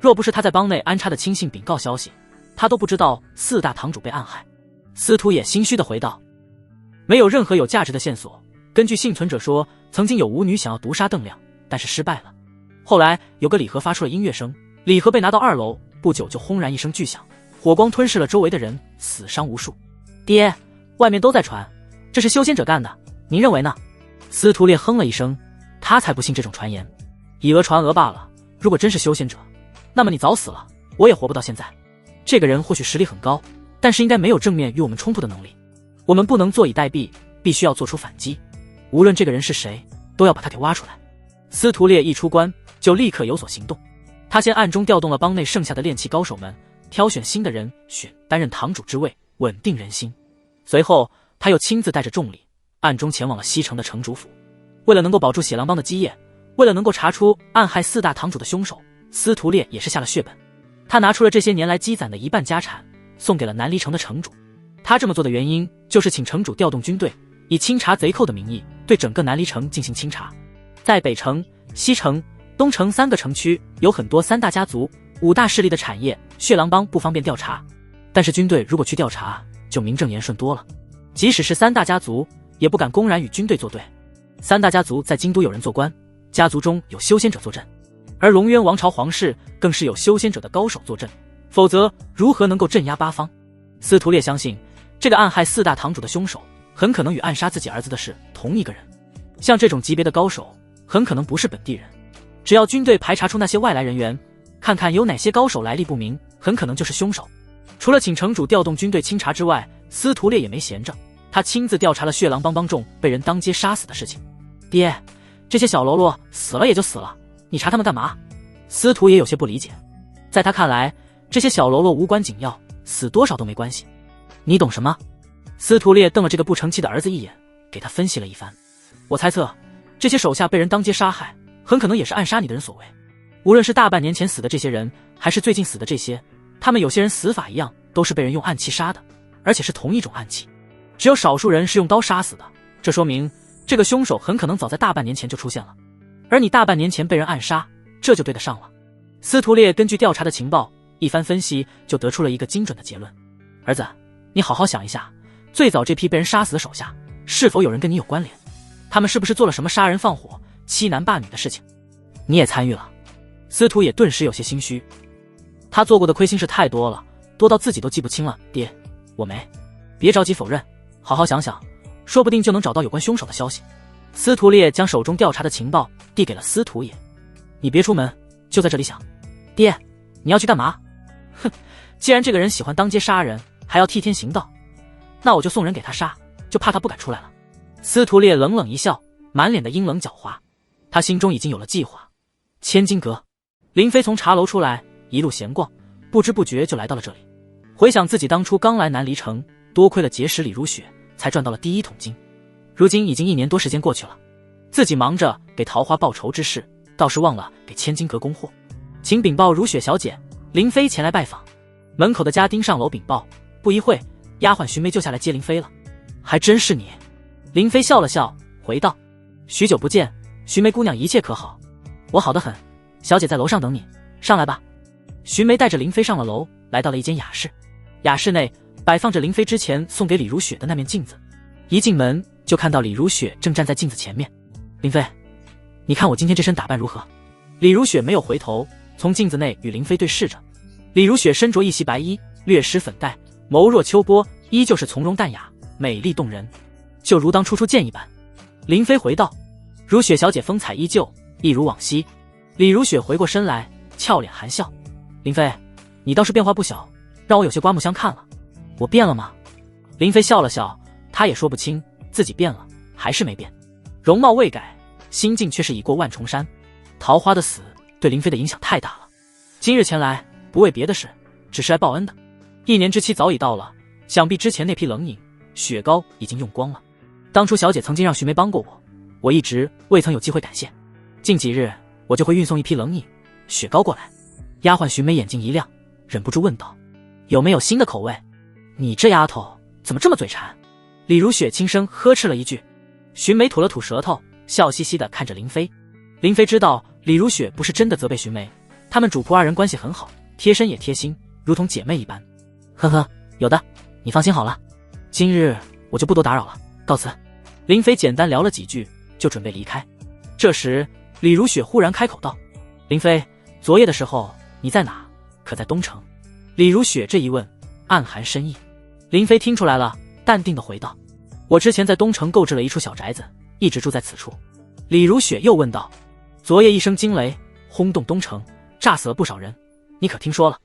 若不是他在帮内安插的亲信禀告消息，他都不知道4大堂主被暗害。司徒野心虚地回道：没有任何有价值的线索，根据幸存者说，曾经有巫女想要毒杀邓亮，但是失败了。后来有个礼盒发出了音乐声，礼盒被拿到2楼，不久就轰然一声巨响，火光吞噬了周围的人，死伤无数。爹，外面都在传这是修仙者干的，您认为呢？司徒烈哼了一声，他才不信这种传言，以讹传讹罢了。如果真是修仙者，那么你早死了，我也活不到现在。这个人或许实力很高，但是应该没有正面与我们冲突的能力，我们不能坐以待毙，必须要做出反击。无论这个人是谁，都要把他给挖出来。司徒烈一出关就立刻有所行动，他先暗中调动了帮内剩下的炼气高手们，挑选新的人选担任堂主之位，稳定人心。随后他又亲自带着重礼，暗中前往了西城的城主府。为了能够保住血狼帮的基业，为了能够查出暗害4大堂主的凶手，司徒烈也是下了血本。他拿出了这些年来积攒的1半家产，送给了南离城的城主。他这么做的原因，就是请城主调动军队，以清查贼寇的名义，对整个南离城进行清查。在北城、西城、东城3个城区，有很多3大家族、5大势力的产业，血狼帮不方便调查。但是军队如果去调查，就名正言顺多了。即使是3大家族，也不敢公然与军队作对。3大家族在京都有人做官，家族中有修仙者坐镇，而龙渊王朝皇室更是有修仙者的高手坐镇，否则如何能够镇压八方？司徒烈相信，这个暗害4大堂主的凶手很可能与暗杀自己儿子的是同一个人。像这种级别的高手，很可能不是本地人。只要军队排查出那些外来人员，看看有哪些高手来历不明，很可能就是凶手。除了请城主调动军队清查之外，司徒烈也没闲着，他亲自调查了血狼帮帮众被人当街杀死的事情。爹，这些小喽啰死了也就死了，你查他们干嘛？司徒也有些不理解，在他看来，这些小喽啰无关紧要，死多少都没关系。你懂什么？司徒烈瞪了这个不成器的儿子一眼，给他分析了一番。我猜测，这些手下被人当街杀害，很可能也是暗杀你的人所为。无论是大半年前死的这些人，还是最近死的这些，他们有些人死法一样，都是被人用暗器杀的，而且是同一种暗器。只有少数人是用刀杀死的，这说明这个凶手很可能早在大半年前就出现了。而你大半年前被人暗杀，这就对得上了。司徒烈根据调查的情报一番分析，就得出了一个精准的结论。儿子，你好好想一下，最早这批被人杀死的手下，是否有人跟你有关联？他们是不是做了什么杀人放火、欺男霸女的事情？你也参与了？司徒也顿时有些心虚，他做过的亏心事太多了，多到自己都记不清了。爹，我没。别着急否认，好好想想，说不定就能找到有关凶手的消息。司徒烈将手中调查的情报递给了司徒野，你别出门，就在这里想。爹，你要去干嘛？哼，既然这个人喜欢当街杀人，还要替天行道，那我就送人给他杀，就怕他不敢出来了。司徒烈冷冷一笑，满脸的阴冷狡猾，他心中已经有了计划。千金阁，林飞从茶楼出来，一路闲逛，不知不觉就来到了这里。回想自己当初刚来南离城，多亏了结识李如雪，才赚到了第一桶金。如今已经1年多时间过去了，自己忙着给桃花报仇之事，倒是忘了给千金阁供货。请禀报如雪小姐，林飞前来拜访。门口的家丁上楼禀报，不一会，丫鬟徐梅就下来接林飞了。还真是你。林飞笑了笑，回道：许久不见，徐梅姑娘一切可好？我好得很，小姐在楼上等你，上来吧。徐梅带着林飞上了楼，来到了一间雅室。雅室内摆放着林飞之前送给李如雪的那面镜子，一进门就看到李如雪正站在镜子前面。林飞，你看我今天这身打扮如何？李如雪没有回头，从镜子内与林飞对视着。李如雪身着一袭白衣，略施粉黛，眸若秋波，依旧是从容淡雅，美丽动人，就如当初初见一般。林飞回道：如雪小姐风采依旧，一如往昔。李如雪回过身来，俏脸含笑：林飞，你倒是变化不小，让我有些刮目相看了。我变了吗？林飞笑了笑，他也说不清自己变了还是没变，容貌未改，心境却是已过万重山。桃花的死对林飞的影响太大了，今日前来不为别的事，只是来报恩的。1年之期早已到了，想必之前那批冷饮雪糕已经用光了。当初小姐曾经让徐梅帮过我，我一直未曾有机会感谢，近几日我就会运送一批冷饮雪糕过来。丫鬟徐梅眼睛一亮，忍不住问道：有没有新的口味？你这丫头怎么这么嘴馋？李如雪轻声呵斥了一句。徐梅吐了吐舌头，笑嘻嘻地看着林飞。林飞知道李如雪不是真的责备徐梅，他们主仆二人关系很好，贴身也贴心，如同姐妹一般。呵呵，有的，你放心好了，今日我就不多打扰了，告辞。林飞简单聊了几句，就准备离开。这时李如雪忽然开口道：林飞，昨夜的时候你在哪？可在东城？李如雪这一问暗含深意。林飞听出来了，淡定地回道：我之前在东城购置了一处小宅子，一直住在此处。李如雪又问道：昨夜一声惊雷轰动东城，炸死了不少人，你可听说了？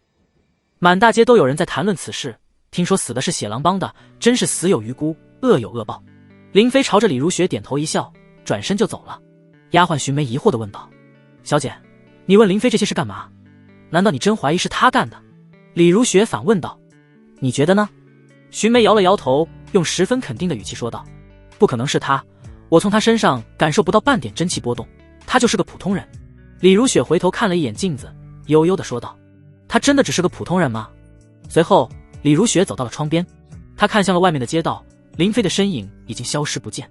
满大街都有人在谈论此事，听说死的是血狼帮的，真是死有余辜，恶有恶报。林飞朝着李如雪点头一笑，转身就走了。丫鬟徐梅疑惑地问道：小姐，你问林飞这些事干嘛？难道你真怀疑是他干的？李如雪反问道：你觉得呢？徐梅摇了摇头，用十分肯定的语气说道：不可能是他，我从他身上感受不到半点真气波动，他就是个普通人。李如雪回头看了一眼镜子，悠悠地说道：他真的只是个普通人吗？随后李如雪走到了窗边，她看向了外面的街道，林飞的身影已经消失不见。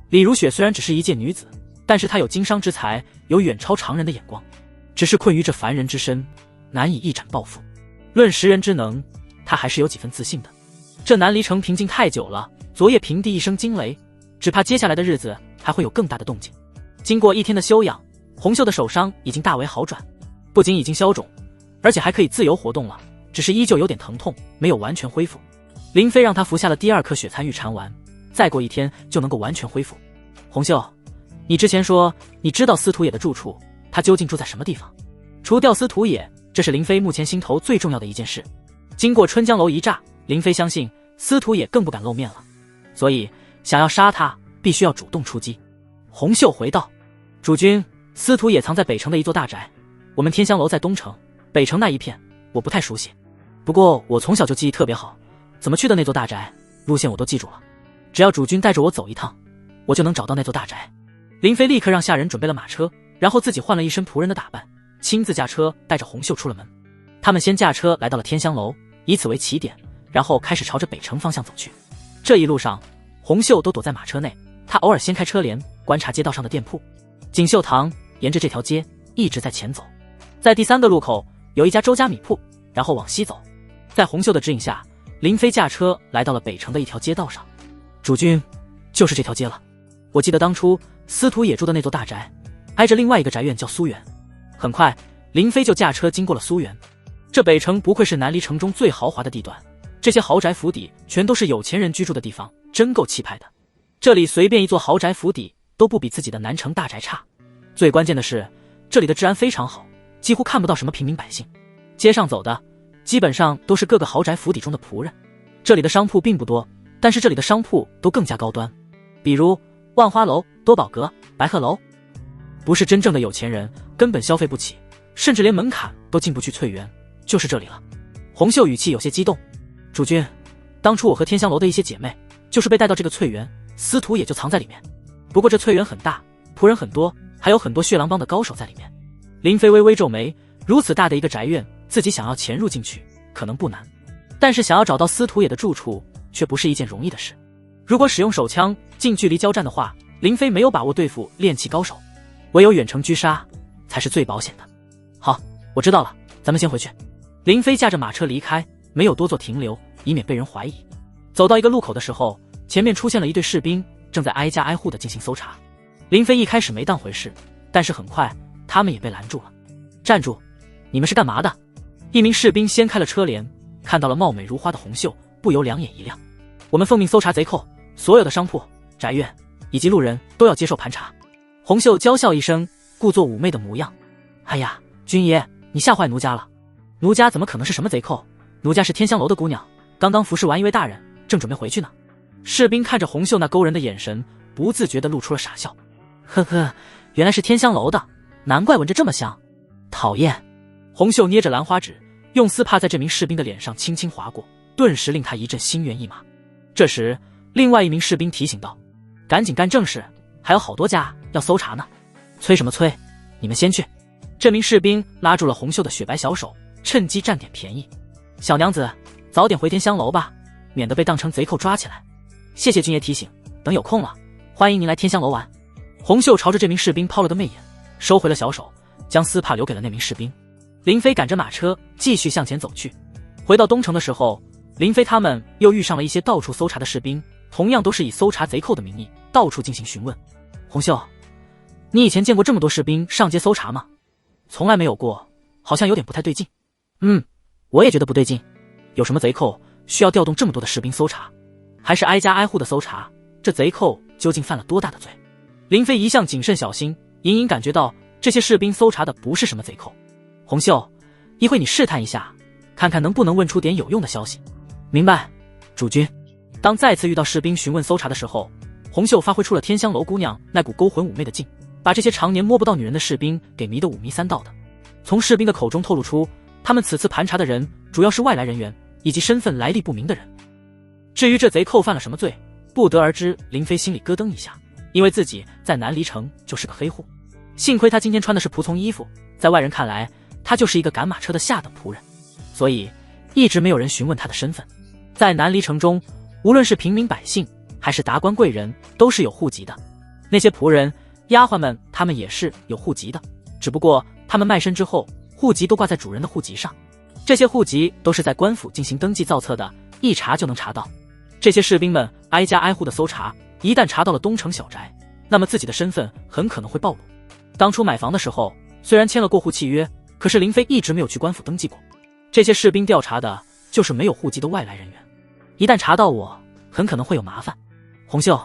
李如雪虽然只是一介女子，但是她有经商之才，有远超常人的眼光，只是困于这凡人之身，难以一展抱负。论识人之能，她还是有几分自信的。这南离城平静太久了，昨夜平地一声惊雷，只怕接下来的日子还会有更大的动静。经过1天的休养，红袖的手伤已经大为好转，不仅已经消肿，而且还可以自由活动了，只是依旧有点疼痛，没有完全恢复。林飞让他服下了第2颗血残玉蝉丸，再过1天就能够完全恢复。红袖，你之前说你知道司徒野的住处，他究竟住在什么地方？除掉司徒野，这是林飞目前心头最重要的一件事。经过春江楼一炸，林飞相信司徒野更不敢露面了，所以想要杀他，必须要主动出击。红袖回道：主君，司徒野藏在北城的一座大宅，我们天香楼在东城，北城那一片我不太熟悉，不过我从小就记忆特别好，怎么去的那座大宅，路线我都记住了，只要主君带着我走一趟，我就能找到那座大宅。林飞立刻让下人准备了马车，然后自己换了一身仆人的打扮，亲自驾车带着红袖出了门。他们先驾车来到了天香楼，以此为起点，然后开始朝着北城方向走去。这一路上红袖都躲在马车内，他偶尔掀开车帘观察街道上的店铺。锦绣堂沿着这条街一直在前走，在第3个路口有一家周家米铺，然后往西走。在红袖的指引下，林飞驾车来到了北城的一条街道上。主君，就是这条街了，我记得当初司徒野住的那座大宅挨着另外一个宅院叫苏园。很快林飞就驾车经过了苏园。这北城不愧是南离城中最豪华的地段，这些豪宅府邸全都是有钱人居住的地方，真够气派的。这里随便一座豪宅府邸都不比自己的南城大宅差。最关键的是，这里的治安非常好，几乎看不到什么平民百姓。街上走的基本上都是各个豪宅府邸中的仆人。这里的商铺并不多，但是这里的商铺都更加高端，比如万花楼、多宝阁、白鹤楼。不是真正的有钱人根本消费不起，甚至连门槛都进不去。翠园就是这里了。红袖语气有些激动：主君，当初我和天香楼的一些姐妹就是被带到这个翠园，司徒也就藏在里面。不过这翠园很大，仆人很多，还有很多血狼帮的高手在里面。林飞微微皱眉，如此大的一个宅院，自己想要潜入进去可能不难，但是想要找到司徒野的住处却不是一件容易的事。如果使用手枪近距离交战的话，林飞没有把握对付炼器高手，唯有远程狙杀才是最保险的。好，我知道了，咱们先回去。林飞驾着马车离开，没有多做停留，以免被人怀疑。走到一个路口的时候，前面出现了一队士兵，正在挨家挨户的进行搜查。林飞一开始没当回事，但是很快他们也被拦住了。站住，你们是干嘛的？一名士兵掀开了车帘，看到了貌美如花的红袖，不由两眼一亮。我们奉命搜查贼寇，所有的商铺、宅院以及路人都要接受盘查。红袖娇笑一声，故作妩媚的模样。哎呀，军爷，你吓坏奴家了。奴家怎么可能是什么贼寇？奴家是天香楼的姑娘，刚刚服侍完一位大人，正准备回去呢。士兵看着红袖那勾人的眼神，不自觉地露出了傻笑。呵呵，原来是天香楼的，难怪闻着这么香。讨厌。红袖捏着兰花指，用丝帕在这名士兵的脸上轻轻划过，顿时令他一阵心猿意马。这时，另外一名士兵提醒道：“赶紧干正事，还有好多家要搜查呢。”催什么催？你们先去。这名士兵拉住了红袖的雪白小手，趁机占点便宜。小娘子，早点回天香楼吧，免得被当成贼寇抓起来。谢谢军爷提醒，等有空了，欢迎您来天香楼玩。红袖朝着这名士兵抛了个媚眼，收回了小手，将丝帕留给了那名士兵。林飞赶着马车继续向前走去。回到东城的时候，林飞他们又遇上了一些到处搜查的士兵，同样都是以搜查贼寇的名义到处进行询问。红袖，你以前见过这么多士兵上街搜查吗？从来没有过，好像有点不太对劲。我也觉得不对劲。有什么贼寇需要调动这么多的士兵搜查？还是挨家挨户的搜查？这贼寇究竟犯了多大的罪？林飞一向谨慎小心，隐隐感觉到这些士兵搜查的不是什么贼寇。红袖，一会你试探一下，看看能不能问出点有用的消息。明白，主君。当再次遇到士兵询问搜查的时候，红袖发挥出了天香楼姑娘那股勾魂妩媚的劲，把这些常年摸不到女人的士兵给迷得五迷三道的。从士兵的口中透露出，他们此次盘查的人主要是外来人员以及身份来历不明的人。至于这贼寇犯了什么罪，不得而知。林飞心里咯噔一下，因为自己在南离城就是个黑户，幸亏他今天穿的是仆从衣服，在外人看来他就是一个赶马车的下等仆人，所以一直没有人询问他的身份。在南离城中，无论是平民百姓还是达官贵人，都是有户籍的。那些仆人、丫鬟们，他们也是有户籍的，只不过他们卖身之后，户籍都挂在主人的户籍上。这些户籍都是在官府进行登记造册的，一查就能查到。这些士兵们挨家挨户的搜查，一旦查到了东城小宅，那么自己的身份很可能会暴露。当初买房的时候，虽然签了过户契约，可是林飞一直没有去官府登记过。这些士兵调查的就是没有户籍的外来人员，一旦查到我，很可能会有麻烦。红袖，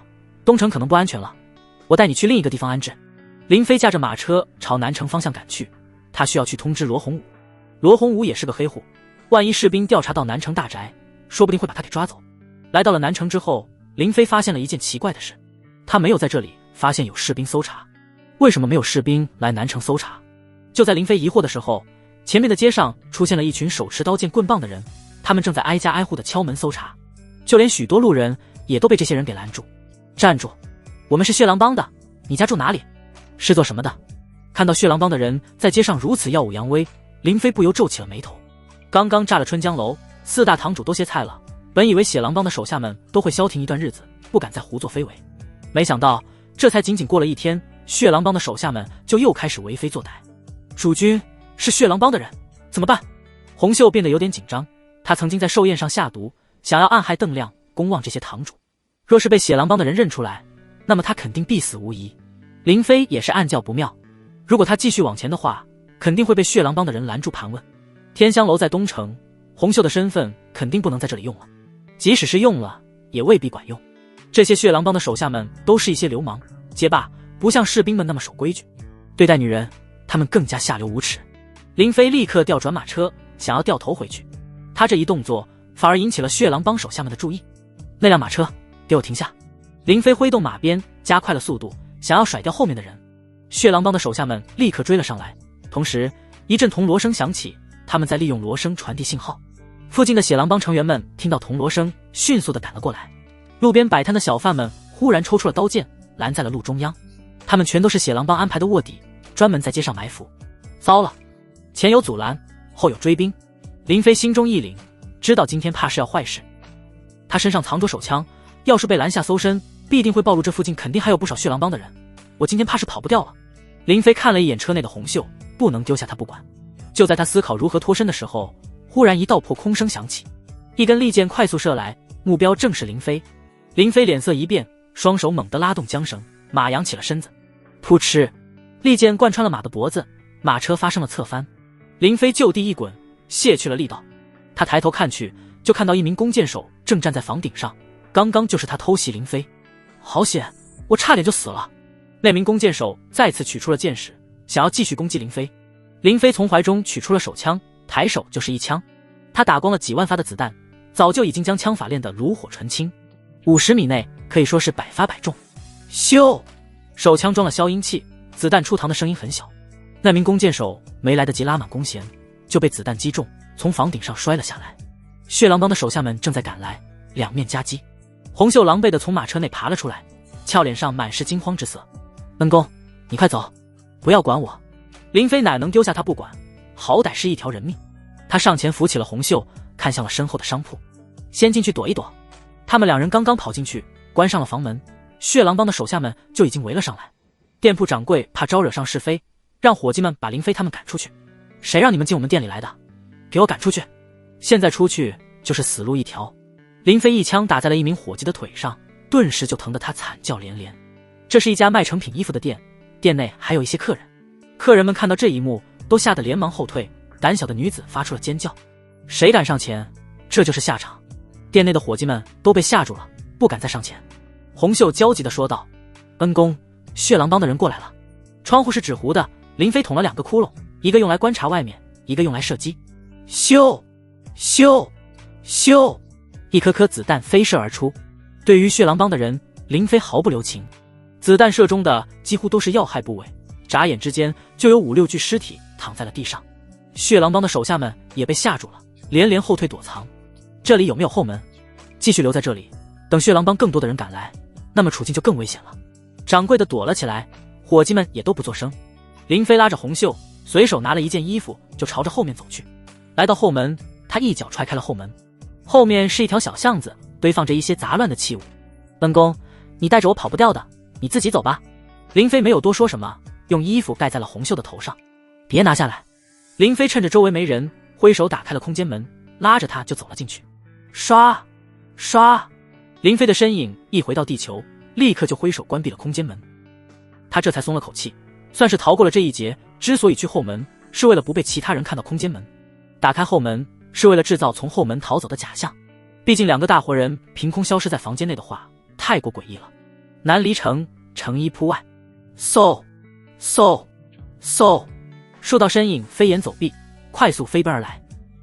东城可能不安全了，我带你去另一个地方安置。林飞驾着马车朝南城方向赶去，他需要去通知罗洪武。罗洪武也是个黑户，万一士兵调查到南城大宅，说不定会把他给抓走。来到了南城之后，林飞发现了一件奇怪的事，他没有在这里发现有士兵搜查。为什么没有士兵来南城搜查？就在林飞疑惑的时候，前面的街上出现了一群手持刀剑棍棒的人，他们正在挨家挨户的敲门搜查，就连许多路人也都被这些人给拦住。站住，我们是血狼帮的，你家住哪里？是做什么的？看到血狼帮的人在街上如此耀武扬威，林飞不由皱起了眉头。刚刚炸了春江楼，四大堂主都歇菜了，本以为血狼帮的手下们都会消停一段日子，不敢再胡作非为，没想到这才仅仅过了一天，血狼帮的手下们就又开始为非作歹。主君，是血狼帮的人，怎么办？红袖变得有点紧张，他曾经在寿宴上下毒，想要暗害邓亮、公望这些堂主，若是被血狼帮的人认出来，那么他肯定必死无疑。林飞也是暗叫不妙，如果他继续往前的话，肯定会被血狼帮的人拦住盘问。天香楼在东城，红袖的身份肯定不能在这里用了，即使是用了，也未必管用。这些血狼帮的手下们都是一些流氓街霸，不像士兵们那么守规矩，对待女人他们更加下流无耻。林飞立刻调转马车，想要掉头回去，他这一动作反而引起了血狼帮手下们的注意。那辆马车，给我停下！林飞挥动马鞭，加快了速度，想要甩掉后面的人。血狼帮的手下们立刻追了上来，同时一阵铜锣声响起，他们在利用锣声传递信号。附近的血狼帮成员们听到铜锣声，迅速地赶了过来。路边摆摊的小贩们忽然抽出了刀剑，拦在了路中央。他们全都是血狼帮安排的卧底，专门在街上埋伏。糟了，前有阻拦，后有追兵。林飞心中一凛，知道今天怕是要坏事。他身上藏着手枪，要是被拦下搜身，必定会暴露这附近肯定还有不少血狼帮的人，我今天怕是跑不掉了。林飞看了一眼车内的红袖，不能丢下他不管。就在他思考如何脱身的时候，忽然一道破空声响起，一根利箭快速射来，目标正是林飞。林飞脸色一变，双手猛地拉动缰绳，马扬起了身子。噗嗤，利箭贯穿了马的脖子，马车发生了侧翻。林飞就地一滚，卸去了力道。他抬头看去，就看到一名弓箭手正站在房顶上，刚刚就是他偷袭林飞。好险，我差点就死了。那名弓箭手再次取出了箭矢，想要继续攻击林飞。林飞从怀中取出了手枪，抬手就是一枪。他打光了几万发的子弹，早就已经将枪法练得炉火纯青，50米内可以说是百发百中。咻！手枪装了消音器，子弹出膛的声音很小。那名弓箭手没来得及拉满弓弦，就被子弹击中，从房顶上摔了下来。血狼帮的手下们正在赶来，两面夹击。红袖狼狈地从马车内爬了出来，俏脸上满是惊慌之色。恩公，你快走，不要管我。林飞哪能丢下他不管，好歹是一条人命。他上前扶起了红袖，看向了身后的商铺，先进去躲一躲。他们两人刚刚跑进去，关上了房门，血狼帮的手下们就已经围了上来。店铺掌柜怕招惹上是非，让伙计们把林飞他们赶出去。谁让你们进我们店里来的？给我赶出去！现在出去就是死路一条。林飞一枪打在了一名伙计的腿上，顿时就疼得他惨叫连连。这是一家卖成品衣服的店，店内还有一些客人。客人们看到这一幕，都吓得连忙后退。胆小的女子发出了尖叫，谁敢上前，这就是下场。店内的伙计们都被吓住了，不敢再上前。红袖焦急地说道：恩公，血狼帮的人过来了。窗户是纸糊的，林飞捅了2个窟窿，一个用来观察外面，一个用来射击。咻咻咻，一颗颗子弹飞射而出。对于血狼帮的人，林飞毫不留情，子弹射中的几乎都是要害部位，眨眼之间就有5、6具尸体躺在了地上。血狼帮的手下们也被吓住了，连连后退躲藏。这里有没有后门？继续留在这里，等血狼帮更多的人赶来，那么处境就更危险了。掌柜的躲了起来，伙计们也都不作声。林飞拉着红袖，随手拿了一件衣服就朝着后面走去。来到后门，他一脚踹开了后门。后面是一条小巷子，堆放着一些杂乱的器物。恩公，你带着我跑不掉的，你自己走吧。林飞没有多说什么，用衣服盖在了红袖的头上。别拿下来。林飞趁着周围没人，挥手打开了空间门，拉着他就走了进去。刷刷，林飞的身影一回到地球，立刻就挥手关闭了空间门。他这才松了口气，算是逃过了这一劫。之所以去后门，是为了不被其他人看到空间门。打开后门，是为了制造从后门逃走的假象。毕竟2个大活人凭空消失在房间内的话，太过诡异了。南离城城一铺外，嗖嗖嗖，数道身影飞檐走壁，快速飞奔而来。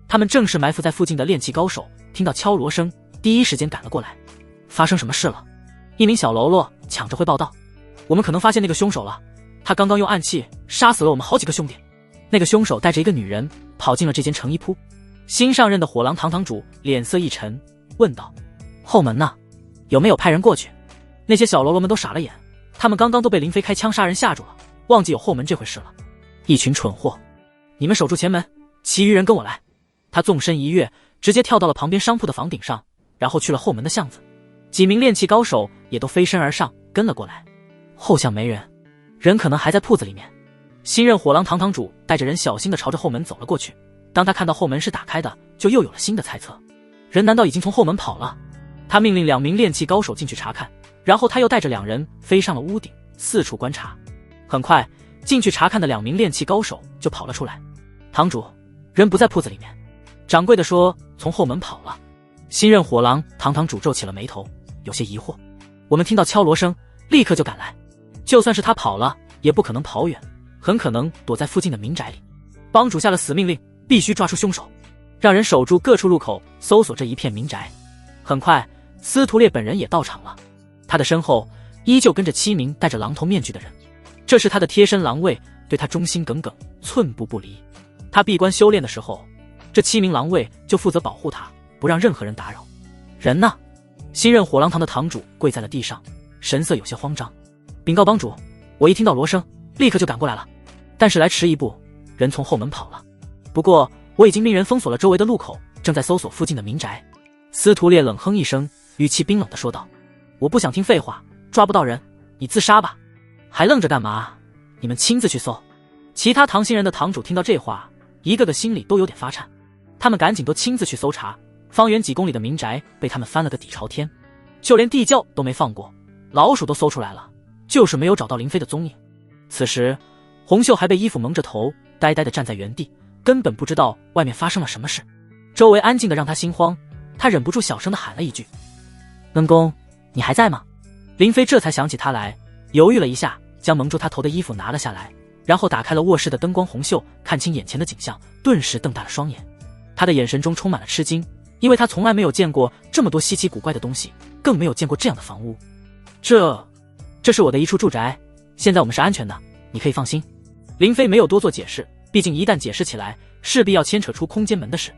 他们正是埋伏在附近的炼器高手，听到敲锣声，第一时间赶了过来。发生什么事了？一名小喽啰抢着会报道。我们可能发现那个凶手了，他刚刚用暗器杀死了我们好几个兄弟。那个凶手带着一个女人跑进了这间成衣铺。新上任的火狼堂堂主脸色一沉，问道：后门呢？有没有派人过去？那些小喽啰们都傻了眼，他们刚刚都被林飞开枪杀人吓住了，忘记有后门这回事了。一群蠢货，你们守住前门，其余人跟我来。他纵身一跃，直接跳到了旁边商铺的房顶上，然后去了后门的巷子。几名炼器高手也都飞身而上，跟了过来。后巷没人，人可能还在铺子里面。新任火狼堂堂主带着人小心地朝着后门走了过去。当他看到后门是打开的，就又有了新的猜测，人难道已经从后门跑了？他命令2名炼器高手进去查看，然后他又带着2人飞上了屋顶，四处观察。很快，进去查看的2名炼器高手就跑了出来。堂主，人不在铺子里面。掌柜的说从后门跑了。新任火狼堂堂主皱起了眉头，有些疑惑。我们听到敲锣声，立刻就赶来。就算是他跑了，也不可能跑远，很可能躲在附近的民宅里。帮主下了死命令，必须抓出凶手，让人守住各处入口，搜索这一片民宅。很快，司徒烈本人也到场了，他的身后依旧跟着7名戴着狼头面具的人，这是他的贴身狼卫，对他忠心耿耿，寸步不离。他闭关修炼的时候，这7名狼卫就负责保护他，不让任何人打扰。人呢？新任火狼堂的堂主跪在了地上，神色有些慌张。禀告帮主，我一听到锣声，立刻就赶过来了，但是来迟一步，人从后门跑了。不过我已经命人封锁了周围的路口，正在搜索附近的民宅。司徒烈冷哼一声，语气冰冷地说道：我不想听废话，抓不到人，你自杀吧。还愣着干嘛？你们亲自去搜。其他唐姓人的堂主听到这话，一个个心里都有点发颤。他们赶紧都亲自去搜查，方圆几公里的民宅被他们翻了个底朝天，就连地窖都没放过，老鼠都搜出来了，就是没有找到林飞的踪影。此时红袖还被衣服蒙着头，呆呆地站在原地，根本不知道外面发生了什么事，周围安静的让他心慌，他忍不住小声的喊了一句：“恩公，你还在吗？”林飞这才想起他来，犹豫了一下，将蒙住他头的衣服拿了下来，然后打开了卧室的灯光。红袖看清眼前的景象，顿时瞪大了双眼，他的眼神中充满了吃惊，因为他从来没有见过这么多稀奇古怪的东西，更没有见过这样的房屋。这是我的一处住宅，现在我们是安全的，你可以放心。林飞没有多做解释，毕竟一旦解释起来，势必要牵扯出空间门的事。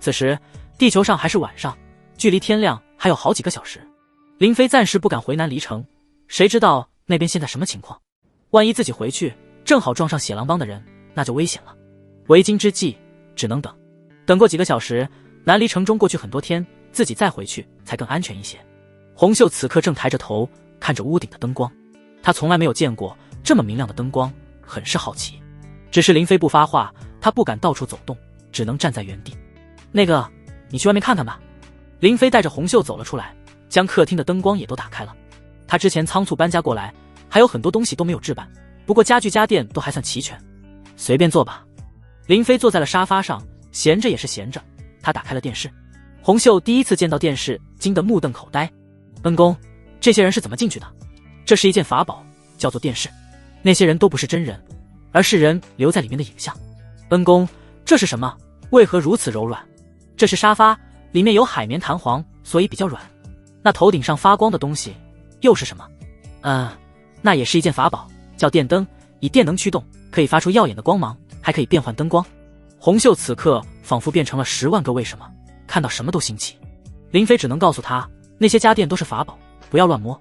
此时地球上还是晚上，距离天亮还有好几个小时。林飞暂时不敢回南离城，谁知道那边现在什么情况？万一自己回去正好撞上血狼帮的人，那就危险了。为今之计只能等，等过几个小时，南离城中过去很多天，自己再回去才更安全一些。红袖此刻正抬着头看着屋顶的灯光，他从来没有见过这么明亮的灯光，很是好奇。只是林飞不发话，他不敢到处走动，只能站在原地。那个，你去外面看看吧。林飞带着红袖走了出来，将客厅的灯光也都打开了。他之前仓促搬家过来，还有很多东西都没有置办，不过家具家电都还算齐全。随便坐吧。林飞坐在了沙发上，闲着也是闲着，他打开了电视。红袖第一次见到电视，惊得目瞪口呆。恩公，这些人是怎么进去的？这是一件法宝，叫做电视。那些人都不是真人，而是人留在里面的影像。恩公，这是什么？为何如此柔软？这是沙发，里面有海绵弹簧，所以比较软。那头顶上发光的东西又是什么？那也是一件法宝，叫电灯，以电能驱动，可以发出耀眼的光芒，还可以变换灯光。红袖此刻仿佛变成了10万个为什么，看到什么都新奇。林飞只能告诉他，那些家电都是法宝，不要乱摸。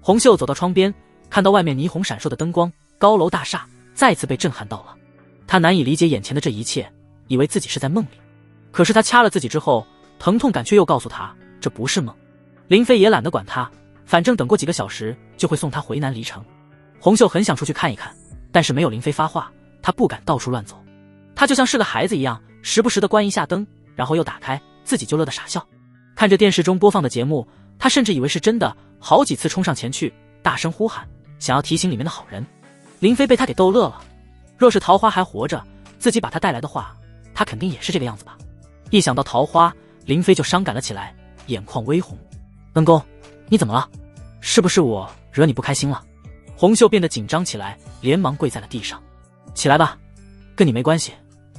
红袖走到窗边，看到外面霓虹闪烁的灯光，高楼大厦，再次被震撼到了。他难以理解眼前的这一切，以为自己是在梦里。可是他掐了自己之后，疼痛感却又告诉他，这不是梦。林飞也懒得管他，反正等过几个小时就会送他回南离城。红袖很想出去看一看，但是没有林飞发话，他不敢到处乱走。他就像是个孩子一样，时不时地关一下灯，然后又打开，自己就乐得傻笑。看着电视中播放的节目，他甚至以为是真的，好几次冲上前去，大声呼喊，想要提醒里面的好人。林飞被他给逗乐了。若是桃花还活着，自己把他带来的话，他肯定也是这个样子吧。一想到桃花，林飞就伤感了起来，眼眶微红。恩公，你怎么了？是不是我惹你不开心了？红袖变得紧张起来，连忙跪在了地上。起来吧，跟你没关系，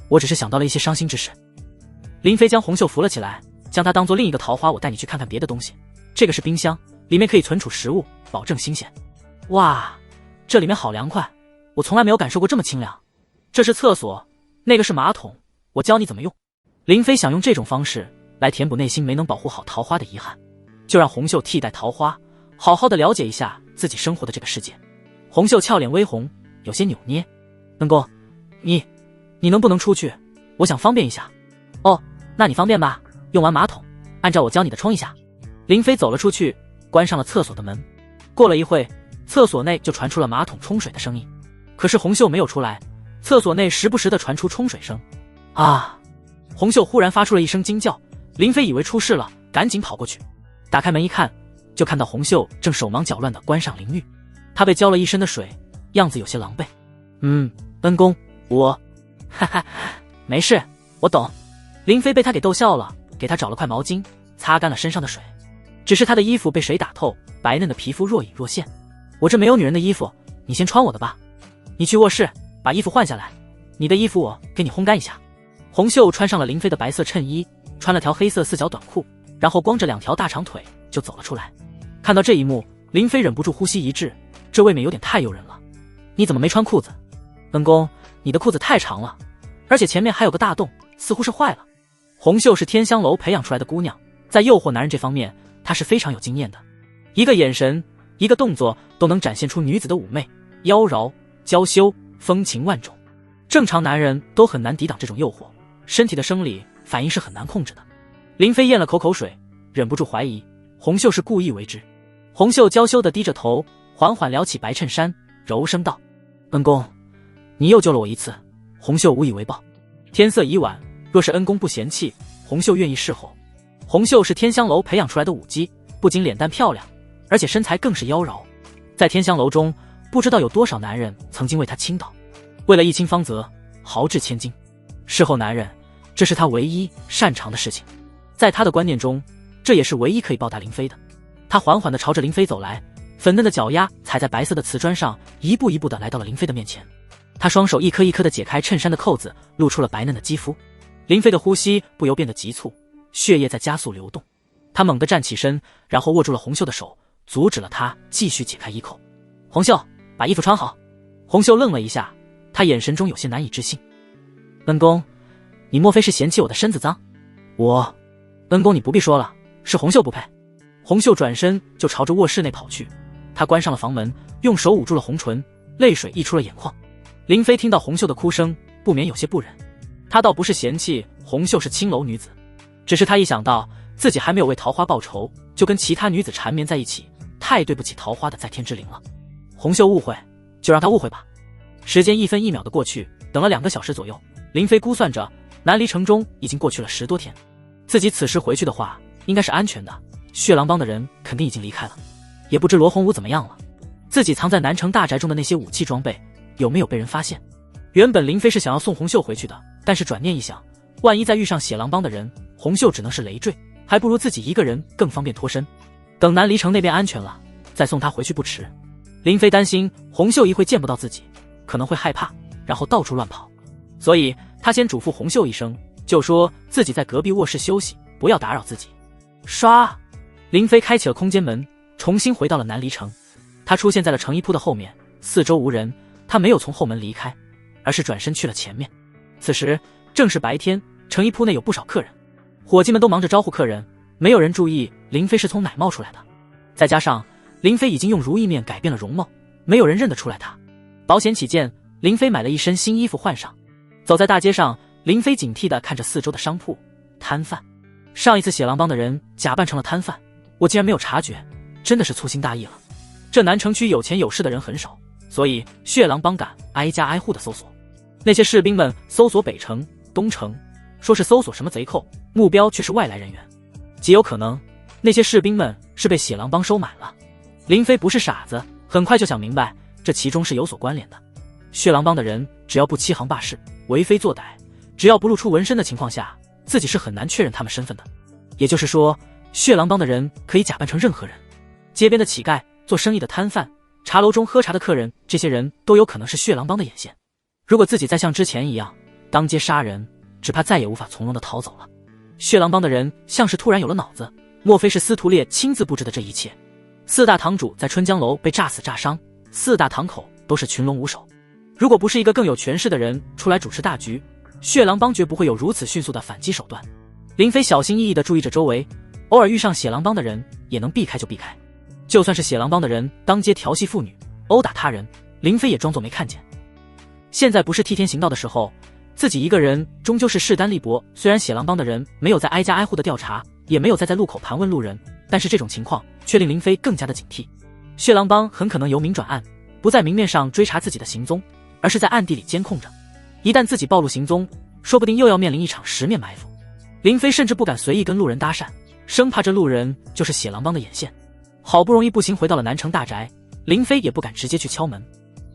我只是想到了一些伤心之事。林飞将红袖扶了起来，将她当做另一个桃花，我带你去看看别的东西。这个是冰箱，里面可以存储食物，保证新鲜。哇，这里面好凉快，我从来没有感受过这么清凉。这是厕所，那个是马桶，我教你怎么用。林飞想用这种方式来填补内心没能保护好桃花的遗憾，就让红袖替代桃花，好好的了解一下自己生活的这个世界。红袖俏脸微红，有些扭捏。恩公，你能不能出去？我想方便一下。哦，那你方便吧，用完马桶，按照我教你的冲一下。林飞走了出去，关上了厕所的门。过了一会，厕所内就传出了马桶冲水的声音。可是红袖没有出来，厕所内时不时的传出冲水声。啊！红袖忽然发出了一声惊叫，林飞以为出事了，赶紧跑过去。打开门一看，就看到红袖正手忙脚乱地关上淋浴。她被浇了一身的水，样子有些狼狈。恩公，哈哈，没事，我懂。林飞被他给逗笑了，给他找了块毛巾，擦干了身上的水。只是他的衣服被水打透，白嫩的皮肤若隐若现。我这没有女人的衣服，你先穿我的吧。你去卧室把衣服换下来，你的衣服我给你烘干一下。红袖穿上了林飞的白色衬衣，穿了条黑色4角短裤，然后光着2条大长腿就走了出来。看到这一幕，林飞忍不住呼吸一滞，这未免有点太诱人了。你怎么没穿裤子？恩公，你的裤子太长了，而且前面还有个大洞，似乎是坏了。红袖是天香楼培养出来的姑娘，在诱惑男人这方面，她是非常有经验的。一个眼神，一个动作都能展现出女子的妩媚、妖娆、娇羞、风情万种。正常男人都很难抵挡这种诱惑，身体的生理反应是很难控制的。林飞咽了口水，忍不住怀疑红袖是故意为之。红袖娇羞地低着头，缓缓撩起白衬衫，柔声道：恩公，你又救了我一次。红袖无以为报。天色已晚，若是恩公不嫌弃，红袖愿意侍候。红袖是天香楼培养出来的舞姬，不仅脸蛋漂亮，而且身材更是妖娆。在天香楼中，不知道有多少男人曾经为她倾倒。为了一清芳泽，豪掷千金。事后男人，这是他唯一擅长的事情。在他的观念中，这也是唯一可以报答林飞的。他缓缓地朝着林飞走来，粉嫩的脚丫踩在白色的瓷砖上，一步一步地来到了林飞的面前。他双手一颗一颗地解开衬衫的扣子，露出了白嫩的肌肤。林飞的呼吸不由变得急促，血液在加速流动。他猛地站起身，然后握住了红袖的手，阻止了他继续解开衣扣。红袖，把衣服穿好。红袖愣了一下，他眼神中有些难以置信。恩公，你莫非是嫌弃我的身子脏？恩公你不必说了，是红袖不配。红袖转身就朝着卧室内跑去，他关上了房门，用手捂住了红唇，泪水溢出了眼眶。林飞听到红袖的哭声，不免有些不忍。他倒不是嫌弃红袖是青楼女子，只是他一想到自己还没有为桃花报仇，就跟其他女子缠绵在一起，太对不起桃花的在天之灵了。红袖误会，就让她误会吧。时间一分一秒的过去，等了2个小时左右，林飞估算着南离城中已经过去了10多天，自己此时回去的话应该是安全的，血狼帮的人肯定已经离开了，也不知罗洪武怎么样了。自己藏在南城大宅中的那些武器装备有没有被人发现？原本林飞是想要送红袖回去的，但是转念一想，万一再遇上血狼帮的人，红袖只能是累赘，还不如自己一个人更方便脱身。等南离城那边安全了，再送他回去不迟。林飞担心红袖一会见不到自己，可能会害怕，然后到处乱跑，所以他先嘱咐红袖一声，就说自己在隔壁卧室休息，不要打扰自己。唰，林飞开启了空间门，重新回到了南离城。他出现在了成衣铺的后面，四周无人，他没有从后门离开，而是转身去了前面。此时正是白天，成衣铺内有不少客人，伙计们都忙着招呼客人，没有人注意林飞是从哪冒出来的。再加上林飞已经用如意面改变了容貌，没有人认得出来他。保险起见，林飞买了一身新衣服换上。走在大街上，林飞警惕地看着四周的商铺、摊贩。上一次血狼帮的人假扮成了摊贩，我竟然没有察觉，真的是粗心大意了。这南城区有钱有势的人很少，所以血狼帮敢挨家挨户的搜索。那些士兵们搜索北城、东城，说是搜索什么贼寇，目标却是外来人员，极有可能那些士兵们是被血狼帮收买了。林飞不是傻子，很快就想明白这其中是有所关联的。血狼帮的人只要不欺行霸市、为非作歹，只要不露出纹身的情况下，自己是很难确认他们身份的。也就是说，血狼帮的人可以假扮成任何人，街边的乞丐、做生意的摊贩、茶楼中喝茶的客人，这些人都有可能是血狼帮的眼线。如果自己再像之前一样当街杀人，只怕再也无法从容地逃走了。血狼帮的人像是突然有了脑子，莫非是司徒烈亲自布置的这一切？4大堂主在春江楼被炸死炸伤，4大堂口都是群龙无首。如果不是一个更有权势的人出来主持大局，血狼帮绝不会有如此迅速的反击手段。林飞小心翼翼地注意着周围，偶尔遇上血狼帮的人也能避开就避开。就算是血狼帮的人当街调戏妇女、殴打他人，林飞也装作没看见。现在不是替天行道的时候，自己一个人终究是势单力薄。虽然血狼帮的人没有在挨家挨户的调查，也没有在路口盘问路人，但是这种情况却令林飞更加的警惕。血狼帮很可能由明转暗，不在明面上追查自己的行踪，而是在暗地里监控着。一旦自己暴露行踪，说不定又要面临一场10面埋伏。林飞甚至不敢随意跟路人搭讪，生怕这路人就是血狼帮的眼线。好不容易步行回到了南城大宅，林飞也不敢直接去敲门。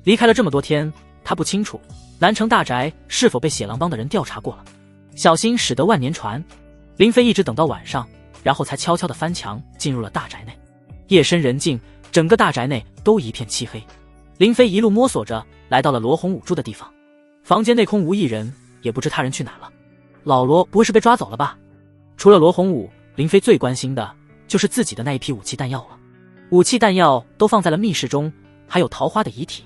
离开了这么多天，他不清楚南城大宅是否被血狼帮的人调查过了。小心驶得万年船，林飞一直等到晚上，然后才悄悄地翻墙进入了大宅内。夜深人静，整个大宅内都一片漆黑。林飞一路摸索着来到了罗洪武住的地方，房间内空无一人，也不知他人去哪了。老罗不会是被抓走了吧？除了罗洪武，林飞最关心的就是自己的那一批武器弹药了。武器弹药都放在了密室中，还有桃花的遗体。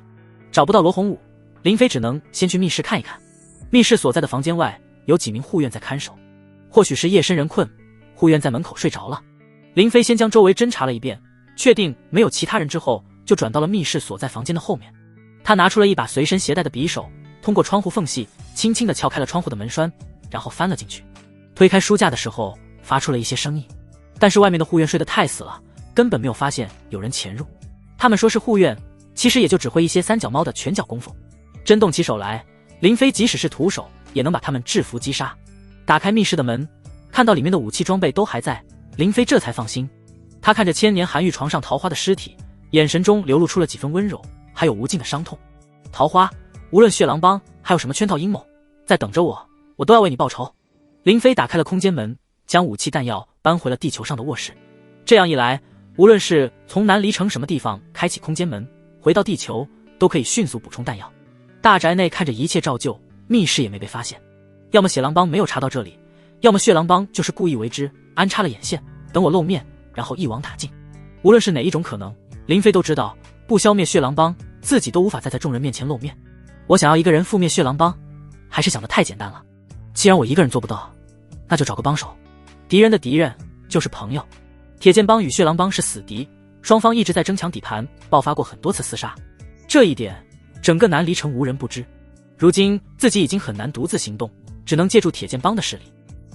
找不到罗洪武，林飞只能先去密室看一看。密室所在的房间外有几名护院在看守，或许是夜深人困，护院在门口睡着了。林飞先将周围侦查了一遍，确定没有其他人之后，就转到了密室所在房间的后面。他拿出了一把随身携带的匕首，通过窗户缝隙轻轻地撬开了窗户的门栓，然后翻了进去。推开书架的时候发出了一些声音，但是外面的护院睡得太死了，根本没有发现有人潜入。他们说是护院，其实也就只会一些三脚猫的拳脚功夫。真动起手来，林飞即使是徒手也能把他们制服击杀。打开密室的门，看到里面的武器装备都还在，林飞这才放心。他看着千年寒玉床上桃花的尸体，眼神中流露出了几分温柔，还有无尽的伤痛。桃花，无论血狼帮还有什么圈套阴谋，在等着我，我都要为你报仇。林飞打开了空间门，将武器弹药搬回了地球上的卧室。这样一来，无论是从南离城什么地方开启空间门，回到地球，都可以迅速补充弹药。大宅内看着一切照旧，密室也没被发现。要么血狼帮没有查到这里，要么血狼帮就是故意为之，安插了眼线，等我露面，然后一网打尽。无论是哪一种可能，林飞都知道，不消灭血狼帮，自己都无法再在众人面前露面。我想要一个人覆灭血狼帮，还是想得太简单了。既然我一个人做不到，那就找个帮手。敌人的敌人就是朋友。铁剑帮与血狼帮是死敌，双方一直在争抢底盘，爆发过很多次厮杀。这一点，整个南离城无人不知。如今自己已经很难独自行动，只能借助铁剑帮的势力。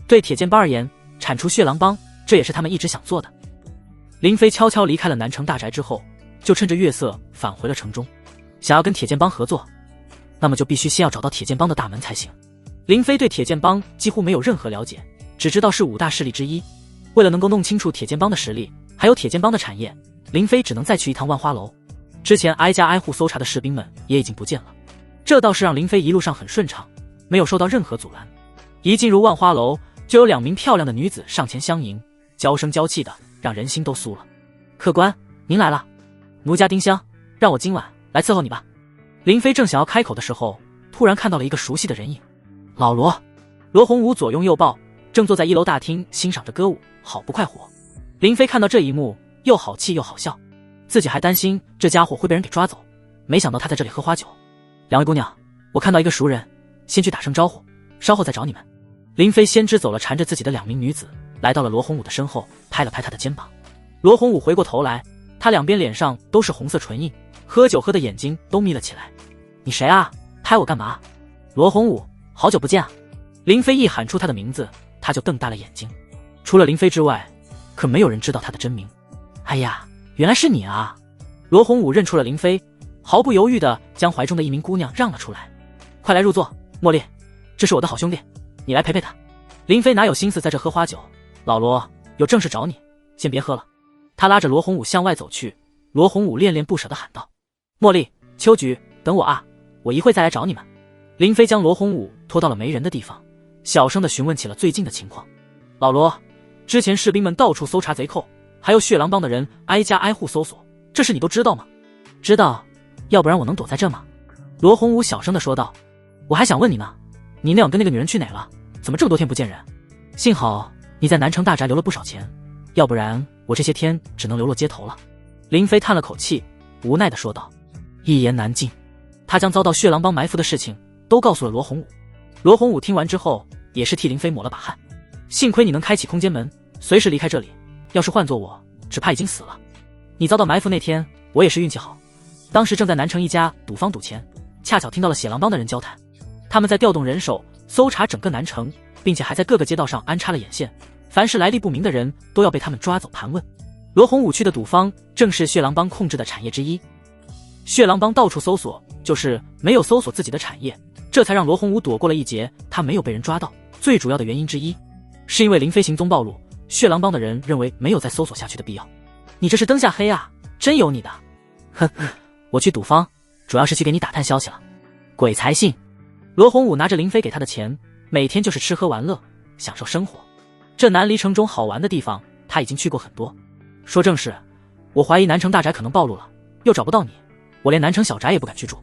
对铁剑帮而言，铲除血狼帮，这也是他们一直想做的。林飞悄悄离开了南城大宅之后，就趁着月色返回了城中。想要跟铁剑帮合作，那么就必须先要找到铁剑帮的大门才行。林飞对铁剑帮几乎没有任何了解，只知道是5大势力之一。为了能够弄清楚铁剑帮的实力，还有铁剑帮的产业，林飞只能再去一趟万花楼。之前挨家挨户搜查的士兵们也已经不见了，这倒是让林飞一路上很顺畅，没有受到任何阻拦。一进入万花楼，就有2名漂亮的女子上前相迎，娇声娇气的，让人心都酥了。客官，您来了，奴家丁香，让我今晚来伺候你吧。林飞正想要开口的时候，突然看到了一个熟悉的人影。老罗。罗洪武左拥右抱，正坐在1楼大厅欣赏着歌舞，好不快活。林飞看到这一幕，又好气又好笑。自己还担心这家伙会被人给抓走，没想到他在这里喝花酒。2位姑娘，我看到一个熟人，先去打声招呼，稍后再找你们。林飞先支走了缠着自己的2名女子，来到了罗洪武的身后，拍了拍他的肩膀。罗洪武回过头来，他2边脸上都是红色唇印，喝酒喝的眼睛都眯了起来。你谁啊？拍我干嘛？罗洪武，好久不见啊。林飞一喊出他的名字，他就瞪大了眼睛。除了林飞之外，可没有人知道他的真名。哎呀，原来是你啊！罗洪武认出了林飞，毫不犹豫地将怀中的1名姑娘让了出来。快来入座，茉莉，这是我的好兄弟，你来陪陪他。林飞哪有心思在这喝花酒？老罗，有正事找你，先别喝了。他拉着罗洪武向外走去。罗洪武恋恋不舍地喊道：茉莉、秋菊，等我啊，我一会再来找你们。林飞将罗洪武拖到了没人的地方，小声地询问起了最近的情况。老罗，之前士兵们到处搜查贼寇，还有血狼帮的人挨家挨户搜索，这事你都知道吗？知道，要不然我能躲在这吗？罗洪武小声地说道。我还想问你呢，你那晚跟那个女人去哪了？怎么这么多天不见人？幸好你在南城大宅留了不少钱，要不然我这些天只能流落街头了。林飞叹了口气，无奈地说道。一言难尽，他将遭到血狼帮埋伏的事情都告诉了罗洪武。罗洪武听完之后，也是替林飞抹了把汗。幸亏你能开启空间门，随时离开这里，要是换做我，只怕已经死了。你遭到埋伏那天，我也是运气好，当时正在南城一家赌坊赌钱，恰巧听到了血狼帮的人交谈，他们在调动人手搜查整个南城，并且还在各个街道上安插了眼线，凡是来历不明的人都要被他们抓走盘问。罗洪武去的赌坊正是血狼帮控制的产业之一，血狼帮到处搜索，就是没有搜索自己的产业，这才让罗洪武躲过了一劫。他没有被人抓到，最主要的原因之一是因为林飞行踪暴露，血狼帮的人认为没有再搜索下去的必要。你这是灯下黑啊，真有你的。哼，我去赌坊主要是去给你打探消息了。鬼才信。罗洪武拿着林飞给他的钱，每天就是吃喝玩乐，享受生活。这南离城中好玩的地方他已经去过很多。说正事，我怀疑南城大宅可能暴露了，又找不到你，我连南城小宅也不敢去住，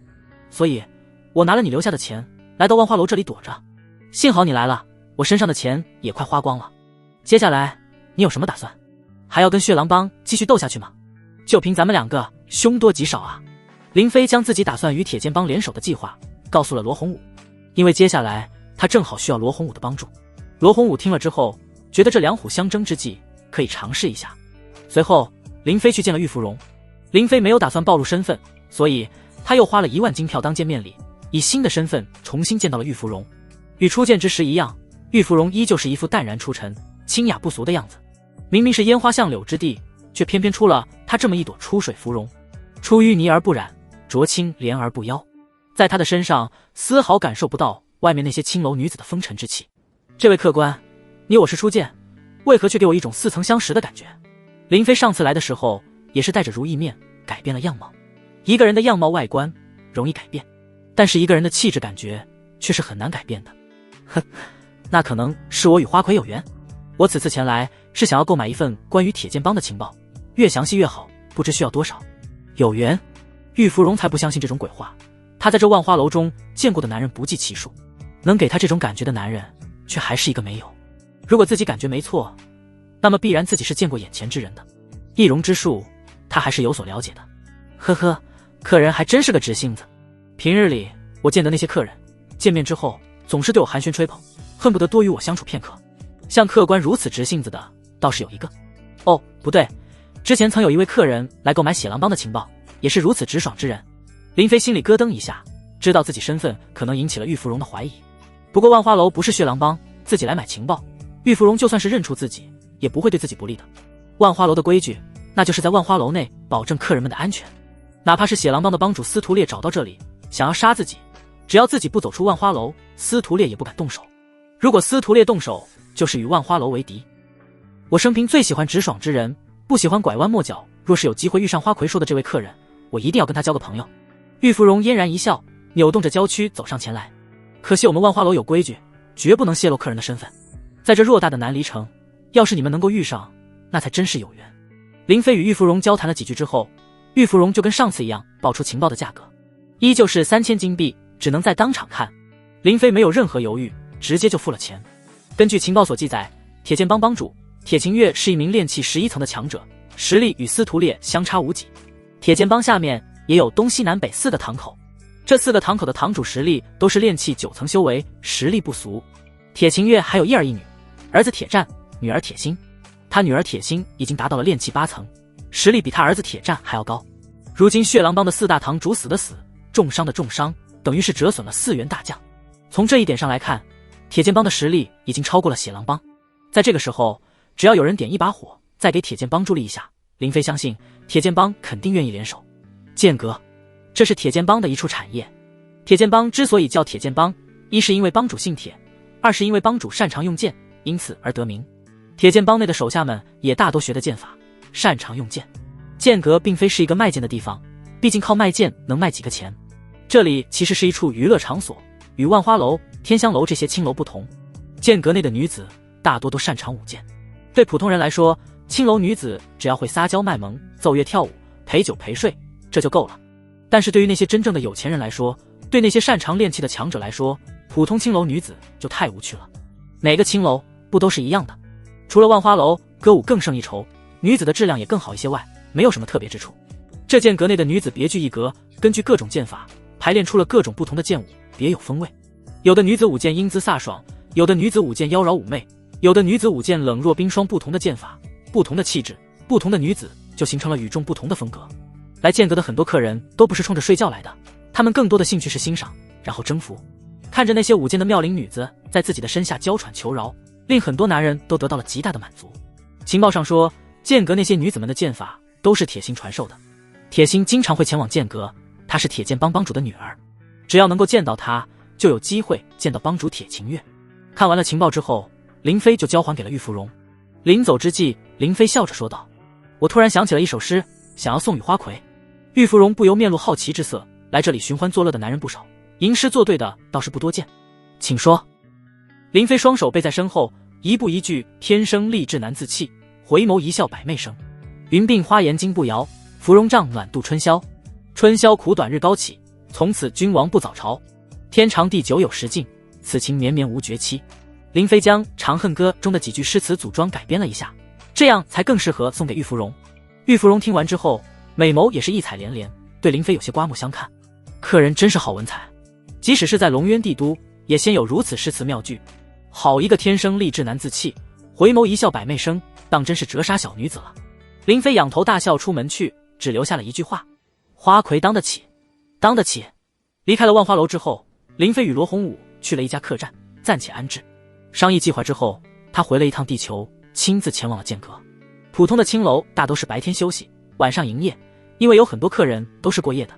所以我拿了你留下的钱，来到万花楼这里躲着。幸好你来了，我身上的钱也快花光了。接下来你有什么打算？还要跟血狼帮继续斗下去吗？就凭咱们2个凶多吉少啊。林飞将自己打算与铁剑帮联手的计划告诉了罗洪武，因为接下来他正好需要罗洪武的帮助。罗洪武听了之后，觉得这2虎相争之计可以尝试一下。随后林飞去见了玉芙蓉。林飞没有打算暴露身份，所以他又花了1万金票当见面礼，以新的身份重新见到了玉芙蓉。与初见之时一样，玉芙蓉依旧是一副淡然出尘、清雅不俗的样子。明明是烟花巷柳之地，却偏偏出了她这么一朵出水芙蓉，出淤泥而不染，濯清涟而不妖。在她的身上丝毫感受不到外面那些青楼女子的风尘之气。这位客官，你我是初见，为何却给我一种似曾相识的感觉？林飞上次来的时候也是带着如意面改变了样貌。一个人的样貌外观容易改变，但是一个人的气质感觉却是很难改变的。哼，那可能是我与花魁有缘。我此次前来是想要购买一份关于铁剑帮的情报，越详细越好，不知需要多少。有缘？玉芙蓉才不相信这种鬼话。她在这万花楼中见过的男人不计其数，能给她这种感觉的男人却还是一个没有。如果自己感觉没错，那么必然自己是见过眼前之人的。易容之术她还是有所了解的。呵呵，客人还真是个直性子。平日里我见的那些客人，见面之后总是对我寒暄吹捧，恨不得多与我相处片刻。像客官如此直性子的倒是有一个。哦，不对，之前曾有一位客人来购买血狼帮的情报，也是如此直爽之人。林飞心里咯噔一下，知道自己身份可能引起了玉芙蓉的怀疑。不过万花楼不是血狼帮，自己来买情报，玉芙蓉就算是认出自己，也不会对自己不利的。万花楼的规矩，那就是在万花楼内保证客人们的安全。哪怕是血狼帮的帮主司徒烈找到这里，想要杀自己，只要自己不走出万花楼，司徒烈也不敢动手。如果司徒烈动手，就是与万花楼为敌。我生平最喜欢直爽之人，不喜欢拐弯抹角。若是有机会遇上花魁说的这位客人，我一定要跟他交个朋友。玉芙蓉嫣然一笑，扭动着娇躯走上前来。可惜我们万花楼有规矩，绝不能泄露客人的身份。在这偌大的南离城，要是你们能够遇上，那才真是有缘。林飞与玉芙蓉交谈了几句之后，玉芙蓉就跟上次一样报出情报的价格，依旧是3000金币，只能在当场看。林飞没有任何犹豫，直接就付了钱。根据情报所记载，铁剑帮帮主铁晴月是一名炼气11层的强者，实力与司徒烈相差无几。铁剑帮下面也有东西南北4个堂口，这4个堂口的堂主实力都是炼气9层修为，实力不俗。铁晴月还有一儿一女，儿子铁战，女儿铁心。他女儿铁心已经达到了炼气8层，实力比他儿子铁战还要高。如今血狼帮的4大堂主死的死，重伤的重伤，等于是折损了4员大将。从这一点上来看，铁剑帮的实力已经超过了血狼帮。在这个时候，只要有人点一把火，再给铁剑帮助力一下，林飞相信铁剑帮肯定愿意联手。剑阁，这是铁剑帮的一处产业。铁剑帮之所以叫铁剑帮，一是因为帮主姓铁，二是因为帮主擅长用剑，因此而得名。铁剑帮内的手下们也大多学的剑法，擅长用剑。剑阁并非是一个卖剑的地方，毕竟靠卖剑能卖几个钱。这里其实是一处娱乐场所，与万花楼、天香楼这些青楼不同，剑阁内的女子大多都擅长舞剑。对普通人来说，青楼女子只要会撒娇卖萌、奏乐跳舞、陪酒陪睡，这就够了。但是对于那些真正的有钱人来说，对那些擅长练气的强者来说，普通青楼女子就太无趣了。哪个青楼不都是一样的？除了万花楼，歌舞更胜一筹，女子的质量也更好一些外，没有什么特别之处。这剑阁内的女子别具一格，根据各种剑法排练出了各种不同的剑舞，别有风味。有的女子舞剑英姿飒爽，有的女子舞剑妖娆妩媚，有的女子舞剑冷若冰霜。不同的剑法，不同的气质，不同的女子，就形成了与众不同的风格。来剑阁的很多客人都不是冲着睡觉来的，他们更多的兴趣是欣赏，然后征服。看着那些舞剑的妙龄女子在自己的身下娇喘求饶，令很多男人都得到了极大的满足。情报上说，剑阁那些女子们的剑法都是铁心传授的。铁心经常会前往剑阁，她是铁剑帮帮主的女儿，只要能够见到她，就有机会见到帮主铁晴月。看完了情报之后，林飞就交还给了玉芙蓉。临走之际，林飞笑着说道：“我突然想起了一首诗，想要送与花魁。”玉芙蓉不由面露好奇之色，来这里寻欢作乐的男人不少，吟诗作对的倒是不多见。请说。林飞双手背在身后，一步一句：天生丽质难自弃，回眸一笑百媚生。云鬓花颜金步摇，芙蓉帐暖度春宵。春宵苦短日高起，从此君王不早朝。天长地久有时尽，此情绵绵无绝期。林飞将《长恨歌》中的几句诗词组装改编了一下，这样才更适合送给玉芙蓉。玉芙蓉听完之后，美眸也是异彩连连，对林飞有些刮目相看。客人真是好文采，即使是在龙渊帝都，也鲜有如此诗词妙句。好一个天生丽质难自弃，回眸一笑百媚生，当真是折杀小女子了。林飞仰头大笑出门去，只留下了一句话：花魁当得起，当得起。离开了万花楼之后，林飞与罗红武去了一家客栈，暂且安置。商议计划之后，他回了一趟地球，亲自前往了剑阁。普通的青楼大都是白天休息，晚上营业，因为有很多客人都是过夜的。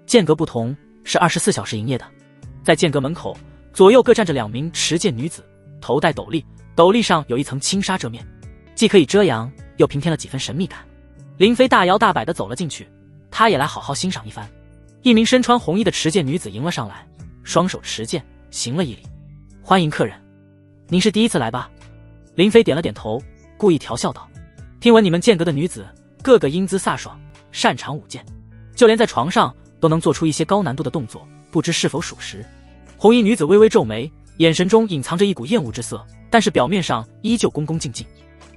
剑阁不同，是24小时营业的。在剑阁门口，左右各站着2名持剑女子，头戴斗笠，斗笠上有一层轻纱遮面，既可以遮阳，又平添了几分神秘感。林飞大摇大摆地走了进去，他也来好好欣赏一番。一名身穿红衣的持剑女子迎了上来，双手持剑行了一礼。欢迎客人，您是第一次来吧？林飞点了点头，故意调笑道：听闻你们剑阁的女子个个英姿飒爽，擅长舞剑，就连在床上都能做出一些高难度的动作，不知是否属实？红衣女子微微皱眉，眼神中隐藏着一股厌恶之色，但是表面上依旧恭恭敬敬。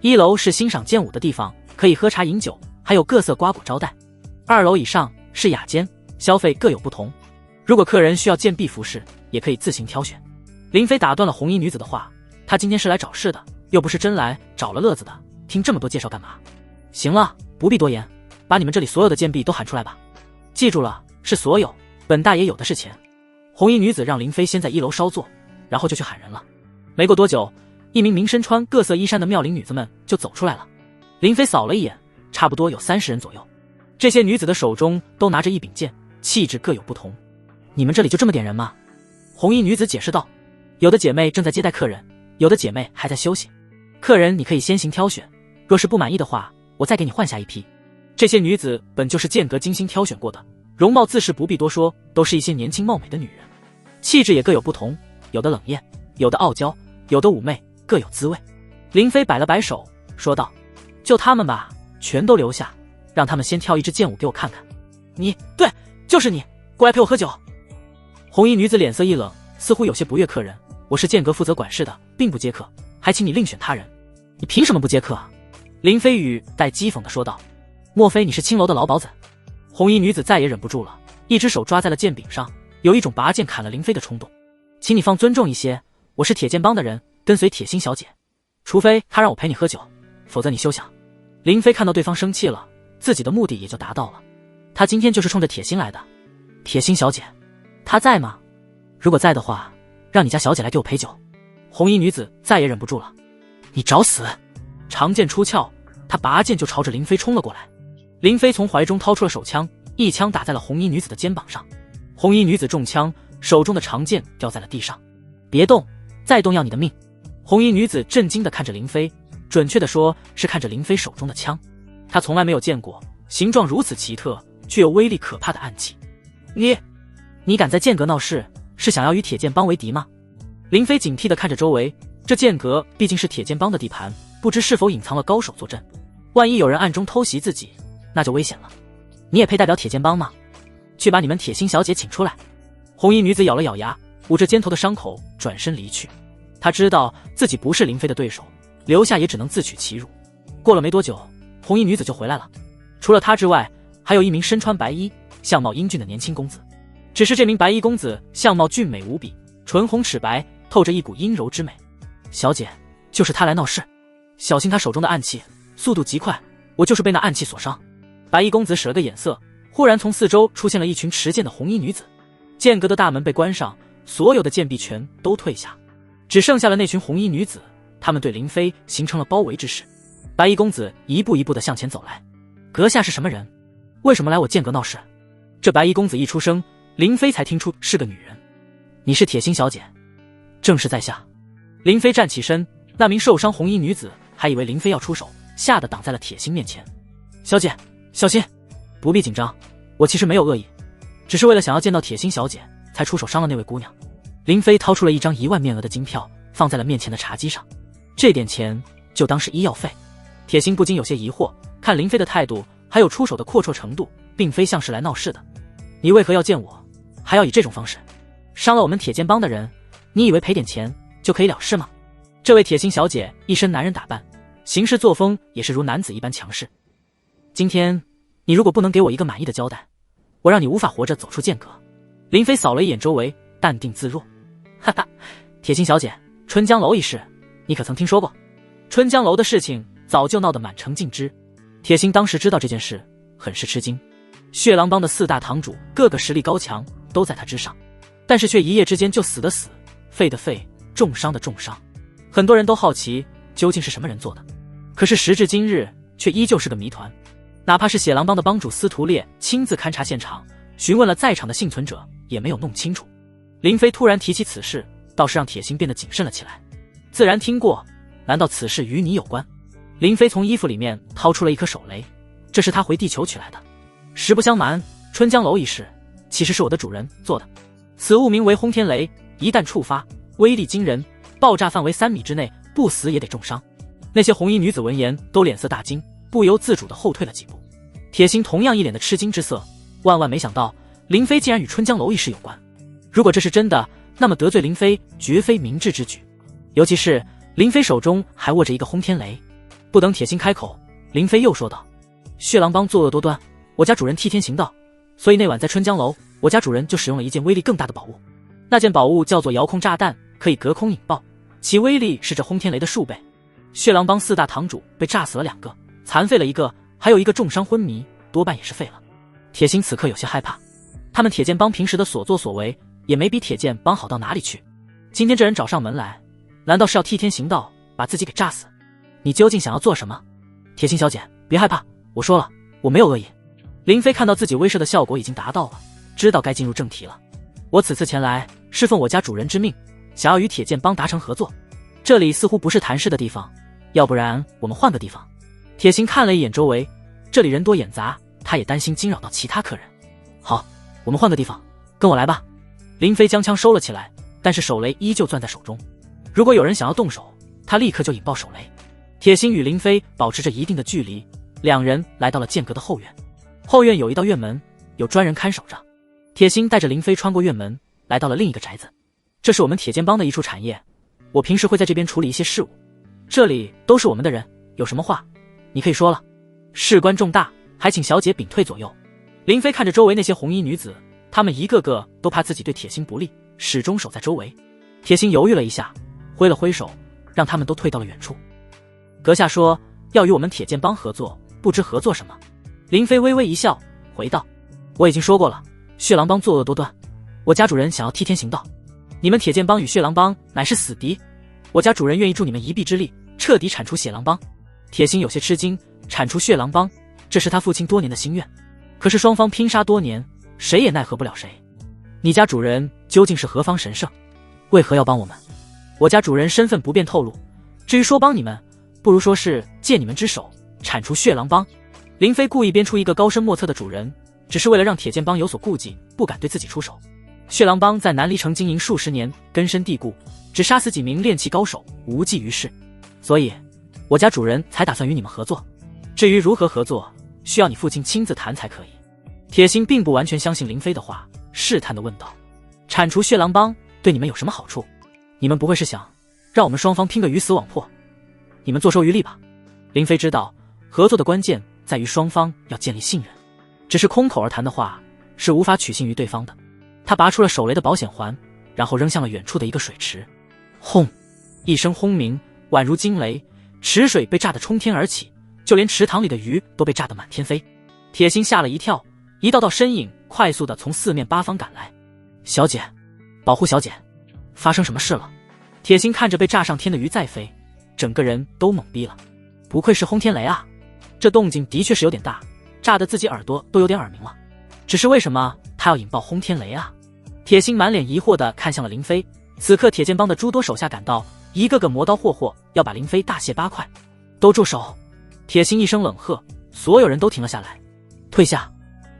1楼是欣赏剑舞的地方，可以喝茶饮酒，还有各色瓜果招待。2楼以上是雅间，消费各有不同。如果客人需要剑臂服饰，也可以自行挑选。林飞打断了红衣女子的话，她今天是来找事的，又不是真来找了乐子的，听这么多介绍干嘛？行了，不必多言，把你们这里所有的剑臂都喊出来吧。记住了，是所有，本大爷有的是钱。红衣女子让林飞先在1楼稍坐，然后就去喊人了。没过多久，一名身穿各色衣衫的妙龄女子们就走出来了。林飞扫了一眼，差不多有30人左右。这些女子的手中都拿着一柄剑，气质各有不同。你们这里就这么点人吗？红衣女子解释道，有的姐妹正在接待客人，有的姐妹还在休息。客人你可以先行挑选，若是不满意的话，我再给你换下一批。这些女子本就是剑阁精心挑选过的，容貌自是不必多说，都是一些年轻貌美的女人，气质也各有不同，有的冷艳，有的傲娇，有的妩媚，各有滋味。林飞摆了摆手说道，就他们吧，全都留下，让他们先跳一支剑舞给我看看。你，对，就是你，过来陪我喝酒。红衣女子脸色一冷，似乎有些不悦客人，我是剑阁负责管事的，并不接客，还请你另选他人。你凭什么不接客啊？林飞语带讥讽地说道，莫非你是青楼的老鸨子？红衣女子再也忍不住了，一只手抓在了剑柄上，有一种拔剑砍了林飞的冲动。请你放尊重一些，我是铁剑帮的人，跟随铁心小姐，除非她让我陪你喝酒，否则你休想。林飞看到对方生气了，自己的目的也就达到了。他今天就是冲着铁心来的。铁心小姐她在吗？如果在的话，让你家小姐来给我陪酒。红衣女子再也忍不住了，你找死！长剑出鞘，她拔剑就朝着林飞冲了过来。林飞从怀中掏出了手枪，一枪打在了红衣女子的肩膀上。红衣女子中枪，手中的长剑掉在了地上。别动，再动要你的命！红衣女子震惊地看着林飞，准确地说是看着林飞手中的枪。她从来没有见过形状如此奇特却又威力可怕的暗器。你敢在剑阁闹事，是想要与铁剑帮为敌吗？林飞警惕地看着周围，这剑阁毕竟是铁剑帮的地盘，不知是否隐藏了高手坐镇，万一有人暗中偷袭自己，那就危险了。你也配代表铁剑帮吗？去把你们铁心小姐请出来。红衣女子咬了咬牙，捂着肩头的伤口转身离去。她知道自己不是林飞的对手，留下也只能自取其辱。过了没多久，红衣女子就回来了，除了她之外，还有一名身穿白衣、相貌英俊的年轻公子。只是这名白衣公子相貌俊美无比，唇红齿白，透着一股阴柔之美。小姐，就是他来闹事，小心他手中的暗器，速度极快，我就是被那暗器所伤。白衣公子使了个眼色，忽然从四周出现了一群持剑的红衣女子。剑阁的大门被关上，所有的剑臂全都退下，只剩下了那群红衣女子，她们对林飞形成了包围之势。白衣公子一步一步地向前走来，阁下是什么人？为什么来我剑阁闹事？这白衣公子一出声，林飞才听出是个女人。你是铁心小姐，正是在下。林飞站起身，那名受伤红衣女子还以为林飞要出手，吓得挡在了铁心面前。小姐，小心！不必紧张，我其实没有恶意，只是为了想要见到铁心小姐，才出手伤了那位姑娘。林飞掏出了一张1万面额的金票，放在了面前的茶几上，这点钱就当是医药费。铁心不禁有些疑惑，看林飞的态度，还有出手的阔绰程度，并非像是来闹事的。你为何要见我，还要以这种方式？伤了我们铁剑帮的人，你以为赔点钱就可以了事吗？这位铁心小姐一身男人打扮，行事作风也是如男子一般强势。今天你如果不能给我一个满意的交代，我让你无法活着走出剑阁。林飞扫了一眼周围，淡定自若。哈哈，铁心小姐，春江楼一事你可曾听说过？春江楼的事情早就闹得满城尽知。铁心当时知道这件事，很是吃惊。血狼帮的4大堂主个个实力高强，都在他之上，但是却一夜之间就死的死，废的废，重伤的重伤。很多人都好奇究竟是什么人做的，可是时至今日却依旧是个谜团。哪怕是血狼帮的帮主司徒烈亲自勘察现场，询问了在场的幸存者，也没有弄清楚。林飞突然提起此事，倒是让铁心变得谨慎了起来。自然听过，难道此事与你有关？林飞从衣服里面掏出了一颗手雷，这是他回地球取来的。实不相瞒，春江楼一事其实是我的主人做的，此物名为轰天雷，一旦触发，威力惊人，爆炸范围3米之内，不死也得重伤。那些红衣女子闻言都脸色大惊，不由自主地后退了几步。铁心同样一脸的吃惊之色，万万没想到林飞竟然与春江楼一事有关。如果这是真的，那么得罪林飞绝非明智之举，尤其是林飞手中还握着一个轰天雷。不等铁心开口，林飞又说道：血狼帮作恶多端，我家主人替天行道，所以那晚在春江楼，我家主人就使用了一件威力更大的宝物。那件宝物叫做遥控炸弹，可以隔空引爆，其威力是这轰天雷的数倍。血狼帮4大堂主被炸死了2个，残废了1个，还有1个重伤昏迷，多半也是废了。铁心此刻有些害怕，他们铁剑帮平时的所作所为也没比铁剑帮好到哪里去。今天这人找上门来，难道是要替天行道，把自己给炸死？你究竟想要做什么？铁心小姐，别害怕，我说了，我没有恶意。林飞看到自己威慑的效果已经达到了，知道该进入正题了。我此次前来是奉我家主人之命，想要与铁剑帮达成合作。这里似乎不是谈事的地方，要不然我们换个地方。铁心看了一眼周围，这里人多眼杂，他也担心惊扰到其他客人。好，我们换个地方，跟我来吧。林飞将枪收了起来，但是手雷依旧攥在手中。如果有人想要动手，他立刻就引爆手雷。铁心与林飞保持着一定的距离，两人来到了剑阁的后院。后院有一道院门，有专人看守着。铁心带着林飞穿过院门，来到了另一个宅子。这是我们铁剑帮的一处产业，我平时会在这边处理一些事务。这里都是我们的人，有什么话你可以说了。事关重大，还请小姐屏退左右。林飞看着周围那些红衣女子，她们一个个都怕自己对铁心不利，始终守在周围。铁心犹豫了一下，挥了挥手，让他们都退到了远处。阁下说要与我们铁剑帮合作，不知合作什么？林飞微微一笑，回道：我已经说过了，血狼帮作恶多端，我家主人想要替天行道。你们铁剑帮与血狼帮乃是死敌，我家主人愿意助你们一臂之力，彻底铲除血狼帮。铁心有些吃惊，铲除血狼帮，这是他父亲多年的心愿，可是双方拼杀多年，谁也奈何不了谁。你家主人究竟是何方神圣，为何要帮我们？我家主人身份不便透露，至于说帮你们，不如说是借你们之手铲除血狼帮。林飞故意编出一个高深莫测的主人，只是为了让铁剑帮有所顾忌，不敢对自己出手。血狼帮在南离城经营数十年，根深蒂固，只杀死几名炼气高手，无济于事，所以我家主人才打算与你们合作。至于如何合作，需要你父亲亲自谈才可以。铁心并不完全相信林飞的话，试探地问道：铲除血狼帮对你们有什么好处？你们不会是想让我们双方拼个鱼死网破？你们坐收渔利吧。林飞知道合作的关键在于双方要建立信任，只是空口而谈的话是无法取信于对方的。他拔出了手雷的保险环，然后扔向了远处的一个水池。轰！一声轰鸣，宛如惊雷，池水被炸得冲天而起，就连池塘里的鱼都被炸得满天飞。铁心吓了一跳，一道道身影快速地从四面八方赶来。小姐，保护小姐！发生什么事了？铁心看着被炸上天的鱼在飞，整个人都懵逼了。不愧是轰天雷啊，这动静的确是有点大，炸得自己耳朵都有点耳鸣了。只是为什么他要引爆轰天雷啊？铁心满脸疑惑地看向了林飞。此刻铁剑帮的诸多手下赶到，一个个磨刀霍霍，要把林飞大卸八块。都住手！铁心一声冷喝，所有人都停了下来。退下！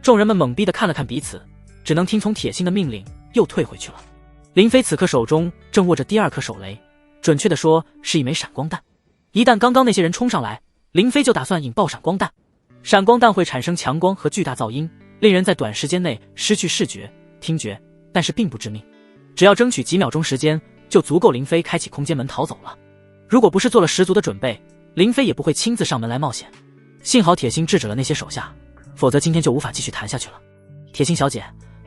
众人们懵逼地看了看彼此，只能听从铁心的命令，又退回去了。林飞此刻手中正握着第2颗手雷，准确地说是一枚闪光弹。一旦刚刚那些人冲上来，林飞就打算引爆闪光弹。闪光弹会产生强光和巨大噪音，令人在短时间内失去视觉、听觉，但是并不致命。只要争取几秒钟时间，就足够林飞开启空间门逃走了。如果不是做了十足的准备，林飞也不会亲自上门来冒险。幸好铁心制止了那些手下，否则今天就无法继续谈下去了。铁心小姐，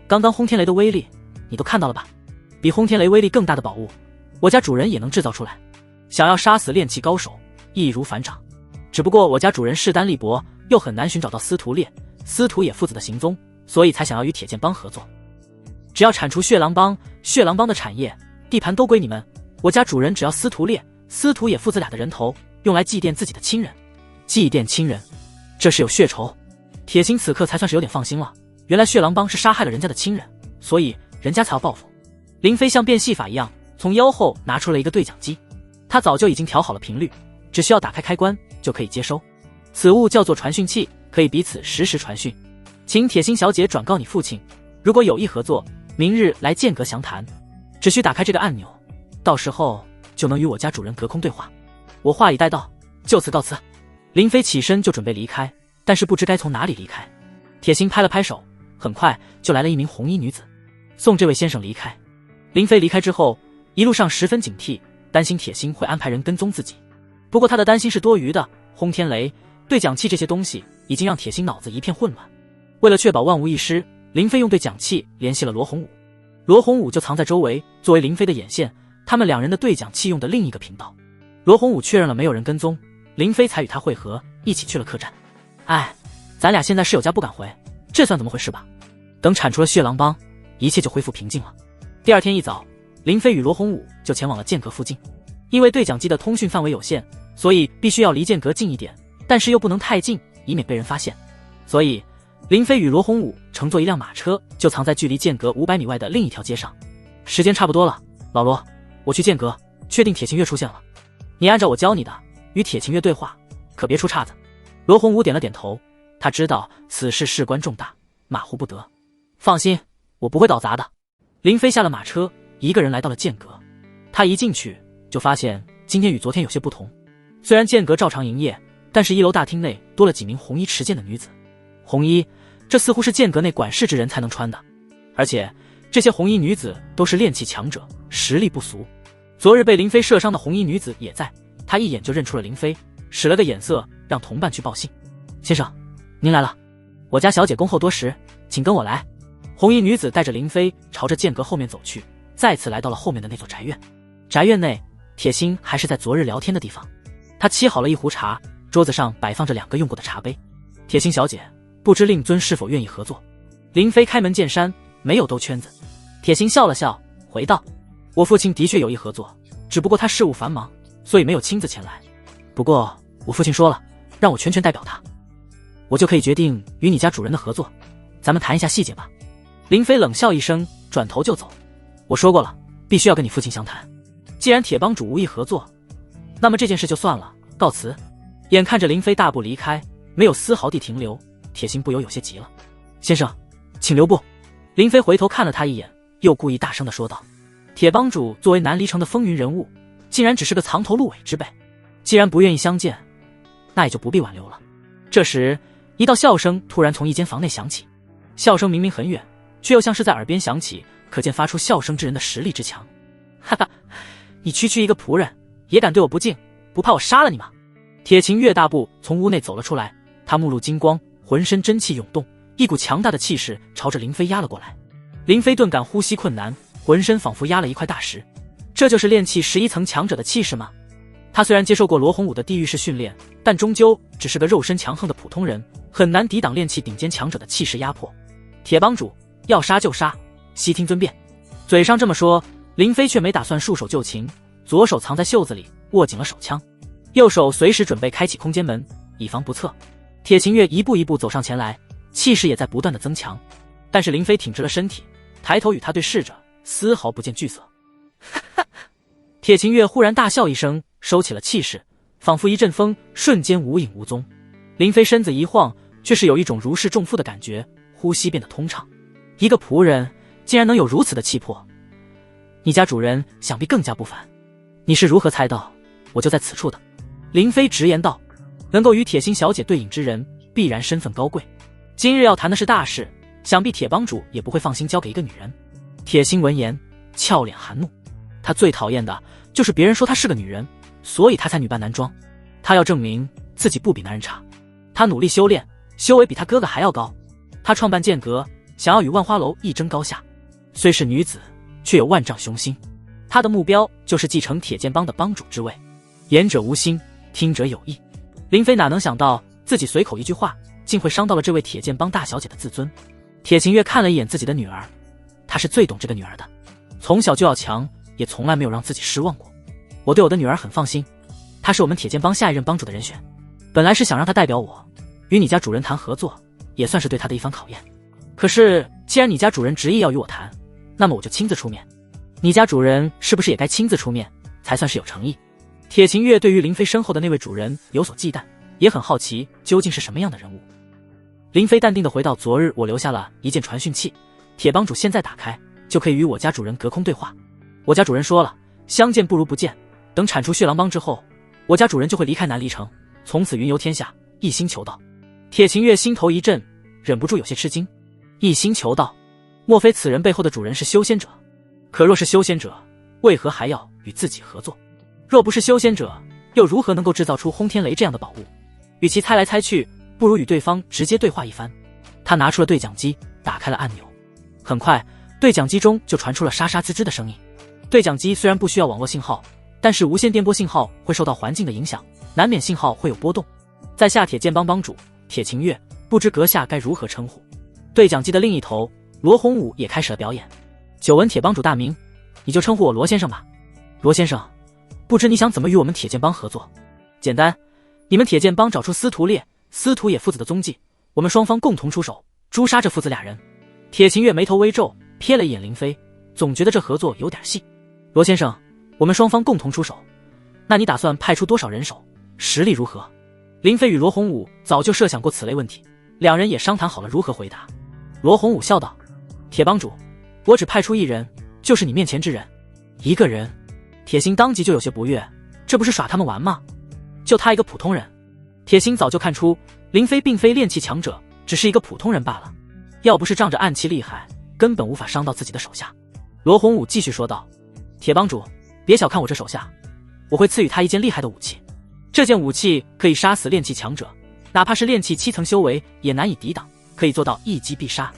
刚刚轰天雷的威力你都看到了吧？比轰天雷威力更大的宝物，我家主人也能制造出来。想要杀死炼气高手，易如反掌。只不过我家主人势单力薄，又很难寻找到司徒烈、司徒野父子的行踪，所以才想要与铁剑帮合作。只要铲除血狼帮，血狼帮的产业、地盘都归你们。我家主人只要司徒烈、司徒野父子俩的人头，用来祭奠自己的亲人。祭奠亲人，这是有血仇。铁心此刻才算是有点放心了，原来血狼帮是杀害了人家的亲人，所以人家才要报复。林飞像变戏法一样，从腰后拿出了一个对讲机，他早就已经调好了频率，只需要打开开关就可以接收。此物叫做传讯器，可以彼此实时传讯。请铁心小姐转告你父亲，如果有意合作，明日来剑阁详谈。只需打开这个按钮，到时候就能与我家主人隔空对话。我话已带到，就此告辞。林飞起身就准备离开，但是不知该从哪里离开。铁心拍了拍手，很快就来了一名红衣女子，送这位先生离开。林飞离开之后，一路上十分警惕，担心铁心会安排人跟踪自己。不过他的担心是多余的，轰天雷、对讲器这些东西已经让铁心脑子一片混乱。为了确保万无一失，林飞用对讲器联系了罗洪武，罗洪武就藏在周围，作为林飞的眼线。他们两人的对讲器用的另一个频道。罗洪武确认了没有人跟踪，林飞才与他会合，一起去了客栈。哎，咱俩现在室友家不敢回，这算怎么回事吧？等铲除了血狼帮，一切就恢复平静了。第二天一早，林飞与罗洪武就前往了剑阁附近。因为对讲机的通讯范围有限，所以必须要离剑阁近一点，但是又不能太近，以免被人发现。所以林飞与罗洪武乘坐一辆马车，就藏在距离剑阁500米外的另一条街上。时间差不多了，老罗，我去剑阁，确定铁琴月出现了。你按照我教你的，与铁琴月对话，可别出岔子。罗洪武点了点头，他知道此事事关重大，马虎不得。放心，我不会搞砸的。林飞下了马车，一个人来到了剑阁。他一进去就发现今天与昨天有些不同。虽然剑阁照常营业，但是一楼大厅内多了几名红衣持剑的女子。红衣，这似乎是剑阁内管事之人才能穿的，而且这些红衣女子都是炼器强者，实力不俗。昨日被林飞射伤的红衣女子也在，她一眼就认出了林飞，使了个眼色让同伴去报信。先生，您来了，我家小姐恭候多时，请跟我来。红衣女子带着林飞朝着剑阁后面走去，再次来到了后面的那座宅院。宅院内，铁心还是在昨日聊天的地方，他沏好了一壶茶，桌子上摆放着2个用过的茶杯。铁心小姐，不知令尊是否愿意合作？林飞开门见山，没有兜圈子。铁心笑了笑，回道：我父亲的确有意合作，只不过他事务繁忙，所以没有亲自前来。不过我父亲说了，让我全权代表他，我就可以决定与你家主人的合作，咱们谈一下细节吧。林飞冷笑一声，转头就走。我说过了，必须要跟你父亲详谈。既然铁帮主无意合作，那么这件事就算了，告辞。眼看着林飞大步离开，没有丝毫地停留，铁心不由有些急了。先生，请留步。林飞回头看了他一眼，又故意大声地说道。铁帮主作为南离城的风云人物，竟然只是个藏头露尾之辈，既然不愿意相见，那也就不必挽留了。这时一道笑声突然从一间房内响起，笑声明明很远，却又像是在耳边响起，可见发出笑声之人的实力之强。哈哈，你区区一个仆人也敢对我不敬，不怕我杀了你吗？铁琴月大步从屋内走了出来，他目露金光，浑身真气涌动，一股强大的气势朝着林飞压了过来。林飞顿感呼吸困难，浑身仿佛压了一块大石。这就是炼气11层强者的气势吗？他虽然接受过罗洪武的地狱式训练，但终究只是个肉身强横的普通人，很难抵挡炼气顶尖强者的气势压迫。铁帮主要杀就杀，悉听尊便。嘴上这么说，林飞却没打算束手就擒，左手藏在袖子里握紧了手枪，右手随时准备开启空间门，以防不测。铁琴月一步一步走上前来，气势也在不断的增强，但是林飞挺直了身体，抬头与他对视着，丝毫不见惧色。铁琴月忽然大笑一声，收起了气势，仿佛一阵风，瞬间无影无踪。林飞身子一晃，却是有一种如释重负的感觉，呼吸变得通畅。一个仆人竟然能有如此的气魄，你家主人想必更加不凡。你是如何猜到我就在此处的？林飞直言道。能够与铁心小姐对饮之人，必然身份高贵。今日要谈的是大事，想必铁帮主也不会放心交给一个女人。铁心闻言，俏脸含怒。他最讨厌的就是别人说她是个女人，所以他才女扮男装。他要证明自己不比男人差。他努力修炼，修为比他哥哥还要高。他创办剑阁，想要与万花楼一争高下。虽是女子，却有万丈雄心。他的目标就是继承铁剑帮的帮主之位。言者无心，听者有意。林飞哪能想到自己随口一句话，竟会伤到了这位铁剑帮大小姐的自尊。铁琴月看了一眼自己的女儿，她是最懂这个女儿的，从小就要强，也从来没有让自己失望过。我对我的女儿很放心，她是我们铁剑帮下一任帮主的人选。本来是想让她代表我与你家主人谈合作，也算是对她的一番考验。可是既然你家主人执意要与我谈，那么我就亲自出面。你家主人是不是也该亲自出面，才算是有诚意？铁琴月对于林飞身后的那位主人有所忌惮，也很好奇究竟是什么样的人物。林飞淡定地回到昨日我留下了一件传讯器，铁帮主现在打开就可以与我家主人隔空对话。我家主人说了，相见不如不见。等铲除血狼帮之后，我家主人就会离开南离城，从此云游天下，一心求道。铁秦月心头一震，忍不住有些吃惊。一心求道，莫非此人背后的主人是修仙者？可若是修仙者，为何还要与自己合作？若不是修仙者，又如何能够制造出轰天雷这样的宝物？与其猜来猜去，不如与对方直接对话一番。他拿出了对讲机，打开了按钮。很快，对讲机中就传出了沙沙滋滋的声音。对讲机虽然不需要网络信号，但是无线电波信号会受到环境的影响，难免信号会有波动。在下铁剑帮帮主铁秦月，不知阁下该如何称呼？对讲机的另一头，罗洪武也开始了表演。久闻铁帮主大名，你就称呼我罗先生吧。罗先生，不知你想怎么与我们铁剑帮合作？简单，你们铁剑帮找出司徒烈、司徒野父子的踪迹，我们双方共同出手，诛杀这父子俩人。铁秦月眉头微皱，瞥了一眼林飞，总觉得这合作有点细。罗先生，我们双方共同出手，那你打算派出多少人手？实力如何？林飞与罗洪武早就设想过此类问题，两人也商谈好了如何回答。罗洪武笑道：铁帮主，我只派出一人，就是你面前之人。一个人？铁心当即就有些不悦，这不是耍他们玩吗？就他一个普通人。铁心早就看出林飞并非炼气强者，只是一个普通人罢了，要不是仗着暗器厉害，根本无法伤到自己的手下。罗洪武继续说道：铁帮主，别小看我这手下，我会赐予他一件厉害的武器，这件武器可以杀死炼气强者，哪怕是炼气7层修为也难以抵挡，可以做到一击必杀。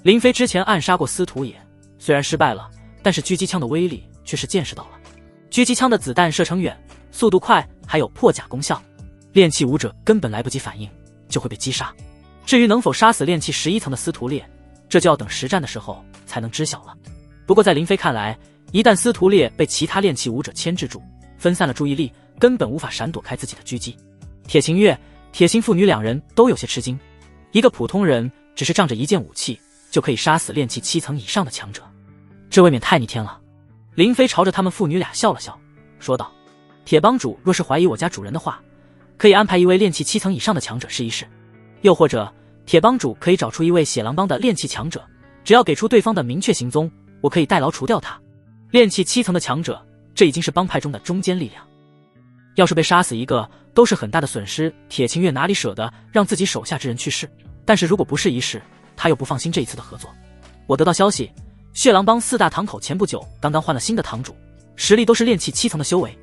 林飞之前暗杀过司徒野，虽然失败了，但是狙击枪的威力却是见识到了。狙击枪的子弹射程远，速度快，还有破甲功效，炼气武者根本来不及反应，就会被击杀。至于能否杀死炼气11层的司徒烈，这就要等实战的时候才能知晓了。不过在林飞看来，一旦司徒烈被其他炼气武者牵制住，分散了注意力，根本无法闪躲开自己的狙击。铁秦月、铁心父女两人都有些吃惊，一个普通人只是仗着一件武器就可以杀死炼气7层以上的强者，这未免太逆天了。林飞朝着他们父女俩笑了笑，说道：铁帮主若是怀疑我家主人的话，可以安排一位炼气7层以上的强者试一试，又或者铁帮主可以找出一位血狼帮的炼气强者，只要给出对方的明确行踪，我可以代劳除掉他。炼气7层的强者，这已经是帮派中的中坚力量，要是被杀死一个都是很大的损失。铁秦月哪里舍得让自己手下之人去世，但是如果不是一试，他又不放心这一次的合作。我得到消息，血狼帮4大堂口前不久刚刚换了新的堂主，实力都是炼气7层的修为，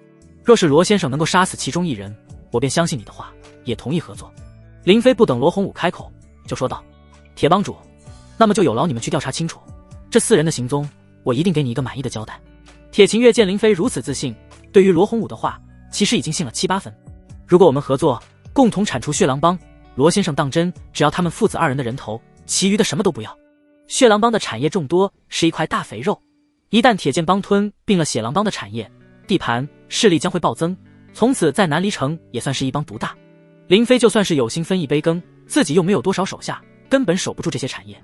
若是罗先生能够杀死其中一人，我便相信你的话，也同意合作。林飞不等罗洪武开口，就说道：铁帮主，那么就有劳你们去调查清楚这4人的行踪，我一定给你一个满意的交代。铁秦月见林飞如此自信，对于罗洪武的话其实已经信了7、8分。如果我们合作，共同铲除血狼帮，罗先生当真只要他们父子2人的人头，其余的什么都不要。血狼帮的产业众多，是一块大肥肉，一旦铁剑帮吞并了血狼帮的产业，地盘势力将会暴增，从此在南离城也算是一帮独大。林飞就算是有心分一杯羹，自己又没有多少手下，根本守不住这些产业。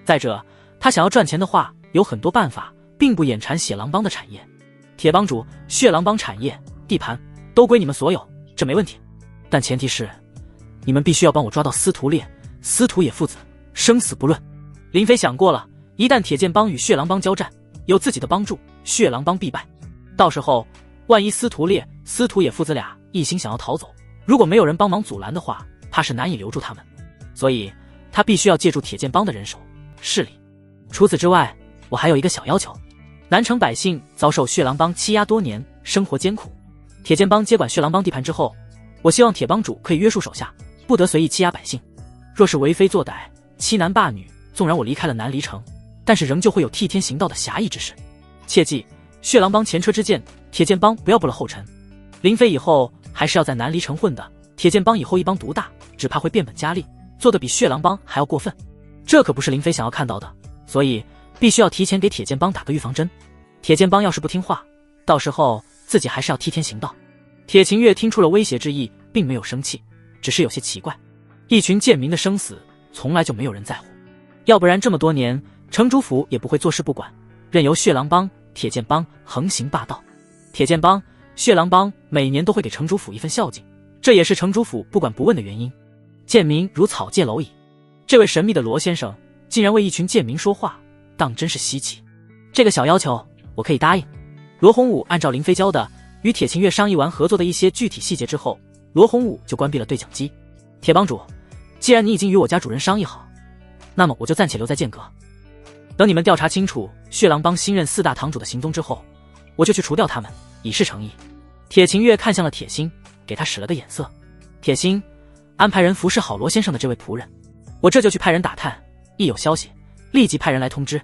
再者，他想要赚钱的话，有很多办法，并不眼馋血狼帮的产业。铁帮主，血狼帮产业、地盘都归你们所有，这没问题。但前提是，你们必须要帮我抓到司徒烈、司徒野父子，生死不论。林飞想过了，一旦铁剑帮与血狼帮交战，有自己的帮助，血狼帮必败。到时候，万一司徒烈、司徒野父子俩一心想要逃走，如果没有人帮忙阻拦的话，怕是难以留住他们。所以，他必须要借助铁剑帮的人手、势力。除此之外，我还有一个小要求：南城百姓遭受血狼帮欺压多年，生活艰苦。铁剑帮接管血狼帮地盘之后，我希望铁帮主可以约束手下，不得随意欺压百姓。若是为非作歹、欺男霸女，纵然我离开了南离城，但是仍旧会有替天行道的侠义之士。切记，血狼帮前车之鉴，铁剑帮不要步了后尘。林飞以后还是要在南离城混的，铁剑帮以后一帮独大，只怕会变本加厉，做得比血狼帮还要过分。这可不是林飞想要看到的，所以必须要提前给铁剑帮打个预防针。铁剑帮要是不听话，到时候自己还是要替天行道。铁秦月听出了威胁之意，并没有生气，只是有些奇怪。一群贱民的生死，从来就没有人在乎，要不然这么多年，城主府也不会坐视不管，任由血狼帮、铁剑帮横行霸道。铁剑帮、血狼帮每年都会给城主府一份孝敬，这也是城主府不管不问的原因。贱民如草芥蝼蚁，这位神秘的罗先生竟然为一群贱民说话，当真是稀奇。这个小要求我可以答应，罗洪武按照林飞教的，与铁秦月商议完合作的一些具体细节之后，罗洪武就关闭了对讲机。铁帮主，既然你已经与我家主人商议好，那么我就暂且留在剑阁。等你们调查清楚血狼帮新任4大堂主的行踪之后，我就去除掉他们，以示诚意。铁秦月看向了铁心，给他使了个眼色。铁心，安排人服侍好罗先生的这位仆人，我这就去派人打探，一有消息立即派人来通知。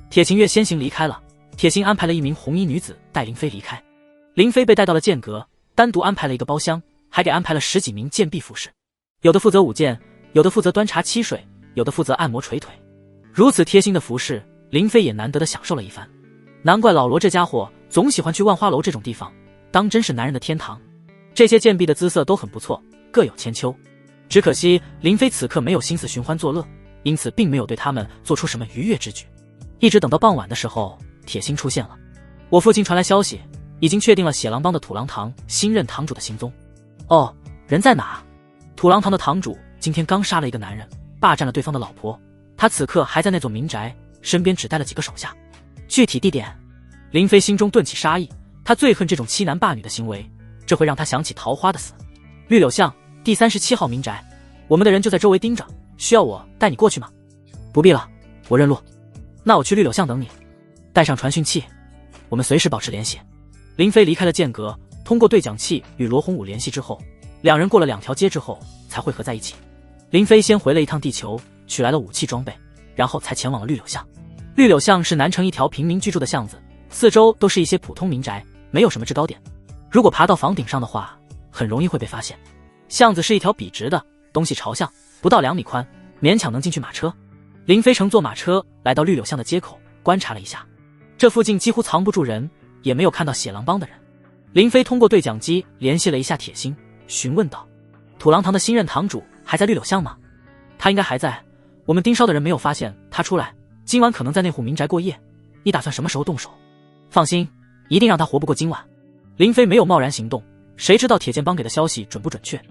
铁秦月先行离开了，铁心安排了一名红衣女子带林飞离开。林飞被带到了剑阁，单独安排了一个包厢，还给安排了10几名剑婢服侍，有的负责舞剑，有的负责端茶沏水，有的负责按摩捶腿。如此贴心的服侍，林飞也难得的享受了一番。难怪老罗这家伙总喜欢去万花楼这种地方，当真是男人的天堂。这些剑婢的姿色都很不错，各有千秋。只可惜林飞此刻没有心思寻欢作乐，因此并没有对他们做出什么愉悦之举。一直等到傍晚的时候，铁心出现了。我父亲传来消息，已经确定了血狼帮的土狼堂新任堂主的行踪。哦，人在哪？土狼堂的堂主今天刚杀了一个男人，霸占了对方的老婆，他此刻还在那座民宅，身边只带了几个手下。具体地点？林飞心中顿起杀意，他最恨这种欺男霸女的行为，这会让他想起桃花的死。绿柳巷第37号民宅，我们的人就在周围盯着，需要我带你过去吗？不必了，我认路。那我去绿柳巷等你，带上传讯器，我们随时保持联系。林飞离开了剑阁，通过对讲器与罗洪武联系之后，两人过了2条街之后才汇合在一起。林飞先回了一趟地球，取来了武器装备，然后才前往了绿柳巷。绿柳巷是南城一条平民居住的巷子，四周都是一些普通民宅，没有什么制高点。如果爬到房顶上的话，很容易会被发现。巷子是一条笔直的，东西朝向，不到2米宽，勉强能进去马车。林飞乘坐马车来到绿柳巷的街口，观察了一下，这附近几乎藏不住人，也没有看到血狼帮的人。林飞通过对讲机联系了一下铁心，询问道：土狼堂的新任堂主还在绿柳巷吗？他应该还在，我们盯梢的人没有发现他出来，今晚可能在那户民宅过夜，你打算什么时候动手？放心，一定让他活不过今晚。林飞没有贸然行动，谁知道铁剑帮给的消息准不准确？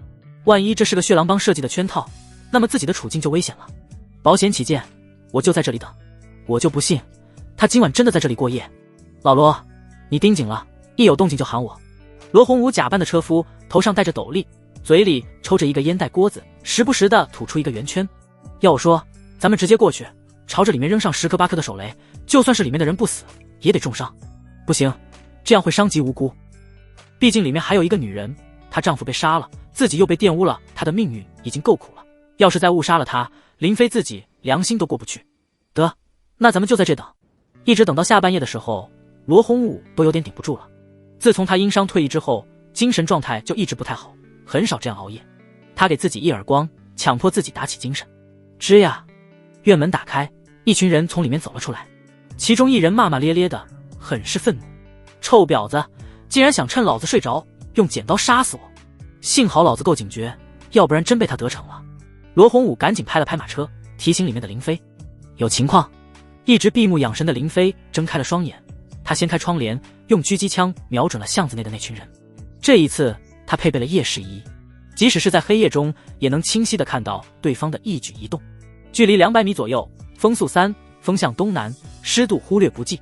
万一这是个血狼帮设计的圈套，那么自己的处境就危险了。保险起见，我就在这里等。我就不信他今晚真的在这里过夜。老罗，你盯紧了，一有动静就喊我。罗洪武假扮的车夫，头上戴着斗笠，嘴里抽着一个烟袋锅子，时不时的吐出一个圆圈。要我说，咱们直接过去，朝着里面扔上10颗8颗的手雷，就算是里面的人不死，也得重伤。不行，这样会伤及无辜。毕竟里面还有一个女人，她丈夫被杀了，自己又被玷污了，她的命运已经够苦了。要是再误杀了她，林飞自己良心都过不去。得，那咱们就在这等，一直等到下半夜的时候，罗洪武都有点顶不住了。自从他因伤退役之后，精神状态就一直不太好，很少这样熬夜。他给自己一耳光，强迫自己打起精神。吱呀，院门打开，一群人从里面走了出来，其中一人骂骂咧咧的，很是愤怒：臭婊子，竟然想趁老子睡着，用剪刀杀死我！幸好老子够警觉，要不然真被他得逞了。罗洪武赶紧拍了拍马车，提醒里面的林飞：有情况。一直闭目养神的林飞睁开了双眼，他掀开窗帘，用狙击枪瞄准了巷子内的那群人。这一次他配备了夜视仪，即使是在黑夜中也能清晰地看到对方的一举一动。距离200米左右，风速3，风向东南，湿度忽略不计。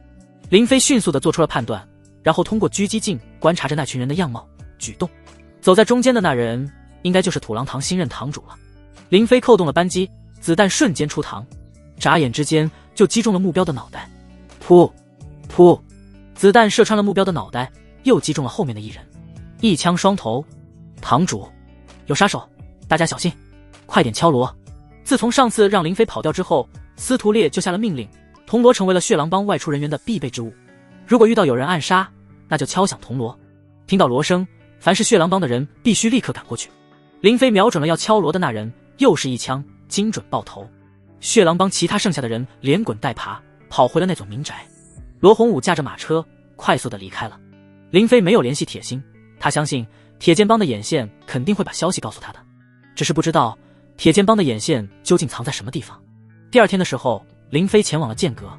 林飞迅速地做出了判断，然后通过狙击镜观察着那群人的样貌举动。走在中间的那人应该就是土狼堂新任堂主了。林飞扣动了扳机，子弹瞬间出膛，眨眼之间就击中了目标的脑袋。噗噗，子弹射穿了目标的脑袋，又击中了后面的一人，一枪双头。堂主，有杀手，大家小心，快点敲锣。自从上次让林飞跑掉之后，司徒烈就下了命令，铜锣成为了血狼帮外出人员的必备之物。如果遇到有人暗杀，那就敲响铜锣。听到锣声，凡是血狼帮的人必须立刻赶过去。林飞瞄准了要敲锣的那人，又是一枪，精准爆头。血狼帮其他剩下的人连滚带爬跑回了那座民宅。罗洪武驾着马车快速地离开了。林飞没有联系铁心，他相信铁剑帮的眼线肯定会把消息告诉他的，只是不知道铁剑帮的眼线究竟藏在什么地方。第二天的时候，林飞前往了剑阁。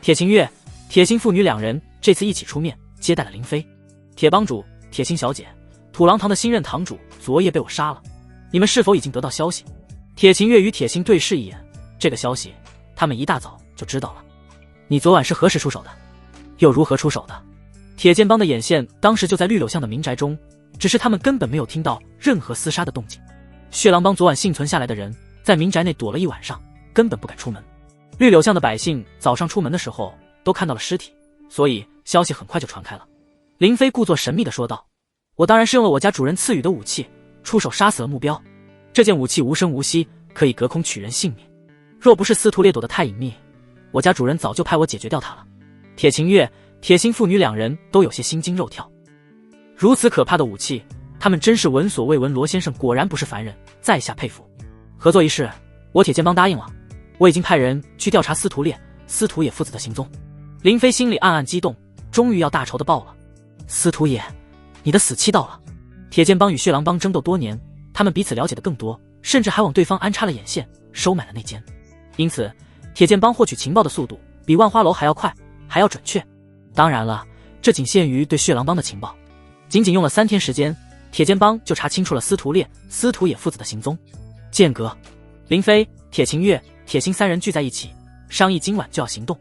铁秦月、铁心父女2人这次一起出面接待了林飞。铁帮主、铁心小姐，土狼堂的新任堂主昨夜被我杀了，你们是否已经得到消息？铁秦月与铁心对视一眼，这个消息他们一大早就知道了。你昨晚是何时出手的？又如何出手的？铁剑帮的眼线当时就在绿柳巷的民宅中，只是他们根本没有听到任何厮杀的动静。血狼帮昨晚幸存下来的人在民宅内躲了一晚上，根本不敢出门。绿柳巷的百姓早上出门的时候都看到了尸体，所以消息很快就传开了。林飞故作神秘地说道：“我当然是用了我家主人赐予的武器，出手杀死了目标。这件武器无声无息，可以隔空取人性命。若不是司徒烈躲得太隐秘，我家主人早就派我解决掉他了。”铁晴月、铁心父女两人都有些心惊肉跳。如此可怕的武器，他们真是闻所未闻。罗先生果然不是凡人，在下佩服。合作一事，我铁剑帮答应了，我已经派人去调查司徒烈、司徒野父子的行踪。林飞心里暗暗激动，终于要大仇的报了。司徒野，你的死期到了。铁剑帮与血狼帮争斗多年，他们彼此了解的更多，甚至还往对方安插了眼线，收买了内奸。因此，铁剑帮获取情报的速度比万花楼还要快，还要准确。当然了，这仅限于对血狼帮的情报。仅仅用了3天时间，铁剑帮就查清楚了司徒烈、司徒野父子的行踪。间隔，林飞、铁晴月、铁心3人聚在一起，商议今晚就要行动。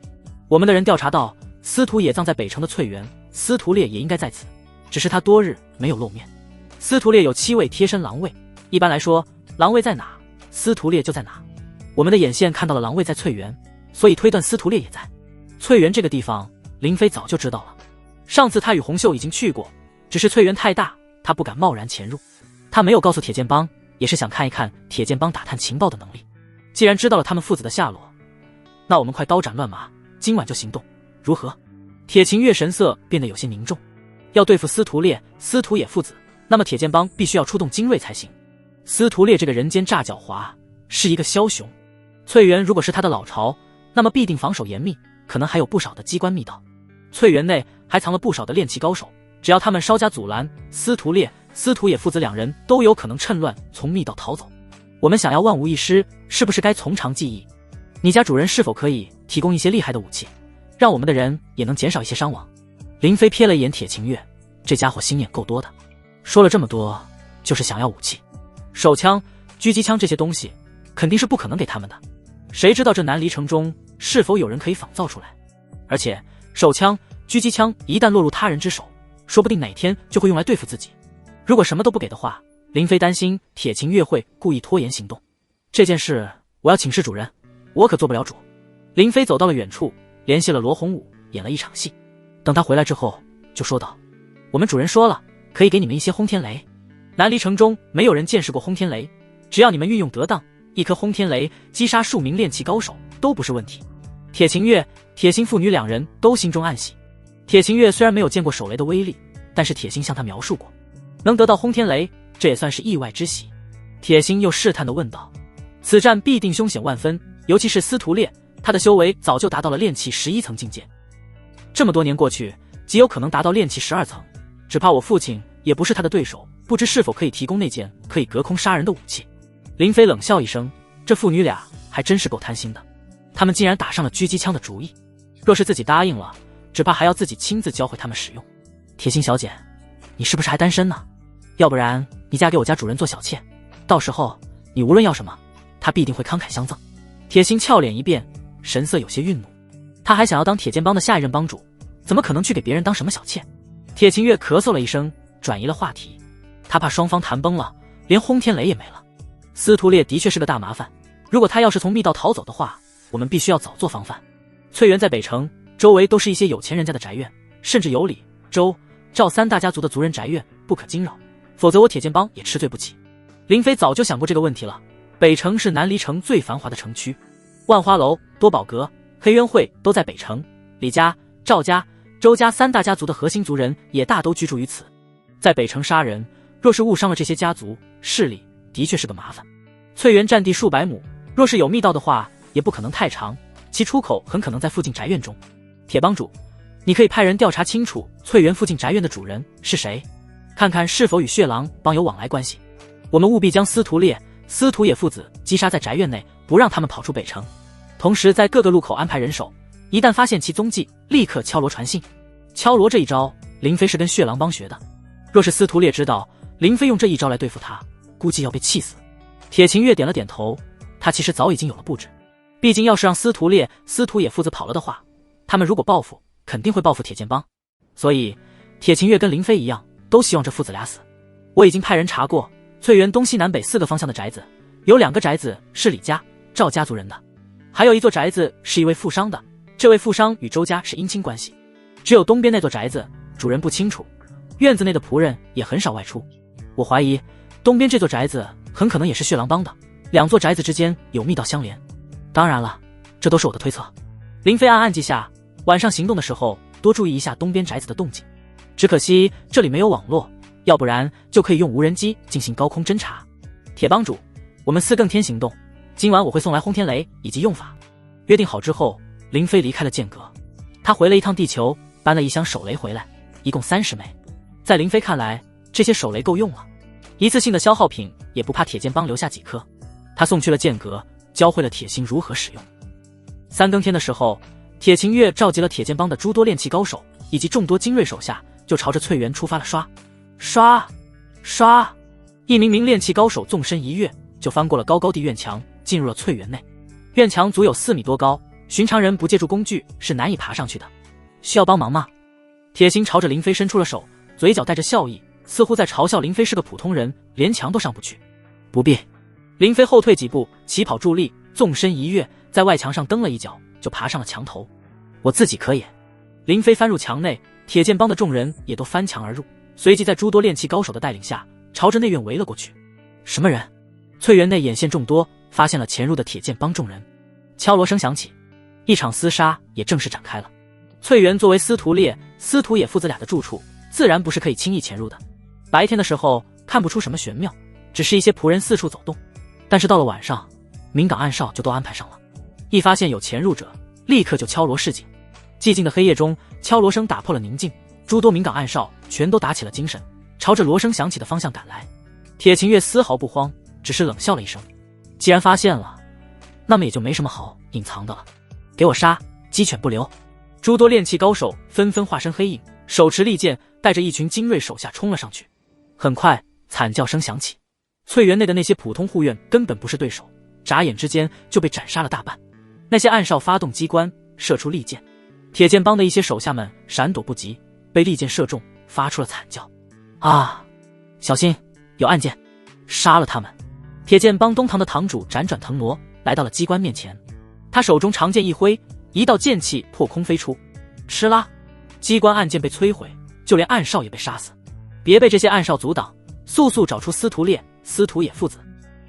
我们的人调查到，司徒野葬在北城的翠园，司徒烈也应该在此，只是他多日没有露面。司徒烈有7位贴身狼卫，一般来说，狼卫在哪，司徒烈就在哪。我们的眼线看到了狼卫在翠园，所以推断司徒烈也在翠园这个地方。林飞早就知道了，上次他与洪秀已经去过，只是翠园太大，他不敢贸然潜入。他没有告诉铁剑帮，也是想看一看铁剑帮打探情报的能力。既然知道了他们父子的下落，那我们快刀斩乱麻，今晚就行动，如何？铁晴月神色变得有些凝重。要对付司徒烈、司徒野父子，那么铁剑帮必须要出动精锐才行。司徒烈这个人奸诈狡猾，是一个枭雄。翠园如果是他的老巢，那么必定防守严密，可能还有不少的机关密道。翠园内还藏了不少的炼器高手，只要他们稍加阻拦，司徒烈、司徒野父子两人都有可能趁乱从密道逃走。我们想要万无一失，是不是该从长计议？你家主人是否可以提供一些厉害的武器，让我们的人也能减少一些伤亡？林飞瞥了一眼铁晴月，这家伙心眼够多的，说了这么多，就是想要武器。手枪、狙击枪这些东西，肯定是不可能给他们的。谁知道这南离城中是否有人可以仿造出来？而且手枪、狙击枪一旦落入他人之手，说不定哪天就会用来对付自己。如果什么都不给的话，林飞担心铁晴月会故意拖延行动。这件事我要请示主人，我可做不了主。林飞走到了远处，联系了罗洪武，演了一场戏。等他回来之后，就说道：“我们主人说了，可以给你们一些轰天雷。南离城中没有人见识过轰天雷，只要你们运用得当，一颗轰天雷击杀数名炼器高手都不是问题。”铁晴月、铁心父女两人都心中暗喜。铁晴月虽然没有见过手雷的威力，但是铁心向他描述过，能得到轰天雷，这也算是意外之喜。铁心又试探地问道：“此战必定凶险万分，尤其是司徒烈，他的修为早就达到了炼器11层境界，这么多年过去，极有可能达到炼器12层，只怕我父亲也不是他的对手，不知是否可以提供那件可以隔空杀人的武器。”林飞冷笑一声，这父女俩还真是够贪心的，他们竟然打上了狙击枪的主意。若是自己答应了，只怕还要自己亲自教会他们使用。铁心小姐，你是不是还单身呢？要不然你嫁给我家主人做小妾，到时候你无论要什么，他必定会慷慨相赠。铁心俏脸一变，神色有些愠怒。他还想要当铁剑帮的下一任帮主，怎么可能去给别人当什么小妾？铁晴月咳嗽了一声，转移了话题。他怕双方谈崩了，连轰天雷也没了。司徒烈的确是个大麻烦，如果他要是从密道逃走的话，我们必须要早做防范。翠园在北城，周围都是一些有钱人家的宅院，甚至有李、周、赵3大家族的族人宅院，不可惊扰，否则我铁剑帮也吃罪不起。林飞早就想过这个问题了。北城是南离城最繁华的城区，万花楼、多宝阁、黑渊会都在北城，李家、赵家、周家3大家族的核心族人也大都居住于此。在北城杀人，若是误伤了这些家族势力，的确是个麻烦。翠园占地数百亩，若是有密道的话，也不可能太长，其出口很可能在附近宅院中。铁帮主，你可以派人调查清楚翠园附近宅院的主人是谁，看看是否与血狼帮有往来关系。我们务必将司徒烈、司徒野父子击杀在宅院内，不让他们跑出北城。同时在各个路口安排人手，一旦发现其踪迹，立刻敲锣传信。敲锣这一招，林飞是跟血狼帮学的。若是司徒烈知道林飞用这一招来对付他，估计要被气死。铁晴月点了点头，他其实早已经有了布置。毕竟要是让司徒烈、司徒野父子跑了的话，他们如果报复，肯定会报复铁剑帮。所以铁秦月跟林飞一样，都希望这父子俩死。我已经派人查过翠园东西南北4个方向的宅子，有2个宅子是李家、赵家族人的，还有一座宅子是一位富商的，这位富商与周家是姻亲关系。只有东边那座宅子主人不清楚，院子内的仆人也很少外出。我怀疑东边这座宅子很可能也是血狼帮的，2座宅子之间有密道相连。当然了，这都是我的推测。林飞暗记下，晚上行动的时候多注意一下东边宅子的动静。只可惜这里没有网络，要不然就可以用无人机进行高空侦察。铁帮主，我们4更天行动，今晚我会送来轰天雷以及用法。约定好之后，林飞离开了剑阁。他回了一趟地球，搬了一箱手雷回来，一共30枚。在林飞看来，这些手雷够用了，一次性的消耗品也不怕铁剑帮留下几颗。他送去了剑阁，教会了铁心如何使用。3更天的时候，铁秦月召集了铁剑帮的诸多炼器高手以及众多精锐手下，就朝着翠园出发了。刷刷刷，一名炼器高手纵身一跃，就翻过了高地院墙，进入了翠园内。院墙足有4米多高，寻常人不借助工具是难以爬上去的。需要帮忙吗？铁心朝着林飞伸出了手，嘴角带着笑意，似乎在嘲笑林飞是个普通人，连墙都上不去。不必。林飞后退几步，起跑助力，纵身一跃，在外墙上蹬了一脚，就爬上了墙头。我自己可以。林飞翻入墙内，铁剑帮的众人也都翻墙而入，随即在诸多炼器高手的带领下，朝着内院围了过去。什么人？翠园内眼线众多，发现了潜入的铁剑帮众人。敲锣声响起，一场厮杀也正式展开了。翠园作为司徒烈、司徒野父子俩的住处，自然不是可以轻易潜入的。白天的时候看不出什么玄妙，只是一些仆人四处走动。但是到了晚上，明岗暗哨就都安排上了，一发现有潜入者，立刻就敲锣示警。寂静的黑夜中，敲锣声打破了宁静，诸多明岗暗哨全都打起了精神，朝着锣声响起的方向赶来。铁秦月丝毫不慌，只是冷笑了一声，既然发现了，那么也就没什么好隐藏的了，给我杀，鸡犬不留。诸多炼器高手纷纷化身黑影，手持利剑，带着一群精锐手下冲了上去。很快，惨叫声响起，翠园内的那些普通护院根本不是对手，眨眼之间就被斩杀了大半。那些暗哨发动机关，射出利剑，铁剑帮的一些手下们闪躲不及，被利剑射中，发出了惨叫。啊！小心，有暗箭，杀了他们！铁剑帮东堂的堂主辗转腾挪，来到了机关面前，他手中长剑一挥，一道剑气破空飞出，哧啦！机关暗箭被摧毁，就连暗哨也被杀死。别被这些暗哨阻挡，速速找出司徒烈、司徒野父子。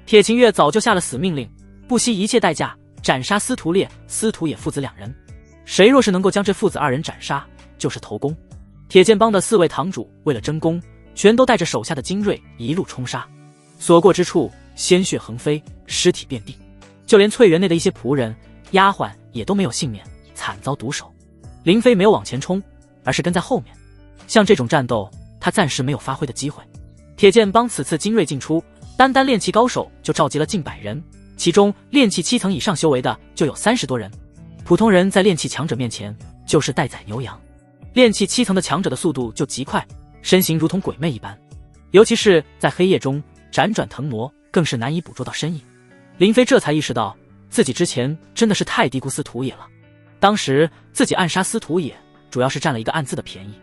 铁秦月早就下了死命令，不惜一切代价斩杀司徒烈、司徒野父子2人。谁若是能够将这父子2人斩杀，就是头功。铁剑帮的4位堂主为了争功，全都带着手下的精锐一路冲杀，所过之处鲜血横飞，尸体遍地，就连翠园内的一些仆人、丫鬟也都没有幸免，惨遭毒手。林飞没有往前冲，而是跟在后面。像这种战斗，他暂时没有发挥的机会。铁剑帮此次精锐进出，单炼器高手就召集了近100人，其中炼器7层以上修为的就有30多人。普通人在炼器强者面前就是待宰牛羊。炼器7层的强者的速度就极快，身形如同鬼魅一般，尤其是在黑夜中辗转腾挪，更是难以捕捉到身影。林飞这才意识到自己之前真的是太低估司徒野了。当时自己暗杀司徒野，主要是占了一个暗自的便宜。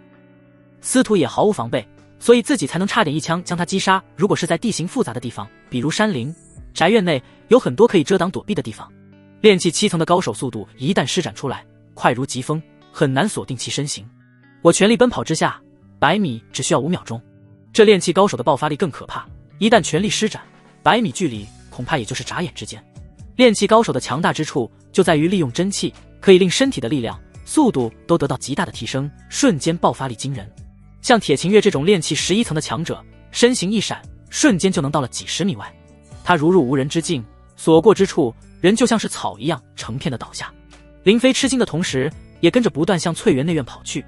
司徒野毫无防备，所以自己才能差点一枪将他击杀。如果是在地形复杂的地方，比如山林、宅院内，有很多可以遮挡躲避的地方。炼器7层的高手速度一旦施展出来，快如疾风，很难锁定其身形。我全力奔跑之下，100米只需要5秒钟。这炼器高手的爆发力更可怕，一旦全力施展，100米距离恐怕也就是眨眼之间。炼器高手的强大之处就在于利用真气，可以令身体的力量、速度都得到极大的提升，瞬间爆发力惊人。像铁秦月这种炼器11层的强者，身形一闪，瞬间就能到了几十米外。他如入无人之境，所过之处，人就像是草一样成片的倒下。林飞吃惊的同时，也跟着不断向翠园内院跑去。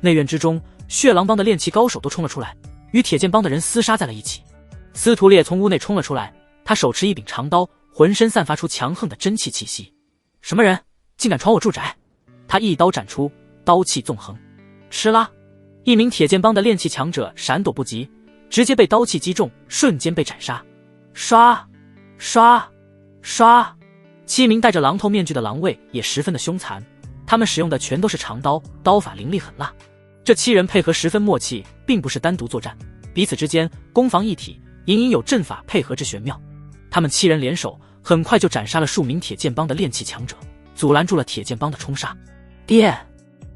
内院之中，血狼帮的炼器高手都冲了出来，与铁剑帮的人厮杀在了一起。司徒烈从屋内冲了出来，他手持一柄长刀，浑身散发出强横的真气气息。什么人竟敢闯我住宅？他一刀斩出，刀气纵横，哧啦！一名铁剑帮的炼器强者闪躲不及，直接被刀气击中，瞬间被斩杀。刷刷刷！7名戴着狼头面具的狼卫也十分的凶残，他们使用的全都是长刀，刀法凌厉狠辣。这7人配合十分默契，并不是单独作战，彼此之间攻防一体，隐隐有阵法配合之玄妙。他们7人联手，很快就斩杀了数名铁剑帮的炼气强者，阻拦住了铁剑帮的冲杀。爹！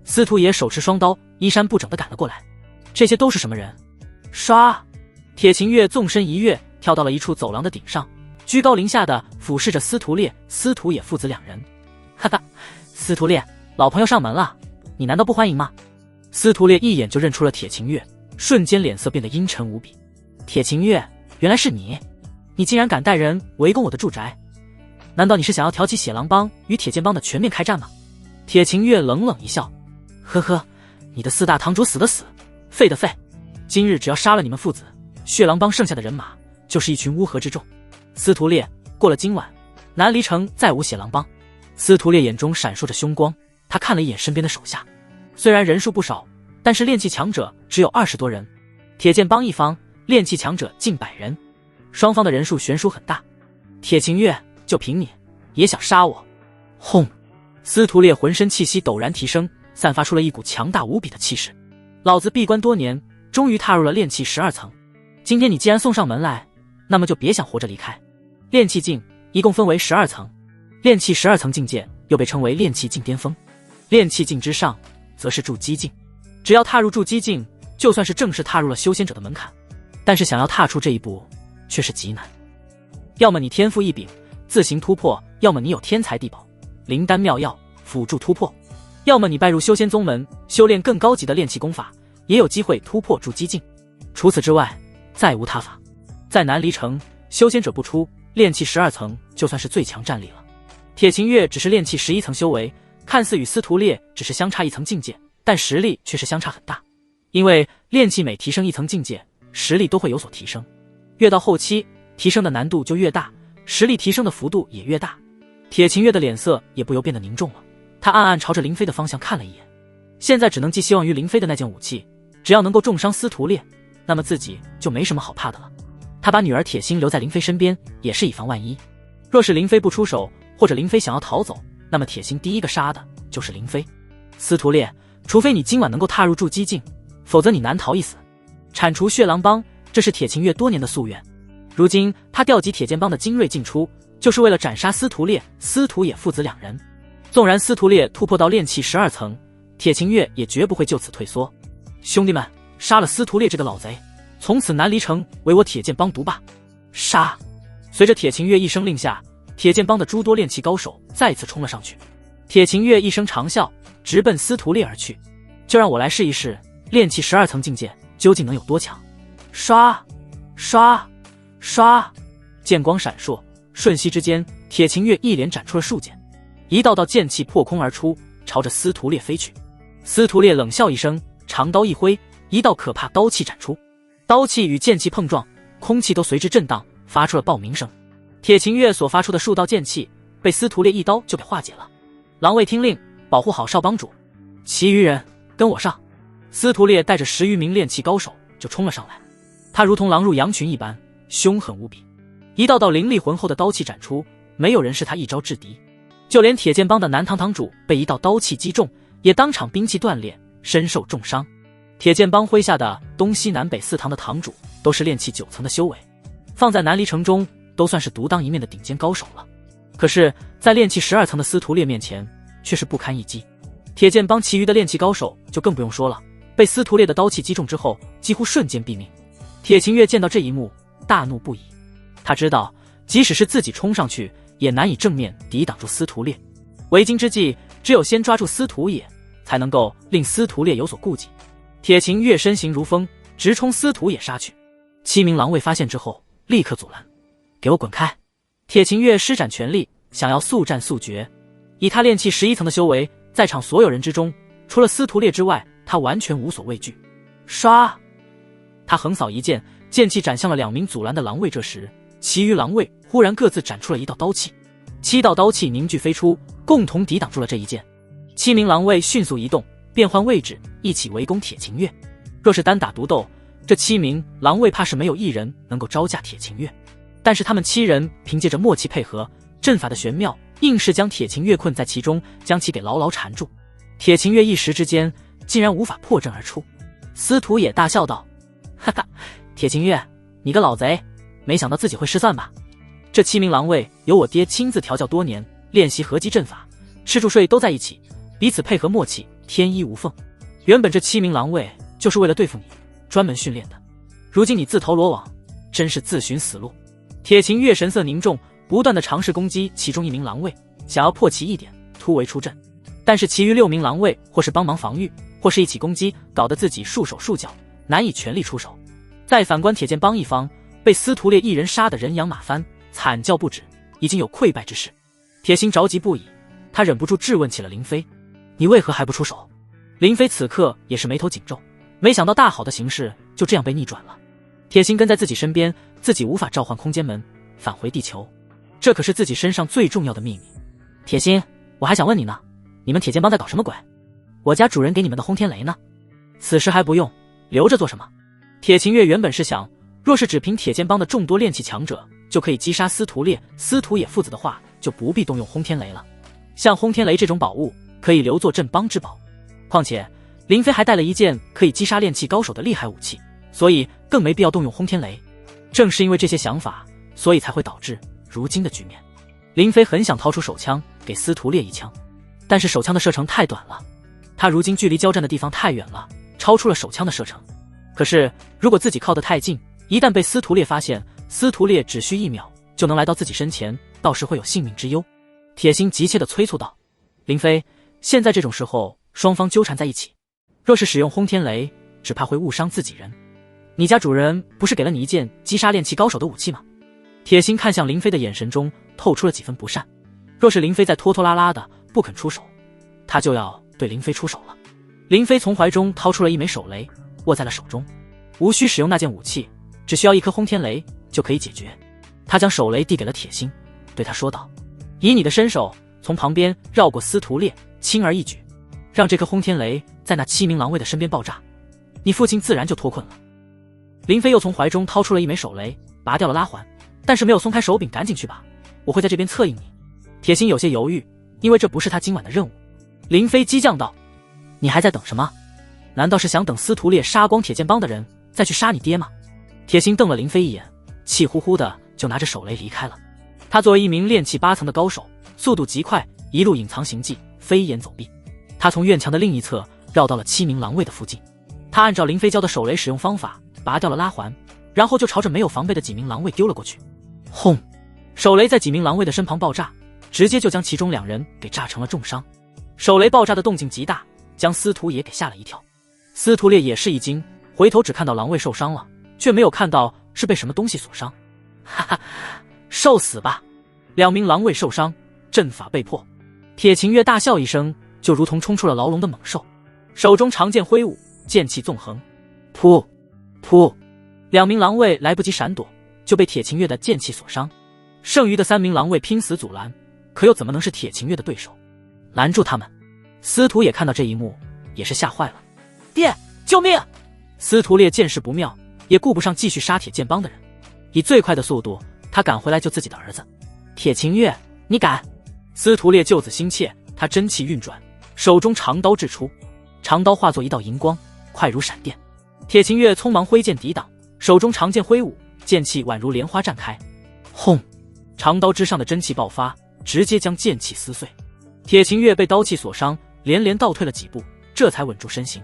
司徒爷手持双刀，衣衫不整地赶了过来。这些都是什么人？唰！铁秦月纵身一跃，跳到了一处走廊的顶上，居高临下的俯视着司徒烈、司徒野父子2人。哈哈，司徒烈，老朋友上门了，你难道不欢迎吗？司徒烈一眼就认出了铁秦月，瞬间脸色变得阴沉无比。铁秦月，原来是你！你竟然敢带人围攻我的住宅，难道你是想要挑起血狼帮与铁剑帮的全面开战吗？铁秦月冷冷一笑，呵呵，你的4大堂主死的死，废的废，今日只要杀了你们父子，血狼帮剩下的人马就是一群乌合之众。司徒烈，过了今晚，南离城再无血狼帮。司徒烈眼中闪烁着凶光，他看了一眼身边的手下，虽然人数不少，但是炼气强者只有20多人，铁剑帮一方炼气强者近100人，双方的人数悬殊很大。铁秦月，就凭你也想杀我？轰！司徒烈浑身气息陡然提升，散发出了一股强大无比的气势。老子闭关多年，终于踏入了炼气12层，今天你既然送上门来，那么就别想活着离开。炼气境一共分为12层，炼气12层境界又被称为炼气境巅峰，炼气境之上则是筑基境。只要踏入筑基境，就算是正式踏入了修仙者的门槛，但是想要踏出这一步却是极难。要么你天赋异禀，自行突破，要么你有天才地宝、灵丹妙药辅助突破，要么你拜入修仙宗门，修炼更高级的炼气功法，也有机会突破筑基境。除此之外，再无他法。在南离城，修仙者不出，炼气12层就算是最强战力了。铁秦月只是炼气11层修为，看似与司徒烈只是相差1层境界，但实力却是相差很大。因为炼气每提升1层境界，实力都会有所提升，越到后期提升的难度就越大，实力提升的幅度也越大。铁秦月的脸色也不由变得凝重了，他暗暗朝着林飞的方向看了一眼，现在只能寄希望于林飞的那件武器，只要能够重伤司徒烈，那么自己就没什么好怕的了。他把女儿铁心留在林飞身边，也是以防万一。若是林飞不出手，或者林飞想要逃走，那么铁心第一个杀的就是林飞。司徒烈，除非你今晚能够踏入筑基境，否则你难逃一死。铲除血狼帮，这是铁秦月多年的夙愿。如今他调集铁剑帮的精锐进出，就是为了斩杀司徒烈、司徒野父子2人。纵然司徒烈突破到炼气12层，铁秦月也绝不会就此退缩。兄弟们，杀了司徒烈这个老贼，从此南离城为我铁剑帮独霸。杀！随着铁秦月一声令下，铁剑帮的诸多炼气高手再次冲了上去。铁秦月一声长啸，直奔司徒烈而去。就让我来试一试炼气12层境界究竟能有多强。唰唰唰，剑光闪烁，瞬息之间，铁秦月一连斩出了数剑，一道道剑气破空而出，朝着司徒烈飞去。司徒烈冷笑一声，长刀一挥，一道可怕刀气斩出，刀气与剑气碰撞，空气都随之震荡，发出了爆鸣声。铁秦月所发出的数道剑气被司徒烈一刀就给化解了。狼卫听令，保护好少帮主，其余人跟我上。司徒烈带着10余名炼气高手就冲了上来，他如同狼入羊群一般，凶狠无比，一道道凌厉浑厚的刀气斩出，没有人是他一招制敌。就连铁剑帮的南堂堂主被一道刀气击中，也当场兵器断裂，身受重伤。铁剑帮麾下的东西南北4堂的堂主都是炼气9层的修为，放在南离城中都算是独当一面的顶尖高手了。可是在炼气12层的司徒烈面前却是不堪一击。铁剑帮其余的炼气高手就更不用说了，被司徒烈的刀气击中之后几乎瞬间毙命。铁秦月见到这一幕大怒不已，他知道即使是自己冲上去也难以正面抵挡住司徒烈，为今之计只有先抓住司徒野，才能够令司徒烈有所顾忌。铁秦月身形如风，直冲司徒野杀去。7名狼卫发现之后立刻阻拦，给我滚开！铁秦月施展全力，想要速战速决。以他炼气11层的修为，在场所有人之中，除了司徒烈之外，他完全无所畏惧。唰！他横扫一剑，剑气斩向了2名阻拦的狼卫。这时其余狼卫忽然各自斩出了一道刀气，7道刀气凝聚飞出，共同抵挡住了这一剑。7名狼卫迅速移动，变换位置，一起围攻铁秦月。若是单打独斗，这7名狼卫怕是没有一人能够招架铁秦月。但是他们7人凭借着默契配合，阵法的玄妙，硬是将铁秦月困在其中，将其给牢牢缠住。铁秦月一时之间竟然无法破阵而出。司徒也大笑道：“哈哈，铁秦月，你个老贼，没想到自己会失算吧？这7名狼卫由我爹亲自调教多年，练习合击阵法，吃住睡都在一起，彼此配合默契，天衣无缝。原本这7名狼卫就是为了对付你专门训练的，如今你自投罗网，真是自寻死路。”铁秦月神色凝重，不断地尝试攻击其中1名狼卫，想要破其一点，突围出阵。但是其余6名狼卫或是帮忙防御，或是一起攻击，搞得自己束手束脚，难以全力出手。再反观铁剑帮一方，被司徒烈一人杀得人仰马翻，惨叫不止，已经有溃败之势。铁心着急不已，他忍不住质问起了林飞：“你为何还不出手？”林飞此刻也是眉头紧皱，没想到大好的形势就这样被逆转了。铁心跟在自己身边，自己无法召唤空间门返回地球，这可是自己身上最重要的秘密。铁心，我还想问你呢，你们铁剑帮在搞什么鬼？我家主人给你们的轰天雷呢？此时还不用，留着做什么？铁秦月原本是想，若是只凭铁剑帮的众多炼器强者就可以击杀司徒烈、司徒野父子的话，就不必动用轰天雷了。像轰天雷这种宝物，可以留作镇帮之宝。况且林飞还带了一件可以击杀炼器高手的厉害武器，所以更没必要动用轰天雷。正是因为这些想法，所以才会导致如今的局面。林飞很想掏出手枪给司徒烈一枪，但是手枪的射程太短了，他如今距离交战的地方太远了，超出了手枪的射程。可是如果自己靠得太近，一旦被司徒烈发现，司徒烈只需1秒就能来到自己身前，到时会有性命之忧。铁心急切地催促道：“林飞，现在这种时候双方纠缠在一起，若是使用轰天雷，只怕会误伤自己人。你家主人不是给了你一件击杀炼器高手的武器吗？”铁心看向林飞的眼神中透出了几分不善。若是林飞再拖拖拉拉的不肯出手，他就要对林飞出手了。林飞从怀中掏出了一枚手雷，握在了手中，无需使用那件武器，只需要一颗轰天雷就可以解决。他将手雷递给了铁心，对他说道：“以你的身手，从旁边绕过司徒烈，轻而易举，让这颗轰天雷在那7名狼卫的身边爆炸，你父亲自然就脱困了。”林飞又从怀中掏出了一枚手雷，拔掉了拉环，但是没有松开手柄，赶紧去吧，我会在这边策应你。铁心有些犹豫，因为这不是他今晚的任务。林飞激将道：“你还在等什么？难道是想等司徒烈杀光铁剑帮的人再去杀你爹吗？”铁心瞪了林飞一眼，气呼呼的就拿着手雷离开了。他作为一名炼器8层的高手，速度极快，一路隐藏行迹，飞檐走壁。他从院墙的另一侧绕到了7名狼卫的附近。他按照林飞教的手雷使用方法，拔掉了拉环，然后就朝着没有防备的几名狼卫丢了过去。轰！手雷在几名狼卫的身旁爆炸，直接就将其中2人给炸成了重伤。手雷爆炸的动静极大，将司徒也给吓了一跳。司徒烈也是一惊，回头只看到狼卫受伤了，却没有看到是被什么东西所伤。哈哈，受死吧！2名狼卫受伤，阵法被破。铁秦月大笑一声，就如同冲出了牢笼的猛兽，手中长剑挥舞，剑气纵横。噗噗，2名狼卫来不及闪躲，就被铁秦月的剑气所伤。剩余的3名狼卫拼死阻拦，可又怎么能是铁秦月的对手？拦住他们！司徒也看到这一幕，也是吓坏了。爹，救命！司徒烈见势不妙，也顾不上继续杀铁剑帮的人，以最快的速度，他赶回来救自己的儿子。铁秦月，你敢！司徒烈救子心切，他真气运转，手中长刀掷出，长刀化作一道银光，快如闪电。铁秦月匆忙挥剑抵挡，手中长剑挥舞，剑气宛如莲花绽开。轰！长刀之上的真气爆发，直接将剑气撕碎。铁秦月被刀气所伤，连连倒退了几步，这才稳住身形。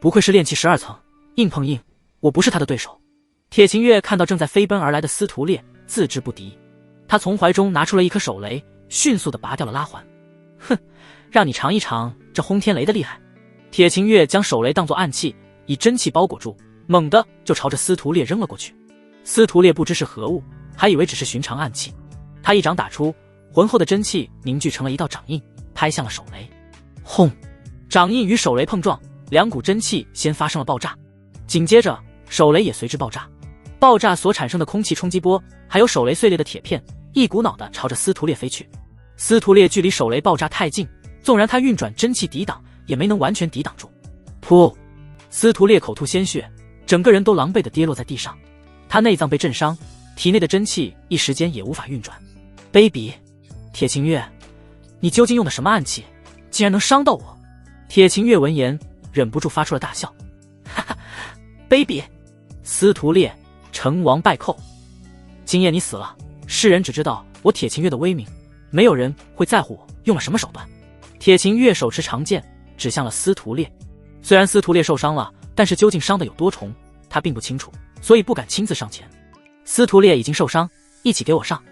不愧是炼气12层，硬碰硬，我不是他的对手。铁秦月看到正在飞奔而来的司徒烈，自知不敌，他从怀中拿出了一颗手雷，迅速地拔掉了拉环。哼，让你尝一尝这轰天雷的厉害。铁秦月将手雷当作暗器，以真气包裹住，猛地就朝着司徒烈扔了过去。司徒烈不知是何物，还以为只是寻常暗器，他一掌打出，浑厚的真气凝聚成了一道掌印，拍向了手雷。轰！掌印与手雷碰撞，2股真气先发生了爆炸，紧接着手雷也随之爆炸。爆炸所产生的空气冲击波，还有手雷碎裂的铁片，一股脑的朝着司徒烈飞去。司徒烈距离手雷爆炸太近，纵然他运转真气抵挡，也没能完全抵挡住。噗！司徒烈口吐鲜血，整个人都狼狈的跌落在地上。他内脏被震伤，体内的真气一时间也无法运转。卑鄙！铁秦月，你究竟用的什么暗器，竟然能伤到我？铁秦月闻言，忍不住发出了大笑。哈哈，卑鄙！司徒烈，成王败寇。今夜你死了，世人只知道我铁琴月的威名，没有人会在乎我用了什么手段。铁琴月手持长剑，指向了司徒烈。虽然司徒烈受伤了，但是究竟伤的有多重，他并不清楚，所以不敢亲自上前。司徒烈已经受伤，一起给我上。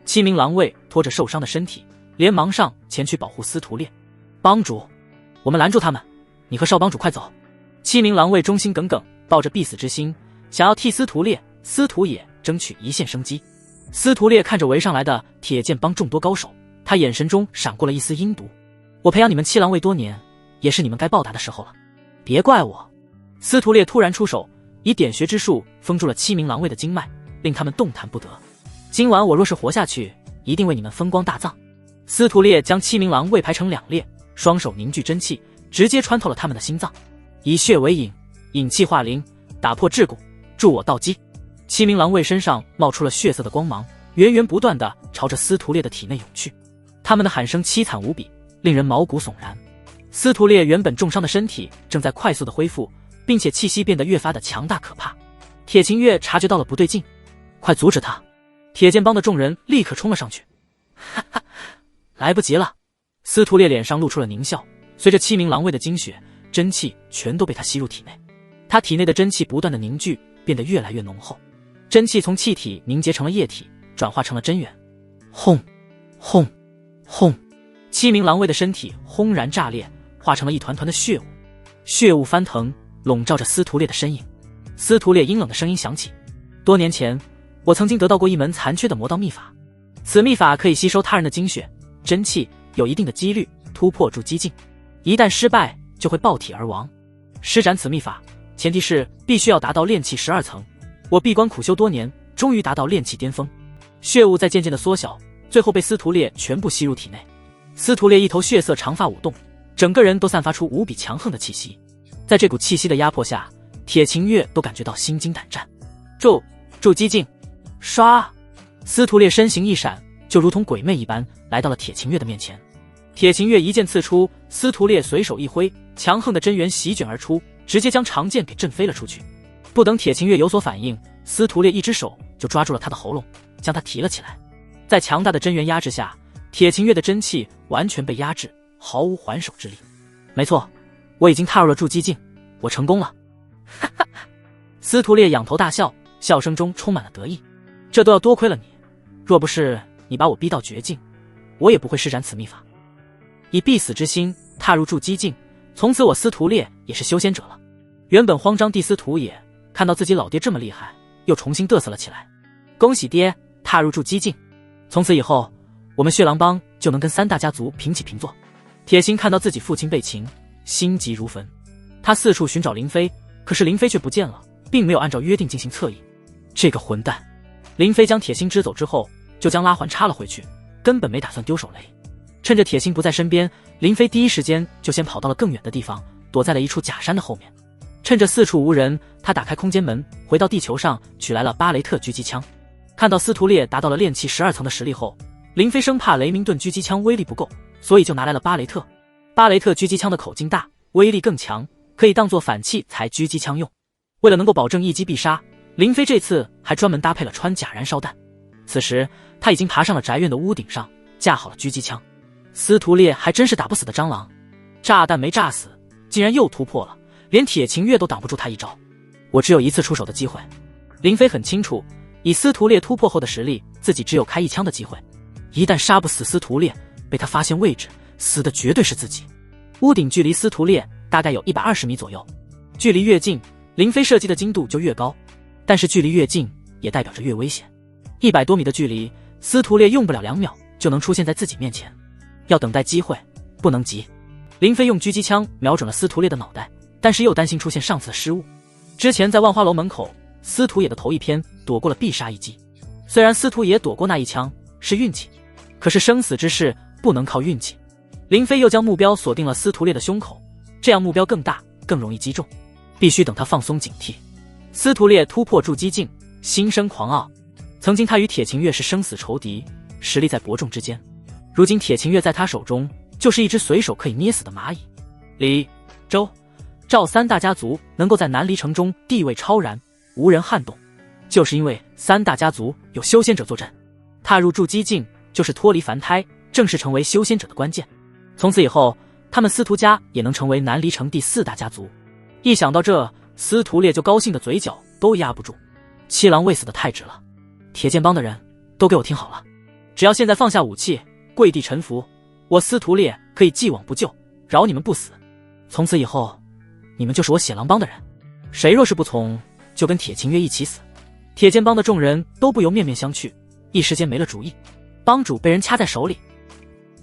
7名狼卫拖着受伤的身体，连忙上前去保护司徒烈。帮主，我们拦住他们，你和少帮主快走。7名狼卫忠心耿耿，抱着必死之心，想要替司徒烈、司徒野争取一线生机。司徒烈看着围上来的铁剑帮众多高手，他眼神中闪过了一丝阴毒。我培养你们7狼卫多年，也是你们该报答的时候了，别怪我。司徒烈突然出手，以点穴之术封住了7名狼卫的经脉，令他们动弹不得。今晚我若是活下去，一定为你们风光大葬。司徒烈将7名狼卫排成2列，双手凝聚真气，直接穿透了他们的心脏。以血为引，引气化灵，打破桎梏，助我道基。7名狼卫身上冒出了血色的光芒，源源不断地朝着司徒烈的体内涌去。他们的喊声凄惨无比，令人毛骨悚然。司徒烈原本重伤的身体正在快速的恢复，并且气息变得越发的强大可怕。铁琴月察觉到了不对劲，快阻止他！铁剑帮的众人立刻冲了上去。哈哈，来不及了！司徒烈脸上露出了狞笑，随着7名狼卫的精血，真气全都被他吸入体内。他体内的真气不断的凝聚，变得越来越浓厚。真气从气体凝结成了液体，转化成了真元。轰轰轰！7名狼卫的身体轰然炸裂，化成了一团团的血雾，血雾翻腾，笼罩着司徒烈的身影。司徒烈阴冷的声音响起：多年前，我曾经得到过一门残缺的魔道秘法，此秘法可以吸收他人的精血、真气，有一定的几率突破筑基境，一旦失败就会爆体而亡。施展此秘法，前提是必须要达到炼气12层。我闭关苦修多年，终于达到炼气巅峰。血雾在渐渐的缩小，最后被司徒烈全部吸入体内。司徒烈一头血色长发舞动，整个人都散发出无比强横的气息。在这股气息的压迫下，铁琴月都感觉到心惊胆战。筑基境，唰！司徒烈身形一闪，就如同鬼魅一般来到了铁琴月的面前。铁琴月一剑刺出，司徒烈随手一挥，强横的真元席卷而出，直接将长剑给震飞了出去。不等铁琴月有所反应，司徒烈一只手就抓住了他的喉咙，将他提了起来。在强大的真元压制下，铁琴月的真气完全被压制，毫无还手之力。没错，我已经踏入了筑基境，我成功了。哈哈！司徒烈仰头大笑，笑声中充满了得意。这都要多亏了你，若不是你把我逼到绝境，我也不会施展此秘法。以必死之心踏入筑基境，从此我司徒烈也是修仙者了。原本慌张地司徒也看到自己老爹这么厉害，又重新嘚瑟了起来。恭喜爹踏入筑基境，从此以后我们血狼帮就能跟3大家族平起平坐。铁心看到自己父亲被擒，心急如焚，他四处寻找林飞，可是林飞却不见了，并没有按照约定进行策应。这个混蛋！林飞将铁心支走之后，就将拉环插了回去，根本没打算丢手雷。趁着铁心不在身边，林飞第一时间就先跑到了更远的地方，躲在了一处假山的后面。趁着四处无人，他打开空间门，回到地球上取来了巴雷特狙击枪。看到司徒烈达到了炼气12层的实力后，林飞生怕雷鸣盾狙击枪威力不够，所以就拿来了巴雷特。巴雷特狙击枪的口径大，威力更强，可以当作反器材狙击枪用。为了能够保证一击必杀，林飞这次还专门搭配了穿甲燃烧弹。此时他已经爬上了宅院的屋顶上，架好了狙击枪。司徒烈还真是打不死的蟑螂，炸弹没炸死，竟然又突破了，连铁琴月都挡不住他一招。我只有一次出手的机会。林飞很清楚，以司徒烈突破后的实力，自己只有开一枪的机会。一旦杀不死司徒烈，被他发现位置，死的绝对是自己。屋顶距离司徒烈大概有120米左右，距离越近，林飞射击的精度就越高，但是距离越近也代表着越危险。100多米的距离，司徒烈用不了2秒就能出现在自己面前，要等待机会，不能急。林飞用狙击枪瞄准了司徒烈的脑袋，但是又担心出现上次的失误。之前在万花楼门口，司徒野的头一偏躲过了必杀一击。虽然司徒野躲过那一枪是运气，可是生死之事不能靠运气。林飞又将目标锁定了司徒烈的胸口，这样目标更大，更容易击中，必须等他放松警惕。司徒烈突破筑基境，心生狂傲。曾经他与铁琴月是生死仇敌，实力在伯仲之间。如今铁琴月在他手中就是一只随手可以捏死的蚂蚁。李、周赵三大家族能够在南离城中地位超然，无人撼动，就是因为三大家族有修仙者坐镇。踏入筑基境就是脱离凡胎，正式成为修仙者的关键。从此以后，他们司徒家也能成为南离城第4大家族。一想到这，司徒烈就高兴的嘴角都压不住。七郎未死的太值了，铁剑帮的人都给我听好了，只要现在放下武器，跪地臣服，我司徒烈可以既往不咎，饶你们不死。从此以后，你们就是我血狼帮的人，谁若是不从，就跟铁秦月一起死。铁剑帮的众人都不由面面相觑，一时间没了主意。帮主被人掐在手里，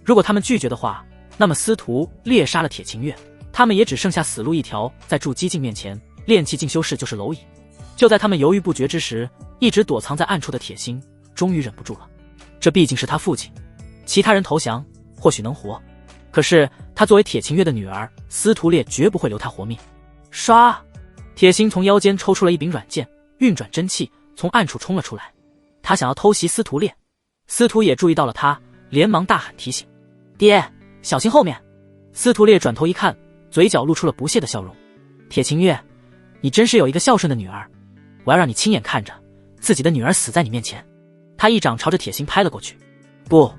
如果他们拒绝的话，那么司徒烈杀了铁秦月，他们也只剩下死路一条。在筑基境面前，炼气境修士就是蝼蚁。就在他们犹豫不决之时，一直躲藏在暗处的铁心终于忍不住了。这毕竟是他父亲，其他人投降或许能活，可是他作为铁秦月的女儿，司徒烈绝不会留他活命。唰，铁心从腰间抽出了一柄软剑，运转真气从暗处冲了出来。他想要偷袭司徒烈，司徒也注意到了他，连忙大喊提醒：爹，小心后面。司徒烈转头一看，嘴角露出了不屑的笑容。铁秦月，你真是有一个孝顺的女儿，我要让你亲眼看着自己的女儿死在你面前。他一掌朝着铁心拍了过去。不，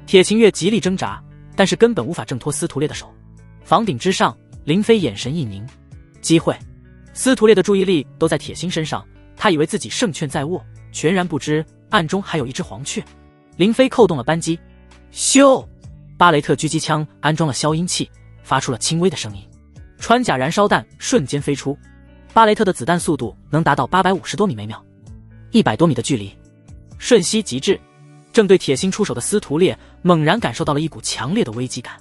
铁秦月极力挣扎，但是根本无法挣脱司徒烈的手。房顶之上，林飞眼神一凝，机会。司徒烈的注意力都在铁心身上，他以为自己胜券在握，全然不知暗中还有一只黄雀。林飞扣动了扳机，咻！巴雷特狙击枪安装了消音器，发出了轻微的声音。穿甲燃烧弹瞬间飞出，巴雷特的子弹速度能达到850多米每秒，100多米的距离，瞬息即至。正对铁心出手的司徒烈猛然感受到了一股强烈的危机感。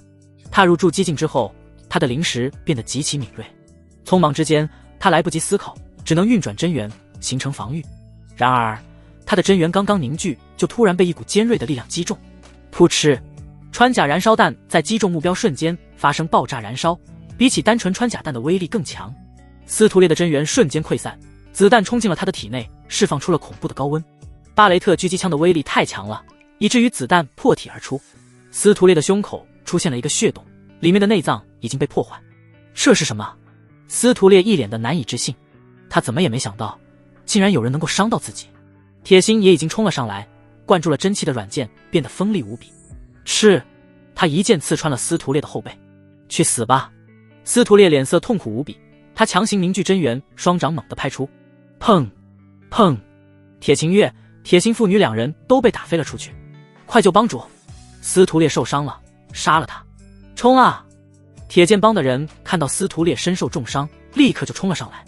踏入筑基境之后，他的灵识变得极其敏锐，匆忙之间他来不及思考，只能运转真元形成防御。然而他的真元刚刚凝聚，就突然被一股尖锐的力量击中。噗嗤，穿甲燃烧弹在击中目标瞬间发生爆炸燃烧，比起单纯穿甲弹的威力更强。司徒烈的真元瞬间溃散，子弹冲进了他的体内，释放出了恐怖的高温。巴雷特狙击枪的威力太强了，以至于子弹破体而出。司徒烈的胸口出现了一个血洞，里面的内脏已经被破坏。这是什么？司徒烈一脸的难以置信，他怎么也没想到，竟然有人能够伤到自己。铁心也已经冲了上来，灌注了真气的软剑变得锋利无比。是，他一剑刺穿了司徒烈的后背。去死吧！司徒烈脸色痛苦无比，他强行凝聚真元，双掌猛地拍出。砰砰！铁秦月、铁心父女两人都被打飞了出去。快救帮主！司徒烈受伤了，杀了他！冲啊！铁剑帮的人看到司徒烈身受重伤，立刻就冲了上来。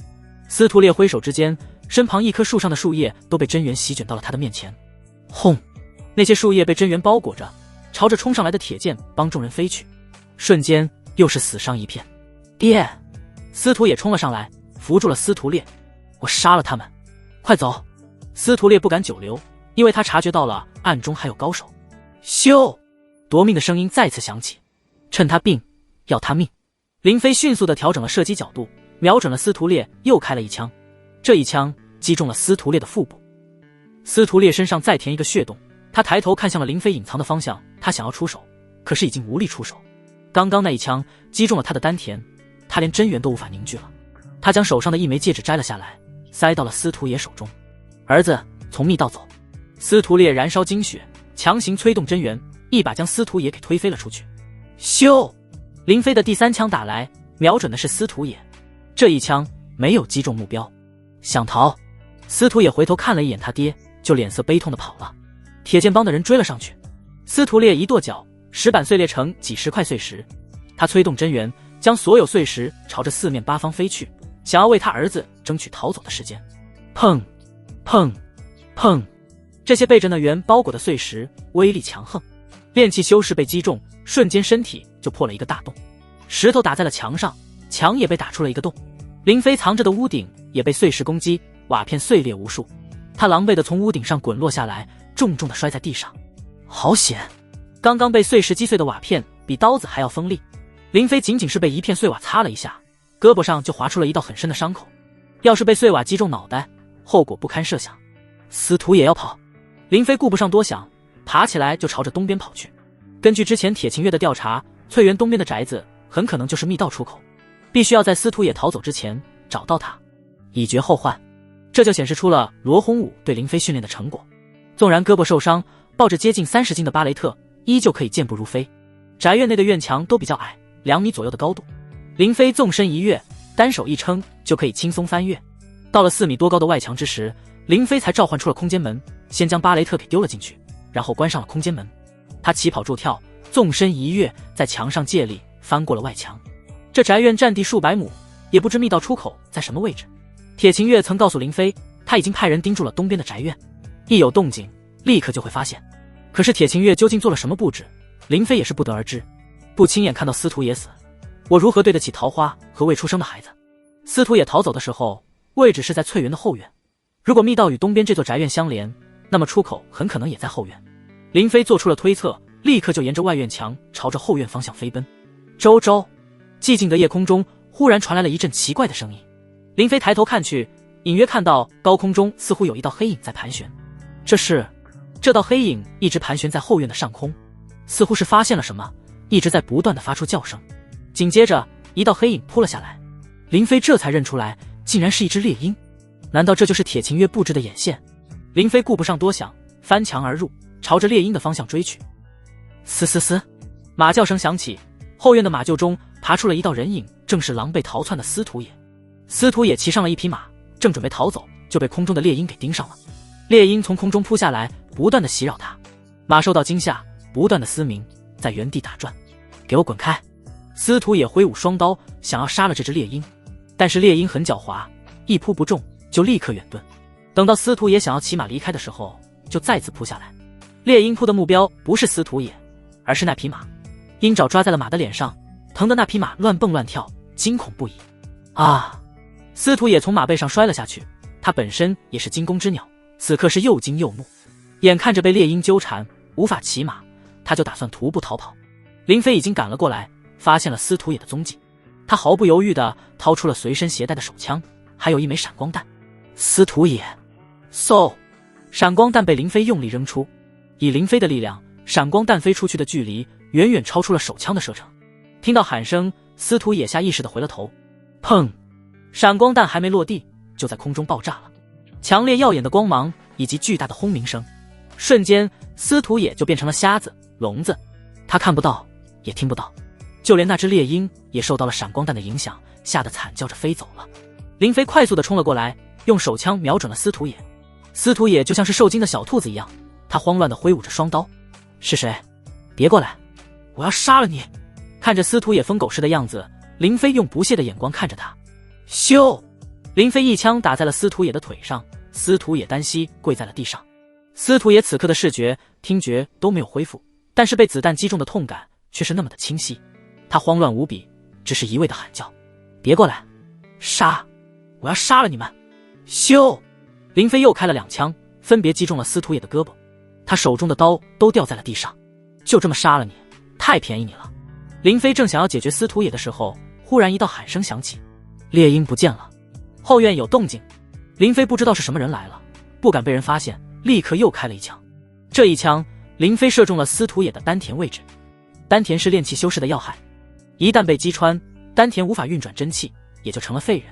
司徒烈挥手之间，身旁一棵树上的树叶都被真元席卷到了他的面前。轰！那些树叶被真元包裹着，朝着冲上来的铁剑帮众人飞去。瞬间又是死伤一片。爹！司徒也冲了上来，扶住了司徒烈。我杀了他们，快走！司徒烈不敢久留，因为他察觉到了暗中还有高手。咻！夺命的声音再次响起，趁他病，要他命。林飞迅速地调整了射击角度，瞄准了司徒烈，又开了一枪。这一枪击中了司徒烈的腹部。司徒烈身上再填一个血洞，他抬头看向了林飞隐藏的方向，他想要出手，可是已经无力出手。刚刚那一枪击中了他的丹田，他连真元都无法凝聚了。他将手上的一枚戒指摘了下来，塞到了司徒野手中。儿子，从密道走。司徒烈燃烧精血，强行催动真元，一把将司徒野给推飞了出去。咻！林飞的第3枪打来，瞄准的是司徒野。这一枪没有击中目标。想逃？司徒野回头看了一眼他爹，就脸色悲痛的跑了。铁剑帮的人追了上去。司徒烈一跺脚，石板碎裂成几十块碎石。他催动真元，将所有碎石朝着四面八方飞去，想要为他儿子争取逃走的时间。砰砰砰！这些被着那元包裹的碎石威力强横，炼气修士被击中，瞬间身体就破了一个大洞。石头打在了墙上，墙也被打出了一个洞。林飞藏着的屋顶也被碎石攻击，瓦片碎裂无数。他狼狈地从屋顶上滚落下来，重重地摔在地上。好险！刚刚被碎石击碎的瓦片比刀子还要锋利。林飞仅仅是被一片碎瓦擦了一下，胳膊上就划出了一道很深的伤口。要是被碎瓦击中脑袋，后果不堪设想。司徒也要跑。林飞顾不上多想，爬起来就朝着东边跑去。根据之前铁秦月的调查，翠园东边的宅子很可能就是密道出口。必须要在司徒野逃走之前找到他，以绝后患。这就显示出了罗洪武对林飞训练的成果。纵然胳膊受伤，抱着接近30斤的巴雷特依旧可以健步如飞。宅院内的院墙都比较矮，2米左右的高度，林飞纵身一跃，单手一撑就可以轻松翻越。到了4米多高的外墙之时，林飞才召唤出了空间门，先将巴雷特给丢了进去，然后关上了空间门。他起跑助跳，纵身一跃，在墙上借力翻过了外墙。这宅院占地数百亩，也不知密道出口在什么位置。铁琴月曾告诉林飞，他已经派人盯住了东边的宅院，一有动静立刻就会发现。可是铁琴月究竟做了什么布置，林飞也是不得而知。不亲眼看到司徒也死，我如何对得起桃花和未出生的孩子？司徒也逃走的时候，位置是在翠园的后院。如果密道与东边这座宅院相连，那么出口很可能也在后院。林飞做出了推测，立刻就沿着外院墙朝着后院方向飞奔。周周，寂静的夜空中忽然传来了一阵奇怪的声音。林飞抬头看去，隐约看到高空中似乎有一道黑影在盘旋。这道黑影一直盘旋在后院的上空，似乎是发现了什么，一直在不断的发出叫声。紧接着一道黑影扑了下来，林飞这才认出来，竟然是一只猎鹰。难道这就是铁琴月布置的眼线？林飞顾不上多想，翻墙而入，朝着猎鹰的方向追去。嘶嘶嘶，马叫声响起，后院的马厩中爬出了一道人影，正是狼狈逃窜的司徒野。司徒野骑上了一匹马，正准备逃走，就被空中的猎鹰给盯上了。猎鹰从空中扑下来，不断的袭扰他。马受到惊吓，不断的嘶鸣，在原地打转。给我滚开！司徒野挥舞双刀，想要杀了这只猎鹰，但是猎鹰很狡猾，一扑不中就立刻远遁。等到司徒野想要骑马离开的时候，就再次扑下来。猎鹰扑的目标不是司徒野，而是那匹马。鹰爪抓在了马的脸上，疼得那匹马乱蹦乱跳，惊恐不已。啊！司徒野从马背上摔了下去，他本身也是惊弓之鸟，此刻是又惊又怒。眼看着被猎鹰纠缠，无法骑马，他就打算徒步逃跑。林飞已经赶了过来，发现了司徒野的踪迹，他毫不犹豫地掏出了随身携带的手枪，还有一枚闪光弹。司徒野，嗖！闪光弹被林飞用力扔出，以林飞的力量，闪光弹飞出去的距离远远超出了手枪的射程。听到喊声，司徒野下意识地回了头。砰！闪光弹还没落地，就在空中爆炸了。强烈耀眼的光芒以及巨大的轰鸣声，瞬间司徒野就变成了瞎子、聋子，他看不到也听不到，就连那只猎鹰也受到了闪光弹的影响，吓得惨叫着飞走了。林飞快速地冲了过来，用手枪瞄准了司徒野。司徒野就像是受惊的小兔子一样，他慌乱地挥舞着双刀。是谁？别过来，我要杀了你！看着司徒野疯狗似的样子，林飞用不屑的眼光看着他。咻！林飞一枪打在了司徒野的腿上，司徒野单膝跪在了地上。司徒野此刻的视觉、听觉都没有恢复，但是被子弹击中的痛感却是那么的清晰。他慌乱无比，只是一味的喊叫：别过来！杀！我要杀了你们！咻！林飞又开了2枪，分别击中了司徒野的胳膊，他手中的刀都掉在了地上。就这么杀了你，太便宜你了！林飞正想要解决司徒野的时候，忽然一道喊声响起，猎鹰不见了。后院有动静，林飞不知道是什么人来了，不敢被人发现，立刻又开了一枪。这一枪，林飞射中了司徒野的丹田位置。丹田是炼气修士的要害，一旦被击穿，丹田无法运转真气，也就成了废人。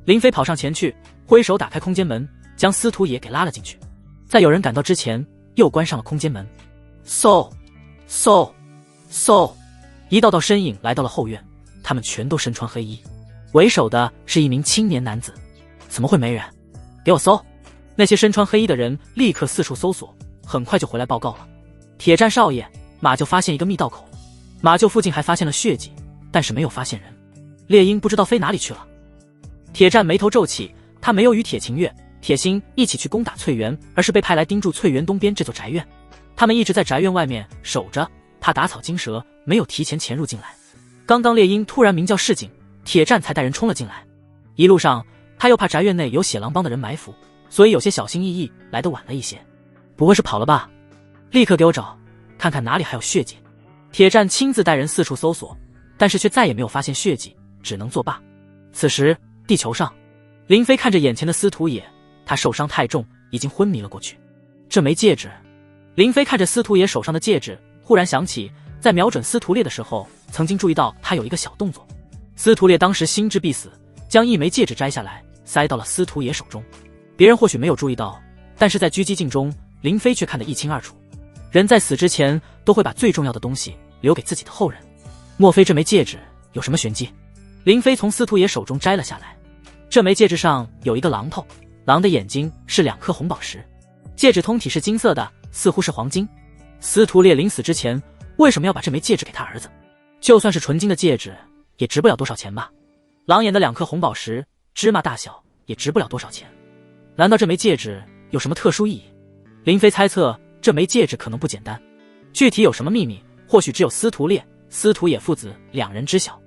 林飞跑上前去，挥手打开空间门，将司徒野给拉了进去。在有人赶到之前，又关上了空间门。嗖嗖嗖，一道道身影来到了后院，他们全都身穿黑衣，为首的是一名青年男子。怎么会没人？给我搜！那些身穿黑衣的人立刻四处搜索，很快就回来报告了。铁战少爷，马厩发现一个密道口，马厩附近还发现了血迹，但是没有发现人。猎鹰不知道飞哪里去了。铁战眉头皱起，他没有与铁琴月、铁心一起去攻打翠园，而是被派来盯住翠园东边这座宅院。他们一直在宅院外面守着，怕打草惊蛇，没有提前潜入进来。刚刚猎鹰突然鸣叫示警，铁战才带人冲了进来。一路上他又怕宅院内有血狼帮的人埋伏，所以有些小心翼翼，来得晚了一些。不会是跑了吧？立刻给我找，看看哪里还有血迹。铁战亲自带人四处搜索，但是却再也没有发现血迹，只能作罢。此时地球上，林飞看着眼前的司徒野，他受伤太重，已经昏迷了过去。这枚戒指，林飞看着司徒野手上的戒指，忽然想起在瞄准司徒烈的时候，曾经注意到他有一个小动作。司徒烈当时心知必死，将一枚戒指摘下来，塞到了司徒爷手中。别人或许没有注意到，但是在狙击镜中，林飞却看得一清二楚。人在死之前都会把最重要的东西留给自己的后人，莫非这枚戒指有什么玄机？林飞从司徒爷手中摘了下来，这枚戒指上有一个榔头，狼的眼睛是2颗红宝石，戒指通体是金色的，似乎是黄金。司徒烈临死之前为什么要把这枚戒指给他儿子？就算是纯金的戒指也值不了多少钱吧。狼眼的2颗红宝石芝麻大小也值不了多少钱，难道这枚戒指有什么特殊意义？林飞猜测这枚戒指可能不简单，具体有什么秘密或许只有司徒烈、司徒野父子2人知晓。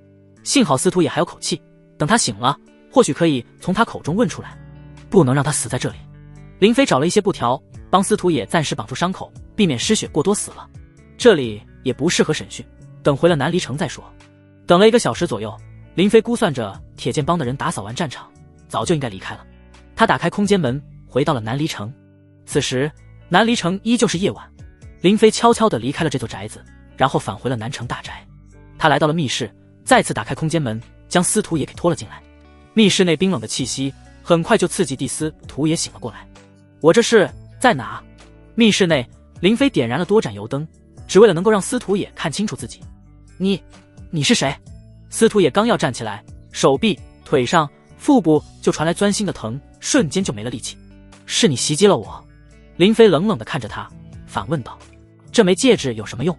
幸好司徒野还有口气，等他醒了或许可以从他口中问出来，不能让他死在这里。林飞找了一些布条帮司徒野暂时绑住伤口，避免失血过多死了。这里也不适合审讯，等回了南离城再说。等了1个小时左右，林飞估算着铁剑帮的人打扫完战场早就应该离开了。他打开空间门回到了南离城。此时南离城依旧是夜晚，林飞悄悄地离开了这座宅子，然后返回了南城大宅。他来到了密室，再次打开空间门，将司徒野给拖了进来。密室内冰冷的气息很快就刺激司徒野醒了过来。我这是在哪？密室内，林飞点燃了多盏油灯，只为了能够让司徒野看清楚自己。你是谁？司徒野刚要站起来，手臂、腿上、腹部就传来钻心的疼，瞬间就没了力气。是你袭击了我？林飞冷冷地看着他，反问道。这枚戒指有什么用？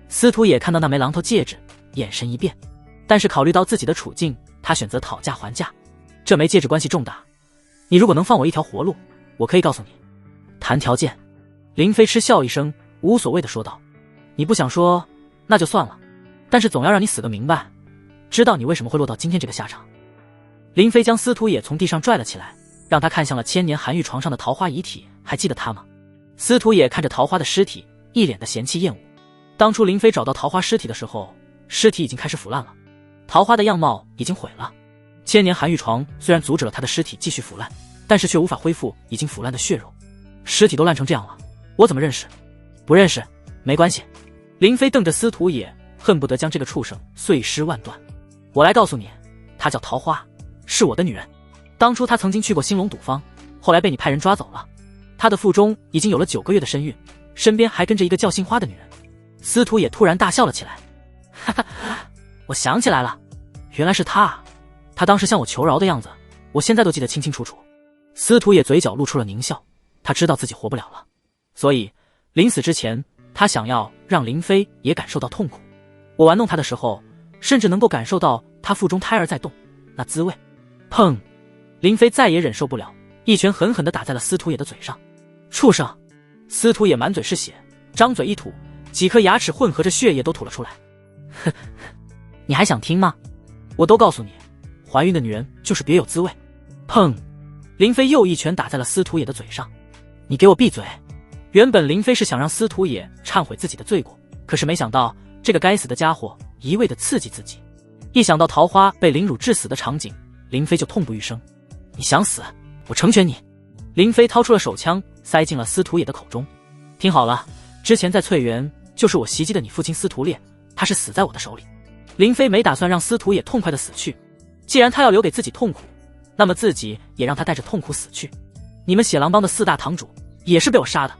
司徒野看到那枚榔头戒指，眼神一变，但是考虑到自己的处境，他选择讨价还价。这枚戒指关系重大，你如果能放我一条活路，我可以告诉你。谈条件。林飞嗤笑一声，无所谓地说道。你不想说那就算了，但是总要让你死个明白，知道你为什么会落到今天这个下场。林飞将司徒野从地上拽了起来，让他看向了千年寒玉床上的桃花遗体，还记得他吗？司徒野看着桃花的尸体，一脸的嫌弃厌恶。当初林飞找到桃花尸体的时候，尸体已经开始腐烂了，桃花的样貌已经毁了。千年寒玉床虽然阻止了他的尸体继续腐烂，但是却无法恢复已经腐烂的血肉。尸体都烂成这样了，我怎么认识？不认识没关系。林飞瞪着司徒野，恨不得将这个畜生碎尸万段。我来告诉你，她叫桃花，是我的女人。当初她曾经去过兴隆赌坊，后来被你派人抓走了。她的腹中已经有了9个月的身孕，身边还跟着一个叫杏花的女人。司徒野突然大笑了起来，哈哈，我想起来了，原来是她。她当时向我求饶的样子，我现在都记得清清楚楚。司徒野嘴角露出了狞笑，他知道自己活不了了，所以临死之前，他想要让林飞也感受到痛苦。我玩弄他的时候，甚至能够感受到他腹中胎儿在动，那滋味。砰！林飞再也忍受不了，一拳狠狠地打在了司徒野的嘴上。畜生！司徒野满嘴是血，张嘴一吐，几颗牙齿混合着血液都吐了出来。哼，你还想听吗？我都告诉你，怀孕的女人就是别有滋味。砰！林飞又一拳打在了司徒野的嘴上。你给我闭嘴！原本林飞是想让司徒野忏悔自己的罪过，可是没想到这个该死的家伙一味的刺激自己。一想到桃花被凌辱致死的场景，林飞就痛不欲生。你想死，我成全你！林飞掏出了手枪，塞进了司徒野的口中。听好了，之前在翠园就是我袭击的你父亲司徒烈，他是死在我的手里。林飞没打算让司徒野痛快的死去，既然他要留给自己痛苦，那么自己也让他带着痛苦死去。你们血狼帮的4大堂主也是被我杀的，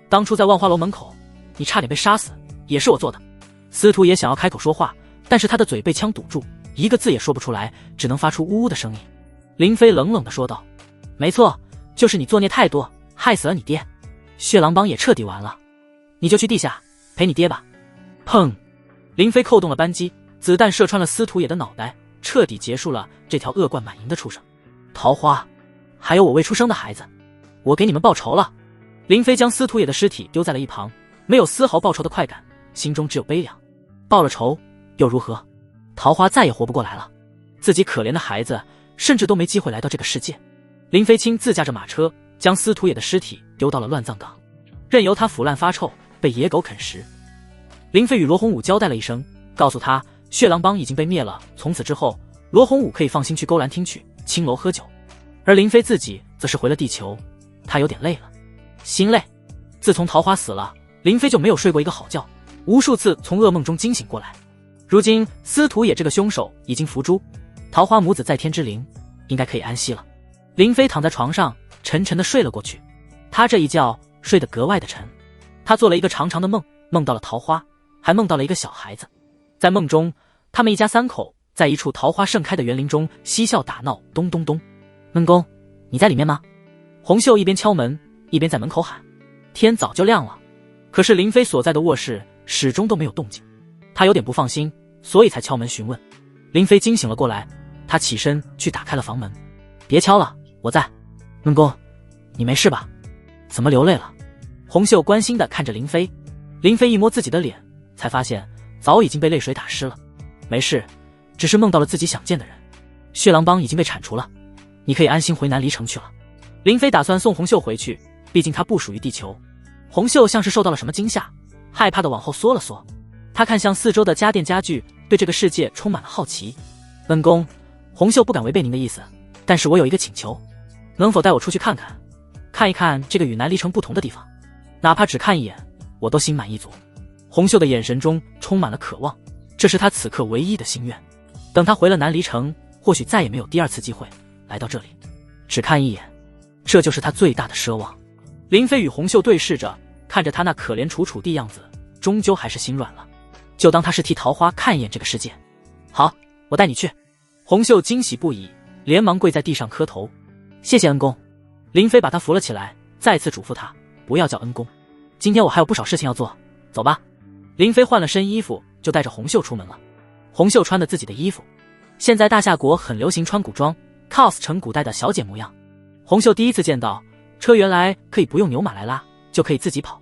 当初在万花楼门口你差点被杀死，也是我做的。司徒野想要开口说话，但是他的嘴被枪堵住，一个字也说不出来，只能发出呜呜的声音。林飞冷冷地说道，没错，就是你作孽太多，害死了你爹，血狼帮也彻底完了，你就去地下陪你爹吧。砰！林飞扣动了扳机，子弹射穿了司徒野的脑袋，彻底结束了这条恶贯满盈的畜生。桃花，还有我未出生的孩子，我给你们报仇了。林飞将司徒野的尸体丢在了一旁，没有丝毫报仇的快感，心中只有悲凉。报了仇又如何？桃花再也活不过来了，自己可怜的孩子甚至都没机会来到这个世界。林飞亲自驾着马车，将司徒野的尸体丢到了乱葬岗，任由他腐烂发臭，被野狗啃食。林飞与罗洪武交代了一声，告诉他血狼帮已经被灭了，从此之后罗洪武可以放心去勾栏厅去青楼喝酒，而林飞自己则是回了地球。他有点累了，心累。自从桃花死了，林飞就没有睡过一个好觉，无数次从噩梦中惊醒过来。如今司徒野这个凶手已经伏诛，桃花母子在天之灵应该可以安息了。林飞躺在床上沉沉地睡了过去，他这一觉睡得格外的沉。他做了一个长长的梦，梦到了桃花，还梦到了一个小孩子。在梦中，他们一家三口在一处桃花盛开的园林中嬉笑打闹，咚咚咚。恩公，你在里面吗？红袖一边敲门一边在门口喊。天早就亮了，可是林飞所在的卧室始终都没有动静，他有点不放心，所以才敲门询问。林飞惊醒了过来，他起身去打开了房门。别敲了，我在。恩公，你没事吧？怎么流泪了？红袖关心地看着林飞。林飞一摸自己的脸，才发现早已经被泪水打湿了。没事，只是梦到了自己想见的人。血狼帮已经被铲除了，你可以安心回南离城去了。林飞打算送红袖回去，毕竟他不属于地球。红袖像是受到了什么惊吓，害怕的往后缩了缩。他看向四周的家电家具，对这个世界充满了好奇。恩公，红袖不敢违背您的意思，但是我有一个请求，能否带我出去看看，看一看这个与南离城不同的地方？哪怕只看一眼，我都心满意足。红袖的眼神中充满了渴望，这是他此刻唯一的心愿。等他回了南离城，或许再也没有第二次机会来到这里。只看一眼，这就是他最大的奢望。林飞与红袖对视着，看着他那可怜楚楚的样子，终究还是心软了，就当他是替桃花看一眼这个世界。好，我带你去。红袖惊喜不已，连忙跪在地上磕头。谢谢恩公。林飞把他扶了起来，再次嘱咐他不要叫恩公，今天我还有不少事情要做，走吧。林飞换了身衣服，就带着红袖出门了。红袖穿的自己的衣服，现在大夏国很流行穿古装 cos 成古代的小姐模样。红袖第一次见到车原来可以不用牛马来拉，就可以自己跑，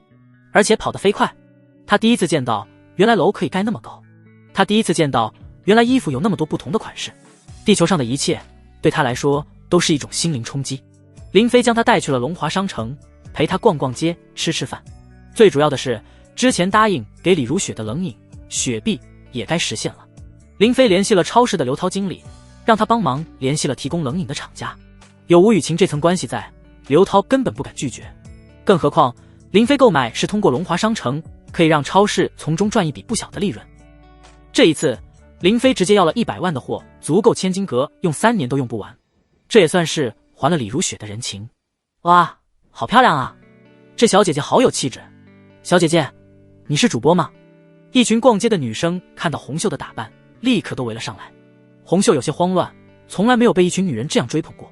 而且跑得飞快。他第一次见到原来楼可以盖那么高，他第一次见到原来衣服有那么多不同的款式。地球上的一切对他来说都是一种心灵冲击。林飞将他带去了龙华商城，陪他逛逛街，吃饭。最主要的是，之前答应给李如雪的冷饮雪碧也该实现了。林飞联系了超市的刘涛经理，让他帮忙联系了提供冷饮的厂家。有吴雨晴这层关系在，刘涛根本不敢拒绝。更何况林飞购买是通过龙华商城，可以让超市从中赚一笔不小的利润。这一次林飞直接要了100万的货，足够千金阁用3年都用不完，这也算是还了李如雪的人情。哇，好漂亮啊，这小姐姐好有气质。小姐姐，你是主播吗？一群逛街的女生看到红袖的打扮，立刻都围了上来。红袖有些慌乱，从来没有被一群女人这样追捧过。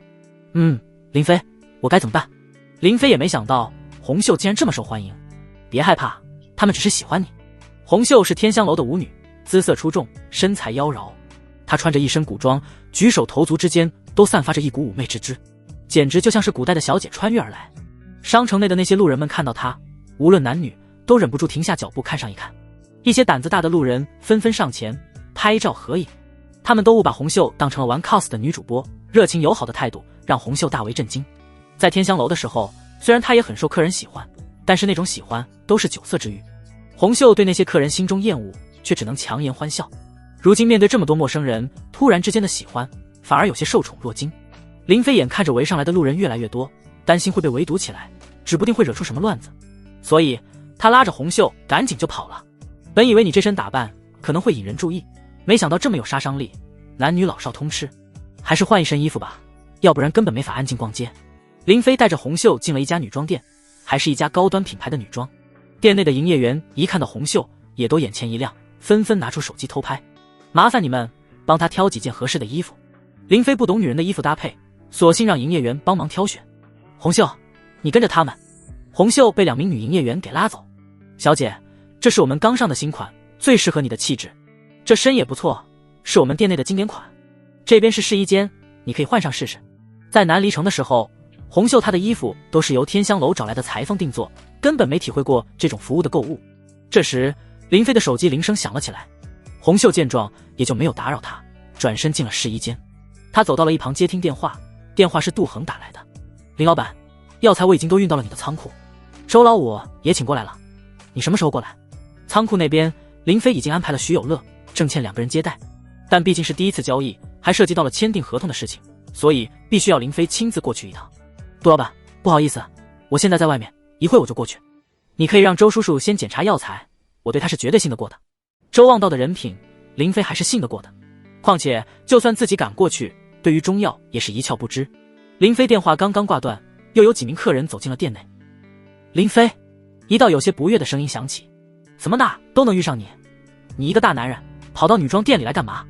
林飞，我该怎么办？林飞也没想到红袖竟然这么受欢迎。别害怕，他们只是喜欢你。红袖是天香楼的舞女，姿色出众，身材妖娆。她穿着一身古装，举手投足之间都散发着一股妩媚之姿，简直就像是古代的小姐穿越而来。商城内的那些路人们看到她，无论男女，都忍不住停下脚步看上一看。一些胆子大的路人纷纷上前拍照合影，他们都误把红袖当成了玩 cos 的女主播，热情友好的态度让红袖大为震惊。在天香楼的时候，虽然她也很受客人喜欢，但是那种喜欢都是酒色之欲。红袖对那些客人心中厌恶，却只能强颜欢笑。如今面对这么多陌生人突然之间的喜欢，反而有些受宠若惊。林飞眼看着围上来的路人越来越多，担心会被围堵起来，指不定会惹出什么乱子，所以他拉着红袖赶紧就跑了。本以为你这身打扮可能会引人注意，没想到这么有杀伤力，男女老少通吃，还是换一身衣服吧，要不然根本没法安静逛街。林飞带着红袖进了一家女装店，还是一家高端品牌的女装。店内的营业员一看到红袖，也都眼前一亮，纷纷拿出手机偷拍。麻烦你们帮他挑几件合适的衣服。林飞不懂女人的衣服搭配，索性让营业员帮忙挑选。红袖，你跟着他们。红袖被2名女营业员给拉走。小姐，这是我们刚上的新款，最适合你的气质。这身也不错，是我们店内的经典款。这边是试衣间，你可以换上试试。在南离城的时候，红袖她的衣服都是由天香楼找来的裁缝定做，根本没体会过这种服务的购物。这时林飞的手机铃声响了起来，红袖见状也就没有打扰他，转身进了试衣间。他走到了一旁接听电话，电话是杜恒打来的。林老板，药材我已经都运到了你的仓库，周老五也请过来了，你什么时候过来？仓库那边林飞已经安排了徐有乐、郑倩2个人接待，但毕竟是第一次交易，还涉及到了签订合同的事情，所以必须要林飞亲自过去一趟。杜老板，不好意思，我现在在外面，一会我就过去。你可以让周叔叔先检查药材，我对他是绝对信得过的。周望道的人品林飞还是信得过的。况且就算自己赶过去，对于中药也是一窍不知。林飞电话刚刚挂断，又有几名客人走进了店内。林飞，一道有些不悦的声音响起：怎么的都能遇上你？你一个大男人跑到女装店里来干嘛？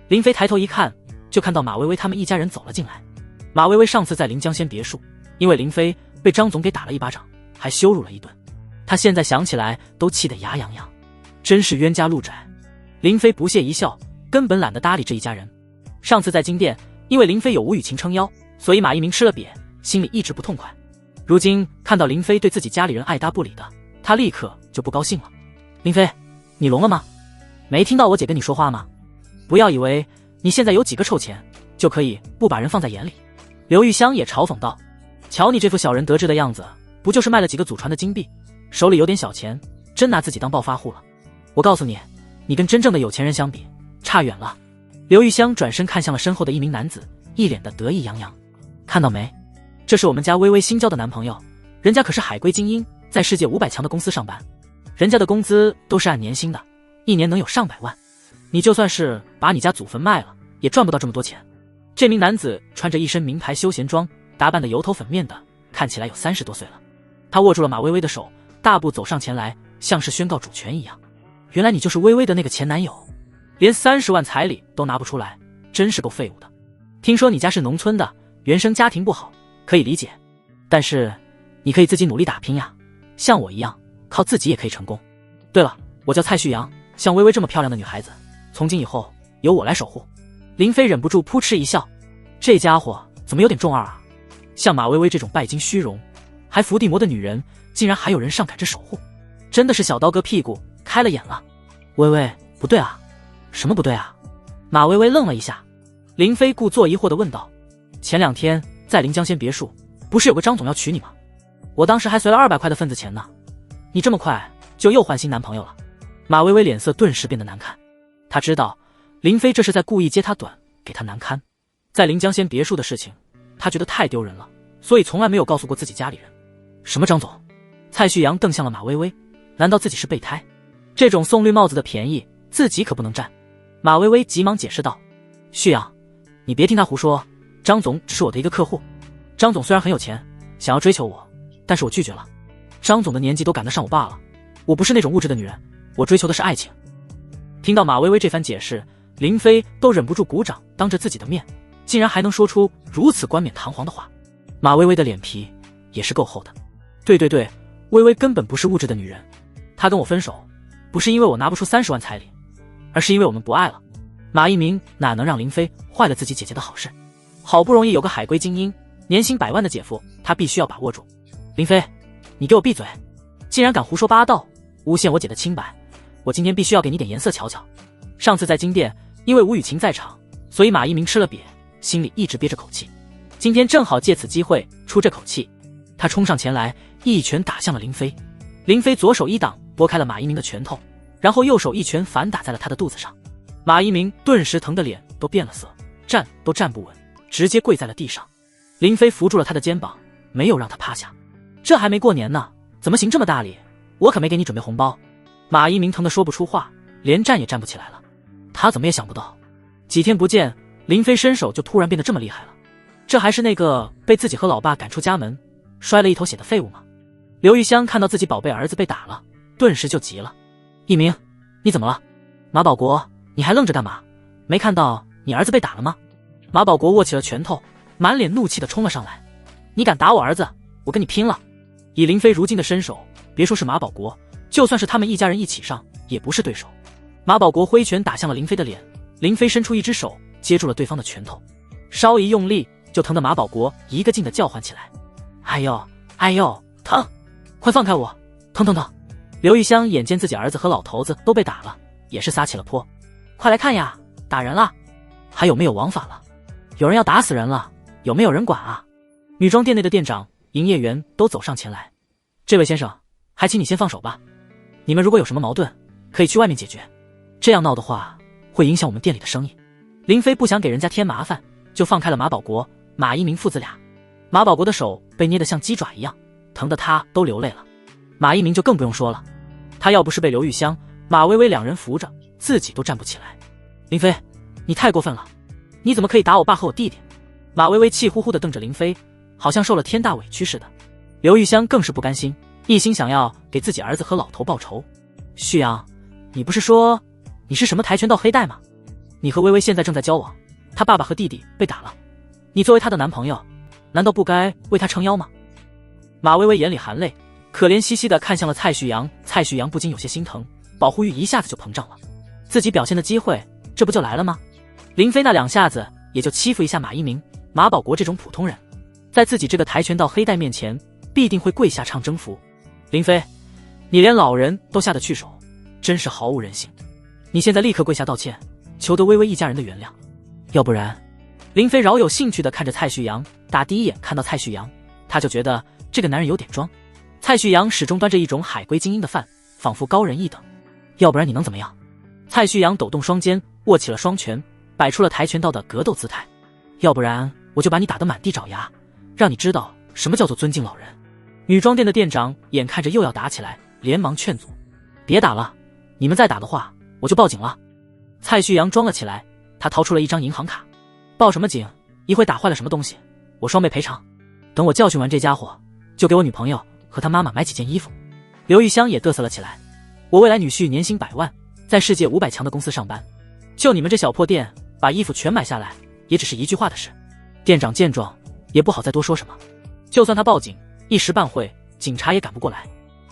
林飞抬头一看，就看到马薇薇他们一家人走了进来。马薇薇上次在临江仙别墅，因为林飞被张总给打了一巴掌，还羞辱了一顿，他现在想起来都气得牙痒痒，真是冤家路窄。林飞不屑一笑，根本懒得搭理这一家人。上次在金店，因为林飞有吴雨晴撑腰，所以马一鸣吃了瘪，心里一直不痛快。如今看到林飞对自己家里人爱搭不理的，他立刻就不高兴了。林飞，你聋了吗？没听到我姐跟你说话吗？不要以为你现在有几个臭钱就可以不把人放在眼里。刘玉香也嘲讽道：瞧你这副小人得志的样子，不就是卖了几个祖传的金币，手里有点小钱，真拿自己当暴发户了。我告诉你，你跟真正的有钱人相比差远了。刘玉香转身看向了身后的一名男子，一脸的得意洋洋。看到没，这是我们家微微新交的男朋友，人家可是海归精英，在世界500强的公司上班，人家的工资都是按年薪的，一年能有上百万。你就算是把你家祖坟卖了，也赚不到这么多钱。这名男子穿着一身名牌休闲装，打扮得油头粉面的，看起来有30多岁了。他握住了马薇薇的手，大步走上前来，像是宣告主权一样。原来你就是薇薇的那个前男友，连30万彩礼都拿不出来，真是够废物的。听说你家是农村的，原生家庭不好，可以理解，但是你可以自己努力打拼呀，像我一样，靠自己也可以成功。对了，我叫蔡旭阳，像薇薇这么漂亮的女孩子，从今以后由我来守护。林飞忍不住扑哧一笑，这家伙怎么有点中二啊？像马薇薇这种拜金虚荣还伏地魔的女人，竟然还有人上赶着守护，真的是小刀割屁股开了眼了。薇薇，不对啊。什么不对啊？马薇薇愣了一下。林飞故作疑惑地问道：前2天在临江仙别墅，不是有个张总要娶你吗？我当时还随了200块的份子钱呢，你这么快就又换新男朋友了？马薇薇脸色顿时变得难看，她知道林飞这是在故意揭她短，给她难堪。在临江仙别墅的事情，她觉得太丢人了，所以从来没有告诉过自己家里人。什么张总？蔡旭阳瞪向了马薇薇，难道自己是备胎？这种送绿帽子的便宜自己可不能占。马薇薇急忙解释道：旭阳，你别听他胡说，张总只是我的一个客户。张总虽然很有钱，想要追求我，但是我拒绝了。张总的年纪都赶得上我爸了，我不是那种物质的女人，我追求的是爱情。听到马薇薇这番解释，林飞都忍不住鼓掌，当着自己的面竟然还能说出如此冠冕堂皇的话。马薇薇的脸皮也是够厚的。对，薇薇根本不是物质的女人，她跟我分手不是因为我拿不出30万彩礼，而是因为我们不爱了。马一鸣哪能让林飞坏了自己姐姐的好事？好不容易有个海归精英，年薪100万的姐夫，他必须要把握住。林飞，你给我闭嘴！竟然敢胡说八道，诬陷我姐的清白，我今天必须要给你点颜色瞧瞧。上次在金店，因为吴雨晴在场，所以马一鸣吃了瘪，心里一直憋着口气。今天正好借此机会出这口气，他冲上前来，一拳打向了林飞。林飞左手一挡，拨开了马一鸣的拳头，然后右手一拳反打在了他的肚子上。马一鸣顿时疼得脸都变了色，站都站不稳，直接跪在了地上。林飞扶住了他的肩膀，没有让他趴下。这还没过年呢，怎么行这么大礼？我可没给你准备红包。马一鸣疼得说不出话，连站也站不起来了。他怎么也想不到，几天不见，林飞身手就突然变得这么厉害了。这还是那个被自己和老爸赶出家门，摔了一头血的废物吗？刘玉香看到自己宝贝儿子被打了，顿时就急了。一鸣，你怎么了？马保国，你还愣着干嘛？没看到你儿子被打了吗？马保国握起了拳头，满脸怒气地冲了上来。你敢打我儿子，我跟你拼了！以林飞如今的身手，别说是马保国，就算是他们一家人一起上，也不是对手。马保国挥拳打向了林飞的脸，林飞伸出一只手接住了对方的拳头，稍一用力，就疼得马保国一个劲地叫唤起来。哎呦，哎呦，疼！快放开我，疼疼疼！刘玉香眼见自己儿子和老头子都被打了，也是撒起了泼。快来看呀，打人了！还有没有王法了？有人要打死人了，有没有人管啊？女装店内的店长、营业员都走上前来。这位先生，还请你先放手吧。你们如果有什么矛盾，可以去外面解决。这样闹的话，会影响我们店里的生意。林飞不想给人家添麻烦，就放开了马保国、马一鸣父子俩。马保国的手被捏得像鸡爪一样，疼得他都流泪了。马一鸣就更不用说了，他要不是被刘玉香、马薇薇两人扶着，自己都站不起来。林飞，你太过分了，你怎么可以打我爸和我弟弟？马薇薇气呼呼地瞪着林飞，好像受了天大委屈似的。刘玉香更是不甘心，一心想要给自己儿子和老头报仇。旭阳，你不是说你是什么跆拳道黑带吗？你和薇薇现在正在交往，他爸爸和弟弟被打了，你作为他的男朋友，难道不该为他撑腰吗？马薇薇眼里含泪，可怜兮兮地看向了蔡旭阳。蔡旭阳不禁有些心疼，保护欲一下子就膨胀了，自己表现的机会这不就来了吗？林飞那两下子也就欺负一下马一鸣、马保国这种普通人，在自己这个跆拳道黑带面前必定会跪下唱征服。林飞，你连老人都下得去手，真是毫无人性。你现在立刻跪下道歉，求得薇薇一家人的原谅，要不然……林飞饶有兴趣地看着蔡旭阳，打第一眼看到蔡旭阳，他就觉得这个男人有点装。蔡旭阳始终端着一种海归精英的饭，仿佛高人一等。要不然你能怎么样？蔡旭阳抖动双肩，握起了双拳，摆出了跆拳道的格斗姿态。要不然我就把你打得满地找牙，让你知道什么叫做尊敬老人。女装店的店长眼看着又要打起来，连忙劝阻：别打了，你们再打的话我就报警了。蔡旭阳装了起来，他掏出了一张银行卡。报什么警？一会打坏了什么东西，我双倍赔偿。等我教训完这家伙，就给我女朋友和她妈妈买几件衣服。刘玉香也嘚瑟了起来，我未来女婿年薪100万，在世界500强的公司上班，就你们这小破店把衣服全买下来，也只是一句话的事。店长见状也不好再多说什么，就算他报警，一时半会警察也赶不过来。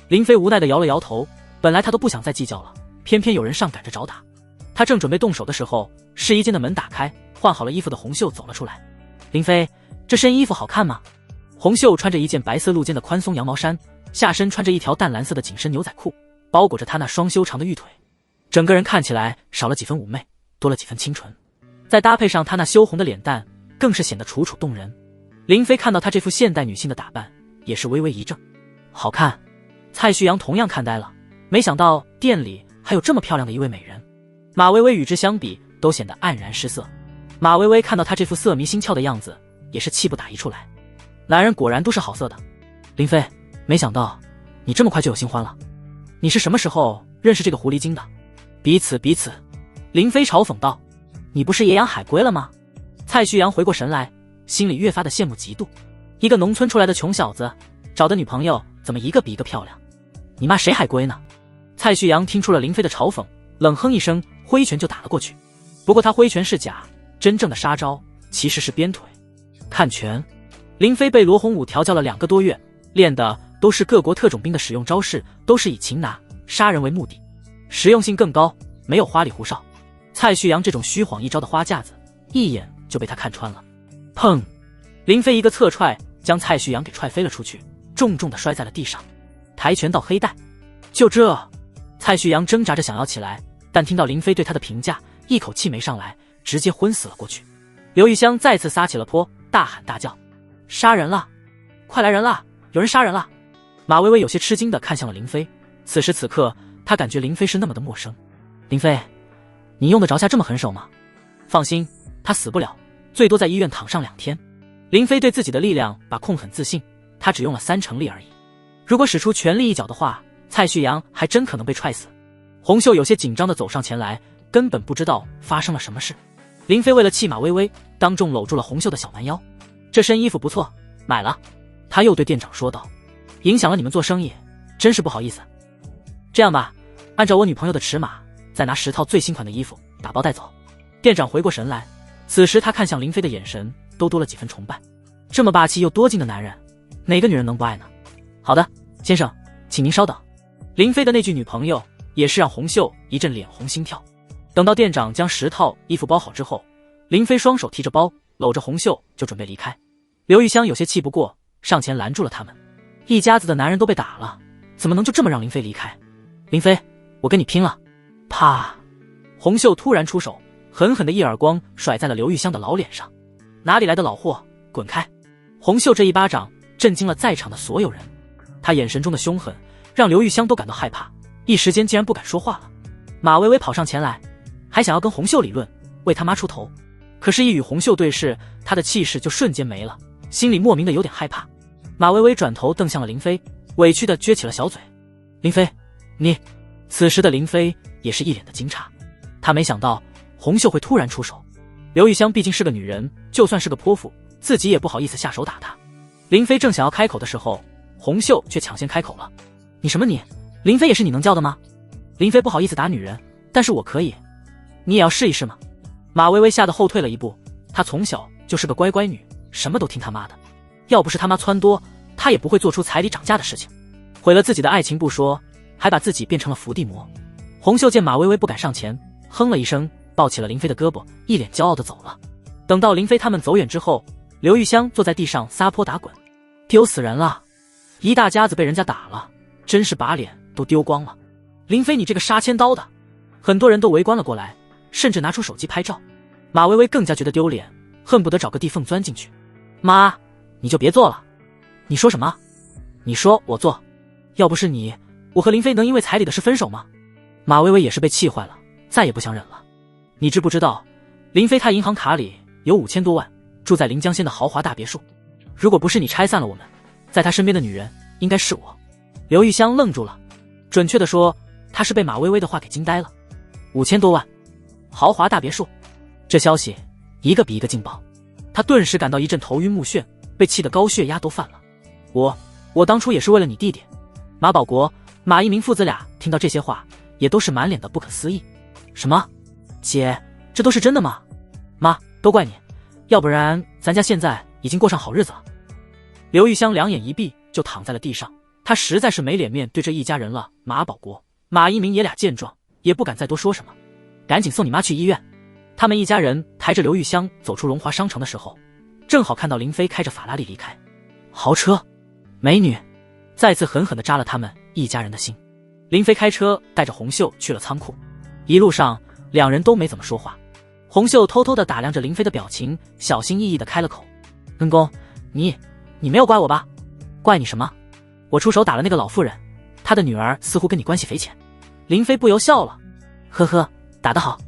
林飞无奈地摇了摇头，本来他都不想再计较了，偏偏有人上赶着找打。他正准备动手的时候，试衣间的门打开，换好了衣服的红袖走了出来。林飞，这身衣服好看吗？红袖穿着一件白色露肩的宽松羊毛衫，下身穿着一条淡蓝色的紧身牛仔裤，包裹着她那双修长的玉腿，整个人看起来少了几分妩媚，多了几分清纯，再搭配上她那羞红的脸蛋，更是显得楚楚动人。林飞看到她这副现代女性的打扮，也是微微一怔。好看。蔡旭阳同样看呆了，没想到店里还有这么漂亮的一位美人。马薇薇与之相比都显得黯然失色。马薇薇看到她这副色迷心窍的样子，也是气不打一处来。男人果然都是好色的。林飞，没想到你这么快就有新欢了，你是什么时候认识这个狐狸精的？彼此。林飞嘲讽道。你不是也养海龟了吗？蔡旭阳回过神来，心里越发的羡慕嫉妒。一个农村出来的穷小子，找的女朋友怎么一个比一个漂亮？你骂谁海龟呢？蔡旭阳听出了林飞的嘲讽，冷哼一声，挥拳就打了过去。不过他挥拳是假，真正的杀招其实是鞭腿。看拳。林飞被罗洪武调教了2个多月，练的都是各国特种兵的使用招式，都是以擒拿杀人为目的，实用性更高，没有花里胡哨。蔡旭阳这种虚晃一招的花架子，一眼就被他看穿了。砰！林飞一个侧踹，将蔡旭阳给踹飞了出去，重重地摔在了地上。跆拳道黑带，就这？蔡旭阳挣扎着想要起来，但听到林飞对他的评价，一口气没上来，直接昏死了过去。刘玉香再次撒起了泼，大喊大叫：杀人了！快来人了！有人杀人了！马薇薇有些吃惊地看向了林飞，此时此刻她感觉林飞是那么的陌生。林飞，你用得着下这么狠手吗？放心，他死不了，最多在医院躺上2天。林飞对自己的力量把控很自信，他只用了30%力而已。如果使出全力一脚的话，蔡旭阳还真可能被踹死。红袖有些紧张地走上前来，根本不知道发生了什么事。林飞为了气马薇薇，当众搂住了红袖的小蛮腰。这身衣服不错，买了。他又对店长说道，影响了你们做生意，真是不好意思。这样吧，按照我女朋友的尺码，再拿10套最新款的衣服打包带走。店长回过神来，此时他看向林飞的眼神都多了几分崇拜。这么霸气又多金的男人，哪个女人能不爱呢？好的，先生，请您稍等。林飞的那句女朋友也是让红袖一阵脸红心跳。等到店长将10套衣服包好之后，林飞双手提着包，搂着红袖就准备离开。刘玉香有些气不过，上前拦住了他们。一家子的男人都被打了，怎么能就这么让林飞离开？林飞，我跟你拼了！啪！红袖突然出手，狠狠的一耳光甩在了刘玉香的老脸上。哪里来的老货，滚开！红袖这一巴掌震惊了在场的所有人，他眼神中的凶狠让刘玉香都感到害怕，一时间竟然不敢说话了。马薇薇跑上前来，还想要跟红袖理论，为他妈出头，可是一与红袖对视，他的气势就瞬间没了，心里莫名的有点害怕。马薇薇转头瞪向了林飞，委屈的撅起了小嘴。林飞，你……此时的林飞也是一脸的惊诧，他没想到洪秀会突然出手。刘玉香毕竟是个女人，就算是个泼妇，自己也不好意思下手打她。林飞正想要开口的时候，洪秀却抢先开口了：“你什么你？林飞也是你能叫的吗？”林飞不好意思打女人，但是我可以，你也要试一试吗？马薇薇吓得后退了一步，她从小就是个乖乖女，什么都听她妈的，要不是她妈撺掇，她也不会做出彩礼涨价的事情，毁了自己的爱情不说，还把自己变成了伏地魔。洪秀见马薇薇不敢上前，哼了一声，抱起了林飞的胳膊，一脸骄傲地走了。等到林飞他们走远之后，刘玉香坐在地上撒泼打滚，丢死人了，一大家子被人家打了，真是把脸都丢光了。林飞你这个杀千刀的！很多人都围观了过来，甚至拿出手机拍照。马薇薇更加觉得丢脸，恨不得找个地缝钻进去。妈，你就别做了。你说什么？你说我做？要不是你，我和林飞能因为彩礼的事分手吗？马薇薇也是被气坏了，再也不想忍了。你知不知道，林飞他银行卡里有5000多万，住在临江县的豪华大别墅。如果不是你拆散了我们，在他身边的女人应该是我。刘玉香愣住了，准确的说，他是被马薇薇的话给惊呆了。5000多万，豪华大别墅，这消息一个比一个劲爆，他顿时感到一阵头晕目眩，被气得高血压都犯了。我当初也是为了你弟弟马保国、马一鸣父子俩，听到这些话也都是满脸的不可思议。什么？姐，这都是真的吗？妈，都怪你，要不然咱家现在已经过上好日子了。刘玉香两眼一闭就躺在了地上，她实在是没脸面对这一家人了。马保国、马一鸣爷俩见状也不敢再多说什么，赶紧送你妈去医院。他们一家人抬着刘玉香走出荣华商城的时候，正好看到林飞开着法拉利离开，豪车、美女，再次狠狠地扎了他们一家人的心。林飞开车带着洪秀去了仓库，一路上两人都没怎么说话。洪秀偷偷地打量着林飞的表情，小心翼翼地开了口：“恩公，你没有怪我吧？怪你什么？我出手打了那个老妇人，她的女儿似乎跟你关系匪浅。”林飞不由笑了：“呵呵，打得好。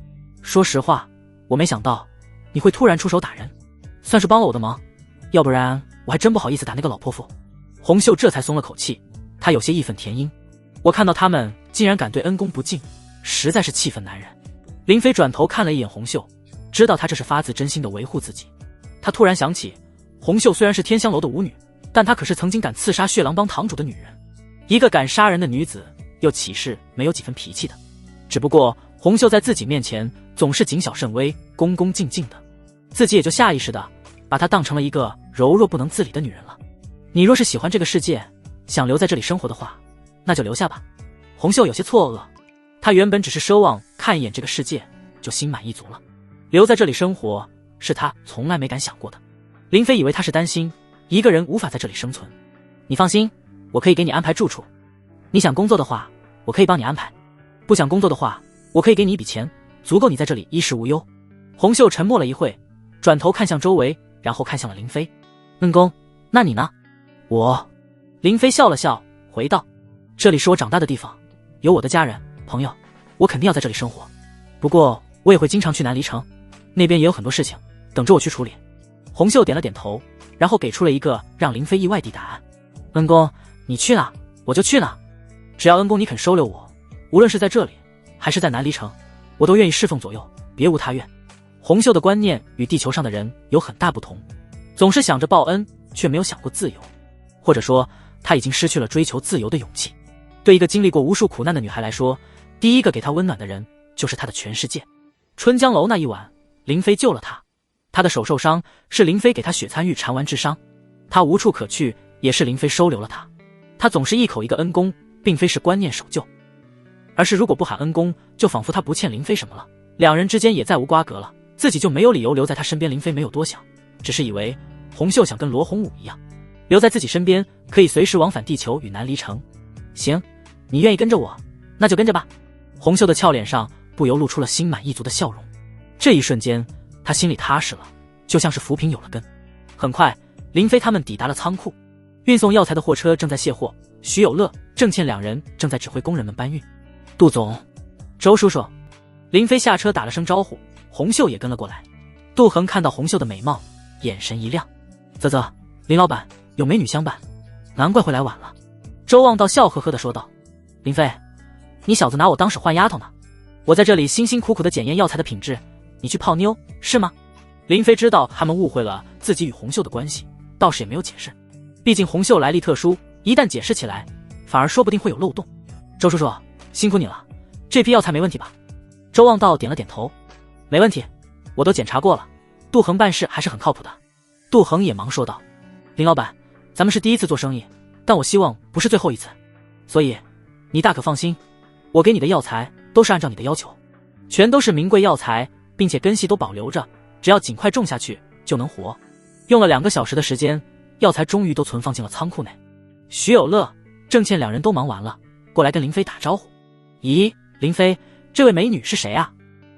说实话，我没想到你会突然出手打人，算是帮了我的忙，要不然我还真不好意思打那个老泼妇。”洪秀这才松了口气，他有些义愤填膺。我看到他们竟然敢对恩公不敬，实在是气愤难忍。林飞转头看了一眼洪秀，知道他这是发自真心的维护自己。他突然想起，洪秀虽然是天香楼的舞女，但她可是曾经敢刺杀血狼帮堂主的女人。一个敢杀人的女子，又岂是没有几分脾气的？只不过洪秀在自己面前总是谨小慎微、恭恭敬敬的，自己也就下意识的把她当成了一个柔弱不能自理的女人了。你若是喜欢这个世界，想留在这里生活的话，那就留下吧。洪秀有些错愕，他原本只是奢望看一眼这个世界就心满意足了，留在这里生活是他从来没敢想过的。林飞以为他是担心一个人无法在这里生存。你放心，我可以给你安排住处，你想工作的话我可以帮你安排，不想工作的话我可以给你一笔钱，足够你在这里衣食无忧。洪秀沉默了一会，转头看向周围，然后看向了林飞：恩公，那你呢？林飞笑了笑回道：这里是我长大的地方，有我的家人朋友，我肯定要在这里生活，不过我也会经常去南离城，那边也有很多事情等着我去处理。洪秀点了点头，然后给出了一个让林飞意外的答案：恩公，你去哪我就去哪，只要恩公你肯收留我，无论是在这里还是在南离城，我都愿意侍奉左右，别无他愿。洪秀的观念与地球上的人有很大不同，总是想着报恩，却没有想过自由，或者说他已经失去了追求自由的勇气。对一个经历过无数苦难的女孩来说，第一个给她温暖的人就是她的全世界。春江楼那一晚，林飞救了她，她的手受伤是林飞给她血参玉缠丸治伤，她无处可去也是林飞收留了她。她总是一口一个恩公，并非是观念守旧，而是如果不喊恩公，就仿佛她不欠林飞什么了，两人之间也再无瓜葛了，自己就没有理由留在她身边。林飞没有多想，只是以为洪秀想跟罗红武一样，留在自己身边，可以随时往返地球与南离城。行，你愿意跟着我，那就跟着吧。洪秀的俏脸上不由露出了心满意足的笑容。这一瞬间，他心里踏实了，就像是浮萍有了根。很快，林飞他们抵达了仓库，运送药材的货车正在卸货，徐有乐、郑倩两人正在指挥工人们搬运。杜总，周叔叔。林飞下车打了声招呼，洪秀也跟了过来。杜恒看到洪秀的美貌，眼神一亮：啧，林老板有美女相伴，难怪会来晚了。周望道笑呵呵地说道：林飞，你小子拿我当使换丫头呢？我在这里辛辛苦苦的检验药材的品质，你去泡妞是吗？林飞知道他们误会了自己与红袖的关系，倒是也没有解释。毕竟红袖来历特殊，一旦解释起来，反而说不定会有漏洞。周叔叔，辛苦你了，这批药材没问题吧？周望道点了点头，没问题，我都检查过了，杜恒办事还是很靠谱的。杜恒也忙说道，林老板，咱们是第一次做生意，但我希望不是最后一次，所以你大可放心，我给你的药材都是按照你的要求，全都是名贵药材，并且根系都保留着，只要尽快种下去就能活。用了2个小时的时间，药材终于都存放进了仓库内。徐有乐、郑倩两人都忙完了，过来跟林飞打招呼。咦，林飞，这位美女是谁啊？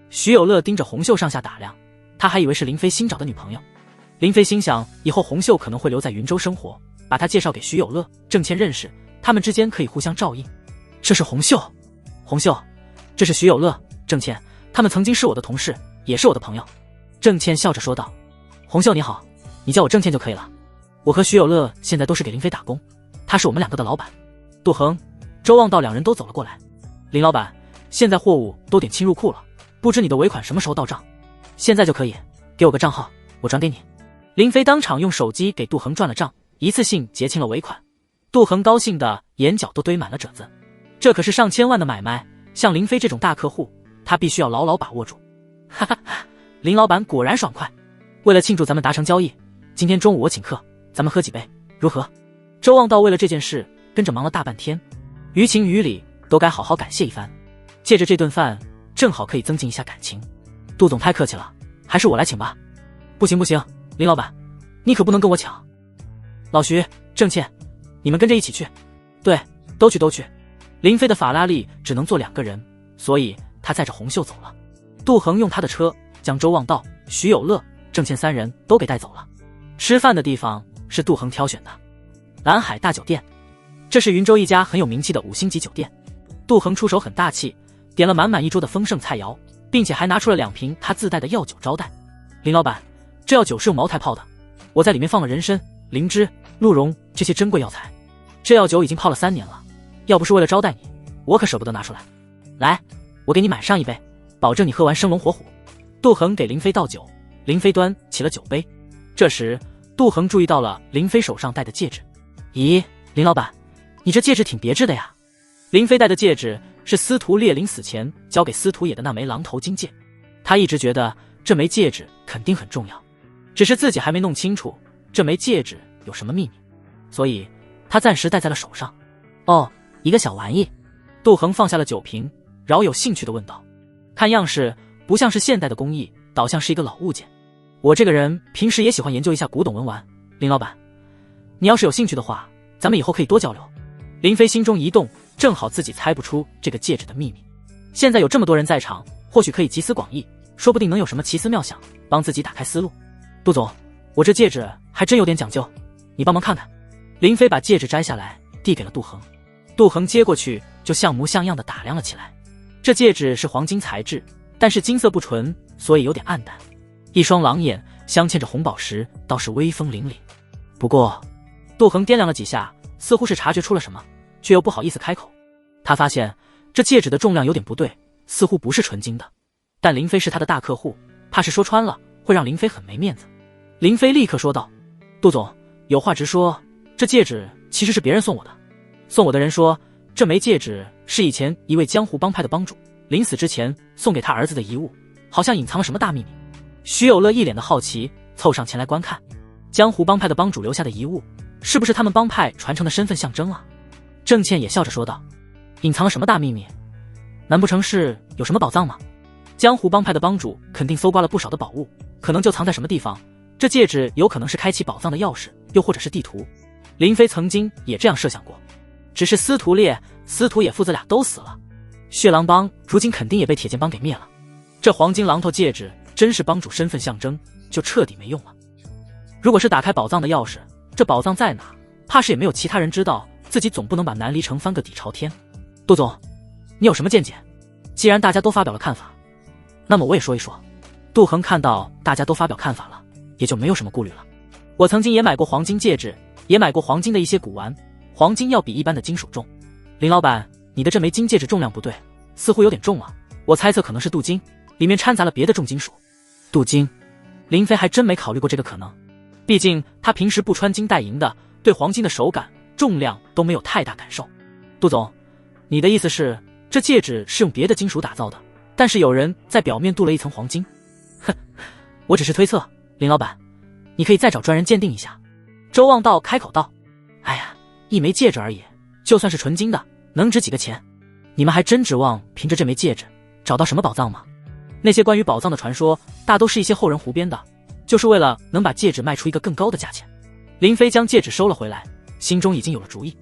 徐有乐盯着红袖上下打量，他还以为是林飞新找的女朋友。林飞心想，以后红袖可能会留在云州生活，把她介绍给徐有乐、郑倩认识，他们之间可以互相照应。这是红袖，红袖，这是徐有乐、郑倩，他们曾经是我的同事，也是我的朋友。郑倩笑着说道。红袖你好，你叫我郑倩就可以了。我和徐有乐现在都是给林飞打工，他是我们2个的老板。杜恒、周望道两人都走了过来。林老板，现在货物都点清入库了，不知你的尾款什么时候到账？现在就可以，给我个账号，我转给你。林飞当场用手机给杜恒转了账，一次性结清了尾款。杜恒高兴的眼角都堆满了褶子，这可是上千万的买卖，像林飞这种大客户，他必须要牢牢把握住。哈哈，林老板果然爽快。为了庆祝咱们达成交易，今天中午我请客，咱们喝几杯，如何？周望道为了这件事跟着忙了大半天，于情于理都该好好感谢一番。借着这顿饭，正好可以增进一下感情。杜总太客气了，还是我来请吧。不行不行，林老板，你可不能跟我抢。老徐、郑倩，你们跟着一起去。对，都去都去。林飞的法拉利只能坐2个人，所以他载着红袖走了。杜恒用他的车将周望道、徐有乐、郑倩3人都给带走了。吃饭的地方是杜恒挑选的，蓝海大酒店，这是云州一家很有名气的5星级酒店。杜恒出手很大气，点了满满一桌的丰盛菜肴，并且还拿出了2瓶他自带的药酒招待。林老板，这药酒是用茅台泡的，我在里面放了人参、灵芝、鹿茸这些珍贵药材。这药酒已经泡了3年了，要不是为了招待你，我可舍不得拿出来。来，我给你满上一杯，保证你喝完生龙活虎。杜恒给林飞倒酒，林飞端起了酒杯。这时杜恒注意到了林飞手上戴的戒指。咦，林老板，你这戒指挺别致的呀。林飞戴的戒指是司徒烈临死前交给司徒野的那枚狼头金戒，他一直觉得这枚戒指肯定很重要，只是自己还没弄清楚这枚戒指有什么秘密，所以他暂时戴在了手上。哦，一个小玩意。杜恒放下了酒瓶，饶有兴趣地问道。看样式不像是现代的工艺，倒像是一个老物件。我这个人平时也喜欢研究一下古董文玩，林老板，你要是有兴趣的话，咱们以后可以多交流。林飞心中一动，正好自己猜不出这个戒指的秘密，现在有这么多人在场，或许可以集思广益，说不定能有什么奇思妙想，帮自己打开思路。杜总，我这戒指还真有点讲究，你帮忙看看。林飞把戒指摘下来递给了杜恒，杜恒接过去就像模像样的打量了起来。这戒指是黄金材质，但是金色不纯，所以有点暗淡。一双狼眼镶嵌着红宝石，倒是威风凛凛。不过杜恒掂量了几下，似乎是察觉出了什么，却又不好意思开口。他发现这戒指的重量有点不对，似乎不是纯金的，但林飞是他的大客户，怕是说穿了会让林飞很没面子。林飞立刻说道，杜总，有话直说，这戒指其实是别人送我的。送我的人说，这枚戒指是以前一位江湖帮派的帮主临死之前送给他儿子的遗物，好像隐藏了什么大秘密。徐有乐一脸的好奇，凑上前来观看。江湖帮派的帮主留下的遗物，是不是他们帮派传承的身份象征啊？郑倩也笑着说道，隐藏了什么大秘密？难不成是有什么宝藏吗？江湖帮派的帮主肯定搜刮了不少的宝物，可能就藏在什么地方，这戒指有可能是开启宝藏的钥匙，又或者是地图。林飞曾经也这样设想过，只是司徒烈、司徒野父子俩都死了，血狼帮如今肯定也被铁剑帮给灭了，这黄金榔头戒指真是帮主身份象征，就彻底没用了。如果是打开宝藏的钥匙，这宝藏在哪，怕是也没有其他人知道，自己总不能把南离城翻个底朝天。杜总，你有什么见解？既然大家都发表了看法，那么我也说一说。杜恒看到大家都发表看法了，也就没有什么顾虑了。我曾经也买过黄金戒指，也买过黄金的一些古玩，黄金要比一般的金属重。林老板，你的这枚金戒指重量不对，似乎有点重啊，我猜测可能是镀金，里面掺杂了别的重金属。镀金，林飞还真没考虑过这个可能，毕竟他平时不穿金戴银的，对黄金的手感、重量都没有太大感受。杜总，你的意思是这戒指是用别的金属打造的，但是有人在表面镀了一层黄金？哼，我只是推测，林老板，你可以再找专人鉴定一下。周望道开口道：哎呀，一枚戒指而已，就算是纯金的，能值几个钱？你们还真指望凭着这枚戒指找到什么宝藏吗？那些关于宝藏的传说，大都是一些后人胡编的，就是为了能把戒指卖出一个更高的价钱。林飞将戒指收了回来，心中已经有了主意。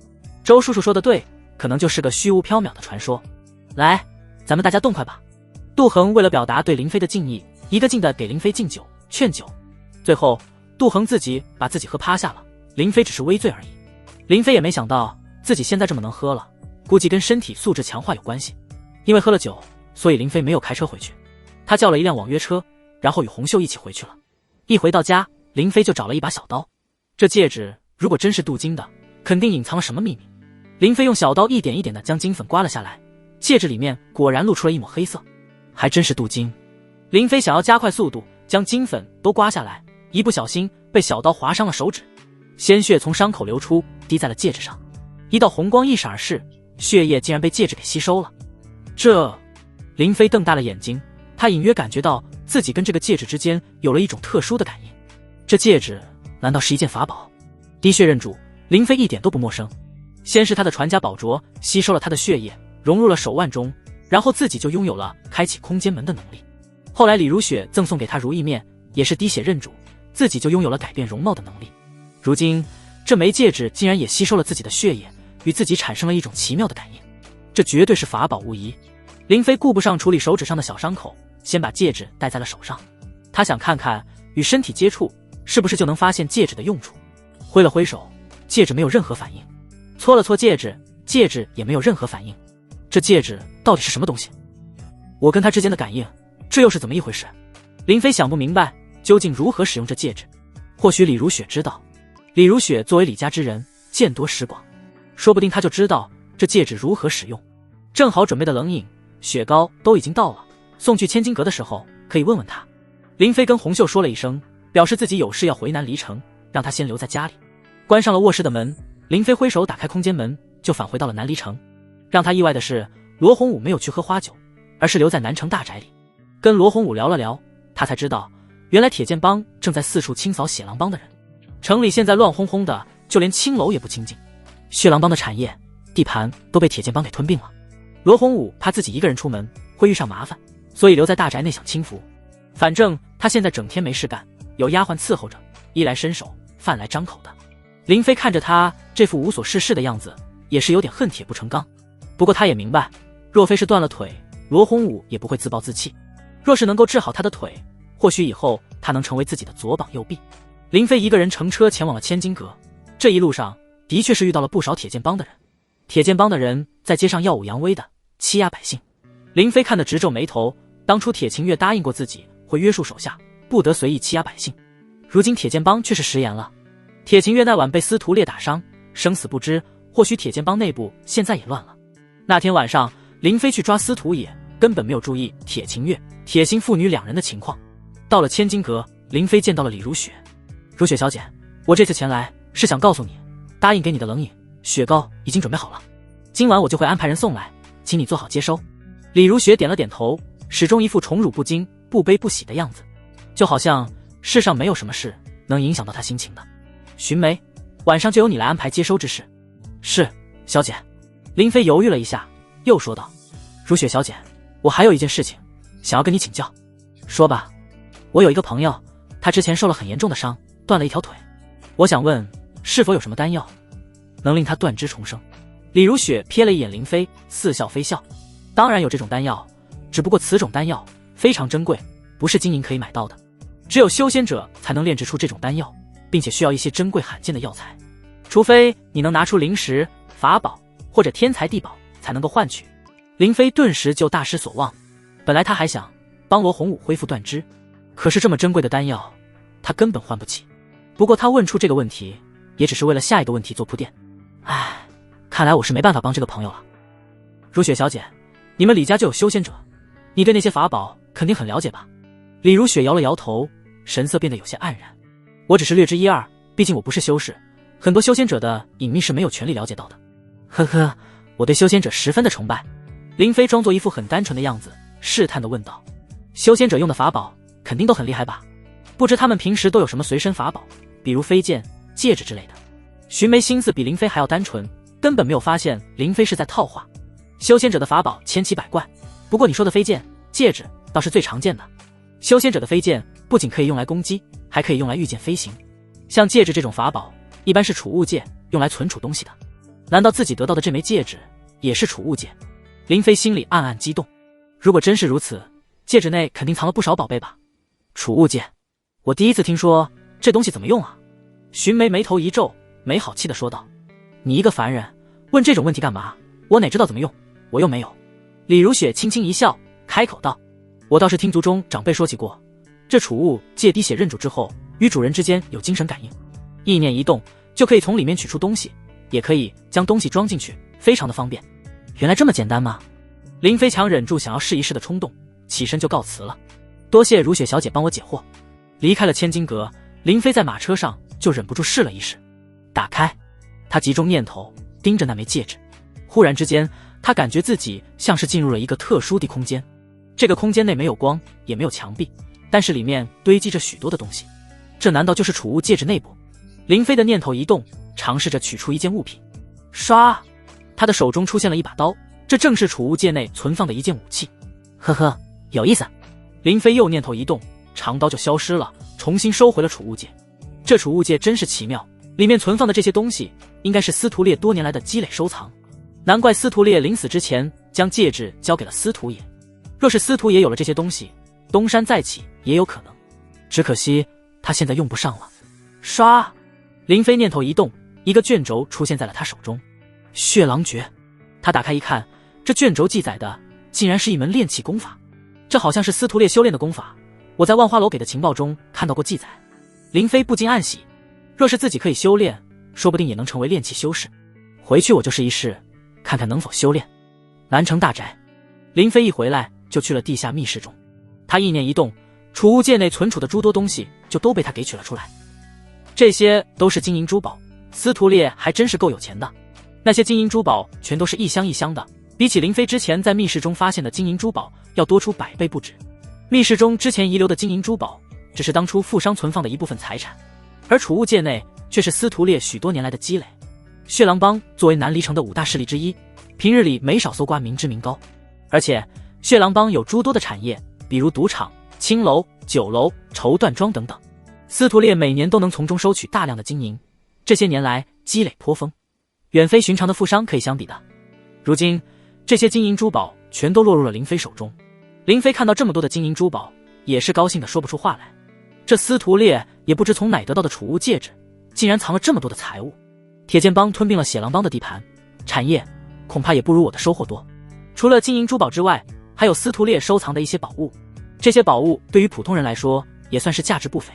周叔叔说的对，可能就是个虚无缥缈的传说。来，咱们大家动快吧。杜恒为了表达对林飞的敬意，一个劲的给林飞敬酒劝酒，最后杜恒自己把自己喝趴下了，林飞只是微醉而已。林飞也没想到自己现在这么能喝了，估计跟身体素质强化有关系。因为喝了酒，所以林飞没有开车回去，他叫了一辆网约车，然后与洪秀一起回去了。一回到家，林飞就找了一把小刀。这戒指如果真是镀金的，肯定隐藏了什么秘密。林飞用小刀一点一点的将金粉刮了下来，戒指里面果然露出了一抹黑色，还真是镀金。林飞想要加快速度，将金粉都刮下来，一不小心被小刀划伤了手指，鲜血从伤口流出，滴在了戒指上。一道红光一闪而逝，血液竟然被戒指给吸收了。这……林飞瞪大了眼睛，他隐约感觉到自己跟这个戒指之间有了一种特殊的感应。这戒指难道是一件法宝？滴血认主，林飞一点都不陌生。先是他的传家宝镯吸收了他的血液，融入了手腕中，然后自己就拥有了开启空间门的能力。后来李如雪赠送给他如意面，也是滴血认主，自己就拥有了改变容貌的能力。如今这枚戒指竟然也吸收了自己的血液，与自己产生了一种奇妙的感应，这绝对是法宝无疑。林飞顾不上处理手指上的小伤口，先把戒指戴在了手上。他想看看与身体接触是不是就能发现戒指的用处。挥了挥手，戒指没有任何反应。搓了搓戒指，戒指也没有任何反应。这戒指到底是什么东西？我跟他之间的感应，这又是怎么一回事？林飞想不明白究竟如何使用这戒指。或许李如雪知道，李如雪作为李家之人，见多识广，说不定他就知道这戒指如何使用。正好准备的冷饮、雪糕都已经到了，送去千金阁的时候可以问问他。林飞跟洪秀说了一声，表示自己有事要回南离城，让他先留在家里。关上了卧室的门，林飞挥手打开空间门，就返回到了南离城。让他意外的是，罗洪武没有去喝花酒，而是留在南城大宅里。跟罗洪武聊了聊，他才知道原来铁剑帮正在四处清扫血狼帮的人，城里现在乱哄哄的，就连青楼也不清静。血狼帮的产业地盘都被铁剑帮给吞并了。罗洪武怕自己一个人出门会遇上麻烦，所以留在大宅内享清福。反正他现在整天没事干，有丫鬟伺候着，衣来伸手，饭来张口的。林飞看着他这副无所事事的样子，也是有点恨铁不成钢。不过他也明白，若非是断了腿，罗洪武也不会自暴自弃。若是能够治好他的腿，或许以后他能成为自己的左膀右臂。林飞一个人乘车前往了千金阁，这一路上的确是遇到了不少铁剑帮的人。铁剑帮的人在街上耀武扬威的欺压百姓，林飞看得直皱眉头。当初铁秦月答应过自己会约束手下，不得随意欺压百姓，如今铁剑帮却是食言了。铁秦月那晚被司徒烈打伤，生死不知，或许铁剑帮内部现在也乱了。那天晚上林飞去抓司徒野，根本没有注意铁秦月、铁心父女两人的情况。到了千金阁，林飞见到了李如雪。如雪小姐，我这次前来是想告诉你，答应给你的冷饮、雪糕已经准备好了，今晚我就会安排人送来，请你做好接收。李如雪点了点头，始终一副宠辱不惊、不悲不喜的样子，就好像世上没有什么事能影响到她心情的。寻梅，晚上就由你来安排接收之事。是，小姐。林飞犹豫了一下，又说道：如雪小姐，我还有一件事情想要跟你请教。说吧。我有一个朋友，他之前受了很严重的伤，断了一条腿，我想问是否有什么丹药能令他断肢重生。李如雪瞥了一眼林飞，似笑非笑。当然有这种丹药，只不过此种丹药非常珍贵，不是金银可以买到的，只有修仙者才能炼制出这种丹药，并且需要一些珍贵罕见的药材，除非你能拿出灵石、法宝或者天才地宝才能够换取。林飞顿时就大失所望，本来他还想帮罗洪武恢复断肢，可是这么珍贵的丹药他根本换不起。不过他问出这个问题也只是为了下一个问题做铺垫。唉，看来我是没办法帮这个朋友了。如雪小姐，你们李家就有修仙者，你对那些法宝肯定很了解吧？李如雪摇了摇头，神色变得有些黯然。我只是略知一二，毕竟我不是修士，很多修仙者的隐秘是没有权利了解到的。呵呵，我对修仙者十分的崇拜。林飞装作一副很单纯的样子，试探地问道：修仙者用的法宝肯定都很厉害吧？不知他们平时都有什么随身法宝，比如飞剑、戒指之类的。寻梅心思比林飞还要单纯，根本没有发现林飞是在套话。修仙者的法宝千奇百怪，不过你说的飞剑、戒指倒是最常见的。修仙者的飞剑不仅可以用来攻击，还可以用来御剑飞行。像戒指这种法宝，一般是储物戒，用来存储东西的。难道自己得到的这枚戒指也是储物戒？林飞心里暗暗激动。如果真是如此，戒指内肯定藏了不少宝贝吧？储物戒，我第一次听说，这东西怎么用啊？寻梅眉头一皱，没好气地说道：你一个凡人，问这种问题干嘛？我哪知道怎么用，我又没有。李如雪轻轻一笑，开口道：我倒是听族中长辈说起过，这储物戒滴血认主之后，与主人之间有精神感应，意念一动就可以从里面取出东西，也可以将东西装进去，非常的方便。原来这么简单吗？林飞强忍住想要试一试的冲动，起身就告辞了。多谢如雪小姐帮我解惑。离开了千金阁，林飞在马车上就忍不住试了一试。打开，他集中念头盯着那枚戒指，忽然之间他感觉自己像是进入了一个特殊的空间。这个空间内没有光，也没有墙壁，但是里面堆积着许多的东西。这难道就是储物戒指内部？林飞的念头一动，尝试着取出一件物品。唰，他的手中出现了一把刀，这正是储物戒内存放的一件武器。呵呵，有意思。林飞又念头一动，长刀就消失了，重新收回了储物戒。这储物戒真是奇妙，里面存放的这些东西应该是司徒烈多年来的积累收藏。难怪司徒烈临死之前将戒指交给了司徒爷。若是司徒爷有了这些东西，东山再起也有可能。只可惜他现在用不上了。唰，林飞念头一动，一个卷轴出现在了他手中。血狼诀。他打开一看，这卷轴记载的竟然是一门炼气功法。这好像是司徒烈修炼的功法，我在万花楼给的情报中看到过记载。林飞不禁暗喜，若是自己可以修炼，说不定也能成为炼气修士。回去我就试一试，看看能否修炼。南城大宅，林飞一回来就去了地下密室中。他意念一动，储物戒内存储的诸多东西就都被他给取了出来。这些都是金银珠宝，司徒烈还真是够有钱的。那些金银珠宝全都是一箱一箱的，比起林飞之前在密室中发现的金银珠宝要多出100倍不止。密室中之前遗留的金银珠宝只是当初富商存放的一部分财产，而储物戒内却是司徒烈许多年来的积累。血狼帮作为南离城的5大势力之一，平日里没少搜刮民脂民膏，而且血狼帮有诸多的产业，比如赌场、青楼、酒楼、绸缎庄等等。司徒烈每年都能从中收取大量的金银，这些年来积累颇丰，远非寻常的富商可以相比的。如今这些金银珠宝全都落入了林飞手中。林飞看到这么多的金银珠宝，也是高兴的说不出话来。这司徒烈也不知从哪得到的储物戒指，竟然藏了这么多的财物。铁剑帮吞并了血狼帮的地盘，产业恐怕也不如我的收获多。除了金银珠宝之外，还有司徒烈收藏的一些宝物。这些宝物对于普通人来说也算是价值不菲，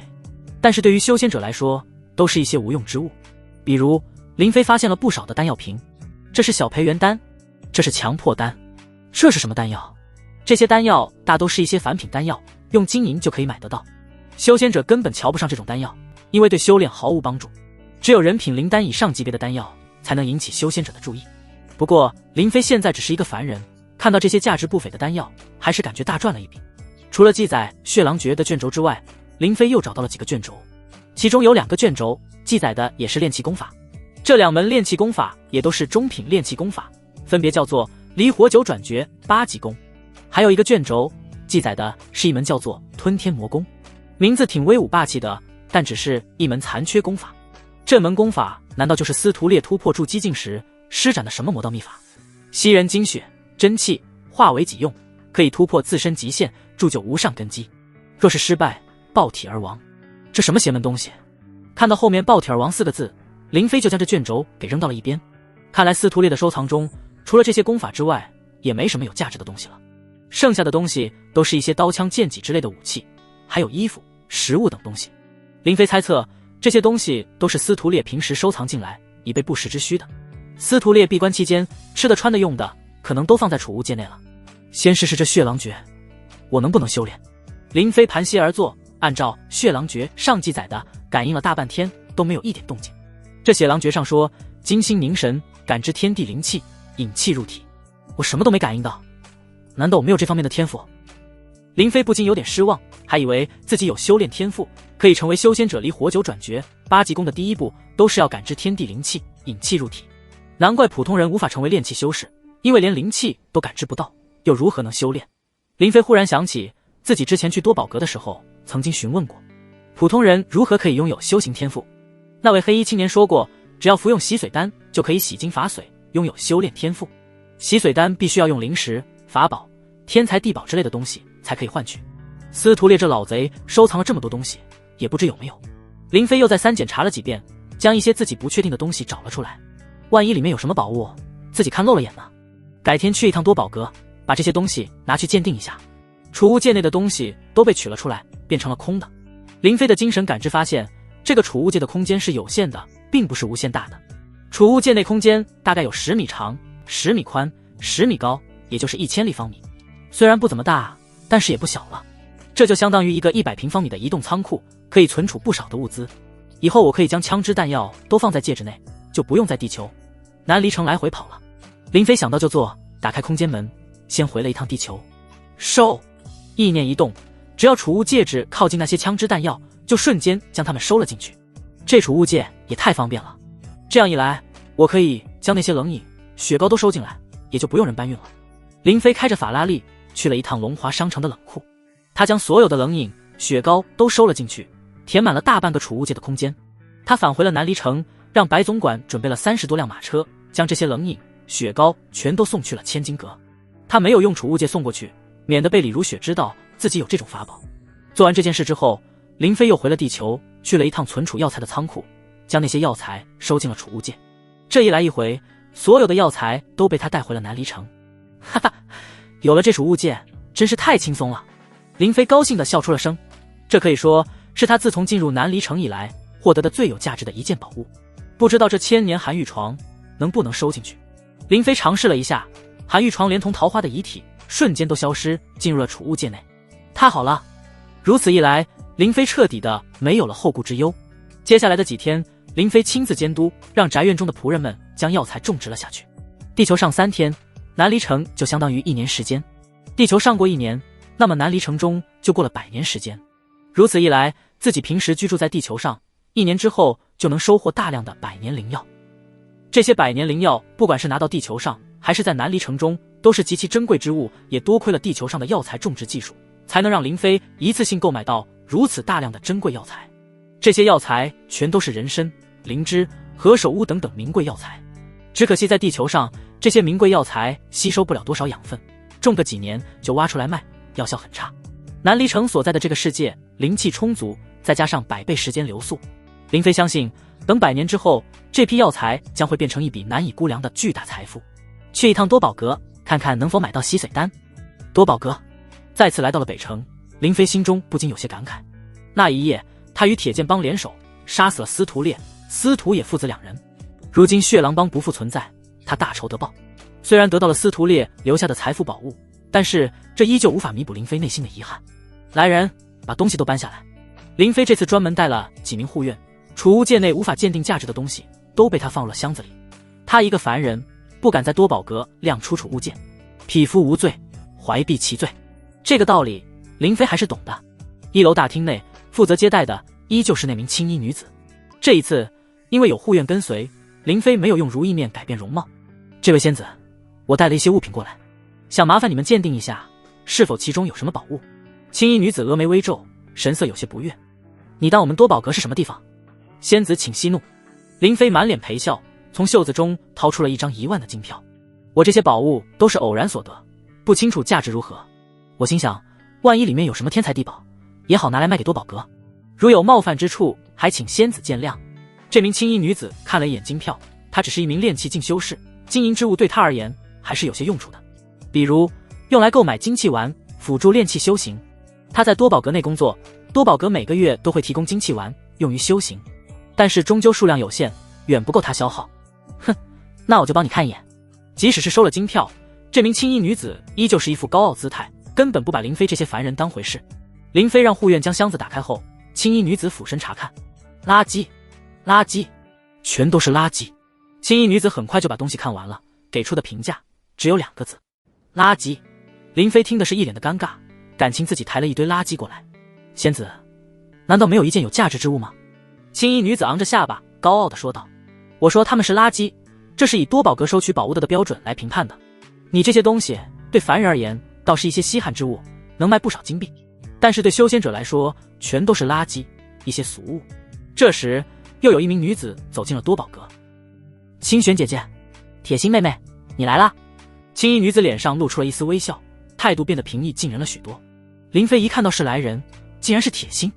但是对于修仙者来说都是一些无用之物。比如林飞发现了不少的丹药瓶，这是小培元丹，这是强迫丹，这是什么丹药？这些丹药大都是一些凡品丹药，用金银就可以买得到。修仙者根本瞧不上这种丹药，因为对修炼毫无帮助。只有人品灵丹以上级别的丹药才能引起修仙者的注意。不过林飞现在只是一个凡人，看到这些价值不菲的丹药，还是感觉大赚了一笔。除了记载血狼诀的卷轴之外，林飞又找到了几个卷轴，其中有2个卷轴记载的也是炼气功法。这2门炼气功法也都是中品炼气功法，分别叫做离火九转诀8级功。还有一个卷轴记载的是一门叫做吞天魔功，名字挺威武霸气的，但只是一门残缺功法。这门功法难道就是司徒烈突破筑基境时施展的什么魔道秘法？吸人精血真气化为己用，可以突破自身极限，铸就无上根基。若是失败，爆体而亡。这什么邪门东西？看到后面爆体而亡4个字，林飞就将这卷轴给扔到了一边。看来司徒烈的收藏中除了这些功法之外，也没什么有价值的东西了。剩下的东西都是一些刀枪剑戟之类的武器，还有衣服、食物等东西。林飞猜测这些东西都是司徒烈平时收藏进来，以备不时之需的。司徒烈闭关期间吃的穿的用的可能都放在储物戒内了。先试试这血狼诀，我能不能修炼？林飞盘膝而坐，按照血狼诀上记载的，感应了大半天都没有一点动静。这血狼诀上说，精心凝神，感知天地灵气，引气入体。我什么都没感应到，难道我没有这方面的天赋？林飞不禁有点失望，还以为自己有修炼天赋，可以成为修仙者。离火九转诀8级功的第一步都是要感知天地灵气，引气入体。难怪普通人无法成为炼气修士，因为连灵气都感知不到，又如何能修炼？林飞忽然想起自己之前去多宝阁的时候曾经询问过，普通人如何可以拥有修行天赋。那位黑衣青年说过，只要服用洗髓丹就可以洗精伐髓，拥有修炼天赋。洗髓丹必须要用灵石、法宝、天材地宝之类的东西才可以换取。司徒烈这老贼收藏了这么多东西，也不知有没有。林飞又再三检查了几遍，将一些自己不确定的东西找了出来。万一里面有什么宝物，自己看漏了眼呢？改天去一趟多宝阁，把这些东西拿去鉴定一下。储物界内的东西都被取了出来，变成了空的。林飞的精神感知发现，这个储物界的空间是有限的，并不是无限大的。储物界内空间大概有10米长、10米宽、10米高，也就是1000立方米。虽然不怎么大，但是也不小了。这就相当于一个100平方米的移动仓库，可以存储不少的物资。以后我可以将枪支弹药都放在戒指内，就不用在地球、南离城来回跑了。林飞想到就做，打开空间门，先回了一趟地球。收！意念一动，只要储物戒指靠近那些枪支弹药，就瞬间将它们收了进去。这储物戒也太方便了，这样一来，我可以将那些冷饮、雪糕都收进来，也就不用人搬运了。林飞开着法拉利去了一趟龙华商城的冷库，他将所有的冷饮、雪糕都收了进去，填满了大半个储物界的空间。他返回了南离城，让白总管准备了30多辆马车，将这些冷饮、雪糕全都送去了千金阁。他没有用储物界送过去，免得被李如雪知道自己有这种法宝。做完这件事之后，林飞又回了地球，去了一趟存储药材的仓库，将那些药材收进了储物界。这一来一回，所有的药材都被他带回了南离城。哈哈，有了这储物界，真是太轻松了。林飞高兴地笑出了声，这可以说是他自从进入南离城以来获得的最有价值的一件宝物。不知道这千年寒玉床能不能收进去。林飞尝试了一下，寒玉床连同桃花的遗体瞬间都消失，进入了储物界内。太好了，如此一来，林飞彻底的没有了后顾之忧。接下来的几天，林飞亲自监督，让宅院中的仆人们将药材种植了下去。地球上3天，南离城就相当于1年时间。地球上过1年，那么南离城中就过了100年时间。如此一来，自己平时居住在地球上，1年之后就能收获大量的100年灵药。这些100年灵药，不管是拿到地球上，还是在南离城中，都是极其珍贵之物。也多亏了地球上的药材种植技术，才能让林飞一次性购买到如此大量的珍贵药材。这些药材全都是人参、灵芝、何首乌等等名贵药材。只可惜在地球上，这些名贵药材吸收不了多少养分，种个几年就挖出来卖，药效很差。南离城所在的这个世界灵气充足，再加上100倍时间流速，林飞相信等100年之后，这批药材将会变成一笔难以估量的巨大财富。去一趟多宝阁，看看能否买到洗髓丹。多宝阁再次来到了北城，林飞心中不禁有些感慨。那一夜，他与铁剑帮联手杀死了司徒烈、司徒野父子2人。如今血狼帮不复存在，他大仇得报。虽然得到了司徒烈留下的财富宝物，但是这依旧无法弥补林飞内心的遗憾。来人，把东西都搬下来。林飞这次专门带了几名护院，储物界内无法鉴定价值的东西都被他放入了箱子里。他一个凡人，不敢在多宝阁亮出储物界。匹夫无罪，怀璧其罪，这个道理林飞还是懂的。1楼大厅内，负责接待的依旧是那名青衣女子。这一次因为有护院跟随，林飞没有用如意面改变容貌。这位仙子，我带了一些物品过来，想麻烦你们鉴定一下，是否其中有什么宝物。青衣女子峨眉微皱，神色有些不悦。你当我们多宝阁是什么地方？仙子请息怒。林飞满脸陪笑，从袖子中掏出了一张1万的金票。我这些宝物都是偶然所得，不清楚价值如何。我心想，万一里面有什么天材地宝，也好拿来卖给多宝阁。如有冒犯之处，还请仙子见谅。这名青衣女子看了一眼金票，她只是一名炼气境修士，金银之物对她而言还是有些用处的，比如用来购买精气丸，辅助炼气修行。她在多宝阁内工作，多宝阁每个月都会提供精气丸用于修行，但是终究数量有限，远不够她消耗。哼，那我就帮你看一眼。即使是收了金票，这名青衣女子依旧是一副高傲姿态，根本不把林飞这些凡人当回事。林飞让护院将箱子打开后，青衣女子俯身查看，垃圾，垃圾，全都是垃圾。青衣女子很快就把东西看完了，给出的评价只有2个字：垃圾。林飞听的是一脸的尴尬，感情自己抬了一堆垃圾过来。仙子，难道没有一件有价值之物吗？青衣女子昂着下巴，高傲地说道：我说他们是垃圾，这是以多宝阁收取宝物的标准来评判的。你这些东西对凡人而言倒是一些稀罕之物，能卖不少金币，但是对修仙者来说全都是垃圾，一些俗物。这时又有一名女子走进了多宝阁。清玄姐姐，铁心妹妹，你来啦。青衣女子脸上露出了一丝微笑，态度变得平易近人了许多。林飞一看到是来人，竟然是铁心，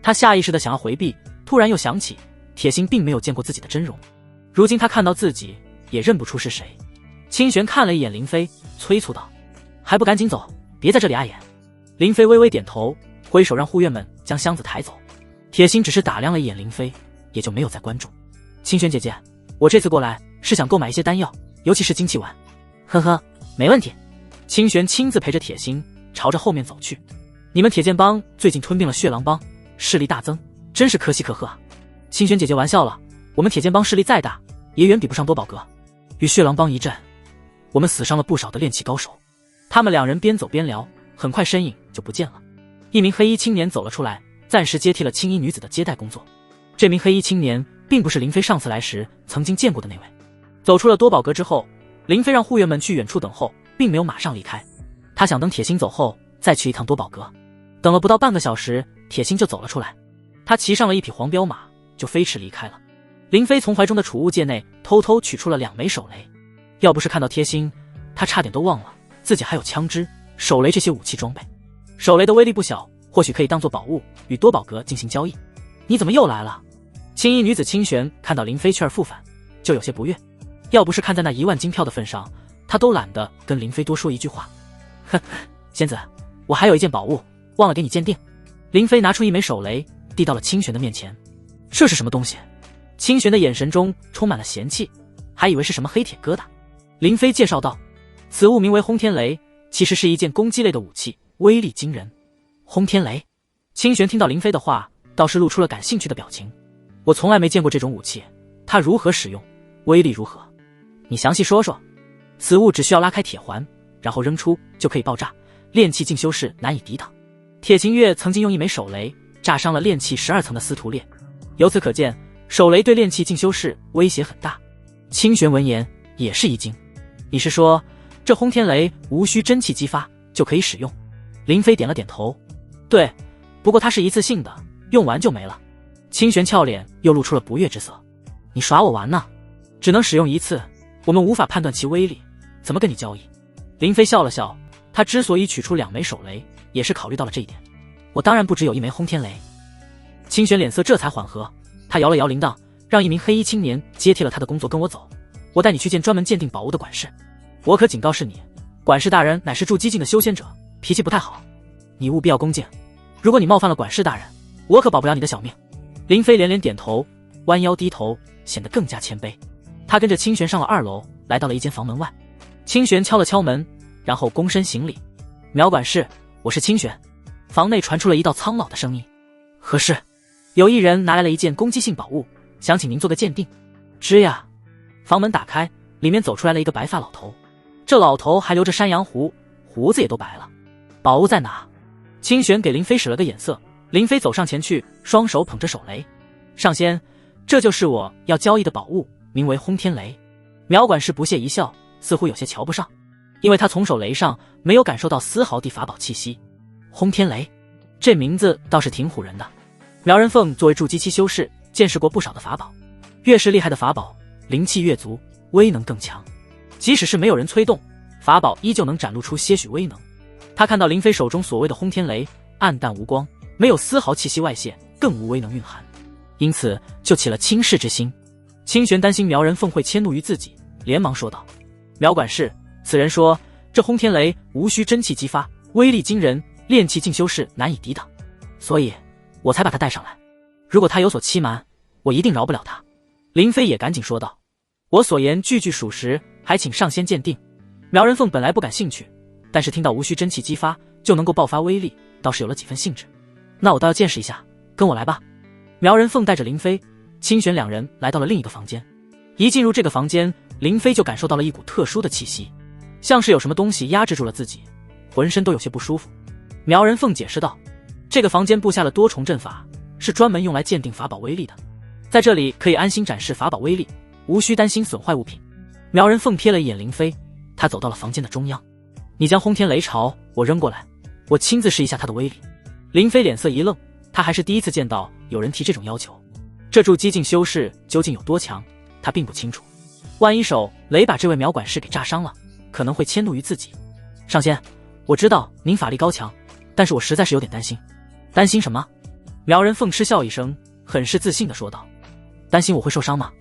他下意识地想要回避，突然又想起铁心并没有见过自己的真容，如今他看到自己也认不出是谁。清玄看了一眼林飞，催促道：还不赶紧走，别在这里碍眼。林飞微微点头，挥手让护院们将箱子抬走。铁心只是打量了一眼林飞，也就没有再关注。清玄姐姐，我这次过来是想购买一些丹药，尤其是精气丸。呵呵，没问题。清玄亲自陪着铁心朝着后面走去。你们铁剑帮最近吞并了血狼帮，势力大增，真是可喜可贺啊。清玄姐姐玩笑了，我们铁剑帮势力再大，也远比不上多宝阁。与血狼帮一战，我们死伤了不少的炼气高手。他们两人边走边聊，很快身影就不见了。一名黑衣青年走了出来，暂时接替了青衣女子的接待工作。这名黑衣青年并不是林飞上次来时曾经见过的那位。走出了多宝阁之后，林飞让护院们去远处等候，并没有马上离开。他想等铁心走后再去一趟多宝阁。等了不到半个小时，铁心就走了出来。他骑上了一匹黄骠马，就飞驰离开了。林飞从怀中的储物戒内偷偷取出了2枚手雷，要不是看到贴心，他差点都忘了自己还有枪支、手雷这些武器装备。手雷的威力不小，或许可以当做宝物与多宝阁进行交易。你怎么又来了？青衣女子清玄看到林飞去而复返，就有些不悦。要不是看在那1万金票的份上，他都懒得跟林飞多说一句话。哼，仙子，我还有一件宝物，忘了给你鉴定。林飞拿出1枚手雷，递到了清玄的面前。这是什么东西？清玄的眼神中充满了嫌弃，还以为是什么黑铁疙瘩。林飞介绍道：此物名为轰天雷，其实是一件攻击类的武器，威力惊人。轰天雷？清玄听到林飞的话，倒是露出了感兴趣的表情。我从来没见过这种武器，它如何使用？威力如何？你详细说说。此物只需要拉开铁环，然后扔出就可以爆炸，炼气进修士难以抵挡。铁清月曾经用1枚手雷炸伤了炼气12层的司徒烈，由此可见，手雷对炼气进修士威胁很大。清玄闻言也是一惊，你是说这轰天雷无需真气激发就可以使用？林飞点了点头，对，不过它是一次性的，用完就没了。清玄俏脸又露出了不悦之色，你耍我玩呢？只能使用1次，我们无法判断其威力，怎么跟你交易？林飞笑了笑，他之所以取出2枚手雷，也是考虑到了这一点。我当然不只有1枚轰天雷。清玄脸色这才缓和，他摇了摇铃铛，让一名黑衣青年接替了他的工作，跟我走，我带你去见专门鉴定宝物的管事。我可警告是你，管事大人乃是筑基境的修仙者，脾气不太好，你务必要恭敬。如果你冒犯了管事大人，我可保不了你的小命。林飞连连点头，弯腰低头，显得更加谦卑。他跟着清玄上了2楼，来到了一间房门外。清玄敲了敲门，然后躬身行礼：苗管事，我是清玄。房内传出了一道苍老的声音：何事？有一人拿来了一件攻击性宝物，想请您做个鉴定。吱呀，房门打开，里面走出来了一个白发老头。这老头还留着山羊胡，胡子也都白了。宝物在哪？清玄给林飞使了个眼色，林飞走上前去，双手捧着手雷。上仙，这就是我要交易的宝物，名为轰天雷。苗管事不屑一笑，似乎有些瞧不上，因为他从手雷上没有感受到丝毫的法宝气息。轰天雷，这名字倒是挺唬人的。苗人凤作为筑基期修士，见识过不少的法宝，越是厉害的法宝，灵气越足，威能更强。即使是没有人催动，法宝依旧能展露出些许威能。他看到林飞手中所谓的轰天雷暗淡无光，没有丝毫气息外泄，更无威能蕴含，因此就起了轻视之心。清玄担心苗人凤会迁怒于自己，连忙说道：苗管事，此人说这轰天雷无需真气激发，威力惊人，炼气进修士难以抵挡，所以我才把他带上来。如果他有所欺瞒，我一定饶不了他。林飞也赶紧说道：我所言句句属实，还请上仙鉴定。苗人凤本来不感兴趣，但是听到无需真气激发就能够爆发威力，倒是有了几分兴致。那我倒要见识一下，跟我来吧。苗人凤带着林飞、清玄两人来到了另一个房间。一进入这个房间，林飞就感受到了一股特殊的气息，像是有什么东西压制住了自己，浑身都有些不舒服。苗人凤解释道，这个房间布下了多重阵法，是专门用来鉴定法宝威力的，在这里可以安心展示法宝威力，无需担心损坏物品。苗人凤瞥了一眼林飞，他走到了房间的中央。你将轰天雷朝我扔过来，我亲自试一下它的威力。林飞脸色一愣，他还是第一次见到有人提这种要求。这筑基境修士究竟有多强，他并不清楚。万一手雷把这位苗管事给炸伤了，可能会迁怒于自己。上仙，我知道您法力高强，但是我实在是有点担心。担心什么？苗人凤嗤笑一声，很是自信地说道，担心我会受伤吗？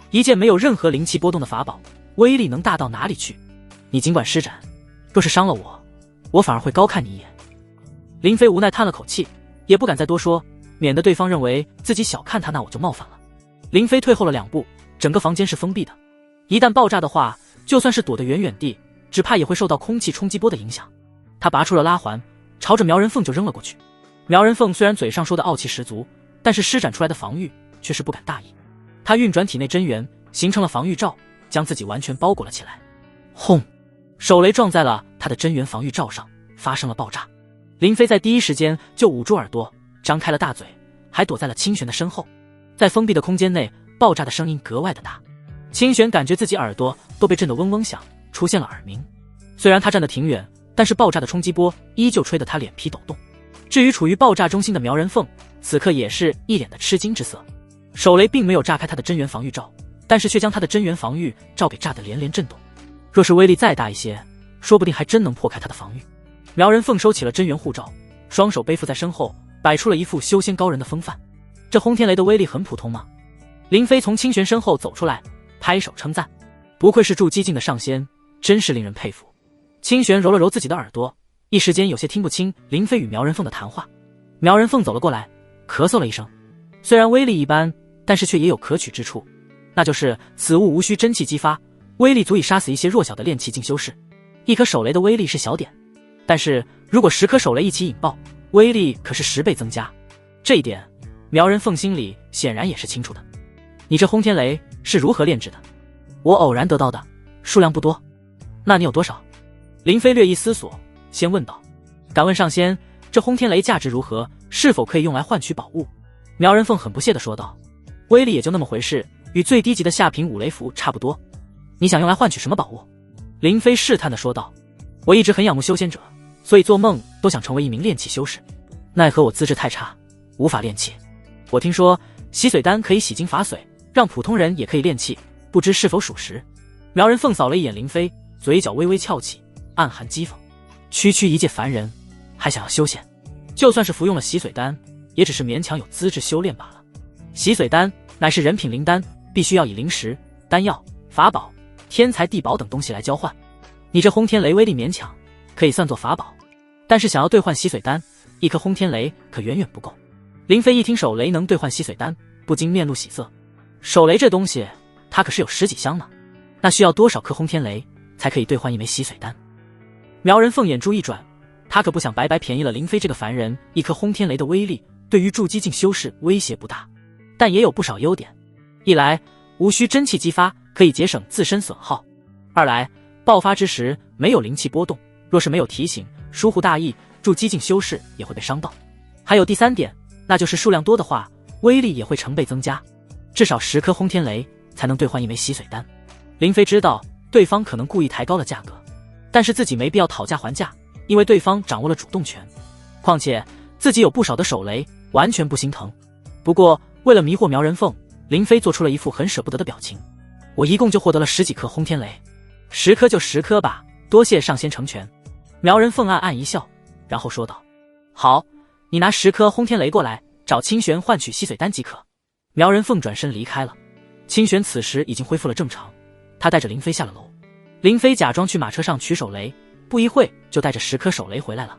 一件没有任何灵气波动的法宝，威力能大到哪里去？你尽管施展，若是伤了我，我反而会高看你一眼。林飞无奈叹了口气，也不敢再多说，免得对方认为自己小看他，那我就冒犯了。林飞退后了2步，整个房间是封闭的，一旦爆炸的话，就算是躲得远远地，只怕也会受到空气冲击波的影响。他拔出了拉环，朝着苗人凤就扔了过去。苗人凤虽然嘴上说的傲气十足，但是施展出来的防御却是不敢大意。他运转体内真元，形成了防御罩，将自己完全包裹了起来。轰！手雷撞在了他的真元防御罩上，发生了爆炸。林飞在第一时间就捂住耳朵，张开了大嘴，还躲在了清玄的身后。在封闭的空间内，爆炸的声音格外的大。清玄感觉自己耳朵都被震得嗡嗡响，出现了耳鸣。虽然他站得挺远，但是爆炸的冲击波依旧吹得他脸皮抖动。至于处于爆炸中心的苗人凤，此刻也是一脸的吃惊之色。手雷并没有炸开他的真元防御罩，但是却将他的真元防御罩给炸得连连震动。若是威力再大一些，说不定还真能破开他的防御。苗人凤收起了真元护罩，双手背负在身后，摆出了一副修仙高人的风范。这轰天雷的威力很普通吗？林飞从清玄身后走出来，拍手称赞，不愧是筑基境的上仙，真是令人佩服。清玄揉了揉自己的耳朵，一时间有些听不清林飞与苗人凤的谈话。苗人凤走了过来，咳嗽了一声，虽然威力一般，但是却也有可取之处，那就是此物无需真气激发，威力足以杀死一些弱小的炼气境修士。一颗手雷的威力是小点，但是如果10颗手雷一起引爆，威力可是10倍增加。这一点苗人凤心里显然也是清楚的。你这轰天雷是如何炼制的？我偶然得到的，数量不多。那你有多少？林飞略一思索，先问道。敢问上仙，这轰天雷价值如何？是否可以用来换取宝物？苗人凤很不屑地说道，威力也就那么回事，与最低级的下品五雷符差不多。你想用来换取什么宝物？林飞试探地说道。我一直很仰慕修仙者，所以做梦都想成为一名炼气修士，奈何我资质太差，无法炼气。我听说洗髓丹可以洗精伐髓，让普通人也可以炼气，不知是否属实？苗人凤扫了一眼林飞，嘴角微微翘起，暗含讥讽。区区一介凡人，还想要修仙？就算是服用了洗髓丹，也只是勉强有资质修炼罢了。洗髓丹乃是人品灵丹，必须要以灵石、丹药、法宝、天材地宝等东西来交换。你这轰天雷威力勉强可以算作法宝，但是想要兑换洗髓丹，一颗轰天雷可远远不够。林飞一听手雷能兑换洗髓丹，不禁面露喜色。手雷这东西他可是有10几箱呢，那需要多少颗轰天雷才可以兑换一枚洗髓丹？苗人凤眼珠一转，他可不想白白便宜了林飞这个凡人。一颗轰天雷的威力对于筑基境修士威胁不大，但也有不少优点。一来无需真气激发，可以节省自身损耗；二来爆发之时没有灵气波动，若是没有提醒，疏忽大意，筑基境修士也会被伤到。还有第3点，那就是数量多的话，威力也会成倍增加，至少10颗轰天雷才能兑换一枚洗髓丹。林飞知道对方可能故意抬高了价格，但是自己没必要讨价还价，因为对方掌握了主动权。况且自己有不少的手雷，完全不心疼。不过为了迷惑苗人凤，林飞做出了一副很舍不得的表情。我一共就获得了10几颗轰天雷，10颗就10颗吧，多谢上仙成全。苗人凤暗暗一笑，然后说道，好，你拿10颗轰天雷过来，找清玄换取洗髓丹即可。苗人凤转身离开了。清玄此时已经恢复了正常，他带着林飞下了楼。林飞假装去马车上取手雷，不一会就带着10颗手雷回来了。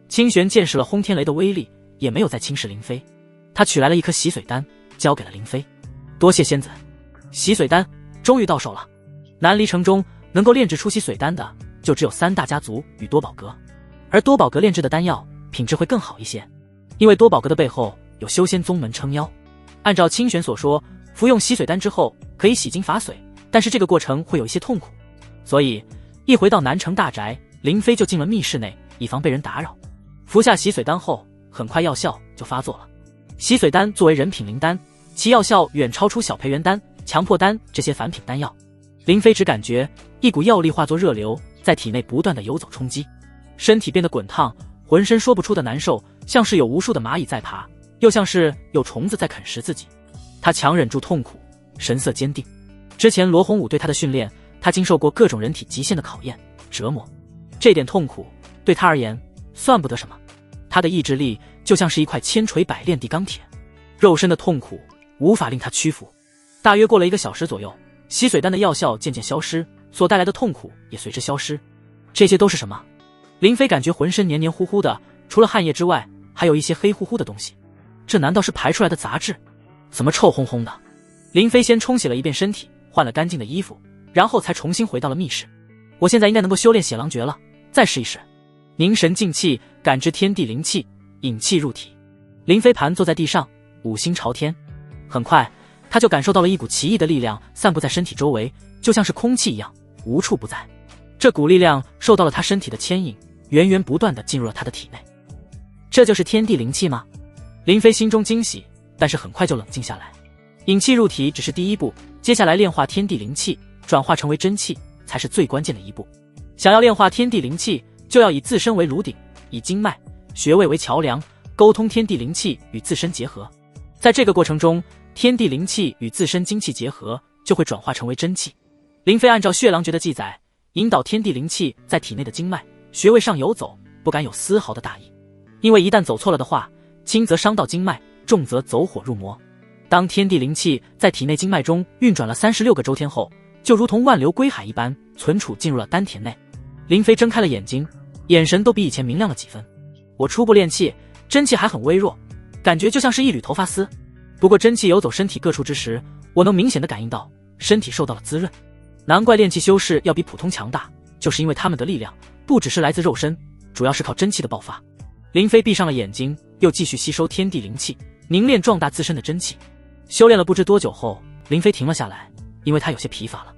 清玄见识了轰天雷的威力，也没有再轻视林飞，他取来了一颗洗髓丹，交给了林飞。多谢仙子，洗髓丹终于到手了。南离城中能够炼制出洗髓丹的，就只有3大家族与多宝阁，而多宝阁炼制的丹药品质会更好一些。因为多宝阁的背后有修仙宗门撑腰。按照清玄所说，服用洗髓丹之后可以洗精伐髓，但是这个过程会有一些痛苦，所以一回到南城大宅，林飞就进了密室内，以防被人打扰。服下洗髓丹后，很快药效就发作了。洗髓丹作为人品灵丹，其药效远超出小培元丹、强迫丹这些凡品丹药。林飞只感觉一股药力化作热流，在体内不断的游走冲击，身体变得滚烫，浑身说不出的难受，像是有无数的蚂蚁在爬，又像是有虫子在啃食自己。他强忍住痛苦，神色坚定。之前罗洪武对他的训练，他经受过各种人体极限的考验、折磨，这点痛苦对他而言算不得什么。他的意志力就像是一块千锤百炼地钢铁，肉身的痛苦无法令他屈服。大约过了1个小时左右，洗髓丹的药效渐渐消失，所带来的痛苦也随之消失。这些都是什么？林飞感觉浑身黏黏糊糊的，除了汗液之外，还有一些黑乎乎的东西。这难道是排出来的杂质？怎么臭烘烘的？林飞先冲洗了一遍身体，换了干净的衣服，然后才重新回到了密室。我现在应该能够修炼血狼诀了，再试一试。凝神静气，感知天地灵气，引气入体。林飞盘坐在地上，五心朝天。很快他就感受到了一股奇异的力量散布在身体周围，就像是空气一样无处不在。这股力量受到了他身体的牵引，源源不断地进入了他的体内。这就是天地灵气吗？林飞心中惊喜，但是很快就冷静下来。引气入体只是第一步，接下来炼化天地灵气，转化成为真气才是最关键的一步。想要炼化天地灵气，就要以自身为炉鼎，以经脉、穴位为桥梁，沟通天地灵气与自身结合。在这个过程中，天地灵气与自身精气结合，就会转化成为真气。林飞按照血狼诀的记载，引导天地灵气在体内的经脉、穴位上游走，不敢有丝毫的大意，因为一旦走错了的话，轻则伤到经脉，重则走火入魔。当天地灵气在体内经脉中运转了36个周天后，就如同万流归海一般，存储进入了丹田内。林飞睁开了眼睛，眼神都比以前明亮了几分。我初步炼气，真气还很微弱，感觉就像是一缕头发丝。不过真气游走身体各处之时，我能明显的感应到身体受到了滋润。难怪炼气修士要比普通强大，就是因为他们的力量不只是来自肉身，主要是靠真气的爆发。林飞闭上了眼睛，又继续吸收天地灵气，凝练壮大自身的真气。修炼了不知多久后，林飞停了下来，因为他有些疲乏了。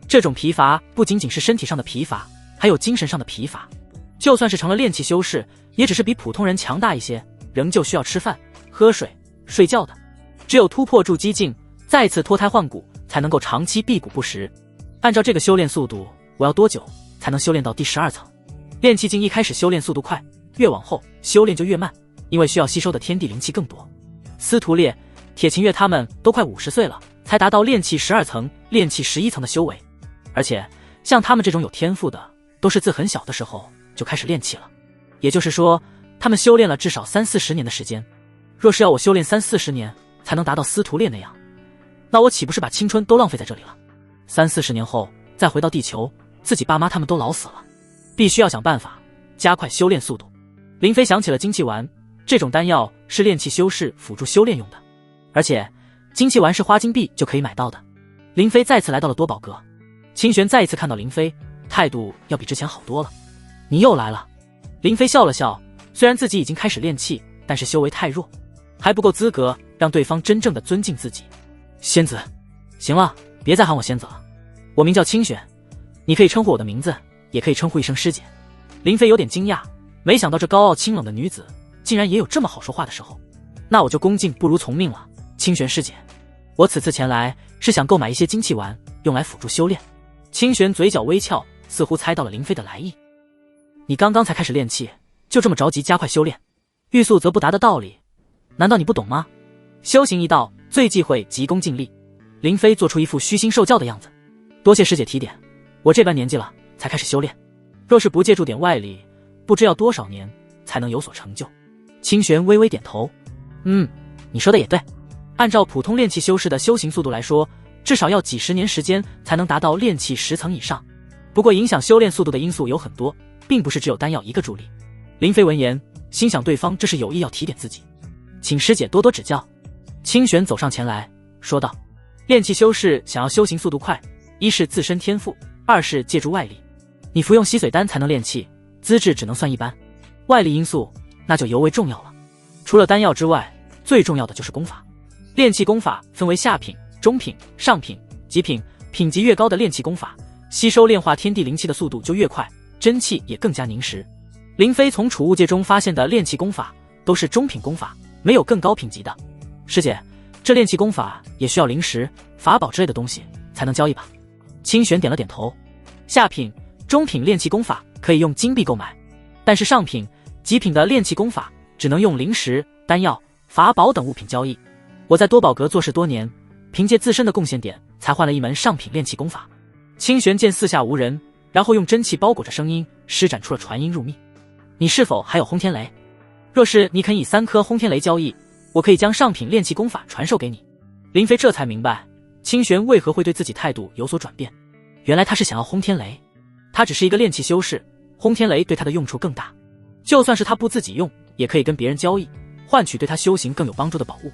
这种疲乏不仅仅是身体上的疲乏，还有精神上的疲乏。就算是成了炼气修士，也只是比普通人强大一些，仍旧需要吃饭、喝水、睡觉的。只有突破住机境，再次脱胎换骨，才能够长期辟谷不食。按照这个修炼速度，我要多久才能修炼到第12层？炼气境一开始修炼速度快，越往后修炼就越慢，因为需要吸收的天地灵气更多。司徒烈、铁琴月他们都快50岁了，才达到炼气12层、炼气11层的修为。而且像他们这种有天赋的，都是自很小的时候就开始练气了。也就是说，他们修炼了至少30-40年的时间。若是要我修炼30-40年才能达到司徒烈那样，那我岂不是把青春都浪费在这里了？30-40年后再回到地球，自己爸妈他们都老死了。必须要想办法加快修炼速度。林飞想起了精气丸，这种丹药是炼气修士辅助修炼用的，而且精气丸是花金币就可以买到的。林飞再次来到了多宝阁，清玄再一次看到林飞，态度要比之前好多了。你又来了。林飞笑了笑，虽然自己已经开始练气，但是修为太弱，还不够资格让对方真正的尊敬自己。仙子，行了，别再喊我仙子了，我名叫清玄，你可以称呼我的名字，也可以称呼一声师姐。林飞有点惊讶，没想到这高傲清冷的女子竟然也有这么好说话的时候。那我就恭敬不如从命了，清玄师姐，我此次前来是想购买一些精气丸，用来辅助修炼。清玄嘴角微翘，似乎猜到了林飞的来意。你刚刚才开始练气，就这么着急加快修炼，欲速则不达的道理，难道你不懂吗？修行一道，最忌讳急功近利。林飞做出一副虚心受教的样子。多谢师姐提点，我这般年纪了才开始修炼，若是不借助点外力，不知要多少年才能有所成就。清玄微微点头，你说的也对，按照普通炼气修士的修行速度来说，至少要几十年时间才能达到炼气10层以上。不过影响修炼速度的因素有很多，并不是只有丹药一个助力。林飞闻言心想，对方这是有意要提点自己，请师姐多多指教。清玄走上前来说道，炼气修士想要修行速度快，一是自身天赋，二是借助外力。你服用洗髓丹才能炼气，资质只能算一般，外力因素那就尤为重要了。除了丹药之外，最重要的就是功法。炼气功法分为下品、中品、上品、极品，品级越高的炼气功法，吸收炼化天地灵气的速度就越快，真气也更加凝实。林飞从储物界中发现的炼气功法都是中品功法，没有更高品级的。师姐，这炼气功法也需要灵石、法宝之类的东西才能交易吧？清玄点了点头。下品、中品炼气功法可以用金币购买，但是上品、极品的炼气功法只能用灵石、丹药、法宝等物品交易。我在多宝阁做事多年，凭借自身的贡献点才换了一门上品炼气功法。清玄见四下无人，然后用真气包裹着声音施展出了传音入密。你是否还有轰天雷？若是你肯以3颗轰天雷交易，我可以将上品炼气功法传授给你。林飞这才明白清玄为何会对自己态度有所转变，原来他是想要轰天雷。他只是一个炼气修士，轰天雷对他的用处更大。就算是他不自己用，也可以跟别人交易，换取对他修行更有帮助的宝物。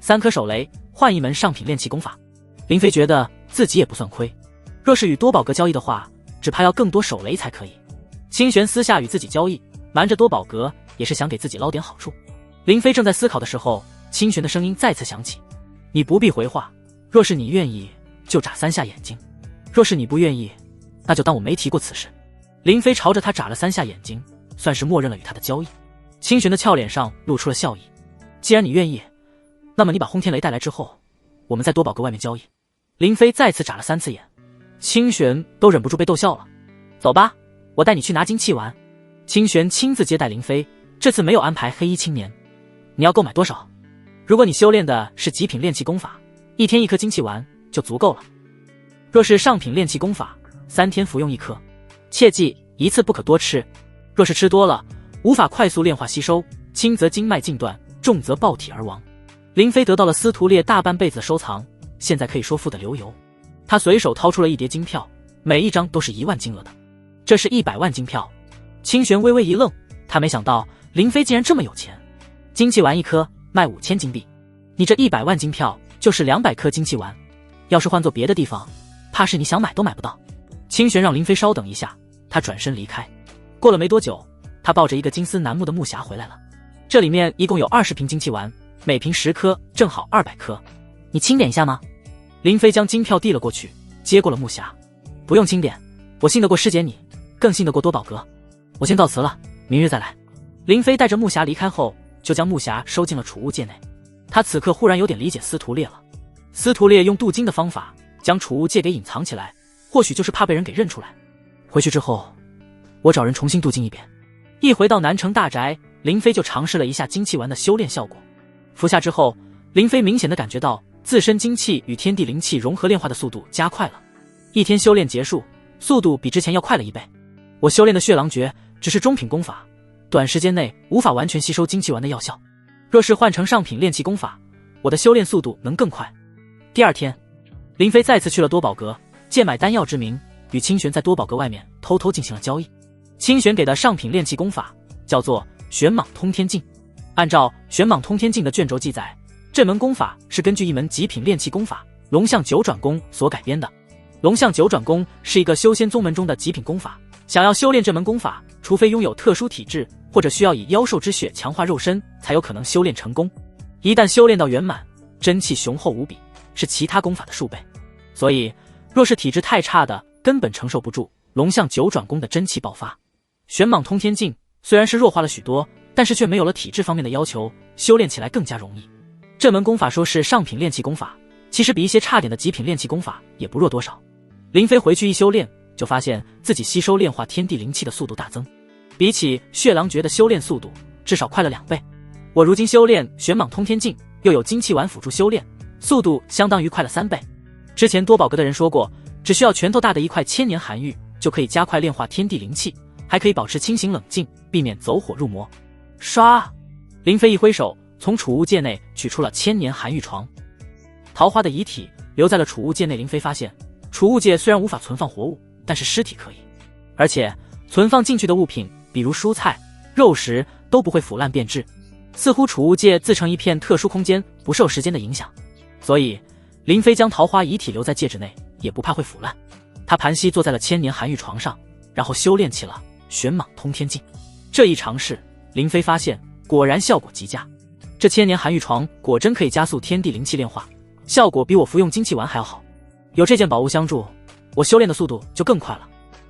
3颗手雷换一门上品炼气功法，林飞觉得自己也不算亏。若是与多宝阁交易的话，只怕要更多手雷才可以。清玄私下与自己交易，瞒着多宝阁也是想给自己捞点好处。林飞正在思考的时候，清玄的声音再次响起：你不必回话，若是你愿意就眨3下眼睛，若是你不愿意，那就当我没提过此事。林飞朝着他眨了3下眼睛，算是默认了与他的交易。清玄的俏脸上露出了笑意：既然你愿意，那么你把轰天雷带来之后，我们在多宝阁外面交易。林飞再次眨了3次眼，清玄都忍不住被逗笑了。走吧，我带你去拿金器丸。清玄亲自接待林飞，这次没有安排黑衣青年。你要购买多少？如果你修炼的是极品炼气功法，1天1颗金器丸就足够了。若是上品炼气功法，3天服用1颗。切记一次不可多吃，若是吃多了，无法快速炼化吸收，轻则经脉尽断，重则爆体而亡。林飞得到了司徒烈大半辈子的收藏，现在可以说富得流油。他随手掏出了1叠金票，每一张都是1万金额的，这是100万金票。清玄微微一愣，他没想到林飞竟然这么有钱。金器丸1颗卖5000金币，你这100万金票就是200颗金器丸，要是换做别的地方，怕是你想买都买不到。清玄让林飞稍等一下，他转身离开。过了没多久，他抱着一个金丝楠木的木匣回来了，这里面一共有20瓶金器丸，每瓶10颗，正好200颗。你清点一下吗？林飞将金票递了过去，接过了木匣。不用清点，我信得过师姐你，更信得过多宝阁。我先告辞了，明日再来。林飞带着木匣离开后，就将木匣收进了储物界内。他此刻忽然有点理解司徒烈了。司徒烈用镀金的方法将储物界给隐藏起来，或许就是怕被人给认出来。回去之后，我找人重新镀金一遍。一回到南城大宅，林飞就尝试了一下金器丸的修炼效果。服下之后，林飞明显的感觉到自身精气与天地灵气融合炼化的速度加快了。1天修炼结束，速度比之前要快了1倍。我修炼的血狼诀只是中品功法，短时间内无法完全吸收金器丸的药效。若是换成上品炼气功法，我的修炼速度能更快。第2天，林飞再次去了多宝阁，借买丹药之名，与清玄在多宝阁外面偷偷进行了交易。清玄给的上品炼气功法叫做玄蟒通天镜。按照玄蟒通天镜的卷轴记载，这门功法是根据一门极品炼气功法龙象九转功所改编的。龙象九转功是一个修仙宗门中的极品功法，想要修炼这门功法，除非拥有特殊体质，或者需要以妖兽之血强化肉身，才有可能修炼成功。一旦修炼到圆满，真气雄厚无比，是其他功法的数倍。所以若是体质太差的，根本承受不住龙象九转功的真气爆发。玄蟒通天镜虽然是弱化了许多，但是却没有了体质方面的要求，修炼起来更加容易。这门功法说是上品炼气功法，其实比一些差点的极品炼气功法也不弱多少。林飞回去一修炼，就发现自己吸收炼化天地灵气的速度大增，比起血狼诀的修炼速度至少快了2倍。我如今修炼玄蟒通天镜，又有金器丸辅助修炼，速度相当于快了3倍。之前多宝阁的人说过，只需要拳头大的一块千年寒玉就可以加快炼化天地灵气，还可以保持清醒冷静，避免走火入魔。唰，林飞一挥手，从储物界内取出了千年寒玉床。桃花的遗体留在了储物界内，林飞发现储物界虽然无法存放活物，但是尸体可以，而且存放进去的物品，比如蔬菜、肉食都不会腐烂变质，似乎储物界自成一片特殊空间，不受时间的影响。所以林飞将桃花遗体留在戒指内，也不怕会腐烂。他盘膝坐在了千年寒玉床上，然后修炼起了玄蟒通天镜。这一尝试，林飞发现果然效果极佳。这千年寒玉床果真可以加速天地灵气炼化，效果比我服用精气丸还要好。有这件宝物相助，我修炼的速度就更快了。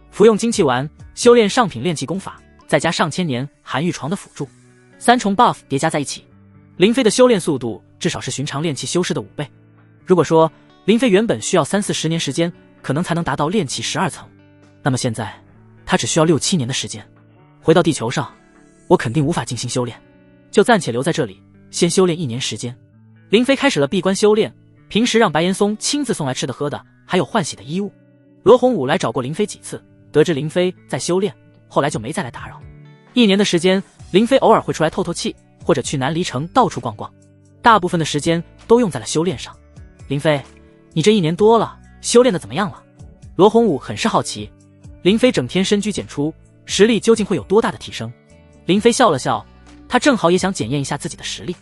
服用精气丸，修炼上品炼气功法，再加上千年寒玉床的辅助，3重 buff 叠加在一起，林飞的修炼速度至少是寻常炼气修士的5倍。如果说林飞原本需要30-40年时间，可能才能达到炼气12层，那么现在他只需要6-7年的时间。回到地球上，我肯定无法进行修炼，就暂且留在这里，先修炼1年时间。林飞开始了闭关修炼，平时让白岩松亲自送来吃的喝的，还有换洗的衣物。罗洪武来找过林飞几次，得知林飞在修炼，后来就没再来打扰。1年的时间，林飞偶尔会出来透透气，或者去南离城到处逛逛，大部分的时间都用在了修炼上。林飞，你这1年多了，修炼的怎么样了？罗洪武很是好奇。林飞整天深居简出，实力究竟会有多大的提升？林飞笑了笑，他正好也想检验一下自己的实力。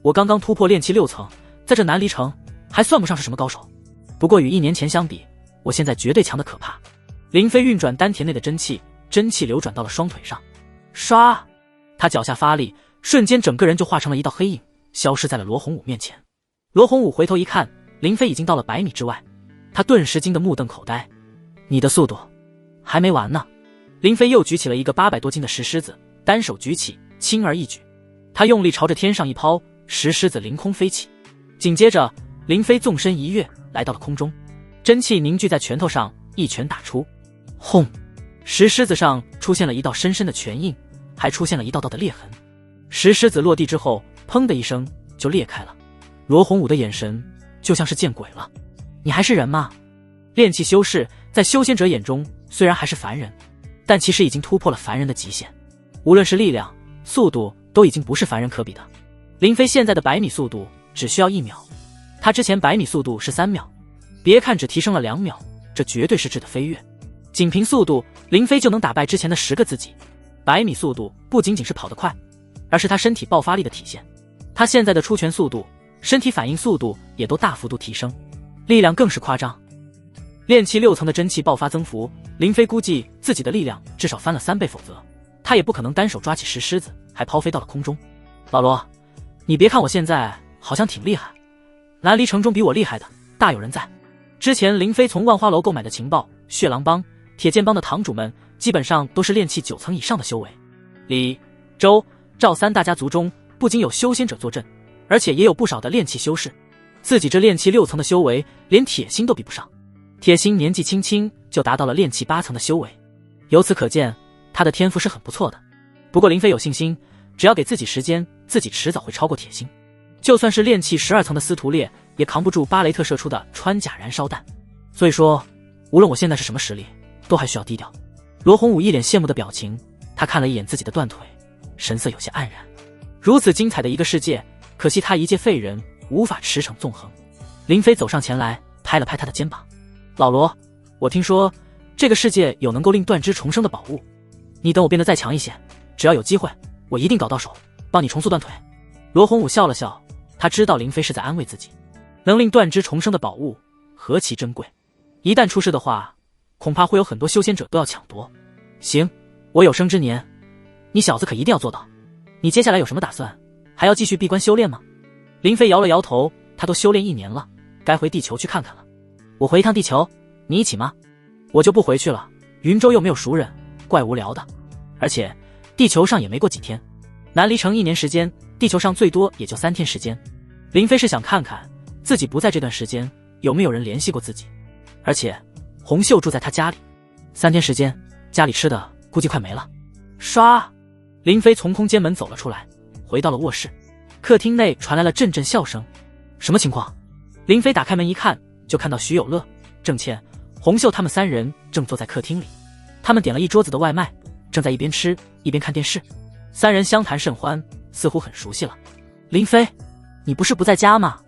我刚刚突破炼气6层，在这南离城还算不上是什么高手，不过与1年前相比，我现在绝对强得可怕。林飞运转丹田内的真气，真气流转到了双腿上，唰，他脚下发力，瞬间整个人就化成了一道黑影，消失在了罗洪武面前。罗洪武回头一看，林飞已经到了100米之外，他顿时惊得目瞪口呆。你的速度还没完呢。林飞又举起了一个800多斤的石狮子，单手举起，轻而易举。他用力朝着天上一抛，石狮子凌空飞起。紧接着，林飞纵身一跃，来到了空中，真气凝聚在拳头上，一拳打出。轰！石狮子上出现了一道深深的拳印，还出现了一道道的裂痕。石狮子落地之后，砰的一声就裂开了。罗洪武的眼神就像是见鬼了。你还是人吗？炼气修士在修仙者眼中虽然还是凡人，但其实已经突破了凡人的极限，无论是力量、速度都已经不是凡人可比的。林飞现在的100米速度只需要1秒，他之前100米速度是3秒，别看只提升了2秒，这绝对是质的飞跃。仅凭速度，林飞就能打败之前的10个自己。100米速度不仅仅是跑得快，而是他身体爆发力的体现。他现在的出拳速度、身体反应速度也都大幅度提升，力量更是夸张。炼气6层的真气爆发增幅，林飞估计自己的力量至少翻了3倍，否则他也不可能单手抓起石狮子还抛飞到了空中。老罗，你别看我现在好像挺厉害，南离城中比我厉害的大有人在。之前林飞从万花楼购买的情报，血狼帮、铁剑帮的堂主们基本上都是炼气9层以上的修为。李、周、赵3大家族中不仅有修仙者坐镇，而且也有不少的炼气修士。自己这炼气6层的修为，连铁心都比不上。铁心年纪轻轻就达到了炼气8层的修为，由此可见他的天赋是很不错的。不过林飞有信心，只要给自己时间，自己迟早会超过铁心。就算是炼气12层的司徒烈，也扛不住巴雷特射出的穿甲燃烧弹。所以说，无论我现在是什么实力，都还需要低调。罗洪武一脸羡慕的表情，他看了一眼自己的断腿，神色有些黯然。如此精彩的一个世界，可惜他一介废人，无法驰骋纵横。林飞走上前来，拍了拍他的肩膀。老罗，我听说这个世界有能够令断肢重生的宝物，你等我变得再强一些，只要有机会，我一定搞到手，帮你重塑断腿。罗洪武笑了笑，他知道林飞是在安慰自己。能令断肢重生的宝物何其珍贵，一旦出世的话，恐怕会有很多修仙者都要抢夺。行，我有生之年，你小子可一定要做到。你接下来有什么打算？还要继续闭关修炼吗？林飞摇了摇头，他都修炼1年了，该回地球去看看了。我回一趟地球，你一起吗？我就不回去了，云州又没有熟人，怪无聊的。而且地球上也没过几天，南离城1年时间，地球上最多也就3天时间。林飞是想看看自己不在这段时间有没有人联系过自己，而且红袖住在他家里，3天时间，家里吃的估计快没了。唰，林飞从空间门走了出来，回到了卧室。客厅内传来了阵阵笑声。什么情况？林飞打开门一看，就看到徐有乐、郑倩、红袖他们3人正坐在客厅里，他们点了一桌子的外卖，正在一边吃一边看电视。3人相谈甚欢，似乎很熟悉了。林飞，你不是不在家吗？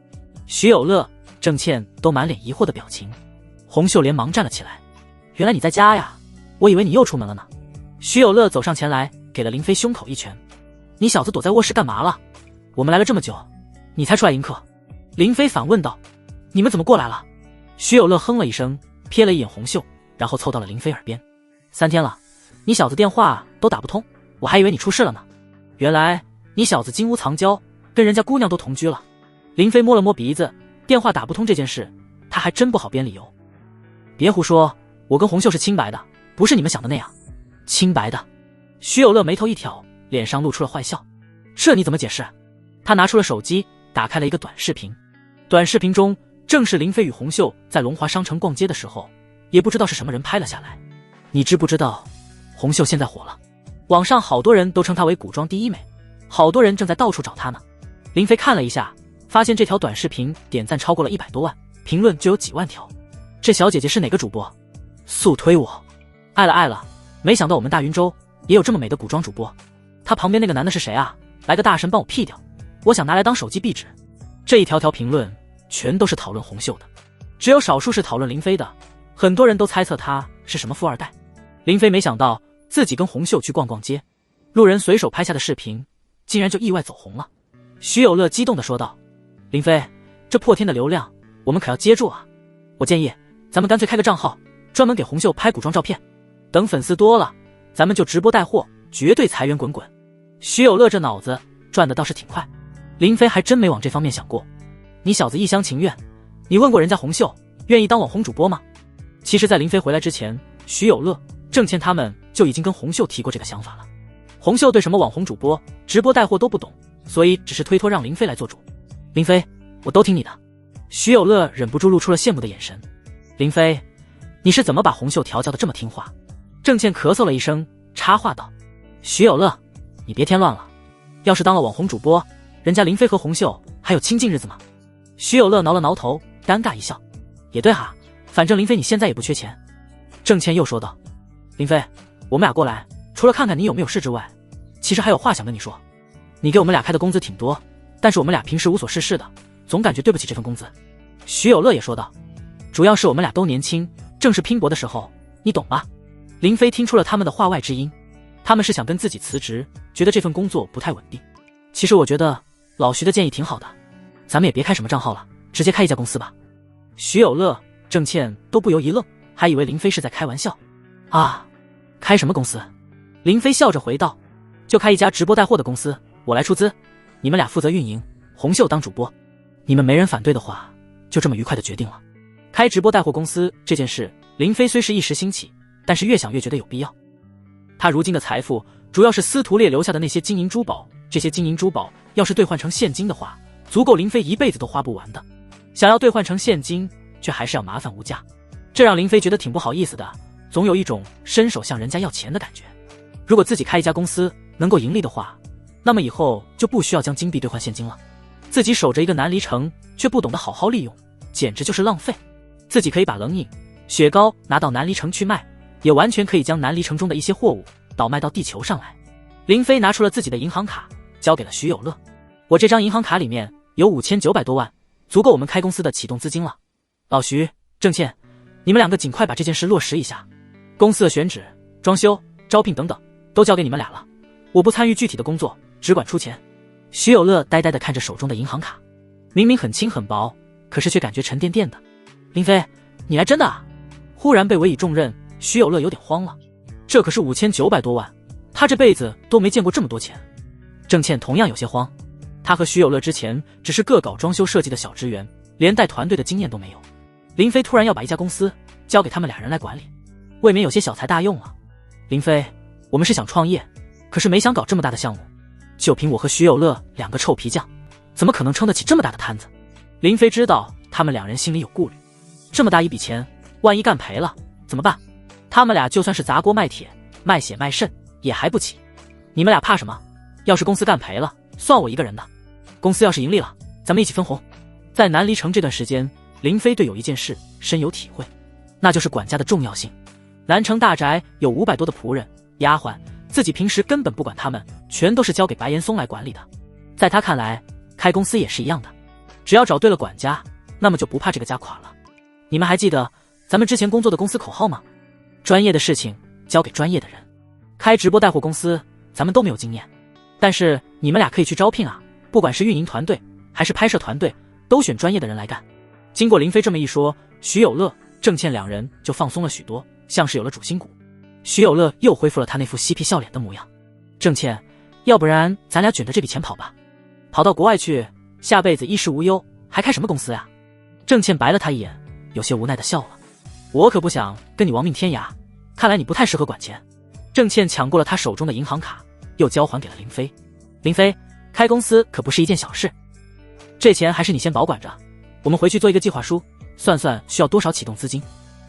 徐有乐、郑倩都满脸疑惑的表情。红袖连忙站了起来，原来你在家呀，我以为你又出门了呢。徐有乐走上前来，给了林飞胸口一拳。你小子躲在卧室干嘛了？我们来了这么久，你才出来迎客。林飞反问道。你们怎么过来了？徐有乐哼了一声，瞥了一眼红袖，然后凑到了林飞耳边。3天了，你小子电话都打不通，我还以为你出事了呢。原来你小子金屋藏娇，跟人家姑娘都同居了。林飞摸了摸鼻子，电话打不通这件事，他还真不好编理由。别胡说，我跟红秀是清白的，不是你们想的那样。清白的？徐有乐眉头一挑，脸上露出了坏笑。这你怎么解释？他拿出了手机，打开了一个短视频。短视频中正是林飞与红秀在龙华商城逛街的时候，也不知道是什么人拍了下来。你知不知道，红秀现在火了，网上好多人都称她为古装第一美，好多人正在到处找她呢。林飞看了一下，发现这条短视频点赞超过了100多万，评论就有几万条。这小姐姐是哪个主播？速推我！爱了爱了，没想到我们大云州也有这么美的古装主播。她旁边那个男的是谁啊？来个大神帮我 P 掉，我想拿来当手机壁纸。这一条条评论全都是讨论红秀的，只有少数是讨论林飞的，很多人都猜测他是什么富二代。林飞没想到自己跟红秀去逛逛街，路人随手拍下的视频竟然就意外走红了。徐有乐激动地说道：林飞，这破天的流量我们可要接住啊！我建议咱们干脆开个账号，专门给红秀拍古装照片，等粉丝多了咱们就直播带货，绝对财源滚滚。徐有乐这脑子转的倒是挺快，林飞还真没往这方面想过。你小子一厢情愿，你问过人家红秀愿意当网红主播吗？其实在林飞回来之前，徐有乐、郑倩他们就已经跟红秀提过这个想法了。红秀对什么网红主播、直播带货都不懂，所以只是推脱让林飞来做主。林飞，我都听你的。徐有乐忍不住露出了羡慕的眼神。林飞，你是怎么把红秀调教的这么听话？郑倩咳嗽了一声，插话道：徐有乐，你别添乱了，要是当了网红主播，人家林飞和红秀还有亲近日子吗？徐有乐挠了挠头，尴尬一笑：也对哈，反正林飞你现在也不缺钱。郑倩又说道：林飞，我们俩过来除了看看你有没有事之外，其实还有话想跟你说。你给我们俩开的工资挺多，但是我们俩平时无所事事的，总感觉对不起这份工资。徐有乐也说道：主要是我们俩都年轻，正是拼搏的时候，你懂吧？林飞听出了他们的话外之音，他们是想跟自己辞职，觉得这份工作不太稳定。其实我觉得老徐的建议挺好的，咱们也别开什么账号了，直接开一家公司吧。徐有乐、郑倩都不由一愣，还以为林飞是在开玩笑。啊，开什么公司？林飞笑着回道：就开一家直播带货的公司，我来出资，你们俩负责运营，红秀当主播。你们没人反对的话，就这么愉快的决定了。开直播带货公司这件事，林飞虽是一时兴起，但是越想越觉得有必要。他如今的财富主要是司徒烈留下的那些金银珠宝，这些金银珠宝要是兑换成现金的话，足够林飞一辈子都花不完的。想要兑换成现金，却还是要麻烦无价，这让林飞觉得挺不好意思的，总有一种伸手向人家要钱的感觉。如果自己开一家公司能够盈利的话，那么以后就不需要将金币兑换现金了。自己守着一个南离城，却不懂得好好利用，简直就是浪费。自己可以把冷饮、雪糕拿到南离城去卖，也完全可以将南离城中的一些货物倒卖到地球上来。林飞拿出了自己的银行卡，交给了徐有乐。我这张银行卡里面有5900多万，足够我们开公司的启动资金了。老徐、郑倩，你们两个尽快把这件事落实一下。公司的选址、装修、招聘等等都交给你们俩了，我不参与具体的工作，只管出钱。徐有乐呆呆地看着手中的银行卡，明明很轻很薄，可是却感觉沉甸甸的。林飞，你来真的啊？忽然被委以重任，徐有乐有点慌了。这可是5900多万，他这辈子都没见过这么多钱。郑倩同样有些慌，他和徐有乐之前只是个搞装修设计的小职员，连带团队的经验都没有。林飞突然要把一家公司交给他们俩人来管理，未免有些小材大用了。林飞，我们是想创业，可是没想搞这么大的项目，就凭我和徐有乐两个臭皮匠，怎么可能撑得起这么大的摊子？林飞知道他们两人心里有顾虑，这么大一笔钱，万一干赔了怎么办？他们俩就算是砸锅卖铁、卖血卖肾也还不起。你们俩怕什么？要是公司干赔了，算我一个人的。公司要是盈利了，咱们一起分红。在南离城这段时间，林飞对有一件事深有体会，那就是管家的重要性。南城大宅有500多的仆人、丫鬟，自己平时根本不管他们，全都是交给白岩松来管理的。在他看来，开公司也是一样的，只要找对了管家，那么就不怕这个家垮了。你们还记得咱们之前工作的公司口号吗？专业的事情交给专业的人。开直播带货公司，咱们都没有经验，但是你们俩可以去招聘啊，不管是运营团队还是拍摄团队，都选专业的人来干。经过林飞这么一说，徐有乐、郑倩两人就放松了许多，像是有了主心骨。徐有乐又恢复了他那副嬉皮笑脸的模样。郑倩，要不然咱俩卷着这笔钱跑吧？跑到国外去，下辈子衣食无忧，还开什么公司呀？郑倩白了他一眼，有些无奈的笑了。我可不想跟你亡命天涯，看来你不太适合管钱。郑倩抢过了他手中的银行卡，又交还给了林飞。林飞，开公司可不是一件小事，这钱还是你先保管着，我们回去做一个计划书，算算需要多少启动资金。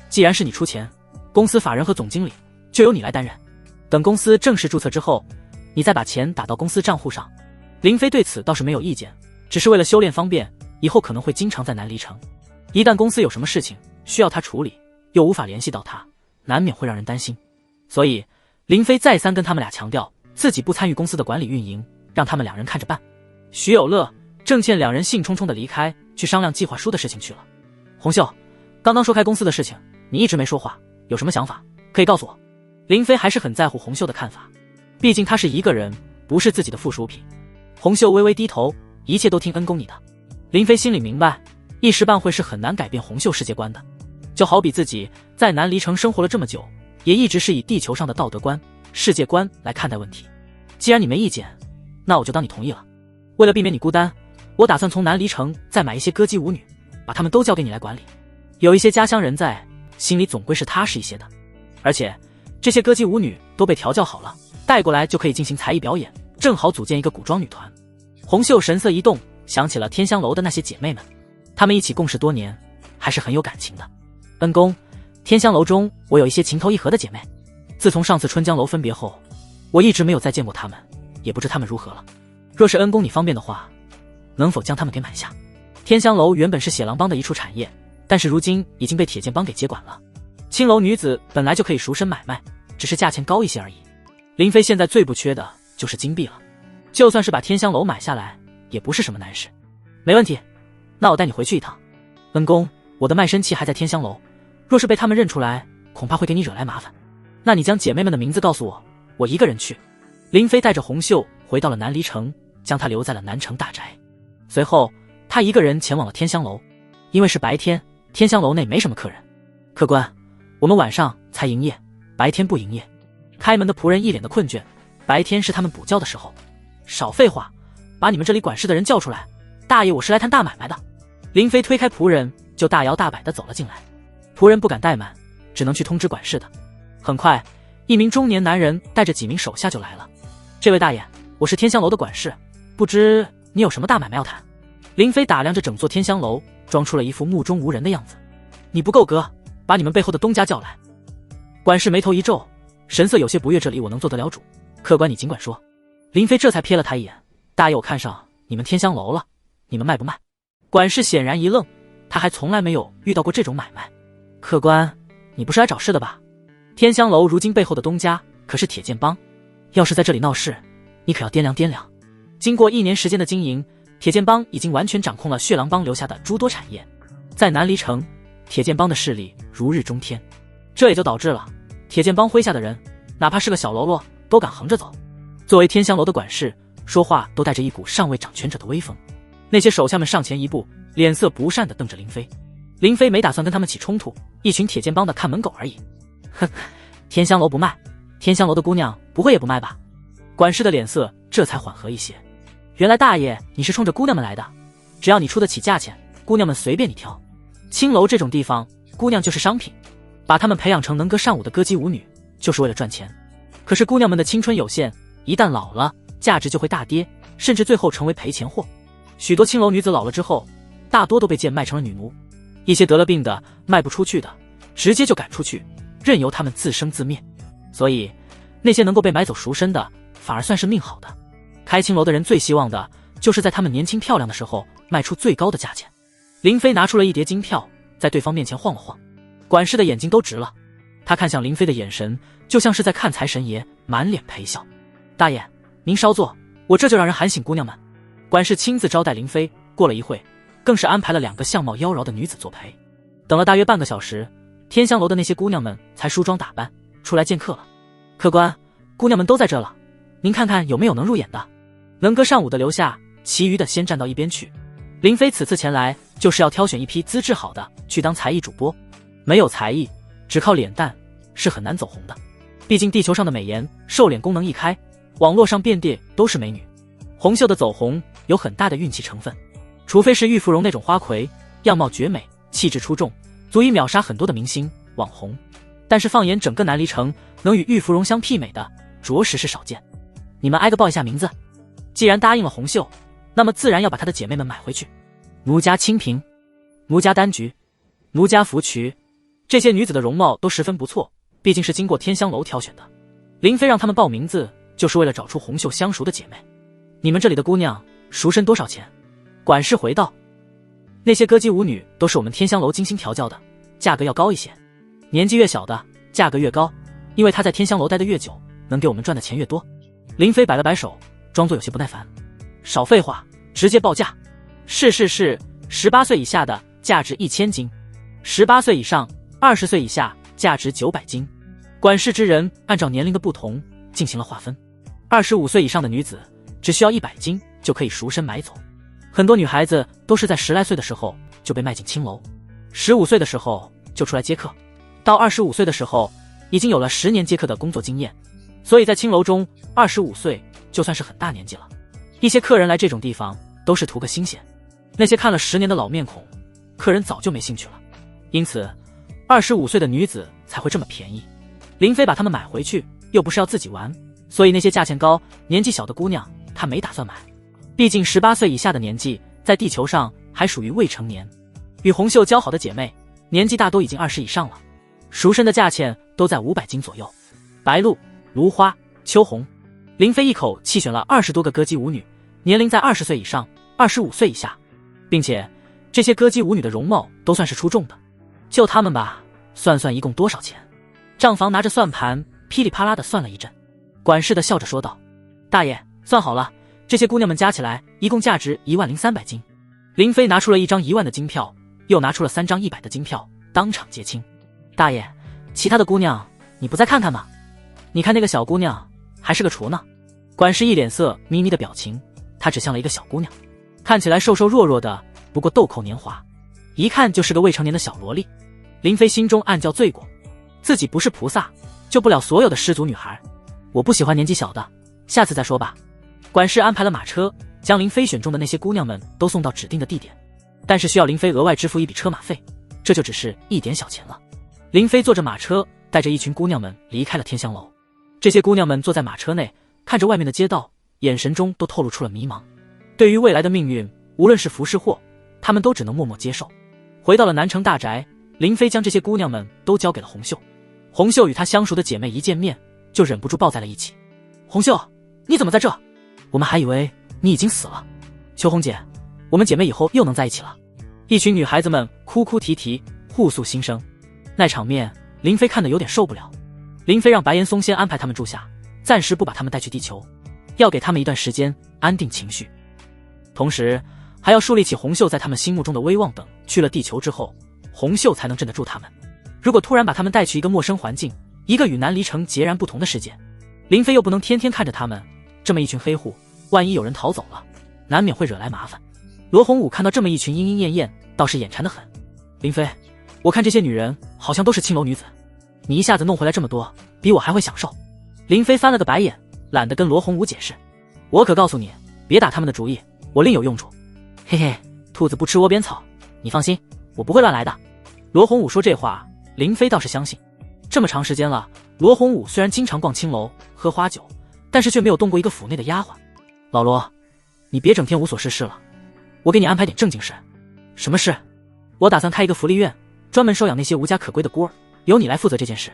既然是你出钱，公司法人和总经理就由你来担任。等公司正式注册之后，你再把钱打到公司账户上。林飞对此倒是没有意见，只是为了修炼方便，以后可能会经常在南离城。一旦公司有什么事情需要他处理，又无法联系到他，难免会让人担心。所以林飞再三跟他们俩强调，自己不参与公司的管理运营，让他们两人看着办。徐有乐、郑倩两人兴冲冲地离开，去商量计划书的事情去了。红秀，刚刚说开公司的事情，你一直没说话，有什么想法可以告诉我？林飞还是很在乎红秀的看法，毕竟他是一个人，不是自己的附属品。红秀微微低头，一切都听恩公你的。林飞心里明白，一时半会是很难改变红秀世界观的。就好比自己在南离城生活了这么久，也一直是以地球上的道德观、世界观来看待问题。既然你没意见，那我就当你同意了。为了避免你孤单，我打算从南离城再买一些歌姬舞女，把他们都交给你来管理。有一些家乡人在，心里总归是踏实一些的。而且这些歌姬舞女都被调教好了，带过来就可以进行才艺表演，正好组建一个古装女团。红秀神色一动，想起了天香楼的那些姐妹们，她们一起共事多年，还是很有感情的。恩公，天香楼中我有一些情投意合的姐妹，自从上次春江楼分别后，我一直没有再见过她们，也不知她们如何了。若是恩公你方便的话，能否将她们给买下？天香楼原本是血狼帮的一处产业，但是如今已经被铁剑帮给接管了。青楼女子本来就可以赎身买卖，只是价钱高一些而已。林飞现在最不缺的就是金币了，就算是把天香楼买下来，也不是什么难事。没问题，那我带你回去一趟。恩公，我的卖身契还在天香楼，若是被他们认出来，恐怕会给你惹来麻烦。那你将姐妹们的名字告诉我，我一个人去。林飞带着红秀回到了南离城，将她留在了南城大宅。随后他一个人前往了天香楼，因为是白天，天香楼内没什么客人。客官，我们晚上才营业，白天不营业。开门的仆人一脸的困倦，白天是他们补觉的时候。少废话，把你们这里管事的人叫出来，大爷我是来谈大买卖的。林飞推开仆人，就大摇大摆地走了进来。仆人不敢怠慢，只能去通知管事的。很快，一名中年男人带着几名手下就来了。这位大爷，我是天香楼的管事，不知你有什么大买卖要谈？林飞打量着整座天香楼，装出了一副目中无人的样子。你不够格，把你们背后的东家叫来。管事眉头一皱，神色有些不悦，这里我能做得了主，客官你尽管说。林飞这才瞥了他一眼，大爷我看上你们天香楼了，你们卖不卖？管事显然一愣，他还从来没有遇到过这种买卖。客官，你不是来找事的吧？天香楼如今背后的东家可是铁剑帮，要是在这里闹事，你可要掂量掂量。经过1年时间的经营，铁剑帮已经完全掌控了血狼帮留下的诸多产业，在南离城，铁剑帮的势力如日中天，这也就导致了铁剑帮麾下的人，哪怕是个小喽啰都敢横着走。作为天香楼的管事，说话都带着一股上位掌权者的威风。那些手下们上前一步，脸色不善地瞪着林飞。林飞没打算跟他们起冲突，一群铁剑帮的看门狗而已。哼，天香楼不卖，天香楼的姑娘不会也不卖吧？管事的脸色这才缓和一些。原来大爷你是冲着姑娘们来的，只要你出得起价钱，姑娘们随便你挑。青楼这种地方，姑娘就是商品，把她们培养成能歌善舞的歌姬舞女，就是为了赚钱。可是姑娘们的青春有限，一旦老了，价值就会大跌，甚至最后成为赔钱货。许多青楼女子老了之后，大多都被贱卖成了女奴，一些得了病的、卖不出去的，直接就赶出去，任由她们自生自灭。所以那些能够被买走赎身的，反而算是命好的。开青楼的人最希望的就是在他们年轻漂亮的时候卖出最高的价钱。林飞拿出了一叠金票，在对方面前晃了晃，管事的眼睛都直了。他看向林飞的眼神就像是在看财神爷，满脸陪笑。大爷您稍坐，我这就让人喊醒姑娘们。管事亲自招待林飞，过了一会更是安排了2个相貌妖娆的女子作陪。等了大约半个小时，天香楼的那些姑娘们才梳妆打扮出来见客了。客官，姑娘们都在这了，您看看有没有能入眼的。能歌善舞的留下，其余的先站到一边去。林飞此次前来就是要挑选一批资质好的去当才艺主播，没有才艺，只靠脸蛋是很难走红的。毕竟地球上的美颜瘦脸功能一开，网络上遍地都是美女。红秀的走红有很大的运气成分，除非是玉芙蓉那种花魁，样貌绝美，气质出众，足以秒杀很多的明星网红。但是放眼整个南离城，能与玉芙蓉相媲美的，着实是少见。你们挨个报一下名字。既然答应了红袖，那么自然要把她的姐妹们买回去。奴家清平，奴家丹菊，奴家芙蕖，这些女子的容貌都十分不错，毕竟是经过天香楼挑选的。林飞让他们报名字，就是为了找出红袖相熟的姐妹。你们这里的姑娘赎身多少钱？管事回道：那些歌姬舞女都是我们天香楼精心调教的，价格要高一些。年纪越小的价格越高，因为她在天香楼待得越久，能给我们赚的钱越多。林飞摆了摆手，装作有些不耐烦：少废话，直接报价。是，18岁以下的价值1000金，18岁以上20岁以下价值900金。管事之人按照年龄的不同进行了划分，25岁以上的女子只需要100金就可以赎身买走。很多女孩子都是在10来岁的时候就被卖进青楼，15岁的时候就出来接客，到25岁的时候已经有了10年接客的工作经验，所以在青楼中25岁就算是很大年纪了。一些客人来这种地方都是图个新鲜，那些看了10年的老面孔，客人早就没兴趣了，因此25岁的女子才会这么便宜。林飞把她们买回去又不是要自己玩，所以那些价钱高年纪小的姑娘他没打算买。毕竟18岁以下的年纪在地球上还属于未成年，与红袖交好的姐妹年纪大都已经20以上了，赎身的价钱都在500金左右。白露、芦花、秋红，林飞一口气选了20多个歌姬舞女，年龄在20岁以上25岁以下，并且这些歌姬舞女的容貌都算是出众的。就她们吧，算算一共多少钱。账房拿着算盘噼里啪啦的算了一阵，管事的笑着说道：大爷，算好了，这些姑娘们加起来一共价值10300金。林飞拿出了1张1万的金票，又拿出了3张100的金票，当场结清。大爷，其他的姑娘你不再看看吗？你看那个小姑娘还是个雏呢。管事一脸色眯眯的表情，她指向了一个小姑娘，看起来瘦瘦弱弱的，不过豆蔻年华，一看就是个未成年的小萝莉。林飞心中暗叫罪过，自己不是菩萨，救不了所有的失足女孩。我不喜欢年纪小的，下次再说吧。管事安排了马车，将林飞选中的那些姑娘们都送到指定的地点，但是需要林飞额外支付一笔车马费，这就只是一点小钱了。林飞坐着马车，带着一群姑娘们离开了天香楼。这些姑娘们坐在马车内，看着外面的街道，眼神中都透露出了迷茫。对于未来的命运，无论是福是祸，她们都只能默默接受。回到了南城大宅，林飞将这些姑娘们都交给了红袖。红袖与她相熟的姐妹一见面就忍不住抱在了一起。红袖，你怎么在这？我们还以为你已经死了。秋红姐，我们姐妹以后又能在一起了。一群女孩子们哭哭啼啼，互诉心声。那场面林飞看得有点受不了。林飞让白岩松先安排他们住下，暂时不把他们带去地球，要给他们一段时间安定情绪，同时还要树立起红袖在他们心目中的威望。等去了地球之后，红袖才能镇得住他们。如果突然把他们带去一个陌生环境，一个与南离城截然不同的世界，林飞又不能天天看着他们，这么一群黑户，万一有人逃走了，难免会惹来麻烦。罗红武看到这么一群莺莺燕燕，倒是眼馋得很。林飞，我看这些女人好像都是青楼女子，你一下子弄回来这么多，比我还会享受。林飞翻了个白眼，懒得跟罗红武解释。我可告诉你，别打他们的主意，我另有用处。嘿嘿，兔子不吃窝边草，你放心，我不会乱来的。罗红武说这话，林飞倒是相信。这么长时间了，罗红武虽然经常逛青楼喝花酒，但是却没有动过一个府内的丫鬟。老罗，你别整天无所事事了，我给你安排点正经事。什么事？我打算开一个福利院，专门收养那些无家可归的孤儿，由你来负责这件事。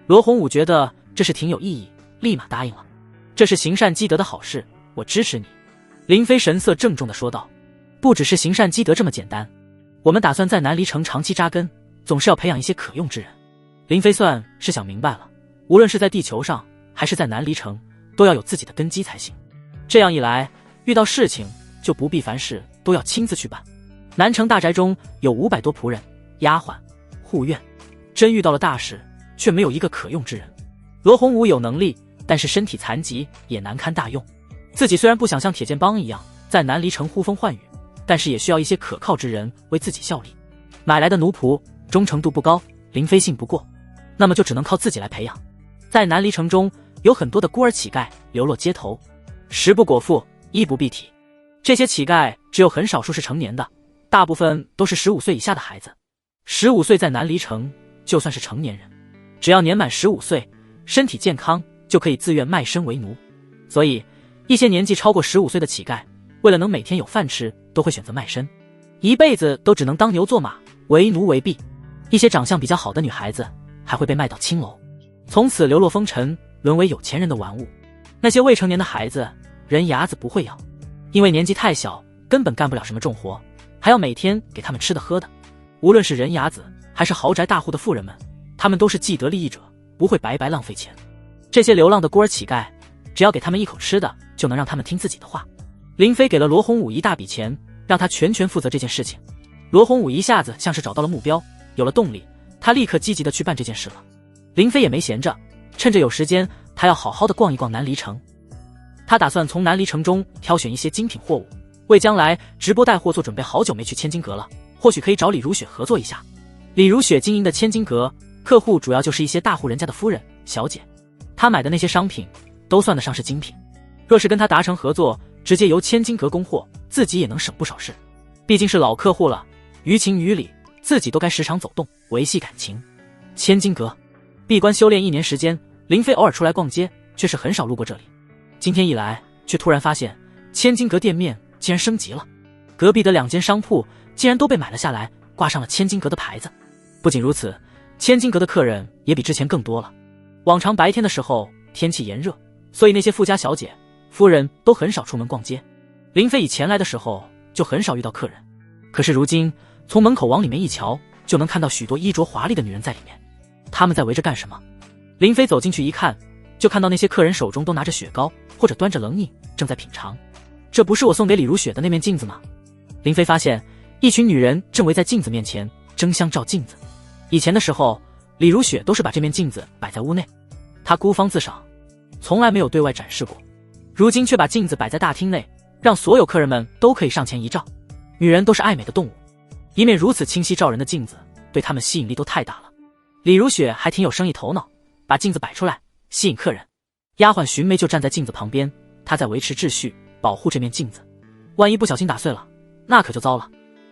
罗红武觉得这事挺有意义，立马答应了。这是行善积德的好事，我支持你。林飞神色郑重地说道。不只是行善积德这么简单，我们打算在南离城长期扎根，总是要培养一些可用之人。林飞算是想明白了，无论是在地球上还是在南离城，都要有自己的根基才行。这样一来，遇到事情就不必凡事都要亲自去办。南城大宅中有500多仆人、丫鬟、护院，真遇到了大事，却没有一个可用之人。罗洪武有能力，但是身体残疾，也难堪大用。自己虽然不想像铁剑帮一样在南离城呼风唤雨，但是也需要一些可靠之人为自己效力。买来的奴仆忠诚度不高，林飞信不过，那么就只能靠自己来培养。在南离城中有很多的孤儿乞丐流落街头，食不果腹，衣不蔽体，这些乞丐只有很少数是成年的，大部分都是15岁以下的孩子。15岁在南离城就算是成年人，只要年满15岁，身体健康就可以自愿卖身为奴。所以一些年纪超过15岁的乞丐，为了能每天有饭吃，都会选择卖身，一辈子都只能当牛做马，为奴为婢。一些长相比较好的女孩子还会被卖到青楼，从此流落风尘，沦为有钱人的玩物。那些未成年的孩子，人牙子不会咬，因为年纪太小，根本干不了什么重活，还要每天给他们吃的喝的。无论是人牙子还是豪宅大户的富人们，他们都是既得利益者，不会白白浪费钱。这些流浪的孤儿乞丐，只要给他们一口吃的，就能让他们听自己的话。林飞给了罗洪武一大笔钱，让他全权负责这件事情。罗洪武一下子像是找到了目标，有了动力，他立刻积极的去办这件事了。林飞也没闲着，趁着有时间，他要好好的逛一逛南离城。他打算从南离城中挑选一些精品货物，为将来直播带货做准备。好久没去千金阁了，或许可以找李如雪合作一下。李如雪经营的千金阁，客户主要就是一些大户人家的夫人、小姐，她买的那些商品都算得上是精品。若是跟他达成合作，直接由千金阁供货，自己也能省不少事。毕竟是老客户了，于情于理，自己都该时常走动，维系感情。千金阁闭关修炼1年时间，林飞偶尔出来逛街，却是很少路过这里。今天一来，却突然发现千金阁店面竟然升级了，隔壁的2间商铺竟然都被买了下来，挂上了千金阁的牌子。不仅如此，千金阁的客人也比之前更多了。往常白天的时候天气炎热，所以那些富家小姐、夫人都很少出门逛街。林飞以前来的时候就很少遇到客人，可是如今从门口往里面一瞧，就能看到许多衣着华丽的女人在里面。他们在围着干什么？林飞走进去一看，就看到那些客人手中都拿着雪糕或者端着冷饮，正在品尝。这不是我送给李如雪的那面镜子吗？林飞发现一群女人正围在镜子面前争相照镜子。以前的时候，李如雪都是把这面镜子摆在屋内，她孤芳自赏，从来没有对外展示过。如今却把镜子摆在大厅内，让所有客人们都可以上前一照。女人都是爱美的动物，一面如此清晰照人的镜子，对她们吸引力都太大了。李如雪还挺有生意头脑，把镜子摆出来吸引客人。丫鬟寻梅就站在镜子旁边，她在维持秩序，保护这面镜子，万一不小心打碎了，那可就糟了。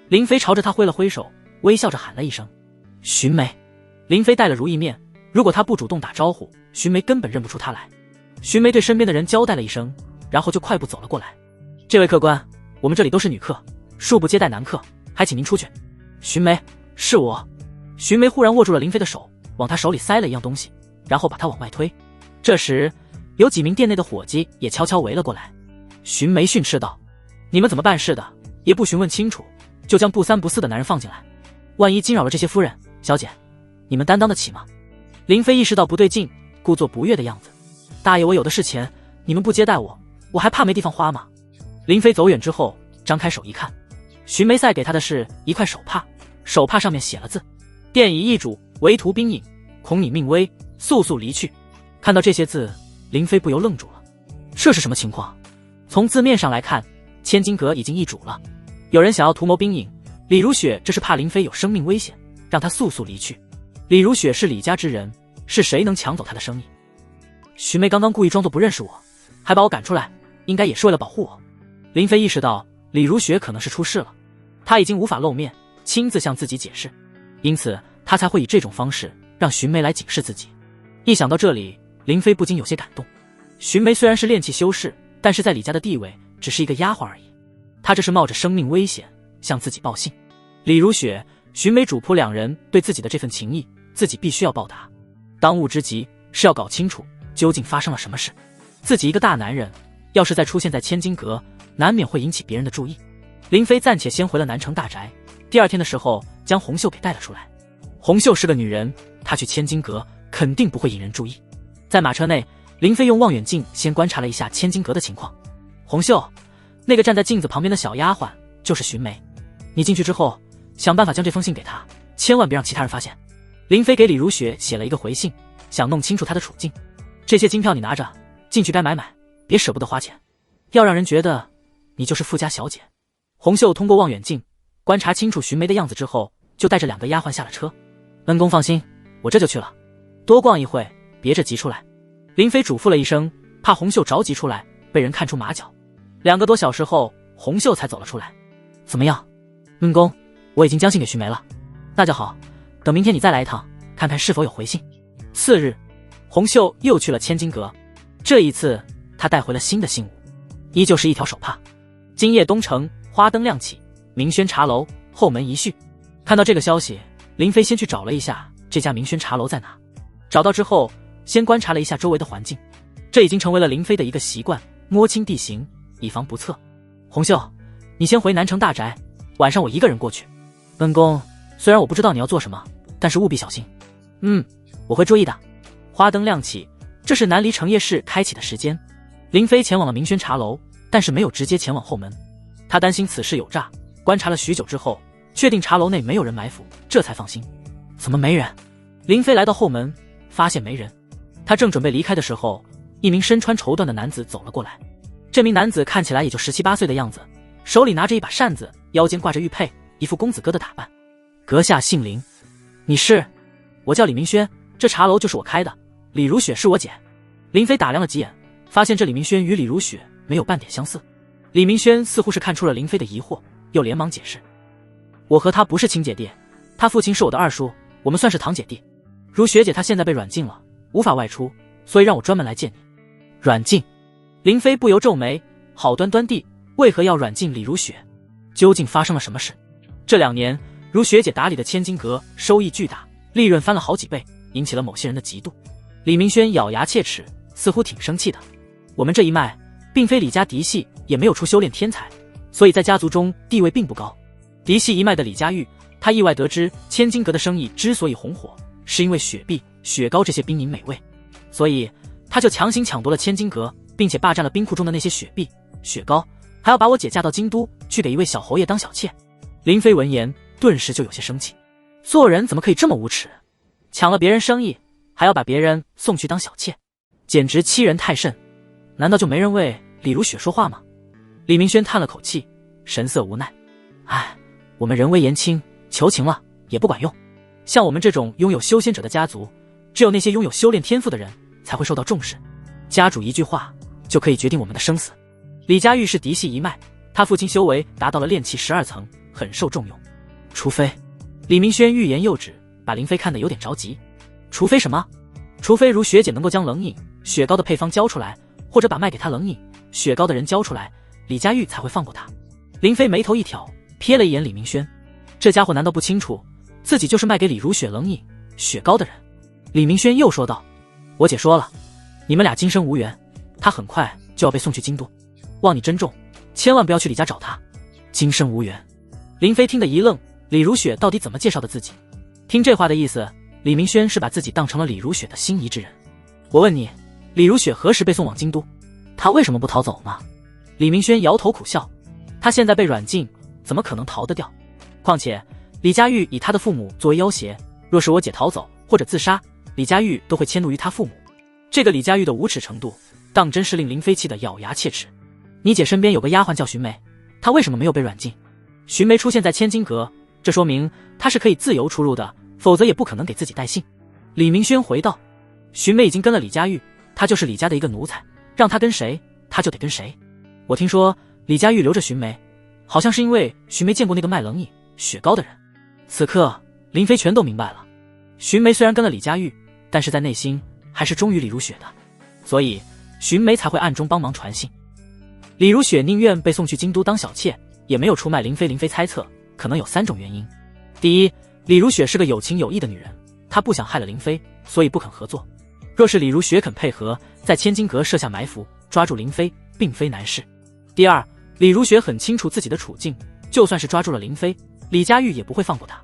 林飞朝着她挥了挥手，微笑着喊了一声寻梅。林飞带了如意面，如果他不主动打招呼，寻梅根本认不出他来。寻梅对身边的人交代了一声，然后就快步走了过来。这位客官，我们这里都是女客，恕不接待男客，还请您出去。寻梅，是我。寻梅忽然握住了林飞的手，往他手里塞了一样东西，然后把他往外推。这时有几名店内的伙计也悄悄围了过来。寻梅训斥道：你们怎么办事的，也不询问清楚，就将不三不四的男人放进来，万一惊扰了这些夫人小姐，你们担当得起吗？林飞意识到不对劲，故作不悦的样子。大爷，我有的是钱，你们不接待我，我还怕没地方花吗？林飞走远之后，张开手一看，寻梅赛给他的是一块手帕，手帕上面写了字：店已易主，唯图冰饮，恐你命危，速速离去。看到这些字，林飞不由愣住了。这是什么情况？从字面上来看，千金阁已经易主了，有人想要图谋冰饮。李如雪这是怕林飞有生命危险，让他速速离去。李如雪是李家之人，是谁能抢走他的生意？徐梅刚刚故意装作不认识我，还把我赶出来，应该也是为了保护我。林飞意识到李如雪可能是出事了，他已经无法露面亲自向自己解释，因此他才会以这种方式让寻梅来警示自己。一想到这里，林飞不禁有些感动。寻梅虽然是炼气修士，但是在李家的地位只是一个丫鬟而已，他这是冒着生命危险向自己报信。李如雪、寻梅主仆2人对自己的这份情谊，自己必须要报答。当务之急是要搞清楚究竟发生了什么事。自己一个大男人，要是再出现在千金阁，难免会引起别人的注意。林飞暂且先回了南城大宅，第2天的时候将红袖给带了出来。红袖是个女人，她去千金阁肯定不会引人注意。在马车内，林飞用望远镜先观察了一下千金阁的情况。红袖，那个站在镜子旁边的小丫鬟就是寻梅，你进去之后想办法将这封信给她，千万别让其他人发现。林飞给李如雪写了一个回信，想弄清楚她的处境。这些金票你拿着，进去该买买，别舍不得花钱，要让人觉得你就是富家小姐。红袖通过望远镜观察清楚寻梅的样子之后，就带着2个丫鬟下了车。恩公放心，我这就去了，多逛一会，别着急出来。林飞嘱咐了一声，怕红袖着急出来被人看出马脚。2个多小时后，洪秀才走了出来。怎么样，恩公，我已经将信给徐梅了。那就好，等明天你再来一趟，看看是否有回信。次日，洪秀又去了千金阁，这一次他带回了新的信物，依旧是一条手帕。今夜东城花灯亮起，明轩茶楼后门一续。看到这个消息，林飞先去找了一下这家明轩茶楼在哪。找到之后，先观察了一下周围的环境，这已经成为了林飞的一个习惯，摸清地形，以防不测。洪秀，你先回南城大宅，晚上我一个人过去。恩公，虽然我不知道你要做什么，但是务必小心。我会注意的。花灯亮起，这是南离城夜市开启的时间。林飞前往了明轩茶楼，但是没有直接前往后门，他担心此事有诈，观察了许久之后，确定茶楼内没有人埋伏，这才放心。怎么没人？林飞来到后门，发现没人。他正准备离开的时候，一名身穿绸缎的男子走了过来。这名男子看起来也就17、18岁的样子，手里拿着一把扇子，腰间挂着玉佩，一副公子哥的打扮。阁下姓林？你是？我叫李明轩，这茶楼就是我开的，李如雪是我姐。林飞打量了几眼，发现这李明轩与李如雪没有半点相似。李明轩似乎是看出了林飞的疑惑，又连忙解释：我和他不是亲姐弟，他父亲是我的二叔，我们算是堂姐弟。如雪姐她现在被软禁了，无法外出，所以让我专门来见你。软禁？林飞不由皱眉，好端端地为何要软禁李如雪？究竟发生了什么事？这2年，如雪姐打理的千金阁收益巨大，利润翻了好几倍，引起了某些人的嫉妒。李明轩咬牙切齿，似乎挺生气的。我们这一脉并非李家嫡系，也没有出修炼天才，所以在家族中地位并不高。嫡系一脉的李家玉，他意外得知千金阁的生意之所以红火，是因为雪碧、雪糕这些冰饮美味，所以他就强行抢夺了千金阁，并且霸占了冰库中的那些雪碧、雪糕，还要把我姐嫁到京都去给一位小侯爷当小妾。林飞闻言顿时就有些生气，做人怎么可以这么无耻？抢了别人生意，还要把别人送去当小妾，简直欺人太甚！难道就没人为李如雪说话吗？李明轩叹了口气，神色无奈。唉，我们人微言轻，求情了也不管用。像我们这种拥有修仙者的家族，只有那些拥有修炼天赋的人才会受到重视。家主一句话就可以决定我们的生死。李家玉是嫡系一脉，他父亲修为达到了炼气12层，很受重用。除非……李明轩欲言又止，把林飞看得有点着急。除非什么？除非如雪姐能够将冷饮、雪糕的配方交出来，或者把卖给他冷饮、雪糕的人交出来，李家玉才会放过他。林飞眉头一挑，瞥了一眼李明轩，这家伙难道不清楚自己就是卖给李如雪冷饮、雪糕的人？李明轩又说道：我姐说了，你们俩今生无缘，她很快就要被送去京都，望你珍重，千万不要去李家找她。今生无缘。林飞听得一愣，李如雪到底怎么介绍的自己？听这话的意思，李明轩是把自己当成了李如雪的心仪之人。我问你，李如雪何时被送往京都？她为什么不逃走呢？李明轩摇头苦笑，她现在被软禁，怎么可能逃得掉？况且李家玉以他的父母作为要挟，若是我姐逃走或者自杀，李家玉都会迁怒于他父母。这个李家玉的无耻程度，当真是令林飞气得咬牙切齿。你姐身边有个丫鬟叫寻梅，她为什么没有被软禁？寻梅出现在千金阁，这说明她是可以自由出入的，否则也不可能给自己带信。李明轩回道：寻梅已经跟了李家玉，她就是李家的一个奴才，让她跟谁，她就得跟谁。我听说李家玉留着寻梅，好像是因为寻梅见过那个卖冷饮、雪糕的人。此刻林飞全都明白了，寻梅虽然跟了李家玉，但是在内心还是忠于李如雪的，所以寻梅才会暗中帮忙传信。李如雪宁愿被送去京都当小妾，也没有出卖林飞。林飞猜测可能有3种原因。第一，李如雪是个有情有义的女人，她不想害了林飞，所以不肯合作。若是李如雪肯配合，在千金阁设下埋伏，抓住林飞并非难事。第二，李如雪很清楚自己的处境，就算是抓住了林飞，李家玉也不会放过她。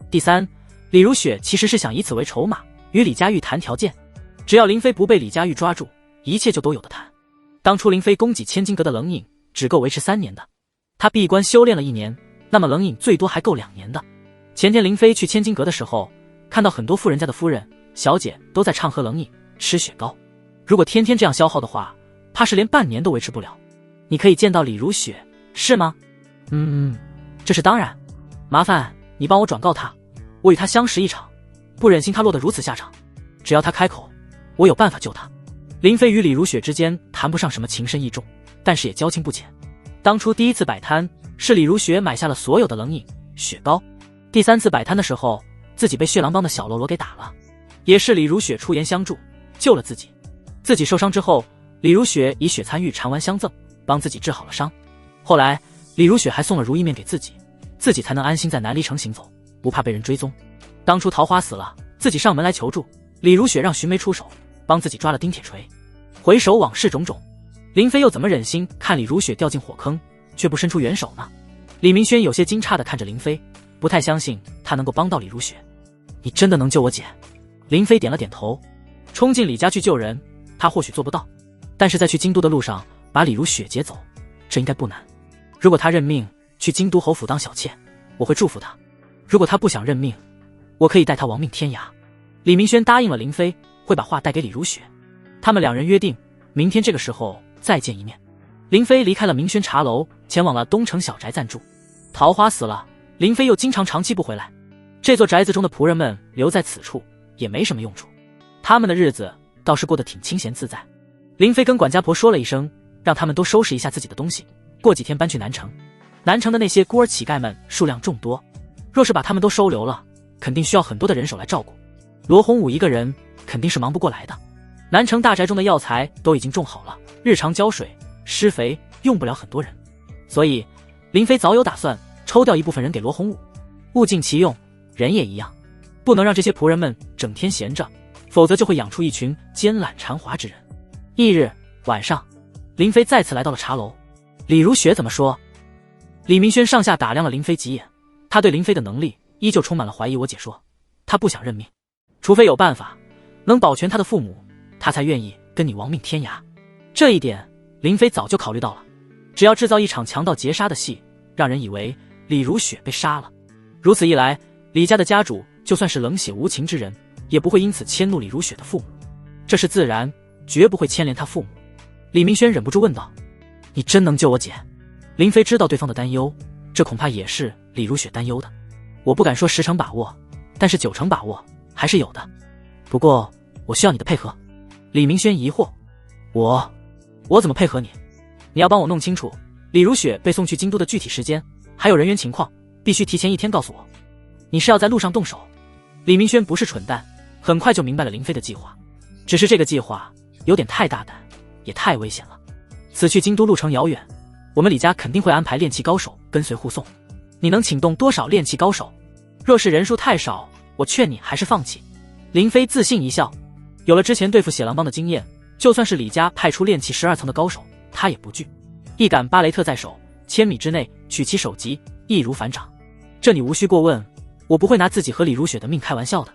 第三，李如雪其实是想以此为筹码，与李家玉谈条件，只要林飞不被李家玉抓住，一切就都有的谈。当初林飞供给千金阁的冷饮只够维持3年的，他闭关修炼了1年，那么冷饮最多还够2年的。前天林飞去千金阁的时候，看到很多富人家的夫人、小姐都在畅喝冷饮、吃雪糕，如果天天这样消耗的话，怕是连半年都维持不了。你可以见到李如雪，是吗？这是当然。麻烦你帮我转告他，我与他相识一场，不忍心他落得如此下场。只要他开口，我有办法救他。林飞与李如雪之间谈不上什么情深意重，但是也交情不浅。当初第一次摆摊是李如雪买下了所有的冷饮、雪糕，第3次摆摊的时候自己被血狼帮的小喽啰给打了，也是李如雪出言相助救了自己。自己受伤之后，李如雪以雪参玉缠丸相赠，帮自己治好了伤。后来李如雪还送了如意面给自己，自己才能安心在南离城行走，不怕被人追踪。当初桃花死了，自己上门来求助，李如雪让寻梅出手，帮自己抓了丁铁锤。回首往事种种，林飞又怎么忍心看李如雪掉进火坑，却不伸出援手呢？李明轩有些惊诧地看着林飞，不太相信他能够帮到李如雪。你真的能救我姐？林飞点了点头。冲进李家去救人，他或许做不到，但是在去京都的路上把李如雪劫走，这应该不难。如果他认命去京都侯府当小妾，我会祝福他；如果他不想认命，我可以带他亡命天涯。李明轩答应了林飞，会把话带给李如雪。他们2人约定明天这个时候再见一面。林飞离开了明轩茶楼，前往了东城小宅暂住。桃花死了，林飞又经常长期不回来，这座宅子中的仆人们留在此处也没什么用处，他们的日子倒是过得挺清闲自在。林飞跟管家婆说了一声，让他们都收拾一下自己的东西，过几天搬去南城。南城的那些孤儿乞丐们数量众多，若是把他们都收留了，肯定需要很多的人手来照顾，罗洪武一个人肯定是忙不过来的。南城大宅中的药材都已经种好了，日常浇水施肥用不了很多人，所以林飞早有打算抽调一部分人给罗洪武，物尽其用，人也一样，不能让这些仆人们整天闲着，否则就会养出一群奸懒馋滑之人。翌日晚上，林飞再次来到了茶楼。李如雪怎么说？李明轩上下打量了林飞几眼，他对林飞的能力依旧充满了怀疑。我姐说他不想认命，除非有办法能保全他的父母，他才愿意跟你亡命天涯。这一点林飞早就考虑到了，只要制造一场强盗劫杀的戏，让人以为李如雪被杀了，如此一来，李家的家主就算是冷血无情之人，也不会因此迁怒李如雪的父母，这是自然，绝不会牵连他父母。李明轩忍不住问道：你真能救我姐？林飞知道对方的担忧，这恐怕也是李如雪担忧的。我不敢说10成把握，但是9成把握还是有的，不过我需要你的配合。李明轩疑惑：我怎么配合你？你要帮我弄清楚李如雪被送去京都的具体时间，还有人员情况，必须提前1天告诉我。你是要在路上动手？李明轩不是蠢蛋，很快就明白了林飞的计划，只是这个计划有点太大胆，也太危险了。此去京都路程遥远，我们李家肯定会安排炼器高手跟随护送，你能请动多少炼器高手？若是人数太少，我劝你还是放弃。林飞自信一笑，有了之前对付血狼帮的经验，就算是李家派出炼器12层的高手，他也不惧。一杆巴雷特在手，1000米之内取其首级，易如反掌。这你无需过问，我不会拿自己和李如雪的命开玩笑的。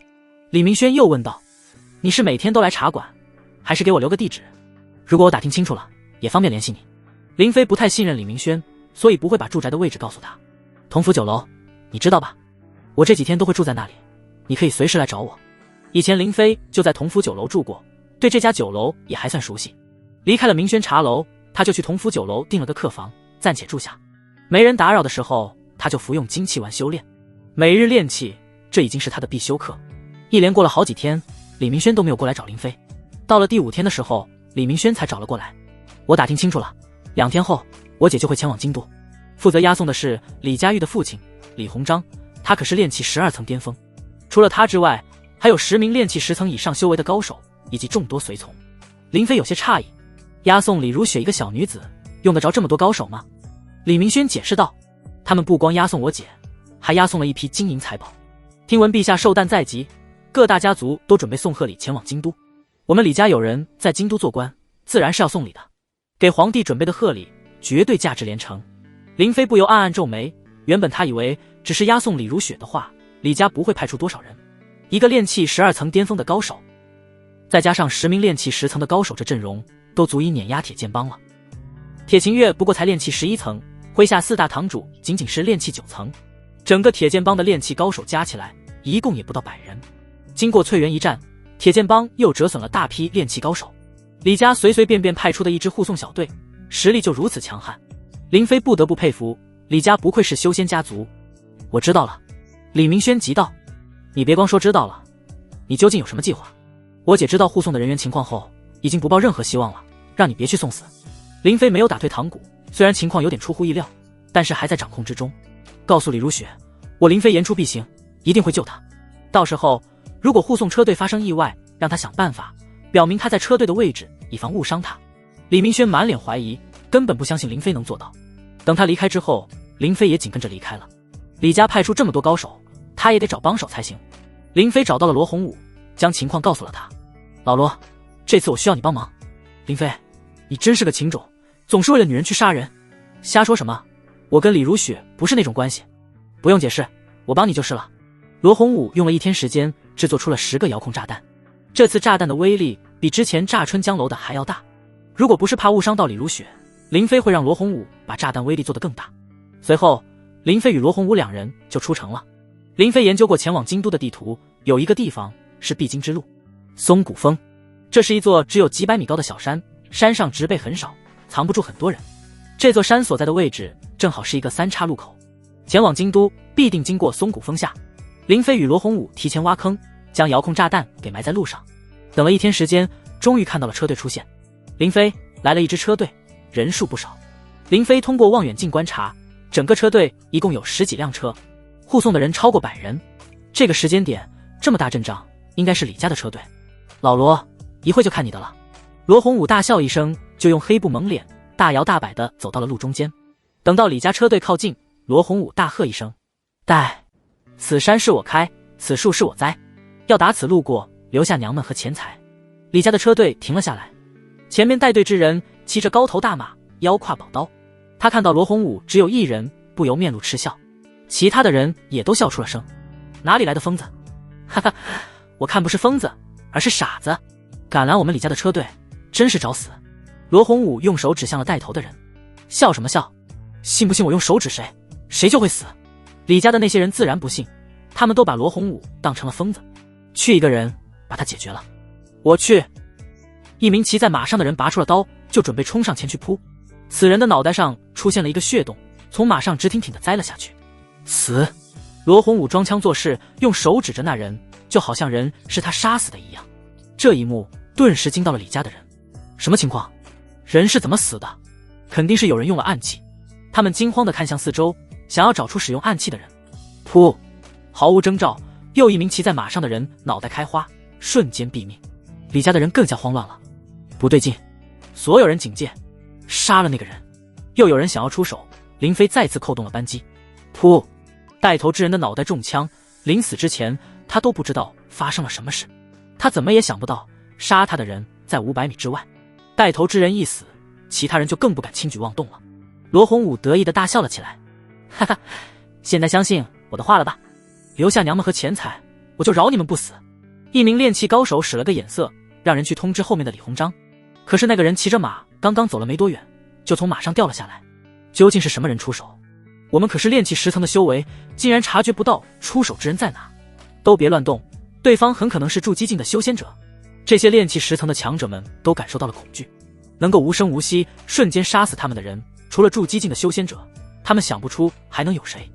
李明轩又问道：你是每天都来茶馆，还是给我留个地址？如果我打听清楚了，也方便联系你。林飞不太信任李明轩，所以不会把住宅的位置告诉他。同福酒楼，你知道吧？我这几天都会住在那里，你可以随时来找我。以前林飞就在同福酒楼住过，对这家酒楼也还算熟悉。离开了明轩茶楼，他就去同福酒楼订了个客房，暂且住下。没人打扰的时候，他就服用精气丸修炼。每日练气，这已经是他的必修课。一连过了好几天，李明轩都没有过来找林飞。到了第5天的时候，李明轩才找了过来。我打听清楚了，2天后我姐就会前往京都。负责押送的是李家玉的父亲李鸿章，他可是炼气12层巅峰。除了他之外，还有10名炼气10层以上修为的高手，以及众多随从。林飞有些诧异，押送李如雪一个小女子，用得着这么多高手吗？李明轩解释道：他们不光押送我姐，还押送了一批金银财宝。听闻陛下寿诞在即，各大家族都准备送贺礼前往京都。我们李家有人在京都做官，自然是要送礼的。给皇帝准备的贺礼绝对价值连城。林飞不由暗暗皱眉，原本他以为只是押送李如雪的话，李家不会派出多少人。一个炼气12层巅峰的高手，再加上10名炼气10层的高手，这阵容都足以碾压铁剑帮了。铁琴月不过才炼气11层，麾下4大堂主仅仅是炼气9层，整个铁剑帮的炼气高手加起来一共也不到100人。经过翠园一战，铁剑帮又折损了大批炼气高手，李家随随便便派出的一支护送小队，实力就如此强悍。林飞不得不佩服，李家不愧是修仙家族。我知道了。李明轩急道：你别光说知道了，你究竟有什么计划？我姐知道护送的人员情况后，已经不抱任何希望了，让你别去送死。林飞没有打退堂鼓，虽然情况有点出乎意料，但是还在掌控之中。告诉李如雪，我林飞言出必行，一定会救他。到时候如果护送车队发生意外，让他想办法表明他在车队的位置，以防误伤他。李明轩满脸怀疑，根本不相信林飞能做到。等他离开之后，林飞也紧跟着离开了。李家派出这么多高手，他也得找帮手才行。林飞找到了罗洪武，将情况告诉了他。老罗，这次我需要你帮忙。林飞，你真是个情种，总是为了女人去杀人。瞎说什么，我跟李如雪不是那种关系。不用解释，我帮你就是了。罗洪武用了1天时间制作出了10个遥控炸弹，这次炸弹的威力比之前炸春江楼的还要大。如果不是怕误伤到李如雪，林飞会让罗洪武把炸弹威力做得更大。随后林飞与罗洪武2人就出城了。林飞研究过前往京都的地图，有一个地方是必经之路，松骨峰。这是一座只有几百米高的小山，山上植被很少，藏不住很多人。这座山所在的位置正好是一个3岔路口，前往京都必定经过松骨峰下。林飞与罗洪武提前挖坑，将遥控炸弹给埋在路上。等了1天时间，终于看到了车队出现。林飞，来了一支车队，人数不少。林飞通过望远镜观察，整个车队一共有10几辆车，护送的人超过100人。这个时间点，这么大阵仗，应该是李家的车队。老罗，一会就看你的了。罗洪武大笑一声，就用黑布蒙脸，大摇大摆地走到了路中间。等到李家车队靠近，罗洪武大喝一声：带！此山是我开，此树是我栽，要打此路过，留下娘们和钱财。李家的车队停了下来，前面带队之人骑着高头大马，腰挎宝刀。他看到罗洪武只有1人，不由面露嗤笑。其他的人也都笑出了声。哪里来的疯子？哈哈，我看不是疯子，而是傻子，敢拦我们李家的车队，真是找死。罗洪武用手指向了带头的人。笑什么笑？信不信我用手指谁，谁就会死。李家的那些人自然不信，他们都把罗洪武当成了疯子。去一个人把他解决了。我去。一名骑在马上的人拔出了刀，就准备冲上前去扑。此人的脑袋上出现了一个血洞，从马上直挺挺地栽了下去。死！罗洪武装腔作势，用手指着那人，就好像人是他杀死的一样。这一幕顿时惊到了李家的人。什么情况？人是怎么死的？肯定是有人用了暗器。他们惊慌地看向四周，想要找出使用暗器的人。噗！毫无征兆，又一名骑在马上的人脑袋开花，瞬间毙命。李家的人更加慌乱了。不对劲！所有人警戒，杀了那个人。又有人想要出手，林飞再次扣动了扳机。噗！带头之人的脑袋中枪，临死之前他都不知道发生了什么事。他怎么也想不到杀他的人在500米之外。带头之人一死，其他人就更不敢轻举妄动了。罗洪武得意地大笑了起来。哈哈，现在相信我的话了吧？留下娘们和钱财，我就饶你们不死。一名炼器高手使了个眼色，让人去通知后面的李鸿章。可是那个人骑着马刚刚走了没多远，就从马上掉了下来。究竟是什么人出手？我们可是炼器10层的修为，竟然察觉不到出手之人在哪。都别乱动，对方很可能是筑基境的修仙者。这些炼器10层的强者们都感受到了恐惧，能够无声无息瞬间杀死他们的人，除了筑基境的修仙者，他们想不出还能有谁。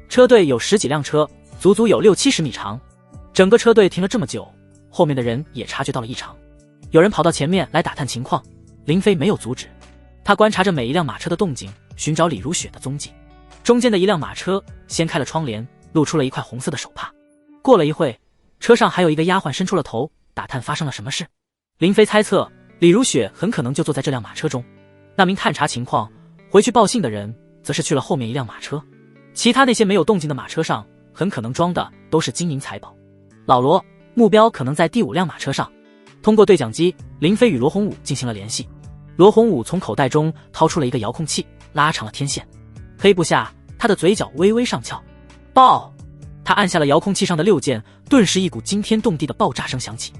车队有10几辆车，足足有60、70米长。整个车队停了这么久，后面的人也察觉到了异常。有人跑到前面来打探情况，林飞没有阻止，他观察着每一辆马车的动静，寻找李如雪的踪迹。中间的一辆马车掀开了窗帘，露出了一块红色的手帕。过了一会，车上还有一个丫鬟伸出了头，打探发生了什么事。林飞猜测李如雪很可能就坐在这辆马车中。那名探查情况回去报信的人则是去了后面一辆马车，其他那些没有动静的马车上很可能装的都是金银财宝。老罗，目标可能在第5辆马车上。通过对讲机，林飞与罗洪武进行了联系。罗洪武从口袋中掏出了一个遥控器，拉长了天线。黑布下，他的嘴角微微上翘。爆！他按下了遥控器上的6键，顿时一股惊天动地的爆炸声响起。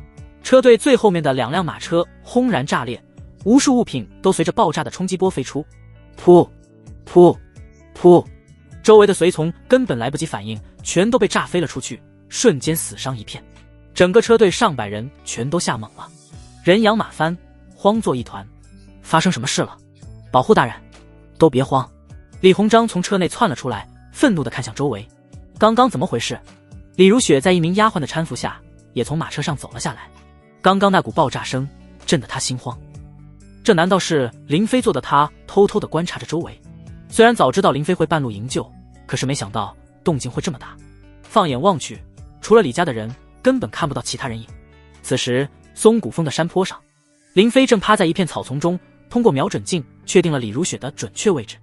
车队最后面的2辆马车轰然炸裂，无数物品都随着爆炸的冲击波飞出。噗！噗！噗！周围的随从根本来不及反应，全都被炸飞了出去，瞬间死伤一片。整个车队上百人全都吓懵了，人仰马翻，慌作一团。发生什么事了？保护大人，都别慌。李鸿章从车内窜了出来，愤怒地看向周围。刚刚怎么回事？李如雪在一名丫鬟的搀扶下，也从马车上走了下来。刚刚那股爆炸声震得他心慌。这难道是林飞做的？他偷偷地观察着周围，虽然早知道林飞会半路营救，可是没想到动静会这么大。放眼望去，除了李家的人，根本看不到其他人影。此时松骨峰的山坡上，林飞正趴在一片草丛中，通过瞄准镜确定了李如雪的准确位置。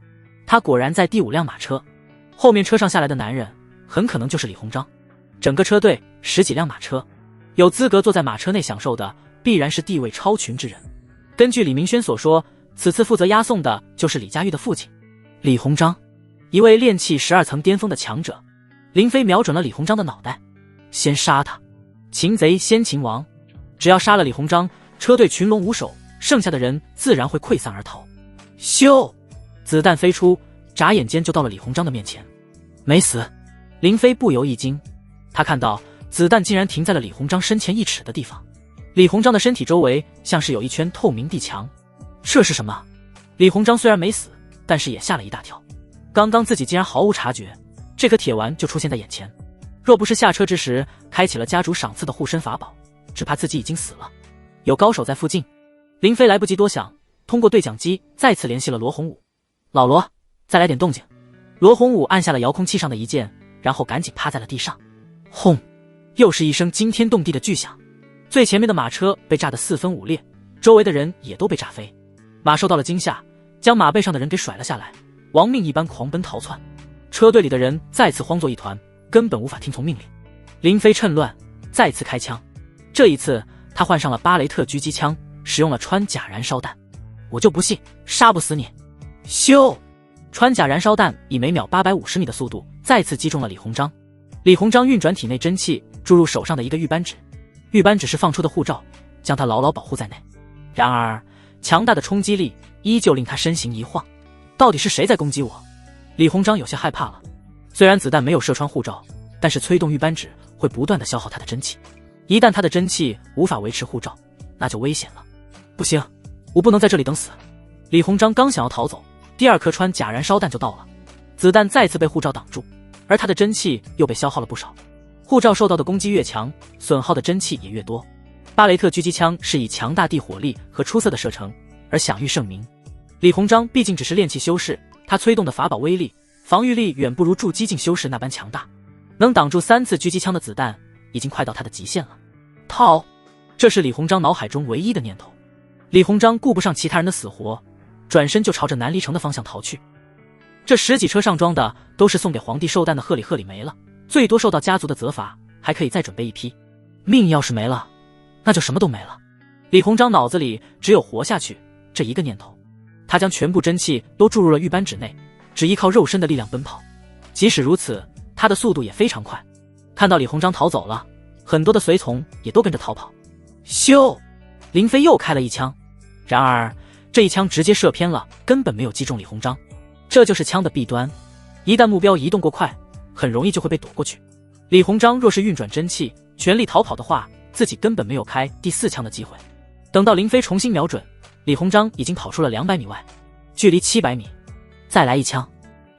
他果然在第5辆马车后面，车上下来的男人很可能就是李鸿章。整个车队10几辆马车，有资格坐在马车内享受的必然是地位超群之人。根据李明轩所说，此次负责押送的就是李家玉的父亲李鸿章，一位炼气12层巅峰的强者。林飞瞄准了李鸿章的脑袋，先杀他，擒贼先擒王。只要杀了李鸿章，车队群龙无首，剩下的人自然会溃散而逃。咻！子弹飞出，眨眼间就到了李鸿章的面前。没死。林飞不由一惊，他看到子弹竟然停在了李鸿章身前1尺的地方。李鸿章的身体周围像是有一圈透明地墙，这是什么？李鸿章虽然没死，但是也吓了一大跳。刚刚自己竟然毫无察觉，这颗铁丸就出现在眼前。若不是下车之时开启了家主赏赐的护身法宝，只怕自己已经死了。有高手在附近，林飞来不及多想，通过对讲机再次联系了罗洪武。老罗，再来点动静。罗洪武按下了遥控器上的一键，然后赶紧趴在了地上。轰！又是一声惊天动地的巨响，最前面的马车被炸得4分5裂，周围的人也都被炸飞。马受到了惊吓，将马背上的人给甩了下来，亡命一般狂奔逃窜。车队里的人再次慌作一团，根本无法听从命令。林飞趁乱再次开枪，这一次他换上了巴雷特狙击枪，使用了穿甲燃烧弹。我就不信杀不死你！咻！穿甲燃烧弹以每秒850米的速度再次击中了李鸿章。李鸿章运转体内真气，注入手上的一个玉扳指，玉扳指是放出的护罩，将他牢牢保护在内。然而强大的冲击力依旧令他身形一晃。到底是谁在攻击我？李鸿章有些害怕了。虽然子弹没有射穿护罩，但是催动玉扳指会不断的消耗他的真气，一旦他的真气无法维持护罩，那就危险了。不行，我不能在这里等死。李鸿章刚想要逃走，第2颗穿甲燃烧弹就到了，子弹再次被护罩挡住，而他的真气又被消耗了不少。护罩受到的攻击越强，损耗的真气也越多。巴雷特狙击枪是以强大地火力和出色的射程而享誉盛名。李鸿章毕竟只是炼气修士，他催动的法宝威力、防御力远不如筑基境修士那般强大，能挡住3次狙击枪的子弹已经快到他的极限了。逃！这是李鸿章脑海中唯一的念头。李鸿章顾不上其他人的死活，转身就朝着南离城的方向逃去。这10几车上装的都是送给皇帝寿诞的贺礼没了，最多受到家族的责罚，还可以再准备一批。命要是没了，那就什么都没了。李鸿章脑子里只有活下去这一个念头，他将全部真气都注入了玉扳指内，只依靠肉身的力量奔跑。即使如此，他的速度也非常快。看到李鸿章逃走了，很多的随从也都跟着逃跑。咻！林飞又开了一枪，然而这一枪直接射偏了，根本没有击中李鸿章。这就是枪的弊端，一旦目标移动过快，很容易就会被躲过去。李鸿章若是运转真气全力逃跑的话，自己根本没有开第4枪的机会。等到林飞重新瞄准，李鸿章已经跑出了200米外，距离700米。再来一枪。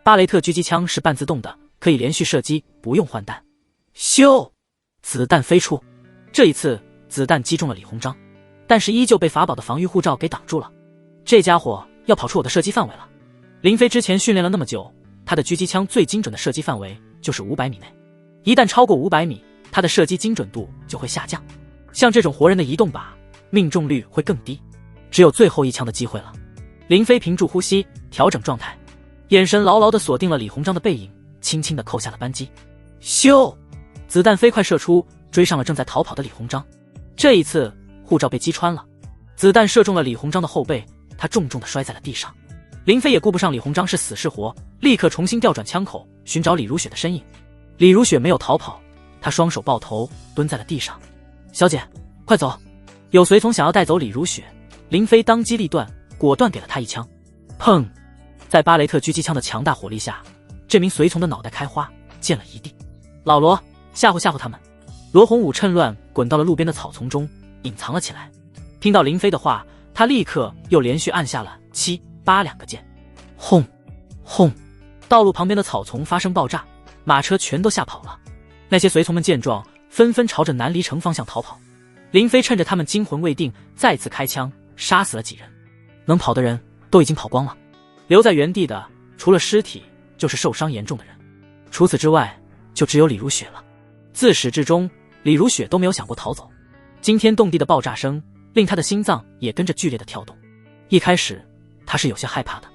巴雷特狙击枪是半自动的，可以连续射击，不用换弹。咻！子弹飞出，这一次子弹击中了李鸿章，但是依旧被法宝的防御护罩给挡住了。这家伙要跑出我的射击范围了。林飞之前训练了那么久，他的狙击枪最精准的射击范围就是500米内，一旦超过500米，他的射击精准度就会下降。像这种活人的移动靶，命中率会更低，只有最后一枪的机会了。林飞屏住呼吸，调整状态，眼神牢牢地锁定了李鸿章的背影，轻轻地扣下了扳机。咻！子弹飞快射出，追上了正在逃跑的李鸿章。这一次护罩被击穿了，子弹射中了李鸿章的后背，他重重地摔在了地上。林飞也顾不上李鸿章是死是活，立刻重新调转枪口，寻找李如雪的身影。李如雪没有逃跑，她双手抱头蹲在了地上。小姐，快走！有随从想要带走李如雪，林飞当机立断，果断给了他一枪。砰！在巴雷特狙击枪的强大火力下，这名随从的脑袋开花，溅了一地。老罗，吓唬吓唬他们。罗洪武趁乱滚到了路边的草丛中，隐藏了起来。听到林飞的话，他立刻又连续按下了7、8两个键。轰！轰！道路旁边的草丛发生爆炸，马车全都吓跑了。那些随从们见状，纷纷朝着南离城方向逃跑。林飞趁着他们惊魂未定，再次开枪，杀死了几人。能跑的人都已经跑光了，留在原地的除了尸体就是受伤严重的人，除此之外就只有李如雪了。自始至终，李如雪都没有想过逃走。惊天动地的爆炸声令她的心脏也跟着剧烈的跳动。一开始她是有些害怕的，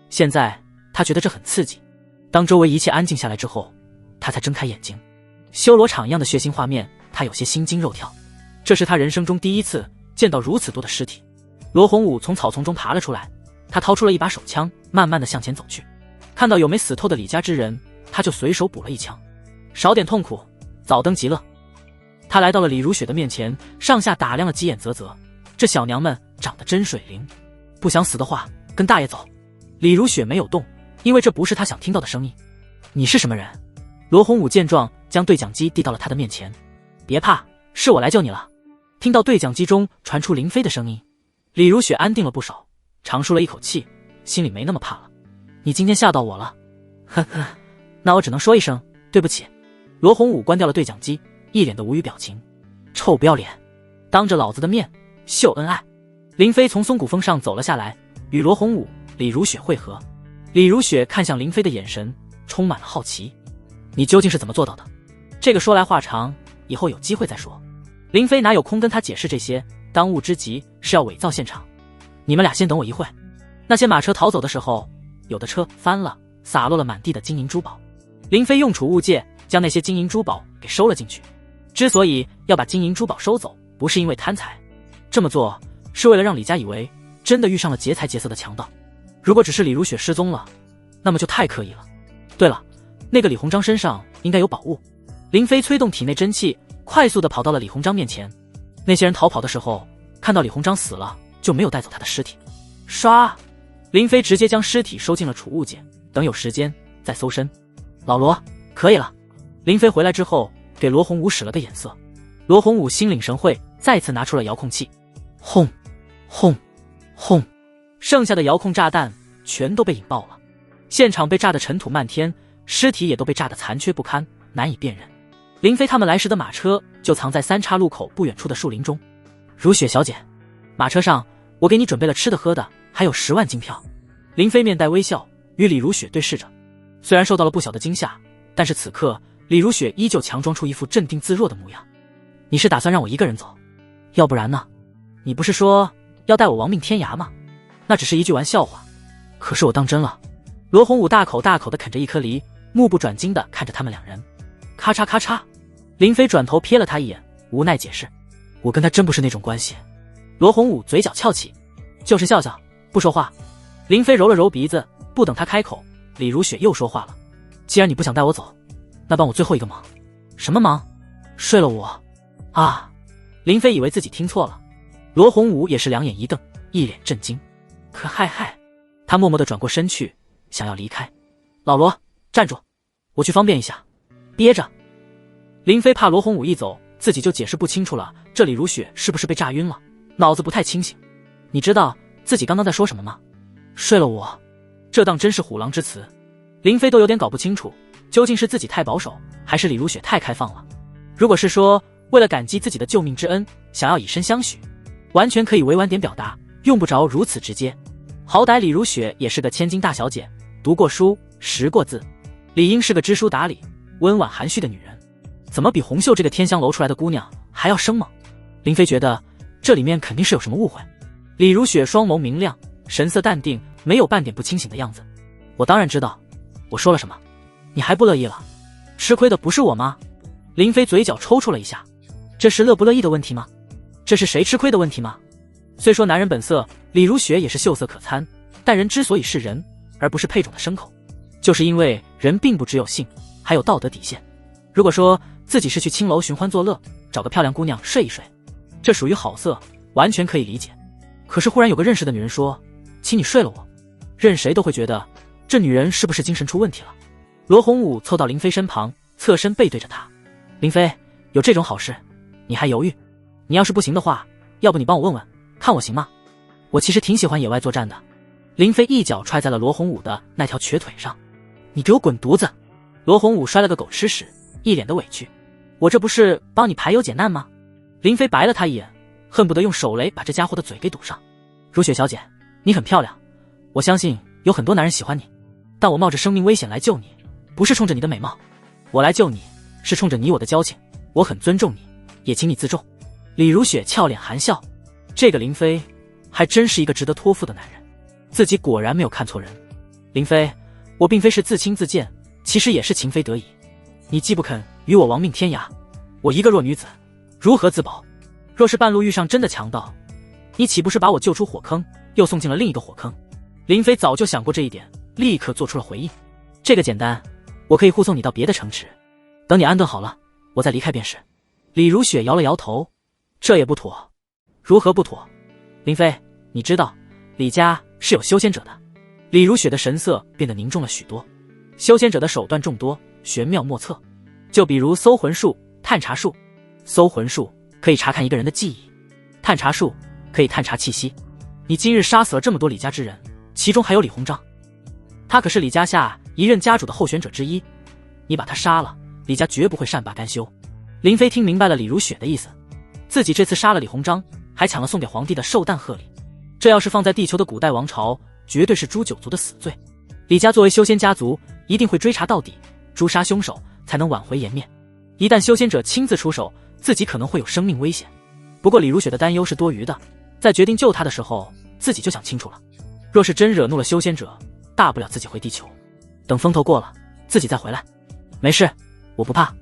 现在她觉得这很刺激。当周围一切安静下来之后，她才睁开眼睛。修罗场一样的血腥画面，她有些心惊肉跳。这是她人生中第一次见到如此多的尸体。罗洪武从草丛中爬了出来，他掏出了一把手枪，慢慢的向前走去。看到有没死透的李家之人，他就随手补了一枪。少点痛苦，早登极乐。他来到了李如雪的面前，上下打量了几眼，啧啧，这小娘们长得真水灵，不想死的话跟大爷走。李如雪没有动，因为这不是他想听到的声音。你是什么人？罗洪武见状，将对讲机递到了他的面前。别怕，是我来救你了。听到对讲机中传出林飞的声音，李如雪安定了不少，长舒了一口气，心里没那么怕了。你今天吓到我了，呵呵，那我只能说一声对不起。罗洪武关掉了对讲机，一脸的无语表情。臭不要脸，当着老子的面秀恩爱。林飞从松骨峰上走了下来，与罗洪武、李如雪会合。李如雪看向林飞的眼神充满了好奇，你究竟是怎么做到的？这个说来话长，以后有机会再说。林飞哪有空跟他解释这些，当务之急是要伪造现场。你们俩先等我一会。那些马车逃走的时候，有的车翻了，洒落了满地的金银珠宝。林飞用储物戒将那些金银珠宝给收了进去。之所以要把金银珠宝收走，不是因为贪财，这么做是为了让李家以为真的遇上了劫财劫色的强盗。如果只是李如雪失踪了，那么就太刻意了。对了，那个李鸿章身上应该有宝物。林飞催动体内真气，快速地跑到了李鸿章面前。那些人逃跑的时候，看到李鸿章死了，就没有带走他的尸体。唰，林飞直接将尸体收进了储物间，等有时间再搜身。老罗，可以了。林飞回来之后，给罗洪武使了个眼色。罗洪武心领神会，再次拿出了遥控器。轰，轰，轰，剩下的遥控炸弹全都被引爆了，现场被炸得尘土漫天，尸体也都被炸得残缺不堪，难以辨认。林飞他们来时的马车就藏在三岔路口不远处的树林中。如雪小姐，马车上我给你准备了吃的喝的，还有10万金票。林飞面带微笑与李如雪对视着，虽然受到了不小的惊吓，但是此刻李如雪依旧强装出一副镇定自若的模样。你是打算让我一个人走？要不然呢？你不是说要带我亡命天涯吗？那只是一句玩笑话，可是我当真了。罗洪武大口大口地啃着一颗梨，目不转睛地看着他们两人。咔嚓咔嚓，林飞转头瞥了他一眼，无奈解释，我跟他真不是那种关系。罗洪武嘴角翘起，就是笑笑，不说话。林飞揉了揉鼻子，不等他开口，李如雪又说话了，既然你不想带我走，那帮我最后一个忙。什么忙？睡了我啊。林飞以为自己听错了，罗洪武也是两眼一瞪，一脸震惊。可嗨，他默默地转过身去，想要离开。老罗，站住，我去方便一下。憋着。林飞怕罗洪武一走，自己就解释不清楚了，这李如雪是不是被炸晕了，脑子不太清醒。你知道自己刚刚在说什么吗？睡了我，这当真是虎狼之词。林飞都有点搞不清楚，究竟是自己太保守，还是李如雪太开放了。如果是说为了感激自己的救命之恩，想要以身相许，完全可以委婉点表达，用不着如此直接。好歹李如雪也是个千金大小姐，读过书，识过字，理应是个知书达理、温婉含蓄的女人，怎么比红袖这个天香楼出来的姑娘还要生猛？林飞觉得这里面肯定是有什么误会。李如雪双眸明亮，神色淡定，没有半点不清醒的样子。我当然知道，我说了什么，你还不乐意了？吃亏的不是我吗？林飞嘴角抽搐了一下，这是乐不乐意的问题吗？这是谁吃亏的问题吗？虽说男人本色，李如雪也是秀色可餐，但人之所以是人，而不是配种的牲口，就是因为人并不只有性，还有道德底线。如果说自己是去青楼寻欢作乐，找个漂亮姑娘睡一睡，这属于好色，完全可以理解。可是忽然有个认识的女人说，请你睡了我，任谁都会觉得这女人是不是精神出问题了。罗洪武凑到林飞身旁，侧身背对着他。林飞，有这种好事你还犹豫？你要是不行的话，要不你帮我问问看我行吗？我其实挺喜欢野外作战的。林飞一脚踹在了罗洪武的那条瘸腿上。你给我滚犊子！罗洪武摔了个狗吃屎，一脸的委屈。我这不是帮你排忧解难吗？林飞白了他一眼，恨不得用手雷把这家伙的嘴给堵上。如雪小姐，你很漂亮，我相信有很多男人喜欢你，但我冒着生命危险来救你，不是冲着你的美貌，我来救你是冲着你我的交情，我很尊重你，也请你自重。李如雪俏脸含笑，这个林飞还真是一个值得托付的男人，自己果然没有看错人。林飞，我并非是自轻自贱，其实也是情非得已。你既不肯与我亡命天涯，我一个弱女子如何自保？若是半路遇上真的强盗，你岂不是把我救出火坑，又送进了另一个火坑？林飞早就想过这一点，立刻做出了回应。这个简单，我可以护送你到别的城池，等你安顿好了，我再离开便是。李如雪摇了摇头，这也不妥。如何不妥？林飞，你知道李家是有修仙者的。李如雪的神色变得凝重了许多。修仙者的手段众多，玄妙莫测，就比如搜魂术、探查术。搜魂术可以查看一个人的记忆，探查术可以探查气息。你今日杀死了这么多李家之人，其中还有李鸿章，他可是李家下一任家主的候选者之一，你把他杀了，李家绝不会善罢甘休。林飞听明白了李如雪的意思，自己这次杀了李鸿章，还抢了送给皇帝的寿诞贺礼，这要是放在地球的古代王朝，绝对是诛九族的死罪。李家作为修仙家族，一定会追查到底，诛杀凶手，才能挽回颜面。一旦修仙者亲自出手，自己可能会有生命危险。不过李如雪的担忧是多余的，在决定救他的时候，自己就想清楚了。若是真惹怒了修仙者，大不了自己回地球，等风头过了，自己再回来。没事，我不怕。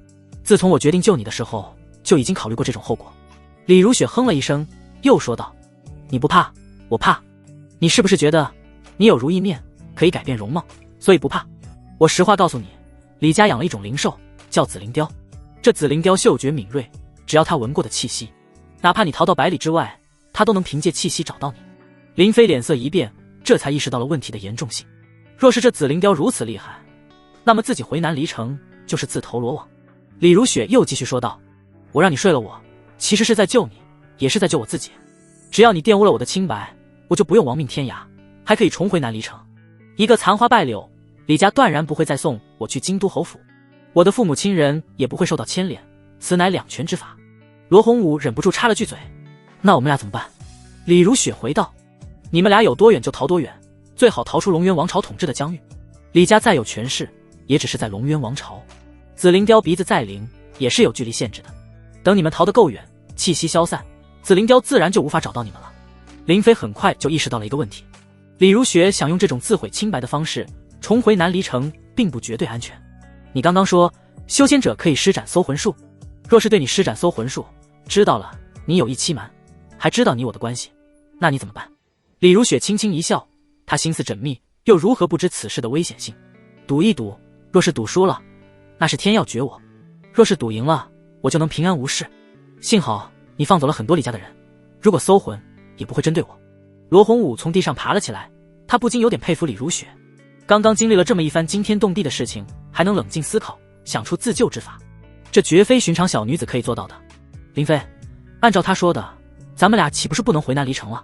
自从我决定救你的时候，就已经考虑过这种后果。李如雪哼了一声，又说道：你不怕，我怕。你是不是觉得你有如意面，可以改变容貌，所以不怕？我实话告诉你，李家养了一种灵兽，叫紫灵雕。这紫灵雕嗅觉敏锐，只要他闻过的气息，哪怕你逃到百里之外，他都能凭借气息找到你。林飞脸色一变，这才意识到了问题的严重性。若是这紫灵雕如此厉害，那么自己回南离城就是自投罗网。李如雪又继续说道：我让你睡了我，其实是在救你，也是在救我自己。只要你玷污了我的清白，我就不用亡命天涯，还可以重回南离城。一个残花败柳，李家断然不会再送我去京都侯府，我的父母亲人也不会受到牵连，此乃两全之法。罗洪武忍不住插了句嘴：那我们俩怎么办？李如雪回道：你们俩有多远就逃多远，最好逃出龙渊王朝统治的疆域。李家再有权势，也只是在龙渊王朝。紫灵雕鼻子再灵，也是有距离限制的。等你们逃得够远，气息消散，紫灵雕自然就无法找到你们了。林飞很快就意识到了一个问题，李如雪想用这种自毁清白的方式重回南离城，并不绝对安全。你刚刚说修仙者可以施展搜魂术，若是对你施展搜魂术，知道了你有意欺瞒，还知道你我的关系，那你怎么办？李如雪轻轻一笑，她心思缜密，又如何不知此事的危险性？赌一赌，若是赌输了，那是天要绝我；若是赌赢了，我就能平安无事。幸好你放走了很多李家的人，如果搜魂也不会针对我。罗洪武从地上爬了起来，他不禁有点佩服李如雪，刚刚经历了这么一番惊天动地的事情，还能冷静思考，想出自救之法，这绝非寻常小女子可以做到的。林飞，按照他说的，咱们俩岂不是不能回南离城了？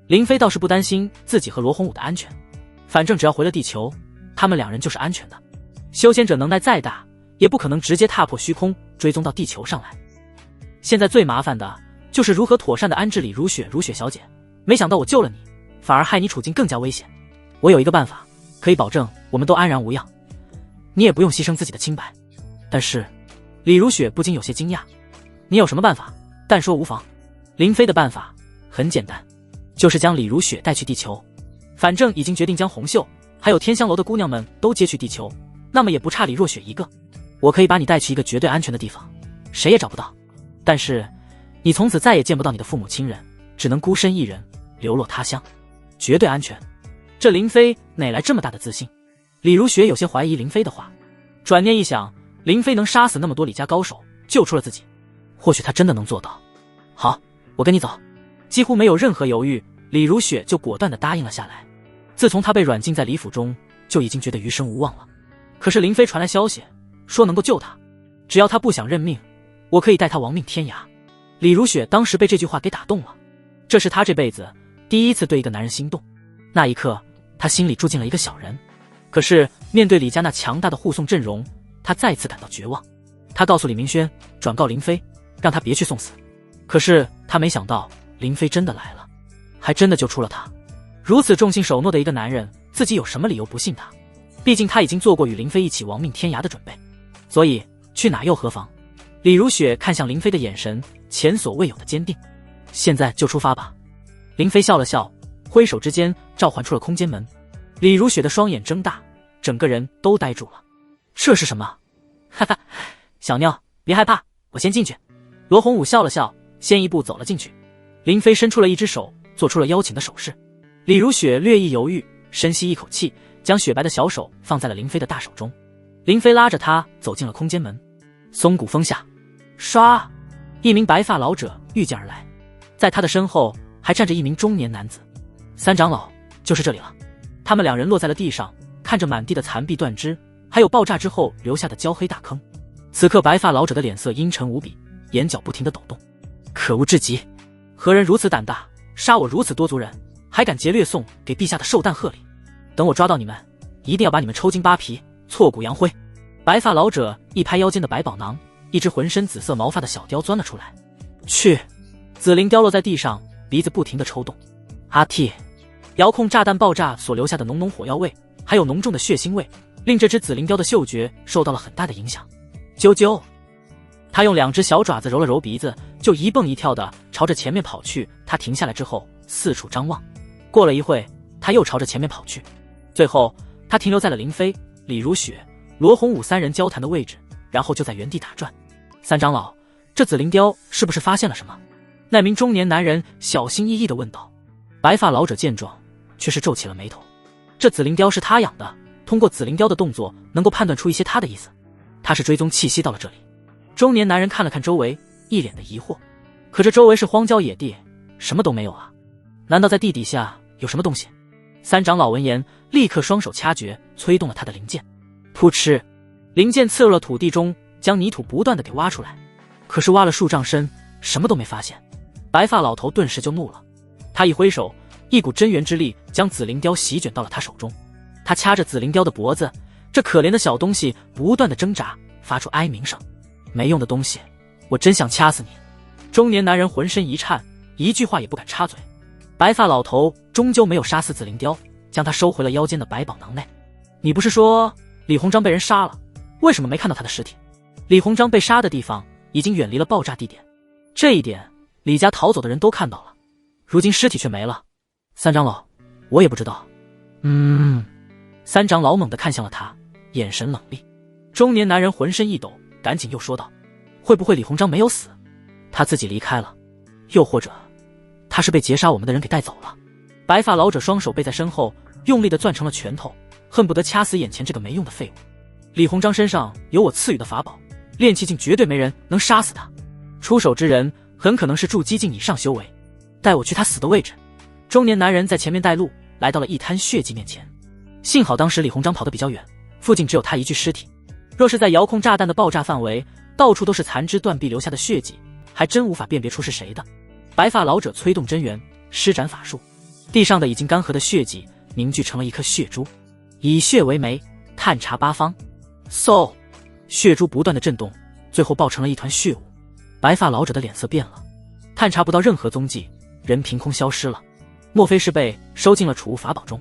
林飞倒是不担心自己和罗洪武的安全，反正只要回了地球，他们两人就是安全的。修仙者能耐再大，也不可能直接踏破虚空追踪到地球上来。现在最麻烦的就是如何妥善的安置李如雪。如雪小姐，没想到我救了你，反而害你处境更加危险。我有一个办法，可以保证我们都安然无恙，你也不用牺牲自己的清白。但是李如雪不禁有些惊讶，你有什么办法？但说无妨。林飞的办法很简单，就是将李如雪带去地球。反正已经决定将红袖还有天香楼的姑娘们都接去地球，那么也不差李若雪一个。我可以把你带去一个绝对安全的地方，谁也找不到。但是你从此再也见不到你的父母亲人，只能孤身一人流落他乡，绝对安全。这林飞哪来这么大的自信？李如雪有些怀疑林飞的话，转念一想，林飞能杀死那么多李家高手，救出了自己，或许他真的能做到。好，我跟你走。几乎没有任何犹豫，李如雪就果断地答应了下来。自从他被软禁在李府中，就已经觉得余生无望了。可是林飞传来消息，说能够救他，只要他不想认命，我可以带他亡命天涯。李如雪当时被这句话给打动了，这是他这辈子第一次对一个男人心动。那一刻，他心里住进了一个小人。可是面对李家那强大的护送阵容，他再次感到绝望。他告诉李明轩，转告林飞，让他别去送死。可是他没想到林飞真的来了，还真的救出了他。如此重信守诺的一个男人，自己有什么理由不信他？毕竟他已经做过与林飞一起亡命天涯的准备，所以去哪又何妨？李如雪看向林飞的眼神前所未有的坚定。现在就出发吧。林飞笑了笑，挥手之间召唤出了空间门。李如雪的双眼睁大，整个人都呆住了。这是什么？哈哈，小妞别害怕，我先进去。罗红武笑了笑，先一步走了进去。林飞伸出了一只手，做出了邀请的手势。李如雪略一犹豫，深吸一口气，将雪白的小手放在了林飞的大手中。林飞拉着他走进了空间门。松谷峰下，唰，一名白发老者御剑而来，在他的身后还站着一名中年男子。三长老，就是这里了。他们两人落在了地上，看着满地的残壁断肢，还有爆炸之后留下的焦黑大坑。此刻白发老者的脸色阴沉无比，眼角不停地抖动。可恶至极，何人如此胆大，杀我如此多族人，还敢劫掠送给陛下的寿诞贺礼？等我抓到你们，一定要把你们抽筋扒皮，挫骨扬灰。白发老者一拍腰间的百宝囊，一只浑身紫色毛发的小雕钻了出来。去！紫灵雕落在地上，鼻子不停地抽动。阿嚏！遥控炸弹爆炸所留下的浓浓火药味，还有浓重的血腥味，令这只紫灵雕的嗅觉受到了很大的影响。啾啾！他用两只小爪子揉了揉鼻子，就一蹦一跳的朝着前面跑去。他停下来之后，四处张望。过了一会，他又朝着前面跑去。最后，他停留在了林飞、李如雪、罗红武三人交谈的位置，然后就在原地打转。三长老，这紫灵雕是不是发现了什么？那名中年男人小心翼翼地问道。白发老者见状，却是皱起了眉头。这紫灵雕是他养的，通过紫灵雕的动作，能够判断出一些他的意思。他是追踪气息到了这里。中年男人看了看周围，一脸的疑惑。可这周围是荒郊野地，什么都没有啊！难道在地底下有什么东西？三长老闻言，立刻双手掐诀，催动了他的灵剑。噗嗤，灵剑刺入了土地中，将泥土不断的给挖出来。可是挖了数丈深，什么都没发现。白发老头顿时就怒了，他一挥手，一股真元之力将紫灵雕席卷到了他手中。他掐着紫灵雕的脖子，这可怜的小东西不断的挣扎，发出哀鸣声。没用的东西，我真想掐死你！中年男人浑身一颤，一句话也不敢插嘴。白发老头终究没有杀死紫灵雕，将他收回了腰间的百宝囊内。你不是说李鸿章被人杀了，为什么没看到他的尸体？李鸿章被杀的地方已经远离了爆炸地点，这一点李家逃走的人都看到了，如今尸体却没了。三长老，我也不知道。三长老猛地看向了他，眼神冷厉。中年男人浑身一抖，赶紧又说道，会不会李鸿章没有死，他自己离开了，又或者他是被劫杀我们的人给带走了？白发老者双手背在身后，用力地攥成了拳头，恨不得掐死眼前这个没用的废物。李鸿章身上有我赐予的法宝，炼气境绝对没人能杀死他，出手之人很可能是筑基境以上修为，带我去他死的位置。中年男人在前面带路，来到了一滩血迹面前。幸好当时李鸿章跑得比较远，附近只有他一具尸体，若是在遥控炸弹的爆炸范围，到处都是残肢断臂留下的血迹，还真无法辨别出是谁的。白发老者催动真元，施展法术，地上的已经干涸的血迹凝聚成了一颗血珠，以血为媒，探查八方。嗖，血珠不断的震动，最后爆成了一团血雾。白发老者的脸色变了，探查不到任何踪迹，人凭空消失了。莫非是被收进了储物法宝中？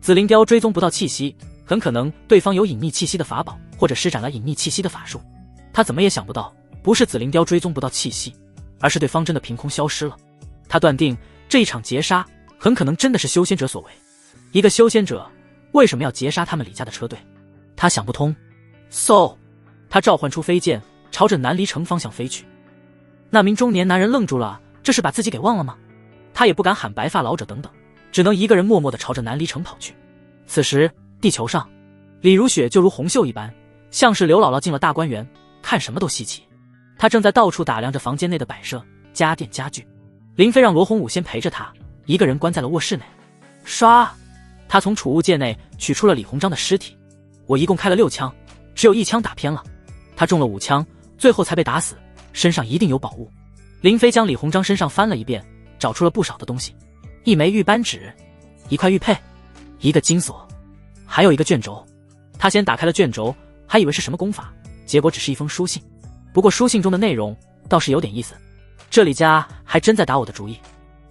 紫灵雕追踪不到气息，很可能对方有隐匿气息的法宝，或者施展了隐匿气息的法术。他怎么也想不到，不是紫灵雕追踪不到气息，而是对方真的凭空消失了。他断定这一场劫杀很可能真的是修仙者所为。一个修仙者为什么要劫杀他们李家的车队？他想不通。嗖，他召唤出飞剑，朝着南离城方向飞去。那名中年男人愣住了，这是把自己给忘了吗？他也不敢喊白发老者等等，只能一个人默默地朝着南离城跑去。此时地球上，李如雪就如红袖一般，像是刘姥姥进了大观园，看什么都稀奇。她正在到处打量着房间内的摆设、家电、家具。林飞让罗红武先陪着他，一个人关在了卧室内。唰，他从储物戒内取出了李鸿章的尸体。我一共开了6枪，只有1枪打偏了，他中了5枪，最后才被打死，身上一定有宝物。林飞将李鸿章身上翻了一遍，找出了不少的东西，一枚玉扳指，一块玉佩，一个金锁，还有一个卷轴。他先打开了卷轴，还以为是什么功法，结果只是一封书信。不过书信中的内容倒是有点意思，这李家还真在打我的主意。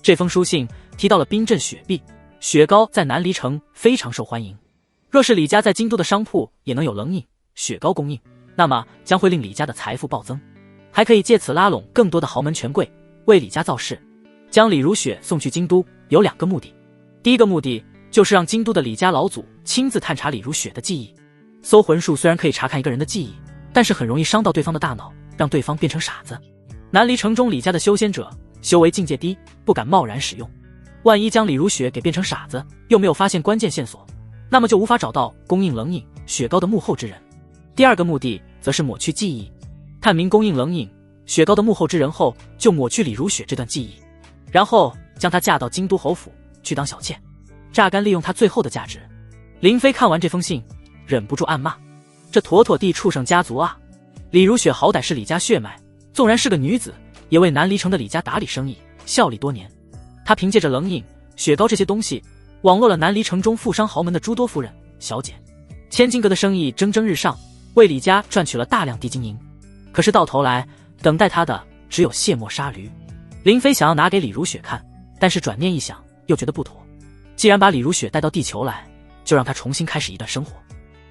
这封书信提到了冰镇雪碧，雪糕在南离城非常受欢迎。若是李家在京都的商铺也能有冷饮、雪糕供应，那么将会令李家的财富暴增，还可以借此拉拢更多的豪门权贵，为李家造势。将李如雪送去京都有2个目的，第一个目的就是让京都的李家老祖亲自探查李如雪的记忆。搜魂术虽然可以查看一个人的记忆，但是很容易伤到对方的大脑，让对方变成傻子。南离城中李家的修仙者修为境界低，不敢贸然使用，万一将李如雪给变成傻子，又没有发现关键线索，那么就无法找到供应冷饮、雪糕的幕后之人。第2个目的则是抹去记忆，探明供应冷饮、雪糕的幕后之人后，就抹去李如雪这段记忆，然后将她嫁到京都侯府去当小妾，榨干利用她最后的价值。林飞看完这封信，忍不住暗骂：这妥妥地畜生家族啊！李如雪好歹是李家血脉，纵然是个女子，也为南离城的李家打理生意，效力多年。她凭借着冷饮、雪糕这些东西，网络了南离城中富商豪门的诸多夫人、小姐。千金阁的生意蒸蒸日上，为李家赚取了大量地金银。可是到头来，等待他的只有卸磨杀驴。林飞想要拿给李如雪看，但是转念一想，又觉得不妥。既然把李如雪带到地球来，就让她重新开始一段生活。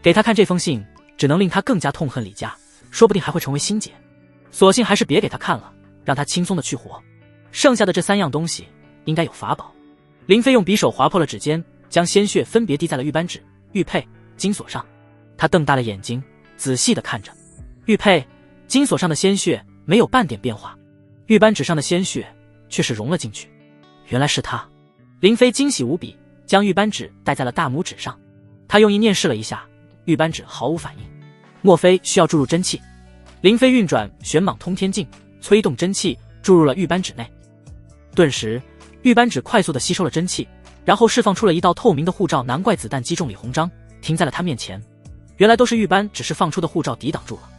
给她看这封信，只能令她更加痛恨李家，说不定还会成为心结。索性还是别给她看了，让她轻松的去活。剩下的这3样东西应该有法宝。林飞用匕首划破了指尖，将鲜血分别滴在了玉扳指、玉佩、金锁上。他瞪大了眼睛，仔细地看着玉佩、金锁上的鲜血没有半点变化，玉扳指上的鲜血却是融了进去。原来是他。林飞惊喜无比，将玉扳指戴在了大拇指上。他用意念视了一下，玉扳指毫无反应。莫非需要注入真气？林飞运转玄蟒通天镜，催动真气注入了玉扳指内。顿时玉扳指快速地吸收了真气，然后释放出了一道透明的护罩，难怪子弹击中李鸿章，停在了他面前。原来都是玉扳只是放出的护罩抵挡住了。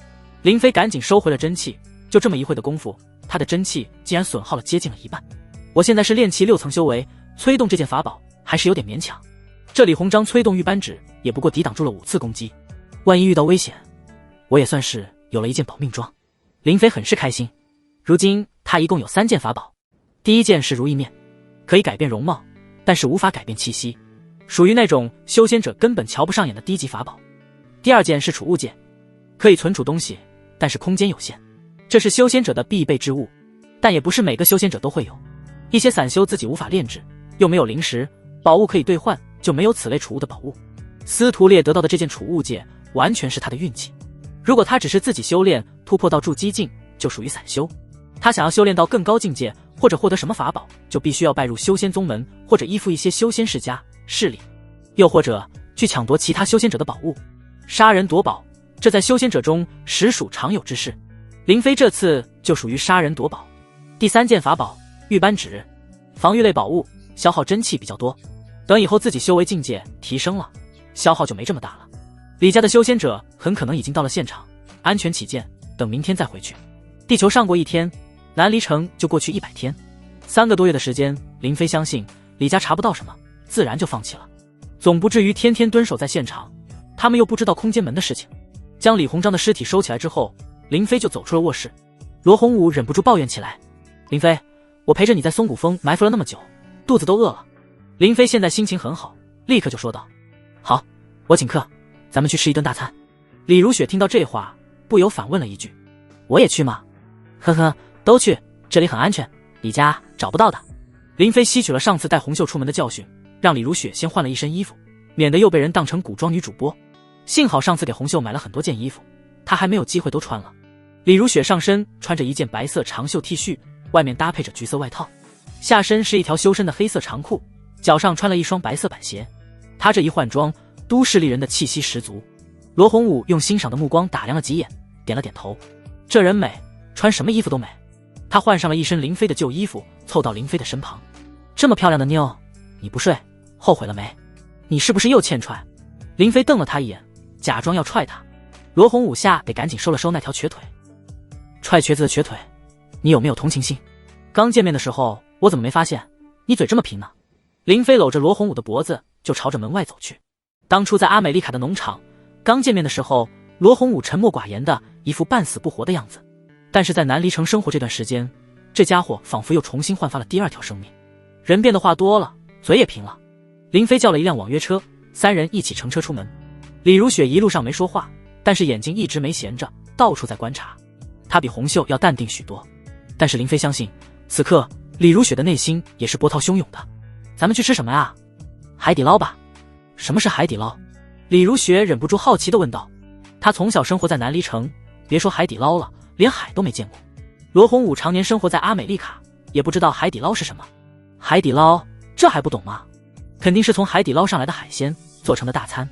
林飞赶紧收回了真气，就这么一会的功夫，他的真气竟然损耗了接近了一半。我现在是炼气6层修为，催动这件法宝还是有点勉强。这李鸿章催动玉扳指也不过抵挡住了5次攻击，万一遇到危险，我也算是有了一件保命装。林飞很是开心。如今他一共有3件法宝，第一件是如意面，可以改变容貌，但是无法改变气息，属于那种修仙者根本瞧不上眼的低级法宝。第2件是储物戒，可以存储东西，但是空间有限，这是修仙者的必备之物，但也不是每个修仙者都会有。一些散修自己无法炼制，又没有灵石，宝物可以兑换，就没有此类储物的宝物。司徒烈得到的这件储物戒完全是他的运气，如果他只是自己修炼突破到筑基境，就属于散修。他想要修炼到更高境界，或者获得什么法宝，就必须要拜入修仙宗门，或者依附一些修仙世家势力，又或者去抢夺其他修仙者的宝物。杀人夺宝，这在修仙者中实属常有之事。林飞这次就属于杀人夺宝。第3件法宝玉扳指，防御类宝物，消耗真气比较多，等以后自己修为境界提升了，消耗就没这么大了。李家的修仙者很可能已经到了现场，安全起见，等明天再回去。地球上过1天，南离城就过去100天，3个多月的时间，林飞相信李家查不到什么，自然就放弃了。总不至于天天蹲守在现场，他们又不知道空间门的事情。将李鸿章的尸体收起来之后，林飞就走出了卧室。罗洪武忍不住抱怨起来：林飞，我陪着你在松谷峰埋伏了那么久，肚子都饿了。林飞现在心情很好，立刻就说道：好，我请客，咱们去吃一顿大餐。李如雪听到这话，不由反问了一句：我也去吗？呵呵，都去，这里很安全，李家找不到的。林飞吸取了上次带红袖出门的教训，让李如雪先换了一身衣服，免得又被人当成古装女主播。幸好上次给红袖买了很多件衣服，她还没有机会都穿了。李如雪上身穿着一件白色长袖 T 恤，外面搭配着橘色外套，下身是一条修身的黑色长裤，脚上穿了一双白色板鞋。她这一换装，都市丽人的气息十足。罗洪武用欣赏的目光打量了几眼，点了点头。这人美，穿什么衣服都美。他换上了一身林飞的旧衣服，凑到林飞的身旁。这么漂亮的妞，你不睡，后悔了没？你是不是又欠踹？林飞瞪了他一眼，假装要踹他。罗洪武吓得赶紧收了收那条瘸腿。踹瘸子的瘸腿，你有没有同情心？刚见面的时候，我怎么没发现你嘴这么贫呢？林飞搂着罗洪武的脖子，就朝着门外走去。当初在阿美丽卡的农场，刚见面的时候，罗洪武沉默寡言的，一副半死不活的样子。但是在南离城生活这段时间，这家伙仿佛又重新焕发了第2条生命，人变得话多了，嘴也贫了。林飞叫了一辆网约车，三人一起乘车出门。李如雪一路上没说话，但是眼睛一直没闲着，到处在观察。她比红袖要淡定许多，但是林飞相信，此刻李如雪的内心也是波涛汹涌的。咱们去吃什么啊？海底捞吧。什么是海底捞？李如雪忍不住好奇地问道。她从小生活在南离城，别说海底捞了，连海都没见过。罗红武常年生活在阿美丽卡，也不知道海底捞是什么。海底捞，这还不懂吗？肯定是从海底捞上来的海鲜做成的大餐。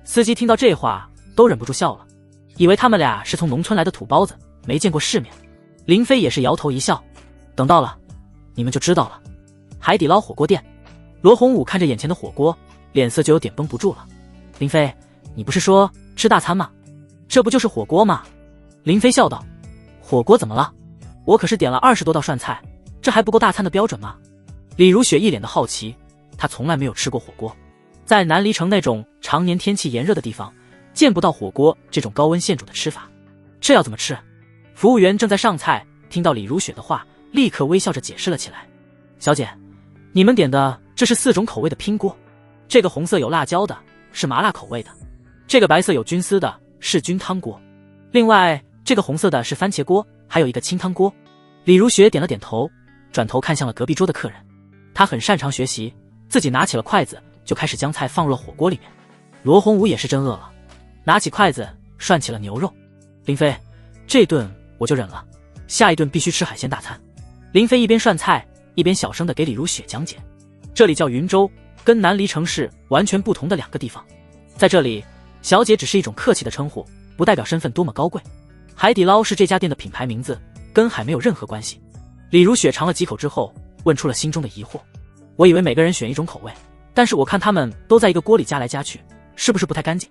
司机听到这话都忍不住笑了，以为他们俩是从农村来的土包子，没见过世面。林飞也是摇头一笑，等到了你们就知道了。海底捞火锅店。罗红武看着眼前的火锅，脸色就有点绷不住了。林飞，你不是说吃大餐吗？这不就是火锅吗？林飞笑道。火锅怎么了？我可是点了20多道涮菜，这还不够大餐的标准吗？李如雪一脸的好奇，她从来没有吃过火锅，在南离城那种常年天气炎热的地方，见不到火锅这种高温现煮的吃法。这要怎么吃？服务员正在上菜，听到李如雪的话，立刻微笑着解释了起来。小姐，你们点的这是4种口味的拼锅，这个红色有辣椒的，是麻辣口味的；这个白色有菌丝的，是菌汤锅；另外这个红色的是番茄锅，还有一个清汤锅。李如雪点了点头，转头看向了隔壁桌的客人。她很擅长学习，自己拿起了筷子就开始将菜放入了火锅里面。罗红武也是真饿了，拿起筷子涮起了牛肉。林飞，这顿我就忍了，下一顿必须吃海鲜大餐。林飞一边涮菜一边小声地给李如雪讲解，这里叫云州，跟南离城市完全不同的2个地方。在这里，小姐只是一种客气的称呼，不代表身份多么高贵。海底捞是这家店的品牌名字，跟海没有任何关系。李如雪尝了几口之后，问出了心中的疑惑。我以为每个人选一种口味，但是我看他们都在一个锅里加来加去，是不是不太干净？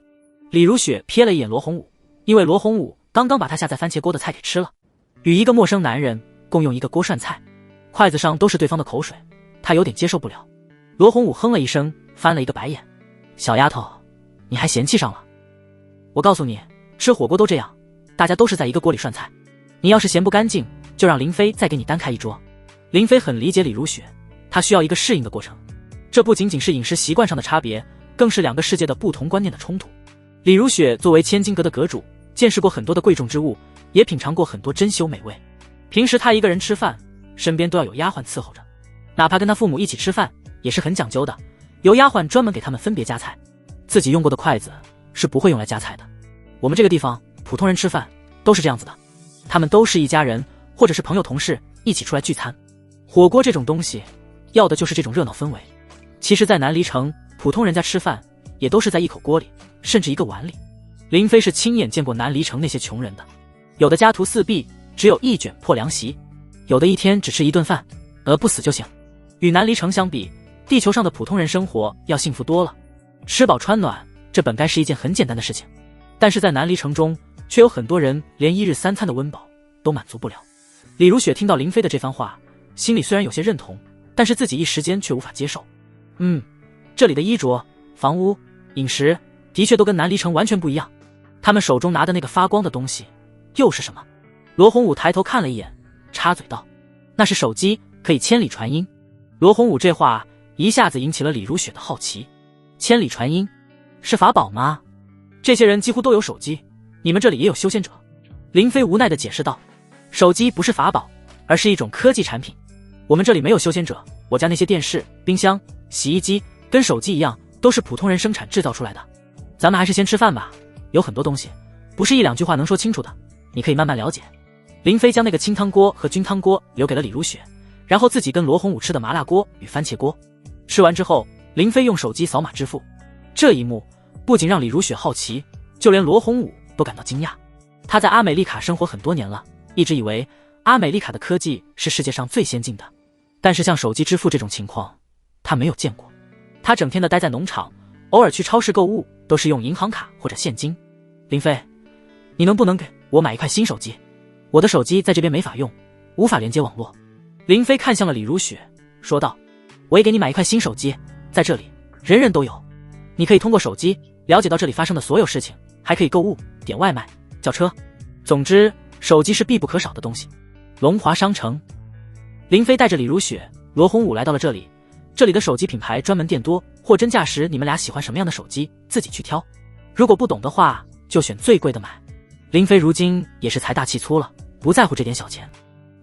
李如雪瞥了一眼罗红武，因为罗红武刚刚把他下在番茄锅的菜给吃了。与一个陌生男人共用一个锅涮菜，筷子上都是对方的口水，他有点接受不了。罗红武哼了一声，翻了一个白眼。小丫头，你还嫌弃上了？我告诉你，吃火锅都这样，大家都是在一个锅里涮菜，你要是嫌不干净，就让林飞再给你单开一桌。林飞很理解李如雪，他需要一个适应的过程，这不仅仅是饮食习惯上的差别，更是2个世界的不同观念的冲突。李如雪作为千金阁的阁主，见识过很多的贵重之物，也品尝过很多珍馐美味。平时他一个人吃饭，身边都要有丫鬟伺候着，哪怕跟他父母一起吃饭也是很讲究的，由丫鬟专门给他们分别夹菜，自己用过的筷子是不会用来夹菜的。我们这个地方普通人吃饭都是这样子的，他们都是一家人或者是朋友同事一起出来聚餐。火锅这种东西要的就是这种热闹氛围。其实在南离城，普通人家吃饭也都是在一口锅里，甚至一个碗里。林飞是亲眼见过南离城那些穷人的，有的家徒四壁，只有1卷破凉席，有的一天只吃1顿饭，不死就行。与南离城相比，地球上的普通人生活要幸福多了。吃饱穿暖，这本该是一件很简单的事情，但是在南离城中，却有很多人连1日3餐的温饱都满足不了。李如雪听到林飞的这番话，心里虽然有些认同，但是自己一时间却无法接受。这里的衣着、房屋、饮食的确都跟南离城完全不一样。他们手中拿的那个发光的东西又是什么？罗红武抬头看了一眼，插嘴道：那是手机，可以千里传音。罗红武这话一下子引起了李如雪的好奇。千里传音是法宝吗？这些人几乎都有手机，你们这里也有修仙者？林飞无奈地解释道。手机不是法宝，而是一种科技产品。我们这里没有修仙者，我家那些电视、冰箱、洗衣机跟手机一样，都是普通人生产制造出来的。咱们还是先吃饭吧，有很多东西不是1-2句话能说清楚的，你可以慢慢了解。林飞将那个清汤锅和菌汤锅留给了李如雪，然后自己跟罗红武吃的麻辣锅与番茄锅。吃完之后，林飞用手机扫码支付。这一幕不仅让李如雪好奇，就连罗红武都感到惊讶。他在阿美丽卡生活很多年了，一直以为阿美丽卡的科技是世界上最先进的，但是像手机支付这种情况他没有见过。他整天的待在农场，偶尔去超市购物都是用银行卡或者现金。林飞，你能不能给我买一块新手机？我的手机在这边没法用，无法连接网络。林飞看向了李如雪，说道：我也给你买一块新手机，在这里人人都有，你可以通过手机了解到这里发生的所有事情，还可以购物、点外卖、叫车，总之手机是必不可少的东西。龙华商城。林飞带着李如雪、罗红武来到了这里，这里的手机品牌专门店多，货真价实，你们俩喜欢什么样的手机自己去挑。如果不懂的话，就选最贵的买。林飞如今也是财大气粗了，不在乎这点小钱。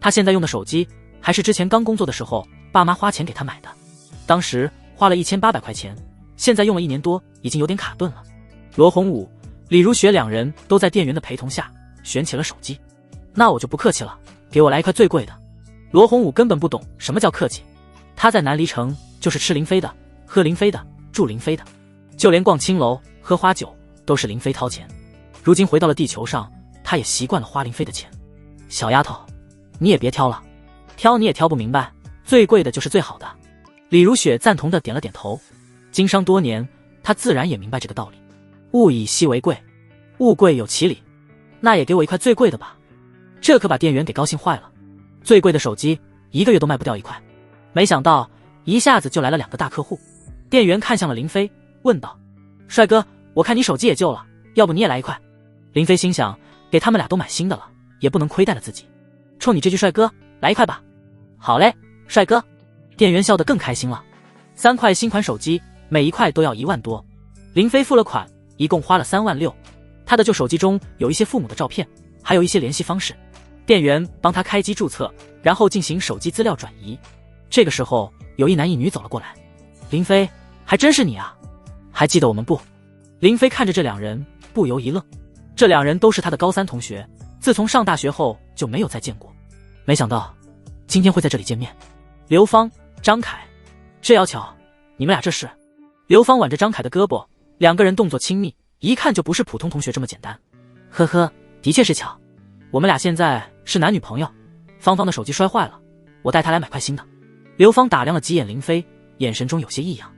他现在用的手机还是之前刚工作的时候爸妈花钱给他买的，当时花了1800块钱，现在用了1年多，已经有点卡顿了。罗洪武、李如雪两人都在店员的陪同下选起了手机。那我就不客气了，给我来一块最贵的。罗洪武根本不懂什么叫客气，他在南离城就是吃林飞的，喝林飞的，住林飞的，就连逛青楼喝花酒都是林飞掏钱。如今回到了地球上，他也习惯了花林飞的钱。小丫头，你也别挑了，挑你也挑不明白，最贵的就是最好的。李如雪赞同的点了点头，经商多年，她自然也明白这个道理。物以稀为贵，物贵有其理，那也给我一块最贵的吧。这可把店员给高兴坏了，最贵的手机1个月都卖不掉1块。没想到一下子就来了2个大客户。店员看向了林飞，问道：帅哥，我看你手机也旧了，要不你也来1块？林飞心想，给他们俩都买新的了，也不能亏待了自己，冲你这句帅哥，来1块吧。好嘞，帅哥。店员笑得更开心了。3块新款手机，每1块都要1万多。林飞付了款，一共花了3万6。他的旧手机中有一些父母的照片，还有一些联系方式。店员帮他开机注册，然后进行手机资料转移。这个时候，有一男一女走了过来。林飞，还真是你啊，还记得我们不？林飞看着这2人，不由一愣。这2人都是他的高3同学，自从上大学后就没有再见过。没想到今天会在这里见面。刘芳、张凯，这要巧，你们俩这是？刘芳挽着张凯的胳膊，2个人动作亲密，一看就不是普通同学这么简单。呵呵，的确是巧，我们俩现在是男女朋友。芳芳的手机摔坏了，我带她来买块新的。刘芳打量了几眼林飞，眼神中有些异样。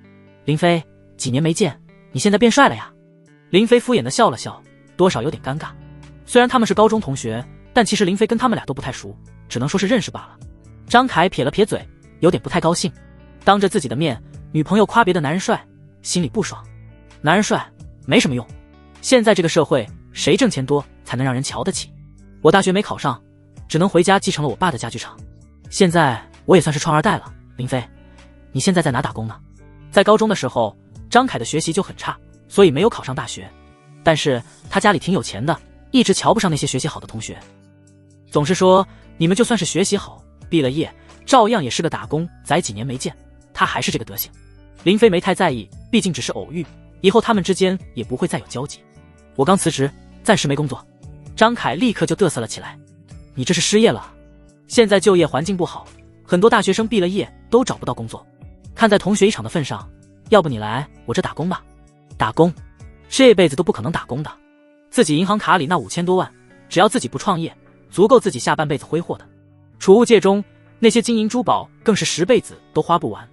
林飞，几年没见，你现在变帅了呀？林飞敷衍的笑了笑，多少有点尴尬。虽然他们是高中同学，但其实林飞跟他们俩都不太熟，只能说是认识罢了。张凯撇了撇嘴，有点不太高兴，当着自己的面，女朋友夸别的男人帅，心里不爽。男人帅没什么用，现在这个社会，谁挣钱多才能让人瞧得起？我大学没考上，只能回家继承了我爸的家具厂。现在我也算是创2代了。林飞，你现在在哪打工呢？在高中的时候，张凯的学习就很差，所以没有考上大学。但是他家里挺有钱的，一直瞧不上那些学习好的同学，总是说你们就算是学习好，毕了业照样也是个打工仔，几年没见，他还是这个德行。林飞没太在意，毕竟只是偶遇，以后他们之间也不会再有交集。我刚辞职，暂时没工作。张凯立刻就嘚瑟了起来。你这是失业了？现在就业环境不好，很多大学生毕了业都找不到工作。看在同学一场的份上，要不你来我这打工吧？打工？这辈子都不可能打工的。自己银行卡里那5000多万，只要自己不创业，足够自己下半辈子挥霍的。储物界中那些金银珠宝更是10辈子都花不完。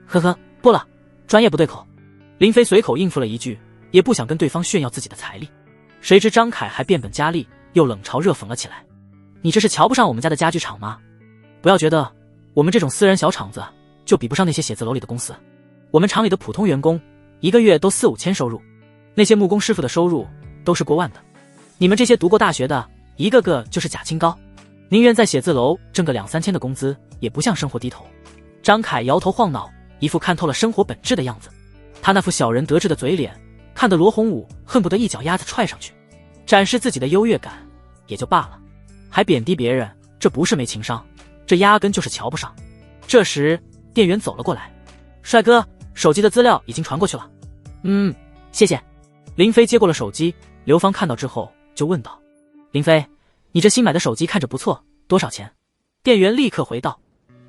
呵呵，不了，专业不对口。林飞随口应付了一句，也不想跟对方炫耀自己的财力。谁知张凯还变本加厉，又冷嘲热讽了起来。你这是瞧不上我们家的家具厂吗？不要觉得我们这种私人小厂子就比不上那些写字楼里的公司。我们厂里的普通员工1个月都4、5千收入，那些木工师傅的收入都是过万的。你们这些读过大学的，一个个就是假清高，宁愿在写字楼挣个2、3千的工资，也不向生活低头。张凯摇头晃脑，一副看透了生活本质的样子。他那副小人得志的嘴脸，看得罗洪武恨不得一脚丫子踹上去，展示自己的优越感也就罢了，还贬低别人，这不是没情商，这压根就是瞧不上。这时店员走了过来。帅哥，手机的资料已经传过去了。谢谢。林飞接过了手机，刘芳看到之后就问道：林飞，你这新买的手机看着不错，多少钱？店员立刻回道：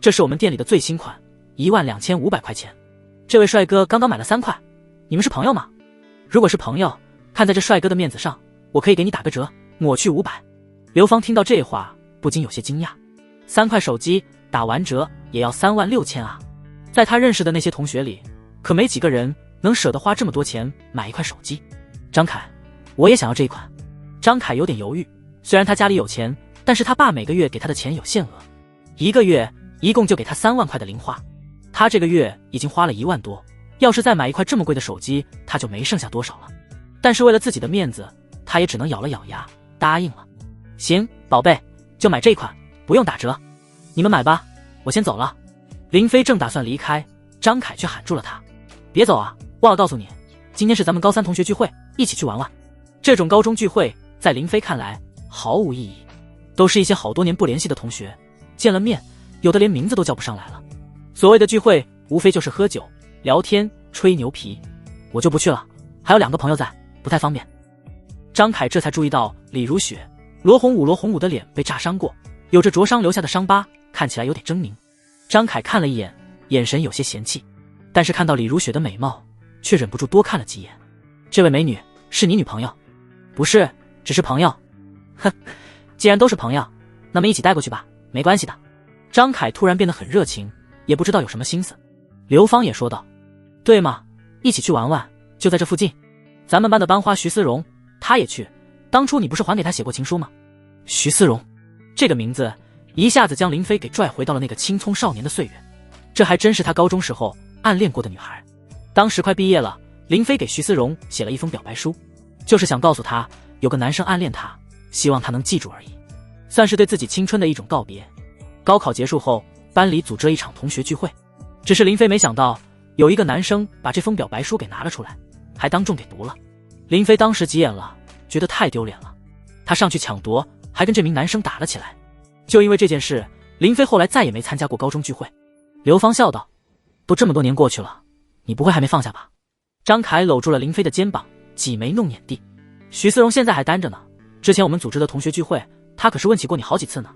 这是我们店里的最新款，12500块钱。这位帅哥刚刚买了3块，你们是朋友吗？如果是朋友，看在这帅哥的面子上，我可以给你打个折，抹去500。刘芳听到这话不禁有些惊讶，3块手机打完折也要3万6千啊。在他认识的那些同学里，可没几个人能舍得花这么多钱买一块手机。张凯，我也想要这一款。张凯有点犹豫，虽然他家里有钱，但是他爸每个月给他的钱有限额，1个月一共就给他3万块的零花，他这个月已经花了1万多，要是再买一块这么贵的手机，他就没剩下多少了。但是为了自己的面子，他也只能咬了咬牙答应了。行，宝贝，就买这款，不用打折。你们买吧，我先走了。林飞正打算离开，张凯却喊住了他：“别走啊！忘了告诉你，今天是咱们高三同学聚会，一起去玩玩。”这种高中聚会在林飞看来毫无意义，都是一些好多年不联系的同学，见了面有的连名字都叫不上来了。所谓的聚会无非就是喝酒、聊天、吹牛皮，我就不去了，还有2个朋友在，不太方便。张凯这才注意到李如雪、罗红武的脸被炸伤过，有着灼伤留下的伤疤，看起来有点狰狞。张凯看了一眼，眼神有些嫌弃，但是看到李如雪的美貌，却忍不住多看了几眼。这位美女是你女朋友？不是，只是朋友。哼，既然都是朋友，那么一起带过去吧，没关系的。张凯突然变得很热情，也不知道有什么心思。刘芳也说道：“对嘛，一起去玩玩，就在这附近。咱们班的班花徐思荣，她也去。当初你不是还给她写过情书吗？”徐思荣这个名字一下子将林飞给拽回到了那个青葱少年的岁月，这还真是他高中时候暗恋过的女孩。当时快毕业了，林飞给徐思荣写了一封表白书，就是想告诉他有个男生暗恋他，希望他能记住而已，算是对自己青春的一种告别。高考结束后，班里组织了一场同学聚会，只是林飞没想到有一个男生把这封表白书给拿了出来，还当众给读了。林飞当时急眼了，觉得太丢脸了，他上去抢夺，还跟这名男生打了起来。就因为这件事，林飞后来再也没参加过高中聚会。刘芳笑道：“都这么多年过去了，你不会还没放下吧？”张凯搂住了林飞的肩膀，挤眉弄眼地：“徐思荣现在还单着呢，之前我们组织的同学聚会，他可是问起过你好几次呢。”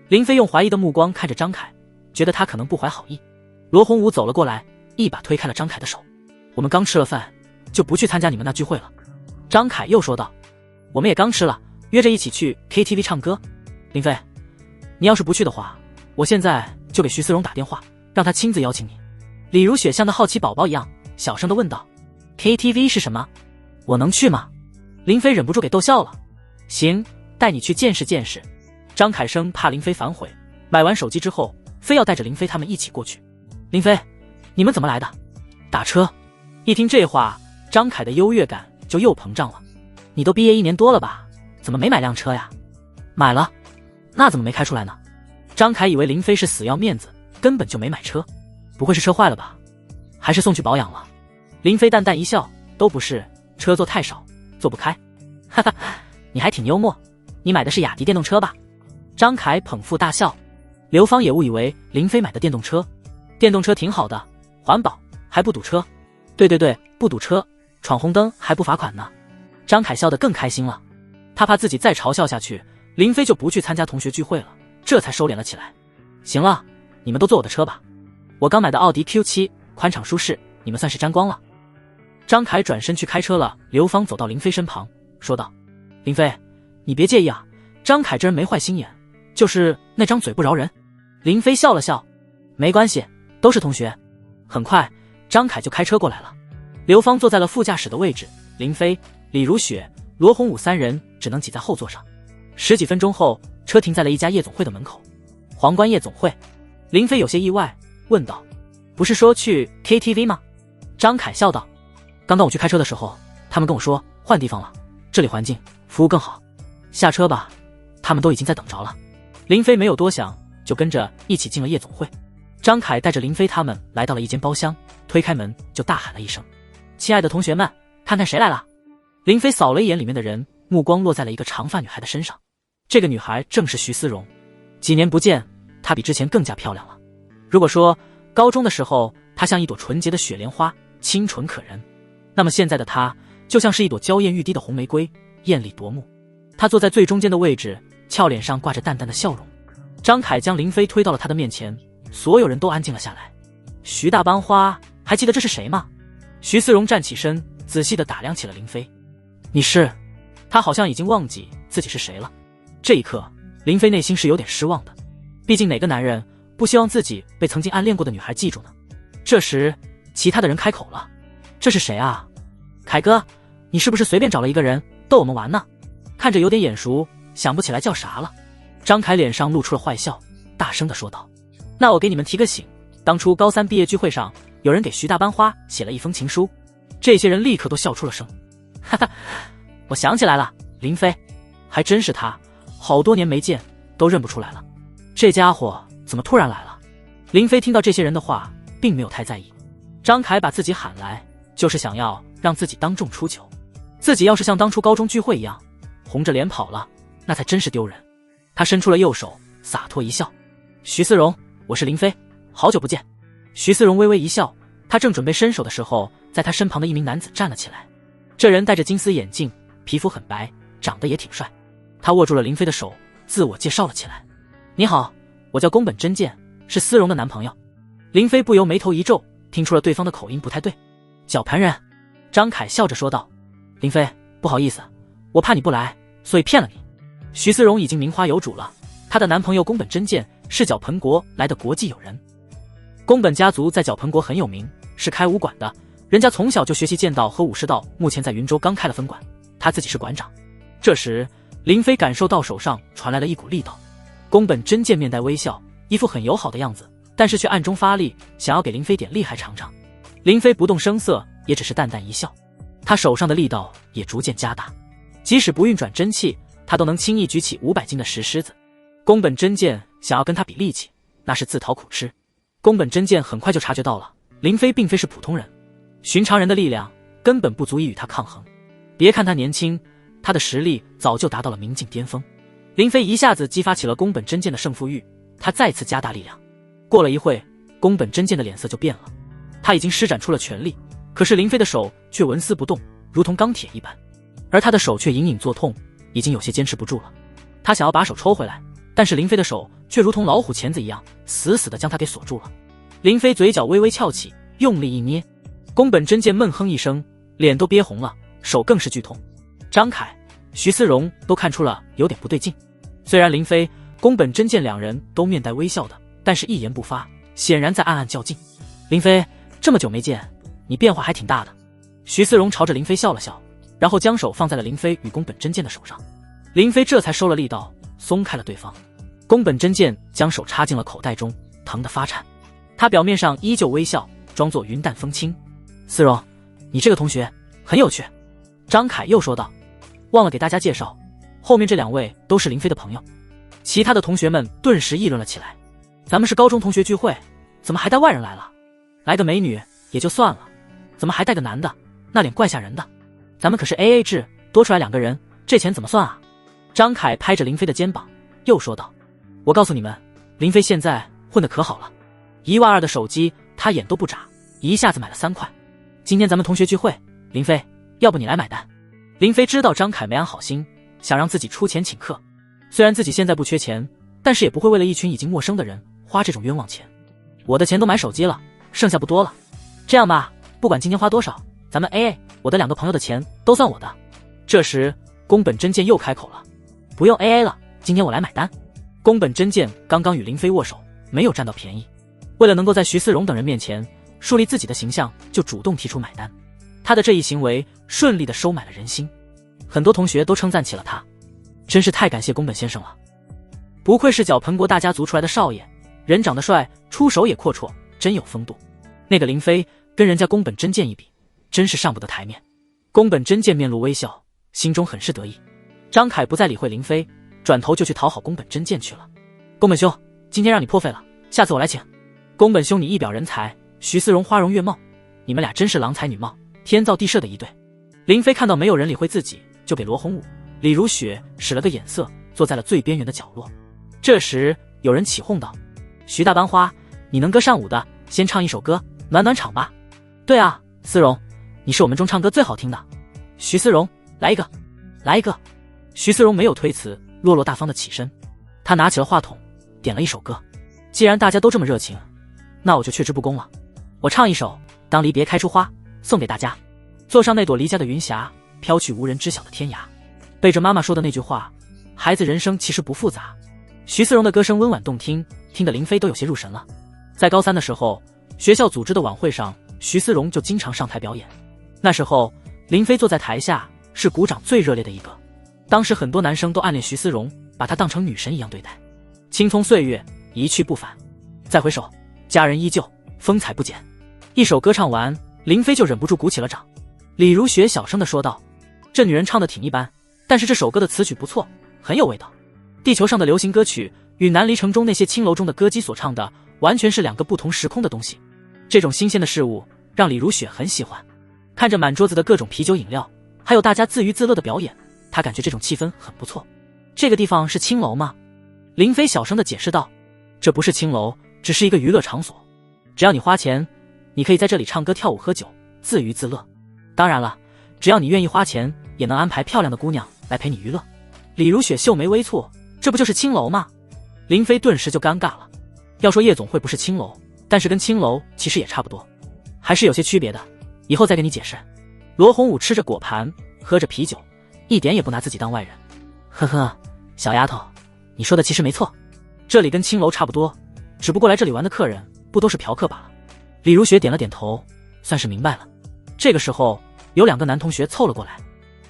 林飞用怀疑的目光看着张凯，觉得他可能不怀好意。罗红武走了过来，一把推开了张凯的手：“我们刚吃了饭，就不去参加你们那聚会了。”张凯又说道：“我们也刚吃了，约着一起去 KTV 唱歌。林飞，你要是不去的话，我现在就给徐思荣打电话，让他亲自邀请你。”李如雪像个好奇宝宝一样，小声地问道：“KTV 是什么？我能去吗？”林飞忍不住给逗笑了：“行，带你去见识见识。”张凯生怕林飞反悔，买完手机之后，非要带着林飞他们一起过去。“林飞，你们怎么来的？”“打车。”一听这话，张凯的优越感就又膨胀了。“你都毕业1年多了吧？怎么没买辆车呀？”“买了。”“那怎么没开出来呢？”张凯以为林飞是死要面子，根本就没买车。“不会是车坏了吧？还是送去保养了？”林飞淡淡一笑：“都不是，车座太少，坐不开。”“哈哈，你还挺幽默，你买的是雅迪电动车吧？”张凯捧腹大笑。刘芳也误以为林飞买的电动车，电动车挺好的，环保还不堵车。对对对，不堵车，闯红灯还不罚款呢。张凯笑得更开心了，他怕自己再嘲笑下去，林飞就不去参加同学聚会了，这才收敛了起来。“行了，你们都坐我的车吧，我刚买的奥迪 Q7，宽敞舒适，你们算是沾光了。”张凯转身去开车了。刘芳走到林飞身旁说道：“林飞，你别介意啊，张凯这人没坏心眼，就是那张嘴不饶人。”林飞笑了笑：“没关系，都是同学。”很快张凯就开车过来了。刘芳坐在了副驾驶的位置，林飞、李如雪、罗红武3人只能挤在后座上。10几分钟后，车停在了一家夜总会的门口。“皇冠夜总会。”林飞有些意外，问道：“不是说去 KTV 吗？”张凯笑道：“刚刚我去开车的时候，他们跟我说换地方了，这里环境服务更好。下车吧，他们都已经在等着了。”林飞没有多想，就跟着一起进了夜总会。张凯带着林飞他们来到了一间包厢，推开门就大喊了一声：“亲爱的同学们，看看谁来了！”林飞扫了一眼里面的人，目光落在了一个长发女孩的身上。这个女孩正是徐思荣。几年不见，她比之前更加漂亮了。如果说高中的时候她像一朵纯洁的雪莲花，清纯可人，那么现在的她就像是一朵娇艳欲滴的红玫瑰，艳丽夺目。她坐在最中间的位置，俏脸上挂着淡淡的笑容。张凯将林飞推到了他的面前，所有人都安静了下来。“徐大班花，还记得这是谁吗？”徐思荣站起身，仔细地打量起了林飞。“你是？”他好像已经忘记自己是谁了。这一刻，林飞内心是有点失望的，毕竟哪个男人不希望自己被曾经暗恋过的女孩记住呢？这时其他的人开口了：“这是谁啊？凯哥，你是不是随便找了一个人逗我们玩呢？看着有点眼熟，想不起来叫啥了。”张凯脸上露出了坏笑，大声地说道：“那我给你们提个醒，当初高3毕业聚会上，有人给徐大班花写了一封情书。”这些人立刻都笑出了声。“哈哈，我想起来了，林飞，还真是他，好多年没见，都认不出来了。这家伙怎么突然来了？”林飞听到这些人的话，并没有太在意，张凯把自己喊来，就是想要让自己当众出糗。自己要是像当初高中聚会一样，红着脸跑了，那才真是丢人。他伸出了右手，洒脱一笑：“徐思荣，我是林飞，好久不见。”徐思荣微微一笑，他正准备伸手的时候，在他身旁的一名男子站了起来。这人戴着金丝眼镜，皮肤很白，长得也挺帅。他握住了林飞的手，自我介绍了起来：“你好，我叫宫本真剑，是思荣的男朋友。”林飞不由眉头一皱，听出了对方的口音不太对。绞盘人，张凯笑着说道：“林飞，不好意思，我怕你不来，所以骗了你。”徐思荣已经名花有主了，她的男朋友宫本真剑是角盆国来的国际友人。宫本家族在角盆国很有名，是开武馆的，人家从小就学习剑道和武士道，目前在云州刚开了分馆，他自己是馆长。这时林飞感受到手上传来了一股力道，宫本真剑面带微笑，一副很友好的样子，但是却暗中发力，想要给林飞点厉害尝尝。林飞不动声色，也只是淡淡一笑，他手上的力道也逐渐加大，即使不运转真气，他都能轻易举起500斤的石狮子。宫本真剑想要跟他比力气，那是自讨苦吃。宫本真剑很快就察觉到了，林飞并非是普通人，寻常人的力量根本不足以与他抗衡。别看他年轻，他的实力早就达到了明镜巅峰。林飞一下子激发起了宫本真剑的胜负欲，他再次加大力量。过了一会，宫本真剑的脸色就变了，他已经施展出了全力，可是林飞的手却纹丝不动，如同钢铁一般，而他的手却隐隐作痛，已经有些坚持不住了。他想要把手抽回来，但是林飞的手却如同老虎钳子一样，死死地将他给锁住了。林飞嘴角微微翘起，用力一捏，宫本真剑闷哼一声，脸都憋红了，手更是剧痛。张凯、徐思荣都看出了有点不对劲。虽然林飞、宫本真剑两人都面带微笑的，但是一言不发，显然在暗暗较劲。林飞，这么久没见，你变化还挺大的。徐思荣朝着林飞笑了笑，然后将手放在了林飞与宫本真剑的手上。林飞这才收了力道，松开了对方。宫本真剑将手插进了口袋中，疼得发颤。他表面上依旧微笑，装作云淡风轻。思荣，你这个同学很有趣。张凯又说道，忘了给大家介绍，后面这2位都是林飞的朋友。其他的同学们顿时议论了起来，咱们是高中同学聚会，怎么还带外人来了？来个美女也就算了，怎么还带个男的？那脸怪吓人的。咱们可是 AA 制，多出来2个人，这钱怎么算啊？张凯拍着林飞的肩膀又说道，我告诉你们，林飞现在混得可好了，1万2的手机他眼都不眨，一下子买了3块。今天咱们同学聚会，林飞，要不你来买单？林飞知道张凯没安好心，想让自己出钱请客。虽然自己现在不缺钱，但是也不会为了一群已经陌生的人花这种冤枉钱。我的钱都买手机了，剩下不多了。这样吧，不管今天花多少，咱们 AA， 我的2个朋友的钱都算我的。这时宫本真剑又开口了，不用 AA 了，今天我来买单。宫本真剑刚刚与林飞握手，没有占到便宜，为了能够在徐思荣等人面前树立自己的形象，就主动提出买单。他的这一行为顺利地收买了人心，很多同学都称赞起了他，真是太感谢宫本先生了。不愧是角盆国大家族出来的少爷，人长得帅，出手也阔绰，真有风度。那个林飞跟人家宫本真剑一比，真是上不得台面。宫本真剑面露微笑，心中很是得意。张凯不再理会林飞，转头就去讨好宫本真剑去了。宫本兄，今天让你破费了，下次我来请。宫本兄，你一表人才，徐思荣花容月貌，你们俩真是郎才女貌，天造地设的一对。林飞看到没有人理会自己，就给罗红武、李如雪使了个眼色，坐在了最边缘的角落。这时有人起哄道，徐大班花，你能歌善舞的，先唱一首歌暖暖场吧。对啊，思荣，你是我们中唱歌最好听的。徐思荣，来一个，来一个。徐思荣没有推辞，落落大方的起身，他拿起了话筒，点了一首歌。既然大家都这么热情，那我就却之不恭了。我唱一首《当离别开出花》，送给大家。坐上那朵离家的云霞，飘去无人知晓的天涯。背着妈妈说的那句话，孩子人生其实不复杂。徐思荣的歌声温婉动听，听得林飞都有些入神了。在高3的时候，学校组织的晚会上，徐思荣就经常上台表演。那时候林飞坐在台下，是鼓掌最热烈的一个。当时很多男生都暗恋徐思荣，把她当成女神一样对待。青葱岁月一去不返，再回首，佳人依旧，风采不减。一首歌唱完，林飞就忍不住鼓起了掌。李如雪小声地说道，这女人唱得挺一般，但是这首歌的词曲不错，很有味道。地球上的流行歌曲与南离城中那些青楼中的歌姬所唱的完全是2个不同时空的东西。这种新鲜的事物让让李如雪很喜欢。看着满桌子的各种啤酒饮料，还有大家自娱自乐的表演，她感觉这种气氛很不错。这个地方是青楼吗？林飞小声地解释道，这不是青楼，只是一个娱乐场所，只要你花钱，你可以在这里唱歌跳舞喝酒，自娱自乐。当然了，只要你愿意花钱，也能安排漂亮的姑娘来陪你娱乐。李如雪秀眉微蹙，这不就是青楼吗？林飞顿时就尴尬了。要说夜总会不是青楼，但是跟青楼其实也差不多，还是有些区别的，以后再跟你解释。罗红武吃着果盘，喝着啤酒，一点也不拿自己当外人。呵呵，小丫头，你说的其实没错，这里跟青楼差不多，只不过来这里玩的客人不都是嫖客罢了。李如雪点了点头，算是明白了。这个时候有2个男同学凑了过来。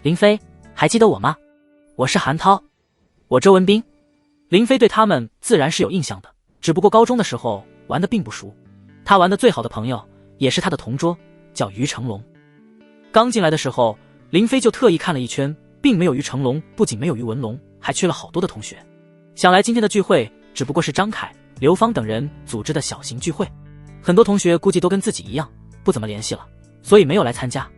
林飞，还记得我吗？我是韩涛。我周文斌。林飞对他们自然是有印象的，只不过高中的时候玩得并不熟。他玩的最好的朋友也是他的同桌，叫于成龙。刚进来的时候，林飞就特意看了一圈，并没有于成龙，不仅没有于文龙，还缺了好多的同学。想来今天的聚会只不过是张凯、刘芳等人组织的小型聚会，很多同学估计都跟自己一样不怎么联系了，所以没有来参加。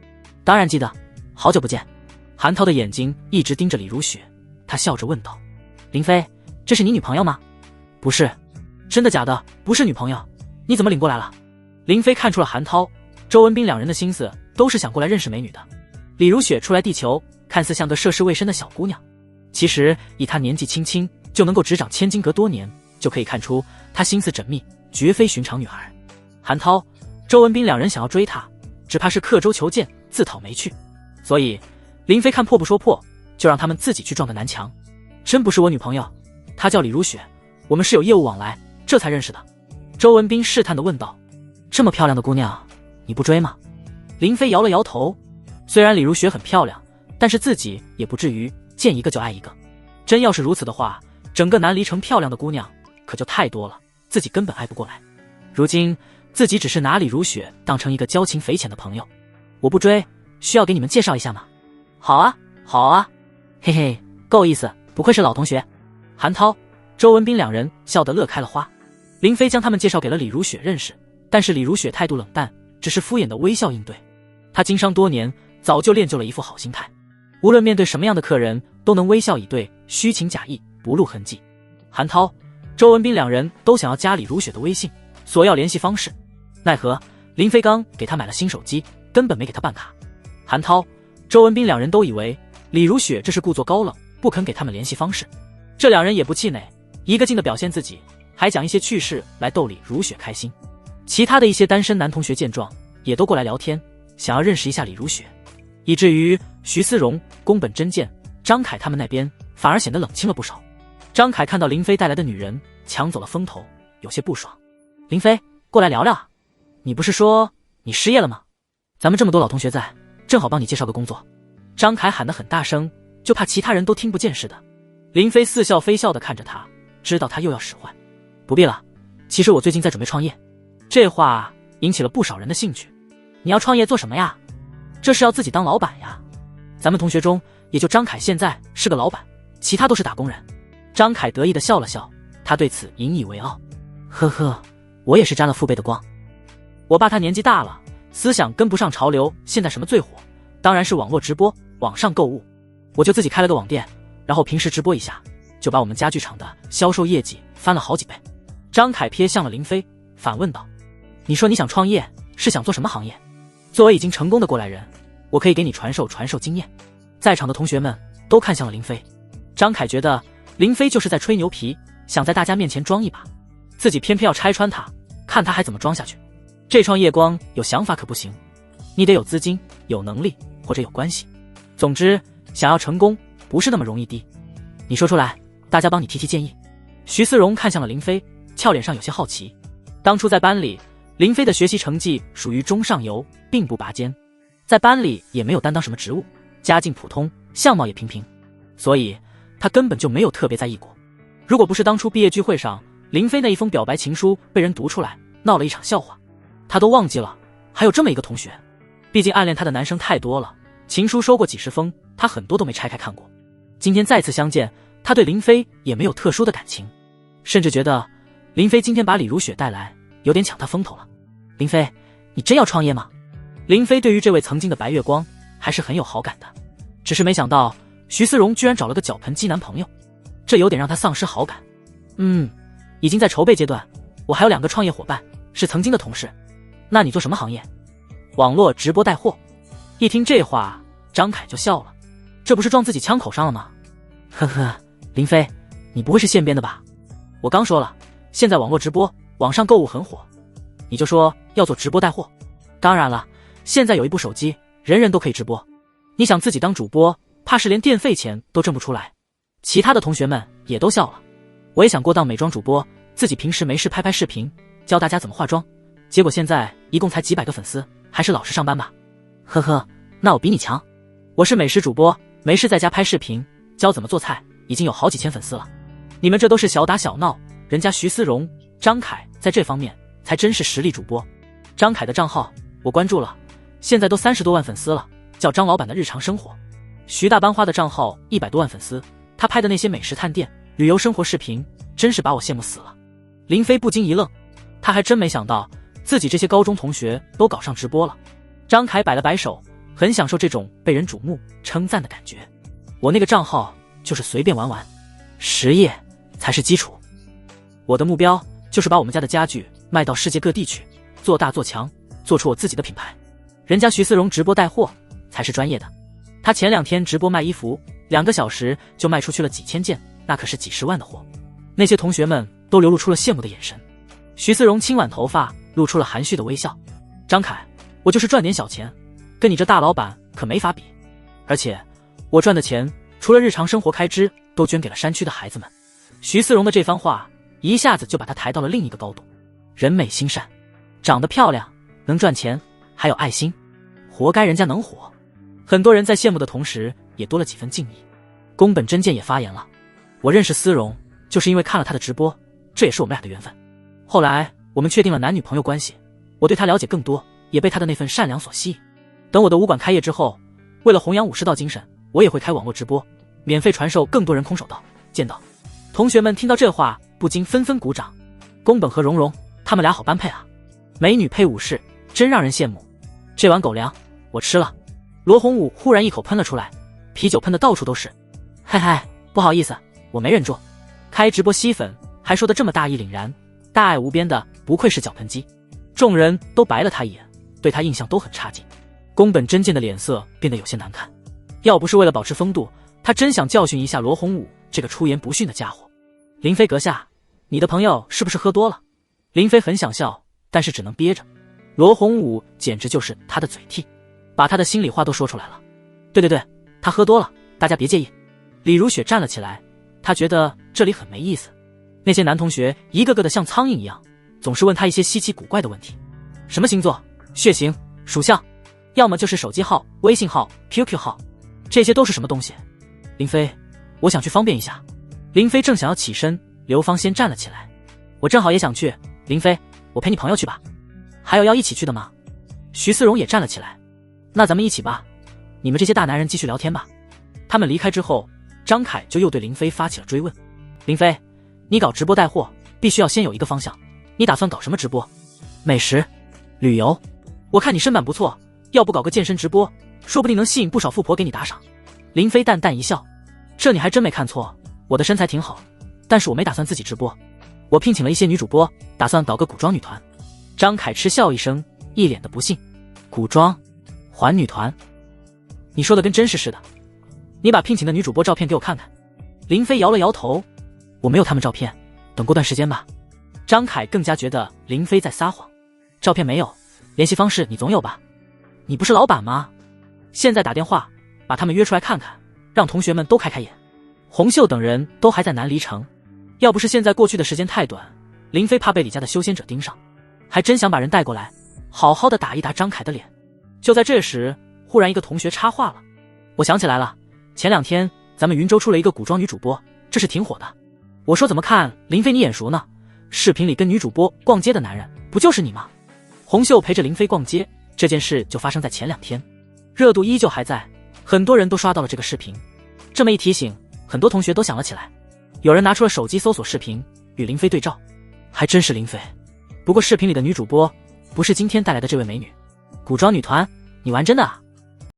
当然记得，好久不见。韩涛的眼睛一直盯着李如雪，他笑着问道，林飞，这是你女朋友吗？不是。真的假的？不是女朋友，你怎么领过来了？林飞看出了韩涛、周文斌2人的心思都是想过来认识美女的。李如雪初来地球，看似像个涉世未深的小姑娘，其实以她年纪轻轻就能够执掌千金阁多年，就可以看出她心思缜密，绝非寻常女孩。韩涛、周文斌2人想要追她，只怕是刻舟求剑，自讨没趣，所以林飞看破不说破，就让他们自己去撞个南墙。真不是我女朋友，她叫李如雪，我们是有业务往来，这才认识的。周文斌试探地问道，这么漂亮的姑娘，你不追吗？林飞摇了摇头，虽然李如雪很漂亮，但是自己也不至于见一个就爱一个。真要是如此的话，整个南离城漂亮的姑娘可就太多了，自己根本爱不过来。如今自己只是拿李如雪当成一个交情匪浅的朋友。我不追，需要给你们介绍一下吗？好啊，好啊，嘿嘿，够意思，不愧是老同学。韩涛、周文斌2人笑得乐开了花。林飞将他们介绍给了李如雪认识，但是李如雪态度冷淡，只是敷衍的微笑应对。她经商多年，早就练就了一副好心态，无论面对什么样的客人，都能微笑以对，虚情假意，不露痕迹。韩涛、周文斌2人都想要加李如雪的微信，索要联系方式，奈何林飞刚给他买了新手机，根本没给他办卡。韩涛、周文斌2人都以为李如雪这是故作高冷，不肯给他们联系方式。这2人也不气馁，一个劲地表现自己，还讲一些趣事来逗李如雪开心。其他的一些单身男同学见状，也都过来聊天，想要认识一下李如雪，以至于徐思荣、宫本真剑、张凯他们那边反而显得冷清了不少。张凯看到林飞带来的女人抢走了风头，有些不爽。林飞，过来聊聊啊，你不是说你失业了吗？咱们这么多老同学在，正好帮你介绍个工作。张凯喊得很大声，就怕其他人都听不见似的。林飞似笑非笑地看着他，知道他又要使坏。不必了，其实我最近在准备创业。这话引起了不少人的兴趣。你要创业做什么呀？这是要自己当老板呀。咱们同学中也就张凯现在是个老板，其他都是打工人。张凯得意地笑了笑，他对此引以为傲。呵呵，我也是沾了父辈的光。我爸他年纪大了，思想跟不上潮流，现在什么最火？当然是网络直播、网上购物。我就自己开了个网店，然后平时直播一下，就把我们家具厂的销售业绩翻了好几倍。张凯瞥向了林飞，反问道，你说你想创业，是想做什么行业？作为已经成功的过来人，我可以给你传授经验。在场的同学们都看向了林飞。张凯觉得林飞就是在吹牛皮，想在大家面前装一把，自己偏偏要拆穿他，看他还怎么装下去。这创业光有想法可不行，你得有资金、有能力或者有关系。总之，想要成功不是那么容易的。你说出来，大家帮你提提建议。徐思荣看向了林飞，俏脸上有些好奇。当初在班里，林飞的学习成绩属于中上游，并不拔尖，在班里也没有担当什么职务，家境普通，相貌也平平，所以他根本就没有特别在意过。如果不是当初毕业聚会上林飞那一封表白情书被人读出来，闹了一场笑话，他都忘记了还有这么一个同学。毕竟暗恋他的男生太多了，情书收过几十封，他很多都没拆开看过。今天再次相见，他对林飞也没有特殊的感情，甚至觉得林飞今天把李如雪带来有点抢他风头了。林飞，你真要创业吗？林飞对于这位曾经的白月光还是很有好感的，只是没想到徐思荣居然找了个脚盆机男朋友，这有点让他丧失好感。已经在筹备阶段，我还有2个创业伙伴是曾经的同事。那你做什么行业？网络直播带货。一听这话，张凯就笑了，这不是撞自己枪口上了吗？呵呵，林飞，你不会是现编的吧？我刚说了，现在网络直播、网上购物很火，你就说要做直播带货。当然了，现在有一部手机，人人都可以直播。你想自己当主播，怕是连电费钱都挣不出来。其他的同学们也都笑了。我也想过当美妆主播，自己平时没事拍拍视频，教大家怎么化妆。结果现在一共才几百个粉丝，还是老实上班吧。呵呵，那我比你强。我是美食主播，没事在家拍视频，教怎么做菜，已经有好几千粉丝了。你们这都是小打小闹，人家徐思荣、张凯在这方面才真是实力主播。张凯的账号我关注了，现在都30多万粉丝了，叫张老板的日常生活。徐大班花的账号100多万粉丝，他拍的那些美食探店、旅游生活视频，真是把我羡慕死了。林飞不禁一愣，他还真没想到自己这些高中同学都搞上直播了。张凯摆了摆手，很享受这种被人瞩目、称赞的感觉。我那个账号就是随便玩玩，实业才是基础。我的目标就是把我们家的家具卖到世界各地去，做大做强，做出我自己的品牌。人家徐思荣直播带货才是专业的，他前2天直播卖衣服，2个小时就卖出去了几千件，那可是几10万的货。那些同学们都流露出了羡慕的眼神。徐思荣轻挽头发，露出了含蓄的微笑。张凯，我就是赚点小钱，跟你这大老板可没法比。而且我赚的钱除了日常生活开支，都捐给了山区的孩子们。徐思荣的这番话一下子就把他抬到了另一个高度。人美心善，长得漂亮，能赚钱，还有爱心，活该人家能火。很多人在羡慕的同时，也多了几分敬意。宫本真剑也发言了，我认识思荣就是因为看了他的直播，这也是我们俩的缘分。后来我们确定了男女朋友关系，我对他了解更多，也被他的那份善良所吸引。等我的武馆开业之后，为了弘扬武士道精神，我也会开网络直播，免费传授更多人空手道、剑道。同学们听到这话，不禁纷纷鼓掌。宫本和蓉蓉，他们俩好般配啊，美女配武士，真让人羡慕。这碗狗粮我吃了。罗洪武忽然一口喷了出来，啤酒喷得到处都是。嗨嗨，不好意思，我没忍住。开直播吸粉，还说得这么大义凛然，大爱无边的，不愧是脚盆机。众人都白了他一眼，对他印象都很差劲。宫本真剑的脸色变得有些难看，要不是为了保持风度，他真想教训一下罗洪武这个出言不逊的家伙。林飞阁下，你的朋友是不是喝多了？林飞很想笑，但是只能憋着。罗洪武简直就是他的嘴替，把他的心里话都说出来了。对，他喝多了，大家别介意。李如雪站了起来，她觉得这里很没意思。那些男同学一个个的像苍蝇一样，总是问他一些稀奇古怪的问题，什么星座、血型、属相，要么就是手机号、微信号、QQ 号，这些都是什么东西？林飞，我想去方便一下。林飞正想要起身，刘芳先站了起来，我正好也想去。林飞，我陪你朋友去吧。还有要一起去的吗？徐思荣也站了起来，那咱们一起吧，你们这些大男人继续聊天吧。他们离开之后，张凯就又对林飞发起了追问。林飞，你搞直播带货必须要先有一个方向，你打算搞什么直播？美食、旅游？我看你身板不错，要不搞个健身直播，说不定能吸引不少富婆给你打赏。林飞淡淡一笑，这你还真没看错，我的身材挺好，但是我没打算自己直播，我聘请了一些女主播，打算搞个古装女团。张凯嗤笑一声，一脸的不信。古装还女团？你说的跟真是似的，你把聘请的女主播照片给我看看。林飞摇了摇头，我没有他们照片，等过段时间吧。张凯更加觉得林飞在撒谎，照片没有，联系方式你总有吧？你不是老板吗？现在打电话把他们约出来看看，让同学们都开开眼。洪秀等人都还在南离城，要不是现在过去的时间太短，林飞怕被李家的修仙者盯上，还真想把人带过来好好的打一打张凯的脸。就在这时，忽然一个同学插话了，我想起来了，前2天咱们云州出了一个古装女主播，这是挺火的。我说怎么看林飞你眼熟呢？视频里跟女主播逛街的男人不就是你吗？洪秀陪着林飞逛街，这件事就发生在前2天，热度依旧还在，很多人都刷到了这个视频。这么一提醒，很多同学都想了起来，有人拿出了手机搜索视频与林飞对照，还真是林飞。不过视频里的女主播不是今天带来的这位美女，古装女团，你玩真的啊？